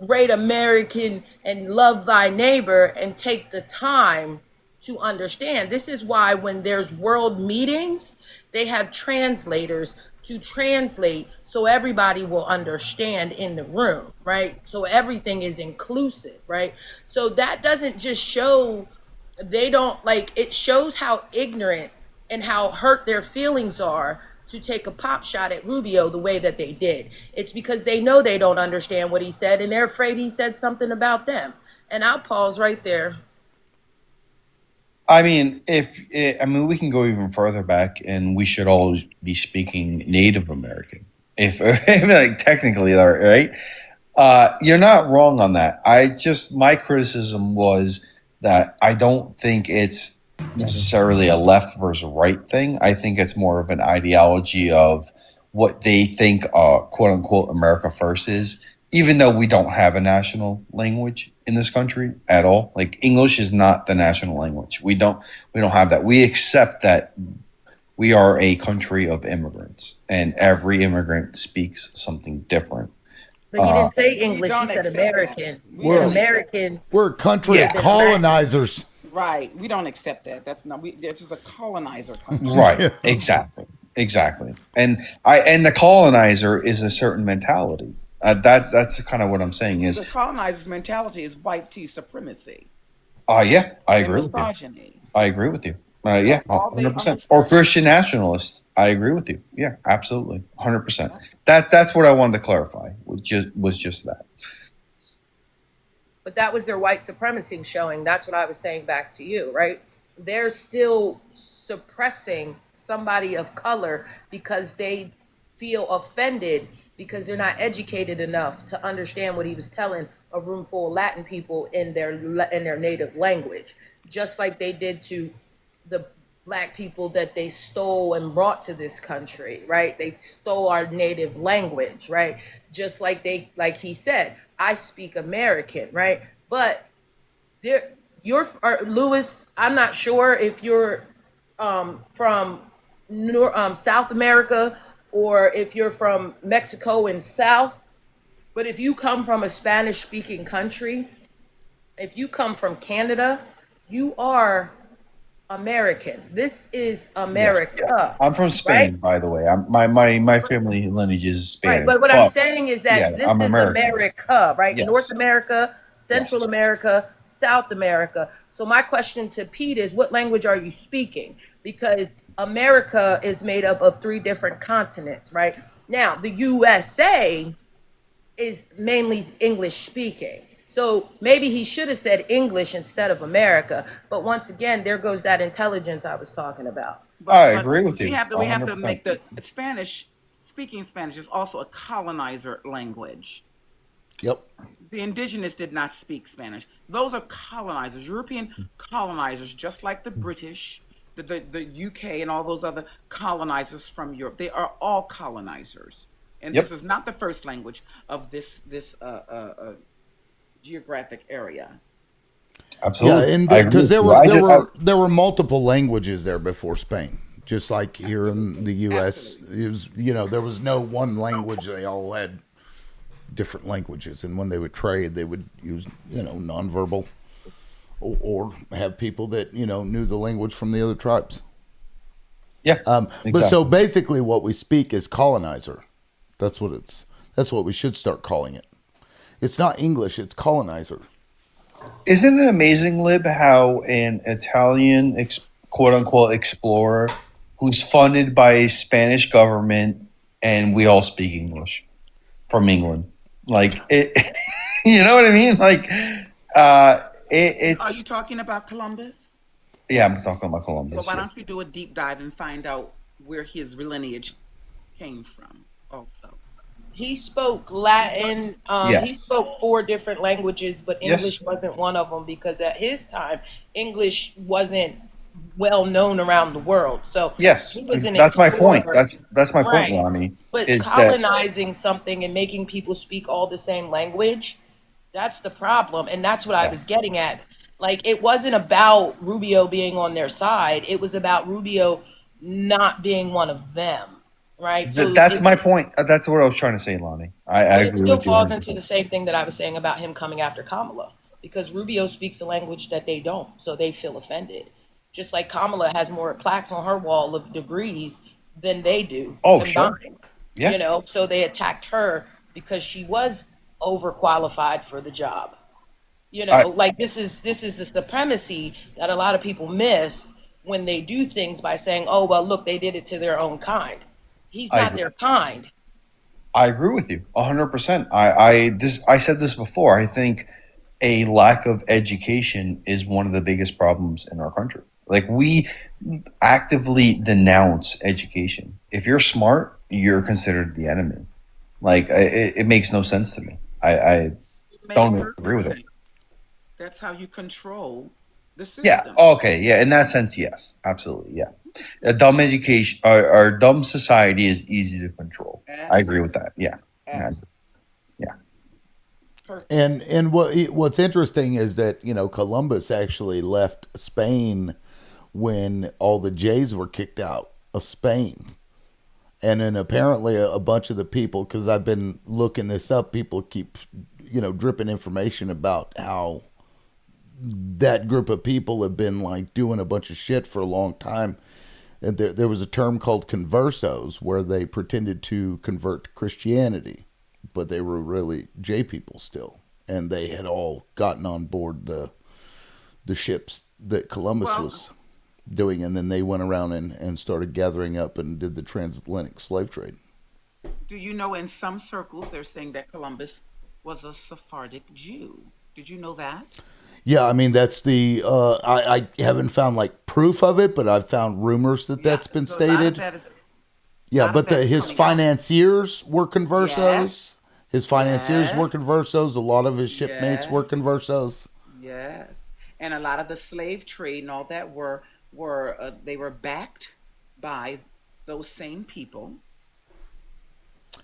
Speaker 9: great American and love thy neighbor and take the time to understand. This is why when there's world meetings, they have translators to translate so everybody will understand in the room, right? So everything is inclusive, right? So that doesn't just show they don't like it shows how ignorant and how hurt their feelings are to take a pop shot at Rubio the way that they did. It's because they know they don't understand what he said and they're afraid he said something about them. And I'll pause right there.
Speaker 13: I mean, I mean, we can go even further back, and we should all be speaking Native American. If like technically, right? You're not wrong on that. My criticism was that I don't think it's necessarily a left versus right thing. I think it's more of an ideology of what they think, quote unquote, America first is. Even though we don't have a national language in this country at all, like English is not the national language. We don't have that. We accept that we are a country of immigrants, and every immigrant speaks something different.
Speaker 9: But he didn't say
Speaker 17: We
Speaker 9: English, he
Speaker 17: don't
Speaker 9: said
Speaker 17: accept that.
Speaker 9: American.
Speaker 17: We
Speaker 9: And
Speaker 17: don't
Speaker 1: We're
Speaker 17: accept that.
Speaker 9: American
Speaker 1: we're a country
Speaker 9: would
Speaker 1: of
Speaker 9: have been Latin.
Speaker 1: colonizers.
Speaker 17: Right. We don't accept that. That's not. This is a colonizer country.
Speaker 13: Right,
Speaker 1: Yeah.
Speaker 13: exactly, and the colonizer is a certain mentality. That's kind of what I'm saying is,
Speaker 17: The colonizer's mentality is white tea supremacy
Speaker 13: yeah, I
Speaker 17: and
Speaker 13: agree with you.
Speaker 17: misogyny.
Speaker 13: I agree with you. Yeah,
Speaker 17: That's all they
Speaker 13: 100%. Or
Speaker 17: understand.
Speaker 13: Christian nationalist. I agree with you. Yeah, absolutely, 100%. That's what I wanted to clarify. Was just that.
Speaker 9: But that was their white supremacy showing. That's what I was saying back to you, right? They're still suppressing somebody of color because they feel offended because they're not educated enough to understand what he was telling a room full of Latin people in their native language, just like they did to the black people that they stole and brought to this country, right? They stole our native language, right? Just like like he said, I speak American, right? But there, you're Lewis. I'm not sure if you're from South America or if you're from Mexico and South. But if you come from a Spanish speaking country, if you come from Canada, you are American. This is
Speaker 13: Yes.
Speaker 9: America,
Speaker 13: I'm from
Speaker 9: right?
Speaker 13: Spain, by the way. My family lineage is
Speaker 9: Right.
Speaker 13: Spanish,
Speaker 9: But what I'm
Speaker 13: but
Speaker 9: saying is
Speaker 13: yeah,
Speaker 9: that this
Speaker 13: I'm
Speaker 9: is
Speaker 13: American.
Speaker 9: America, right? North
Speaker 13: Yes.
Speaker 9: America,
Speaker 13: Yes.
Speaker 9: Central America, South America. So my question to Pete is, what language are you speaking? Because America is made up of 3 different continents, right? Now, the USA is mainly English speaking. So maybe he should have said English instead of America. But once again, there goes that intelligence I was talking about.
Speaker 13: I
Speaker 17: But
Speaker 13: agree with
Speaker 17: we
Speaker 13: you
Speaker 17: have to
Speaker 13: 100%.
Speaker 17: make the Spanish speaking Spanish is also a colonizer language.
Speaker 1: Yep.
Speaker 17: The indigenous did not speak Spanish. Those are colonizers, European colonizers, just like the British, the UK, and all those other colonizers from Europe. They are all colonizers, and
Speaker 13: Yep.
Speaker 17: this is not the first language of this geographic area.
Speaker 1: Yeah,
Speaker 13: Absolutely.
Speaker 1: and
Speaker 13: I agree
Speaker 1: because
Speaker 13: with you.
Speaker 1: there were multiple languages there before Spain, just like here in the U.S.
Speaker 17: Absolutely.
Speaker 1: It was, there was no one language. They all had different languages, and when they would trade, they would use nonverbal or have people that knew the language from the other tribes.
Speaker 13: Yeah,
Speaker 1: But so
Speaker 13: exactly.
Speaker 1: basically, what we speak is colonizer. That's what it's. That's what we should start calling it. It's not English. It's colonizer.
Speaker 13: Isn't it amazing, Lib, how an Italian quote unquote explorer who's funded by a Spanish government and we all speak English from England? Like it, you know what I mean? Like
Speaker 17: Are you
Speaker 13: it's
Speaker 17: talking about Columbus?
Speaker 13: yeah, I'm talking about
Speaker 17: Well,
Speaker 13: Columbus.
Speaker 17: why
Speaker 13: Yes.
Speaker 17: don't you do a deep dive and find out where his lineage came from also?
Speaker 9: He spoke Latin. He
Speaker 13: Yes.
Speaker 9: spoke 4 different languages, but
Speaker 13: Yes.
Speaker 9: English wasn't one of them because at his time, English wasn't well known around the world. So
Speaker 13: Yes.
Speaker 9: he was an
Speaker 13: That's my point.
Speaker 9: explorer,
Speaker 13: That's my point,
Speaker 9: right?
Speaker 13: Ronnie.
Speaker 9: But
Speaker 13: Is that
Speaker 9: colonizing something and making people speak all the same language, that's the problem. And that's what I
Speaker 13: yeah.
Speaker 9: was getting at. Like, it wasn't about Rubio being on their side, it was about Rubio not being one of them, right? So
Speaker 13: That's
Speaker 9: it,
Speaker 13: my point. That's what I was trying to say, Lonnie. I
Speaker 9: but it
Speaker 13: agree
Speaker 9: still
Speaker 13: with you
Speaker 9: falls into the
Speaker 13: 100%.
Speaker 9: same thing that I was saying about him coming after Kamala, because Rubio speaks a language that they don't, so they feel offended. Just like Kamala has more plaques on her wall of degrees than they do
Speaker 13: Oh, sure.
Speaker 9: combined,
Speaker 13: Yeah.
Speaker 9: so they attacked her because she was overqualified for the job.
Speaker 13: I
Speaker 9: Like, this is the supremacy that a lot of people miss when they do things by saying, "Oh, well, look, they did it to their own kind." He's
Speaker 13: I
Speaker 9: not
Speaker 13: agree.
Speaker 9: their kind.
Speaker 13: I agree with you 100%. I said this before. I think a lack of education is one of the biggest problems in our country. Like we actively denounce education. If you're smart, you're considered the enemy. Like it makes no sense to me. I
Speaker 17: Makes
Speaker 13: don't agree
Speaker 17: perfect
Speaker 13: with it.
Speaker 17: sense. That's how you control the
Speaker 13: Yeah.
Speaker 17: system.
Speaker 13: Okay. Yeah. In that sense, yes. Absolutely. Yeah. A dumb education, our dumb society is easy to control. I agree with that. Yeah. Yeah.
Speaker 17: Absolutely.
Speaker 13: Yeah.
Speaker 17: Perfect.
Speaker 1: And what's interesting is that Columbus actually left Spain when all the Jays were kicked out of Spain, and then apparently a bunch of the people, because I've been looking this up, people keep dripping information about how that group of people have been like doing a bunch of shit for a long time. And there was a term called conversos where they pretended to convert to Christianity, but they were really J people still, and they had all gotten on board the ships that Columbus
Speaker 17: Well,
Speaker 1: was doing, and then they went around and started gathering up and did the transatlantic slave trade.
Speaker 17: do you know in some circles they're saying that Columbus was a Sephardic Jew? Did you know that?
Speaker 1: Yeah, I mean that's the I haven't found like proof of it, but I've found rumors that
Speaker 17: Yeah.
Speaker 1: that's been
Speaker 17: So a lot of
Speaker 1: stated.
Speaker 17: that is a
Speaker 1: Yeah,
Speaker 17: lot of
Speaker 1: but
Speaker 17: that is
Speaker 1: his
Speaker 17: coming out.
Speaker 1: financiers were
Speaker 17: Yes.
Speaker 1: conversos. His financiers were
Speaker 17: Yes.
Speaker 1: conversos. A lot of his shipmates were
Speaker 17: Yes.
Speaker 1: conversos.
Speaker 17: Yes. And a lot of the slave trade and all that were were they were backed by those same people.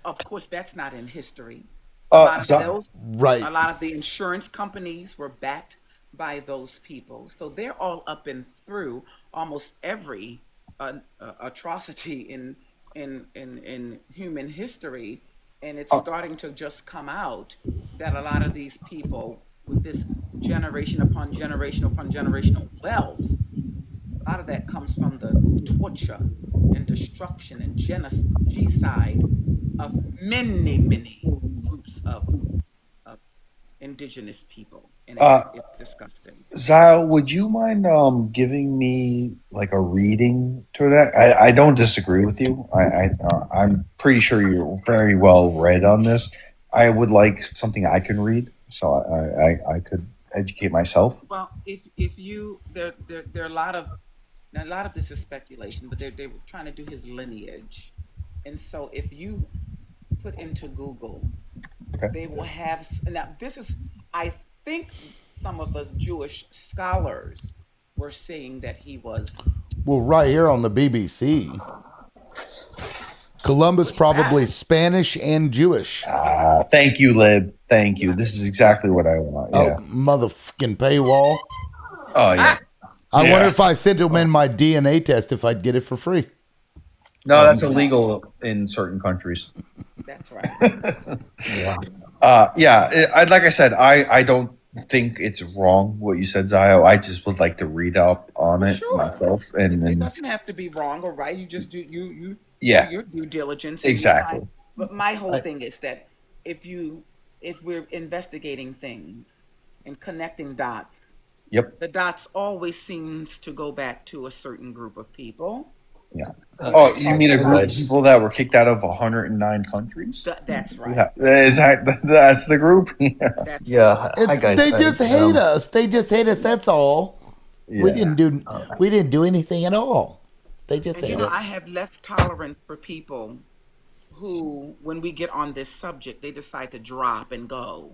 Speaker 17: Of course, that's not in history. A lot of
Speaker 13: So,
Speaker 17: those,
Speaker 1: Right.
Speaker 17: a lot of the insurance companies were backed by those people. So they're all up and through almost every atrocity in human history, and it's starting to just come out that a lot of these people with this generation upon generation upon generational wealth, a lot of that comes from the torture and destruction and genocide of many groups of indigenous people, and
Speaker 13: uh,
Speaker 17: it's disgusting.
Speaker 13: Zyle, would you mind giving me like a reading to that? I don't disagree with you. I'm pretty sure you're very well read on this. I would like something I can read, so I could educate myself.
Speaker 17: Well, if you there are a lot of, now a lot of this is speculation, but they were trying to do his lineage, and so if you put into Google,
Speaker 13: Okay.
Speaker 17: they will have now this is, I think some of us Jewish scholars were saying that he was
Speaker 1: Well, right here on the BBC, Columbus probably Spanish and Jewish.
Speaker 13: Thank you, Lib. Thank you. This is exactly what I want.
Speaker 1: Oh,
Speaker 13: Yeah.
Speaker 1: motherfucking paywall.
Speaker 13: Oh yeah.
Speaker 1: I wonder
Speaker 13: Yeah.
Speaker 1: if I sent him in my DNA test if I'd get it for free.
Speaker 13: No, that's illegal in certain countries.
Speaker 17: That's right.
Speaker 13: Yeah. I'd like I said, I don't think it's wrong what you said, Zio. I just would like to read up on it myself, and
Speaker 17: It
Speaker 13: then
Speaker 17: doesn't have to be wrong or right. You just do
Speaker 13: Yeah.
Speaker 17: your due diligence and
Speaker 13: Exactly.
Speaker 17: you find. But my whole thing is that if we're investigating things and connecting dots,
Speaker 13: Yep.
Speaker 17: the dots always seems to go back to a certain group of people.
Speaker 13: Yeah.
Speaker 17: We're
Speaker 13: Oh,
Speaker 17: not
Speaker 13: you mean a
Speaker 17: talking
Speaker 13: group
Speaker 17: about-
Speaker 13: of people that were kicked out of 109 countries?
Speaker 17: That's right.
Speaker 13: Yeah. That's the group?
Speaker 17: That's
Speaker 5: Yeah. Hi guys.
Speaker 1: They just hate us. They just hate us. That's all. We
Speaker 13: Yeah.
Speaker 1: didn't do anything at all. They just
Speaker 17: And
Speaker 1: hate
Speaker 17: I
Speaker 1: us.
Speaker 17: have less tolerance for people who, when we get on this subject, they decide to drop and go.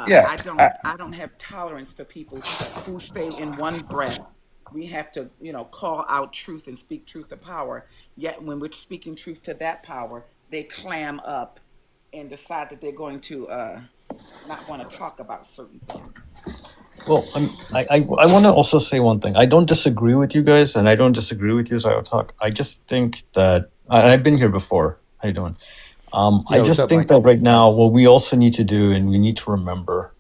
Speaker 13: Yeah.
Speaker 17: I don't have tolerance for people who say in one breath we have to, call out truth and speak truth to power. Yet when we're speaking truth to that power, they clam up and decide that they're going to not want to talk about certain things.
Speaker 5: Well, I want to also say one thing. I don't disagree with you guys, and I don't disagree with you, Zio Talk. I just think that I've been here before. How you doing? I
Speaker 1: what's
Speaker 5: just
Speaker 1: up,
Speaker 5: think
Speaker 1: Mike?
Speaker 5: that right now, what we also need to do, and we need to remember,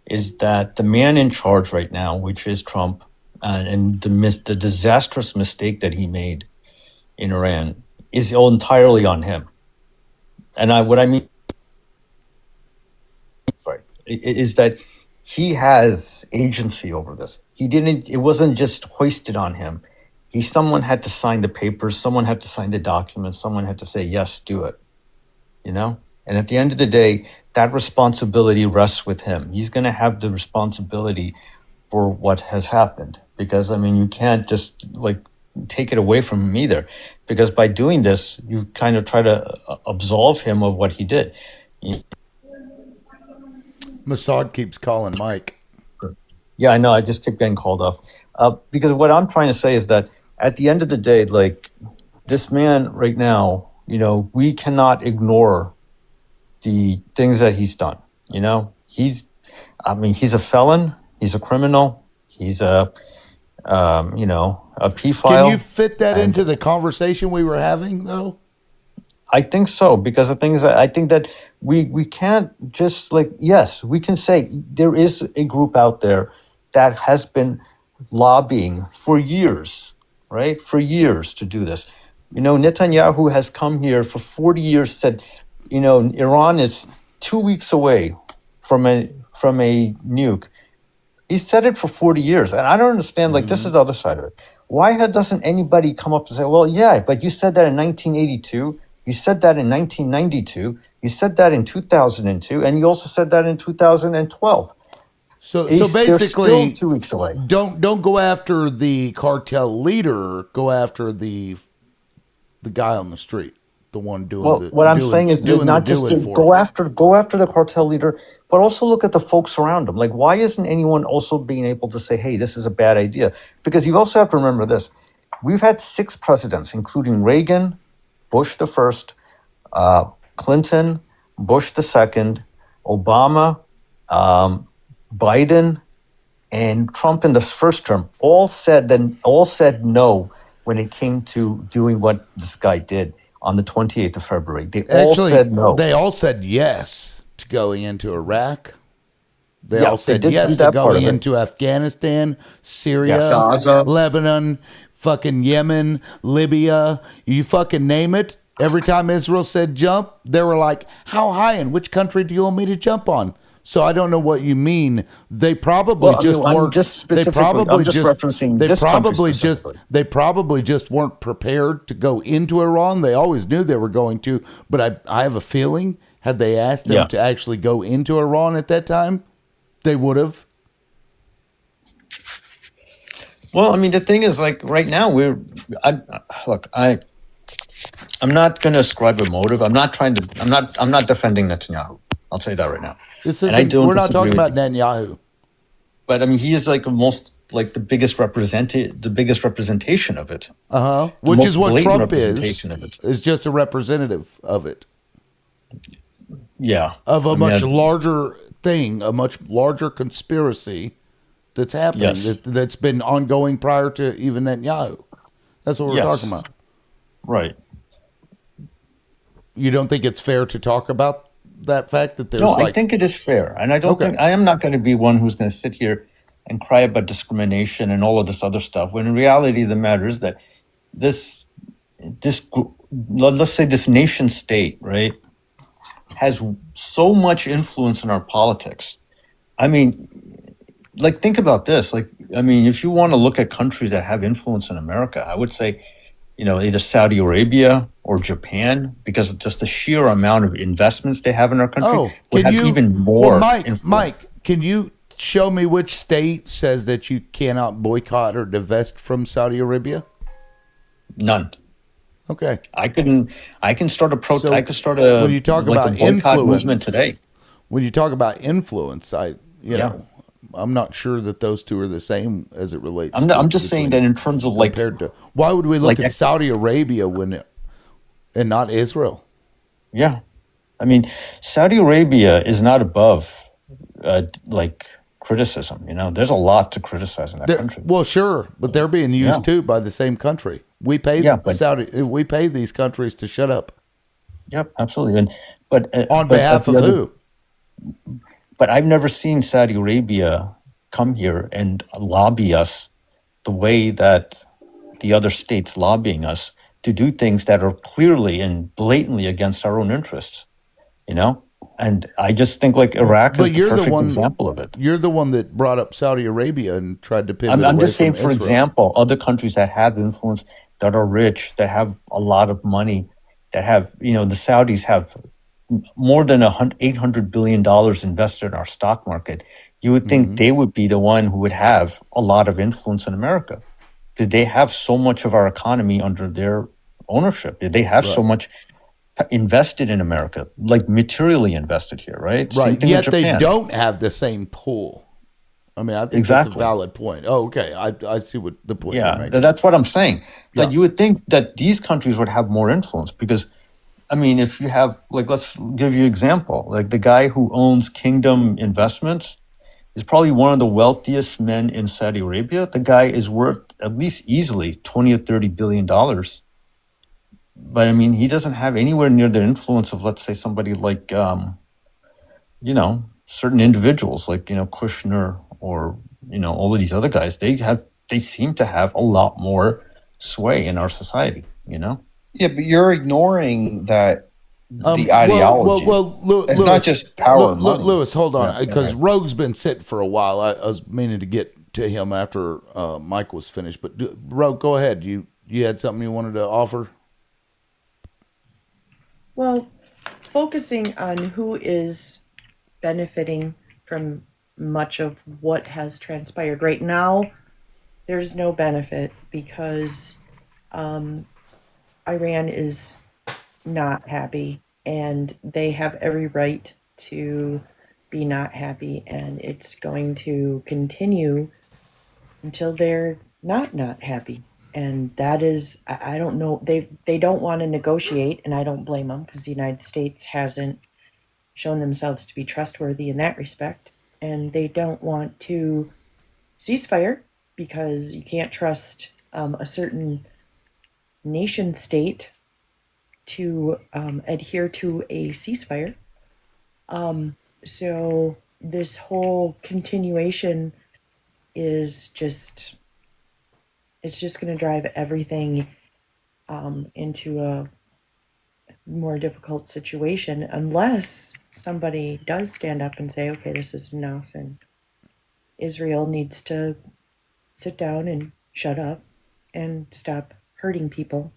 Speaker 5: is that the man in charge right now, which is Trump, and the disastrous mistake that he made in Iran, is entirely on him. And what I mean, sorry, is that he has agency over this. He didn't. It wasn't just hoisted on him. Someone had to sign the papers. Someone had to sign the documents. Someone had to say yes, do it. And at the end of the day, that responsibility rests with him. He's going to have the responsibility for what has happened, because you can't just take it away from him either, because by doing this, you kind of try to absolve him of what he did.
Speaker 1: Mossad keeps calling Mike.
Speaker 5: Yeah, I know. I just keep getting called off. Because what I'm trying to say is that at the end of the day, this man right now, we cannot ignore the things that he's done. He's a felon. He's a criminal. He's a pedophile.
Speaker 1: Can you fit that into the conversation we were having, though?
Speaker 5: I think so, because the thing is, I think that we can't just yes, we can say there is a group out there that has been lobbying for years, right? For years to do this. Netanyahu has come here for 40 years, said, Iran is 2 weeks away from a nuke. He said it for 40 years, and I don't understand. This is the other side of it. Why doesn't anybody come up and say, well, yeah, but you said that in 1982. You said that in 1992. You said that in 2002, and you also said that in 2012.
Speaker 1: So
Speaker 5: They're
Speaker 1: basically,
Speaker 5: still 2 weeks away.
Speaker 1: Don't go after the cartel leader. Go after the guy on the street. the one doing
Speaker 5: Well, what I'm saying is that
Speaker 1: doing the
Speaker 5: not just
Speaker 1: doing
Speaker 5: to
Speaker 1: for
Speaker 5: go after the cartel leader, but also look at the folks around him. Like, why isn't anyone also being able to say, "Hey, this is a bad idea"? Because you also have to remember this: we've had 6 presidents, including Reagan, Bush the first, Clinton, Bush the second, Obama, Biden, and Trump in the first term. All said no when it came to doing what this guy did on the 28th of February. They all
Speaker 1: Actually,
Speaker 5: said no.
Speaker 1: they all said yes to going into Iraq. They
Speaker 5: Yeah,
Speaker 1: all
Speaker 5: they
Speaker 1: said
Speaker 5: did do
Speaker 1: yes to
Speaker 5: that part
Speaker 1: going
Speaker 5: of it.
Speaker 1: into Afghanistan,
Speaker 5: Yes.
Speaker 1: Syria,
Speaker 3: Gaza.
Speaker 1: Lebanon, fucking Yemen, Libya. You fucking name it. Every time Israel said jump, they were like, "How high and which country do you want me to jump on?" So I don't know what you mean. They probably
Speaker 5: Well, I mean,
Speaker 1: just
Speaker 5: I'm
Speaker 1: weren't.
Speaker 5: just specifically, I'm just referencing this country specifically.
Speaker 1: They probably just weren't prepared to go into Iran. They always knew they were going to, but I have a feeling had they asked them
Speaker 5: Yeah.
Speaker 1: to actually go into Iran at that time, they would have.
Speaker 5: Well, I mean, the thing is, like, right now I'm not going to ascribe a motive. I'm not defending Netanyahu. I'll say that right now.
Speaker 1: This
Speaker 5: And I
Speaker 1: isn't.
Speaker 5: don't
Speaker 1: We're not
Speaker 5: disagree
Speaker 1: talking
Speaker 5: with
Speaker 1: about
Speaker 5: you.
Speaker 1: Netanyahu.
Speaker 5: But I mean, he is like the biggest representation of it. The
Speaker 1: Which is
Speaker 5: most
Speaker 1: what
Speaker 5: blatant
Speaker 1: Trump
Speaker 5: representation of it.
Speaker 1: is just a representative of it.
Speaker 5: Yeah.
Speaker 1: Of a
Speaker 5: I mean,
Speaker 1: much larger thing, a much larger conspiracy that's happening
Speaker 5: Yes.
Speaker 1: that's been ongoing prior to even Netanyahu. That's what we're talking
Speaker 5: Yes.
Speaker 1: about.
Speaker 5: Right.
Speaker 1: You don't think it's fair to talk about that fact that there's
Speaker 5: No, I
Speaker 1: like
Speaker 5: think it is fair. And I don't
Speaker 1: Okay.
Speaker 5: think I am not going to be one who's going to sit here and cry about discrimination and all of this other stuff. When in reality, the matter is that this let's say this nation state, right, has so much influence in our politics. I mean, like, think about this. Like, I mean, if you want to look at countries that have influence in America, I would say, either Saudi Arabia or Japan, because of just the sheer amount of investments they have in our country, would
Speaker 1: can
Speaker 5: have
Speaker 1: you
Speaker 5: even
Speaker 1: Well,
Speaker 5: more
Speaker 1: Mike,
Speaker 5: influence.
Speaker 1: can you show me which state says that you cannot boycott or divest from Saudi Arabia?
Speaker 5: None.
Speaker 1: Okay.
Speaker 5: I can start a
Speaker 1: So
Speaker 5: I could start
Speaker 1: when you talk
Speaker 5: a
Speaker 1: about
Speaker 5: boycott movement
Speaker 1: influence,
Speaker 5: today.
Speaker 1: when you talk about influence,
Speaker 5: Yeah.
Speaker 1: I'm not sure that those two are the same as it relates
Speaker 5: I'm
Speaker 1: to
Speaker 5: just saying
Speaker 1: between
Speaker 5: that in terms of
Speaker 1: compared to why would we look
Speaker 5: like
Speaker 1: at Saudi Arabia and not Israel?
Speaker 5: yeah. I mean, Saudi Arabia is not above like criticism. There's a lot to criticize in that country.
Speaker 1: Well, sure, but they're being used
Speaker 5: Yeah.
Speaker 1: too by the same country. We pay we pay these countries to shut up.
Speaker 5: Yep, absolutely. And but
Speaker 1: On
Speaker 5: but
Speaker 1: behalf of who?
Speaker 5: But I've never seen Saudi Arabia come here and lobby us the way that the other states lobbying us to do things that are clearly and blatantly against our own interests. And I just think like Iraq is
Speaker 1: But
Speaker 5: the perfect example of it.
Speaker 1: You're the one that brought up Saudi Arabia and tried to pivot
Speaker 5: I'm
Speaker 1: away
Speaker 5: just saying,
Speaker 1: from
Speaker 5: for
Speaker 1: Israel.
Speaker 5: example, other countries that have influence, that are rich, that have a lot of money, that have, the Saudis have more than $800 billion invested in our stock market. You would think they would be the one who would have a lot of influence in America because they have so much of our economy under their ownership. They have so much invested in America, like materially invested here, right? Same thing
Speaker 1: Yet
Speaker 5: with
Speaker 1: they
Speaker 5: Japan.
Speaker 1: don't have the same pull. I mean, I think that's a valid point. Oh, okay. I see what the point you're making.
Speaker 5: That's what I'm saying. That you would think that these countries would have more influence because, I mean, if you have, like, let's give you an example. Like the guy who owns Kingdom Investments is probably one of the wealthiest men in Saudi Arabia. The guy is worth at least easily 20 or 30 billion dollars. But I mean, he doesn't have anywhere near the influence of, let's say, somebody like, certain individuals like, Kushner or, all of these other guys. They seem to have a lot more sway in our society,
Speaker 13: Yeah, but you're ignoring that the
Speaker 1: Well,
Speaker 13: ideology. It's
Speaker 1: Lewis,
Speaker 13: not just power and money.
Speaker 1: Lewis, hold on,
Speaker 13: Yeah,
Speaker 1: because
Speaker 13: okay.
Speaker 1: Rogue's been sitting for a while. I was meaning to get to him after Mike was finished, but Rogue, go ahead. You had something you wanted to offer?
Speaker 8: Well, focusing on who is benefiting from much of what has transpired right now, there's no benefit because Iran is not happy, and they have every right to be not happy, and it's going to continue until they're not happy. And that is, I don't know, they don't want to negotiate, and I don't blame them because the United States hasn't shown themselves to be trustworthy in that respect, and they don't want to ceasefire because you can't trust a certain nation state to adhere to a ceasefire. So this whole continuation is just, it's just going to drive everything into a more difficult situation unless somebody does stand up and say, okay, this is enough, and Israel needs to sit down and shut up and stop hurting people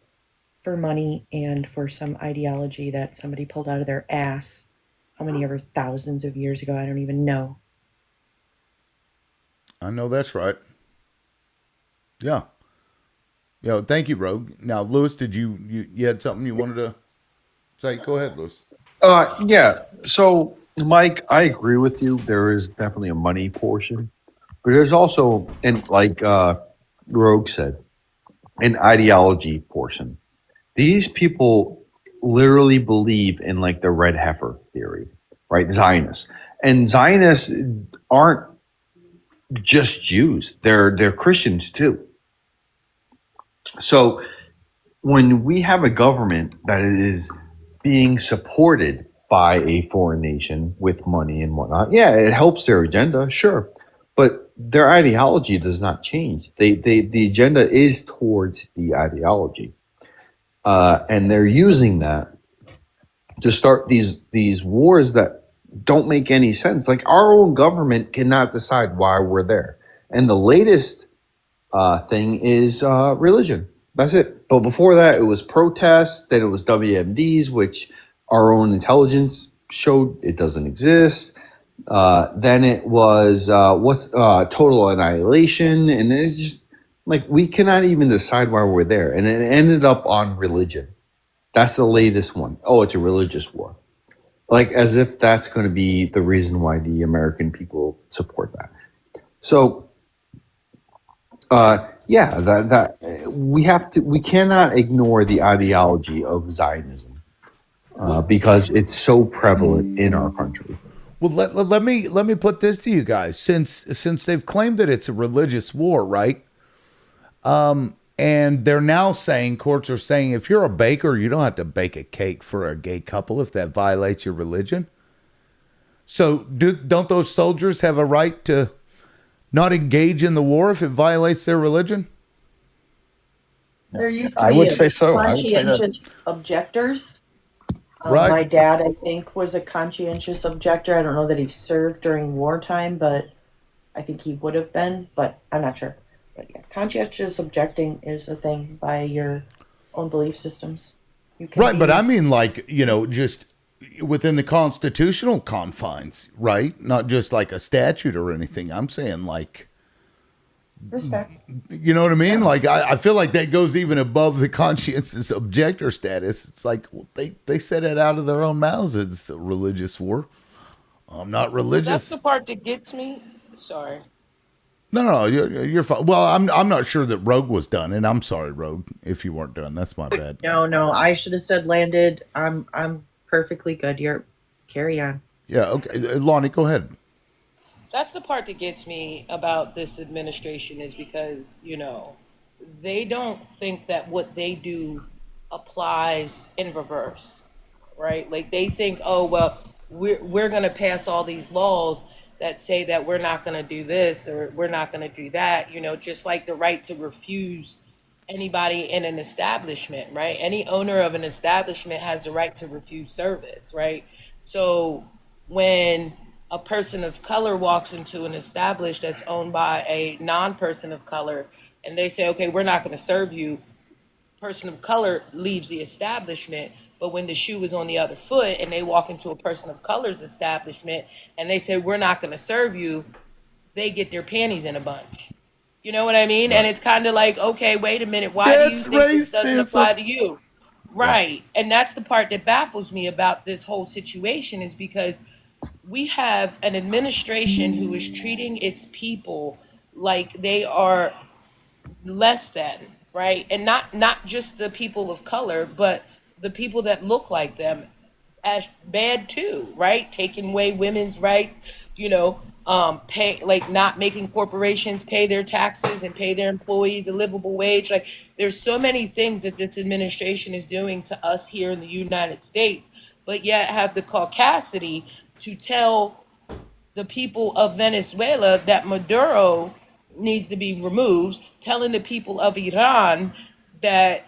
Speaker 8: for money and for some ideology that somebody pulled out of their ass how many ever thousands of years ago, I don't even know.
Speaker 1: I know that's right. Yeah. Yeah. Thank you, Rogue. Now, Lewis, did you had something you wanted to say? Go ahead, Lewis.
Speaker 13: Yeah. So, Mike, I agree with you. There is definitely a money portion, but there's also, and like Rogue said, an ideology portion. These people literally believe in like the red heifer theory, right? Zionists, and Zionists aren't just Jews; they're Christians too. So when we have a government that is being supported by a foreign nation with money and whatnot, yeah, it helps their agenda, sure, but their ideology does not change. The agenda is towards the ideology, and they're using that to start these wars that don't make any sense. Like our own government cannot decide why we're there, and the latest thing is religion. That's it. But before that, it was protests. Then it was WMDs, which our own intelligence showed it doesn't exist. Then it was what's total annihilation, and it's just like we cannot even decide why we're there. And it ended up on religion. That's the latest one. Oh, it's a religious war. Like as if that's going to be the reason why the American people support that. So yeah, that we cannot ignore the ideology of Zionism because it's so prevalent in our country.
Speaker 1: Well, let me put this to you guys. Since they've claimed that it's a religious war, right? And they're now saying, courts are saying, if you're a baker, you don't have to bake a cake for a gay couple if that violates your religion. So don't those soldiers have a right to not engage in the war if it violates their religion?
Speaker 8: There used to
Speaker 5: I
Speaker 8: be
Speaker 5: would
Speaker 8: a
Speaker 5: say so. I would say that.
Speaker 8: conscientious objectors.
Speaker 1: Right.
Speaker 8: My dad, I think, was a conscientious objector. I don't know that he served during wartime, but I think he would have been, but I'm not sure. But yeah, conscientious objecting is a thing by your own belief systems. You can
Speaker 1: Right, but I
Speaker 8: be
Speaker 1: mean, like, just within the constitutional confines, right? Not just like a statute or anything. I'm saying, like,
Speaker 8: respect.
Speaker 1: you know what I mean?
Speaker 8: Yeah.
Speaker 1: Like, I feel like that goes even above the conscientious objector status. It's like, well, they said it out of their own mouths. It's a religious war. I'm not
Speaker 9: Well, that's the
Speaker 1: religious.
Speaker 9: part that gets me. Sorry.
Speaker 1: No, you're fine. Well, I'm not sure that Rogue was done, and I'm sorry, Rogue, if you weren't done. That's my bad.
Speaker 8: No, I should have said landed. I'm perfectly good. You're carry on.
Speaker 1: Yeah, okay. Lonnie, go ahead.
Speaker 9: That's the part that gets me about this administration is because, they don't think that what they do applies in reverse, right? Like they think, oh well, we're going to pass all these laws that say that we're not going to do this or we're not going to do that, just like the right to refuse anybody in an establishment, right? Any owner of an establishment has the right to refuse service, right? So when a person of color walks into an establishment that's owned by a non-person of color and they say, okay, we're not going to serve you, person of color leaves the establishment. But when the shoe is on the other foot and they walk into a person of color's establishment and they say, we're not going to serve you, they get their panties in a bunch. You know what I mean? And
Speaker 1: Right.
Speaker 9: it's kind of like, okay, wait a minute. Why do you
Speaker 1: That's
Speaker 9: think this doesn't
Speaker 1: racism.
Speaker 9: apply to you? Right. And that's the part that baffles me about this whole situation is because we have an administration who is treating its people like they are less than, right? And not just the people of color, but the people that look like them as bad too, right? Taking away women's rights, you know, pay like not making corporations pay their taxes and pay their employees a livable wage. Like there's so many things that this administration is doing to us here in the United States, but yet have the caucasity to tell the people of Venezuela that Maduro needs to be removed, telling the people of Iran that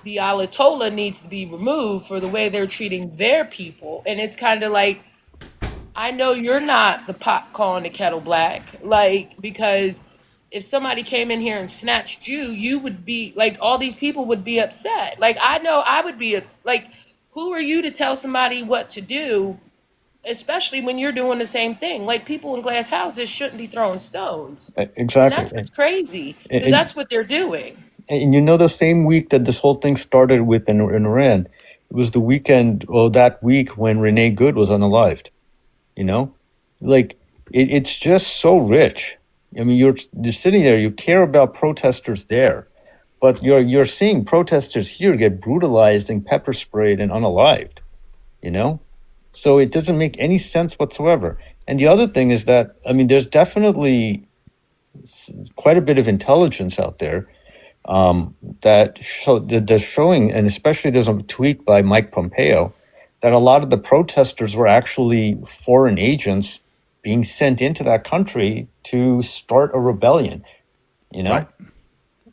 Speaker 9: the Ayatollah needs to be removed for the way they're treating their people. And it's kind of like, I know you're not the pot calling the kettle black, like, because if somebody came in here and snatched you, you would be like, all these people would be upset. Like, I know I would be like, who are you to tell somebody what to do, especially when you're doing the same thing? Like, people in glass houses shouldn't be throwing stones. And
Speaker 5: Exactly.
Speaker 9: that's what's crazy, because
Speaker 5: And,
Speaker 9: that's what they're doing.
Speaker 5: and you know, the same week that this whole thing started with in Iran, it was the weekend, or that week when Renee Good was unalived. You know, like it's just so rich. I mean, you're sitting there, you care about protesters there, but you're seeing protesters here get brutalized and pepper sprayed and unalived. You know, so it doesn't make any sense whatsoever. And the other thing is that, I mean, there's definitely quite a bit of intelligence out there, that they're showing, and especially there's a tweet by Mike Pompeo, that a lot of the protesters were actually foreign agents being sent into that country to start a rebellion. You know,
Speaker 1: Right.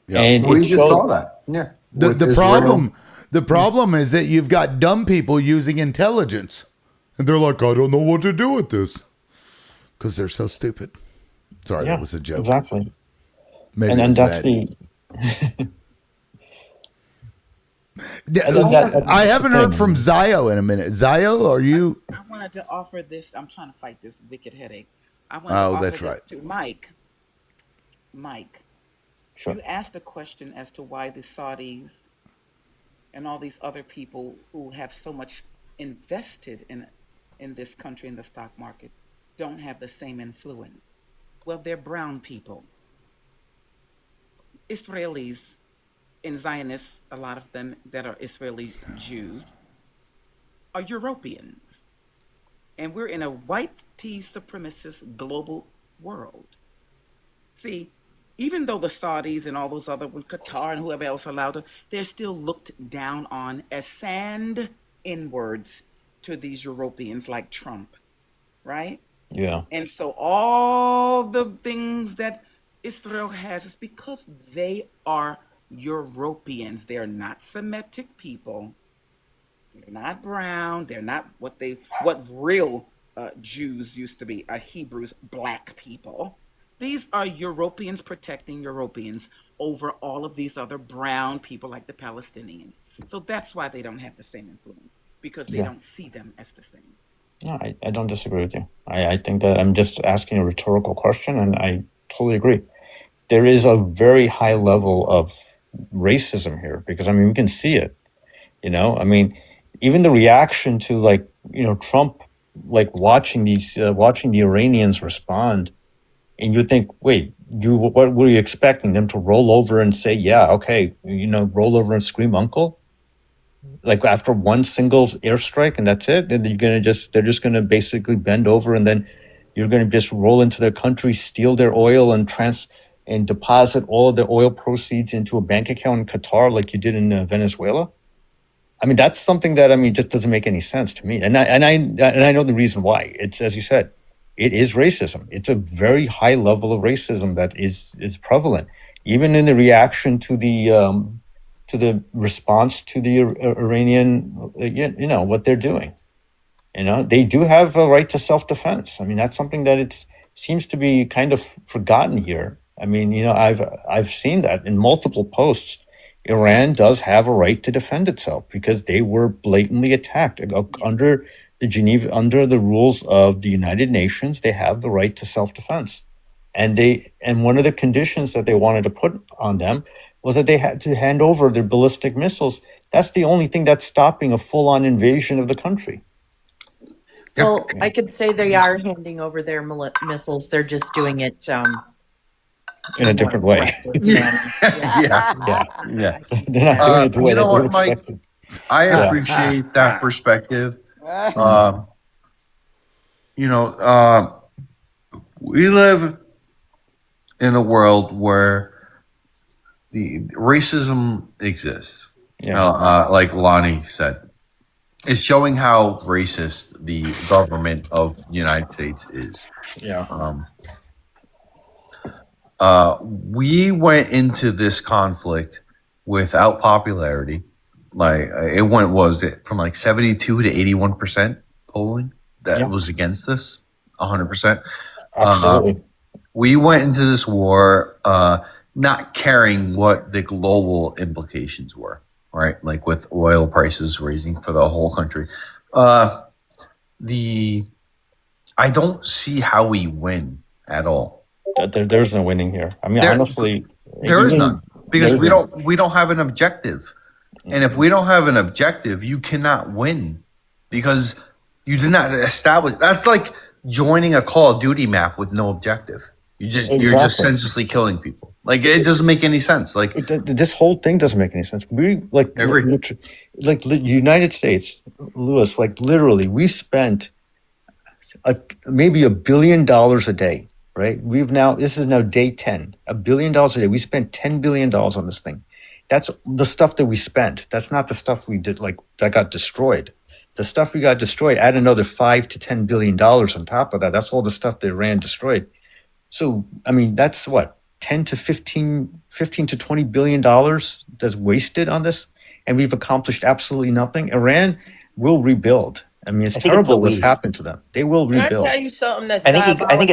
Speaker 1: Yeah.
Speaker 5: and
Speaker 2: We
Speaker 5: it
Speaker 2: just saw
Speaker 5: showed.
Speaker 2: that. Yeah.
Speaker 1: The
Speaker 2: With
Speaker 1: the
Speaker 2: Israel.
Speaker 1: problem is that you've got dumb people using intelligence, and they're like, I don't know what to do with this because they're so stupid. Sorry, that
Speaker 5: Yeah,
Speaker 1: was a joke.
Speaker 5: exactly.
Speaker 1: Maybe it
Speaker 5: And
Speaker 1: was
Speaker 5: that's
Speaker 1: bad.
Speaker 5: And then
Speaker 1: I
Speaker 5: that's the
Speaker 1: haven't heard
Speaker 5: thing.
Speaker 1: from Zio in a minute. Zio, are you?
Speaker 17: I wanted to offer this. I'm trying to fight this wicked headache. I wanted to
Speaker 1: Oh,
Speaker 17: offer
Speaker 1: that's
Speaker 17: this
Speaker 1: right.
Speaker 17: to Mike. Mike,
Speaker 5: Sure.
Speaker 17: you asked a question as to why the Saudis and all these other people who have so much invested in this country in the stock market don't have the same influence. Well, they're brown people. Israelis and Zionists, a lot of them that are Israeli Jews, are Europeans. And we're in a white tea supremacist global world. See, even though the Saudis and all those other, Qatar and whoever else allowed them, they're still looked down on as sand inwards to these Europeans like Trump, right?
Speaker 5: Yeah.
Speaker 17: And so all the things that Israel has is because they are Europeans. They're not Semitic people. They're not brown. They're not what real Jews used to be, Hebrews, black people. These are Europeans protecting Europeans over all of these other brown people like the Palestinians. So that's why they don't have the same influence, because they
Speaker 5: Yeah.
Speaker 17: don't see them as the same.
Speaker 5: No, I don't disagree with you. I think that I'm just asking a rhetorical question, and I totally agree. There is a very high level of racism here, because I mean, we can see it. You know, I mean, even the reaction to, like, you know, Trump, like watching the Iranians respond, and you think, wait, what were you expecting them to roll over and say, yeah, okay, you know, roll over and scream uncle? Like after one single airstrike and that's it? Then they're just gonna basically bend over, and then you're gonna just roll into their country, steal their oil, and deposit all of the oil proceeds into a bank account in Qatar like you did in Venezuela? I mean, that's something that, I mean, just doesn't make any sense to me. And I know the reason why. It's, as you said, it is racism. It's a very high level of racism that is prevalent, even in the reaction to the response to the Iranian, you know, what they're doing. You know, they do have a right to self-defense. I mean, that's something that it seems to be kind of forgotten here. I mean, you know, I've seen that in multiple posts. Iran does have a right to defend itself because they were blatantly attacked under under the rules of the United Nations. They have the right to self-defense, and one of the conditions that they wanted to put on them was that they had to hand over their ballistic missiles. That's the only thing that's stopping a full-on invasion of the country.
Speaker 8: Well, I could say they are handing over their missiles. They're just doing it
Speaker 5: In a different way.
Speaker 8: aggressive manner.
Speaker 5: Yeah.
Speaker 10: Yeah.
Speaker 5: They're not doing it the way
Speaker 10: You know
Speaker 5: that we're
Speaker 10: what, Mike?
Speaker 5: expecting.
Speaker 10: I
Speaker 5: Yeah.
Speaker 10: appreciate that perspective. We live in a world where the racism exists. Like Lonnie said, it's showing how racist the government of the United States is.
Speaker 5: Yeah.
Speaker 10: We went into this conflict without popularity. Like it was it from like 72 to 81% polling that was against this, 100%.
Speaker 5: Absolutely.
Speaker 10: We went into this war not caring what the global implications were, right? Like with oil prices raising for the whole country. I don't see how we win at all.
Speaker 5: There's no winning here. I mean, honestly,
Speaker 10: there is none because we don't have an objective, and if we don't have an objective, you cannot win because you did not establish. That's like joining a Call of Duty map with no objective. You're just senselessly killing people. Like it doesn't make any sense. Like
Speaker 5: this whole thing doesn't make any sense. We like United States, Lewis. Like literally, we spent maybe $1 billion a day. Right? This is now day 10. $1 billion a day. We spent $10 billion on this thing. That's the stuff that we spent. That's not the stuff we did that got destroyed. The stuff we got destroyed, add another $5 to $10 billion on top of that. That's all the stuff that Iran destroyed. So, I mean, that's what, 10 to 15 to $20 billion that's wasted on this. And we've accomplished absolutely nothing. Iran will rebuild. I mean, it's terrible what's happened to them. They will rebuild.
Speaker 9: Can I tell you something that's
Speaker 12: I
Speaker 9: diabolical?
Speaker 12: think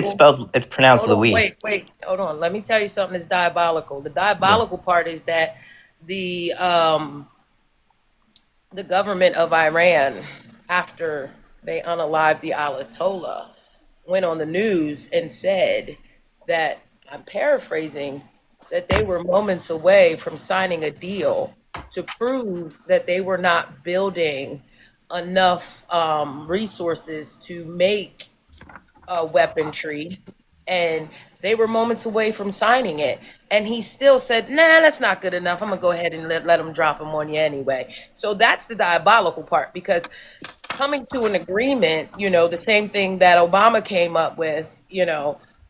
Speaker 12: it's pronounced Louise.
Speaker 9: Wait, hold on. Let me tell you something that's diabolical. The diabolical part is that the government of Iran, after they unalived the Ayatollah, went on the news and said that, I'm paraphrasing, that they were moments away from signing a deal to prove that they were not building enough resources to make weaponry, and they were moments away from signing it. And he still said, nah, that's not good enough. I'm going to go ahead and let them drop them on you anyway. So that's the diabolical part, because coming to an agreement, the same thing that Obama came up with,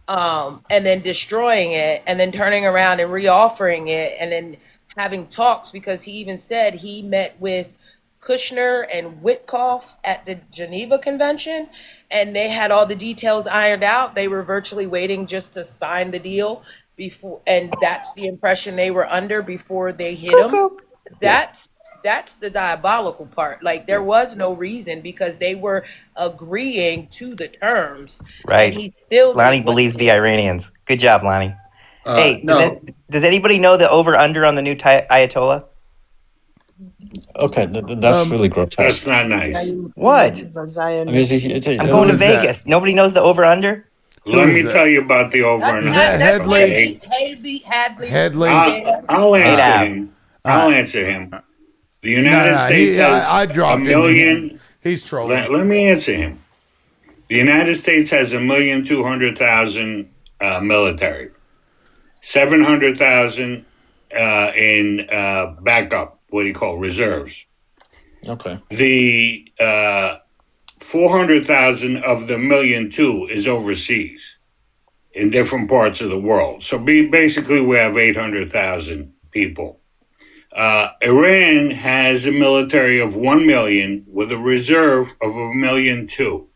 Speaker 9: and then destroying it and then turning around and reoffering it and then having talks, because he even said he met with Kushner and Witkoff at the Geneva Convention, and they had all the details ironed out. They were virtually waiting just to sign the deal before, and that's the impression they were under before they hit him. That's the diabolical part. Like, there was no reason, because they were agreeing to the terms.
Speaker 12: Right.
Speaker 9: And he still
Speaker 12: Lonnie believes the Iranians. Good job, Lonnie. Hey, does anybody know the over-under on the new Ayatollah?
Speaker 5: Okay, that's really grotesque.
Speaker 18: That's not nice.
Speaker 12: What?
Speaker 5: I mean,
Speaker 12: I'm going to Vegas. Nobody knows the over-under?
Speaker 18: Let me tell you about the over and under.
Speaker 9: Hadley.
Speaker 18: I'll answer him. I'll answer him. The United States has
Speaker 1: I dropped
Speaker 18: a million.
Speaker 1: him. He's trolling.
Speaker 18: Let me answer him. The United States has 1,200,000 military, 700,000 in backup. What do you call reserves?
Speaker 5: Okay.
Speaker 18: The 400,000 of the 1,200,000 is overseas in different parts of the world. So basically, we have 800,000 people. Iran has a military of 1 million with a reserve of 1,200,000.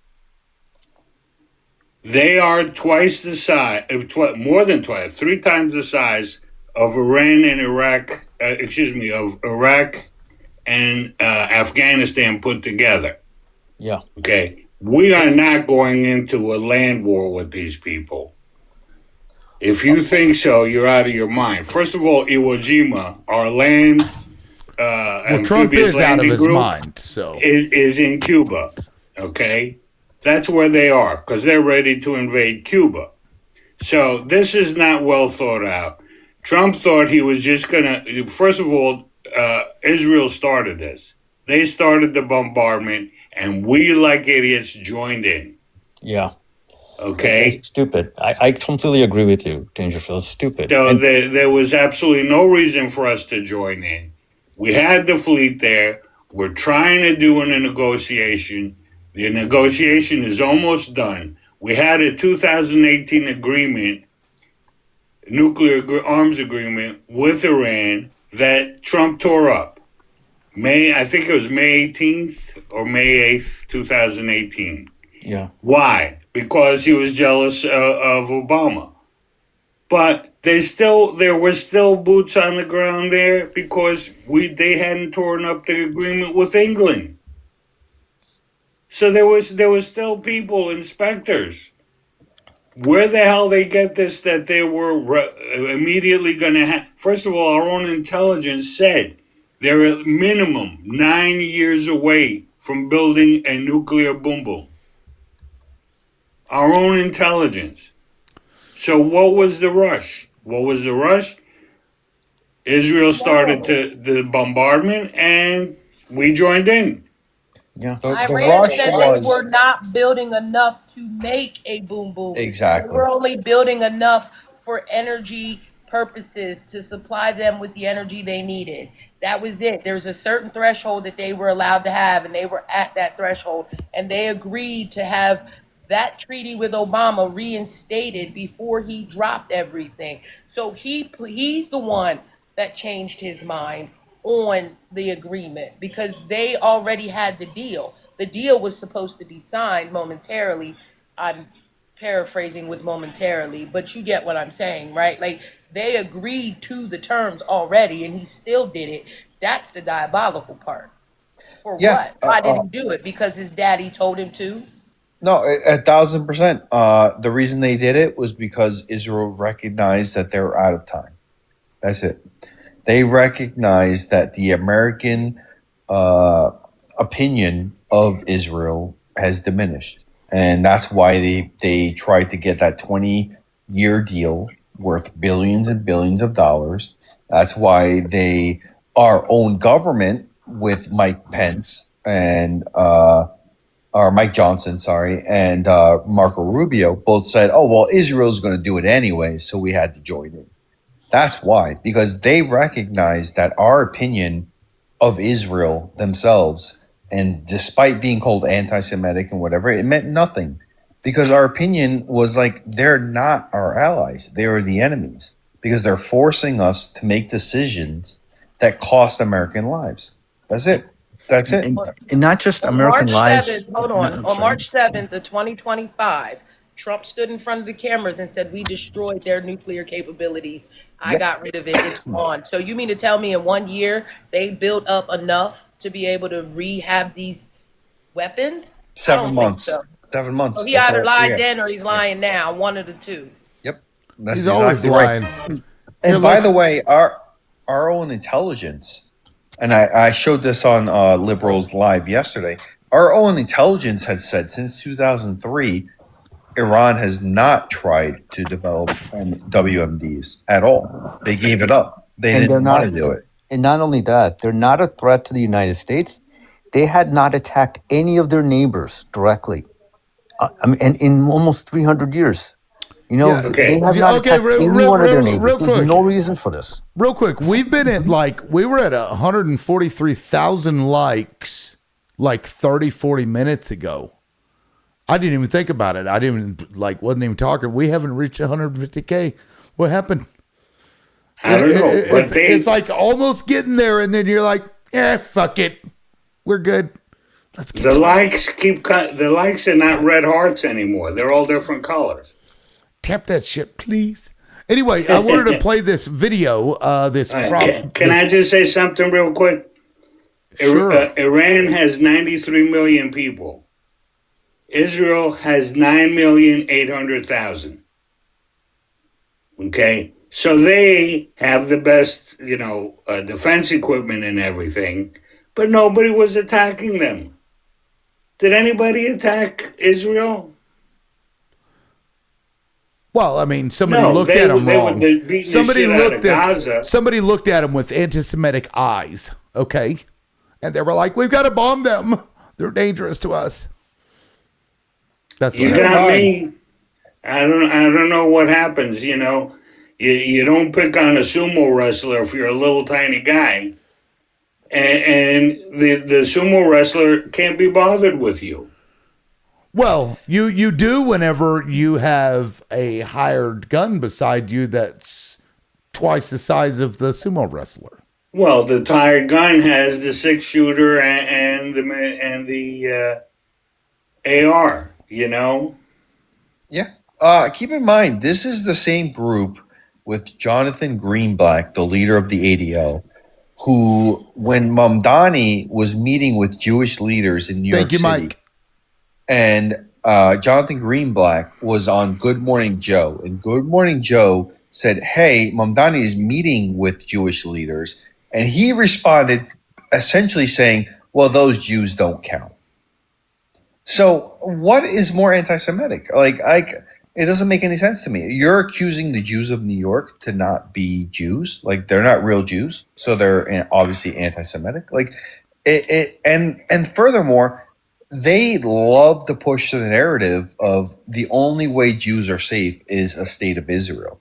Speaker 18: They are twice the size, more than twice, 3 times the size of Iran and Iraq. Of Iraq and Afghanistan put together.
Speaker 5: Yeah.
Speaker 18: Okay. We are not going into a land war with these people. If you think so, you're out of your mind. First of all, Iwo Jima, our land,
Speaker 1: Trump is out of his mind, so
Speaker 18: is in Cuba. Okay, that's where they are, because they're ready to invade Cuba. So this is not well thought out. Trump thought he was just gonna. First of all, Israel started this. They started the bombardment, and we, like idiots, joined in.
Speaker 5: Yeah.
Speaker 18: Okay.
Speaker 5: It's stupid. I completely agree with you, Dangerfield. It's stupid.
Speaker 18: So
Speaker 5: And
Speaker 18: there was absolutely no reason for us to join in. We had the fleet there. We're trying to do a negotiation. The negotiation is almost done. We had a 2018 agreement, nuclear arms agreement with Iran that Trump tore up. I think it was May 18th or May 8th, 2018.
Speaker 5: yeah.
Speaker 18: Why? Because he was jealous of Obama. But there was still boots on the ground there because they hadn't torn up the agreement with England. So there was still people, inspectors. Where the hell they get this that they were immediately going to have? First of all, our own intelligence said they're at minimum 9 years away from building a nuclear boom boom. Our own intelligence. So what was the rush? What was the rush? Israel started the bombardment, and we joined in.
Speaker 5: Yeah.
Speaker 15: The
Speaker 9: Iran
Speaker 15: rush
Speaker 9: said they
Speaker 15: was
Speaker 9: were not building enough to make a boom boom. They
Speaker 15: exactly.
Speaker 9: were only building enough for energy purposes to supply them with the energy they needed. That was it. There's a certain threshold that they were allowed to have, and they were at that threshold. And they agreed to have that treaty with Obama reinstated before he dropped everything. So he's the one that changed his mind on the agreement because they already had the deal. The deal was supposed to be signed momentarily. I'm paraphrasing with momentarily, but you get what I'm saying, right? Like they agreed to the terms already and he still did it. That's the diabolical part. For
Speaker 15: Yeah.
Speaker 9: what? Why did he do it? Because his daddy told him to?
Speaker 15: No, 1,000%. The reason they did it was because Israel recognized that they were out of time. That's it. They recognized that the American uh, opinion of Israel has diminished, and that's why they tried to get that 20-year deal worth billions and billions of dollars. That's why our own government with Mike Pence and or Mike Johnson, sorry, and Marco Rubio both said, "Oh well, Israel's going to do it anyway, so we had to join in." That's why, because they recognize that our opinion of Israel themselves, and despite being called anti-Semitic and whatever, it meant nothing, because our opinion was like they're not our allies; they are the enemies, because they're forcing us to make decisions that cost American lives. That's it. That's it.
Speaker 5: And not just
Speaker 9: On
Speaker 5: American
Speaker 9: March
Speaker 5: lives.
Speaker 9: 7th, hold
Speaker 5: No,
Speaker 9: on.
Speaker 5: I'm
Speaker 9: On
Speaker 5: sorry.
Speaker 9: March 7th of 2025, Trump stood in front of the cameras and said, "We destroyed their nuclear capabilities. I
Speaker 15: Yep.
Speaker 9: got rid of it. It's gone." So you mean to tell me in 1 year they built up enough to be able to rehab these weapons? I
Speaker 15: Seven
Speaker 9: don't think
Speaker 15: months.
Speaker 9: so.
Speaker 15: 7 months.
Speaker 9: So he
Speaker 15: That's
Speaker 9: either
Speaker 15: all.
Speaker 9: lied
Speaker 15: Yeah.
Speaker 9: then or he's
Speaker 15: Yeah.
Speaker 9: lying now. One of the two.
Speaker 15: Yep. That's
Speaker 1: He's always
Speaker 15: exactly right.
Speaker 1: lying. Here,
Speaker 15: And by
Speaker 1: let's.
Speaker 15: the way, our own intelligence, and I showed this on Liberals Live yesterday. Our own intelligence had said since 2003, Iran has not tried to develop WMDs at all. They gave it up. They
Speaker 5: And they're
Speaker 15: didn't want
Speaker 5: not.
Speaker 15: to do it.
Speaker 5: And not only that, they're not a threat to the United States. They had not attacked any of their neighbors directly. I mean, and in almost 300 years,
Speaker 1: Yeah.
Speaker 5: they have not
Speaker 1: Okay.
Speaker 5: attacked any one of their neighbors.
Speaker 1: Real
Speaker 5: There's
Speaker 1: quick.
Speaker 5: no reason for this.
Speaker 1: Real quick. We've been at we were at 143,000 likes like 30, 40 minutes ago. I didn't even think about it. I didn't even wasn't even talking. We haven't reached 150K. What happened?
Speaker 18: I don't know, but
Speaker 1: It's like almost getting there, and then you're like, fuck it. We're good. Let's get
Speaker 18: the
Speaker 1: to
Speaker 18: likes the likes are not red hearts anymore. They're all different colors.
Speaker 1: Tap that shit, please. Anyway, I wanted to play this video.
Speaker 18: Can I just say something real quick?
Speaker 1: Sure.
Speaker 18: Iran has 93 million people. Israel has 9,800,000. Okay, so they have the best, defense equipment and everything, but nobody was attacking them. Did anybody attack Israel?
Speaker 1: Well, I mean, somebody
Speaker 18: No,
Speaker 1: looked at him
Speaker 18: they were
Speaker 1: wrong.
Speaker 18: beating
Speaker 1: Somebody
Speaker 18: the shit out of
Speaker 1: looked at
Speaker 18: Gaza.
Speaker 1: somebody looked at him with anti-Semitic eyes. Okay, and they were like, "We've got to bomb them. They're dangerous to us." That's what
Speaker 18: You
Speaker 1: happened.
Speaker 18: got me. I don't know what happens. You don't pick on a sumo wrestler if you're a little tiny guy, and the sumo wrestler can't be bothered with you.
Speaker 1: Well, you do whenever you have a hired gun beside you that's twice the size of the sumo wrestler.
Speaker 18: Well, the tired gun has the 6-shooter and the AR.
Speaker 13: Yeah. Keep in mind, this is the same group with Jonathan Greenblatt, the leader of the ADL, who, when Mamdani was meeting with Jewish leaders in New York
Speaker 1: Thank you,
Speaker 13: City,
Speaker 1: Mike.
Speaker 13: and Jonathan Greenblatt was on Good Morning Joe, and Good Morning Joe said, "Hey, Mamdani is meeting with Jewish leaders," and he responded essentially saying, "Well, those Jews don't count." So, what is more anti-Semitic? It doesn't make any sense to me. You're accusing the Jews of New York to not be Jews, like they're not real Jews, so they're obviously anti-Semitic. And furthermore, they love to push the narrative of the only way Jews are safe is a state of Israel.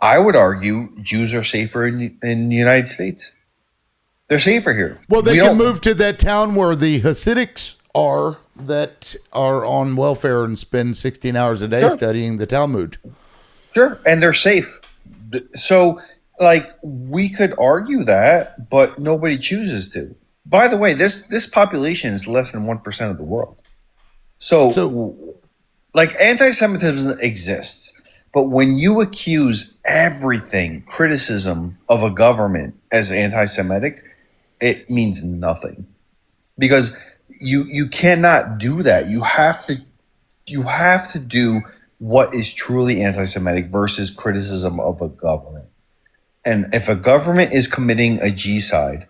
Speaker 13: I would argue Jews are safer in the United States. They're safer here.
Speaker 1: Well, they can move to that town where the Hasidics are that are on welfare and spend 16 hours a day studying the Talmud.
Speaker 13: Sure, and they're safe. So, we could argue that, but nobody chooses to. By the way, this population is less than 1% of the world. So anti-Semitism exists, but when you accuse everything, criticism of a government as anti-Semitic, it means nothing, because you cannot do that. You have to do what is truly anti-Semitic versus criticism of a government. And if a government is committing a G-side,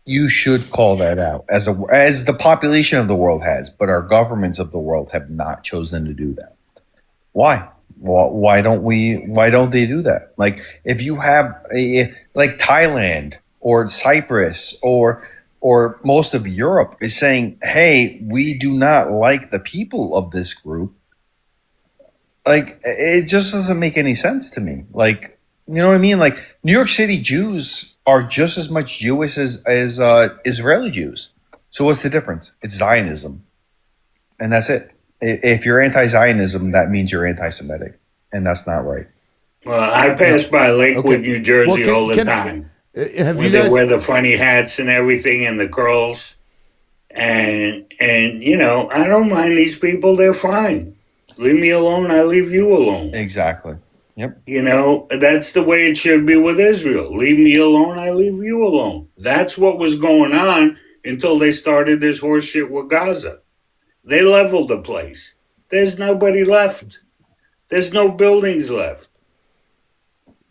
Speaker 13: you should call that out as the population of the world has, but our governments of the world have not chosen to do that. Why? Why don't they do that? Like, if you have like Thailand or Cyprus or most of Europe is saying, "Hey, we do not like the people of this group." Like, it just doesn't make any sense to me. Like, you know what I mean? Like, New York City Jews are just as much Jewish as Israeli Jews. So what's the difference? It's Zionism, and that's it. If you're anti-Zionism, that means you're anti-Semitic, and that's not right.
Speaker 18: Well, I pass by Lakewood, New Jersey all the time.
Speaker 1: Have
Speaker 18: They wear the funny hats and everything and the curls, and I don't mind these people. They're fine. Leave me alone. I leave you alone.
Speaker 13: Exactly. Yep.
Speaker 18: That's the way it should be with Israel. Leave me alone. I leave you alone. That's what was going on until they started this horse shit with Gaza. They leveled the place. There's nobody left. There's no buildings left.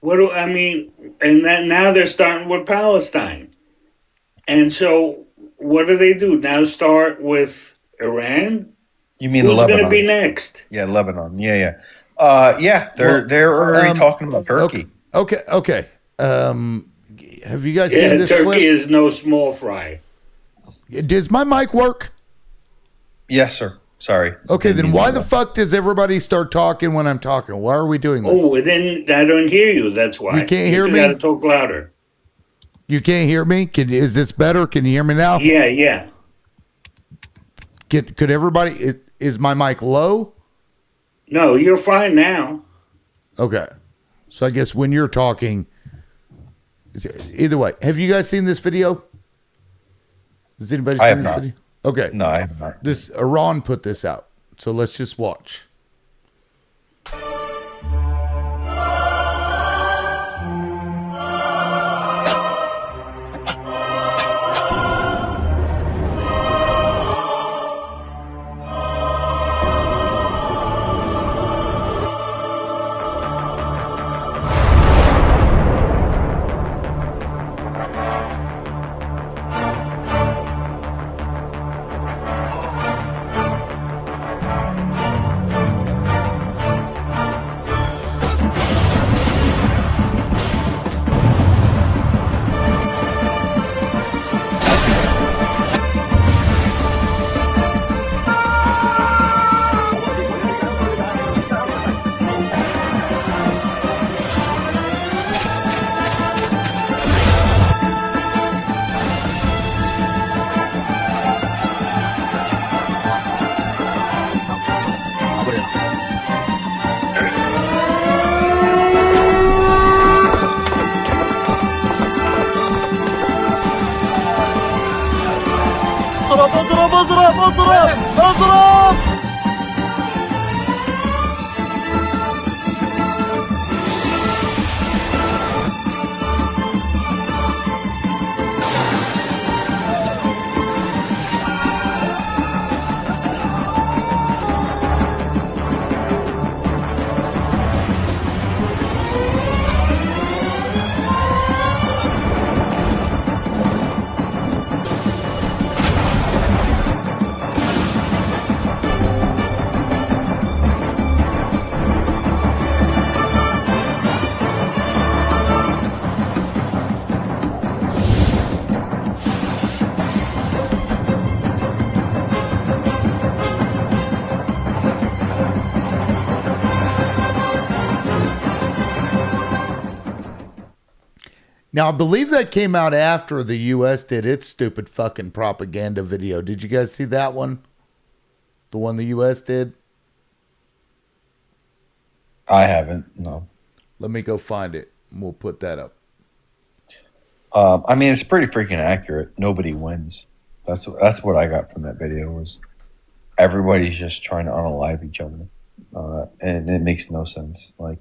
Speaker 18: And that now they're starting with Palestine. And so what do they do? Now start with Iran?
Speaker 13: You mean
Speaker 18: Who's
Speaker 13: Lebanon?
Speaker 18: going to be next?
Speaker 13: Yeah, Lebanon. Yeah. They're already talking about Turkey.
Speaker 1: Okay. Have you guys seen this
Speaker 18: Turkey
Speaker 1: clip?
Speaker 18: is no small fry.
Speaker 1: Does my mic work?
Speaker 13: Yes, sir. Sorry.
Speaker 1: Okay, then why the fuck does everybody start talking when I'm talking? Why are we doing this?
Speaker 18: Oh, I don't hear you. That's why.
Speaker 1: You can't hear me?
Speaker 18: You got to talk louder.
Speaker 1: You can't hear me? Is this better? Can you hear me now?
Speaker 18: Yeah.
Speaker 1: Could everybody? Is my mic low?
Speaker 18: No, you're fine now.
Speaker 1: Okay. So I guess when you're talking, either way, have you guys seen this video? Has anybody seen this video? Okay.
Speaker 13: No, I have not.
Speaker 1: This Iran put this out. So let's just watch. Now, I believe that came out after the U.S. did its stupid fucking propaganda video. Did you guys see that one? The one the U.S. did?
Speaker 13: I haven't. No.
Speaker 1: Let me go find it. We'll put that up.
Speaker 13: I mean, it's pretty freaking accurate. Nobody wins. That's what I got from that video. Was everybody's just trying to unalive each other, and it makes no sense. Like,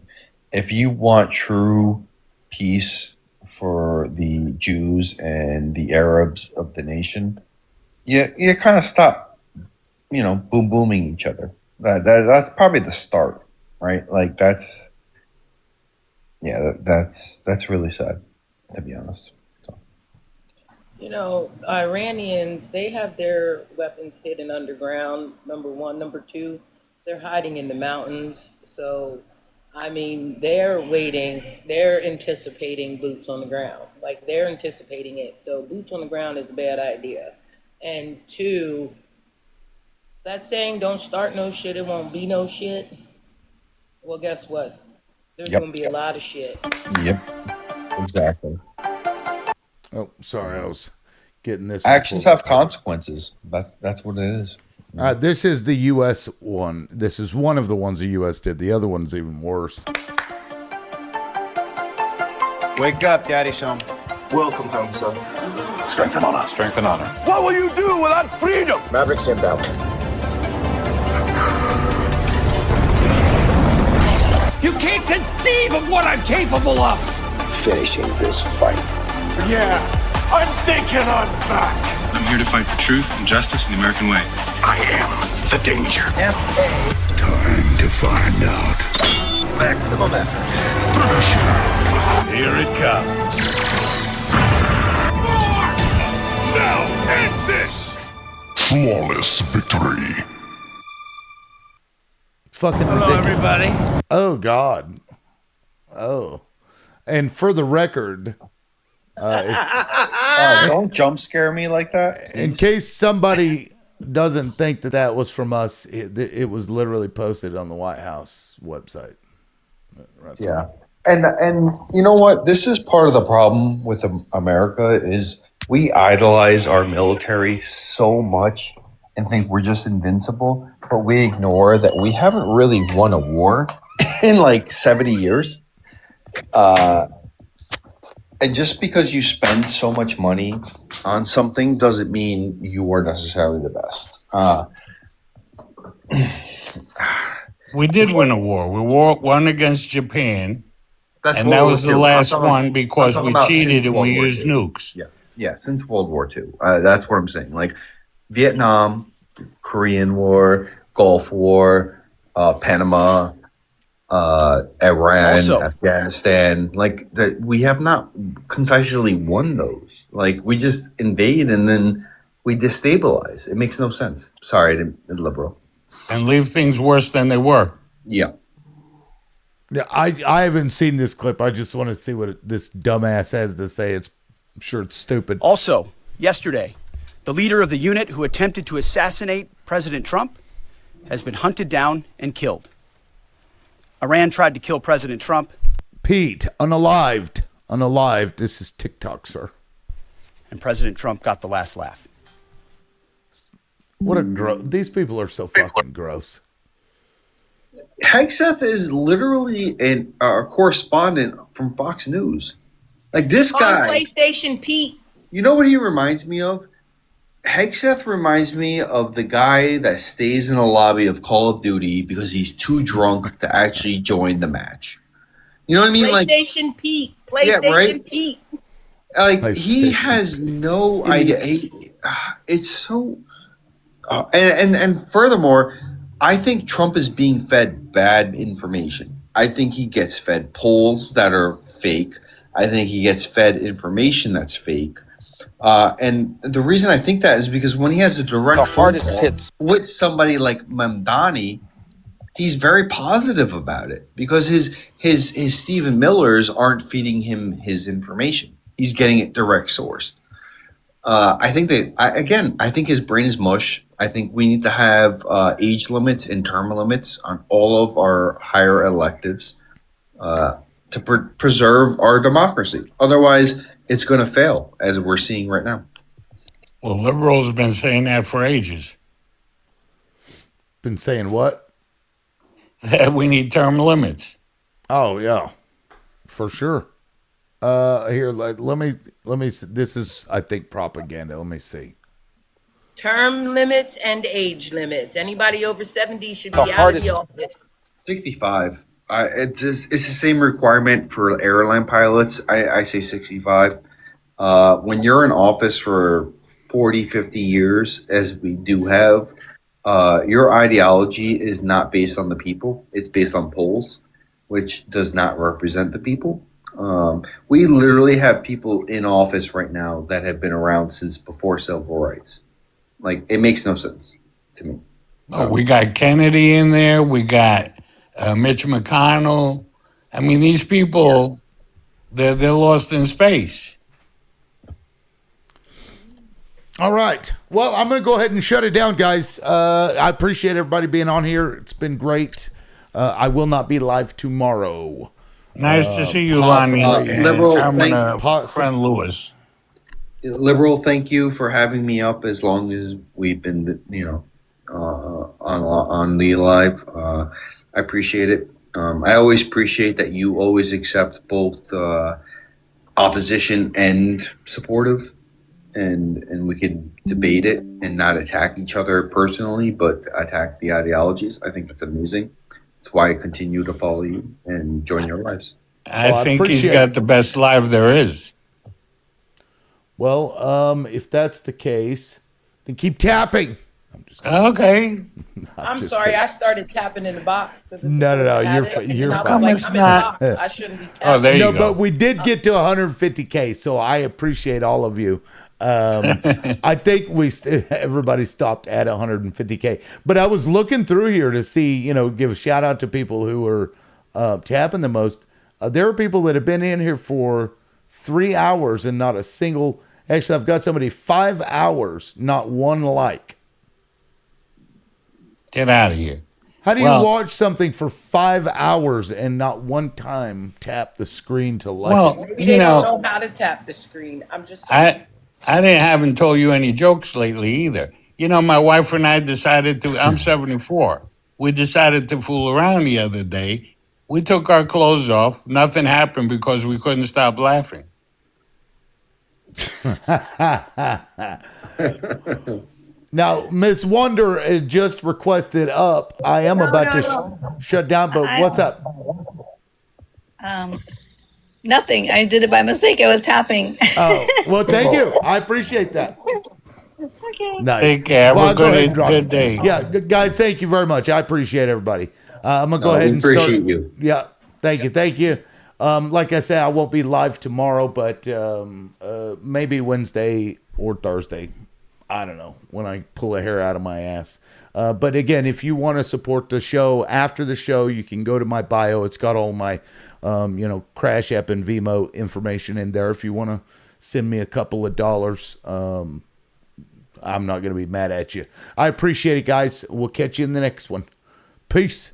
Speaker 13: if you want true peace for the Jews and the Arabs of the nation, you kind of stop, booming each other. That's probably the start, right? Like that's really sad, to be honest.
Speaker 9: You know, Iranians, they have their weapons hidden underground, number one. Number two, they're hiding in the mountains. So, I mean, they're waiting, they're anticipating boots on the ground. Like, they're anticipating it. So, boots on the ground is a bad idea. And two, that saying, don't start no shit, it won't be no shit. Well, guess what? There's
Speaker 13: Yep.
Speaker 9: going to be a lot of shit.
Speaker 13: Yep. Exactly.
Speaker 1: Oh, sorry, I was getting this.
Speaker 13: Actions have consequences. That's what it is.
Speaker 1: This is the U.S. one. This is one of the ones the U.S. did. The other one's even worse.
Speaker 19: Wake up, Daddy's home.
Speaker 14: Welcome home, son.
Speaker 22: Strength and honor. Strength and honor.
Speaker 14: What will you do without freedom?
Speaker 22: Mavericks inbound.
Speaker 14: You can't conceive of what I'm capable of.
Speaker 22: Finishing this fight.
Speaker 14: Yeah, I'm thinking I'm back.
Speaker 23: I'm here to fight for truth and justice in the American way.
Speaker 14: I am the danger.
Speaker 22: Time to find out.
Speaker 14: Maximum effort.
Speaker 22: Finish him.
Speaker 14: Here it comes.
Speaker 22: More! Now end this!
Speaker 1: Flawless victory. Fucking
Speaker 14: Hello,
Speaker 1: ridiculous.
Speaker 14: everybody.
Speaker 1: Oh, God. Oh. And for the record,
Speaker 13: don't jump scare me like that.
Speaker 1: In case somebody doesn't think that was from us, it was literally posted on the White House website. Right.
Speaker 13: Yeah. And you know what? This is part of the problem with America is we idolize our military so much and think we're just invincible, but we ignore that we haven't really won a war in like 70 years. And just because you spend so much money on something doesn't mean you are necessarily the best.
Speaker 18: We did win a war. We won against Japan.
Speaker 10: That's
Speaker 18: and
Speaker 10: World
Speaker 18: that
Speaker 10: War
Speaker 18: was the
Speaker 10: II.
Speaker 18: last
Speaker 10: I'm talking-
Speaker 18: one because
Speaker 10: I'm talking
Speaker 18: we
Speaker 10: about
Speaker 18: cheated
Speaker 10: since
Speaker 18: and
Speaker 10: World
Speaker 18: we
Speaker 10: War
Speaker 18: used
Speaker 10: II.
Speaker 18: nukes.
Speaker 10: Yeah, since World War II. That's what I'm saying. Like Vietnam, Korean War, Gulf War, Panama, Iran,
Speaker 14: Also-
Speaker 10: Afghanistan. Like that, we have not concisely won those. Like we just invade and then we destabilize. It makes no sense. Sorry, liberal.
Speaker 18: And leave things worse than they were.
Speaker 10: Yeah.
Speaker 1: Yeah, I haven't seen this clip. I just want to see what this dumbass has to say. I'm sure it's stupid.
Speaker 24: Also, yesterday, the leader of the unit who attempted to assassinate President Trump has been hunted down and killed. Iran tried to kill President Trump.
Speaker 1: Pete, unalived. Unalived. This is TikTok, sir.
Speaker 24: And President Trump got the last laugh.
Speaker 1: What a gross. These people are so fucking gross.
Speaker 10: Hegseth is literally a correspondent from Fox News. Like this
Speaker 9: On
Speaker 10: guy.
Speaker 9: PlayStation Pete.
Speaker 10: You know what he reminds me of? Hegseth reminds me of the guy that stays in the lobby of Call of Duty because he's too drunk to actually join the match. You know what I mean?
Speaker 9: PlayStation Pete. PlayStation
Speaker 10: Yeah, right?
Speaker 9: Pete.
Speaker 10: Like he has no idea. It's so, and furthermore, I think Trump is being fed bad information. I think he gets fed polls that are fake. I think he gets fed information that's fake. And the reason I think that is because when he has a direct phone call with somebody like Mamdani, he's very positive about it because his Stephen Millers aren't feeding him his information. He's getting it direct sourced. I think I think his brain is mush. I think we need to have age limits and term limits on all of our higher electives. to preserve our democracy. Otherwise, it's going to fail, as we're seeing right now.
Speaker 18: Well, liberals have been saying that for ages.
Speaker 1: Been saying what?
Speaker 18: That we need term limits.
Speaker 1: Oh yeah, for sure. Here, let me. This is, I think, propaganda. Let me see.
Speaker 9: Term limits and age limits. Anybody over 70 should be out of the office.
Speaker 10: 65. It's the same requirement for airline pilots. I say 65. When you're in office for 40, 50 years, as we do have, your ideology is not based on the people. It's based on polls, which does not represent the people. We literally have people in office right now that have been around since before civil rights. Like, it makes no sense to me.
Speaker 18: Oh, we got Kennedy in there. We got Mitch McConnell. I mean, these people, they're lost in space.
Speaker 1: All right. Well, I'm going to go ahead and shut it down, guys. I appreciate everybody being on here. It's been great. I will not be live tomorrow.
Speaker 18: Nice to see you, Lonnie.
Speaker 10: Liberal,
Speaker 18: friend Lewis.
Speaker 10: Liberal, thank you for having me up as long as we've been, on the live. I appreciate it. I always appreciate that you always accept both opposition and supportive, and we can debate it and not attack each other personally, but attack the ideologies. I think that's amazing. That's why I continue to follow you and join your lives.
Speaker 18: I think he's got the best live there is.
Speaker 1: Well, if that's the case, then keep tapping. I'm just kidding.
Speaker 18: Okay.
Speaker 9: I'm sorry, I started tapping in the box.
Speaker 1: No, you're fine.
Speaker 9: Like, I'm in the box. I shouldn't be tapping.
Speaker 18: Oh, there you go.
Speaker 1: But we did get to 150K, so I appreciate all of you. I think everybody stopped at 150K. But I was looking through here to see, give a shout out to people who were tapping the most. There are people that have been in here for 3 hours and not a single. Actually, I've got somebody 5 hours, not one like.
Speaker 18: Get out of here.
Speaker 1: How do you watch something for 5 hours and not one time tap the screen to like it?
Speaker 9: Maybe they don't know how to tap the screen. I'm just saying.
Speaker 18: I haven't told you any jokes lately either. My wife and I decided to, I'm 74. We decided to fool around the other day. We took our clothes off. Nothing happened because we couldn't stop laughing.
Speaker 1: Now, Miss Wonder just requested up. I am about to shut down, but what's up?
Speaker 7: Nothing. I did it by mistake. I was tapping.
Speaker 1: Oh, well, thank you. I appreciate that.
Speaker 7: Okay.
Speaker 1: Nice.
Speaker 18: Take care. Have
Speaker 1: Well,
Speaker 18: a
Speaker 1: go ahead and drop
Speaker 18: good
Speaker 1: it.
Speaker 18: day.
Speaker 1: Yeah, guys, thank you very much. I appreciate everybody. I'm going to go ahead and
Speaker 10: appreciate
Speaker 1: start.
Speaker 10: you.
Speaker 1: Yeah, thank you. Like I said, I won't be live tomorrow, but maybe Wednesday or Thursday. I don't know, when I pull a hair out of my ass. But again, if you want to support the show after the show, you can go to my bio. It's got all my, Crash App and Vimo information in there. If you want to send me a couple of dollars, I'm not going to be mad at you. I appreciate it, guys. We'll catch you in the next one. Peace.